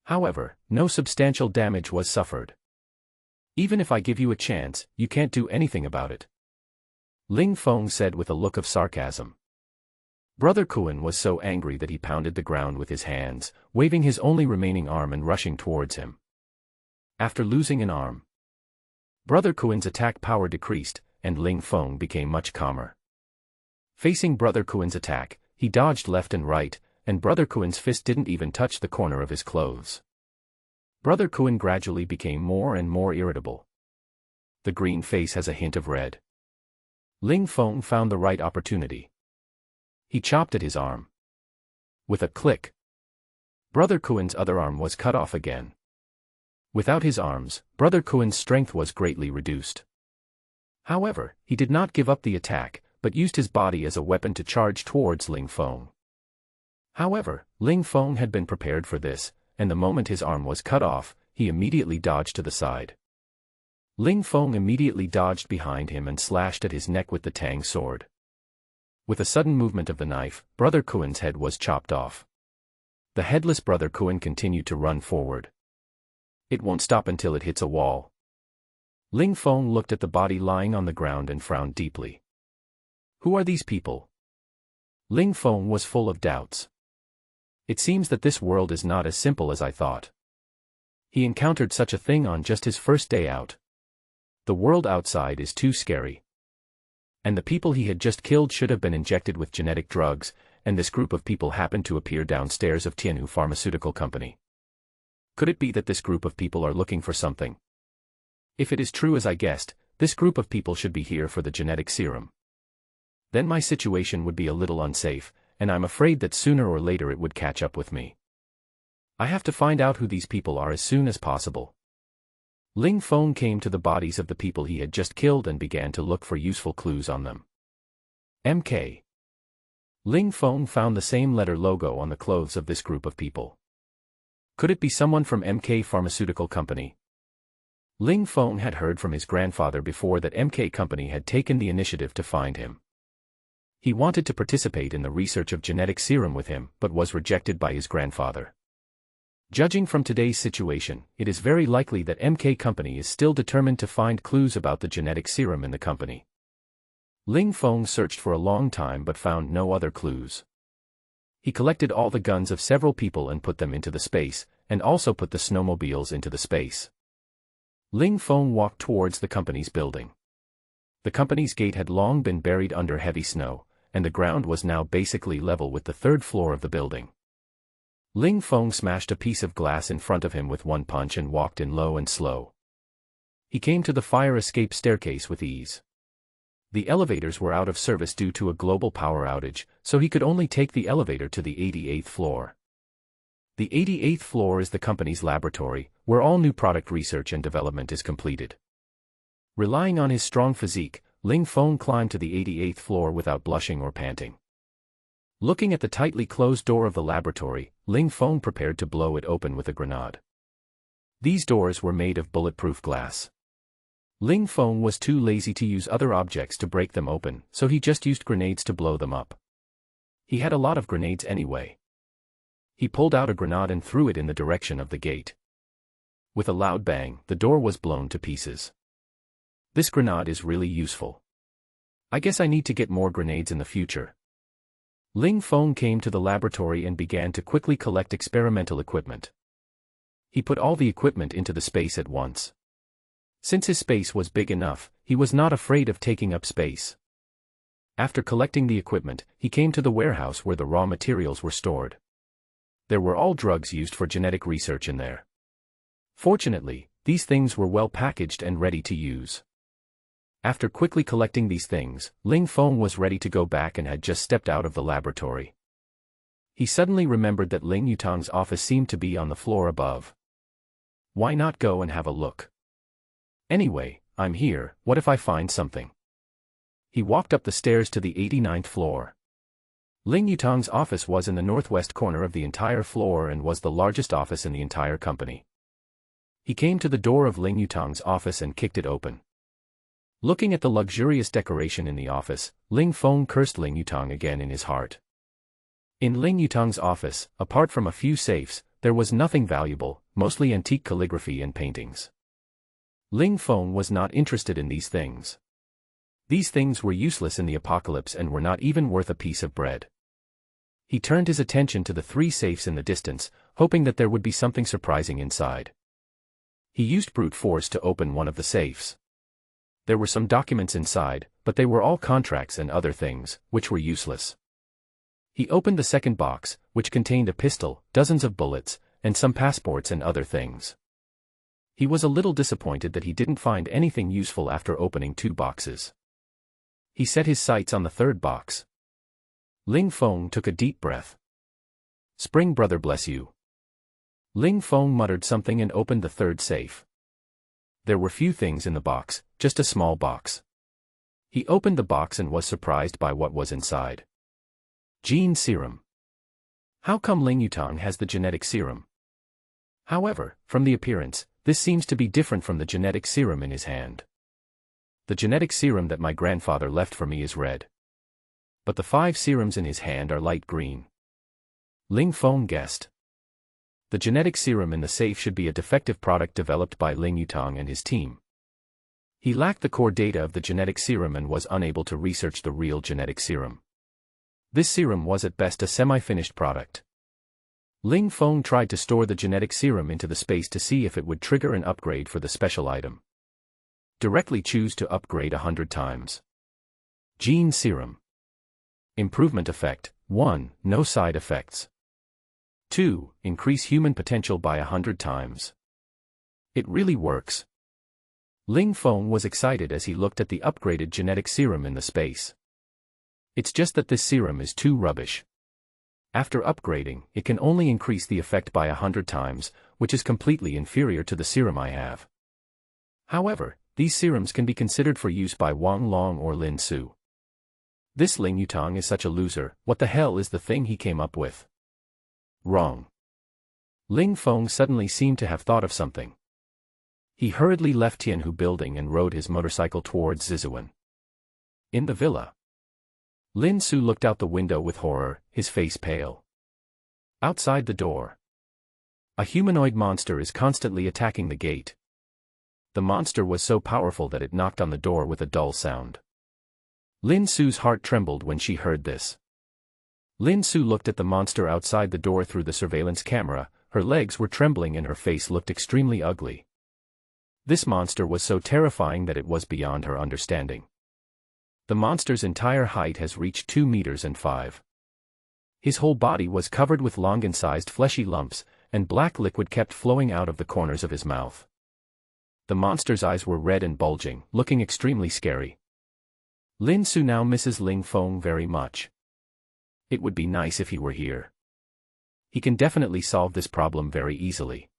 However, no substantial damage was suffered. Even if I give you a chance, you can't do anything about it. Ling Feng said with a look of sarcasm. Brother Kuan was so angry that he pounded the ground with his hands, waving his only remaining arm and rushing towards him. After losing an arm, Brother Kuan's attack power decreased, and Ling Feng became much calmer. Facing Brother Kuan's attack, he dodged left and right, and Brother Kuan's fist didn't even touch the corner of his clothes. Brother Kuan gradually became more and more irritable. The green face has a hint of red. Ling Feng found the right opportunity. He chopped at his arm. With a click, Brother Kuen's other arm was cut off again. Without his arms, Brother Kuen's strength was greatly reduced. However, he did not give up the attack, but used his body as a weapon to charge towards Ling Feng. However, Ling Feng had been prepared for this, and the moment his arm was cut off, he immediately dodged to the side. Ling Feng immediately dodged behind him and slashed at his neck with the Tang sword. With a sudden movement of the knife, Brother Kuen's head was chopped off. The headless Brother Kuen continued to run forward. It won't stop until it hits a wall. Ling Feng looked at the body lying on the ground and frowned deeply. Who are these people? Ling Feng was full of doubts. It seems that this world is not as simple as I thought. He encountered such a thing on just his first day out. The world outside is too scary. And the people he had just killed should have been injected with genetic drugs, and this group of people happened to appear downstairs of Tianhu Pharmaceutical Company. Could it be that this group of people are looking for something? If it is true as I guessed, this group of people should be here for the genetic serum. Then my situation would be a little unsafe, and I'm afraid that sooner or later it would catch up with me. I have to find out who these people are as soon as possible. Ling Feng came to the bodies of the people he had just killed and began to look for useful clues on them. MK. Ling Feng found the same letter logo on the clothes of this group of people. Could it be someone from MK Pharmaceutical Company? Ling Feng had heard from his grandfather before that MK Company had taken the initiative to find him. He wanted to participate in the research of genetic serum with him, but was rejected by his grandfather. Judging from today's situation, it is very likely that MK Company is still determined to find clues about the genetic serum in the company. Ling Feng searched for a long time but found no other clues. He collected all the guns of several people and put them into the space, and also put the snowmobiles into the space. Ling Feng walked towards the company's building. The company's gate had long been buried under heavy snow, and the ground was now basically level with the third floor of the building. Ling Feng smashed a piece of glass in front of him with one punch and walked in low and slow. He came to the fire escape staircase with ease. The elevators were out of service due to a global power outage, so he could only take the elevator to the 88th floor. The 88th floor is the company's laboratory, where all new product research and development is completed. Relying on his strong physique, Ling Feng climbed to the 88th floor without blushing or panting. Looking at the tightly closed door of the laboratory, Ling Feng prepared to blow it open with a grenade. These doors were made of bulletproof glass. Ling Feng was too lazy to use other objects to break them open, so he just used grenades to blow them up. He had a lot of grenades anyway. He pulled out a grenade and threw it in the direction of the gate. With a loud bang, the door was blown to pieces. This grenade is really useful. I guess I need to get more grenades in the future. Ling Feng came to the laboratory and began to quickly collect experimental equipment. He put all the equipment into the space at once. Since his space was big enough, he was not afraid of taking up space. After collecting the equipment, he came to the warehouse where the raw materials were stored. There were all drugs used for genetic research in there. Fortunately, these things were well packaged and ready to use. After quickly collecting these things, Ling Feng was ready to go back and had just stepped out of the laboratory. He suddenly remembered that Ling Yutang's office seemed to be on the floor above. Why not go and have a look? Anyway, I'm here, what if I find something? He walked up the stairs to the 89th floor. Ling Yutang's office was in the northwest corner of the entire floor and was the largest office in the entire company. He came to the door of Ling Yutang's office and kicked it open. Looking at the luxurious decoration in the office, Ling Feng cursed Ling Yutang again in his heart. In Ling Yutang's office, apart from a few safes, there was nothing valuable, mostly antique calligraphy and paintings. Ling Feng was not interested in these things. These things were useless in the apocalypse and were not even worth a piece of bread. He turned his attention to the 3 safes in the distance, hoping that there would be something surprising inside. He used brute force to open one of the safes. There were some documents inside, but they were all contracts and other things, which were useless. He opened the second box, which contained a pistol, dozens of bullets, and some passports and other things. He was a little disappointed that he didn't find anything useful after opening 2 boxes. He set his sights on the third box. Ling Feng took a deep breath. Spring brother bless you. Ling Feng muttered something and opened the third safe. There were few things in the box, just a small box. He opened the box and was surprised by what was inside. Gene serum. How come Ling Yutang has the genetic serum? However, from the appearance, this seems to be different from the genetic serum in his hand. The genetic serum that my grandfather left for me is red. But the 5 serums in his hand are light green. Ling Feng guessed. The genetic serum in the safe should be a defective product developed by Ling Yutang and his team. He lacked the core data of the genetic serum and was unable to research the real genetic serum. This serum was at best a semi-finished product. Ling Feng tried to store the genetic serum into the space to see if it would trigger an upgrade for the special item. Directly choose to upgrade 100 times. Gene serum. Improvement effect, 1. No side effects. 2. Increase human potential by 100 times. It really works. Ling Feng was excited as he looked at the upgraded genetic serum in the space. It's just that this serum is too rubbish. After upgrading, it can only increase the effect by 100 times, which is completely inferior to the serum I have. However, these serums can be considered for use by Wang Long or Lin Su. This Ling Yutang is such a loser, what the hell is the thing he came up with? Wrong. Ling Feng suddenly seemed to have thought of something. He hurriedly left Tianhu building and rode his motorcycle towards Zizuan. In the villa, Lin Su looked out the window with horror, his face pale. Outside the door, a humanoid monster is constantly attacking the gate. The monster was so powerful that it knocked on the door with a dull sound. Lin Su's heart trembled when she heard this. Lin Su looked at the monster outside the door through the surveillance camera, her legs were trembling and her face looked extremely ugly. This monster was so terrifying that it was beyond her understanding. The monster's entire height has reached 2 meters and 5. His whole body was covered with longan-sized fleshy lumps, and black liquid kept flowing out of the corners of his mouth. The monster's eyes were red and bulging, looking extremely scary. Lin Su now misses Ling Feng very much. It would be nice if he were here. He can definitely solve this problem very easily.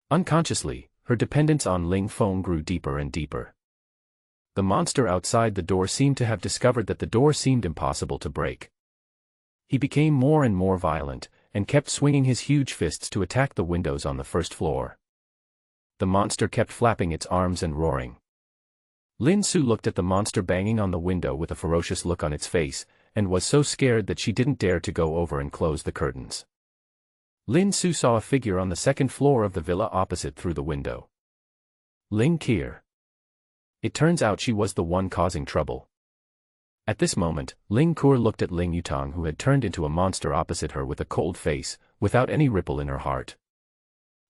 Unconsciously, her dependence on Ling Feng grew deeper and deeper. The monster outside the door seemed to have discovered that the door seemed impossible to break. He became more and more violent, and kept swinging his huge fists to attack the windows on the first floor. The monster kept flapping its arms and roaring. Lin Su looked at the monster banging on the window with a ferocious look on its face, and was so scared that she didn't dare to go over and close the curtains. Lin Su saw a figure on the second floor of the villa opposite through the window. Ling Qier. It turns out she was the one causing trouble. At this moment, Ling Qier looked at Ling Yutang, who had turned into a monster opposite her with a cold face, without any ripple in her heart.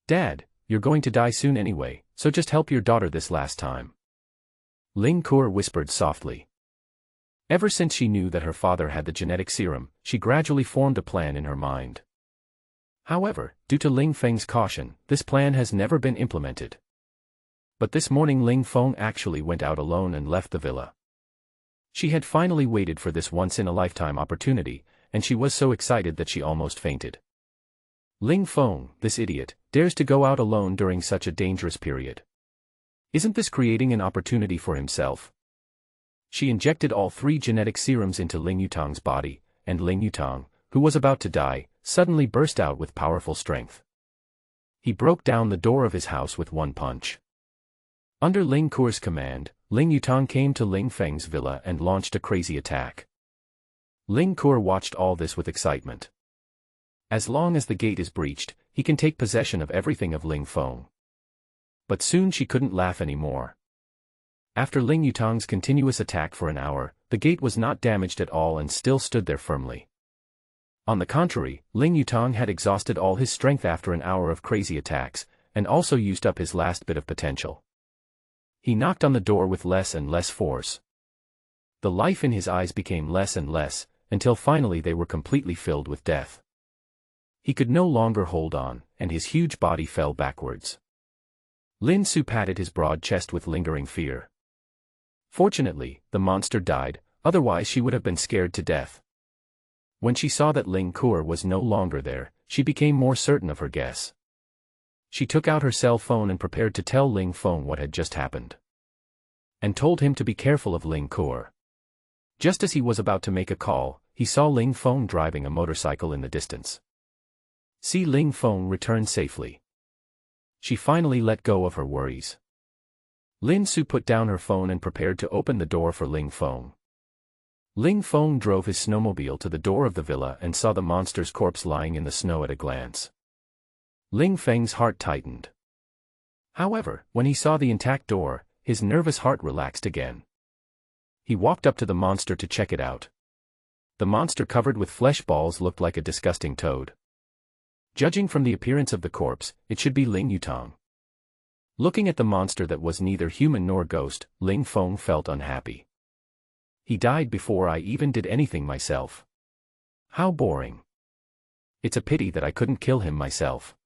"Dad, you're going to die soon anyway, so just help your daughter this last time," Ling Qier whispered softly. Ever since she knew that her father had the genetic serum, she gradually formed a plan in her mind. However, due to Ling Feng's caution, this plan has never been implemented. But this morning Ling Feng actually went out alone and left the villa. She had finally waited for this once-in-a-lifetime opportunity, and she was so excited that she almost fainted. Ling Feng, this idiot, dares to go out alone during such a dangerous period. Isn't this creating an opportunity for himself? She injected all 3 genetic serums into Ling Yutang's body, and Ling Yutang, who was about to die, suddenly burst out with powerful strength. He broke down the door of his house with one punch. Under Ling Qier's command, Ling Yutang came to Ling Feng's villa and launched a crazy attack. Ling Qier watched all this with excitement. As long as the gate is breached, he can take possession of everything of Ling Feng. But soon she couldn't laugh anymore. After Ling Yutang's continuous attack for an hour, the gate was not damaged at all and still stood there firmly. On the contrary, Ling Yutang had exhausted all his strength after an hour of crazy attacks, and also used up his last bit of potential. He knocked on the door with less and less force. The life in his eyes became less and less, until finally they were completely filled with death. He could no longer hold on, and his huge body fell backwards. Lin Su patted his broad chest with lingering fear. Fortunately, the monster died, otherwise she would have been scared to death. When she saw that Ling Kuo was no longer there, she became more certain of her guess. She took out her cell phone and prepared to tell Ling Feng what had just happened. And told him to be careful of Ling Kuo. Just as he was about to make a call, he saw Ling Feng driving a motorcycle in the distance. See Ling Feng return safely. She finally let go of her worries. Lin Su put down her phone and prepared to open the door for Ling Feng. Ling Feng drove his snowmobile to the door of the villa and saw the monster's corpse lying in the snow at a glance. Ling Feng's heart tightened. However, when he saw the intact door, his nervous heart relaxed again. He walked up to the monster to check it out. The monster covered with flesh balls looked like a disgusting toad. Judging from the appearance of the corpse, it should be Ling Yutong. Looking at the monster that was neither human nor ghost, Ling Feng felt unhappy. He died before I even did anything myself. How boring. It's a pity that I couldn't kill him myself.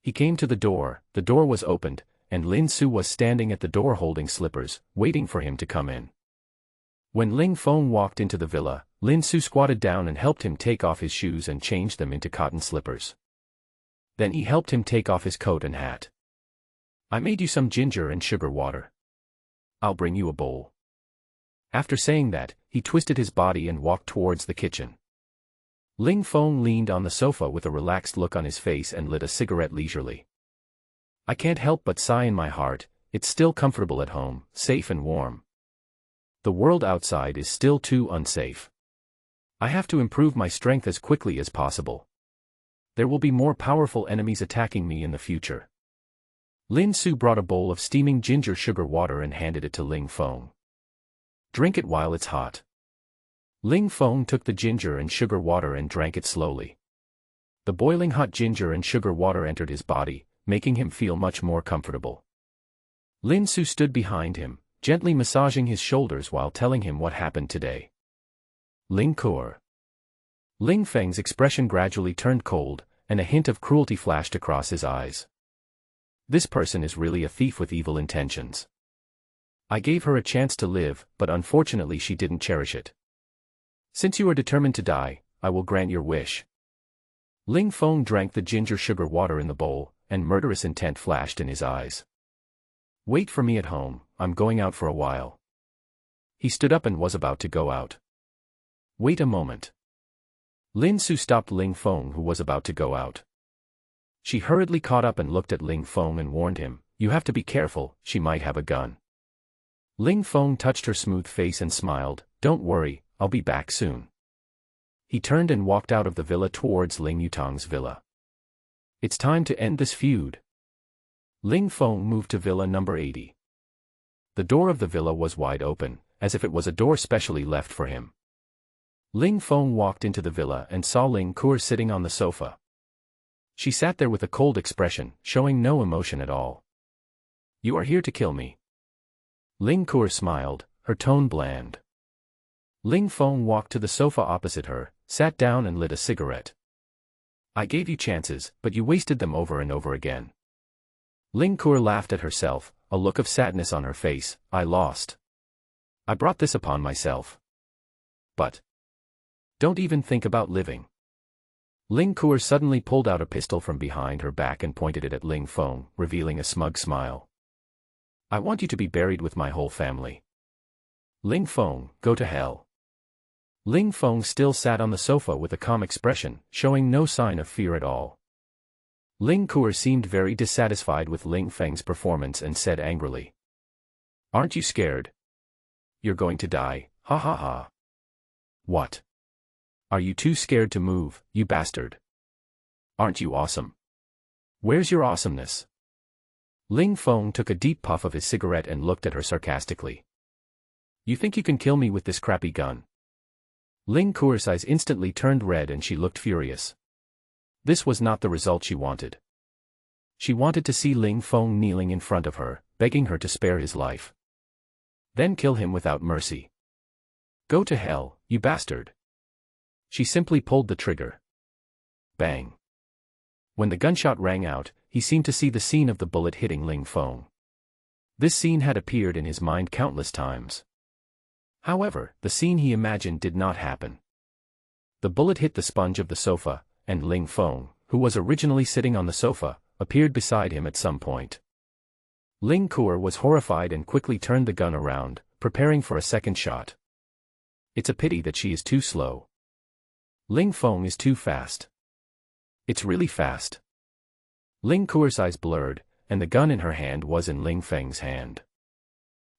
He came to the door was opened, and Lin Su was standing at the door holding slippers, waiting for him to come in. When Ling Feng walked into the villa, Lin Su squatted down and helped him take off his shoes and change them into cotton slippers. Then he helped him take off his coat and hat. I made you some ginger and sugar water. I'll bring you a bowl. After saying that, he twisted his body and walked towards the kitchen. Ling Feng leaned on the sofa with a relaxed look on his face and lit a cigarette leisurely. I can't help but sigh in my heart, it's still comfortable at home, safe and warm. The world outside is still too unsafe. I have to improve my strength as quickly as possible. There will be more powerful enemies attacking me in the future. Lin Su brought a bowl of steaming ginger sugar water and handed it to Ling Feng. Drink it while it's hot. Ling Feng took the ginger and sugar water and drank it slowly. The boiling hot ginger and sugar water entered his body, making him feel much more comfortable. Lin Su stood behind him, gently massaging his shoulders while telling him what happened today. Ling Kuo. Ling Feng's expression gradually turned cold, and a hint of cruelty flashed across his eyes. This person is really a thief with evil intentions. I gave her a chance to live, but unfortunately she didn't cherish it. Since you are determined to die, I will grant your wish. Ling Feng drank the ginger sugar water in the bowl, and murderous intent flashed in his eyes. Wait for me at home, I'm going out for a while. He stood up and was about to go out. Wait a moment. Lin Su stopped Ling Feng, who was about to go out. She hurriedly caught up and looked at Ling Feng and warned him, you have to be careful, she might have a gun. Ling Feng touched her smooth face and smiled, don't worry, I'll be back soon. He turned and walked out of the villa towards Ling Yutong's villa. It's time to end this feud. Ling Feng moved to villa number 80. The door of the villa was wide open, as if it was a door specially left for him. Ling Feng walked into the villa and saw Ling Kuo sitting on the sofa. She sat there with a cold expression, showing no emotion at all. You are here to kill me. Ling Kuo smiled, her tone bland. Ling Feng walked to the sofa opposite her, sat down and lit a cigarette. I gave you chances, but you wasted them over and over again. Ling Kuo laughed at herself, a look of sadness on her face. I lost. I brought this upon myself. But don't even think about living. Ling Kuo suddenly pulled out a pistol from behind her back and pointed it at Ling Feng, revealing a smug smile. I want you to be buried with my whole family. Ling Feng, go to hell. Ling Feng still sat on the sofa with a calm expression, showing no sign of fear at all. Ling Kuo seemed very dissatisfied with Ling Feng's performance and said angrily. Aren't you scared? You're going to die, ha ha ha. What? Are you too scared to move, you bastard? Aren't you awesome? Where's your awesomeness? Ling Feng took a deep puff of his cigarette and looked at her sarcastically. You think you can kill me with this crappy gun? Ling Kuo's eyes instantly turned red and she looked furious. This was not the result she wanted. She wanted to see Ling Feng kneeling in front of her, begging her to spare his life. Then kill him without mercy. Go to hell, you bastard. She simply pulled the trigger. Bang. When the gunshot rang out, he seemed to see the scene of the bullet hitting Ling Feng. This scene had appeared in his mind countless times. However, the scene he imagined did not happen. The bullet hit the sponge of the sofa, and Ling Feng, who was originally sitting on the sofa, appeared beside him at some point. Ling Kuo was horrified and quickly turned the gun around, preparing for a second shot. It's a pity that she is too slow. Ling Feng is too fast. It's really fast. Ling Kuo's eyes blurred, and the gun in her hand was in Ling Feng's hand.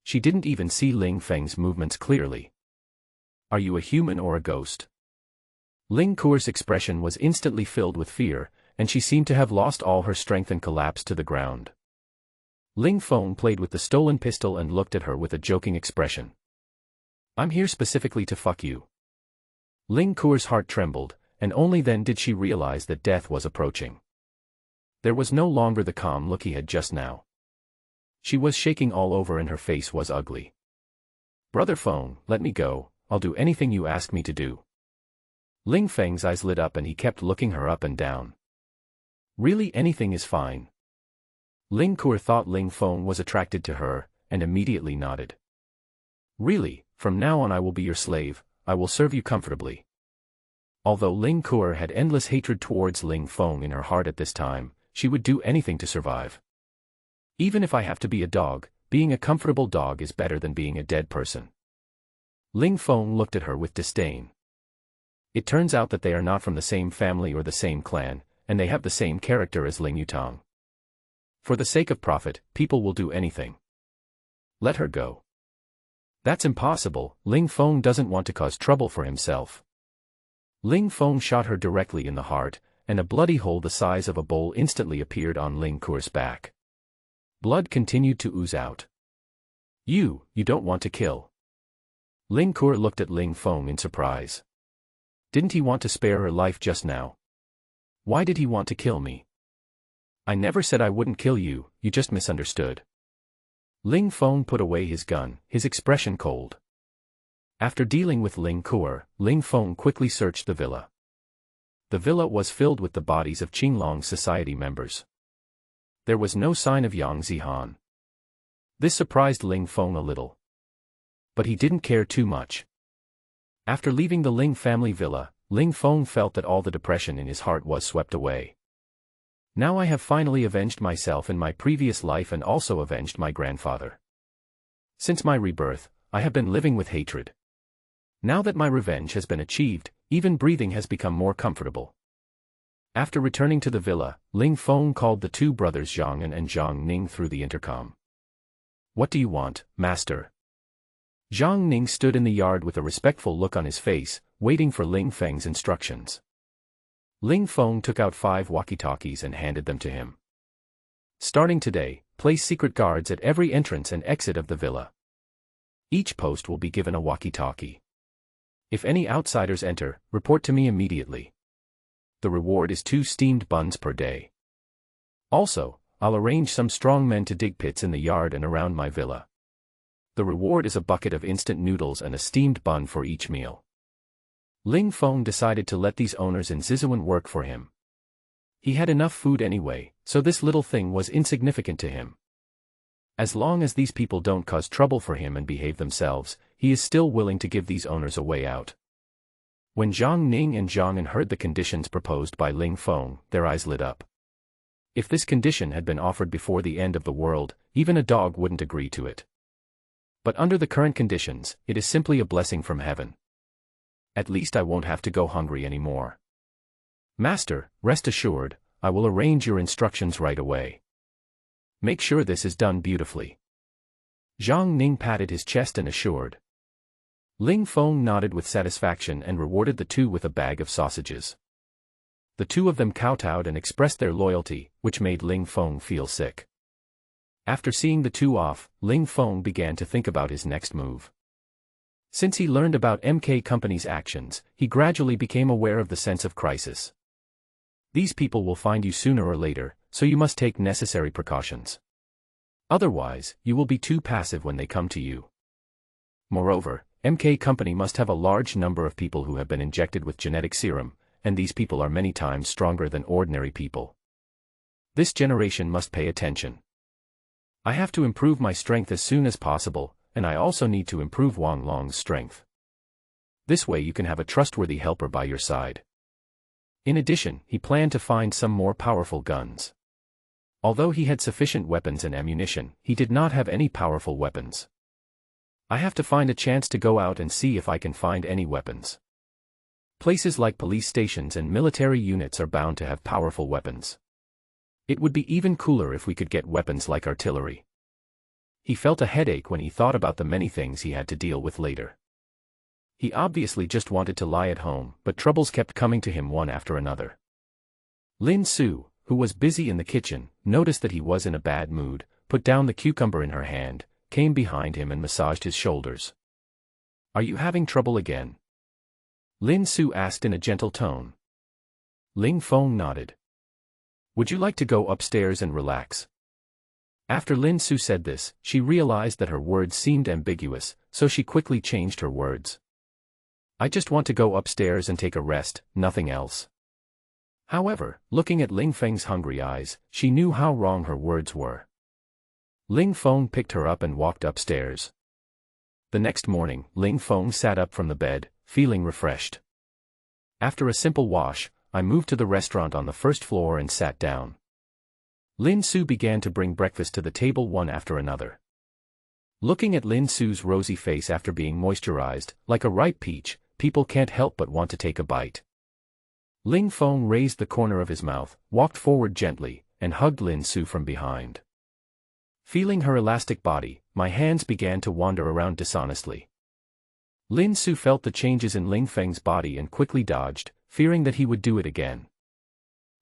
She didn't even see Ling Feng's movements clearly. Are you a human or a ghost? Ling Kuo's expression was instantly filled with fear, and she seemed to have lost all her strength and collapsed to the ground. Ling Feng played with the stolen pistol and looked at her with a joking expression. I'm here specifically to fuck you. Ling Kuo's heart trembled, and only then did she realize that death was approaching. There was no longer the calm look he had just now. She was shaking all over and her face was ugly. Brother Feng, let me go, I'll do anything you ask me to do. Ling Feng's eyes lit up and he kept looking her up and down. Really, anything is fine. Ling Kuo thought Ling Feng was attracted to her, and immediately nodded. Really, from now on I will be your slave, I will serve you comfortably. Although Ling Kuo had endless hatred towards Ling Feng in her heart at this time, she would do anything to survive. Even if I have to be a dog, being a comfortable dog is better than being a dead person. Ling Feng looked at her with disdain. It turns out that they are not from the same family or the same clan, and they have the same character as Ling Yutang. For the sake of profit, people will do anything. Let her go. That's impossible, Ling Feng doesn't want to cause trouble for himself. Ling Feng shot her directly in the heart, and a bloody hole the size of a bowl instantly appeared on Ling Kuo's back. Blood continued to ooze out. You don't want to kill. Ling Kuo looked at Ling Feng in surprise. Didn't he want to spare her life just now? Why did he want to kill me? I never said I wouldn't kill you, you just misunderstood. Ling Feng put away his gun, his expression cold. After dealing with Ling Kuo, Ling Feng quickly searched the villa. The villa was filled with the bodies of Qinglong's society members. There was no sign of Yang Zihan. This surprised Ling Feng a little. But he didn't care too much. After leaving the Ling family villa, Ling Feng felt that all the depression in his heart was swept away. Now I have finally avenged myself in my previous life and also avenged my grandfather. Since my rebirth, I have been living with hatred. Now that my revenge has been achieved, even breathing has become more comfortable. After returning to the villa, Ling Feng called the two brothers Zhang An and Zhang Ning through the intercom. What do you want, master? Zhang Ning stood in the yard with a respectful look on his face, waiting for Ling Feng's instructions. Ling Feng took out 5 walkie-talkies and handed them to him. Starting today, place secret guards at every entrance and exit of the villa. Each post will be given a walkie-talkie. If any outsiders enter, report to me immediately. The reward is 2 steamed buns per day. Also, I'll arrange some strong men to dig pits in the yard and around my villa. The reward is a bucket of instant noodles and a steamed bun for each meal. Ling Feng decided to let these owners in Zizhuan work for him. He had enough food anyway, so this little thing was insignificant to him. As long as these people don't cause trouble for him and behave themselves, he is still willing to give these owners a way out. When Zhang Ning and Zhang An heard the conditions proposed by Ling Feng, their eyes lit up. If this condition had been offered before the end of the world, even a dog wouldn't agree to it. But under the current conditions, it is simply a blessing from heaven. At least I won't have to go hungry anymore. Master, rest assured, I will arrange your instructions right away. Make sure this is done beautifully. Zhang Ning patted his chest and assured. Ling Feng nodded with satisfaction and rewarded the two with a bag of sausages. The two of them kowtowed and expressed their loyalty, which made Ling Feng feel sick. After seeing the two off, Ling Feng began to think about his next move. Since he learned about MK Company's actions, he gradually became aware of the sense of crisis. These people will find you sooner or later, so you must take necessary precautions. Otherwise, you will be too passive when they come to you. Moreover, MK Company must have a large number of people who have been injected with genetic serum, and these people are many times stronger than ordinary people. This generation must pay attention. I have to improve my strength as soon as possible, and I also need to improve Wang Long's strength. This way you can have a trustworthy helper by your side. In addition, he planned to find some more powerful guns. Although he had sufficient weapons and ammunition, he did not have any powerful weapons. I have to find a chance to go out and see if I can find any weapons. Places like police stations and military units are bound to have powerful weapons. It would be even cooler if we could get weapons like artillery. He felt a headache when he thought about the many things he had to deal with later. He obviously just wanted to lie at home, but troubles kept coming to him one after another. Lin Su, who was busy in the kitchen, noticed that he was in a bad mood, put down the cucumber in her hand, came behind him and massaged his shoulders. "Are you having trouble again?" Lin Su asked in a gentle tone. Ling Feng nodded. "Would you like to go upstairs and relax?" After Lin Su said this, she realized that her words seemed ambiguous, so she quickly changed her words. "I just want to go upstairs and take a rest, nothing else." However, looking at Ling Feng's hungry eyes, she knew how wrong her words were. Ling Feng picked her up and walked upstairs. The next morning, Ling Feng sat up from the bed, feeling refreshed. After a simple wash, I moved to the restaurant on the first floor and sat down. Lin Su began to bring breakfast to the table one after another. Looking at Lin Su's rosy face after being moisturized, like a ripe peach, people can't help but want to take a bite. Ling Feng raised the corner of his mouth, walked forward gently, and hugged Lin Su from behind. Feeling her elastic body, my hands began to wander around dishonestly. Lin Su felt the changes in Ling Feng's body and quickly dodged, fearing that he would do it again.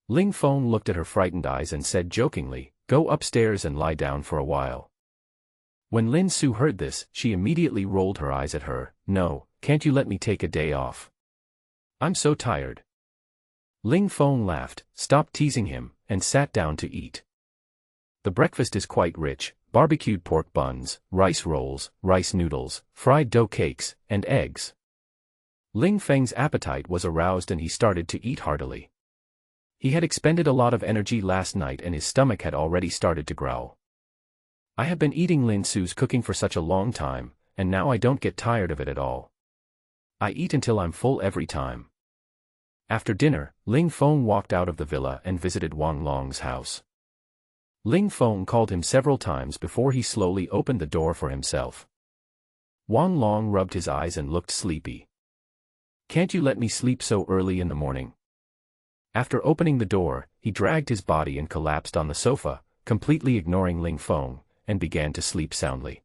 Ling Feng looked at her frightened eyes and said jokingly, "Go upstairs and lie down for a while." When Lin Su heard this, she immediately rolled her eyes at her. "No, can't you let me take a day off? I'm so tired." Ling Feng laughed, stopped teasing him, and sat down to eat. The breakfast is quite rich: barbecued pork buns, rice rolls, rice noodles, fried dough cakes, and eggs. Ling Feng's appetite was aroused and he started to eat heartily. He had expended a lot of energy last night and his stomach had already started to growl. "I have been eating Lin Su's cooking for such a long time, and now I don't get tired of it at all. I eat until I'm full every time." After dinner, Ling Feng walked out of the villa and visited Wang Long's house. Ling Feng called him several times before he slowly opened the door for himself. Wang Long rubbed his eyes and looked sleepy. "Can't you let me sleep so early in the morning?" After opening the door, he dragged his body and collapsed on the sofa, completely ignoring Ling Feng, and began to sleep soundly.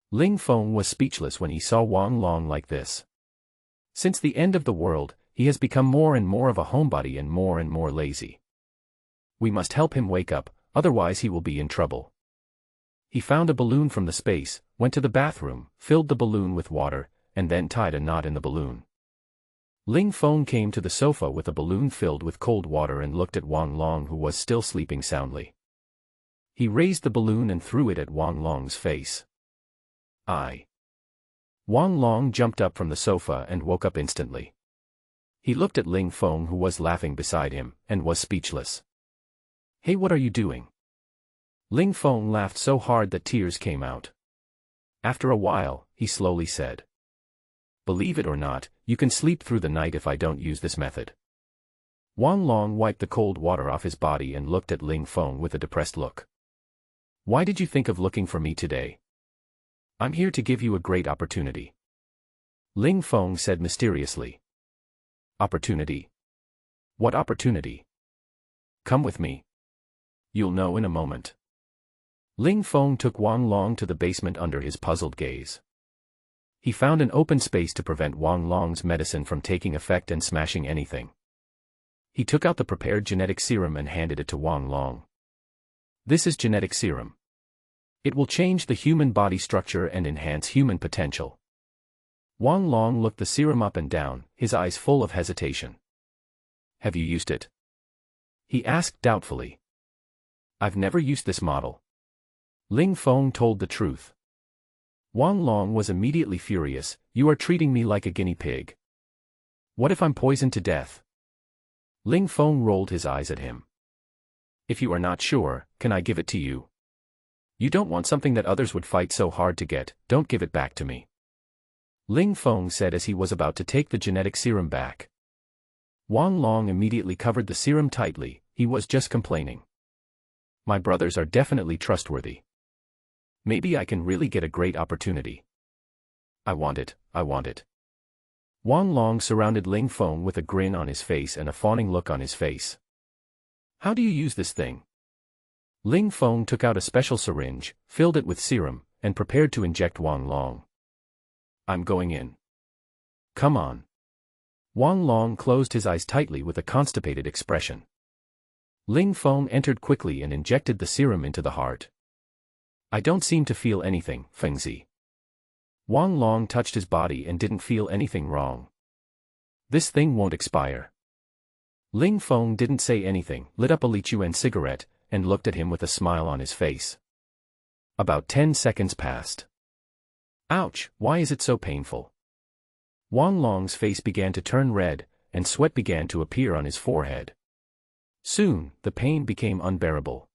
Ling Feng was speechless when he saw Wang Long like this. Since the end of the world, he has become more and more of a homebody and more lazy. We must help him wake up, otherwise he will be in trouble. He found a balloon from the space, went to the bathroom, filled the balloon with water, and then tied a knot in the balloon. Ling Feng came to the sofa with a balloon filled with cold water and looked at Wang Long, who was still sleeping soundly. He raised the balloon and threw it at Wang Long's face. "I." Wang Long jumped up from the sofa and woke up instantly. He looked at Ling Feng, who was laughing beside him, and was speechless. "Hey, what are you doing?" Ling Feng laughed so hard that tears came out. After a while, he slowly said, "Believe it or not, you can sleep through the night if I don't use this method." Wang Long wiped the cold water off his body and looked at Ling Feng with a depressed look. "Why did you think of looking for me today?" "I'm here to give you a great opportunity," Ling Feng said mysteriously. "Opportunity? What opportunity?" "Come with me. You'll know in a moment." Ling Feng took Wang Long to the basement under his puzzled gaze. He found an open space to prevent Wang Long's medicine from taking effect and smashing anything. He took out the prepared genetic serum and handed it to Wang Long. "This is genetic serum. It will change the human body structure and enhance human potential." Wang Long looked the serum up and down, his eyes full of hesitation. "Have you used it?" he asked doubtfully. "I've never used this model." Ling Feng told the truth. Wang Long was immediately furious. "You are treating me like a guinea pig. What if I'm poisoned to death?" Ling Feng rolled his eyes at him. "If you are not sure, can I give it to you? You don't want something that others would fight so hard to get, don't give it back to me." Ling Feng said as he was about to take the genetic serum back. Wang Long immediately covered the serum tightly. He was just complaining. My brothers are definitely trustworthy. Maybe I can really get a great opportunity. I want it, I want it. Wang Long surrounded Ling Feng with a grin on his face and a fawning look on his face. How do you use this thing? Ling Feng took out a special syringe, filled it with serum, and prepared to inject Wang Long. I'm going in. Come on. Wang Long closed his eyes tightly with a constipated expression. Ling Feng entered quickly and injected the serum into the heart. I don't seem to feel anything, Fengzi. Wang Long touched his body and didn't feel anything wrong. This thing won't expire. Ling Feng didn't say anything, lit up a Li Chuan cigarette, and looked at him with a smile on his face. About 10 seconds passed. Ouch, why is it so painful? Wang Long's face began to turn red, and sweat began to appear on his forehead. Soon, the pain became unbearable.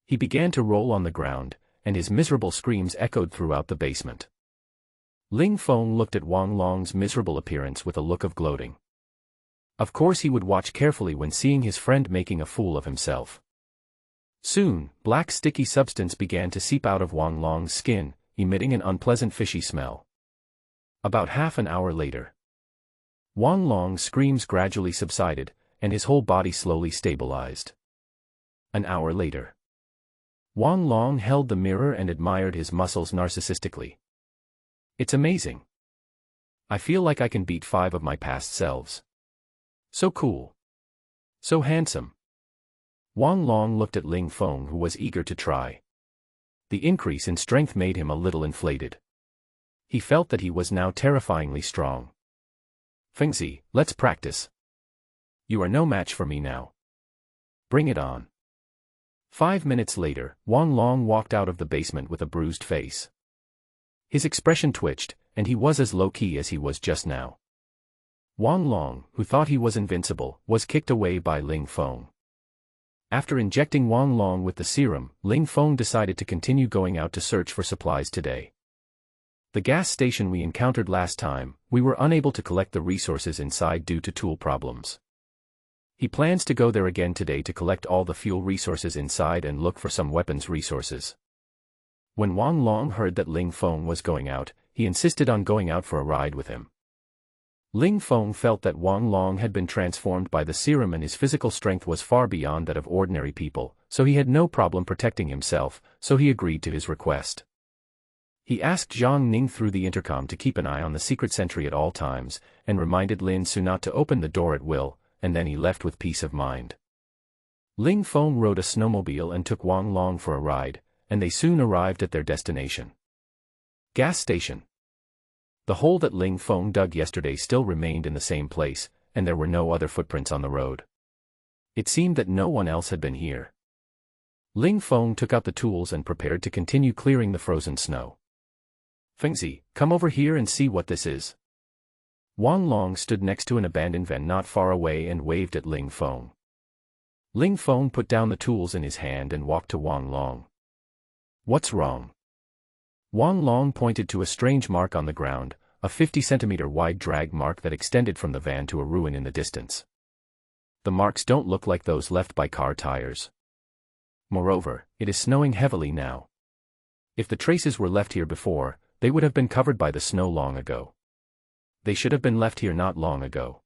He began to roll on the ground, and his miserable screams echoed throughout the basement. Ling Feng looked at Wang Long's miserable appearance with a look of gloating. Of course he would watch carefully when seeing his friend making a fool of himself. Soon, black sticky substance began to seep out of Wang Long's skin, emitting an unpleasant fishy smell. About half an hour later, Wang Long's screams gradually subsided, and his whole body slowly stabilized. An hour later, Wang Long held the mirror and admired his muscles narcissistically. It's amazing. I feel like I can beat 5 of my past selves. So cool. So handsome. Wang Long looked at Ling Feng, who was eager to try. The increase in strength made him a little inflated. He felt that he was now terrifyingly strong. Fengzi, let's practice. You are no match for me now. Bring it on. 5 minutes later, Wang Long walked out of the basement with a bruised face. His expression twitched, and he was as low-key as he was just now. Wang Long, who thought he was invincible, was kicked away by Ling Feng. After injecting Wang Long with the serum, Ling Feng decided to continue going out to search for supplies today. The gas station we encountered last time, we were unable to collect the resources inside due to tool problems. He plans to go there again today to collect all the fuel resources inside and look for some weapons resources. When Wang Long heard that Ling Feng was going out, he insisted on going out for a ride with him. Ling Feng felt that Wang Long had been transformed by the serum and his physical strength was far beyond that of ordinary people, so he had no problem protecting himself, so he agreed to his request. He asked Zhang Ning through the intercom to keep an eye on the secret sentry at all times, and reminded Lin Su not to open the door at will, and then he left with peace of mind. Ling Feng rode a snowmobile and took Wang Long for a ride, and they soon arrived at their destination. Gas station. The hole that Ling Feng dug yesterday still remained in the same place, and there were no other footprints on the road. It seemed that no one else had been here. Ling Feng took out the tools and prepared to continue clearing the frozen snow. Fengzi, come over here and see what this is. Wang Long stood next to an abandoned van not far away and waved at Ling Feng. Ling Feng put down the tools in his hand and walked to Wang Long. What's wrong? Wang Long pointed to a strange mark on the ground, a 50-centimeter wide drag mark that extended from the van to a ruin in the distance. The marks don't look like those left by car tires. Moreover, it is snowing heavily now. If the traces were left here before, they would have been covered by the snow long ago. They should have been left here not long ago.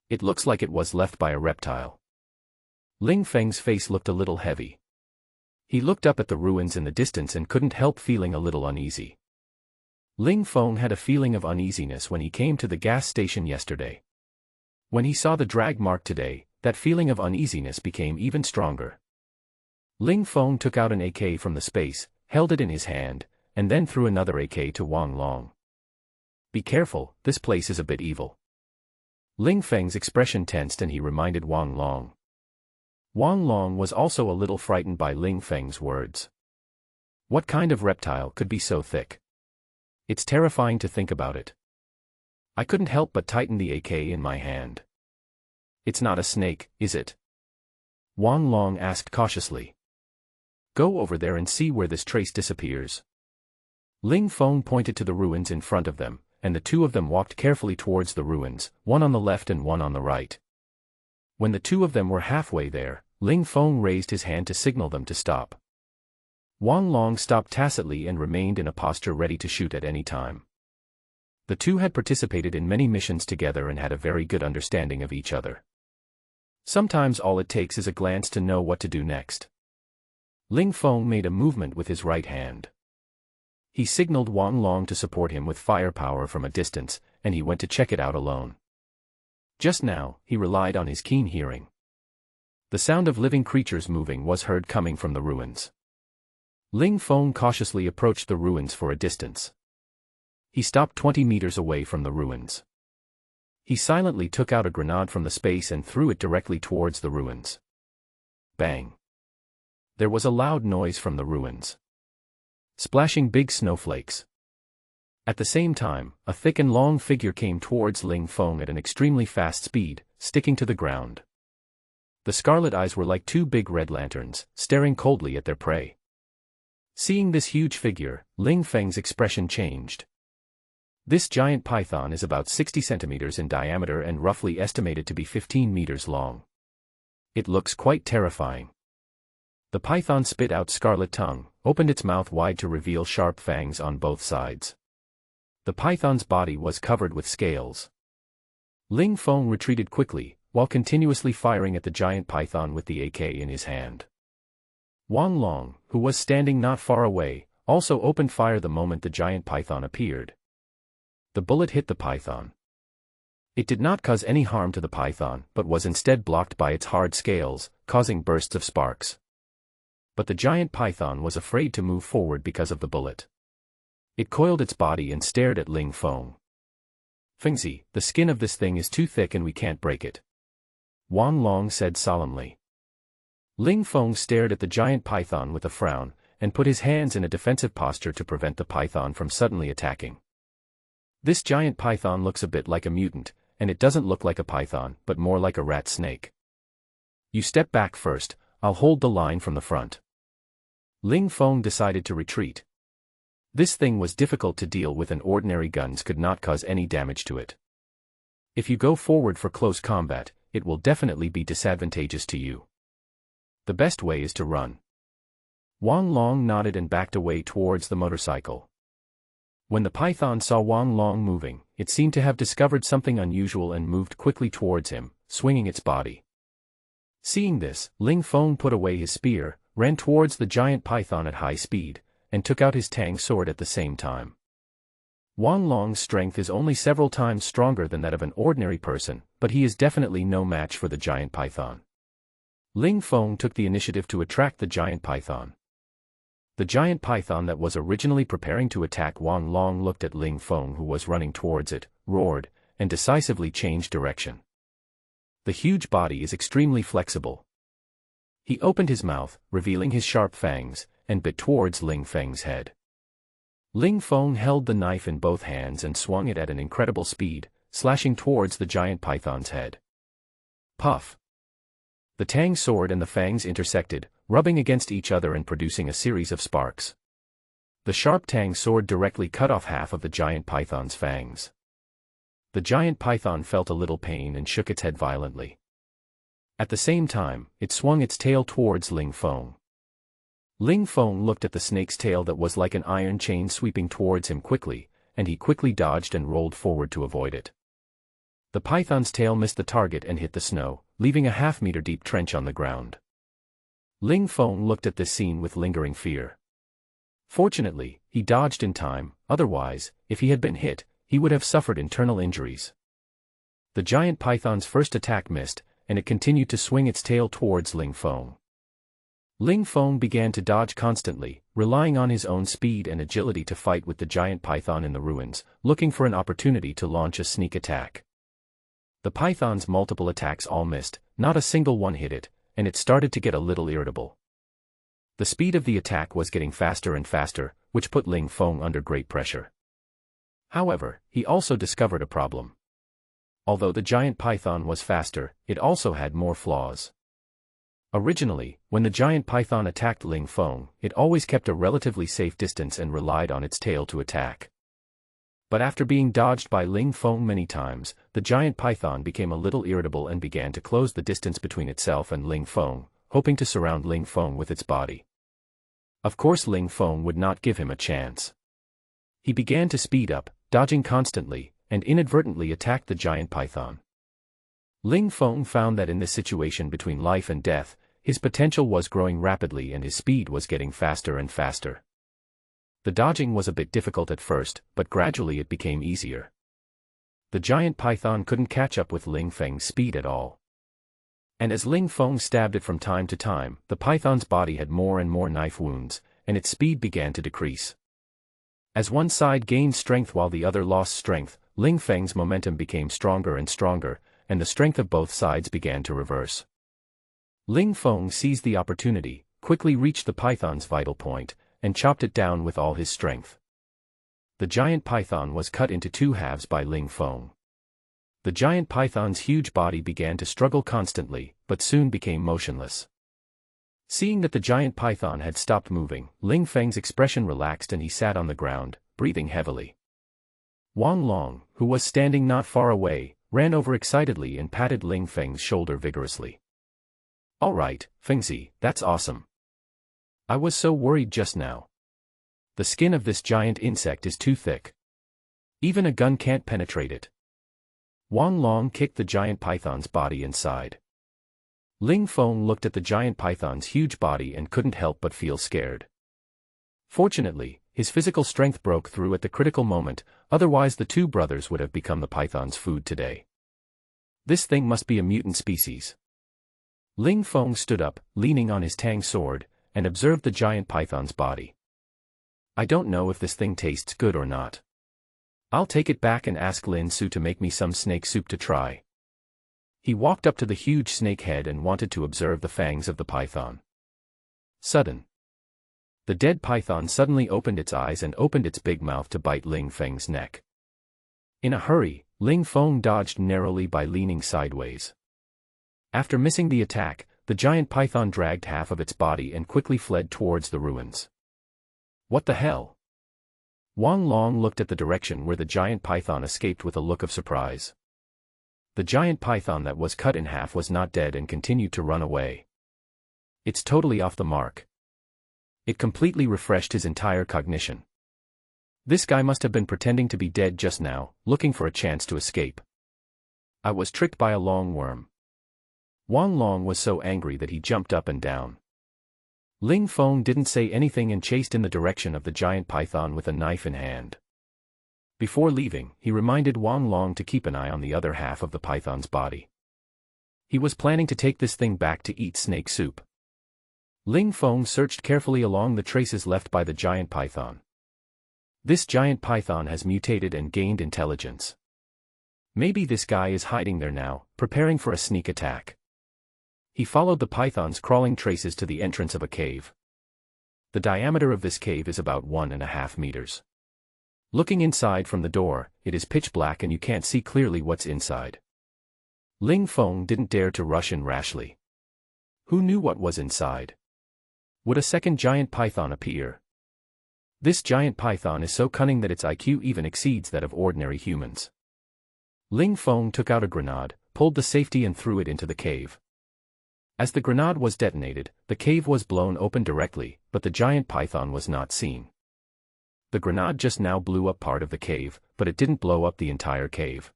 It looks like it was left by a reptile. Ling Feng's face looked a little heavy. He looked up at the ruins in the distance and couldn't help feeling a little uneasy. Ling Feng had a feeling of uneasiness when he came to the gas station yesterday. When he saw the drag mark today, that feeling of uneasiness became even stronger. Ling Feng took out an AK from the space, held it in his hand, and then threw another AK to Wang Long. Be careful, this place is a bit evil. Ling Feng's expression tensed and he reminded Wang Long. Wang Long was also a little frightened by Ling Feng's words. What kind of reptile could be so thick? It's terrifying to think about it. I couldn't help but tighten the AK in my hand. It's not a snake, is it? Wang Long asked cautiously. Go over there and see where this trace disappears. Ling Feng pointed to the ruins in front of them, and the two of them walked carefully towards the ruins, one on the left and one on the right. When the two of them were halfway there, Ling Feng raised his hand to signal them to stop. Wang Long stopped tacitly and remained in a posture ready to shoot at any time. The two had participated in many missions together and had a very good understanding of each other. Sometimes all it takes is a glance to know what to do next. Ling Feng made a movement with his right hand. He signaled Wang Long to support him with firepower from a distance, and he went to check it out alone. Just now, he relied on his keen hearing. The sound of living creatures moving was heard coming from the ruins. Ling Feng cautiously approached the ruins for a distance. He stopped 20 meters away from the ruins. He silently took out a grenade from the space and threw it directly towards the ruins. Bang! There was a loud noise from the ruins, splashing big snowflakes. At the same time, a thick and long figure came towards Ling Feng at an extremely fast speed, sticking to the ground. The scarlet eyes were like two big red lanterns, staring coldly at their prey. Seeing this huge figure, Ling Feng's expression changed. This giant python is about 60 centimeters in diameter and roughly estimated to be 15 meters long. It looks quite terrifying. The python spit out scarlet tongue, opened its mouth wide to reveal sharp fangs on both sides. The python's body was covered with scales. Ling Feng retreated quickly, while continuously firing at the giant python with the AK in his hand. Wang Long, who was standing not far away, also opened fire the moment the giant python appeared. The bullet hit the python. It did not cause any harm to the python but was instead blocked by its hard scales, causing bursts of sparks. But the giant python was afraid to move forward because of the bullet. It coiled its body and stared at Ling Feng. "Fengzi, the skin of this thing is too thick and we can't break it," Wang Long said solemnly. Ling Feng stared at the giant python with a frown, and put his hands in a defensive posture to prevent the python from suddenly attacking. This giant python looks a bit like a mutant, and it doesn't look like a python, but more like a rat snake. "You step back first, I'll hold the line from the front." Ling Feng decided to retreat. This thing was difficult to deal with and ordinary guns could not cause any damage to it. If you go forward for close combat, it will definitely be disadvantageous to you. The best way is to run. Wang Long nodded and backed away towards the motorcycle. When the python saw Wang Long moving, it seemed to have discovered something unusual and moved quickly towards him, swinging its body. Seeing this, Ling Feng put away his spear, ran towards the giant python at high speed, and took out his tang sword at the same time. Wang Long's strength is only several times stronger than that of an ordinary person, but he is definitely no match for the giant python. Ling Feng took the initiative to attract the giant python. The giant python that was originally preparing to attack Wang Long looked at Ling Feng, who was running towards it, roared, and decisively changed direction. The huge body is extremely flexible. He opened his mouth, revealing his sharp fangs, and bit towards Ling Feng's head. Ling Feng held the knife in both hands and swung it at an incredible speed, slashing towards the giant python's head. Puff! The tang sword and the fangs intersected, rubbing against each other and producing a series of sparks. The sharp tang sword directly cut off half of the giant python's fangs. The giant python felt a little pain and shook its head violently. At the same time, it swung its tail towards Ling Feng. Ling Feng looked at the snake's tail that was like an iron chain sweeping towards him quickly, and he quickly dodged and rolled forward to avoid it. The python's tail missed the target and hit the snow, leaving a half-meter deep trench on the ground. Ling Feng looked at this scene with lingering fear. Fortunately, he dodged in time, otherwise, if he had been hit, he would have suffered internal injuries. The giant python's first attack missed, and it continued to swing its tail towards Ling Feng. Ling Feng began to dodge constantly, relying on his own speed and agility to fight with the giant python in the ruins, looking for an opportunity to launch a sneak attack. The python's multiple attacks all missed, not a single one hit it, and it started to get a little irritable. The speed of the attack was getting faster and faster, which put Ling Feng under great pressure. However, he also discovered a problem. Although the giant python was faster, it also had more flaws. Originally, when the giant python attacked Ling Feng, it always kept a relatively safe distance and relied on its tail to attack. But after being dodged by Ling Feng many times, the giant python became a little irritable and began to close the distance between itself and Ling Feng, hoping to surround Ling Feng with its body. Of course Ling Feng would not give him a chance. He began to speed up, dodging constantly, and inadvertently attacked the giant python. Ling Feng found that in this situation between life and death, his potential was growing rapidly and his speed was getting faster and faster. The dodging was a bit difficult at first, but gradually it became easier. The giant python couldn't catch up with Ling Feng's speed at all. And as Ling Feng stabbed it from time to time, the python's body had more and more knife wounds, and its speed began to decrease. As one side gained strength while the other lost strength, Ling Feng's momentum became stronger and stronger, and the strength of both sides began to reverse. Ling Feng seized the opportunity, quickly reached the python's vital point, and chopped it down with all his strength. The giant python was cut into two halves by Ling Feng. The giant python's huge body began to struggle constantly, but soon became motionless. Seeing that the giant python had stopped moving, Ling Feng's expression relaxed and he sat on the ground, breathing heavily. Wang Long, who was standing not far away, ran over excitedly and patted Ling Feng's shoulder vigorously. "All right, Fengzi, that's awesome. I was so worried just now. The skin of this giant insect is too thick. Even a gun can't penetrate it." Wang Long kicked the giant python's body inside. Ling Feng looked at the giant python's huge body and couldn't help but feel scared. Fortunately, his physical strength broke through at the critical moment, otherwise the two brothers would have become the python's food today. This thing must be a mutant species. Ling Feng stood up, leaning on his tang sword, and observed the giant python's body. "I don't know if this thing tastes good or not. I'll take it back and ask Lin Su to make me some snake soup to try." He walked up to the huge snake head and wanted to observe the fangs of the python. The dead python suddenly opened its eyes and opened its big mouth to bite Ling Feng's neck. In a hurry, Ling Feng dodged narrowly by leaning sideways. After missing the attack, the giant python dragged half of its body and quickly fled towards the ruins. "What the hell?" Wang Long looked at the direction where the giant python escaped with a look of surprise. The giant python that was cut in half was not dead and continued to run away. "It's totally off the mark." It completely refreshed his entire cognition. This guy must have been pretending to be dead just now, looking for a chance to escape. "I was tricked by a long worm." Wang Long was so angry that he jumped up and down. Ling Feng didn't say anything and chased in the direction of the giant python with a knife in hand. Before leaving, he reminded Wang Long to keep an eye on the other half of the python's body. He was planning to take this thing back to eat snake soup. Ling Feng searched carefully along the traces left by the giant python. This giant python has mutated and gained intelligence. Maybe this guy is hiding there now, preparing for a sneak attack. He followed the python's crawling traces to the entrance of a cave. The diameter of this cave is about 1.5 meters. Looking inside from the door, it is pitch black and you can't see clearly what's inside. Ling Feng didn't dare to rush in rashly. Who knew what was inside? Would a second giant python appear? This giant python is so cunning that its IQ even exceeds that of ordinary humans. Ling Feng took out a grenade, pulled the safety and threw it into the cave. As the grenade was detonated, the cave was blown open directly, but the giant python was not seen. The grenade just now blew up part of the cave, but it didn't blow up the entire cave.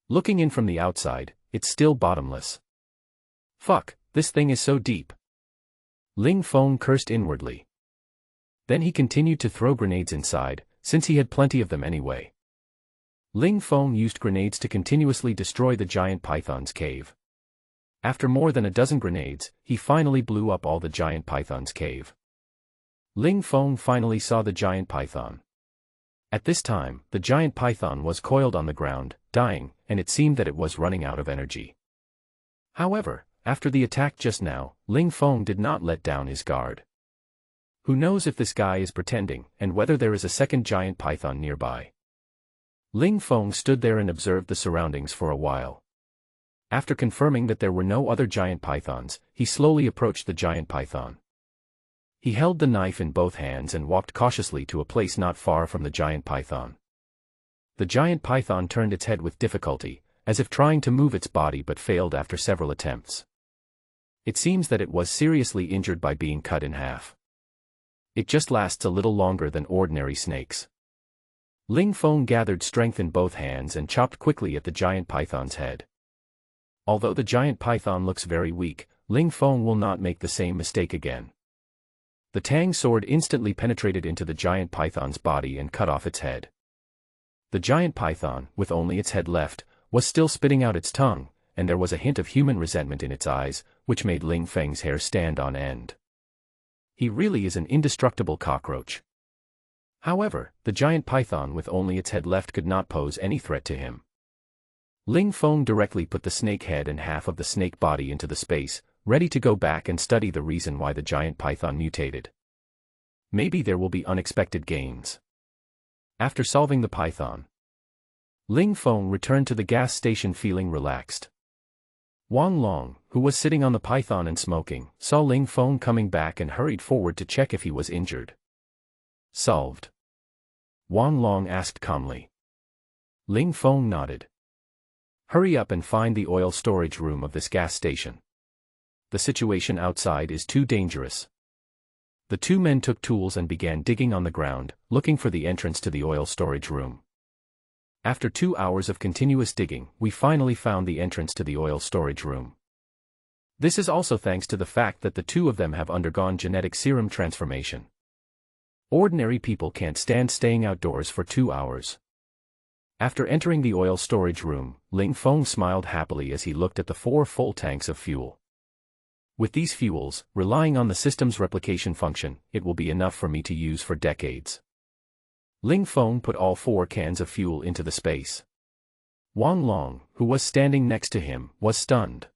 Looking in from the outside, it's still bottomless. "Fuck, this thing is so deep." Ling Feng cursed inwardly. Then he continued to throw grenades inside, since he had plenty of them anyway. Ling Feng used grenades to continuously destroy the giant python's cave. After more than a dozen grenades, he finally blew up all the giant python's cave. Ling Feng finally saw the giant python. At this time, the giant python was coiled on the ground, dying, and it seemed that it was running out of energy. However, after the attack just now, Ling Feng did not let down his guard. Who knows if this guy is pretending, and whether there is a second giant python nearby. Ling Feng stood there and observed the surroundings for a while. After confirming that there were no other giant pythons, he slowly approached the giant python. He held the knife in both hands and walked cautiously to a place not far from the giant python. The giant python turned its head with difficulty, as if trying to move its body but failed after several attempts. It seems that it was seriously injured by being cut in half. It just lasts a little longer than ordinary snakes. Ling Feng gathered strength in both hands and chopped quickly at the giant python's head. Although the giant python looks very weak, Ling Feng will not make the same mistake again. The Tang sword instantly penetrated into the giant python's body and cut off its head. The giant python, with only its head left, was still spitting out its tongue, and there was a hint of human resentment in its eyes, which made Ling Feng's hair stand on end. He really is an indestructible cockroach. However, the giant python with only its head left could not pose any threat to him. Ling Feng directly put the snake head and half of the snake body into the space, ready to go back and study the reason why the giant python mutated. Maybe there will be unexpected gains. After solving the python, Ling Feng returned to the gas station feeling relaxed. Wang Long, who was sitting on the python and smoking, saw Ling Feng coming back and hurried forward to check if he was injured. Solved? Wang Long asked calmly. Ling Feng nodded. Hurry up and find the oil storage room of this gas station. The situation outside is too dangerous. The two men took tools and began digging on the ground, looking for the entrance to the oil storage room. After 2 hours of continuous digging, we finally found the entrance to the oil storage room. This is also thanks to the fact that the two of them have undergone genetic serum transformation. Ordinary people can't stand staying outdoors for 2 hours. After entering the oil storage room, Ling Feng smiled happily as he looked at the 4 full tanks of fuel. With these fuels, relying on the system's replication function, it will be enough for me to use for decades. Ling Feng put all 4 cans of fuel into the space. Wang Long, who was standing next to him, was stunned.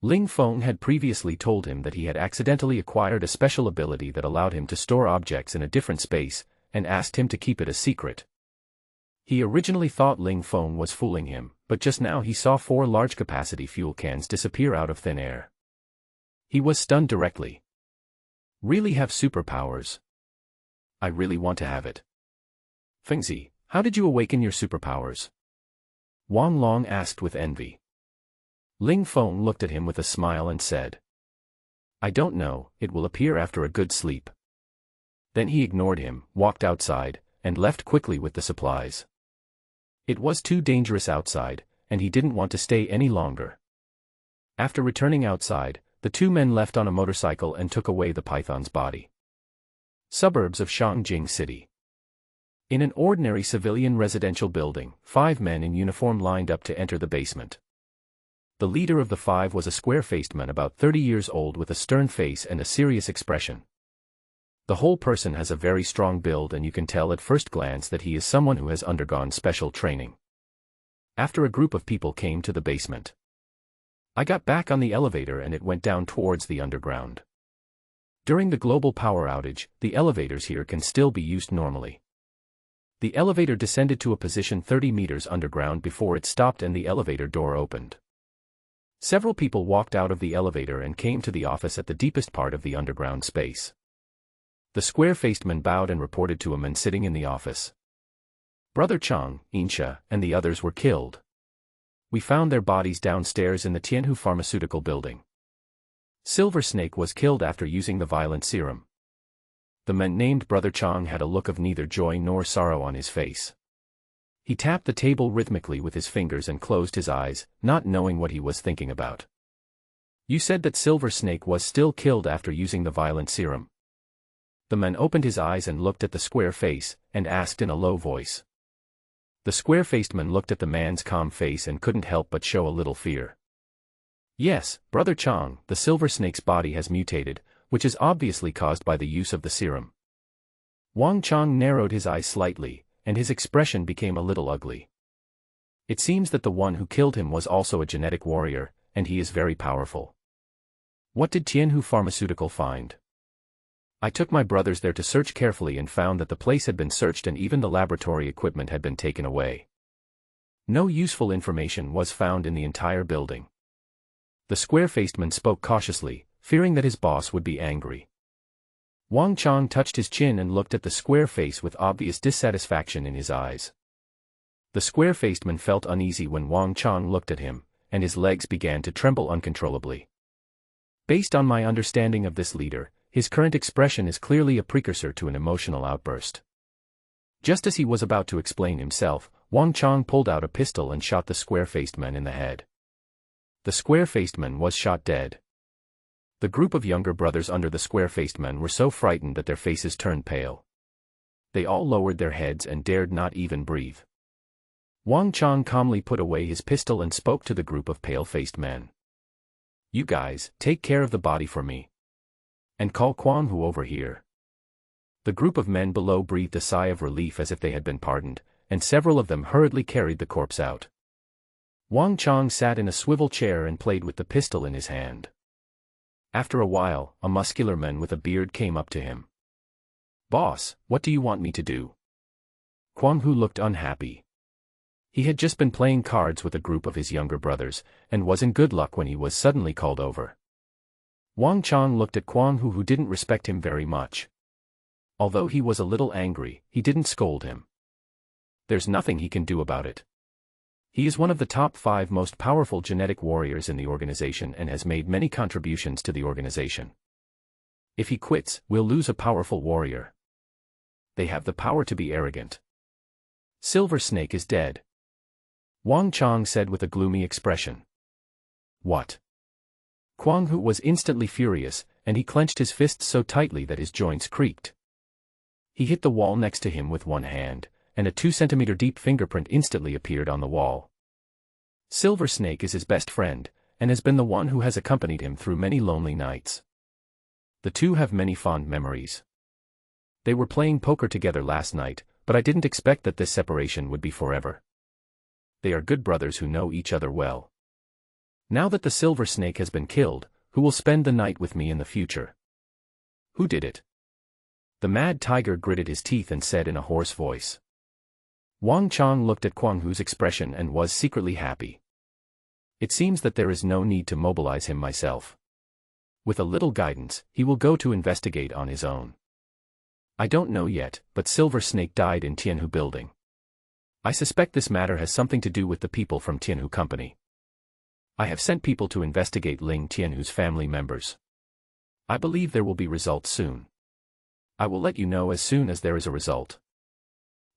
Ling Feng had previously told him that he had accidentally acquired a special ability that allowed him to store objects in a different space, and asked him to keep it a secret. He originally thought Ling Feng was fooling him, but just now he saw 4 large-capacity fuel cans disappear out of thin air. He was stunned directly. Really have superpowers? I really want to have it. Fengzi, how did you awaken your superpowers? Wang Long asked with envy. Ling Feng looked at him with a smile and said, I don't know, it will appear after a good sleep. Then he ignored him, walked outside, and left quickly with the supplies. It was too dangerous outside, and he didn't want to stay any longer. After returning outside, the two men left on a motorcycle and took away the python's body. Suburbs of Shangjing City. In an ordinary civilian residential building, 5 men in uniform lined up to enter the basement. The leader of the 5 was a square-faced man about 30 years old with a stern face and a serious expression. The whole person has a very strong build and you can tell at first glance that he is someone who has undergone special training. After a group of people came to the basement, I got back on the elevator and it went down towards the underground. During the global power outage, the elevators here can still be used normally. The elevator descended to a position 30 meters underground before it stopped and the elevator door opened. Several people walked out of the elevator and came to the office at the deepest part of the underground space. The square-faced man bowed and reported to a man sitting in the office. Brother Chang, Insha, and the others were killed. We found their bodies downstairs in the Tianhu Pharmaceutical Building. Silver Snake was killed after using the violent serum. The man named Brother Chang had a look of neither joy nor sorrow on his face. He tapped the table rhythmically with his fingers and closed his eyes, not knowing what he was thinking about. You said that Silver Snake was still killed after using the violent serum. The man opened his eyes and looked at the square face, and asked in a low voice. The square-faced man looked at the man's calm face and couldn't help but show a little fear. Yes, Brother Chang, the Silver Snake's body has mutated, which is obviously caused by the use of the serum. Wang Chang narrowed his eyes slightly, and his expression became a little ugly. It seems that the one who killed him was also a genetic warrior, and he is very powerful. What did Tianhu Pharmaceutical find? I took my brothers there to search carefully and found that the place had been searched and even the laboratory equipment had been taken away. No useful information was found in the entire building. The square-faced man spoke cautiously, fearing that his boss would be angry. Wang Chang touched his chin and looked at the square face with obvious dissatisfaction in his eyes. The square-faced man felt uneasy when Wang Chang looked at him, and his legs began to tremble uncontrollably. Based on my understanding of this leader, his current expression is clearly a precursor to an emotional outburst. Just as he was about to explain himself, Wang Chang pulled out a pistol and shot the square-faced man in the head. The square-faced man was shot dead. The group of younger brothers under the square-faced man were so frightened that their faces turned pale. They all lowered their heads and dared not even breathe. Wang Chang calmly put away his pistol and spoke to the group of pale-faced men. "You guys, take care of the body for me. And call Quan Hu over here." The group of men below breathed a sigh of relief as if they had been pardoned, and several of them hurriedly carried the corpse out. Wang Chang sat in a swivel chair and played with the pistol in his hand. After a while, a muscular man with a beard came up to him. "Boss, what do you want me to do?" Quan Hu looked unhappy. He had just been playing cards with a group of his younger brothers, and was in good luck when he was suddenly called over. Wang Chang looked at Quan Hu, who didn't respect him very much. Although he was a little angry, he didn't scold him. There's nothing he can do about it. He is one of the top 5 most powerful genetic warriors in the organization and has made many contributions to the organization. If he quits, we'll lose a powerful warrior. They have the power to be arrogant. Silver Snake is dead. Wang Chang said with a gloomy expression. What? Quan Hu was instantly furious, and he clenched his fists so tightly that his joints creaked. He hit the wall next to him with one hand, and a 2-centimeter deep fingerprint instantly appeared on the wall. Silver Snake is his best friend, and has been the one who has accompanied him through many lonely nights. The two have many fond memories. They were playing poker together last night, but I didn't expect that this separation would be forever. They are good brothers who know each other well. Now that the Silver Snake has been killed, who will spend the night with me in the future? Who did it? The Mad Tiger gritted his teeth and said in a hoarse voice. Wang Chang looked at Quan Hu's expression and was secretly happy. It seems that there is no need to mobilize him myself. With a little guidance, he will go to investigate on his own. I don't know yet, but Silver Snake died in Tianhu building. I suspect this matter has something to do with the people from Tianhu Company. I have sent people to investigate Ling Tianhu's family members. I believe there will be results soon. I will let you know as soon as there is a result.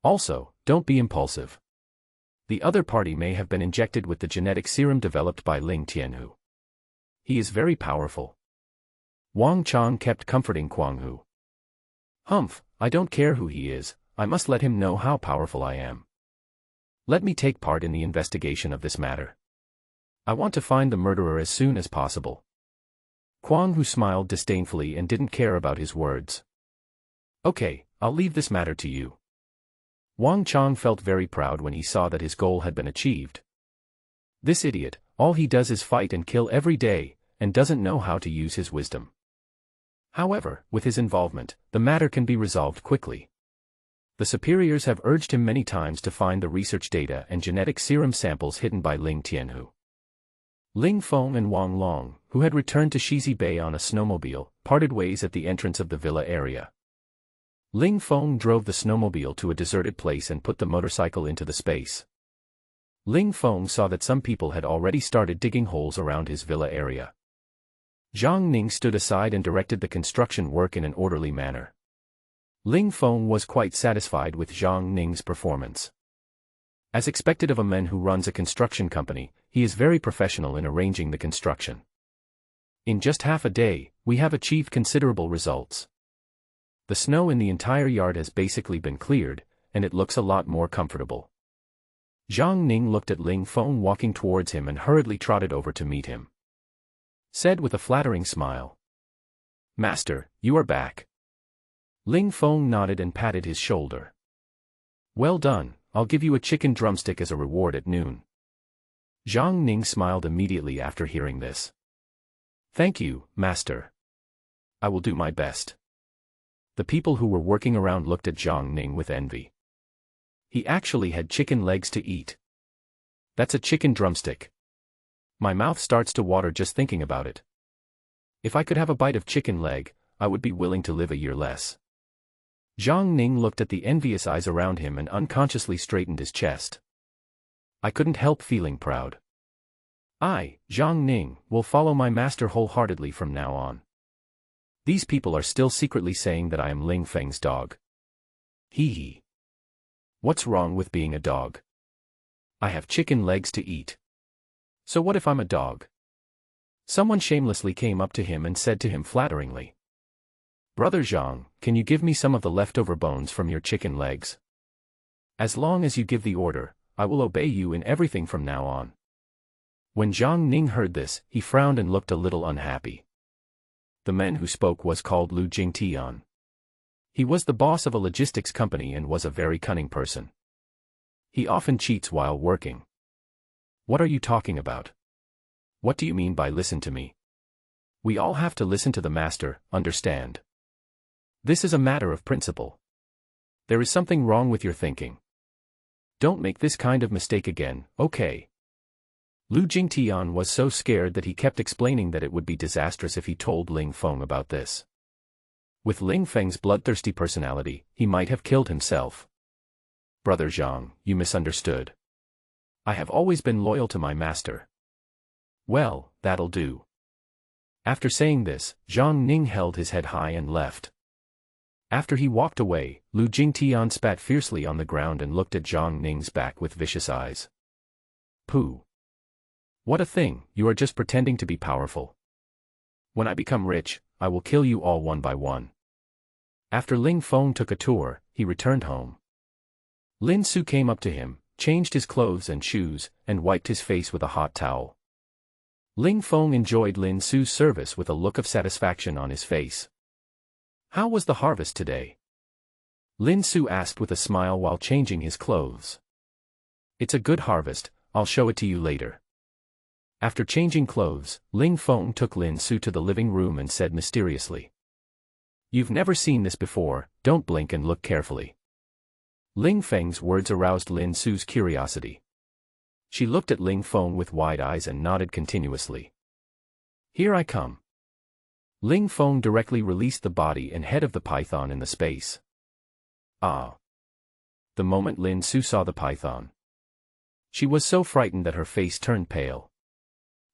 Also, don't be impulsive. The other party may have been injected with the genetic serum developed by Ling Tianhu. He is very powerful. Wang Chang kept comforting Quan Hu. Humph, I don't care who he is, I must let him know how powerful I am. Let me take part in the investigation of this matter. I want to find the murderer as soon as possible. Quan Hu smiled disdainfully and didn't care about his words. Okay, I'll leave this matter to you. Wang Chang felt very proud when he saw that his goal had been achieved. This idiot, all he does is fight and kill every day, and doesn't know how to use his wisdom. However, with his involvement, the matter can be resolved quickly. The superiors have urged him many times to find the research data and genetic serum samples hidden by Ling Tianhu. Ling Feng and Wang Long, who had returned to Shizi Bay on a snowmobile, parted ways at the entrance of the villa area. Ling Feng drove the snowmobile to a deserted place and put the motorcycle into the space. Ling Feng saw that some people had already started digging holes around his villa area. Zhang Ning stood aside and directed the construction work in an orderly manner. Ling Feng was quite satisfied with Zhang Ning's performance. As expected of a man who runs a construction company, he is very professional in arranging the construction. In just half a day, we have achieved considerable results. The snow in the entire yard has basically been cleared, and it looks a lot more comfortable. Zhang Ning looked at Ling Feng walking towards him and hurriedly trotted over to meet him. Said with a flattering smile. Master, you are back. Ling Feng nodded and patted his shoulder. Well done, I'll give you a chicken drumstick as a reward at noon. Zhang Ning smiled immediately after hearing this. Thank you, Master. I will do my best. The people who were working around looked at Zhang Ning with envy. He actually had chicken legs to eat. That's a chicken drumstick. My mouth starts to water just thinking about it. If I could have a bite of chicken leg, I would be willing to live a year less. Zhang Ning looked at the envious eyes around him and unconsciously straightened his chest. I couldn't help feeling proud. I, Zhang Ning, will follow my master wholeheartedly from now on. These people are still secretly saying that I am Ling Feng's dog. Hee hee. What's wrong with being a dog? I have chicken legs to eat. So what if I'm a dog? Someone shamelessly came up to him and said to him flatteringly, Brother Zhang, can you give me some of the leftover bones from your chicken legs? As long as you give the order, I will obey you in everything from now on. When Zhang Ning heard this, he frowned and looked a little unhappy. The man who spoke was called Lu Jingtian. He was the boss of a logistics company and was a very cunning person. He often cheats while working. What are you talking about? What do you mean by listen to me? We all have to listen to the master, understand? This is a matter of principle. There is something wrong with your thinking. Don't make this kind of mistake again, okay? Lu Jingtian was so scared that he kept explaining that it would be disastrous if he told Ling Feng about this. With Ling Feng's bloodthirsty personality, he might have killed himself. Brother Zhang, you misunderstood. I have always been loyal to my master. Well, that'll do. After saying this, Zhang Ning held his head high and left. After he walked away, Lu Jingtian spat fiercely on the ground and looked at Zhang Ning's back with vicious eyes. Pooh. What a thing, you are just pretending to be powerful. When I become rich, I will kill you all one by one. After Ling Feng took a tour, he returned home. Lin Su came up to him, changed his clothes and shoes, and wiped his face with a hot towel. Ling Feng enjoyed Lin Su's service with a look of satisfaction on his face. How was the harvest today? Lin Su asked with a smile while changing his clothes. It's a good harvest, I'll show it to you later. After changing clothes, Ling Feng took Lin Su to the living room and said mysteriously. You've never seen this before, don't blink and look carefully. Ling Feng's words aroused Lin Su's curiosity. She looked at Ling Feng with wide eyes and nodded continuously. Here I come. Ling Feng directly released the body and head of the python in the space. Ah! The moment Lin Su saw the python, she was so frightened that her face turned pale.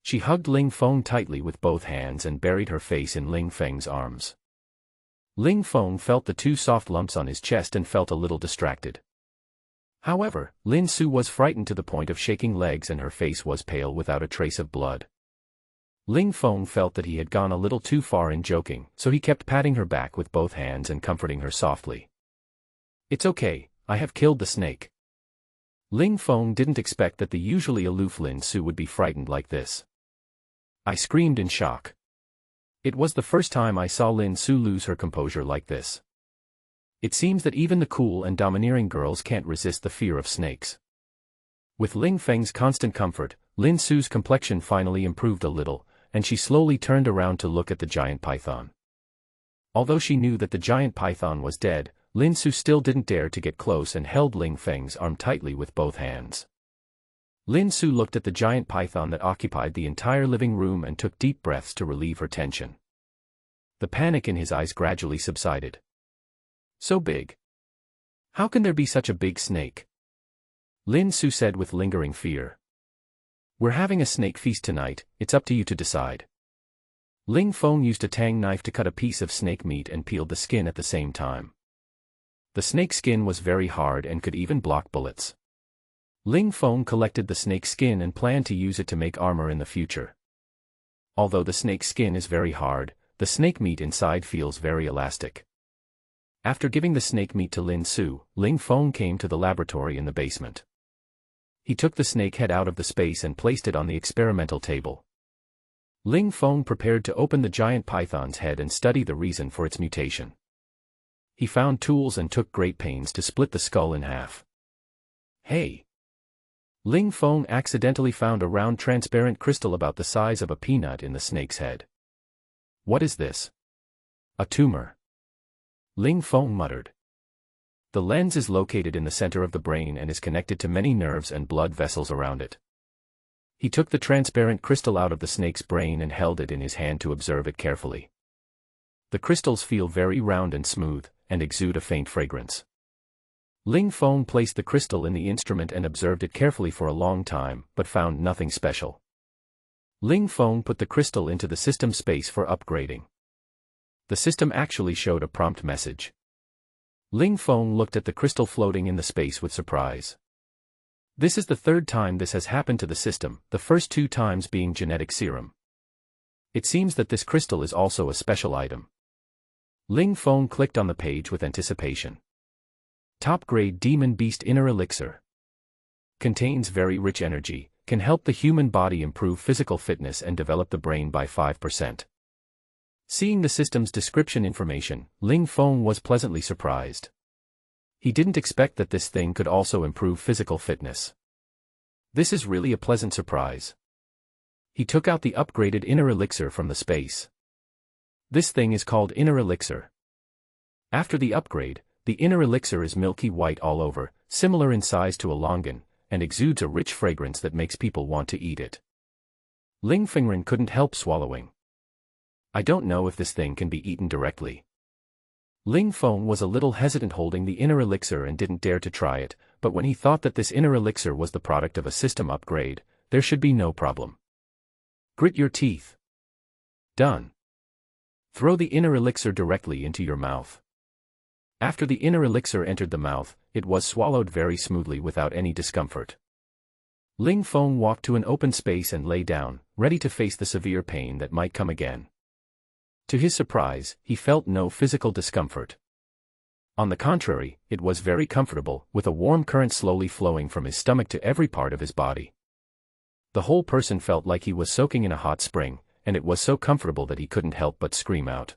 She hugged Ling Feng tightly with both hands and buried her face in Ling Feng's arms. Ling Feng felt the two soft lumps on his chest and felt a little distracted. However, Lin Su was frightened to the point of shaking legs and her face was pale without a trace of blood. Ling Feng felt that he had gone a little too far in joking, so he kept patting her back with both hands and comforting her softly. It's okay, I have killed the snake. Ling Feng didn't expect that the usually aloof Lin Su would be frightened like this. I screamed in shock. It was the first time I saw Lin Su lose her composure like this. It seems that even the cool and domineering girls can't resist the fear of snakes. With Ling Feng's constant comfort, Lin Su's complexion finally improved a little, and she slowly turned around to look at the giant python. Although she knew that the giant python was dead, Lin Su still didn't dare to get close and held Ling Feng's arm tightly with both hands. Lin Su looked at the giant python that occupied the entire living room and took deep breaths to relieve her tension. The panic in his eyes gradually subsided. So big. How can there be such a big snake? Lin Su said with lingering fear. We're having a snake feast tonight, it's up to you to decide. Ling Feng used a tang knife to cut a piece of snake meat and peeled the skin at the same time. The snake skin was very hard and could even block bullets. Ling Feng collected the snake skin and planned to use it to make armor in the future. Although the snake skin is very hard, the snake meat inside feels very elastic. After giving the snake meat to Lin Su, Ling Feng came to the laboratory in the basement. He took the snake head out of the space and placed it on the experimental table. Ling Feng prepared to open the giant python's head and study the reason for its mutation. He found tools and took great pains to split the skull in half. Hey! Ling Feng accidentally found a round transparent crystal about the size of a peanut in the snake's head. What is this? A tumor. Ling Feng muttered. The lens is located in the center of the brain and is connected to many nerves and blood vessels around it. He took the transparent crystal out of the snake's brain and held it in his hand to observe it carefully. The crystals feel very round and smooth, and exude a faint fragrance. Ling Feng placed the crystal in the instrument and observed it carefully for a long time, but found nothing special. Ling Feng put the crystal into the system space for upgrading. The system actually showed a prompt message. Ling Feng looked at the crystal floating in the space with surprise. This is the third time this has happened to the system, the first 2 times being genetic serum. It seems that this crystal is also a special item. Ling Feng clicked on the page with anticipation. Top-grade Demon Beast Inner Elixir. Contains very rich energy, can help the human body improve physical fitness and develop the brain by 5%. Seeing the system's description information, Ling Feng was pleasantly surprised. He didn't expect that this thing could also improve physical fitness. This is really a pleasant surprise. He took out the upgraded Inner Elixir from the space. This thing is called Inner Elixir. After the upgrade, the Inner Elixir is milky white all over, similar in size to a longan, and exudes a rich fragrance that makes people want to eat it. Ling Fengren couldn't help swallowing. I don't know if this thing can be eaten directly. Ling Feng was a little hesitant holding the Inner Elixir and didn't dare to try it, but when he thought that this Inner Elixir was the product of a system upgrade, there should be no problem. Grit your teeth. Done. Throw the Inner Elixir directly into your mouth. After the Inner Elixir entered the mouth, it was swallowed very smoothly without any discomfort. Ling Feng walked to an open space and lay down, ready to face the severe pain that might come again. To his surprise, he felt no physical discomfort. On the contrary, it was very comfortable, with a warm current slowly flowing from his stomach to every part of his body. The whole person felt like he was soaking in a hot spring, and it was so comfortable that he couldn't help but scream out.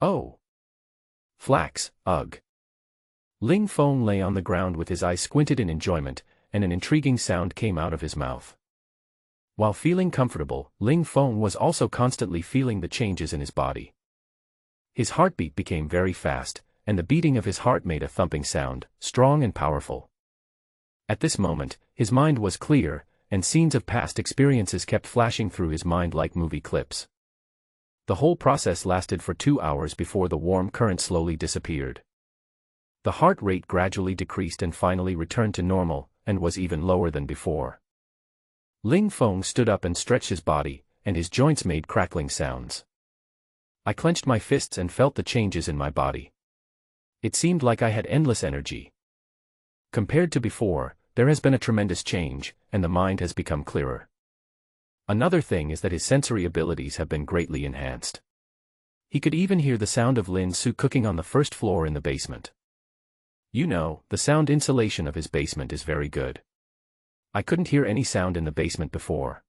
Oh! Flax, ugh! Ling Feng lay on the ground with his eyes squinted in enjoyment, and an intriguing sound came out of his mouth. While feeling comfortable, Ling Feng was also constantly feeling the changes in his body. His heartbeat became very fast, and the beating of his heart made a thumping sound, strong and powerful. At this moment, his mind was clear, and scenes of past experiences kept flashing through his mind like movie clips. The whole process lasted for 2 hours before the warm current slowly disappeared. The heart rate gradually decreased and finally returned to normal, and was even lower than before. Ling Feng stood up and stretched his body, and his joints made crackling sounds. I clenched my fists and felt the changes in my body. It seemed like I had endless energy. Compared to before, there has been a tremendous change, and the mind has become clearer. Another thing is that his sensory abilities have been greatly enhanced. He could even hear the sound of Lin Su cooking on the first floor in the basement. You know, the sound insulation of his basement is very good. I couldn't hear any sound in the basement before.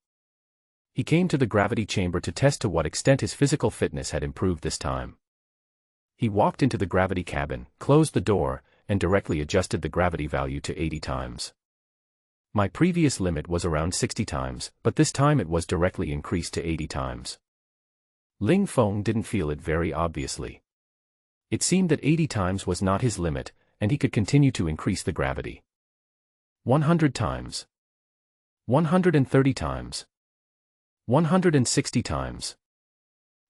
He came to the gravity chamber to test to what extent his physical fitness had improved this time. He walked into the gravity cabin, closed the door, and directly adjusted the gravity value to 80 times. My previous limit was around 60 times, but this time it was directly increased to 80 times. Ling Feng didn't feel it very obviously. It seemed that 80 times was not his limit, and he could continue to increase the gravity. 100 times. 130 times. 160 times.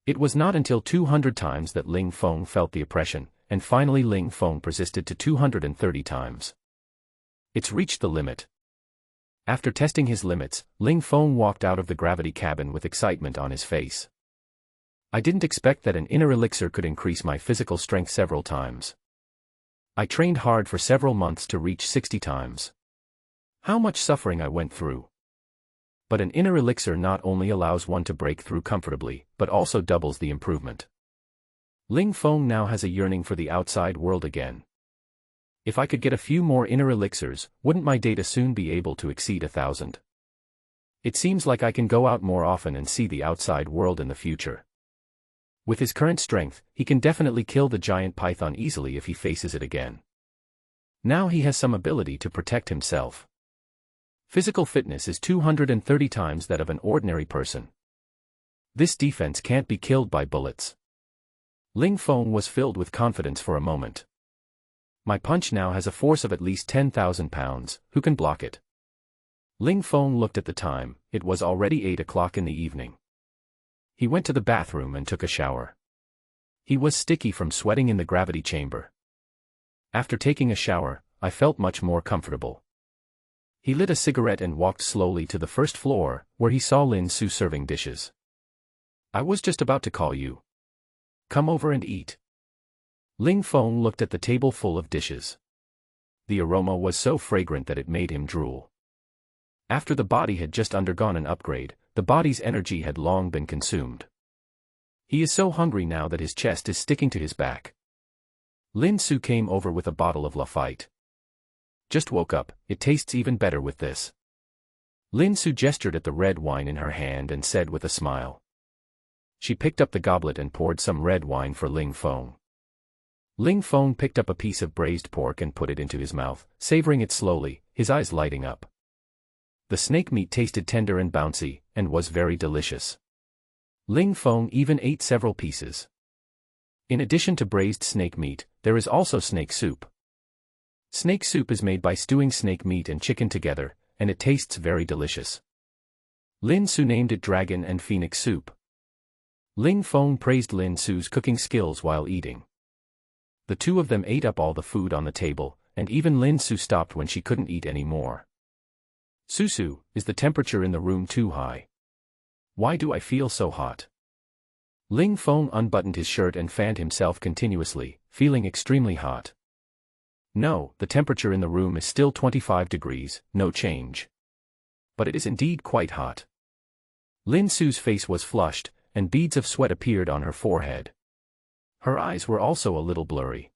It was not until 200 times that Ling Feng felt the oppression, and finally Ling Feng persisted to 230 times. It's reached the limit. After testing his limits, Ling Feng walked out of the gravity cabin with excitement on his face. I didn't expect that an inner elixir could increase my physical strength several times. I trained hard for several months to reach 60 times. How much suffering I went through. But an inner elixir not only allows one to break through comfortably, but also doubles the improvement. Ling Feng now has a yearning for the outside world again. If I could get a few more inner elixirs, wouldn't my data soon be able to exceed 1,000? It seems like I can go out more often and see the outside world in the future. With his current strength, he can definitely kill the giant python easily if he faces it again. Now he has some ability to protect himself. Physical fitness is 230 times that of an ordinary person. This defense can't be killed by bullets. Ling Feng was filled with confidence for a moment. My punch now has a force of at least 10,000 pounds, who can block it? Ling Feng looked at the time. It was already 8 o'clock in the evening. He went to the bathroom and took a shower. He was sticky from sweating in the gravity chamber. After taking a shower, I felt much more comfortable. He lit a cigarette and walked slowly to the first floor, where he saw Lin Su serving dishes. I was just about to call you. Come over and eat. Ling Feng looked at the table full of dishes. The aroma was so fragrant that it made him drool. After the body had just undergone an upgrade, the body's energy had long been consumed. He is so hungry now that his chest is sticking to his back. Lin Su came over with a bottle of Lafite. Just woke up, it tastes even better with this. Lin Su gestured at the red wine in her hand and said with a smile. She picked up the goblet and poured some red wine for Ling Feng. Ling Feng picked up a piece of braised pork and put it into his mouth, savoring it slowly, his eyes lighting up. The snake meat tasted tender and bouncy, and was very delicious. Ling Feng even ate several pieces. In addition to braised snake meat, there is also snake soup. Snake soup is made by stewing snake meat and chicken together, and it tastes very delicious. Lin Su named it Dragon and Phoenix soup. Ling Feng praised Lin Su's cooking skills while eating. The two of them ate up all the food on the table, and even Lin Su stopped when she couldn't eat any more. Susu, is the temperature in the room too high? Why do I feel so hot? Ling Feng unbuttoned his shirt and fanned himself continuously, feeling extremely hot. No, the temperature in the room is still 25 degrees, no change. But it is indeed quite hot. Lin Su's face was flushed, and beads of sweat appeared on her forehead. Her eyes were also a little blurry.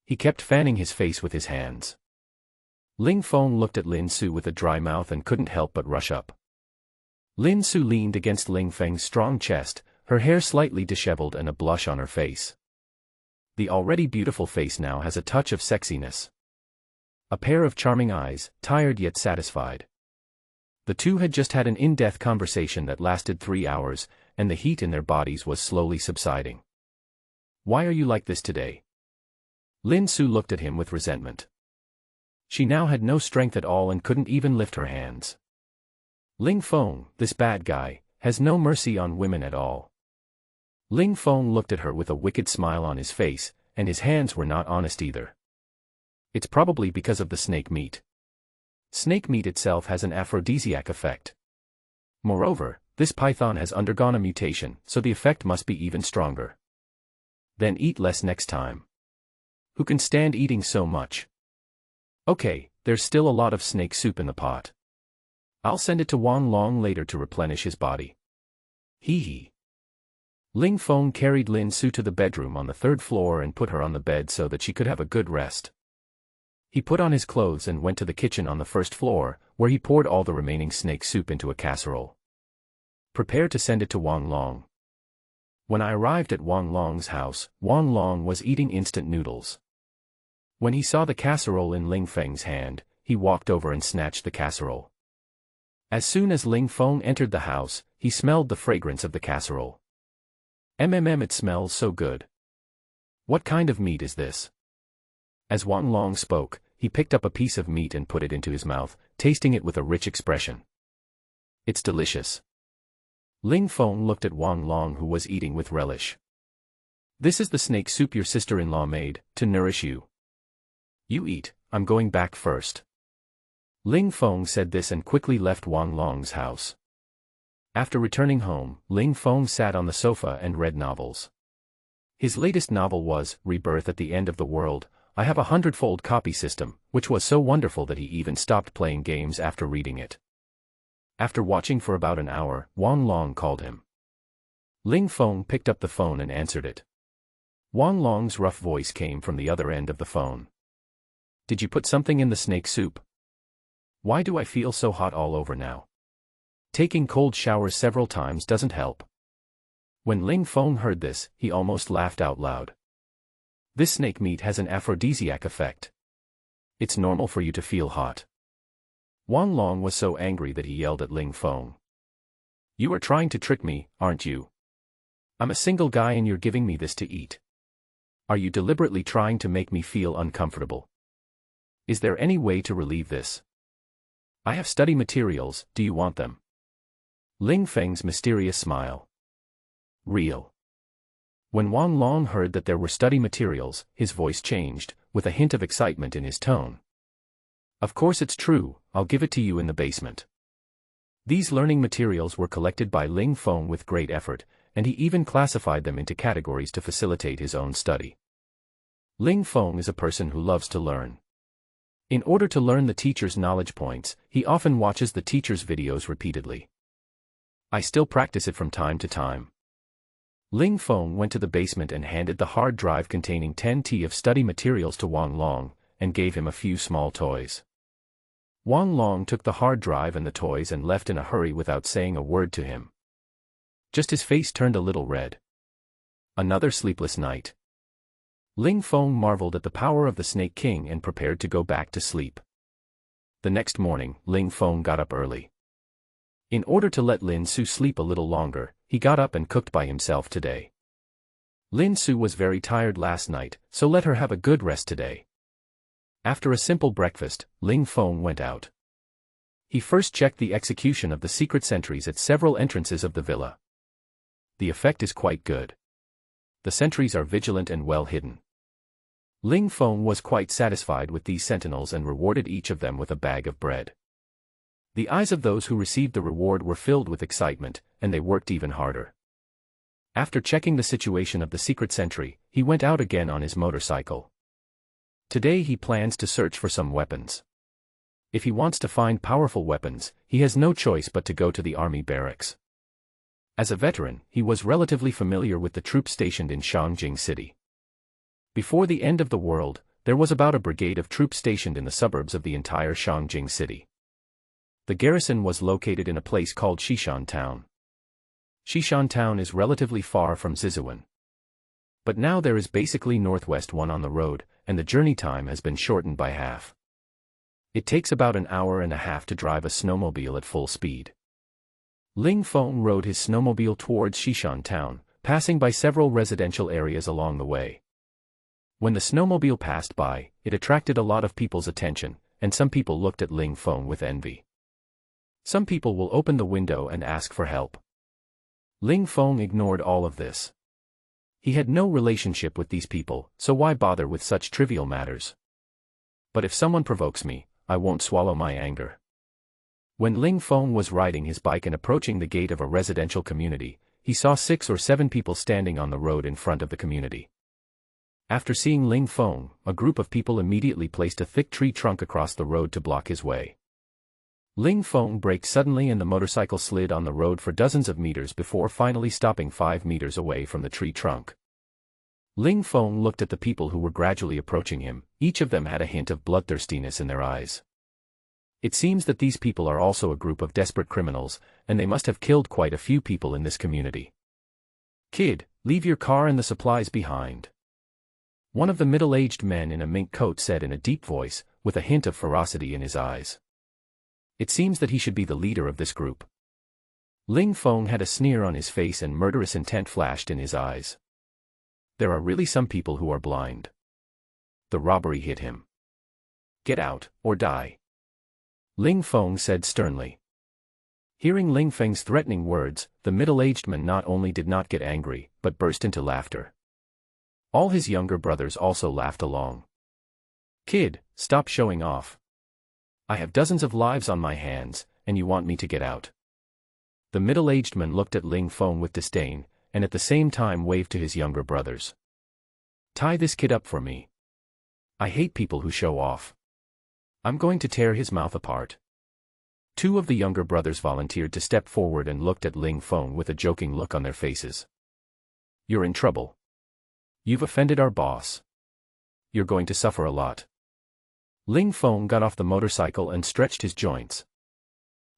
He kept fanning his face with his hands. Ling Feng looked at Lin Su with a dry mouth and couldn't help but rush up. Lin Su leaned against Ling Feng's strong chest, her hair slightly disheveled and a blush on her face. The already beautiful face now has a touch of sexiness. A pair of charming eyes, tired yet satisfied. The two had just had an in-depth conversation that lasted 3 hours, and the heat in their bodies was slowly subsiding. Why are you like this today? Lin Su looked at him with resentment. She now had no strength at all and couldn't even lift her hands. Ling Feng, this bad guy, has no mercy on women at all. Ling Feng looked at her with a wicked smile on his face, and his hands were not honest either. It's probably because of the snake meat. Snake meat itself has an aphrodisiac effect. Moreover, this python has undergone a mutation, so the effect must be even stronger. Then eat less next time. Who can stand eating so much? Okay, there's still a lot of snake soup in the pot. I'll send it to Wang Long later to replenish his body. Hee hee. Ling Feng carried Lin Su to the bedroom on the 3rd floor and put her on the bed so that she could have a good rest. He put on his clothes and went to the kitchen on the 1st floor, where he poured all the remaining snake soup into a casserole. Prepare to send it to Wang Long. When I arrived at Wang Long's house, Wang Long was eating instant noodles. When he saw the casserole in Ling Feng's hand, he walked over and snatched the casserole. As soon as Ling Feng entered the house, he smelled the fragrance of the casserole. It smells so good. What kind of meat is this? As Wang Long spoke, he picked up a piece of meat and put it into his mouth, tasting it with a rich expression. It's delicious. Ling Feng looked at Wang Long, who was eating with relish. This is the snake soup your sister-in-law made, to nourish you. You eat, I'm going back first. Ling Feng said this and quickly left Wang Long's house. After returning home, Ling Feng sat on the sofa and read novels. His latest novel was Rebirth at the End of the World. I have a 100-fold copy system, which was so wonderful that he even stopped playing games after reading it. After watching for about an hour, Wang Long called him. Ling Feng picked up the phone and answered it. Wang Long's rough voice came from the other end of the phone. Did you put something in the snake soup? Why do I feel so hot all over now? Taking cold showers several times doesn't help. When Ling Feng heard this, he almost laughed out loud. This snake meat has an aphrodisiac effect. It's normal for you to feel hot. Wang Long was so angry that he yelled at Ling Feng. You are trying to trick me, aren't you? I'm a single guy and you're giving me this to eat. Are you deliberately trying to make me feel uncomfortable? Is there any way to relieve this? I have study materials, do you want them? Ling Feng's mysterious smile. Real. When Wang Long heard that there were study materials, his voice changed, with a hint of excitement in his tone. Of course it's true, I'll give it to you in the basement. These learning materials were collected by Ling Feng with great effort, and he even classified them into categories to facilitate his own study. Ling Feng is a person who loves to learn. In order to learn the teacher's knowledge points, he often watches the teacher's videos repeatedly. I still practice it from time to time. Ling Feng went to the basement and handed the hard drive containing 10T of study materials to Wang Long, and gave him a few small toys. Wang Long took the hard drive and the toys and left in a hurry without saying a word to him. Just his face turned a little red. Another sleepless night. Ling Feng marveled at the power of the Snake King and prepared to go back to sleep. The next morning, Ling Feng got up early. In order to let Lin Su sleep a little longer, he got up and cooked by himself today. Lin Su was very tired last night, so let her have a good rest today. After a simple breakfast, Ling Feng went out. He first checked the execution of the secret sentries at several entrances of the villa. The effect is quite good. The sentries are vigilant and well hidden. Ling Feng was quite satisfied with these sentinels and rewarded each of them with a bag of bread. The eyes of those who received the reward were filled with excitement, and they worked even harder. After checking the situation of the secret sentry, he went out again on his motorcycle. Today he plans to search for some weapons. If he wants to find powerful weapons, he has no choice but to go to the army barracks. As a veteran, he was relatively familiar with the troops stationed in Shangjing City. Before the end of the world, there was about a brigade of troops stationed in the suburbs of the entire Shangjing City. The garrison was located in a place called Xishan Town. Xishan Town is relatively far from Zizuan. But now there is basically northwest one on the road, and the journey time has been shortened by half. It takes about an hour and a half to drive a snowmobile at full speed. Ling Feng rode his snowmobile towards Xishan Town, passing by several residential areas along the way. When the snowmobile passed by, it attracted a lot of people's attention, and some people looked at Ling Feng with envy. Some people will open the window and ask for help. Ling Feng ignored all of this. He had no relationship with these people, so why bother with such trivial matters? But if someone provokes me, I won't swallow my anger. When Ling Feng was riding his bike and approaching the gate of a residential community, he saw 6 or 7 people standing on the road in front of the community. After seeing Ling Feng, a group of people immediately placed a thick tree trunk across the road to block his way. Ling Feng braked suddenly and the motorcycle slid on the road for dozens of meters before finally stopping 5 meters away from the tree trunk. Ling Feng looked at the people who were gradually approaching him. Each of them had a hint of bloodthirstiness in their eyes. It seems that these people are also a group of desperate criminals, and they must have killed quite a few people in this community. Kid, leave your car and the supplies behind. One of the middle-aged men in a mink coat said in a deep voice, with a hint of ferocity in his eyes. It seems that he should be the leader of this group. Ling Feng had a sneer on his face and murderous intent flashed in his eyes. There are really some people who are blind. The robbery hit him. Get out, or die. Ling Feng said sternly. Hearing Ling Feng's threatening words, the middle-aged man not only did not get angry, but burst into laughter. All his younger brothers also laughed along. Kid, stop showing off. I have dozens of lives on my hands, and you want me to get out. The middle-aged man looked at Ling Feng with disdain, and at the same time waved to his younger brothers. Tie this kid up for me. I hate people who show off. I'm going to tear his mouth apart. 2 of the younger brothers volunteered to step forward and looked at Ling Feng with a joking look on their faces. You're in trouble. You've offended our boss. You're going to suffer a lot. Ling Feng got off the motorcycle and stretched his joints.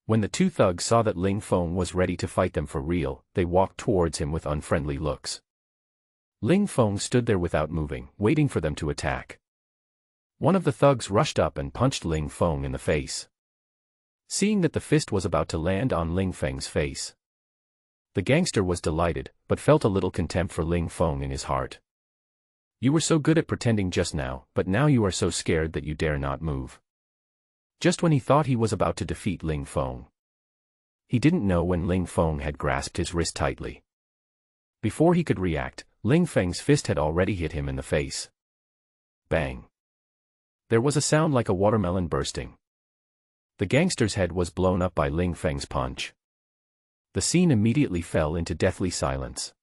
When the 2 thugs saw that Ling Feng was ready to fight them for real, they walked towards him with unfriendly looks. Ling Feng stood there without moving, waiting for them to attack. One of the thugs rushed up and punched Ling Feng in the face. Seeing that the fist was about to land on Ling Feng's face, the gangster was delighted, but felt a little contempt for Ling Feng in his heart. You were so good at pretending just now, but now you are so scared that you dare not move. Just when he thought he was about to defeat Ling Feng. He didn't know when Ling Feng had grasped his wrist tightly. Before he could react, Ling Feng's fist had already hit him in the face. Bang. There was a sound like a watermelon bursting. The gangster's head was blown up by Ling Feng's punch. The scene immediately fell into deathly silence.